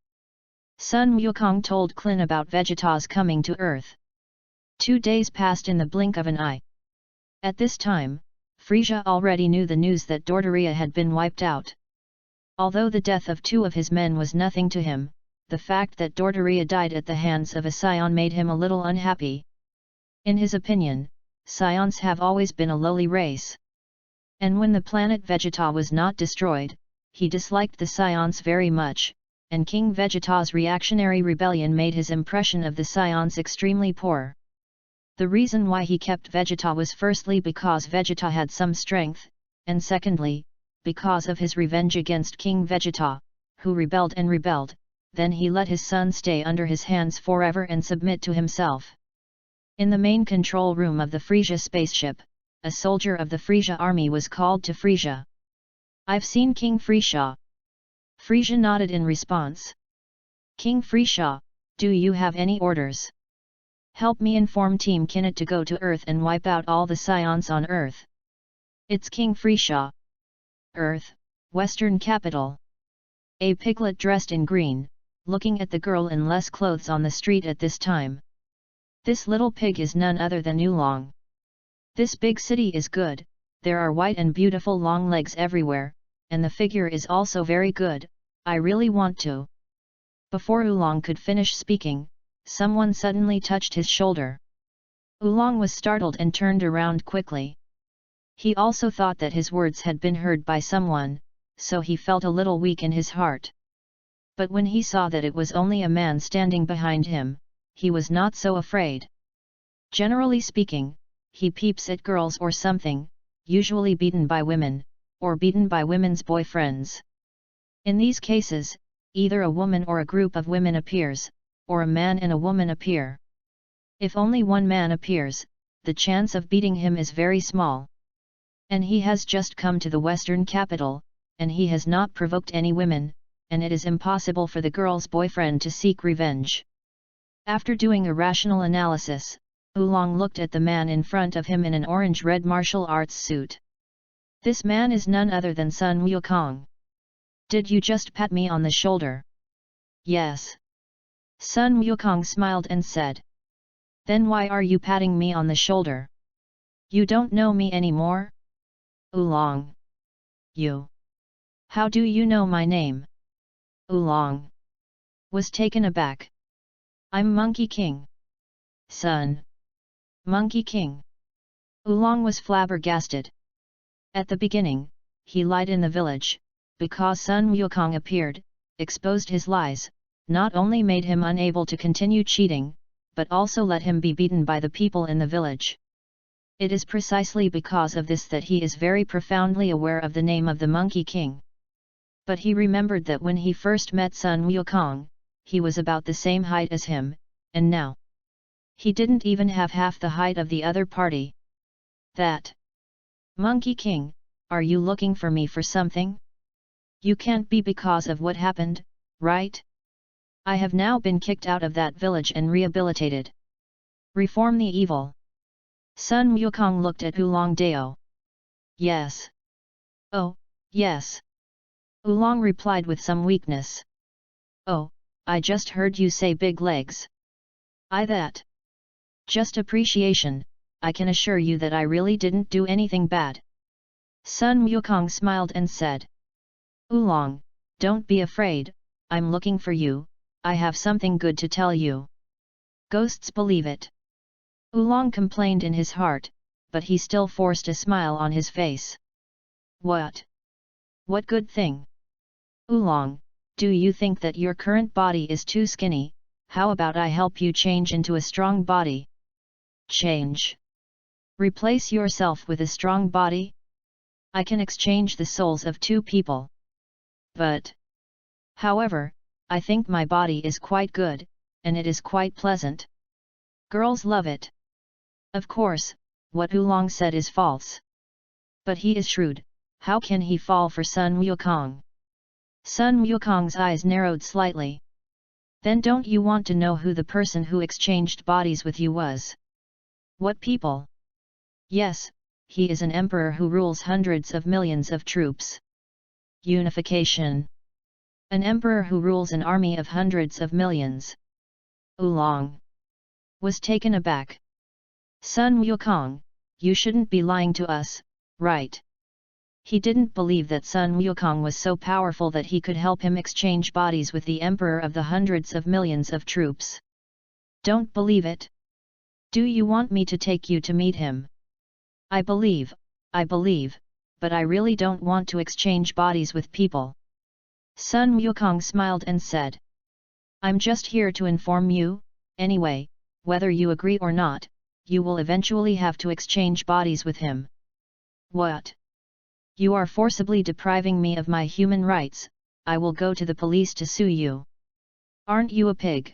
Sun Wukong told Klin about Vegeta's coming to Earth. 2 days passed in the blink of an eye. At this time, Frieza already knew the news that Dodoria had been wiped out. Although the death of 2 of his men was nothing to him, the fact that Dodoria died at the hands of a scion made him a little unhappy. In his opinion, scions have always been a lowly race. And when the planet Vegeta was not destroyed, he disliked the scions very much, and King Vegeta's reactionary rebellion made his impression of the scions extremely poor. The reason why he kept Vegeta was firstly because Vegeta had some strength, and secondly, because of his revenge against King Vegeta, who rebelled and rebelled. Then he let his son stay under his hands forever and submit to himself. In the main control room of the Frieza spaceship, a soldier of the Frieza army was called to Frieza. I've seen King Frieza. Frieza nodded in response. King Frieza, do you have any orders? Help me inform Team Kinnit to go to Earth and wipe out all the scions on Earth. It's King Frieza. Earth, Western capital. A piglet dressed in green, looking at the girl in less clothes on the street at this time. This little pig is none other than Oolong. This big city is good, there are white and beautiful long legs everywhere, and the figure is also very good, I really want to. Before Oolong could finish speaking, someone suddenly touched his shoulder. Oolong was startled and turned around quickly. He also thought that his words had been heard by someone, so he felt a little weak in his heart. But when he saw that it was only a man standing behind him, he was not so afraid. Generally speaking, he peeps at girls or something, usually beaten by women, or beaten by women's boyfriends. In these cases, either a woman or a group of women appears, or a man and a woman appear. If only one man appears, the chance of beating him is very small. And he has just come to the Western capital, and he has not provoked any women, and it is impossible for the girl's boyfriend to seek revenge. After doing a rational analysis, Oolong looked at the man in front of him in an orange-red martial arts suit. This man is none other than Sun Wukong. Did you just pat me on the shoulder? Yes. Sun Wukong smiled and said. Then why are you patting me on the shoulder? You don't know me anymore? Oolong. You. How do you know my name? Oolong was taken aback. I'm Monkey King. Sun. Monkey King. Oolong was flabbergasted. At the beginning, he lied in the village, because Sun Wukong appeared, exposed his lies, not only made him unable to continue cheating, but also let him be beaten by the people in the village. It is precisely because of this that he is very profoundly aware of the name of the Monkey King. But he remembered that when he first met Sun Wukong, he was about the same height as him, and now he didn't even have half the height of the other party. That. Monkey King, are you looking for me for something? You can't be because of what happened, right? I have now been kicked out of that village and rehabilitated. Reform the evil. Sun Wukong looked at Oolong Dao. Yes. Oh, yes. Oolong replied with some weakness. Oh, I just heard you say big legs. I that. Just appreciation, I can assure you that I really didn't do anything bad. Sun Wukong smiled and said. Oolong, don't be afraid, I'm looking for you, I have something good to tell you. Ghosts believe it. Oolong complained in his heart, but he still forced a smile on his face. What? What good thing? Oolong, do you think that your current body is too skinny? How about I help you change into a strong body? Change. Replace yourself with a strong body? I can exchange the souls of two people. But, however, I think my body is quite good, and it is quite pleasant. Girls love it. Of course, what Oolong said is false. But he is shrewd, how can he fall for Sun Wukong? Sun Wukong's eyes narrowed slightly. Then don't you want to know who the person who exchanged bodies with you was? What people? Yes, he is an emperor who rules hundreds of millions of troops. Unification. An emperor who rules an army of hundreds of millions. Oolong was taken aback. Sun Wukong, you shouldn't be lying to us, right? He didn't believe that Sun Wukong was so powerful that he could help him exchange bodies with the emperor of the hundreds of millions of troops. Don't believe it? Do you want me to take you to meet him? I believe, but I really don't want to exchange bodies with people. Sun Wukong smiled and said. I'm just here to inform you, anyway, whether you agree or not, you will eventually have to exchange bodies with him. What? You are forcibly depriving me of my human rights, I will go to the police to sue you. Aren't you a pig?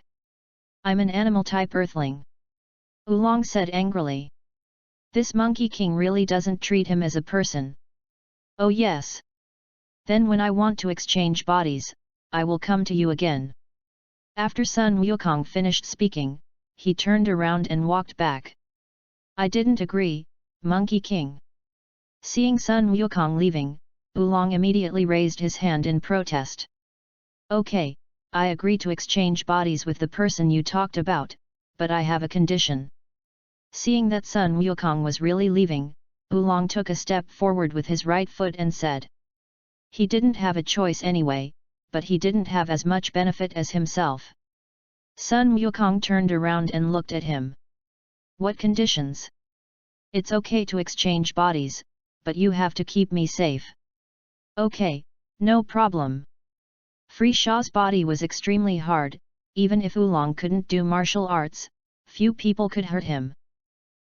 I'm an animal-type earthling. Oolong said angrily. This Monkey King really doesn't treat him as a person. Oh yes. Then when I want to exchange bodies, I will come to you again. After Sun Wukong finished speaking, he turned around and walked back. I didn't agree, Monkey King. Seeing Sun Wukong leaving, Oolong immediately raised his hand in protest. Okay, I agree to exchange bodies with the person you talked about, but I have a condition. Seeing that Sun Wukong was really leaving, Oolong took a step forward with his right foot and said. He didn't have a choice anyway, but he didn't have as much benefit as himself. Sun Wukong turned around and looked at him. What conditions? It's okay to exchange bodies, but you have to keep me safe. Okay, no problem. Free Shaw's body was extremely hard, even if Oolong couldn't do martial arts, few people could hurt him.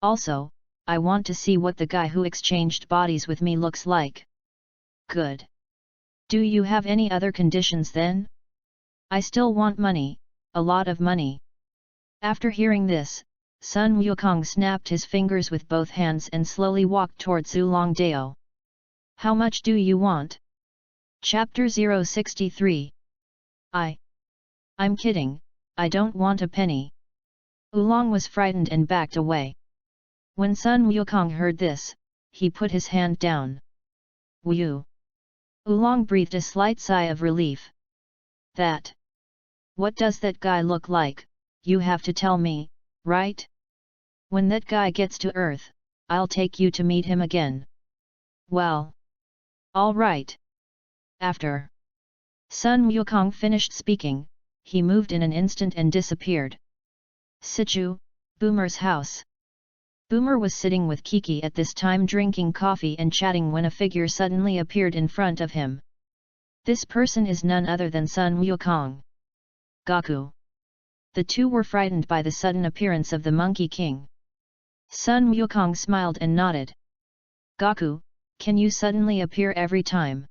Also, I want to see what the guy who exchanged bodies with me looks like. Good. Do you have any other conditions then? I still want money, a lot of money. After hearing this, Sun Wukong snapped his fingers with both hands and slowly walked towards Oolong Dao. How much do you want? Chapter 063. I'm kidding, I don't want a penny. Oolong was frightened and backed away. When Sun Wukong heard this, he put his hand down. Wu. Oolong breathed a slight sigh of relief. That. What does that guy look like? You have to tell me, right? When that guy gets to Earth, I'll take you to meet him again. Well. All right. After Sun Wukong finished speaking, he moved in an instant and disappeared. Sichu, Boomer's house. Boomer was sitting with Kiki at this time drinking coffee and chatting when a figure suddenly appeared in front of him. This person is none other than Sun Wukong. Gaku. The two were frightened by the sudden appearance of the Monkey King. Sun Wukong smiled and nodded. Gaku, can you suddenly appear every time?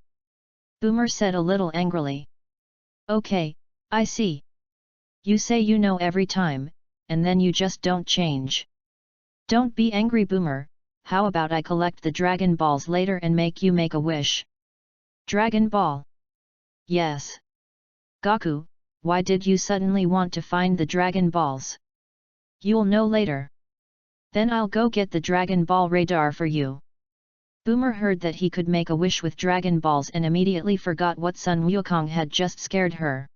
Boomer said a little angrily. Okay, I see. You say you know every time, and then you just don't change. Don't be angry, Boomer. How about I collect the Dragon Balls later and make you make a wish? Dragon Ball? Yes. Gaku, why did you suddenly want to find the Dragon Balls? You'll know later. Then I'll go get the Dragon Ball radar for you. Boomer heard that he could make a wish with Dragon Balls and immediately forgot what Sun Wukong had just scared her.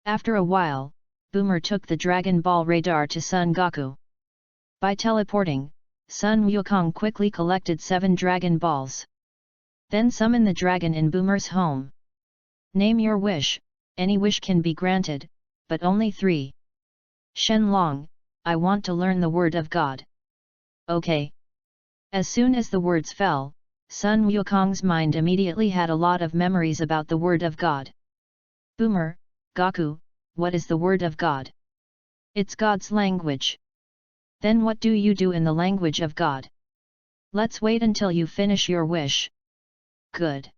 After a while, Boomer took the Dragon Ball radar to Son Goku. By teleporting, Sun Wukong quickly collected 7 Dragon Balls. Then summon the dragon in Boomer's home. Name your wish, any wish can be granted, but only 3. Shenlong, I want to learn the word of God. Okay. As soon as the words fell, Sun Wukong's mind immediately had a lot of memories about the word of God. Boomer, Gaku, what is the word of God? It's God's language. Then what do you do in the language of God? Let's wait until you finish your wish. Good.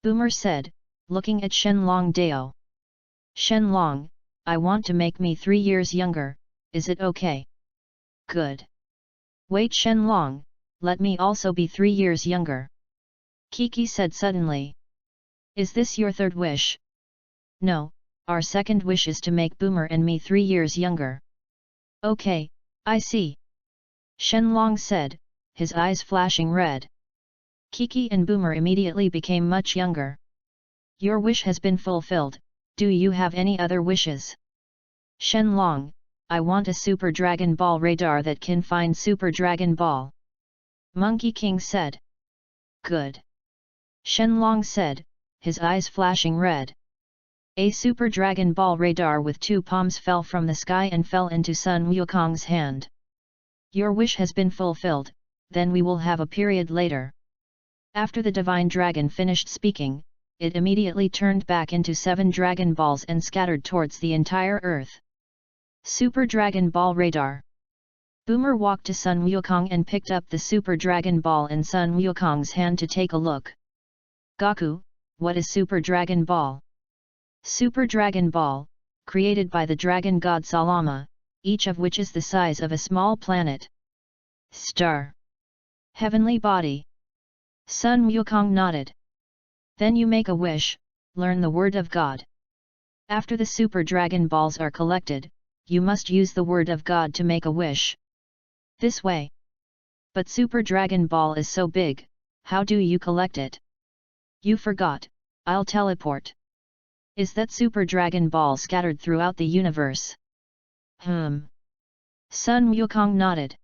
Boomer said, looking at Shenlong Dao. Shenlong, I want to make me 3 years younger, is it okay? Good. Wait, Shenlong, let me also be 3 years younger. Kiki said suddenly. Is this your third wish? No, our second wish is to make Boomer and me 3 years younger. Okay, I see. Shenlong said, his eyes flashing red. Kiki and Boomer immediately became much younger. Your wish has been fulfilled, do you have any other wishes? Shenlong, I want a Super Dragon Ball radar that can find Super Dragon Ball. Monkey King said. Good. Shenlong said, his eyes flashing red. A Super Dragon Ball radar with 2 palms fell from the sky and fell into Sun Wukong's hand. Your wish has been fulfilled, then we will have a period later. After the Divine Dragon finished speaking, it immediately turned back into 7 Dragon Balls and scattered towards the entire Earth. Super Dragon Ball radar. Boomer walked to Sun Wukong and picked up the Super Dragon Ball in Sun Wukong's hand to take a look. Gaku, what is Super Dragon Ball? Super Dragon Ball, created by the Dragon God Salama, each of which is the size of a small planet. Star. Heavenly body. Sun Wukong nodded. Then you make a wish, learn the word of God. After the Super Dragon Balls are collected, you must use the word of God to make a wish. This way. But Super Dragon Ball is so big, how do you collect it? You forgot, I'll teleport. Is that Super Dragon Ball scattered throughout the universe? Sun Wukong nodded.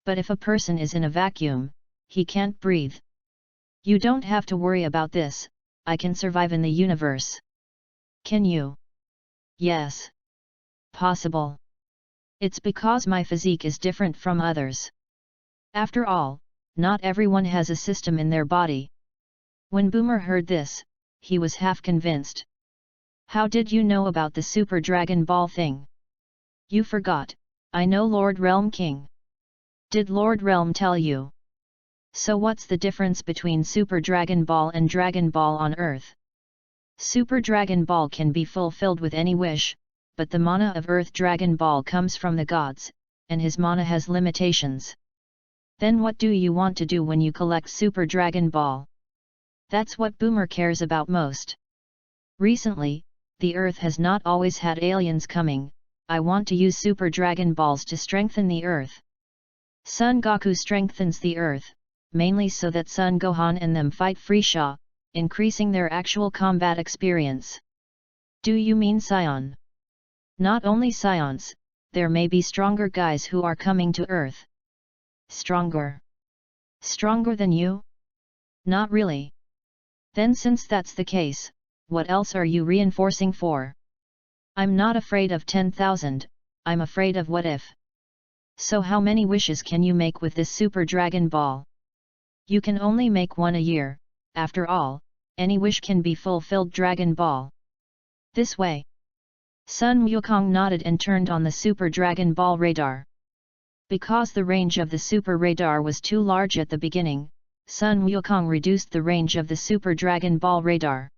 But if a person is in a vacuum, he can't breathe. You don't have to worry about this, I can survive in the universe. Can you? Yes. Possible. It's because my physique is different from others. After all, not everyone has a system in their body. When Boomer heard this, he was half convinced. How did you know about the Super Dragon Ball thing? You forgot, I know Lord Realm King. Did Lord Realm tell you? So what's the difference between Super Dragon Ball and Dragon Ball on Earth? Super Dragon Ball can be fulfilled with any wish, but the mana of Earth Dragon Ball comes from the gods, and his mana has limitations. Then what do you want to do when you collect Super Dragon Ball? That's what Boomer cares about most. Recently, the Earth has not always had aliens coming, I want to use Super Dragon Balls to strengthen the Earth. Son Goku strengthens the Earth, mainly so that Son Gohan and them fight Frieza, increasing their actual combat experience. Do you mean Scion? Not only Scions, there may be stronger guys who are coming to Earth. Stronger? Stronger than you? Not really. Then since that's the case, what else are you reinforcing for? I'm not afraid of 10,000, I'm afraid of what if. So how many wishes can you make with this Super Dragon Ball? You can only make one a year, after all, any wish can be fulfilled. Dragon Ball. This way. Sun Wukong nodded and turned on the Super Dragon Ball radar. Because the range of the Super Radar was too large at the beginning, Sun Wukong reduced the range of the Super Dragon Ball radar.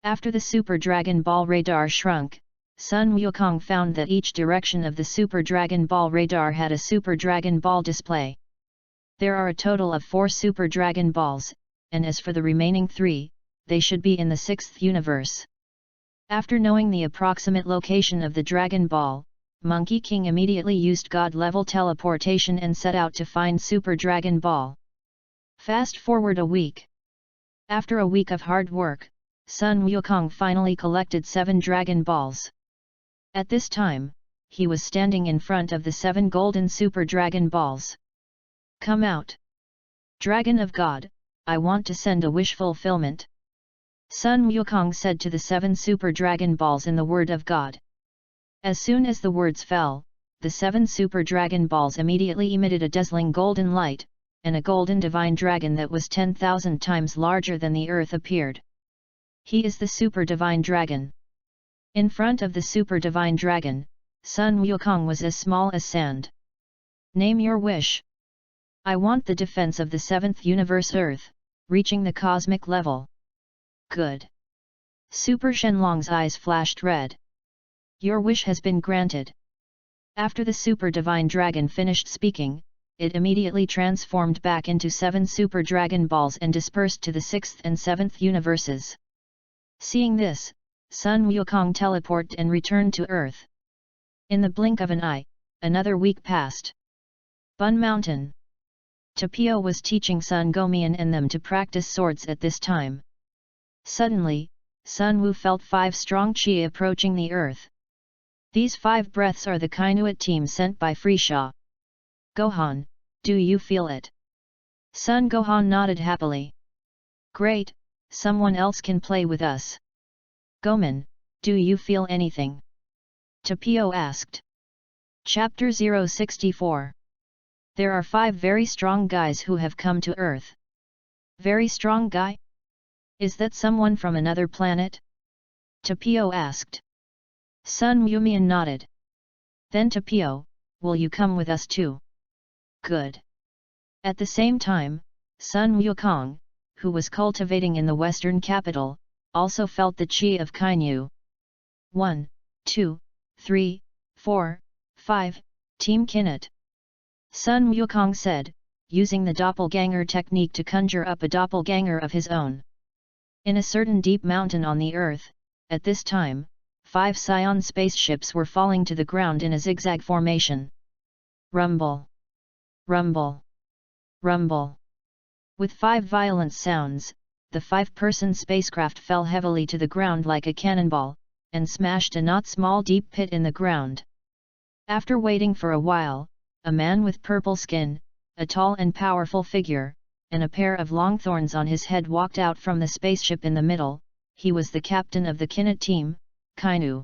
After the Super Dragon Ball radar shrunk, Sun Wukong found that each direction of the Super Dragon Ball radar had a Super Dragon Ball display. There are a total of 4 Super Dragon Balls, and as for the remaining 3, they should be in the 6th universe. After knowing the approximate location of the Dragon Ball, Monkey King immediately used God-level teleportation and set out to find Super Dragon Ball. Fast forward a week. After a week of hard work, Sun Wukong finally collected 7 Dragon Balls. At this time, he was standing in front of the 7 golden Super Dragon Balls. Come out! Dragon of God, I want to send a wish fulfillment. Sun Wukong said to the 7 Super Dragon Balls in the word of God. As soon as the words fell, the 7 Super Dragon Balls immediately emitted a dazzling golden light, and a golden divine dragon that was 10,000 times larger than the earth appeared. He is the Super Divine Dragon. In front of the Super Divine Dragon, Sun Wukong was as small as sand. Name your wish. I want the defense of the 7th universe Earth, reaching the cosmic level. Good. Super Shenlong's eyes flashed red. Your wish has been granted. After the Super Divine Dragon finished speaking, it immediately transformed back into 7 Super Dragon Balls and dispersed to the 6th and 7th universes. Seeing this, Sun Wukong teleported and returned to Earth. In the blink of an eye, another week passed. Bun Mountain. Tapio was teaching Sun Gomian and them to practice swords at this time. Suddenly, Sun Wu felt 5 strong qi approaching the earth. These 5 breaths are the Kainuit team sent by Frieza. Gohan, do you feel it? Sun Gohan nodded happily. Great, someone else can play with us. Goman, do you feel anything? Tapio asked. Chapter 064. There are 5 very strong guys who have come to Earth. Very strong guy? Is that someone from another planet? Tapio asked. Sun Yumian nodded. Then Tapio, will you come with us too? Good. At the same time, Sun Wukong, who was cultivating in the western capital, also felt the qi of Kainyu. 1, 2, 3, 4, 5, Team Kinnet. Sun Wukong said, using the doppelganger technique to conjure up a doppelganger of his own. In a certain deep mountain on the earth, at this time, 5 Scion spaceships were falling to the ground in a zigzag formation. Rumble. Rumble. Rumble. With 5 violent sounds, the 5-person spacecraft fell heavily to the ground like a cannonball, and smashed a not small deep pit in the ground. After waiting for a while, a man with purple skin, a tall and powerful figure, and a pair of long thorns on his head walked out from the spaceship in the middle. He was the captain of the Kinnit team, Kainu.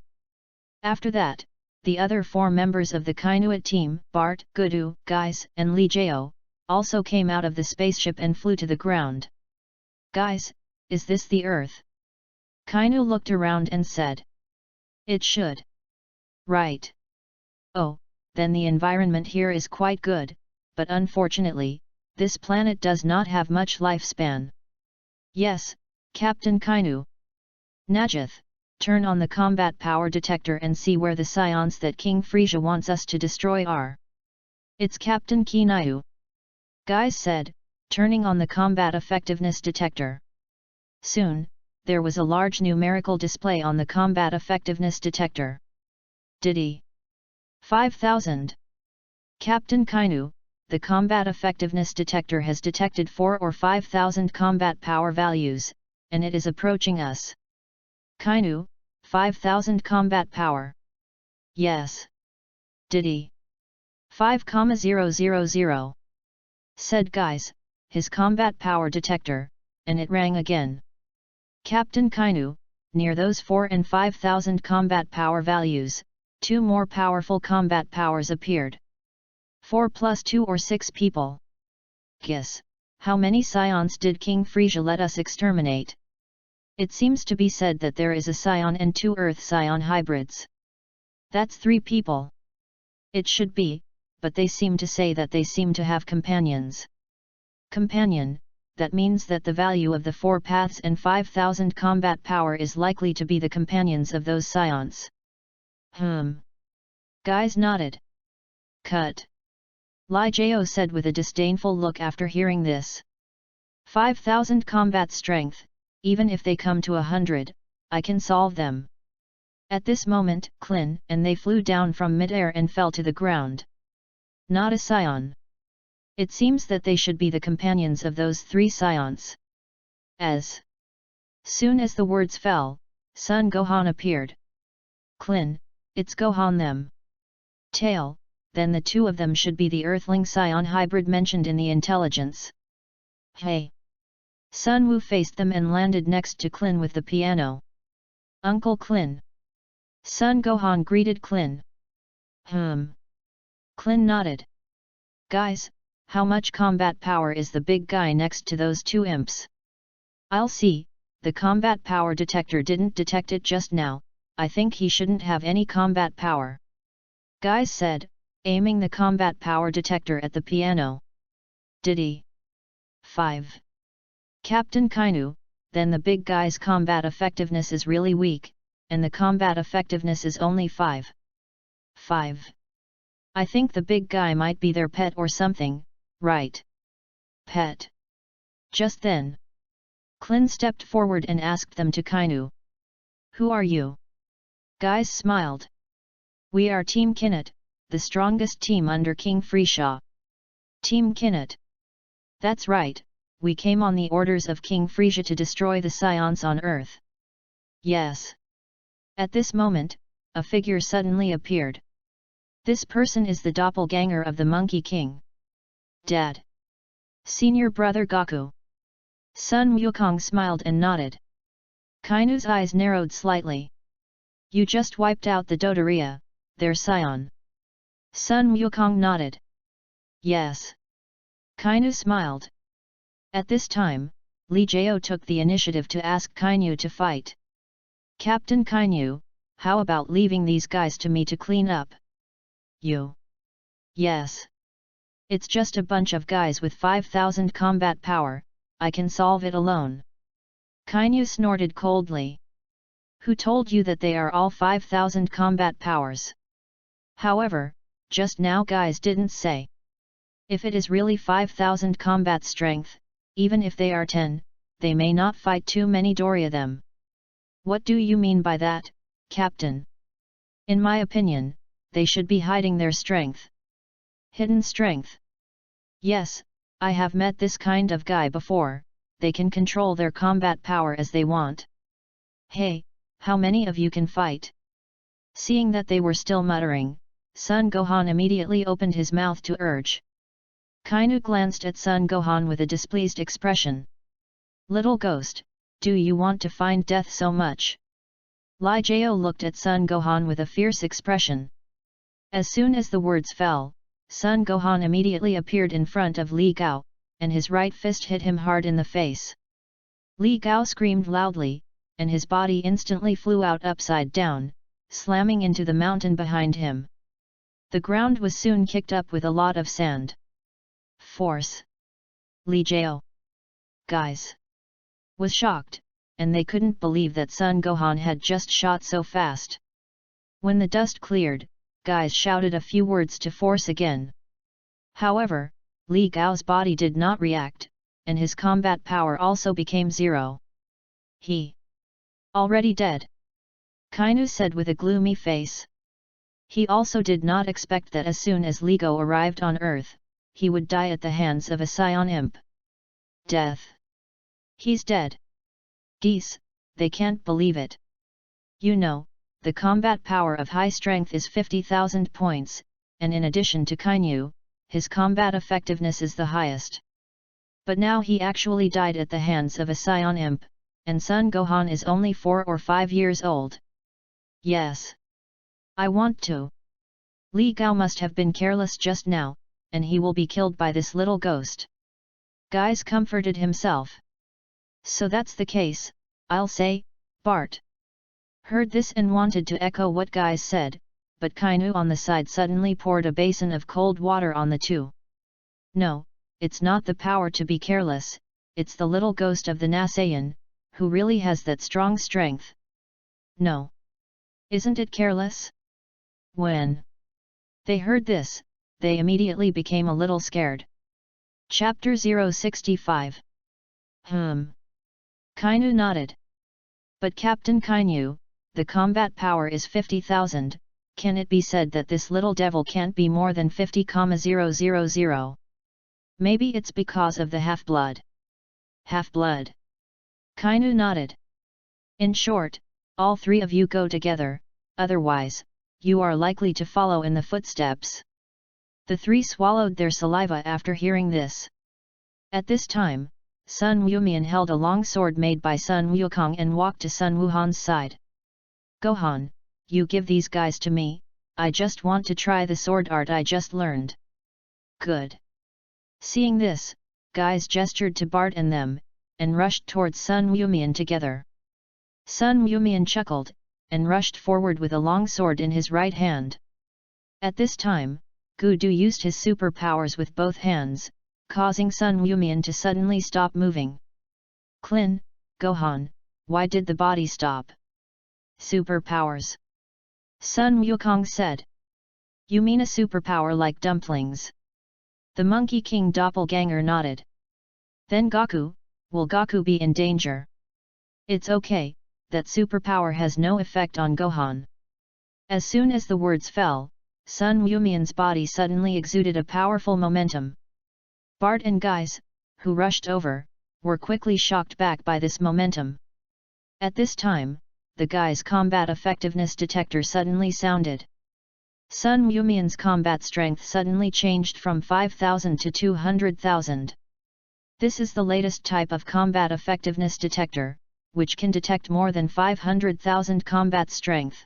After that, the other 4 members of the Kainuit team, Bart, Gudu, Guys, and Lee Jao, also came out of the spaceship and flew to the ground. "Guys, is this the Earth?" Kainu looked around and said. "It should." "Right. Oh, then the environment here is quite good, but unfortunately, this planet does not have much lifespan." "Yes, Captain Kainu." "Najath, turn on the combat power detector and see where the scions that King Frisia wants us to destroy are." "It's Captain Kinayu," Guys said, turning on the combat effectiveness detector. Soon, there was a large numerical display on the combat effectiveness detector. "Diddy. 5,000. Captain Kainu, the combat effectiveness detector has detected 4 or 5,000 combat power values, and it is approaching us." "Kainu, 5,000 combat power." "Yes." "Diddy. 5,000, said Guys, his combat power detector, and it rang again. "Captain Kainu, near those 4 and 5,000 combat power values, 2 more powerful combat powers appeared. 4 plus 2 or 6 people. Guess, how many scions did King Frisia let us exterminate?" "It seems to be said that there is a scion and 2 Earth scion hybrids." "That's 3 people." "It should be, but they seem to say that they seem to have companions." "Companion, that means that the value of the 4 paths and 5,000 combat power is likely to be the companions of those scions." Guys nodded. "Cut." Li Jao said with a disdainful look after hearing this. 5,000 combat strength, even if they come to 100, I can solve them." At this moment, Klin and they flew down from mid-air and fell to the ground. "Not a scion. It seems that they should be the companions of those 3 scions." As soon as the words fell, Sun Gohan appeared. "Klin, it's Gohan them." "Tail, then the 2 of them should be the Earthling scion hybrid mentioned in the intelligence." "Hey!" Sun Wu faced them and landed next to Klin with the piano. "Uncle Klin." Sun Gohan greeted Klin. Klin nodded. "Guys, how much combat power is the big guy next to those 2 imps?" "I'll see, the combat power detector didn't detect it just now, I think he shouldn't have any combat power," Guys said, aiming the combat power detector at the piano. "Diddy. 5. Captain Kainu, then the big guy's combat effectiveness is really weak, and the combat effectiveness is only 5. 5. I think the big guy might be their pet or something, right?" "Pet?" Just then, Klin stepped forward and asked them to Kainu. "Who are you?" Guys smiled. "We are Team Kinnit, the strongest team under King Frisia." "Team Kinnit?" "That's right, we came on the orders of King Frisia to destroy the scions on Earth." "Yes." At this moment, a figure suddenly appeared. This person is the doppelganger of the Monkey King. "Dad. Senior brother Gaku." Sun Wukong smiled and nodded. Kainu's eyes narrowed slightly. "You just wiped out the Dodoria, their scion." Sun Wukong nodded. "Yes." Kainu smiled. At this time, Li Jao took the initiative to ask Kainu to fight. "Captain Kainu, how about leaving these guys to me to clean up?" "You?" "Yes. It's just a bunch of guys with 5,000 combat power, I can solve it alone." Kainu snorted coldly. "Who told you that they are all 5,000 combat powers?" However, just now Guys didn't say. If it is really 5,000 combat strength, even if they are 10, they may not fight too many Doria them. "What do you mean by that, Captain?" "In my opinion, they should be hiding their strength." "Hidden strength?" "Yes, I have met this kind of guy before, they can control their combat power as they want. Hey, how many of you can fight? Seeing that they were still muttering, Sun Gohan immediately opened his mouth to urge. Kainu glanced at Sun Gohan with a displeased expression. Little ghost, do you want to find death so much? Li Jiao looked at Sun Gohan with a fierce expression. As soon as the words fell, Sun Gohan immediately appeared in front of Li Gao, and his right fist hit him hard in the face. Li Gao screamed loudly, and his body instantly flew out upside down, slamming into the mountain behind him. The ground was soon kicked up with a lot of sand. Force! Li Jiao! Guys! Was shocked, and they couldn't believe that Sun Gohan had just shot so fast. When the dust cleared, guys shouted a few words to force again. However, Li Gao's body did not react, and his combat power also became zero. He already dead, Kainu said with a gloomy face. He also did not expect that as soon as Li Gao arrived on Earth, he would die at the hands of a Scion imp. Death. He's dead. Geese, they can't believe it. You know, the combat power of high strength is 50,000 points, and in addition to Kainu, his combat effectiveness is the highest. But now he actually died at the hands of a Scion imp, and Sun Gohan is only 4 or 5 years old. Yes. I want to. Li Gao must have been careless just now, and he will be killed by this little ghost. Guys comforted himself. So that's the case, I'll say, Bart. Heard this and wanted to echo what Guys said, but Kainu on the side suddenly poured a basin of cold water on the two. No, it's not the power to be careless, it's the little ghost of the Nasayan, who really has that strong strength. No. Isn't it careless? When they heard this, they immediately became a little scared. Chapter 065. Kainu nodded. But Captain Kainu, the combat power is 50,000, can it be said that this little devil can't be more than 50,000? Maybe it's because of the half-blood. Half-blood. Kainu nodded. In short, all three of you go together, otherwise, you are likely to follow in the footsteps. The three swallowed their saliva after hearing this. At this time, Sun Wumian held a long sword made by Sun Wukong and walked to Sun Wuhan's side. Gohan, you give these guys to me, I just want to try the sword art I just learned. Good. Seeing this, guys gestured to Bart and them, and rushed towards Sun Wumian together. Sun Wumian chuckled, and rushed forward with a long sword in his right hand. At this time, Gudu used his superpowers with both hands, causing Sun Wumian to suddenly stop moving. Klin, Gohan, why did the body stop? Superpowers. Sun Wukong said. You mean a superpower like dumplings? The Monkey King doppelganger nodded. Then Goku, will Goku be in danger? It's okay, that superpower has no effect on Gohan. As soon as the words fell, Sun Wumian's body suddenly exuded a powerful momentum. Bart and Guys, who rushed over, were quickly shocked back by this momentum. At this time, the Guys' combat effectiveness detector suddenly sounded. Sun Wumian's combat strength suddenly changed from 5,000 to 200,000. This is the latest type of combat effectiveness detector, which can detect more than 500,000 combat strength.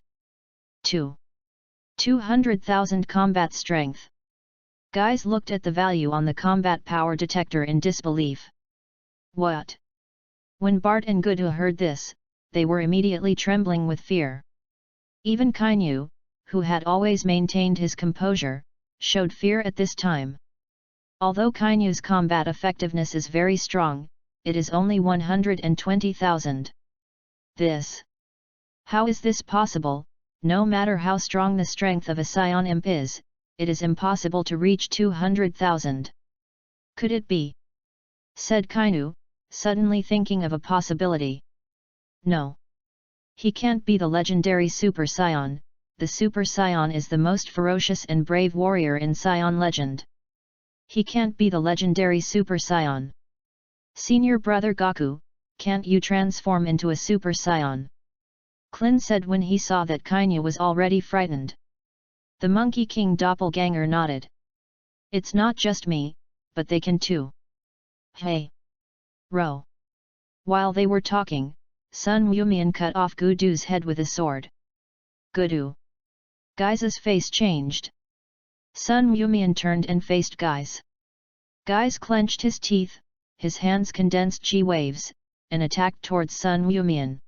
200,000 combat strength. Guys looked at the value on the combat power detector in disbelief. What? When Bart and Gudu heard this, they were immediately trembling with fear. Even Kainu, who had always maintained his composure, showed fear at this time. Although Kainu's combat effectiveness is very strong, it is only 120,000. This. How is this possible? No matter how strong the strength of a Scion imp is, it is impossible to reach 200,000. Could it be? Said Kainu, suddenly thinking of a possibility. No. He can't be the legendary Super Scion. The Super Scion is the most ferocious and brave warrior in Scion legend. He can't be the legendary Super Scion. Senior brother Gaku, can't you transform into a Super Saiyan? Klin said when he saw that Kainu was already frightened. The Monkey King doppelganger nodded. It's not just me, but they can too. Hey! Ro! While they were talking, Sun Wumian cut off Gudu's head with a sword. Gudu! Gai's face changed. Sun Wumian turned and faced Gai's. Gai's clenched his teeth, his hands condensed chi waves, and attacked towards Sun Wumian.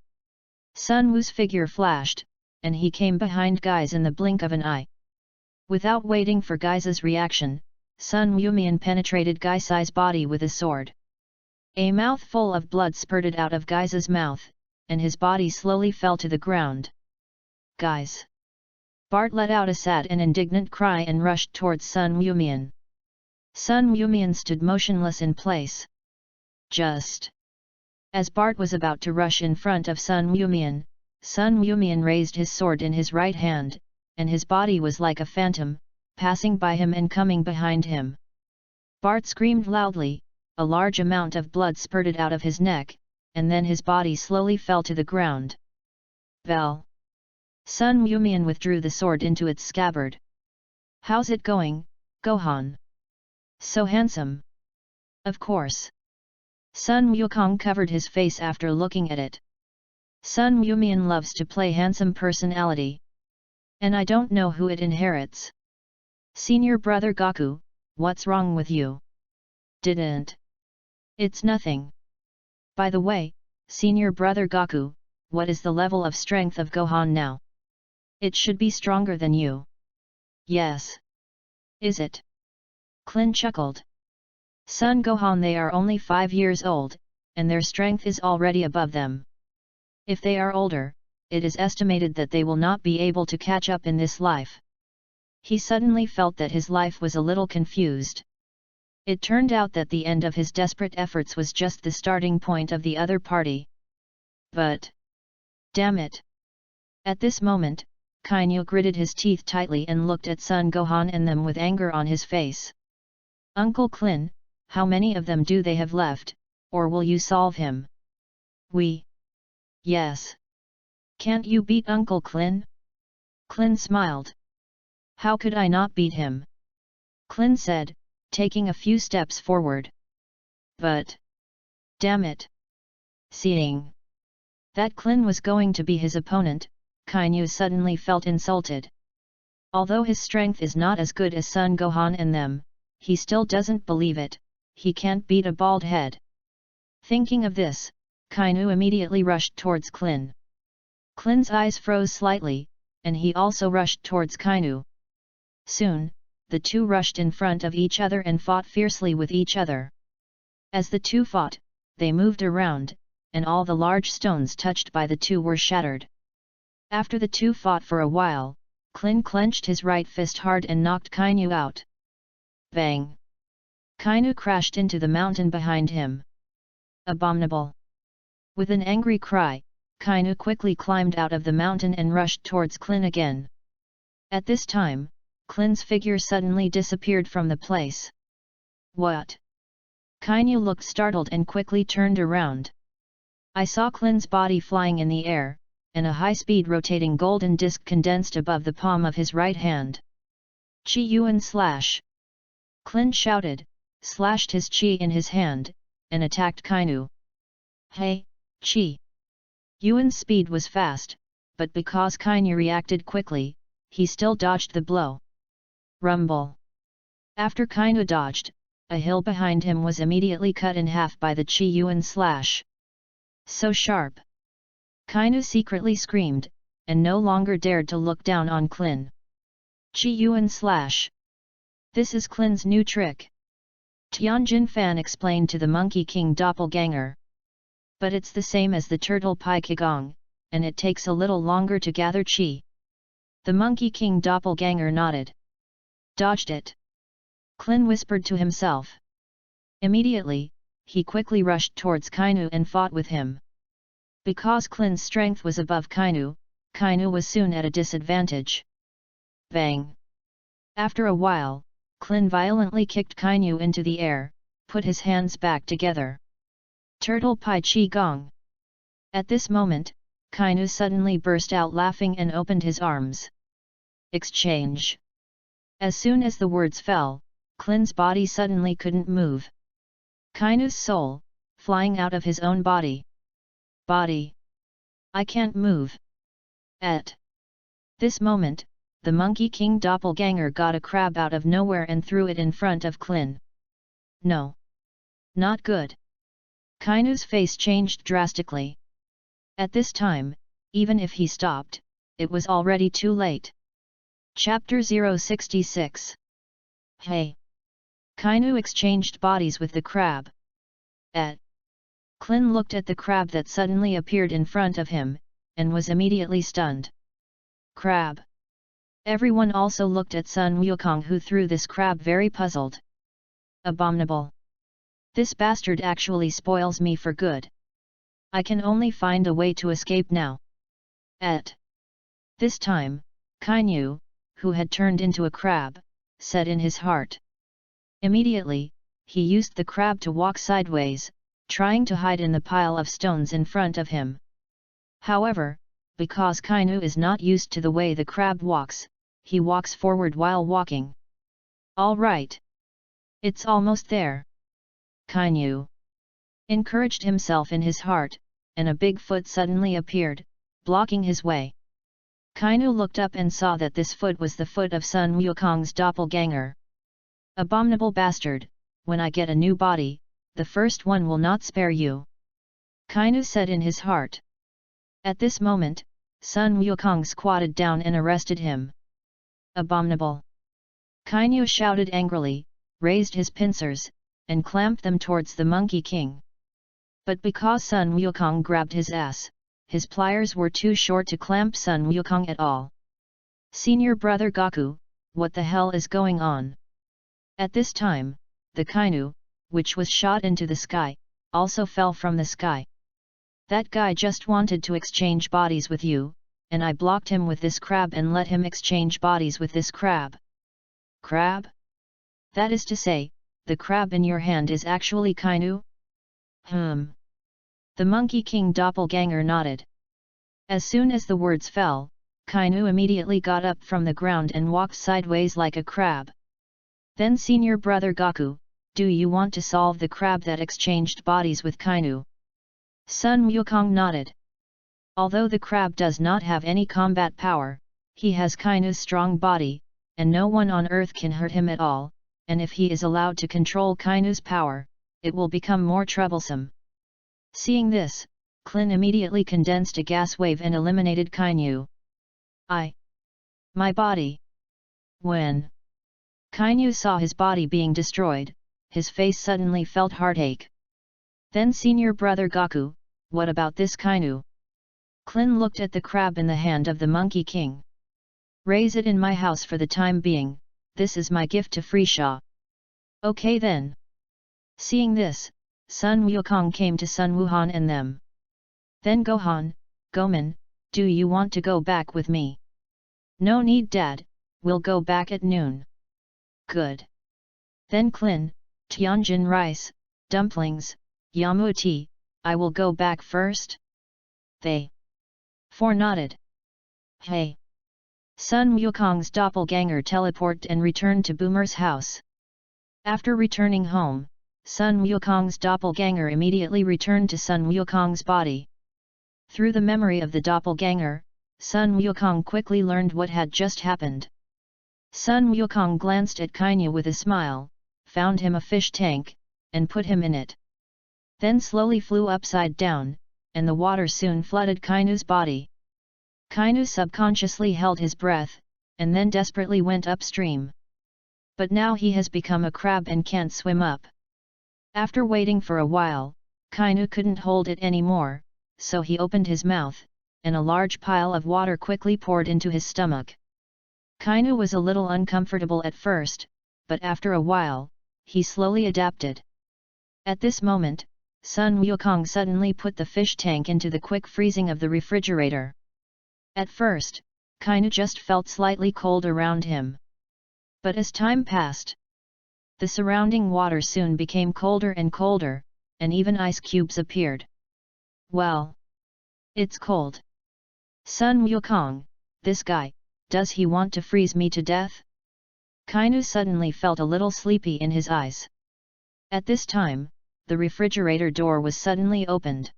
Sun Wu's figure flashed, and he came behind Gai's in the blink of an eye. Without waiting for Gai's reaction, Sun Wumian penetrated Gai's body with a sword. A mouthful of blood spurted out of Gai's mouth, and his body slowly fell to the ground. Gai's! Bart let out a sad and indignant cry and rushed towards Sun Wumian. Sun Wumian stood motionless in place. Just as Bart was about to rush in front of Sun Wumian raised his sword in his right hand, and his body was like a phantom, passing by him and coming behind him. Bart screamed loudly, a large amount of blood spurted out of his neck, and then his body slowly fell to the ground. Bell! Sun Wumian withdrew the sword into its scabbard. How's it going, Gohan? So handsome. Of course. Sun Wukong covered his face after looking at it. Sun Wumian loves to play handsome personality. And I don't know who it inherits. Senior brother Gaku, what's wrong with you? Didn't. It's nothing. By the way, senior brother Gaku, what is the level of strength of Gohan now? It should be stronger than you. Yes. Is it? Klin chuckled. Son Gohan, they are only 5 years old, and their strength is already above them. If they are older, it is estimated that they will not be able to catch up in this life. He suddenly felt that his life was a little confused. It turned out that the end of his desperate efforts was just the starting point of the other party. But... damn it! At this moment, Kainu gritted his teeth tightly and looked at Son Gohan and them with anger on his face. Uncle Klin, how many of them do they have left, or will you solve him? Yes. Can't you beat Uncle Klin? Klin smiled. How could I not beat him? Klin said, taking a few steps forward. But... damn it! Seeing that Klin was going to be his opponent, Kainu suddenly felt insulted. Although his strength is not as good as Son Gohan and them, he still doesn't believe it, he can't beat a bald head. Thinking of this, Kainu immediately rushed towards Klin. Klin's eyes froze slightly, and he also rushed towards Kainu. Soon, the two rushed in front of each other and fought fiercely with each other. As the two fought, they moved around, and all the large stones touched by the two were shattered. After the two fought for a while, Klin clenched his right fist hard and knocked Kainu out. Bang! Kainu crashed into the mountain behind him. Abominable! With an angry cry, Kainu quickly climbed out of the mountain and rushed towards Klin again. At this time, Klin's figure suddenly disappeared from the place. What? Kainu looked startled and quickly turned around. I saw Klin's body flying in the air, and a high-speed rotating golden disc condensed above the palm of his right hand. Chi Yuan slash! Klin shouted, slashed his chi in his hand, and attacked Kainu. Hey, Chi! Yuan's speed was fast, but because Kainu reacted quickly, he still dodged the blow. Rumble! After Kainu dodged, a hill behind him was immediately cut in half by the Chi Yuan slash. So sharp! Kainu secretly screamed, and no longer dared to look down on Klin. Chi Yuan slash! This is Klin's new trick. Tianjin Fan explained to the Monkey King doppelganger. But it's the same as the Turtle Pai Qigong, and it takes a little longer to gather chi. The Monkey King doppelganger nodded. Dodged it. Klin whispered to himself. Immediately, he quickly rushed towards Kainu and fought with him. Because Klin's strength was above Kainu, Kainu was soon at a disadvantage. Bang! After a while, Klin violently kicked Kainu into the air, put his hands back together. Turtle Pai Chi Gong. At this moment, Kainu suddenly burst out laughing and opened his arms. Exchange. As soon as the words fell, Klin's body suddenly couldn't move. Kainu's soul, flying out of his own body. Body. I can't move. At this moment, the Monkey King doppelganger got a crab out of nowhere and threw it in front of Klin. No. Not good. Kainu's face changed drastically. At this time, even if he stopped, it was already too late. Chapter 066. Hey! Kainu exchanged bodies with the crab. Klin looked at the crab that suddenly appeared in front of him, and was immediately stunned. Crab! Everyone also looked at Sun Wukong, who threw this crab, very puzzled. Abominable! This bastard actually spoils me for good. I can only find a way to escape now. At this time, Kainu, who had turned into a crab, said in his heart. Immediately, he used the crab to walk sideways, trying to hide in the pile of stones in front of him. However, because Kainu is not used to the way the crab walks, he walks forward while walking. All right. It's almost there. Kainu encouraged himself in his heart, and a big foot suddenly appeared, blocking his way. Kainu looked up and saw that this foot was the foot of Sun Wukong's doppelganger. Abominable bastard, when I get a new body, the first one will not spare you. Kainu said in his heart. At this moment, Sun Wukong squatted down and arrested him. Abominable! Kainu shouted angrily, raised his pincers, and clamped them towards the Monkey King. But because Sun Wukong grabbed his ass, his pliers were too short to clamp Sun Wukong at all. Senior brother Gaku, what the hell is going on? At this time, the Kainu, which was shot into the sky, also fell from the sky. That guy just wanted to exchange bodies with you, and I blocked him with this crab and let him exchange bodies with this crab. Crab? That is to say, the crab in your hand is actually Kainu? The Monkey King doppelganger nodded. As soon as the words fell, Kainu immediately got up from the ground and walked sideways like a crab. Then senior brother Gaku, do you want to solve the crab that exchanged bodies with Kainu? Sun Wukong nodded. Although the crab does not have any combat power, he has Kainu's strong body, and no one on earth can hurt him at all, and if he is allowed to control Kainu's power, it will become more troublesome. Seeing this, Klin immediately condensed a gas wave and eliminated Kainu. My body! When Kainu saw his body being destroyed, his face suddenly felt heartache. Then senior brother Gaku, what about this Kainu? Klin looked at the crab in the hand of the Monkey King. Raise it in my house for the time being, this is my gift to Frisha. Okay then. Seeing this, Sun Wukong came to Sun Wuhan and them. Then Gohan, Goman, do you want to go back with me? No need dad, we'll go back at noon. Good. Then Klin, Tianjin rice, dumplings, Yamuti, I will go back first. They four nodded. Hey! Sun Wukong's doppelganger teleported and returned to Boomer's house. After returning home, Sun Wukong's doppelganger immediately returned to Sun Wukong's body. Through the memory of the doppelganger, Sun Wukong quickly learned what had just happened. Sun Wukong glanced at Kainu with a smile, found him a fish tank, and put him in it. Then slowly flew upside down, and the water soon flooded Kainu's body. Kainu subconsciously held his breath, and then desperately went upstream. But now he has become a crab and can't swim up. After waiting for a while, Kainu couldn't hold it anymore, so he opened his mouth, and a large pile of water quickly poured into his stomach. Kainu was a little uncomfortable at first, but after a while, he slowly adapted. At this moment, Sun Wukong suddenly put the fish tank into the quick freezing of the refrigerator. At first, Kainu just felt slightly cold around him. But as time passed, the surrounding water soon became colder and colder, and even ice cubes appeared. Well, it's cold. Sun Wukong, this guy, does he want to freeze me to death? Kainu suddenly felt a little sleepy in his eyes. At this time, the refrigerator door was suddenly opened.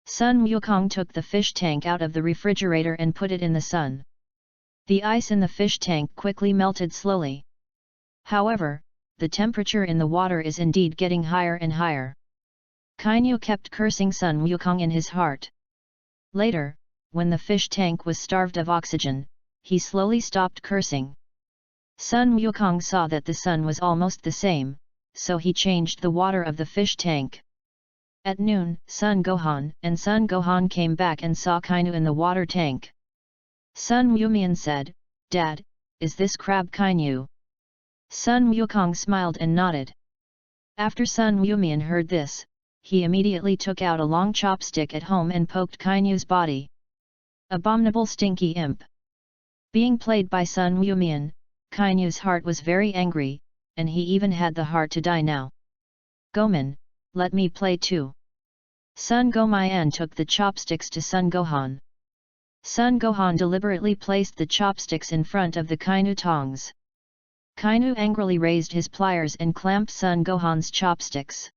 Sun Wukong took the fish tank out of the refrigerator and put it in the sun. The ice in the fish tank quickly melted slowly. However, the temperature in the water is indeed getting higher and higher. Kainu kept cursing Sun Wukong in his heart. Later, when the fish tank was starved of oxygen, he slowly stopped cursing. Sun Wukong saw that the sun was almost the same, so he changed the water of the fish tank. At noon, Sun Gohan and Sun Gohan came back and saw Kainu in the water tank. Sun Wumian said, "Dad, is this crab Kainu?" Sun Wukong smiled and nodded. After Sun Wumian heard this, he immediately took out a long chopstick at home and poked Kainu's body. Abominable stinky imp! Being played by Sun Wumian, Kainu's heart was very angry, and he even had the heart to die now. "Goman, let me play too." Sun Gomayan took the chopsticks to Sun Gohan. Sun Gohan deliberately placed the chopsticks in front of the Kainu tongs. Kainu angrily raised his pliers and clamped Sun Gohan's chopsticks.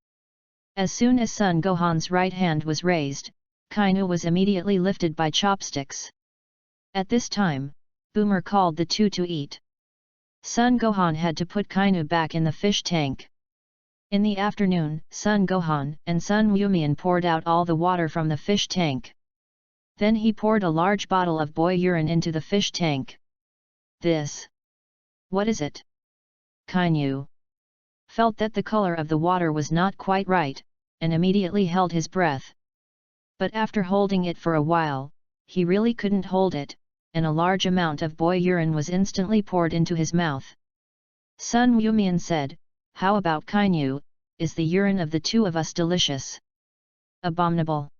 As soon as Sun Gohan's right hand was raised, Kainu was immediately lifted by chopsticks. At this time, Boomer called the two to eat. Sun Gohan had to put Kainu back in the fish tank. In the afternoon, Sun Gohan and Sun Wumian poured out all the water from the fish tank. Then he poured a large bottle of boy urine into the fish tank. "This? What is it?" Kainu felt that the color of the water was not quite right, and immediately held his breath. But after holding it for a while, he really couldn't hold it, and a large amount of boy urine was instantly poured into his mouth. Sun Wumian said, "How about Kainu, is the urine of the two of us delicious?" "Abominable!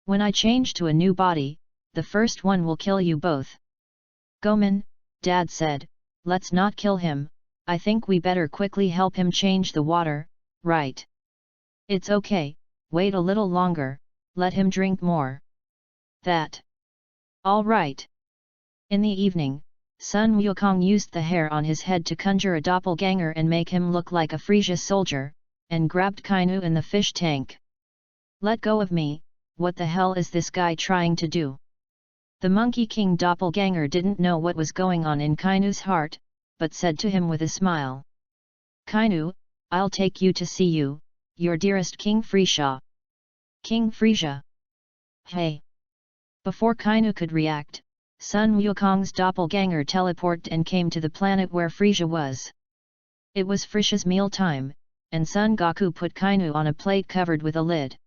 When I change to a new body, the first one will kill you both." "Goman," Dad said, "let's not kill him, I think we better quickly help him change the water, right?" "It's okay, wait a little longer, let him drink more." "That. All right." In the evening, Sun Wukong used the hair on his head to conjure a doppelganger and make him look like a Frisia soldier, and grabbed Kainu in the fish tank. "Let go of me, what the hell is this guy trying to do?" The Monkey King doppelganger didn't know what was going on in Kainu's heart, but said to him with a smile, "Kainu, I'll take you to see you, your dearest King Frisia." "King Frisia? Hey!" Before Kainu could react, Sun Wukong's doppelganger teleported and came to the planet where Frisia was. It was Frisia's meal time, and Sun Goku put Kainu on a plate covered with a lid.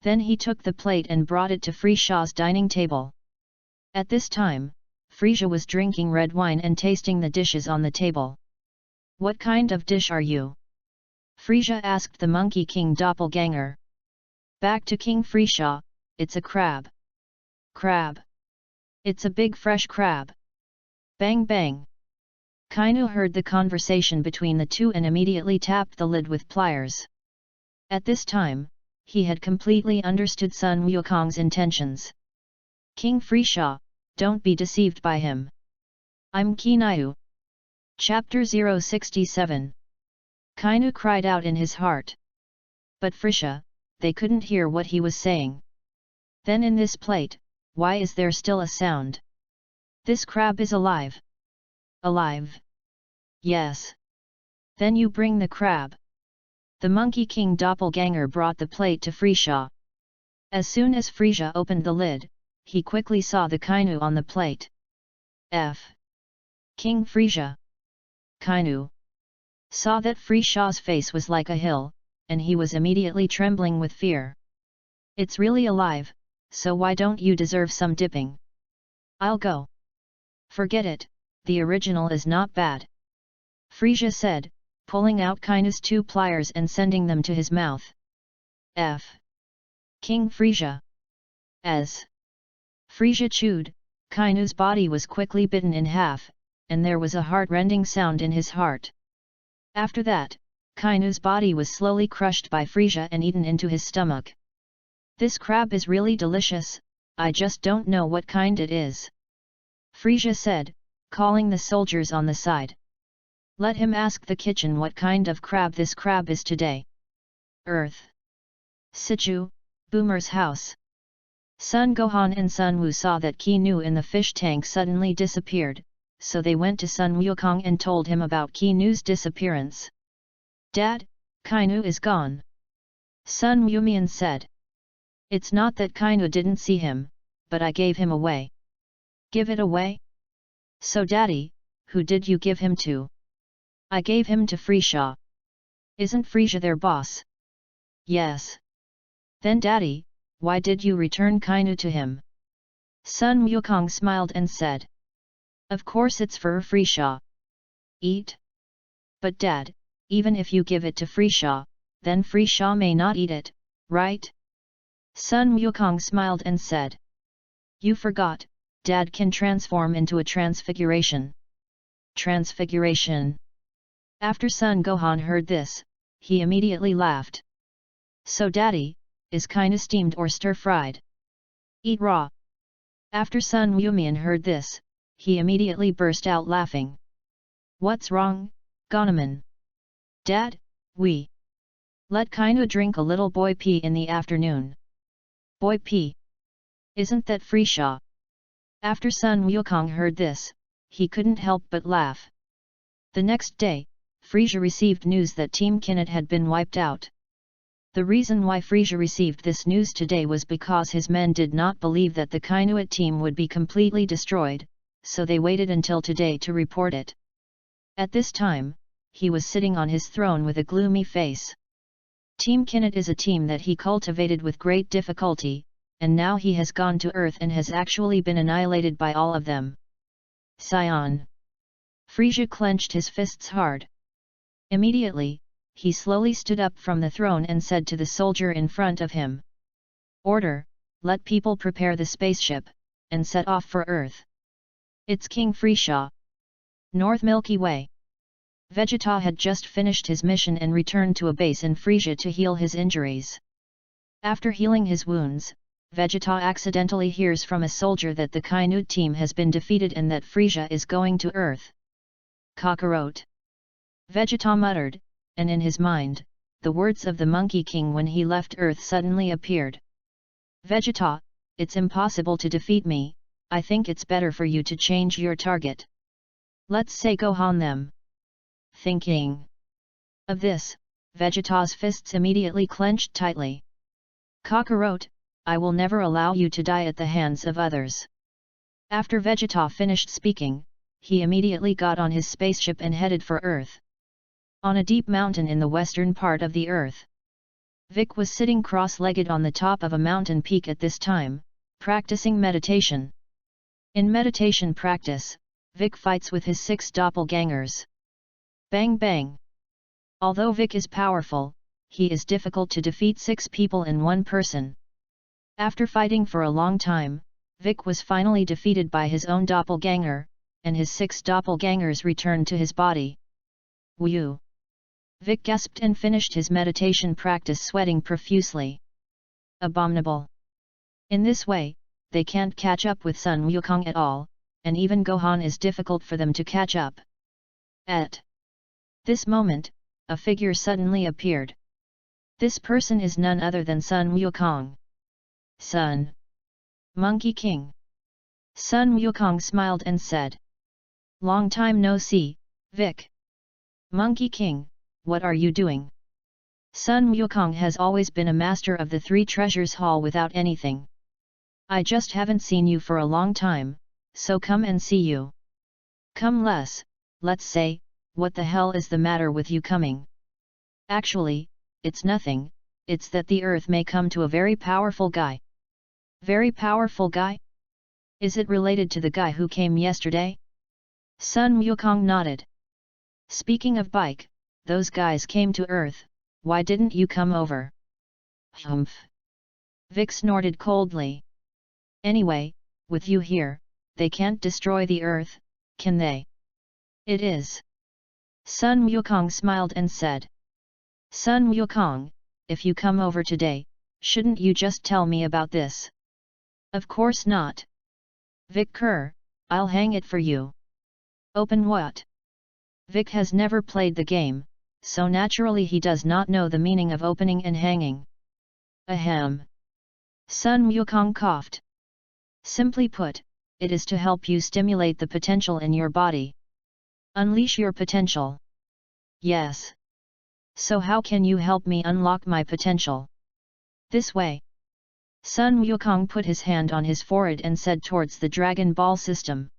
Then he took the plate and brought it to Frisia's dining table. At this time, Frisia was drinking red wine and tasting the dishes on the table. "What kind of dish are you?" Frisia asked the Monkey King doppelganger. "Back to King Frisia, it's a crab." "Crab? It's a big fresh crab." Bang bang! Kainu heard the conversation between the two and immediately tapped the lid with pliers. At this time, he had completely understood Sun Wukong's intentions. "King Frisia, don't be deceived by him. I'm Kainu." Chapter 067. Kainu cried out in his heart. But Frisia, they couldn't hear what he was saying. "Then in this plate, why is there still a sound? This crab is alive." "Alive? Yes. Then you bring the crab." The Monkey King doppelganger brought the plate to Frisia. As soon as Frisia opened the lid, he quickly saw the Kainu on the plate. King Frisia. Kainu saw that Frisia's face was like a hill, and he was immediately trembling with fear. "It's really alive, so why don't you deserve some dipping?" "I'll go." "Forget it, the original is not bad," Frisia said, pulling out Kainu's two pliers and sending them to his mouth. King Frisia. As Frisia chewed, Kainu's body was quickly bitten in half, and there was a heart-rending sound in his heart. After that, Kainu's body was slowly crushed by Frisia and eaten into his stomach. This crab is really delicious, I just don't know what kind it is. Frisia said, calling the soldiers on the side. Let him ask the kitchen what kind of crab this crab is today. Earth. Sichu, Boomer's house. Sun Gohan and Sun Wu saw that Ki-nu in the fish tank suddenly disappeared, so they went to Sun Wukong and told him about Ki-nu's disappearance. Dad, Kainu is gone. Sun Wumian said. It's not that Kainu didn't see him, but I gave him away. Give it away? So Daddy, who did you give him to? I gave him to Frisia. Isn't Frisia their boss? Yes. Then Daddy, why did you return Kainu to him? Sun Wukong smiled and said. Of course it's for Frisia. Eat? But Dad, even if you give it to Frisia, then Frisia may not eat it, right? Sun Wukong smiled and said. You forgot, Dad can transform into a transfiguration. Transfiguration. After Sun Gohan heard this, he immediately laughed. So Daddy, is Kainu steamed or stir-fried? Eat raw. After Sun Wumian heard this, he immediately burst out laughing. What's wrong, Gonaman? Dad, we let Kainu drink a little boy pea in the afternoon. Boy pea? Isn't that Frisia? After Sun Wukong heard this, he couldn't help but laugh. The next day, Frisia received news that Team Kinnet had been wiped out. The reason why Frisia received this news today was because his men did not believe that the Kainuit team would be completely destroyed, so they waited until today to report it. At this time, he was sitting on his throne with a gloomy face. Team Kinnet is a team that he cultivated with great difficulty, and now he has gone to Earth and has actually been annihilated by all of them. Scion. Frisia clenched his fists hard. Immediately, he slowly stood up from the throne and said to the soldier in front of him. Order, let people prepare the spaceship, and set off for Earth. It's King Frisia. North Milky Way. Vegeta had just finished his mission and returned to a base in Frisia to heal his injuries. After healing his wounds, Vegeta accidentally hears from a soldier that the Kainu team has been defeated and that Frisia is going to Earth. Kakarot. Vegeta muttered, and in his mind, the words of the Monkey King when he left Earth suddenly appeared. Vegeta, it's impossible to defeat me, I think it's better for you to change your target. Let's say Gohan them. Thinking of this, Vegeta's fists immediately clenched tightly. Kakarot, I will never allow you to die at the hands of others. After Vegeta finished speaking, he immediately got on his spaceship and headed for Earth. On a deep mountain in the western part of the Earth, Vic was sitting cross-legged on the top of a mountain peak at this time, practicing meditation. In meditation practice, Vic fights with his 6 doppelgangers. Bang bang! Although Vic is powerful, he is difficult to defeat 6 people in one person. After fighting for a long time, Vic was finally defeated by his own doppelganger, and his 6 doppelgangers returned to his body. Whew! Vic gasped and finished his meditation practice sweating profusely. Abominable! In this way, they can't catch up with Sun Wukong at all, and even Gohan is difficult for them to catch up. At this moment, a figure suddenly appeared. This person is none other than Sun Wukong. Sun Monkey King. Sun Wukong smiled and said. Long time no see, Vic. Monkey King, what are you doing? Sun Wukong has always been a master of the 3 treasures hall without anything. I just haven't seen you for a long time, so come and see you. Come let's say, what the hell is the matter with you coming? Actually, it's nothing, it's that the Earth may come to a very powerful guy. Very powerful guy? Is it related to the guy who came yesterday? Sun Wukong nodded. Speaking of bike, those guys came to Earth, why didn't you come over? Humph! Vic snorted coldly. Anyway, with you here, they can't destroy the Earth, can they? It is. Sun Wukong smiled and said. Sun Wukong, if you come over today, shouldn't you just tell me about this? Of course not. Vic Kerr, I'll hang it for you. Open what? Vic has never played the game, so naturally he does not know the meaning of opening and hanging. Ahem. Sun Wukong coughed. Simply put, it is to help you stimulate the potential in your body. Unleash your potential. Yes. So how can you help me unlock my potential? This way. Sun Wukong put his hand on his forehead and said towards the Dragon Ball system.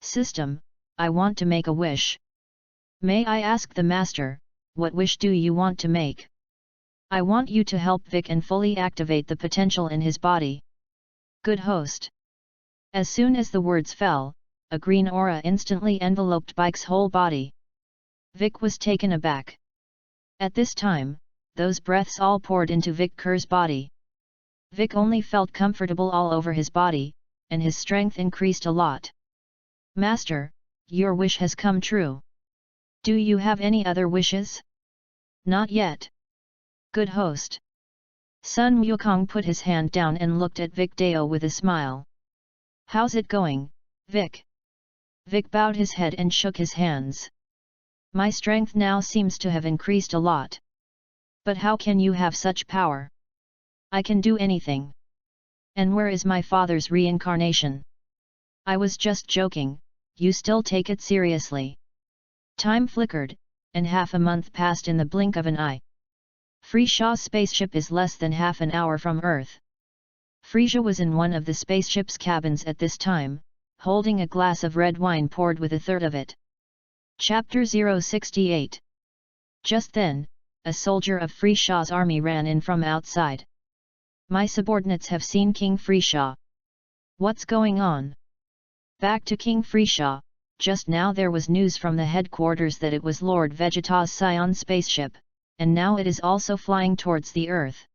System, I want to make a wish. May I ask the master, what wish do you want to make? I want you to help Vic and fully activate the potential in his body. Good host. As soon as the words fell, a green aura instantly enveloped Vic's whole body. Vic was taken aback. At this time, those breaths all poured into Vic Kerr's body. Vic only felt comfortable all over his body, and his strength increased a lot. Master, your wish has come true. Do you have any other wishes? Not yet. Good host. Sun Wukong put his hand down and looked at Vic Dao with a smile. How's it going, Vic? Vic bowed his head and shook his hands. My strength now seems to have increased a lot. But how can you have such power? I can do anything. And where is my father's reincarnation? I was just joking, you still take it seriously. Time flickered, and half a month passed in the blink of an eye. Frisia's spaceship is less than half an hour from Earth. Frisia was in one of the spaceship's cabins at this time, holding a glass of red wine poured with a third of it. Chapter 068. Just then, a soldier of Frisia's army ran in from outside. My subordinates have seen King Frisia. What's going on? Back to King Frisia. Just now there was news from the headquarters that it was Lord Vegeta's Scion spaceship, and now it is also flying towards the Earth.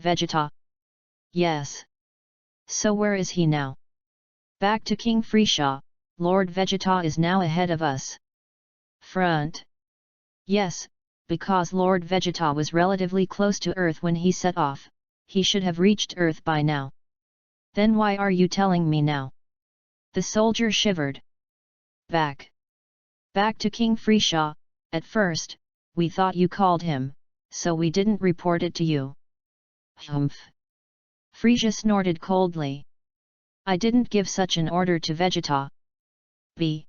Vegeta? Yes. So where is he now? Back to King Frisia. Lord Vegeta is now ahead of us. Front? Yes, because Lord Vegeta was relatively close to Earth when he set off, he should have reached Earth by now. Then why are you telling me now? The soldier shivered. Back to King Frisia. At first, we thought you called him, so we didn't report it to you. Humph. Frisia snorted coldly. I didn't give such an order to Vegeta. B.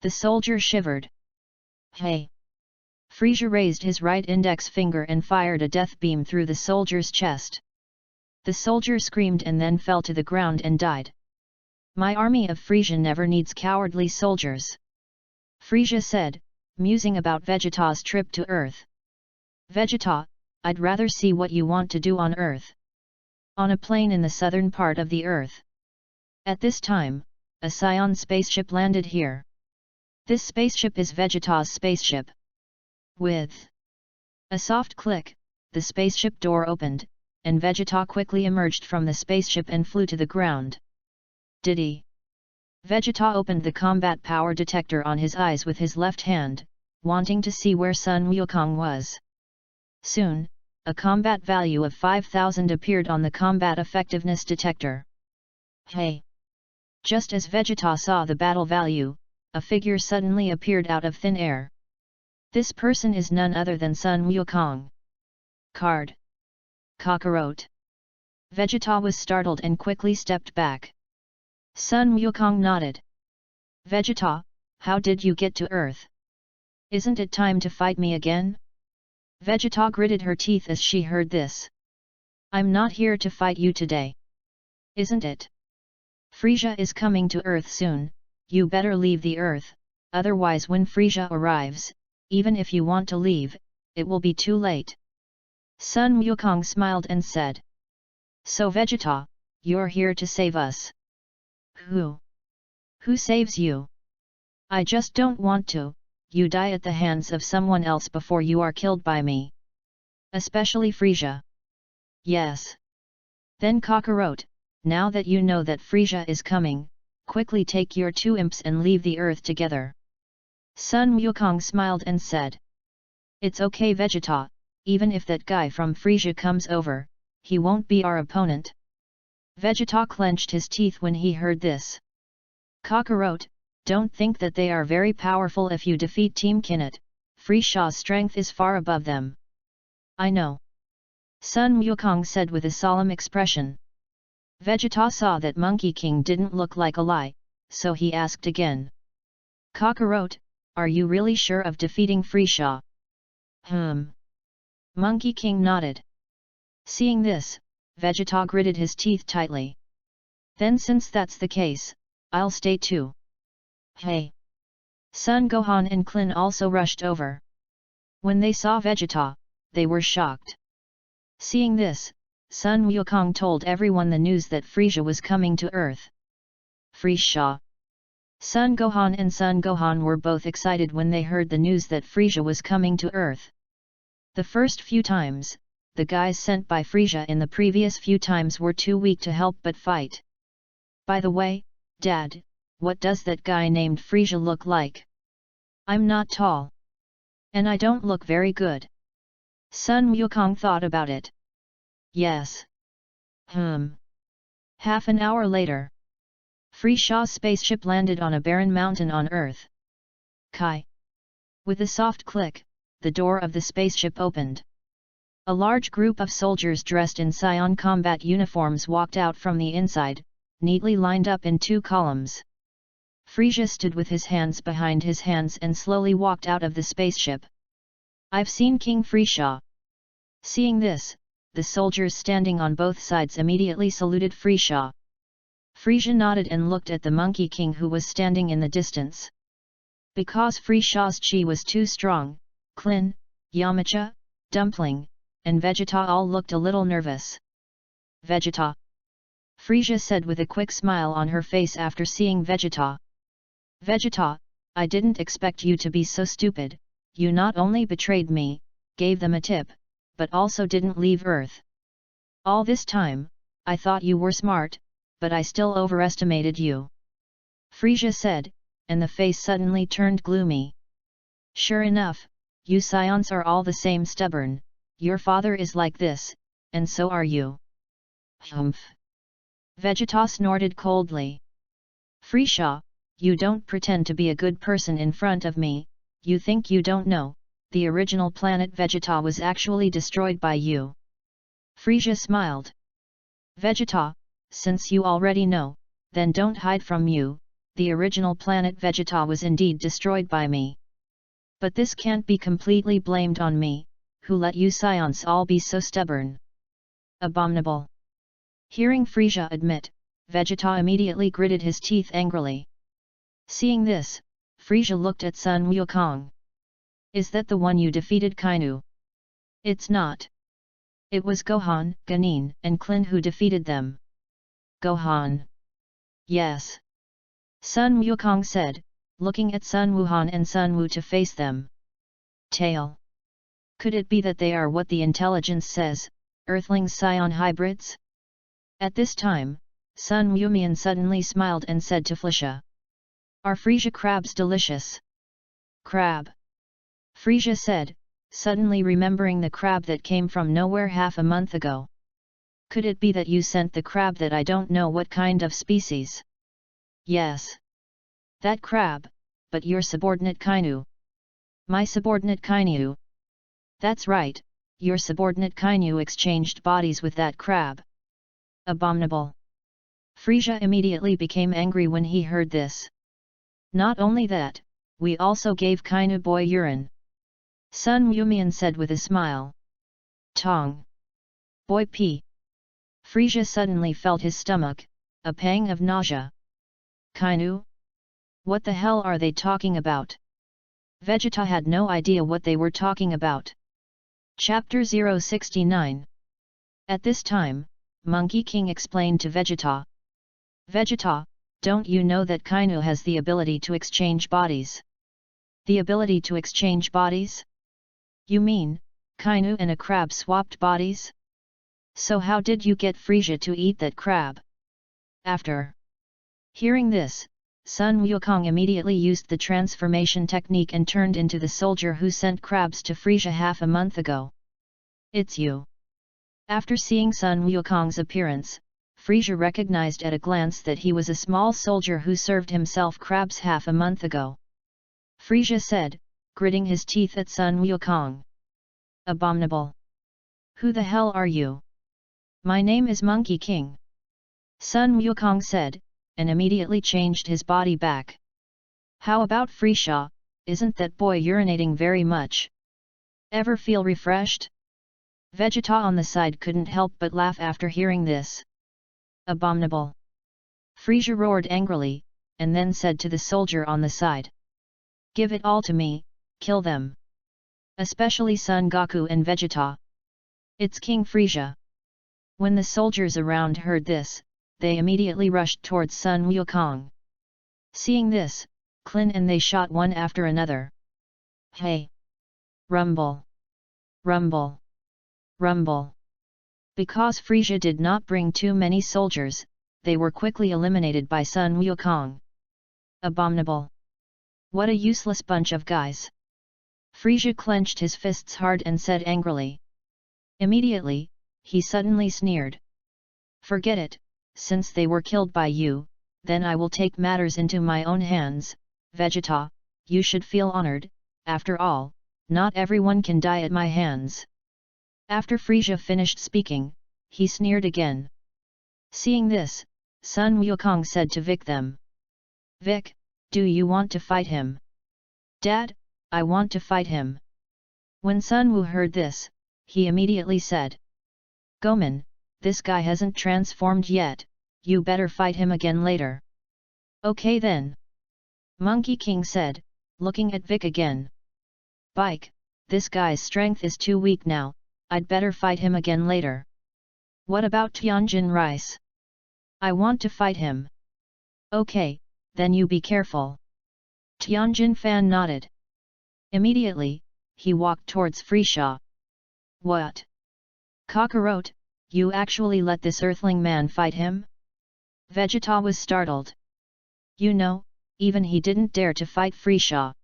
The soldier shivered. Hey! Frisia raised his right index finger and fired a death beam through the soldier's chest. The soldier screamed and then fell to the ground and died. My army of Frisia never needs cowardly soldiers. Frisia said, musing about Vegeta's trip to Earth. Vegeta, I'd rather see what you want to do on Earth. On a plane in the southern part of the Earth. At this time, a Scion spaceship landed here. This spaceship is Vegeta's spaceship. With a soft click, the spaceship door opened, and Vegeta quickly emerged from the spaceship and flew to the ground. Did he? Vegeta opened the combat power detector on his eyes with his left hand, wanting to see where Sun Wukong was. Soon, a combat value of 5000 appeared on the combat effectiveness detector. Hey! Just as Vegeta saw the battle value, a figure suddenly appeared out of thin air. This person is none other than Sun Wukong. Card. Kakarot. Vegeta was startled and quickly stepped back. Sun Wukong nodded. Vegeta, how did you get to Earth? Isn't it time to fight me again? Vegeta gritted her teeth as she heard this. I'm not here to fight you today. Isn't it? Frisia is coming to Earth soon, you better leave the Earth, otherwise when Frisia arrives, even if you want to leave, it will be too late. Sun Wukong smiled and said. So Vegeta, you're here to save us. Who? Who saves you? I just don't want to, you die at the hands of someone else before you are killed by me. Especially Frisia. Yes. Then Kakarot, now that you know that Frisia is coming, quickly take your two imps and leave the Earth together. Sun Wukong smiled and said. It's okay Vegeta, even if that guy from Frisia comes over, he won't be our opponent. Vegeta clenched his teeth when he heard this. Kakarot, don't think that they are very powerful if you defeat Team Kinnet, Frisia's strength is far above them. I know. Sun Wukong said with a solemn expression. Vegeta saw that Monkey King didn't look like a lie, so he asked again. Kakarot, are you really sure of defeating Frisia? Monkey King nodded. Seeing this, Vegeta gritted his teeth tightly. Then since that's the case, I'll stay too. Hey! Son Gohan and Klin also rushed over. When they saw Vegeta, they were shocked. Seeing this, Sun Wukong told everyone the news that Frisia was coming to Earth. Frisia! Son Gohan and Son Gohan were both excited when they heard the news that Frisia was coming to Earth. The first few times, the guys sent by Frisia in the previous few times were too weak to help but fight. By the way, Dad, what does that guy named Frisia look like? I'm not tall. And I don't look very good. Sun Wukong thought about it. Yes. Half an hour later. Frisia's spaceship landed on a barren mountain on Earth. Kai. With a soft click, the door of the spaceship opened. A large group of soldiers dressed in Scion combat uniforms walked out from the inside, neatly lined up in 2 columns. Frisia stood with his hands behind his hands and slowly walked out of the spaceship. I've seen King Frisia. Seeing this, the soldiers standing on both sides immediately saluted Frisia. Frisia nodded and looked at the Monkey King who was standing in the distance. Because Frisia's chi was too strong, Klin, Yamcha, Dumpling, and Vegeta all looked a little nervous. Vegeta! Frisia said with a quick smile on her face after seeing Vegeta. Vegeta, I didn't expect you to be so stupid, you not only betrayed me, gave them a tip, but also didn't leave Earth. All this time, I thought you were smart, but I still overestimated you. Frisia said, and the face suddenly turned gloomy. Sure enough, you Scions are all the same stubborn, your father is like this, and so are you. Humph! Vegeta snorted coldly. Frisia, you don't pretend to be a good person in front of me, you think you don't know, the original planet Vegeta was actually destroyed by you. Frisia smiled. Vegeta, since you already know, then don't hide from you, the original planet Vegeta was indeed destroyed by me. But this can't be completely blamed on me, who let you Scions all be so stubborn. Abominable. Hearing Frisia admit, Vegeta immediately gritted his teeth angrily. Seeing this, Frisia looked at Sun Wukong. Is that the one you defeated Kainu? It's not. It was Gohan, Ganin, and Klin who defeated them. Gohan. Yes. Sun Wukong said, looking at Sun Wuhan and Sun Wu to face them. Tail. Could it be that they are what the intelligence says, Earthlings Scion hybrids? At this time, Sun Wumian suddenly smiled and said to Frisia. Are Frisia crabs delicious? Crab. Frisia said, suddenly remembering the crab that came from nowhere half a month ago. Could it be that you sent the crab that I don't know what kind of species? Yes. That crab, but your subordinate Kainu. My subordinate Kainu. That's right, your subordinate Kainu exchanged bodies with that crab. Abominable. Frisia immediately became angry when he heard this. Not only that, we also gave Kainu boy urine. Sun Wumian said with a smile. Tong. Boy pee. Frisia suddenly felt his stomach, a pang of nausea. Kainu? What the hell are they talking about? Vegeta had no idea what they were talking about. Chapter 069. At this time, Monkey King explained to Vegeta. Vegeta, don't you know that Kainu has the ability to exchange bodies? The ability to exchange bodies? You mean, Kainu and a crab swapped bodies? So how did you get Frisia to eat that crab? After hearing this, Sun Wukong immediately used the transformation technique and turned into the soldier who sent crabs to Frisia half a month ago. It's you. After seeing Sun Wukong's appearance, Frisia recognized at a glance that he was a small soldier who served himself crabs half a month ago. Frisia said, gritting his teeth at Sun Wukong. Abominable! Who the hell are you? My name is Monkey King. Sun Wukong said, and immediately changed his body back. How about Frisia? Isn't that boy urinating very much? Ever feel refreshed? Vegeta on the side couldn't help but laugh after hearing this. Abominable! Frisia roared angrily, and then said to the soldier on the side. Give it all to me, kill them. Especially Son Goku and Vegeta. It's King Frisia. When the soldiers around heard this, they immediately rushed towards Sun Wukong. Seeing this, Klin and they shot one after another. Hey! Rumble! Rumble! Rumble! Because Frisia did not bring too many soldiers, they were quickly eliminated by Sun Wukong. Abominable! What a useless bunch of guys! Frisia clenched his fists hard and said angrily. Immediately, he suddenly sneered. Forget it, since they were killed by you, then I will take matters into my own hands. Vegeta, you should feel honored, after all, not everyone can die at my hands. After Frisia finished speaking, he sneered again. Seeing this, Sun Wukong said to Vic them. Vic, do you want to fight him? Dad, I want to fight him. When Sun Wu heard this, he immediately said. Goman, this guy hasn't transformed yet, you better fight him again later. Okay then. Monkey King said, looking at Vic again. Bike, this guy's strength is too weak now, I'd better fight him again later. What about Tianjin Rice? I want to fight him. Okay, then you be careful. Tianjin Fan nodded. Immediately, he walked towards Frisia. What? Kakarot, you actually let this earthling man fight him? Vegeta was startled. You know, even he didn't dare to fight Frisia.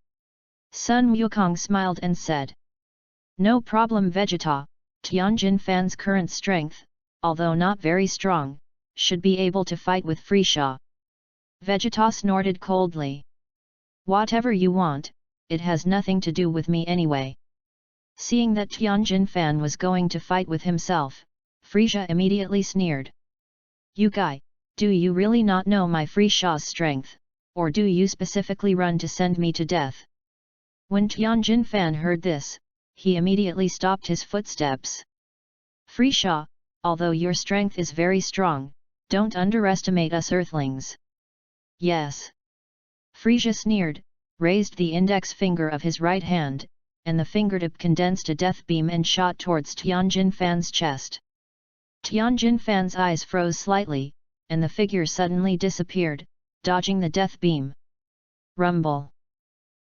Sun Wukong smiled and said. No problem Vegeta, Tianjin Fan's current strength, although not very strong, should be able to fight with Frisia. Vegeta snorted coldly. Whatever you want, it has nothing to do with me anyway. Seeing that Tianjin Fan was going to fight with himself, Frisia immediately sneered. You guy, do you really not know my Frisia's strength, or do you specifically run to send me to death? When Tianjin Fan heard this, he immediately stopped his footsteps. Frisia, although your strength is very strong, don't underestimate us earthlings. Yes. Frisia sneered, raised the index finger of his right hand, and the fingertip condensed a death beam and shot towards Tianjin Fan's chest. Tianjin Fan's eyes froze slightly, and the figure suddenly disappeared, dodging the death beam. Rumble!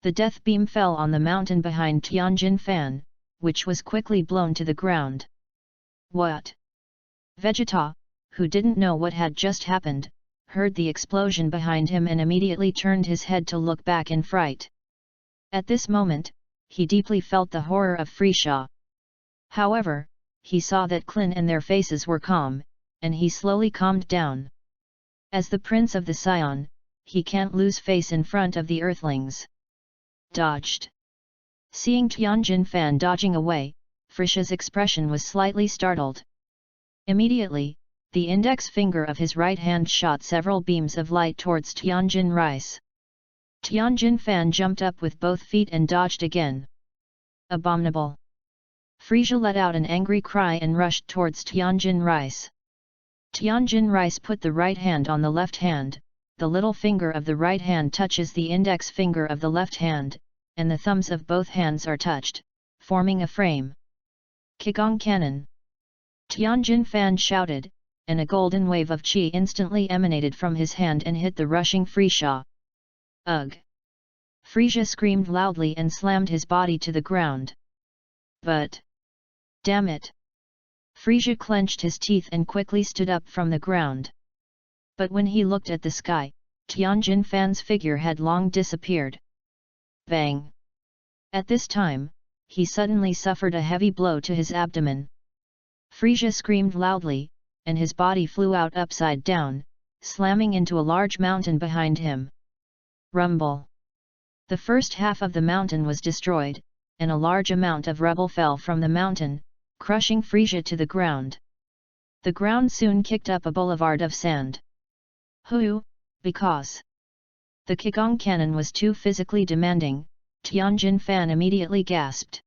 The death beam fell on the mountain behind Tianjin Fan, which was quickly blown to the ground. What? Vegeta, who didn't know what had just happened, heard the explosion behind him and immediately turned his head to look back in fright. At this moment, he deeply felt the horror of Frisia. However, he saw that Klin and their faces were calm, and he slowly calmed down. As the Prince of the Scion, he can't lose face in front of the Earthlings. Dodged. Seeing Tianjin Fan dodging away, Frisia's expression was slightly startled. Immediately, the index finger of his right hand shot several beams of light towards Tianjin Rice. Tianjin Fan jumped up with both feet and dodged again. Abominable! Frisia let out an angry cry and rushed towards Tianjin Rice. Tianjin Rice put the right hand on the left hand, the little finger of the right hand touches the index finger of the left hand, and the thumbs of both hands are touched, forming a frame. Qigong Cannon! Tianjin Fan shouted, and a golden wave of qi instantly emanated from his hand and hit the rushing Frisia. Ugh! Frisia screamed loudly and slammed his body to the ground. But... damn it! Frisia clenched his teeth and quickly stood up from the ground. But when he looked at the sky, Tianjin Fan's figure had long disappeared. Bang! At this time, he suddenly suffered a heavy blow to his abdomen. Frisia screamed loudly, and his body flew out upside down, slamming into a large mountain behind him. Rumble! The first half of the mountain was destroyed, and a large amount of rubble fell from the mountain, crushing Frisia to the ground. The ground soon kicked up a boulevard of sand. Hoo! Because the Qigong cannon was too physically demanding, Tianjin Fan immediately gasped.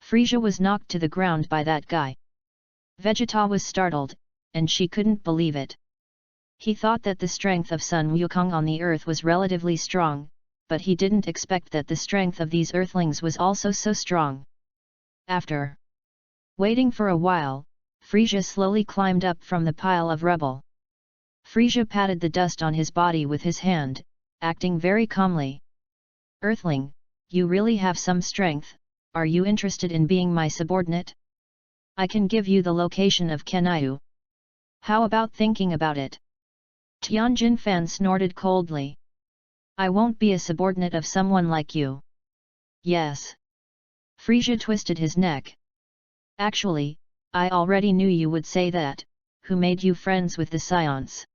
Frisia was knocked to the ground by that guy. Vegeta was startled, and she couldn't believe it. He thought that the strength of Sun Wukong on the earth was relatively strong, but he didn't expect that the strength of these earthlings was also so strong. After waiting for a while, Frisia slowly climbed up from the pile of rubble. Frisia patted the dust on his body with his hand, acting very calmly. Earthling, you really have some strength. Are you interested in being my subordinate? I can give you the location of Kenyu. How about thinking about it? Tianjin Fan snorted coldly. I won't be a subordinate of someone like you. Yes. Frisia twisted his neck. Actually, I already knew you would say that. Who made you friends with the Scions?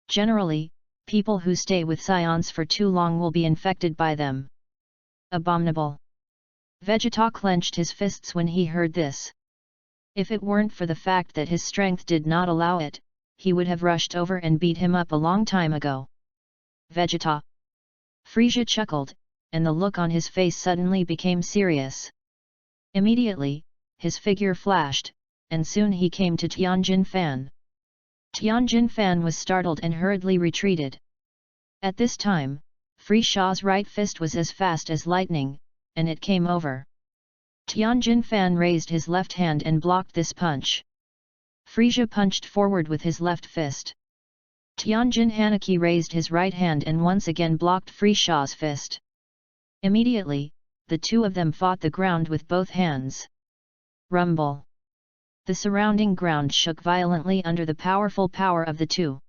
Generally, people who stay with Scions for too long will be infected by them. Abominable. Vegeta clenched his fists when he heard this. If it weren't for the fact that his strength did not allow it, he would have rushed over and beat him up a long time ago. Vegeta. Frisia chuckled, and the look on his face suddenly became serious. Immediately, his figure flashed, and soon he came to Tianjin Fan. Tianjin Fan was startled and hurriedly retreated. At this time, Frisia's right fist was as fast as lightning, and it came over. Tianjin Fan raised his left hand and blocked this punch. Frisia punched forward with his left fist. Tianjin Hanaki raised his right hand and once again blocked Frisia's fist. Immediately, the two of them fought the ground with both hands. Rumble! The surrounding ground shook violently under the powerful power of the two.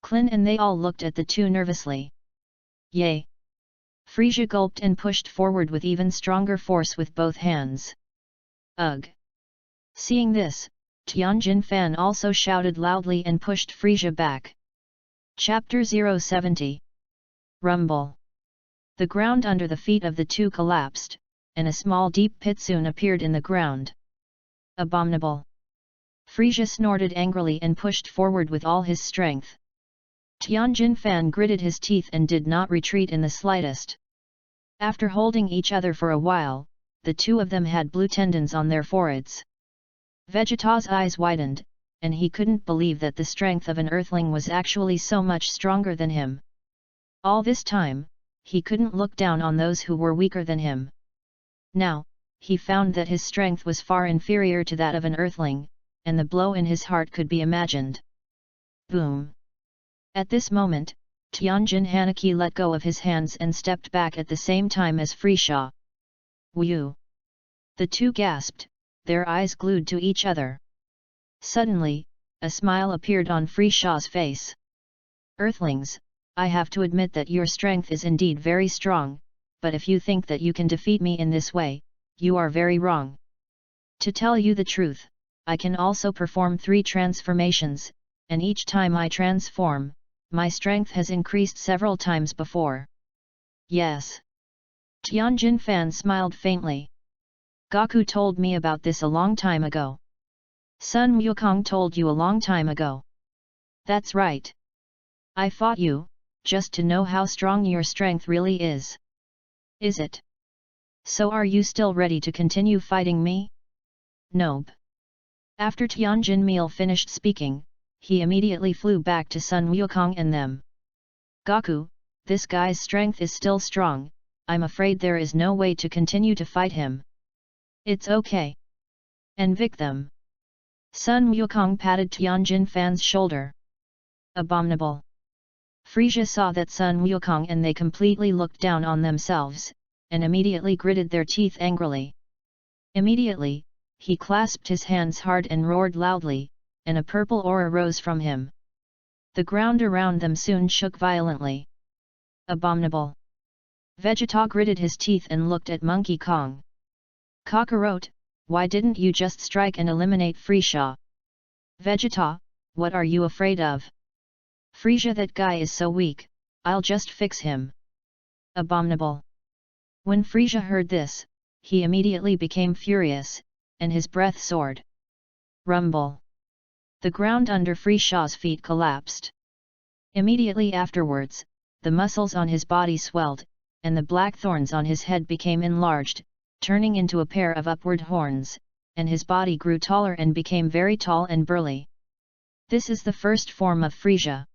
Clin and they all looked at the two nervously. Yay! Frisia gulped and pushed forward with even stronger force with both hands. Ugh! Seeing this, Tianjin Fan also shouted loudly and pushed Frisia back. Chapter 070. Rumble! The ground under the feet of the two collapsed, and a small deep pit soon appeared in the ground. Abominable! Frisia snorted angrily and pushed forward with all his strength. Tianjin Fan gritted his teeth and did not retreat in the slightest. After holding each other for a while, the two of them had blue tendons on their foreheads. Vegeta's eyes widened, and he couldn't believe that the strength of an earthling was actually so much stronger than him. All this time, he couldn't look down on those who were weaker than him. Now, he found that his strength was far inferior to that of an earthling, and the blow in his heart could be imagined. Boom! At this moment, Tianjin Hanaki let go of his hands and stepped back at the same time as Frisia. Whew! The two gasped, their eyes glued to each other. Suddenly, a smile appeared on Frisia's face. Earthlings, I have to admit that your strength is indeed very strong, but if you think that you can defeat me in this way, you are very wrong. To tell you the truth, I can also perform 3 transformations, and each time I transform, my strength has increased several times before. Yes. Tianjin Fan smiled faintly. Goku told me about this a long time ago. Sun Wukong told you a long time ago. That's right. I fought you, just to know how strong your strength really is. Is it? So are you still ready to continue fighting me? Nope. After Tianjin Meal finished speaking, he immediately flew back to Sun Wukong and them. Goku, this guy's strength is still strong, I'm afraid there is no way to continue to fight him. It's okay. Envic them. Sun Wukong patted Tianjin Fan's shoulder. Abominable. Frisia saw that Sun Wukong and they completely looked down on themselves, and immediately gritted their teeth angrily. Immediately, he clasped his hands hard and roared loudly, and a purple aura rose from him. The ground around them soon shook violently. Abominable! Vegeta gritted his teeth and looked at Monkey Kong. Kakarot, why didn't you just strike and eliminate Frieza? Vegeta, what are you afraid of? Frieza, that guy is so weak, I'll just fix him. Abominable! When Frieza heard this, he immediately became furious, and his breath soared. Rumble! The ground under Frieza's feet collapsed. Immediately afterwards, the muscles on his body swelled, and the black thorns on his head became enlarged, turning into a pair of upward horns, and his body grew taller and became very tall and burly. This is the first form of Frieza.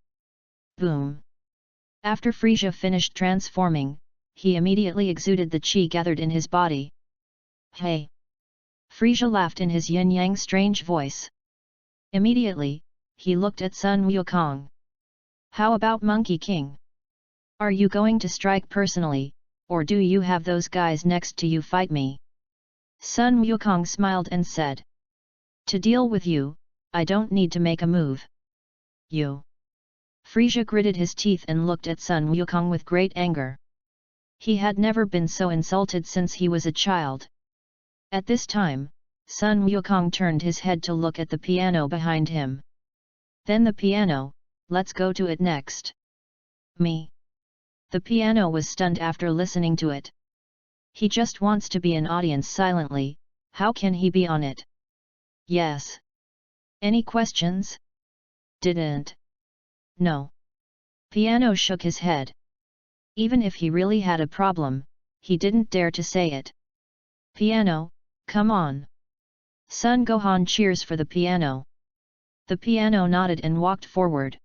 Boom! After Frieza finished transforming, he immediately exuded the chi gathered in his body. Hey! Frieza laughed in his yin-yang strange voice. Immediately, he looked at Sun Wukong. How about Monkey King? Are you going to strike personally, or do you have those guys next to you fight me? Sun Wukong smiled and said. To deal with you, I don't need to make a move. You. Frieza gritted his teeth and looked at Sun Wukong with great anger. He had never been so insulted since he was a child. At this time, Sun Wukong turned his head to look at the piano behind him. Then the piano, let's go to it next. Me. The piano was stunned after listening to it. He just wants to be an audience silently, how can he be on it? Yes. Any questions? Didn't. No. Piano shook his head. Even if he really had a problem, he didn't dare to say it. Piano, come on. Son Gohan cheers for the piano. The piano nodded and walked forward.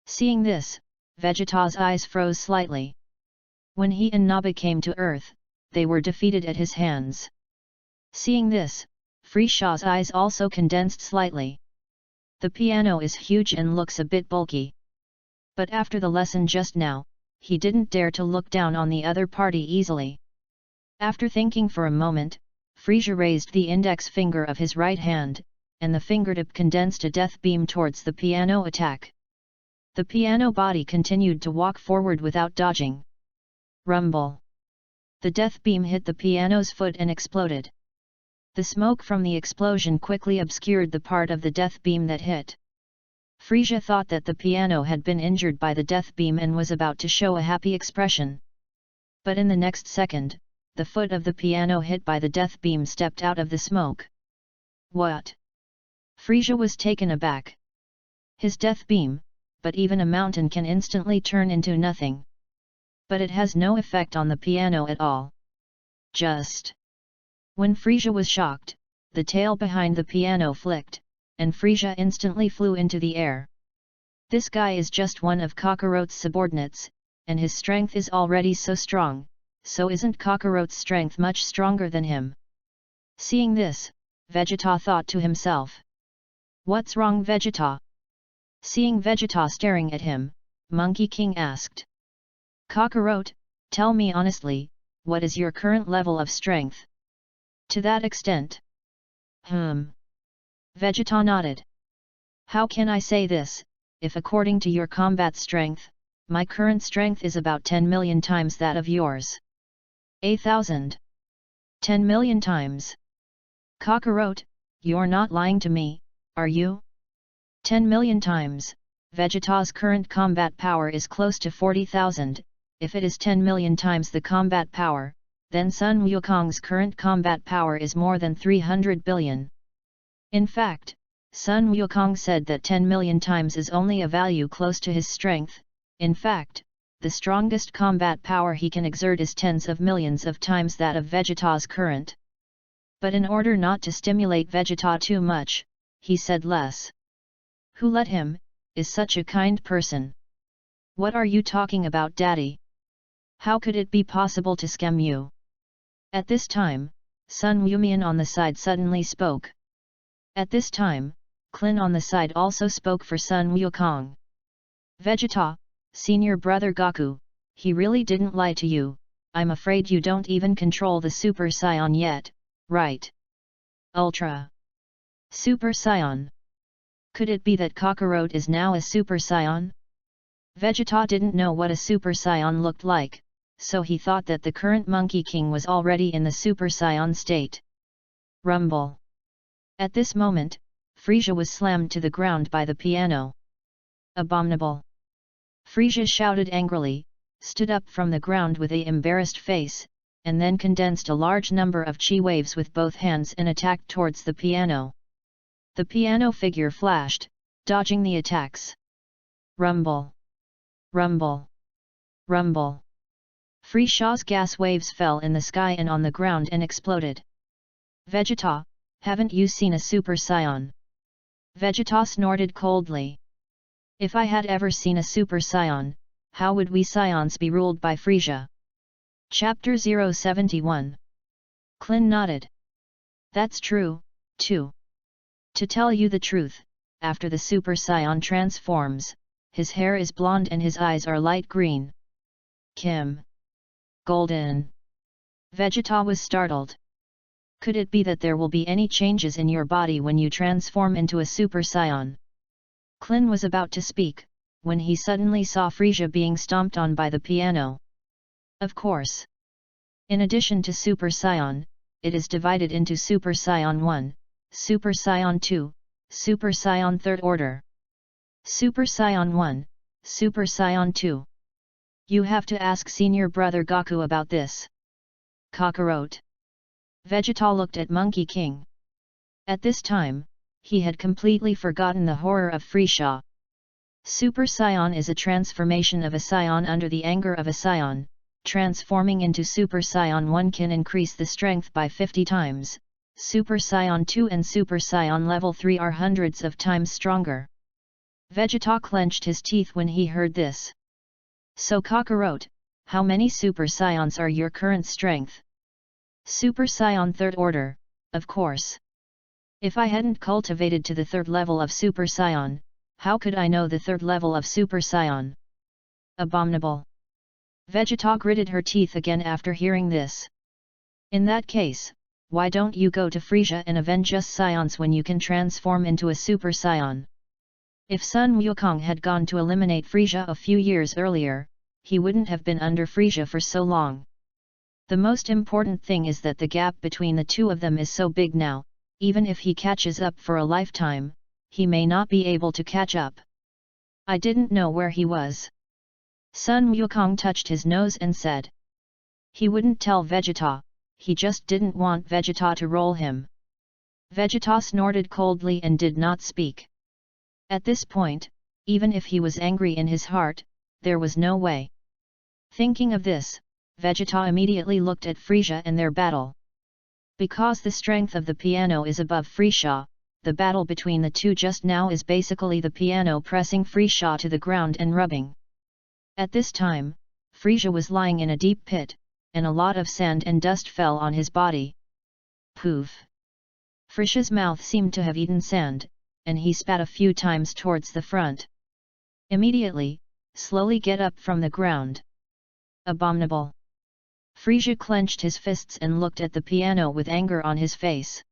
Seeing this, Vegeta's eyes froze slightly. When he and Naba came to Earth, they were defeated at his hands. Seeing this, Frieza's eyes also condensed slightly. The piano is huge and looks a bit bulky. But after the lesson just now, he didn't dare to look down on the other party easily. After thinking for a moment, Frieza raised the index finger of his right hand, and the fingertip condensed a death beam towards the piano attack. The piano body continued to walk forward without dodging. Rumble! The death beam hit the piano's foot and exploded. The smoke from the explosion quickly obscured the part of the death beam that hit. Frieza thought that the piano had been injured by the death beam and was about to show a happy expression. But in the next second, the foot of the piano hit by the death beam stepped out of the smoke. What? Frieza was taken aback. His death beam, but even a mountain can instantly turn into nothing. But it has no effect on the piano at all. Just. When Frieza was shocked, the tail behind the piano flicked, and Frieza instantly flew into the air. This guy is just one of Kakarot's subordinates, and his strength is already so strong, so isn't Kakarot's strength much stronger than him? Seeing this, Vegeta thought to himself. What's wrong, Vegeta? Seeing Vegeta staring at him, Monkey King asked. Kakarot, tell me honestly, what is your current level of strength? To that extent. Vegeta nodded. How can I say this, if according to your combat strength, my current strength is about 10 million times that of yours? 1,000. 10 million times. Kakarot, you're not lying to me, are you? 10 million times, Vegeta's current combat power is close to 40,000, if it is 10 million times the combat power, then Sun Wukong's current combat power is more than 300 billion. In fact, Sun Wukong said that 10 million times is only a value close to his strength. In fact, the strongest combat power he can exert is tens of millions of times that of Vegeta's current. But in order not to stimulate Vegeta too much, he said less. Who let him, is such a kind person? What are you talking about, Daddy? How could it be possible to scam you? At this time, Sun Wumian on the side suddenly spoke. At this time, Klin on the side also spoke for Sun Wukong. Vegeta, senior brother Goku, he really didn't lie to you, I'm afraid you don't even control the Super Saiyan yet, right? Ultra. Super Saiyan. Could it be that Kakarot is now a Super Saiyan? Vegeta didn't know what a Super Saiyan looked like, so he thought that the current Monkey King was already in the Super Saiyan state. Rumble. At this moment, Frieza was slammed to the ground by the piano. Abominable! Frieza shouted angrily, stood up from the ground with an embarrassed face, and then condensed a large number of chi waves with both hands and attacked towards the piano. The piano figure flashed, dodging the attacks. Rumble! Rumble! Rumble! Frieza's gas waves fell in the sky and on the ground and exploded. Vegeta, haven't you seen a Super Saiyan? Vegeta snorted coldly. If I had ever seen a Super Saiyan, how would we Saiyans be ruled by Frieza? Chapter 071. Klin nodded. That's true, too. To tell you the truth, after the Super Saiyan transforms, his hair is blonde and his eyes are light green. Kim. Golden. Vegeta was startled. Could it be that there will be any changes in your body when you transform into a Super Saiyan? Klin was about to speak, when he suddenly saw Frieza being stomped on by the piano. Of course. In addition to Super Saiyan, it is divided into Super Saiyan 1, Super Saiyan 2, Super Saiyan 3rd Order. Super Saiyan 1, Super Saiyan 2. You have to ask senior brother Goku about this. Kakarot. Vegeta looked at Monkey King. At this time, he had completely forgotten the horror of Frieza. Super Saiyan is a transformation of a Saiyan under the anger of a Saiyan. Transforming into Super Saiyan 1 can increase the strength by 50 times, Super Saiyan 2 and Super Saiyan level 3 are hundreds of times stronger. Vegeta clenched his teeth when he heard this. So Kakarot, how many Super Saiyans are your current strength? Super Saiyan 3rd Order, of course. If I hadn't cultivated to the 3rd level of Super Saiyan, how could I know the 3rd level of Super Saiyan? Abominable! Vegeta gritted her teeth again after hearing this. In that case, why don't you go to Frieza and avenge us Saiyans when you can transform into a Super Saiyan? If Sun Wukong had gone to eliminate Frieza a few years earlier, he wouldn't have been under Frieza for so long. The most important thing is that the gap between the two of them is so big now, even if he catches up for a lifetime, he may not be able to catch up. I didn't know where he was. Sun Wukong touched his nose and said. He wouldn't tell Vegeta, he just didn't want Vegeta to roll him. Vegeta snorted coldly and did not speak. At this point, even if he was angry in his heart, there was no way. Thinking of this, Vegeta immediately looked at Frieza and their battle. Because the strength of the piano is above Frieza, the battle between the two just now is basically the piano pressing Frieza to the ground and rubbing. At this time, Frieza was lying in a deep pit, and a lot of sand and dust fell on his body. Poof! Frieza's mouth seemed to have eaten sand, and he spat a few times towards the front. Immediately, slowly get up from the ground. Abominable! Frieza clenched his fists and looked at the piano with anger on his face.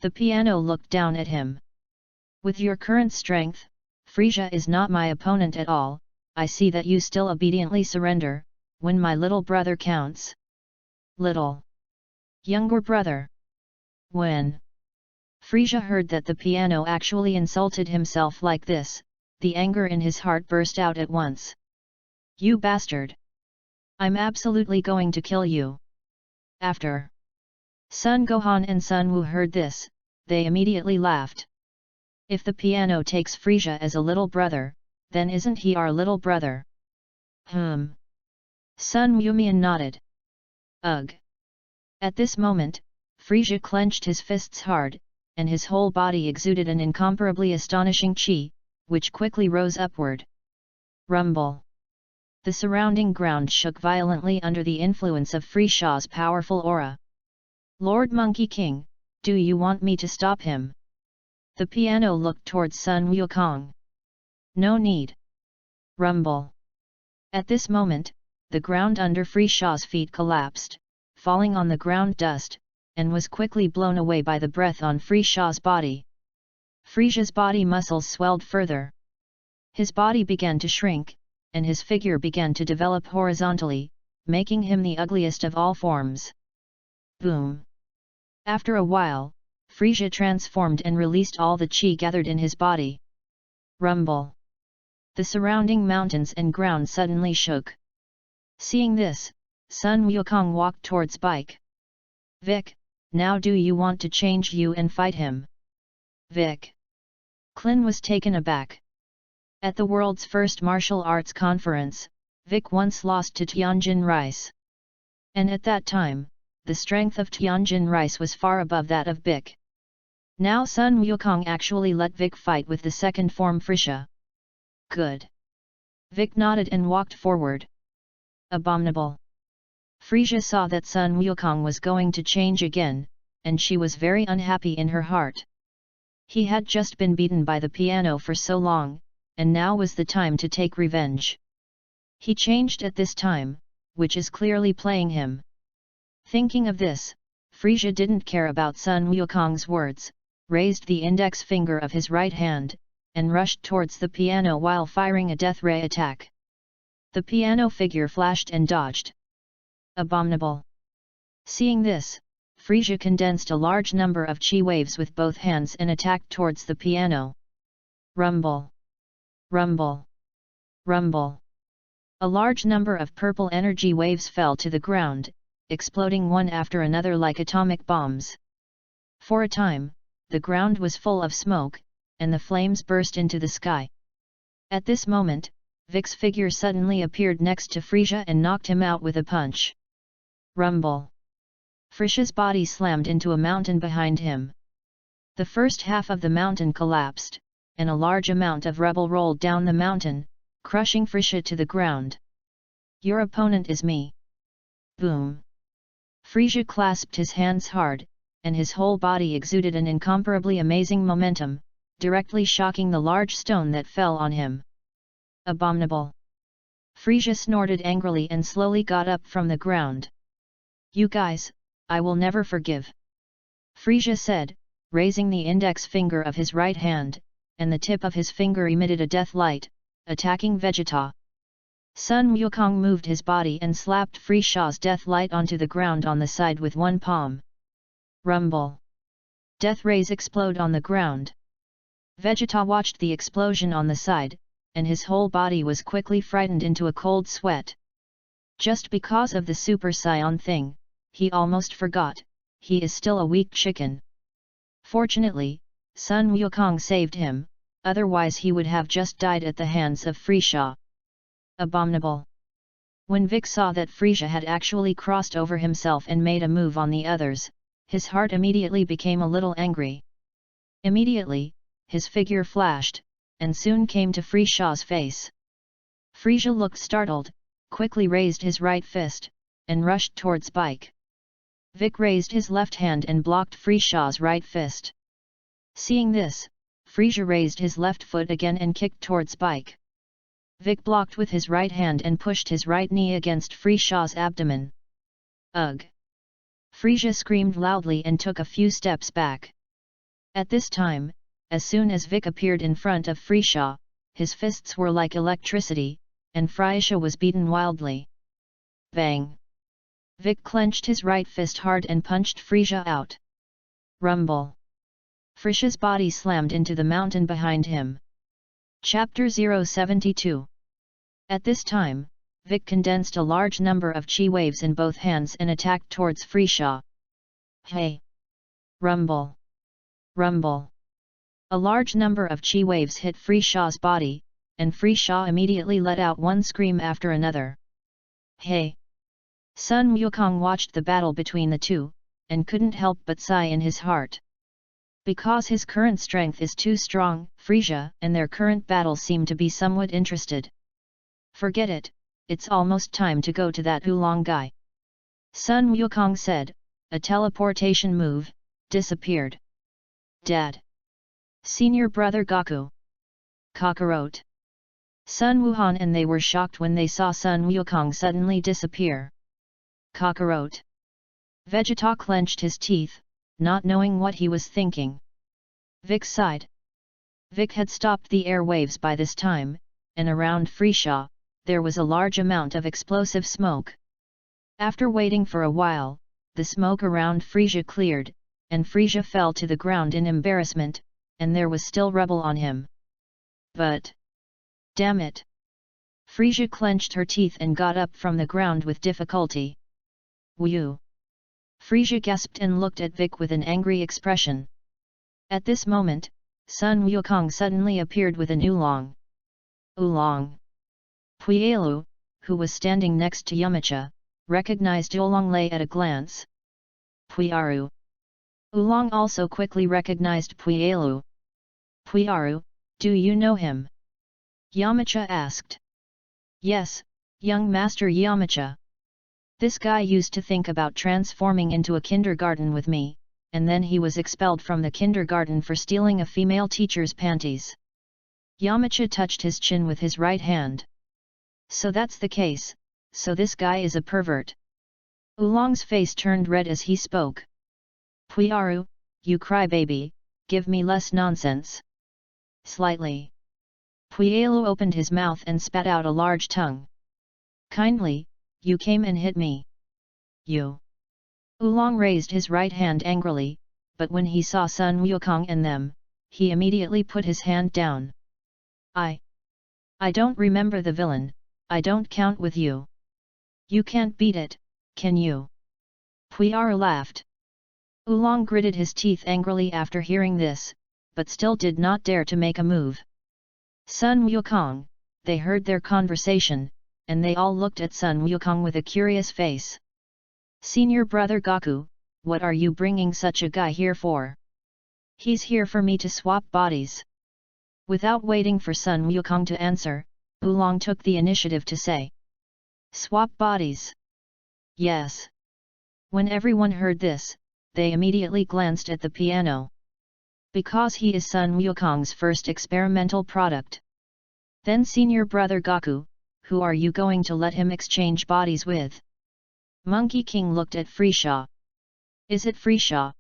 The piano looked down at him. With your current strength, Frieza is not my opponent at all. I see that you still obediently surrender, when my little brother counts. Little. Younger brother. When Frieza heard that the piano actually insulted himself like this, the anger in his heart burst out at once. You bastard! I'm absolutely going to kill you. After Sun Gohan and Sun Wu heard this, they immediately laughed. If the piano takes Frieza as a little brother, then isn't he our little brother? Sun Wumian nodded. Ugh! At this moment, Frieza clenched his fists hard, and his whole body exuded an incomparably astonishing chi, which quickly rose upward. Rumble! The surrounding ground shook violently under the influence of Frieza's powerful aura. Lord Monkey King, do you want me to stop him? The piano looked towards Sun Wukong. No need. Rumble! At this moment, the ground under Frieza's feet collapsed, falling on the ground dust, and was quickly blown away by the breath on Frieza's body. Frisia's body muscles swelled further. His body began to shrink, and his figure began to develop horizontally, making him the ugliest of all forms. Boom! After a while, Frisia transformed and released all the chi gathered in his body. Rumble! The surrounding mountains and ground suddenly shook. Seeing this, Sun Wukong walked towards Bike. Vic, now do you want to change you and fight him? Vic. Clin was taken aback. At the world's first martial arts conference, Vic once lost to Tianjin Rice. And at that time, the strength of Tianjin Rice was far above that of Vic. Now Sun Wukong actually let Vic fight with the second form Frisia. Good. Vic nodded and walked forward. Abominable. Frisia saw that Sun Wukong was going to change again, and she was very unhappy in her heart. He had just been beaten by the piano for so long, and now was the time to take revenge. He changed at this time, which is clearly playing him. Thinking of this, Frisia didn't care about Sun Wukong's words, raised the index finger of his right hand, and rushed towards the piano while firing a death ray attack. The piano figure flashed and dodged. Abominable. Seeing this, Frisia condensed a large number of chi waves with both hands and attacked towards the piano. Rumble. Rumble. Rumble. A large number of purple energy waves fell to the ground, exploding one after another like atomic bombs. For a time, the ground was full of smoke, and the flames burst into the sky. At this moment, Vic's figure suddenly appeared next to Frisia and knocked him out with a punch. Rumble. Frisia's body slammed into a mountain behind him. The first half of the mountain collapsed, and a large amount of rubble rolled down the mountain, crushing Frisia to the ground. Your opponent is me. Boom! Frisia clasped his hands hard, and his whole body exuded an incomparably amazing momentum, directly shocking the large stone that fell on him. Abominable! Frisia snorted angrily and slowly got up from the ground. You guys, I will never forgive. Frisia said, raising the index finger of his right hand, and the tip of his finger emitted a death light, attacking Vegeta. Sun Wukong moved his body and slapped Frisia's death light onto the ground on the side with one palm. Rumble. Death rays explode on the ground. Vegeta watched the explosion on the side, and his whole body was quickly frightened into a cold sweat. Just because of the Super Saiyan thing, he almost forgot, he is still a weak chicken. Fortunately, Sun Wukong saved him, otherwise he would have just died at the hands of Frisia. Abominable. When Vic saw that Frisia had actually crossed over himself and made a move on the others, his heart immediately became a little angry. Immediately, his figure flashed, and soon came to Frisia's face. Frisia looked startled, quickly raised his right fist, and rushed towards Bike. Vic raised his left hand and blocked Frisia's right fist. Seeing this, Frisia raised his left foot again and kicked towards Bike. Vic blocked with his right hand and pushed his right knee against Frisia's abdomen. Ugh! Frisia screamed loudly and took a few steps back. At this time, as soon as Vic appeared in front of Frisia, his fists were like electricity, and Frisia was beaten wildly. Bang! Vic clenched his right fist hard and punched Frisia out. Rumble! Frisia's body slammed into the mountain behind him. Chapter 072. At this time, Vic condensed a large number of chi waves in both hands and attacked towards Frisia. Hey! Rumble! Rumble! A large number of chi waves hit Frisia's body, and Frisia immediately let out one scream after another. Hey! Sun Wukong watched the battle between the two, and couldn't help but sigh in his heart. Because his current strength is too strong, Frisia and their current battle seem to be somewhat interested. Forget it, it's almost time to go to that oolong guy. Sun Wukong said, a teleportation move, disappeared. Dad! Senior brother Goku! Kakarot! Sun Wuhan and they were shocked when they saw Sun Wukong suddenly disappear. Kakarot! Vegeta clenched his teeth, not knowing what he was thinking. Vic sighed. Vic had stopped the airwaves by this time, and around Frisha, there was a large amount of explosive smoke. After waiting for a while, the smoke around Frisia cleared, and Frisia fell to the ground in embarrassment, and there was still rubble on him. But... damn it! Frisia clenched her teeth and got up from the ground with difficulty. Whew! Frisia gasped and looked at Vic with an angry expression. At this moment, Sun Wukong suddenly appeared with an oolong. Oolong! Puyalu, who was standing next to Yamacha, recognized Oolong Lei at a glance. Puyaru! Oolong also quickly recognized Puyalu. Puyaru, do you know him? Yamacha asked. Yes, young Master Yamacha. This guy used to think about transforming into a kindergarten with me, and then he was expelled from the kindergarten for stealing a female teacher's panties. Yamacha touched his chin with his right hand. So that's the case, so this guy is a pervert. Oolong's face turned red as he spoke. Puyaru, you crybaby, give me less nonsense. Slightly. Puyalu opened his mouth and spat out a large tongue. Kindly, you came and hit me. You. Oolong raised his right hand angrily, but when he saw Sun Wukong and them, he immediately put his hand down. I don't remember the villain, I don't count with you. You can't beat it, can you? Puyaru laughed. Oolong gritted his teeth angrily after hearing this, but still did not dare to make a move. Sun Wukong, they heard their conversation, and they all looked at Sun Wukong with a curious face. Senior brother Gaku, what are you bringing such a guy here for? He's here for me to swap bodies. Without waiting for Sun Wukong to answer, Oolong took the initiative to say. Swap bodies? Yes. When everyone heard this, they immediately glanced at the piano. Because he is Sun Wukong's first experimental product. Then senior brother Gaku, who are you going to let him exchange bodies with? Monkey King looked at Frisha. Is it Frisha?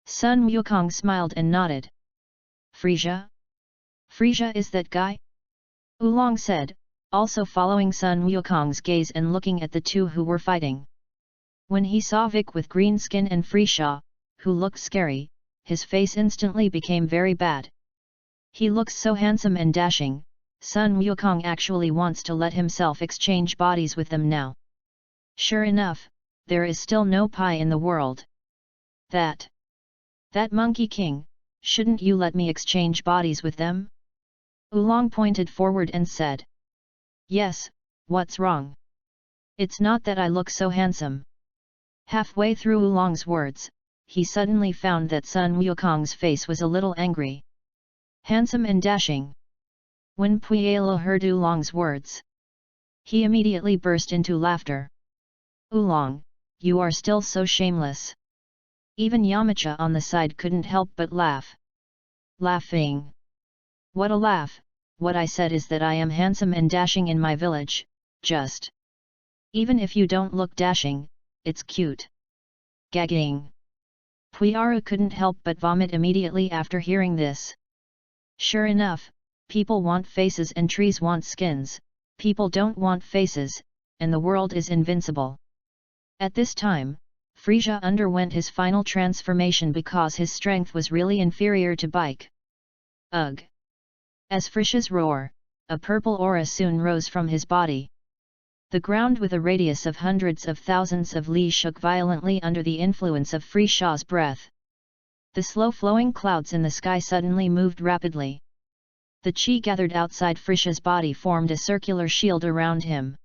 Sun Wukong smiled and nodded. Frisia? Frisia is that guy? Oolong said, also following Sun Wukong's gaze and looking at the two who were fighting. When he saw Vic with green skin and Frisha, who looked scary, his face instantly became very bad. He looks so handsome and dashing, Sun Wukong actually wants to let himself exchange bodies with them now. Sure enough, there is still no pie in the world. That Monkey King, shouldn't you let me exchange bodies with them? Oolong pointed forward and said. Yes, what's wrong? It's not that I look so handsome. Halfway through Oolong's words, he suddenly found that Sun Wukong's face was a little angry. Handsome and dashing. When Puyalu heard Oolong's words, he immediately burst into laughter. Oolong, you are still so shameless. Even Yamacha on the side couldn't help but laugh. Laughing. What a laugh, what I said is that I am handsome and dashing in my village, just. Even if you don't look dashing, it's cute. Gagging. Puyaru couldn't help but vomit immediately after hearing this. Sure enough, people want faces and trees want skins, people don't want faces, and the world is invincible. At this time, Frisia underwent his final transformation because his strength was really inferior to Bike. Ugh! As Frisia's roar, a purple aura soon rose from his body. The ground with a radius of hundreds of thousands of li shook violently under the influence of Frisia's breath. The slow-flowing clouds in the sky suddenly moved rapidly. The chi gathered outside Frisia's body formed a circular shield around him.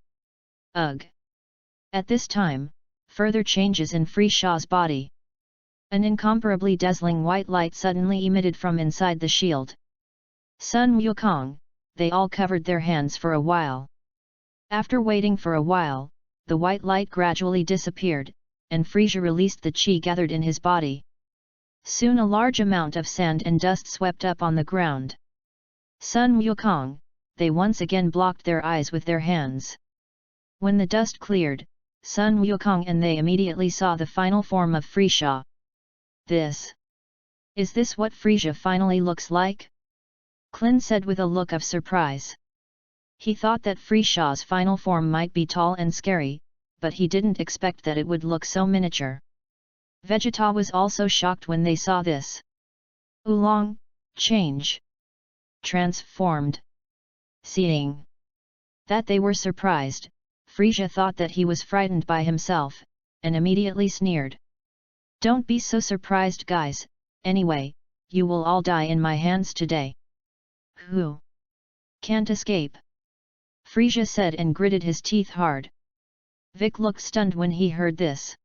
Ugh! At this time, further changes in Frisia's body. An incomparably dazzling white light suddenly emitted from inside the shield. Sun Wukong, they all covered their hands for a while. After waiting for a while, the white light gradually disappeared, and Frisia released the chi gathered in his body. Soon a large amount of sand and dust swept up on the ground. Sun Wukong, they once again blocked their eyes with their hands. When the dust cleared, Sun Wukong and they immediately saw the final form of Frisia. Is this what Frisia finally looks like? Klin said with a look of surprise. He thought that Frisha's final form might be tall and scary, but he didn't expect that it would look so miniature. Vegeta was also shocked when they saw this. Oolong, change. Transformed. Seeing that they were surprised, Frieza thought that he was frightened by himself, and immediately sneered. Don't be so surprised, guys, anyway, you will all die in my hands today. Who can't escape? Frieza said and gritted his teeth hard. Vic looked stunned when he heard this.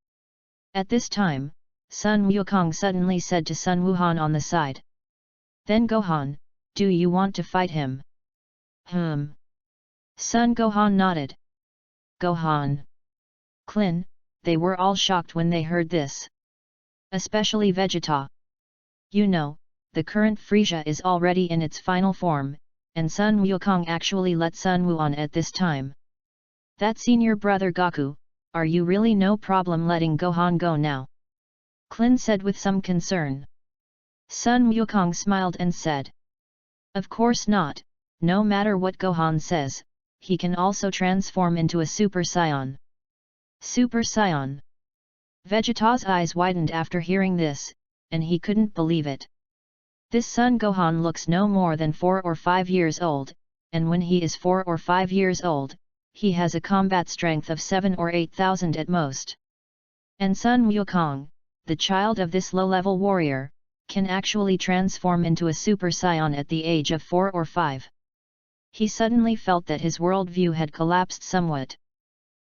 At this time, Sun Wukong suddenly said to Sun Wuhan on the side. Then Gohan, do you want to fight him? Sun Gohan nodded. Gohan. Klin, they were all shocked when they heard this. Especially Vegeta. You know, the current Frieza is already in its final form, and Sun Wukong actually let Sun Wuhan at this time. That senior brother Goku, are you really no problem letting Gohan go now? Klin said with some concern. Sun Wukong smiled and said. Of course not, no matter what Gohan says, he can also transform into a Super Saiyan. Super Saiyan. Vegeta's eyes widened after hearing this, and he couldn't believe it. This Son Gohan looks no more than 4 or 5 years old, and when he is 4 or 5 years old, he has a combat strength of 7 or 8,000 at most. And Sun Wukong, the child of this low-level warrior, can actually transform into a Super Saiyan at the age of 4 or 5. He suddenly felt that his worldview had collapsed somewhat.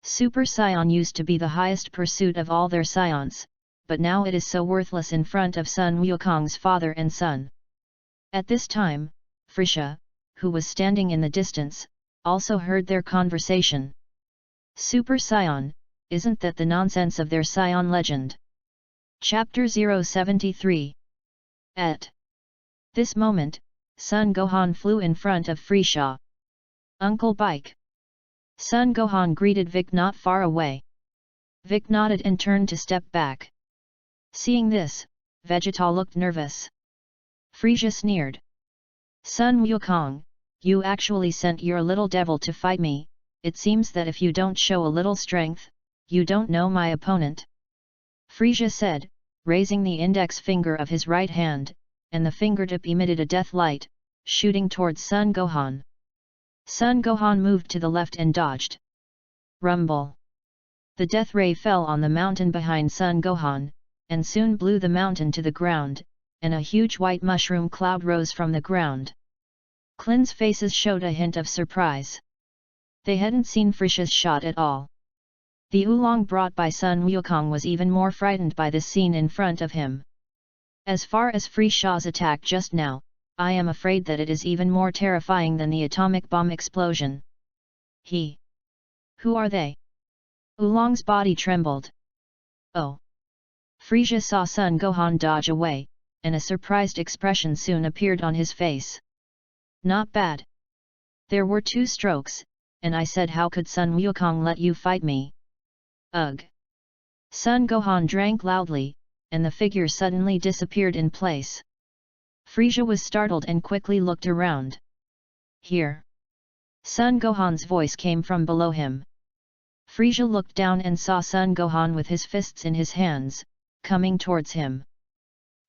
Super Saiyan used to be the highest pursuit of all their Saiyans, but now it is so worthless in front of Sun Wukong's father and son. At this time, Frieza, who was standing in the distance, also heard their conversation. Super Saiyan, isn't that the nonsense of their Saiyan legend? Chapter 073. At this moment, Sun Gohan flew in front of Frieza. Uncle Bike. Sun Gohan greeted Vic not far away. Vic nodded and turned to step back. Seeing this, Vegeta looked nervous. Frieza sneered. Sun Wukong, you actually sent your little devil to fight me, it seems that if you don't show a little strength, you don't know my opponent. Frieza said, raising the index finger of his right hand, and the fingertip emitted a death light, shooting towards Sun Gohan. Sun Gohan moved to the left and dodged. Rumble. The death ray fell on the mountain behind Sun Gohan, and soon blew the mountain to the ground, and a huge white mushroom cloud rose from the ground. Klin's faces showed a hint of surprise. They hadn't seen Frieza's shot at all. The oolong brought by Sun Wukong was even more frightened by this scene in front of him. As far as Frieza's attack just now, I am afraid that it is even more terrifying than the atomic bomb explosion. Who are they? Oolong's body trembled. Oh! Frieza saw Sun Gohan dodge away, and a surprised expression soon appeared on his face. Not bad. There were 2 strokes, and I said how could Sun Wukong let you fight me? Ugh! Sun Gohan drank loudly, and the figure suddenly disappeared in place. Frieza was startled and quickly looked around. Here! Sun Gohan's voice came from below him. Frieza looked down and saw Sun Gohan with his fists in his hands, coming towards him.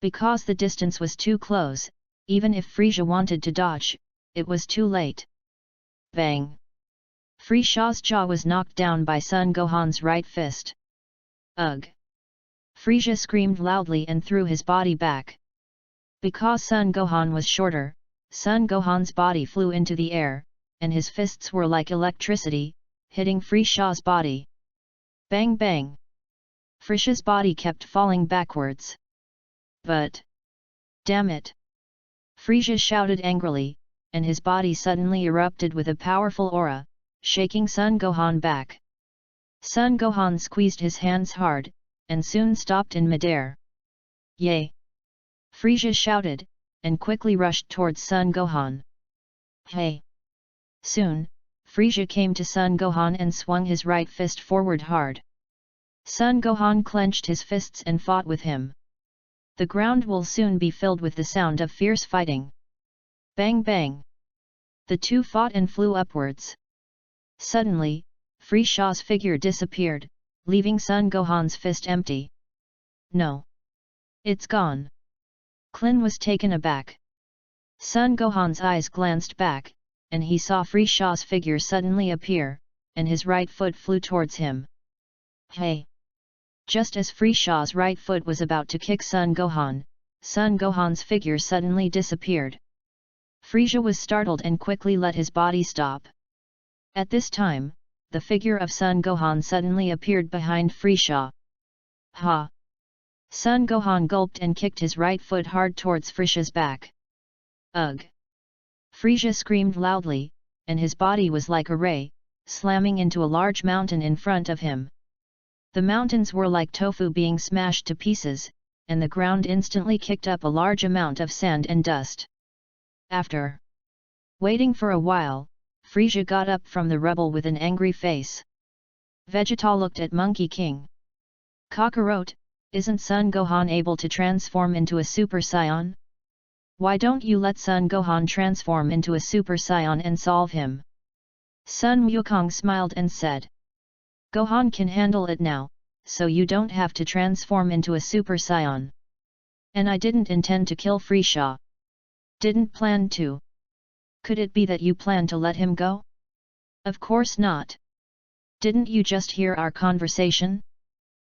Because the distance was too close, even if Frieza wanted to dodge, it was too late. Bang! Frieza's jaw was knocked down by Sun Gohan's right fist. Ugh! Frieza screamed loudly and threw his body back. Because Sun Gohan was shorter, Sun Gohan's body flew into the air, and his fists were like electricity, hitting Frieza's body. Bang bang! Frieza's body kept falling backwards. But... damn it! Frieza shouted angrily, and his body suddenly erupted with a powerful aura, shaking Sun Gohan back. Sun Gohan squeezed his hands hard, and soon stopped in midair. Yay! Frieza shouted, and quickly rushed towards Sun Gohan. Hey! Soon, Frieza came to Sun Gohan and swung his right fist forward hard. Sun Gohan clenched his fists and fought with him. The ground will soon be filled with the sound of fierce fighting. Bang bang! The two fought and flew upwards. Suddenly, Frisha's figure disappeared, leaving Sun Gohan's fist empty. No! It's gone! Klin was taken aback. Sun Gohan's eyes glanced back, and he saw Frisha's figure suddenly appear, and his right foot flew towards him. Hey! Just as Frisha's right foot was about to kick Sun Gohan's figure suddenly disappeared. Frisha was startled and quickly let his body stop. At this time, the figure of Sun Gohan suddenly appeared behind Frisha. Ha! Sun Gohan gulped and kicked his right foot hard towards Frisha's back. Ugh! Frisha screamed loudly, and his body was like a ray, slamming into a large mountain in front of him. The mountains were like tofu being smashed to pieces, and the ground instantly kicked up a large amount of sand and dust. After waiting for a while, Frisha got up from the rubble with an angry face. Vegeta looked at Monkey King. Kakarot, isn't Sun Gohan able to transform into a Super Saiyan? Why don't you let Sun Gohan transform into a Super Saiyan and solve him? Sun Wukong smiled and said. Gohan can handle it now, so you don't have to transform into a Super Saiyan. And I didn't intend to kill Frisha. Didn't plan to. Could it be that you plan to let him go? Of course not. Didn't you just hear our conversation?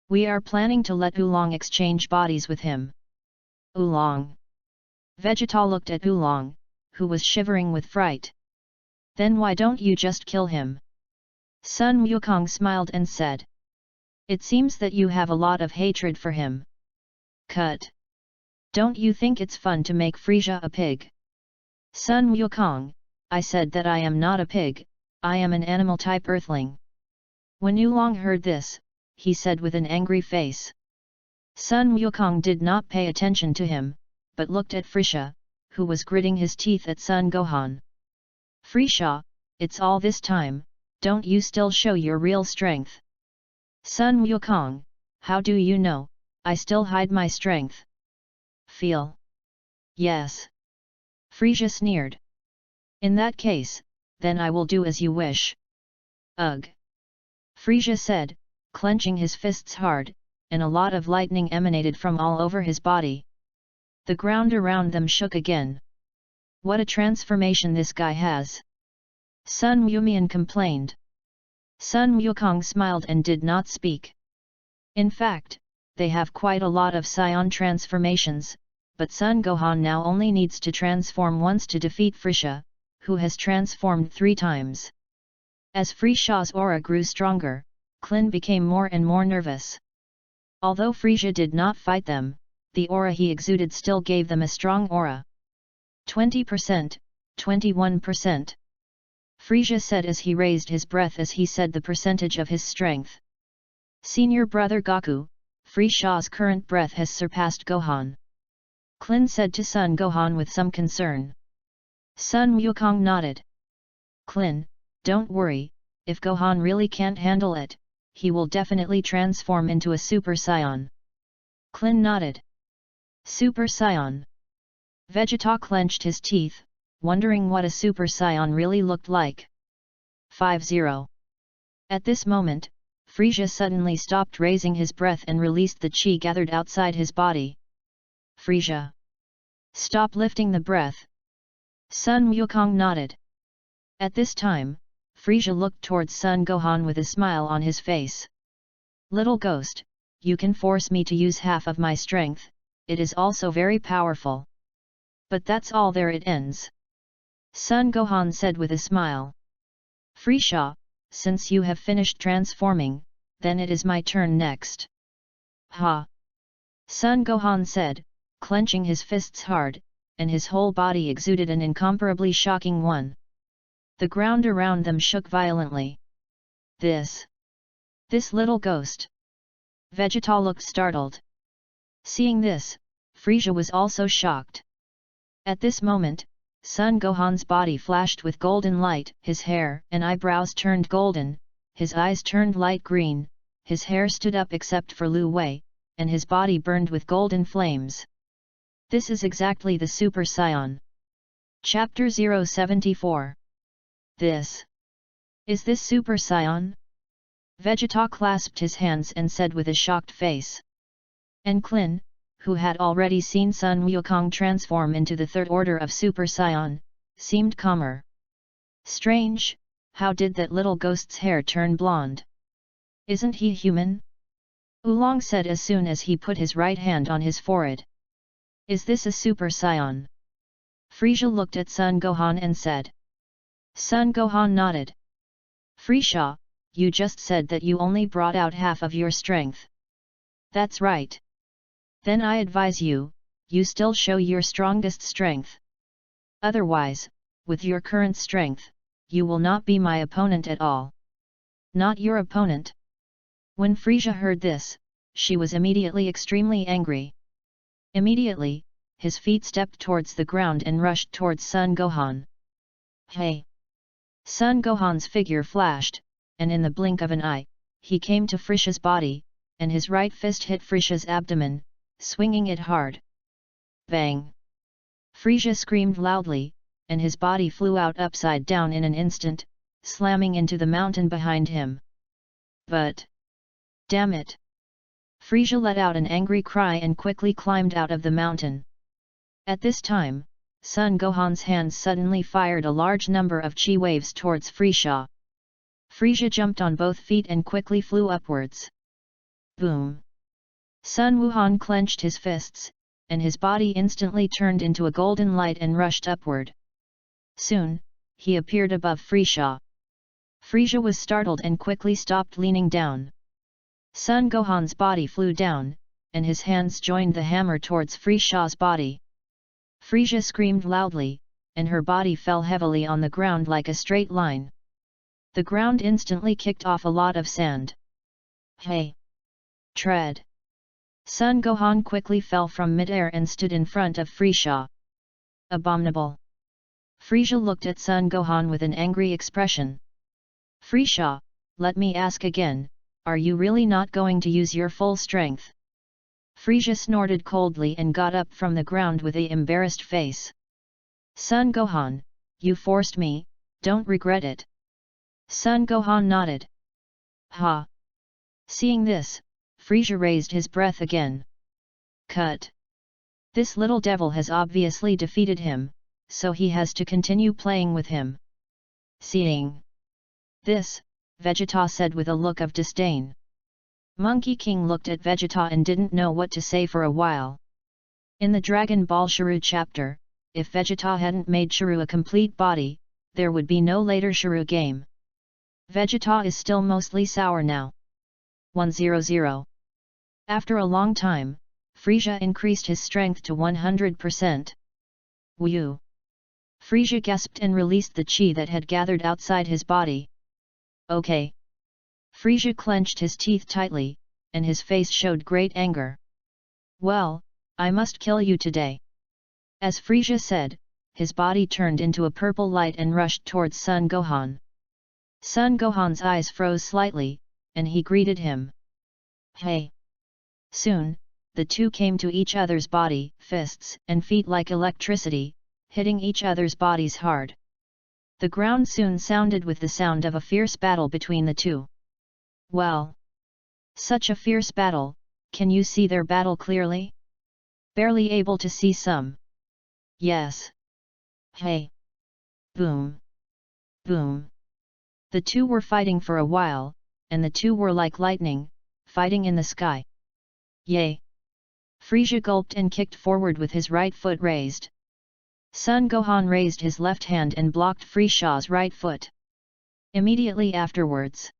We are planning to let Oolong exchange bodies with him. Oolong. Vegeta looked at Oolong, who was shivering with fright. Then why don't you just kill him? Sun Wukong smiled and said. It seems that you have a lot of hatred for him. Cut. Don't you think it's fun to make Frisha a pig? Sun Wukong, I said that I am not a pig, I am an animal-type earthling. When Oolong heard this, he said with an angry face. Sun Wukong did not pay attention to him, but looked at Frisha, who was gritting his teeth at Sun Gohan. Frisha, it's all this time, don't you still show your real strength? Sun Wukong, how do you know, I still hide my strength? Feel. Yes. Frisha sneered. In that case, then I will do as you wish. Ugh. Frisha said, clenching his fists hard, and a lot of lightning emanated from all over his body. The ground around them shook again. What a transformation this guy has! Sun Wumian complained. Sun Wukong smiled and did not speak. In fact, they have quite a lot of Saiyan transformations, but Sun Gohan now only needs to transform once to defeat Frisha, who has transformed 3 times. As Frisha's aura grew stronger, Klin became more and more nervous. Although Frisha did not fight them, the aura he exuded still gave them a strong aura. 20%, 21%. Frisha said as he raised his breath as he said the percentage of his strength. Senior brother Goku, Frisha's current breath has surpassed Gohan. Klin said to Sun Gohan with some concern. Sun Wukong nodded. Klin, don't worry, if Gohan really can't handle it, he will definitely transform into a Super Saiyan. Klin nodded. Super Saiyan. Vegeta clenched his teeth, wondering what a Super Saiyan really looked like. 50. At this moment, Frisha suddenly stopped raising his breath and released the chi gathered outside his body. Frisha. Stop lifting the breath. Sun Wukong nodded. At this time, Frisha looked towards Sun Gohan with a smile on his face. Little ghost, you can force me to use half of my strength, it is also very powerful. But that's all, there it ends. Sun Gohan said with a smile. Frisha, since you have finished transforming, then it is my turn next. Ha! Sun Gohan said, clenching his fists hard, and his whole body exuded an incomparably shocking one. The ground around them shook violently. This little ghost. Vegeta looked startled. Seeing this, Frisha was also shocked. At this moment, Sun Gohan's body flashed with golden light, his hair and eyebrows turned golden, his eyes turned light green, his hair stood up except for Lu Wei, and his body burned with golden flames. This is exactly the Super Saiyan. Chapter 074. Is this Super Saiyan? Vegeta clasped his hands and said with a shocked face. And Klin, who had already seen Sun Wukong transform into the third order of Super Saiyan, seemed calmer. Strange, how did that little ghost's hair turn blonde? Isn't he human? Oolong said as soon as he put his right hand on his forehead. Is this a Super Saiyan? Frieza looked at Sun Gohan and said. Sun Gohan nodded. Frieza, you just said that you only brought out half of your strength. That's right. Then I advise you, you still show your strongest strength. Otherwise, with your current strength, you will not be my opponent at all. Not your opponent. When Frieza heard this, she was immediately extremely angry. Immediately, his feet stepped towards the ground and rushed towards Sun Gohan. Hey! Sun Gohan's figure flashed, and in the blink of an eye, he came to Frieza's body, and his right fist hit Frieza's abdomen, swinging it hard. Bang! Frieza screamed loudly, and his body flew out upside down in an instant, slamming into the mountain behind him. But... damn it! Frieza let out an angry cry and quickly climbed out of the mountain. At this time, Sun Gohan's hands suddenly fired a large number of chi waves towards Frieza. Frieza jumped on both feet and quickly flew upwards. Boom! Sun Wuhan clenched his fists, and his body instantly turned into a golden light and rushed upward. Soon, he appeared above Frieza. Frieza was startled and quickly stopped leaning down. Sun Gohan's body flew down, and his hands joined the hammer towards Frieza's body. Frieza screamed loudly, and her body fell heavily on the ground like a straight line. The ground instantly kicked off a lot of sand. Hey! Tread! Sun Gohan quickly fell from midair and stood in front of Frieza. Abominable! Frieza looked at Sun Gohan with an angry expression. Frieza, let me ask again, are you really not going to use your full strength? Frieza snorted coldly and got up from the ground with an embarrassed face. Sun Gohan, you forced me, don't regret it. Sun Gohan nodded. Ha! Seeing this, Frieza raised his breath again. Cut! This little devil has obviously defeated him, so he has to continue playing with him. Seeing this, Vegeta said with a look of disdain. Monkey King looked at Vegeta and didn't know what to say for a while. In the Dragon Ball Shuru chapter, if Vegeta hadn't made Shuru a complete body, there would be no later Shuru game. Vegeta is still mostly sour now. 100. After a long time, Frieza increased his strength to 100%. Woo! Frieza gasped and released the chi that had gathered outside his body. Okay. Frieza clenched his teeth tightly, and his face showed great anger. Well, I must kill you today. As Frieza said, his body turned into a purple light and rushed towards Sun Gohan. Sun Gohan's eyes froze slightly, and he greeted him. Hey! Soon, the two came to each other's body, fists and feet like electricity, hitting each other's bodies hard. The ground soon sounded with the sound of a fierce battle between the two. Well! Such a fierce battle, can you see their battle clearly? Barely able to see some. Yes. Hey! Boom! Boom! The two were fighting for a while, and the two were like lightning, fighting in the sky. Yay! Frieza gulped and kicked forward with his right foot raised. Sun Gohan raised his left hand and blocked Frieza's right foot. Immediately afterwards,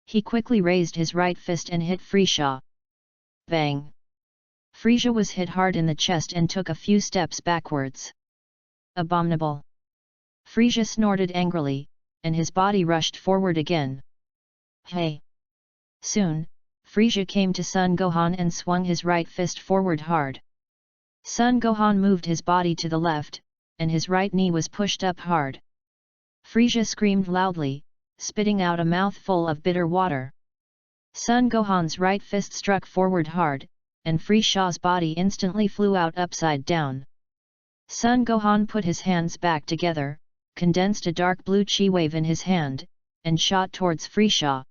he quickly raised his right fist and hit Frieza. Bang! Frieza was hit hard in the chest and took a few steps backwards. Abominable! Frieza snorted angrily, and his body rushed forward again. Hey! Soon, Frieza came to Sun Gohan and swung his right fist forward hard. Sun Gohan moved his body to the left, and his right knee was pushed up hard. Frieza screamed loudly, spitting out a mouthful of bitter water. Sun Gohan's right fist struck forward hard, and Frieza's body instantly flew out upside down. Sun Gohan put his hands back together, condensed a dark blue chi wave in his hand, and shot towards Frisha.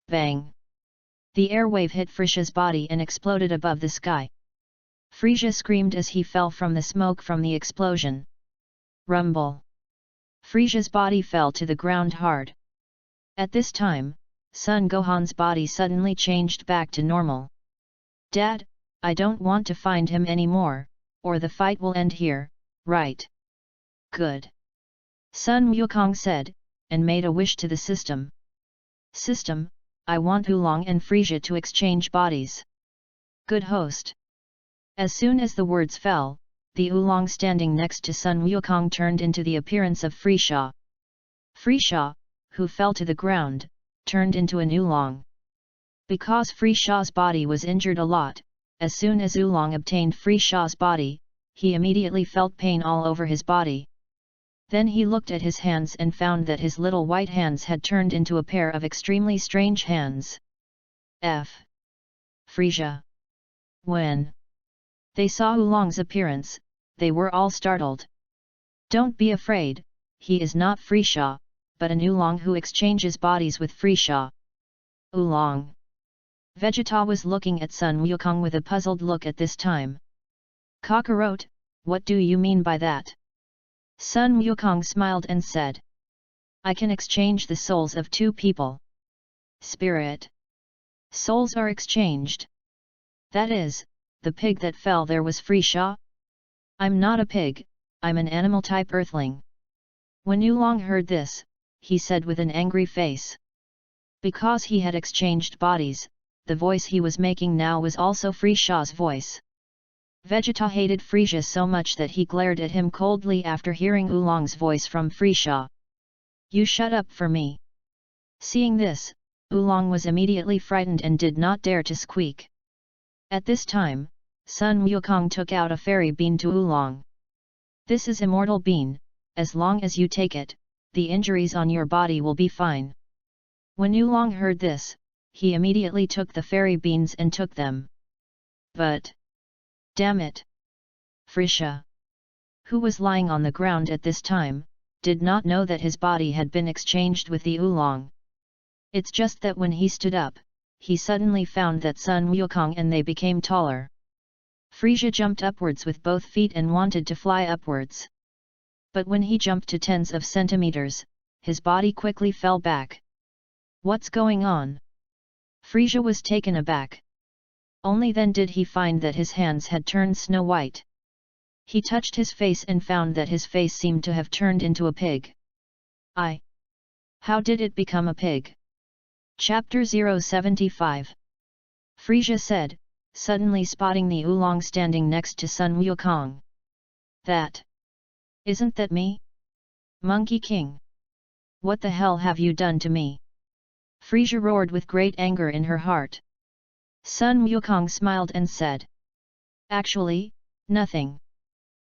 Bang! The air wave hit Frisha's body and exploded above the sky. Frisha screamed as he fell from the smoke from the explosion. Rumble! Frisha's body fell to the ground hard. At this time, Sun Gohan's body suddenly changed back to normal. Dad, I don't want to find him anymore, or the fight will end here, right? Good. Sun Wukong said, and made a wish to the system. System, I want Oolong and Frisia to exchange bodies. Good host. As soon as the words fell, the Oolong standing next to Sun Wukong turned into the appearance of Frisha. Frisha, who fell to the ground, turned into an Oolong. Because Frisha's body was injured a lot, as soon as Oolong obtained Frisha's body, he immediately felt pain all over his body. Then he looked at his hands and found that his little white hands had turned into a pair of extremely strange hands. Frisia. When they saw Oolong's appearance, they were all startled. Don't be afraid, he is not Frisha, but an Oolong who exchanges bodies with Frisha. Oolong. Vegeta was looking at Sun Wukong with a puzzled look at this time. Kakarot, what do you mean by that? Sun Wukong smiled and said. I can exchange the souls of two people. Spirit. Souls are exchanged. That is, the pig that fell there was Frisha? I'm not a pig, I'm an animal-type earthling. When Oolong heard this, he said with an angry face. Because he had exchanged bodies, the voice he was making now was also Frisha's voice. Vegeta hated Frisia so much that he glared at him coldly after hearing Oolong's voice from Frisha. You shut up for me. Seeing this, Oolong was immediately frightened and did not dare to squeak. At this time, Sun Wukong took out a fairy bean to Oolong. This is immortal bean, as long as you take it, the injuries on your body will be fine. When Oolong heard this, he immediately took the fairy beans and took them. But damn it! Frisha, who was lying on the ground at this time, did not know that his body had been exchanged with the Oolong. It's just that when he stood up, he suddenly found that Sun Wukong and they became taller. Frisia jumped upwards with both feet and wanted to fly upwards. But when he jumped to tens of centimeters, his body quickly fell back. What's going on? Frisia was taken aback. Only then did he find that his hands had turned snow white. He touched his face and found that his face seemed to have turned into a pig. How did it become a pig? Chapter 075. Frisia said, suddenly spotting the Oolong standing next to Sun Wukong. Isn't that me? Monkey King! What the hell have you done to me? Frisia roared with great anger in her heart. Sun Wukong smiled and said. Actually, nothing.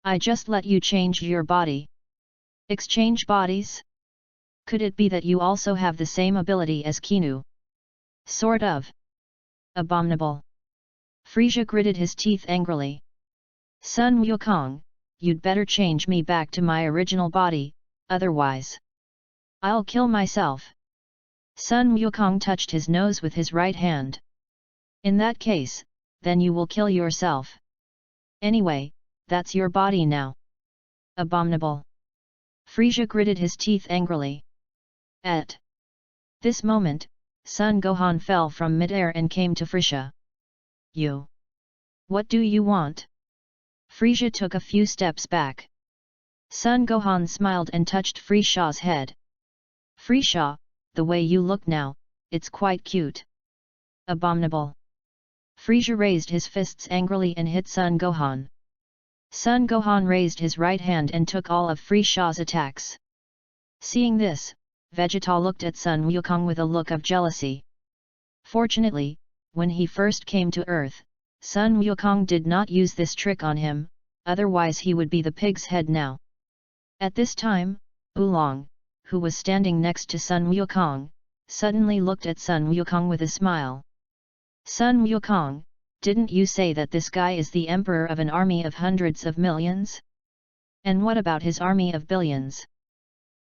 I just let you change your body. Exchange bodies? Could it be that you also have the same ability as Kinu? Sort of. Abominable. Frisia gritted his teeth angrily. Sun Wukong, you'd better change me back to my original body, otherwise I'll kill myself. Sun Wukong touched his nose with his right hand. In that case, then you will kill yourself. Anyway, that's your body now. Abominable. Frisia gritted his teeth angrily. At this moment, Sun Gohan fell from midair and came to Frisia. You. What do you want? Frisia took a few steps back. Sun Gohan smiled and touched Frisia's head. Frisia, the way you look now, it's quite cute. Abominable. Frisia raised his fists angrily and hit Sun Gohan. Sun Gohan raised his right hand and took all of Frisia's attacks. Seeing this, Vegeta looked at Sun Wukong with a look of jealousy. Fortunately, when he first came to Earth, Sun Wukong did not use this trick on him, otherwise he would be the pig's head now. At this time, Oolong, who was standing next to Sun Wukong, suddenly looked at Sun Wukong with a smile. Sun Wukong, didn't you say that this guy is the emperor of an army of hundreds of millions? And what about his army of billions?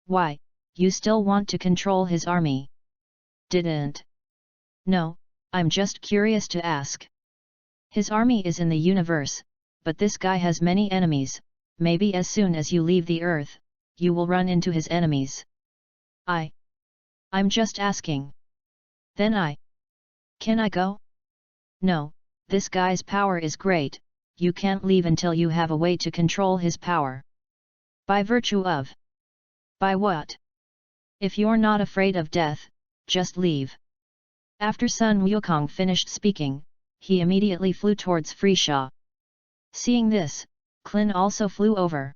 Why, you still want to control his army? Didn't? No, I'm just curious to ask. His army is in the universe, but this guy has many enemies. Maybe as soon as you leave the Earth, you will run into his enemies. I'm just asking. Then Can I go? No, this guy's power is great, you can't leave until you have a way to control his power. By virtue of? By what? If you're not afraid of death, just leave. After Sun Wukong finished speaking, he immediately flew towards Frisha. Seeing this, Klin also flew over.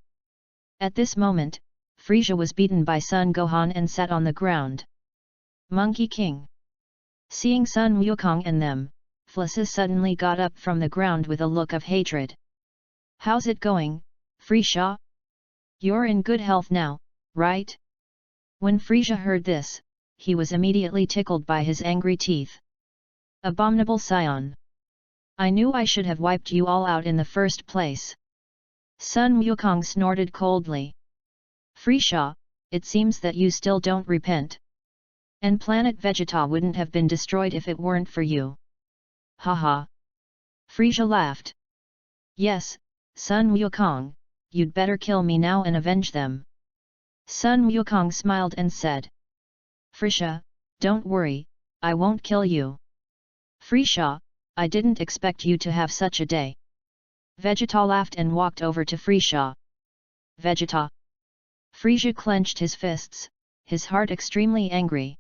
At this moment, Frisia was beaten by Sun Gohan and sat on the ground. Monkey King. Seeing Sun Wukong and them, Flesis suddenly got up from the ground with a look of hatred. How's it going, Frisia? You're in good health now, right? When Frisia heard this, he was immediately tickled by his angry teeth. Abominable scion! I knew I should have wiped you all out in the first place. Sun Wukong snorted coldly. Frisia, it seems that you still don't repent. And planet Vegeta wouldn't have been destroyed if it weren't for you. Haha. Frisia laughed. Yes, Sun Wukong, you'd better kill me now and avenge them. Sun Wukong smiled and said. Frisia, don't worry, I won't kill you. Frisia, I didn't expect you to have such a day. Vegeta laughed and walked over to Frisia. Vegeta. Frisia clenched his fists, his heart extremely angry.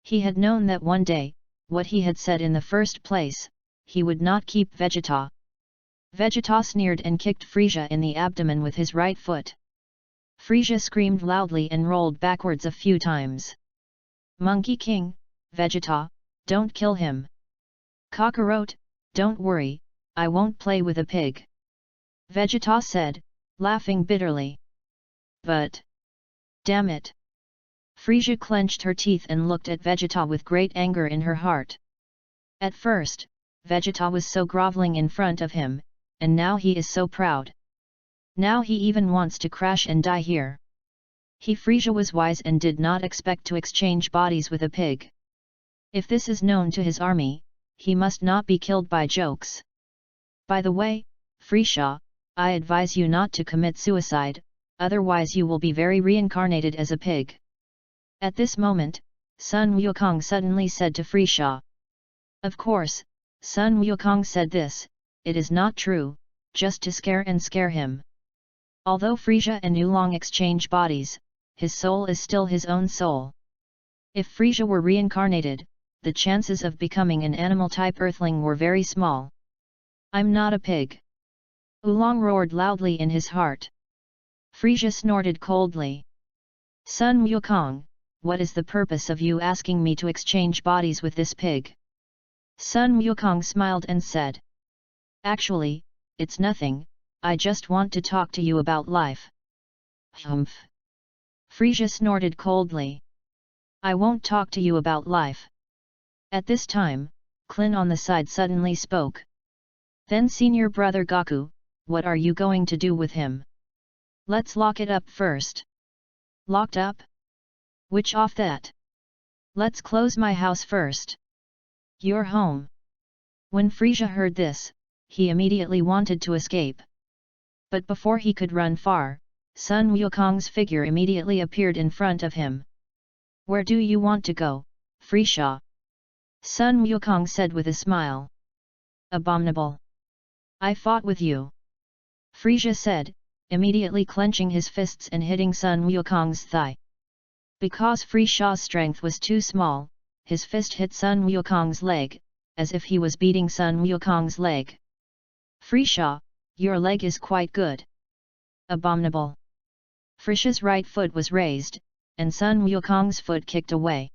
He had known that one day, what he had said in the first place, he would not keep Vegeta. Vegeta sneered and kicked Frisia in the abdomen with his right foot. Frisia screamed loudly and rolled backwards a few times. Monkey King, Vegeta, don't kill him. Cockroach, don't worry, I won't play with a pig. Vegeta said, laughing bitterly. But... damn it! Frisia clenched her teeth and looked at Vegeta with great anger in her heart. At first, Vegeta was so groveling in front of him, and now he is so proud. Now he even wants to crash and die here. Frisia was wise and did not expect to exchange bodies with a pig. If this is known to his army, he must not be killed by jokes. By the way, Frisia, I advise you not to commit suicide, otherwise you will be very reincarnated as a pig. At this moment, Sun Wukong suddenly said to Frisia. Of course, Sun Wukong said this, it is not true, just to scare him. Although Frisia and Oolong exchange bodies, his soul is still his own soul. If Frisia were reincarnated, the chances of becoming an animal-type earthling were very small. I'm not a pig. Oolong roared loudly in his heart. Frisia snorted coldly. Sun Wukong, what is the purpose of you asking me to exchange bodies with this pig? Sun Wukong smiled and said. Actually, it's nothing, I just want to talk to you about life. Humph. Frisia snorted coldly. I won't talk to you about life. At this time, Klin on the side suddenly spoke. Then senior brother Goku, what are you going to do with him? Let's lock it up first. Locked up? Which off that? Let's close my house first. Your home. When Frisia heard this, he immediately wanted to escape. But before he could run far, Sun Wukong's figure immediately appeared in front of him. Where do you want to go, Frisia? Sun Wukong said with a smile. Abominable. I fought with you. Frisia said, immediately clenching his fists and hitting Sun Wukong's thigh. Because Frisia's strength was too small, his fist hit Sun Wukong's leg, as if he was beating Sun Wukong's leg. Frisia, your leg is quite good. Abominable. Frisia's right foot was raised, and Sun Wukong's foot kicked away.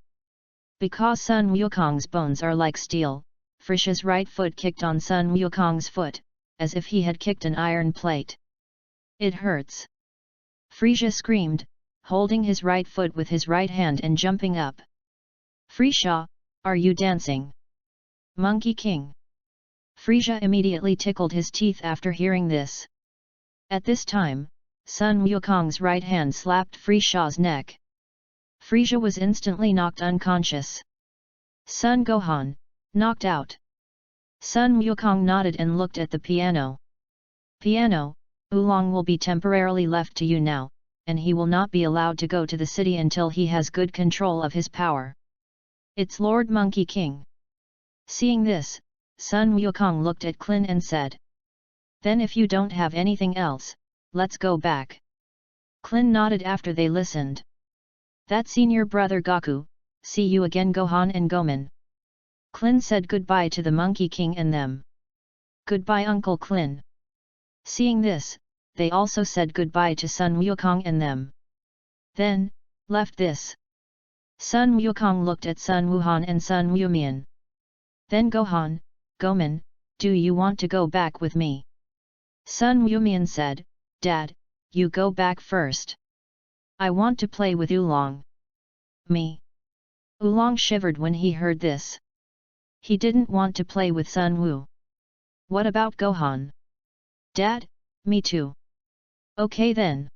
Because Sun Wukong's bones are like steel, Frisia's right foot kicked on Sun Wukong's foot, as if he had kicked an iron plate. It hurts. Frisia screamed, holding his right foot with his right hand and jumping up. Frisia, are you dancing? Monkey King. Frisia immediately tickled his teeth after hearing this. At this time, Sun Wukong's right hand slapped Frisha's neck. Frisha was instantly knocked unconscious. Sun Gohan, knocked out. Sun Wukong nodded and looked at the piano. Piano, Oolong will be temporarily left to you now, and he will not be allowed to go to the city until he has good control of his power. It's Lord Monkey King. Seeing this, Sun Wukong looked at Klin and said. Then if you don't have anything else, let's go back. Klin nodded after they listened. That senior brother Goku, see you again Gohan and Goman. Klin said goodbye to the Monkey King and them. Goodbye Uncle Klin. Seeing this, they also said goodbye to Sun Wukong and them. Then, left this. Sun Wukong looked at Sun Wuhan and Sun Wumian. Then Gohan, Goman, do you want to go back with me? Sun Wumian said, Dad, you go back first. I want to play with Oolong. Me? Oolong shivered when he heard this. He didn't want to play with Sun Wu. What about Gohan? Dad, me too. Okay then.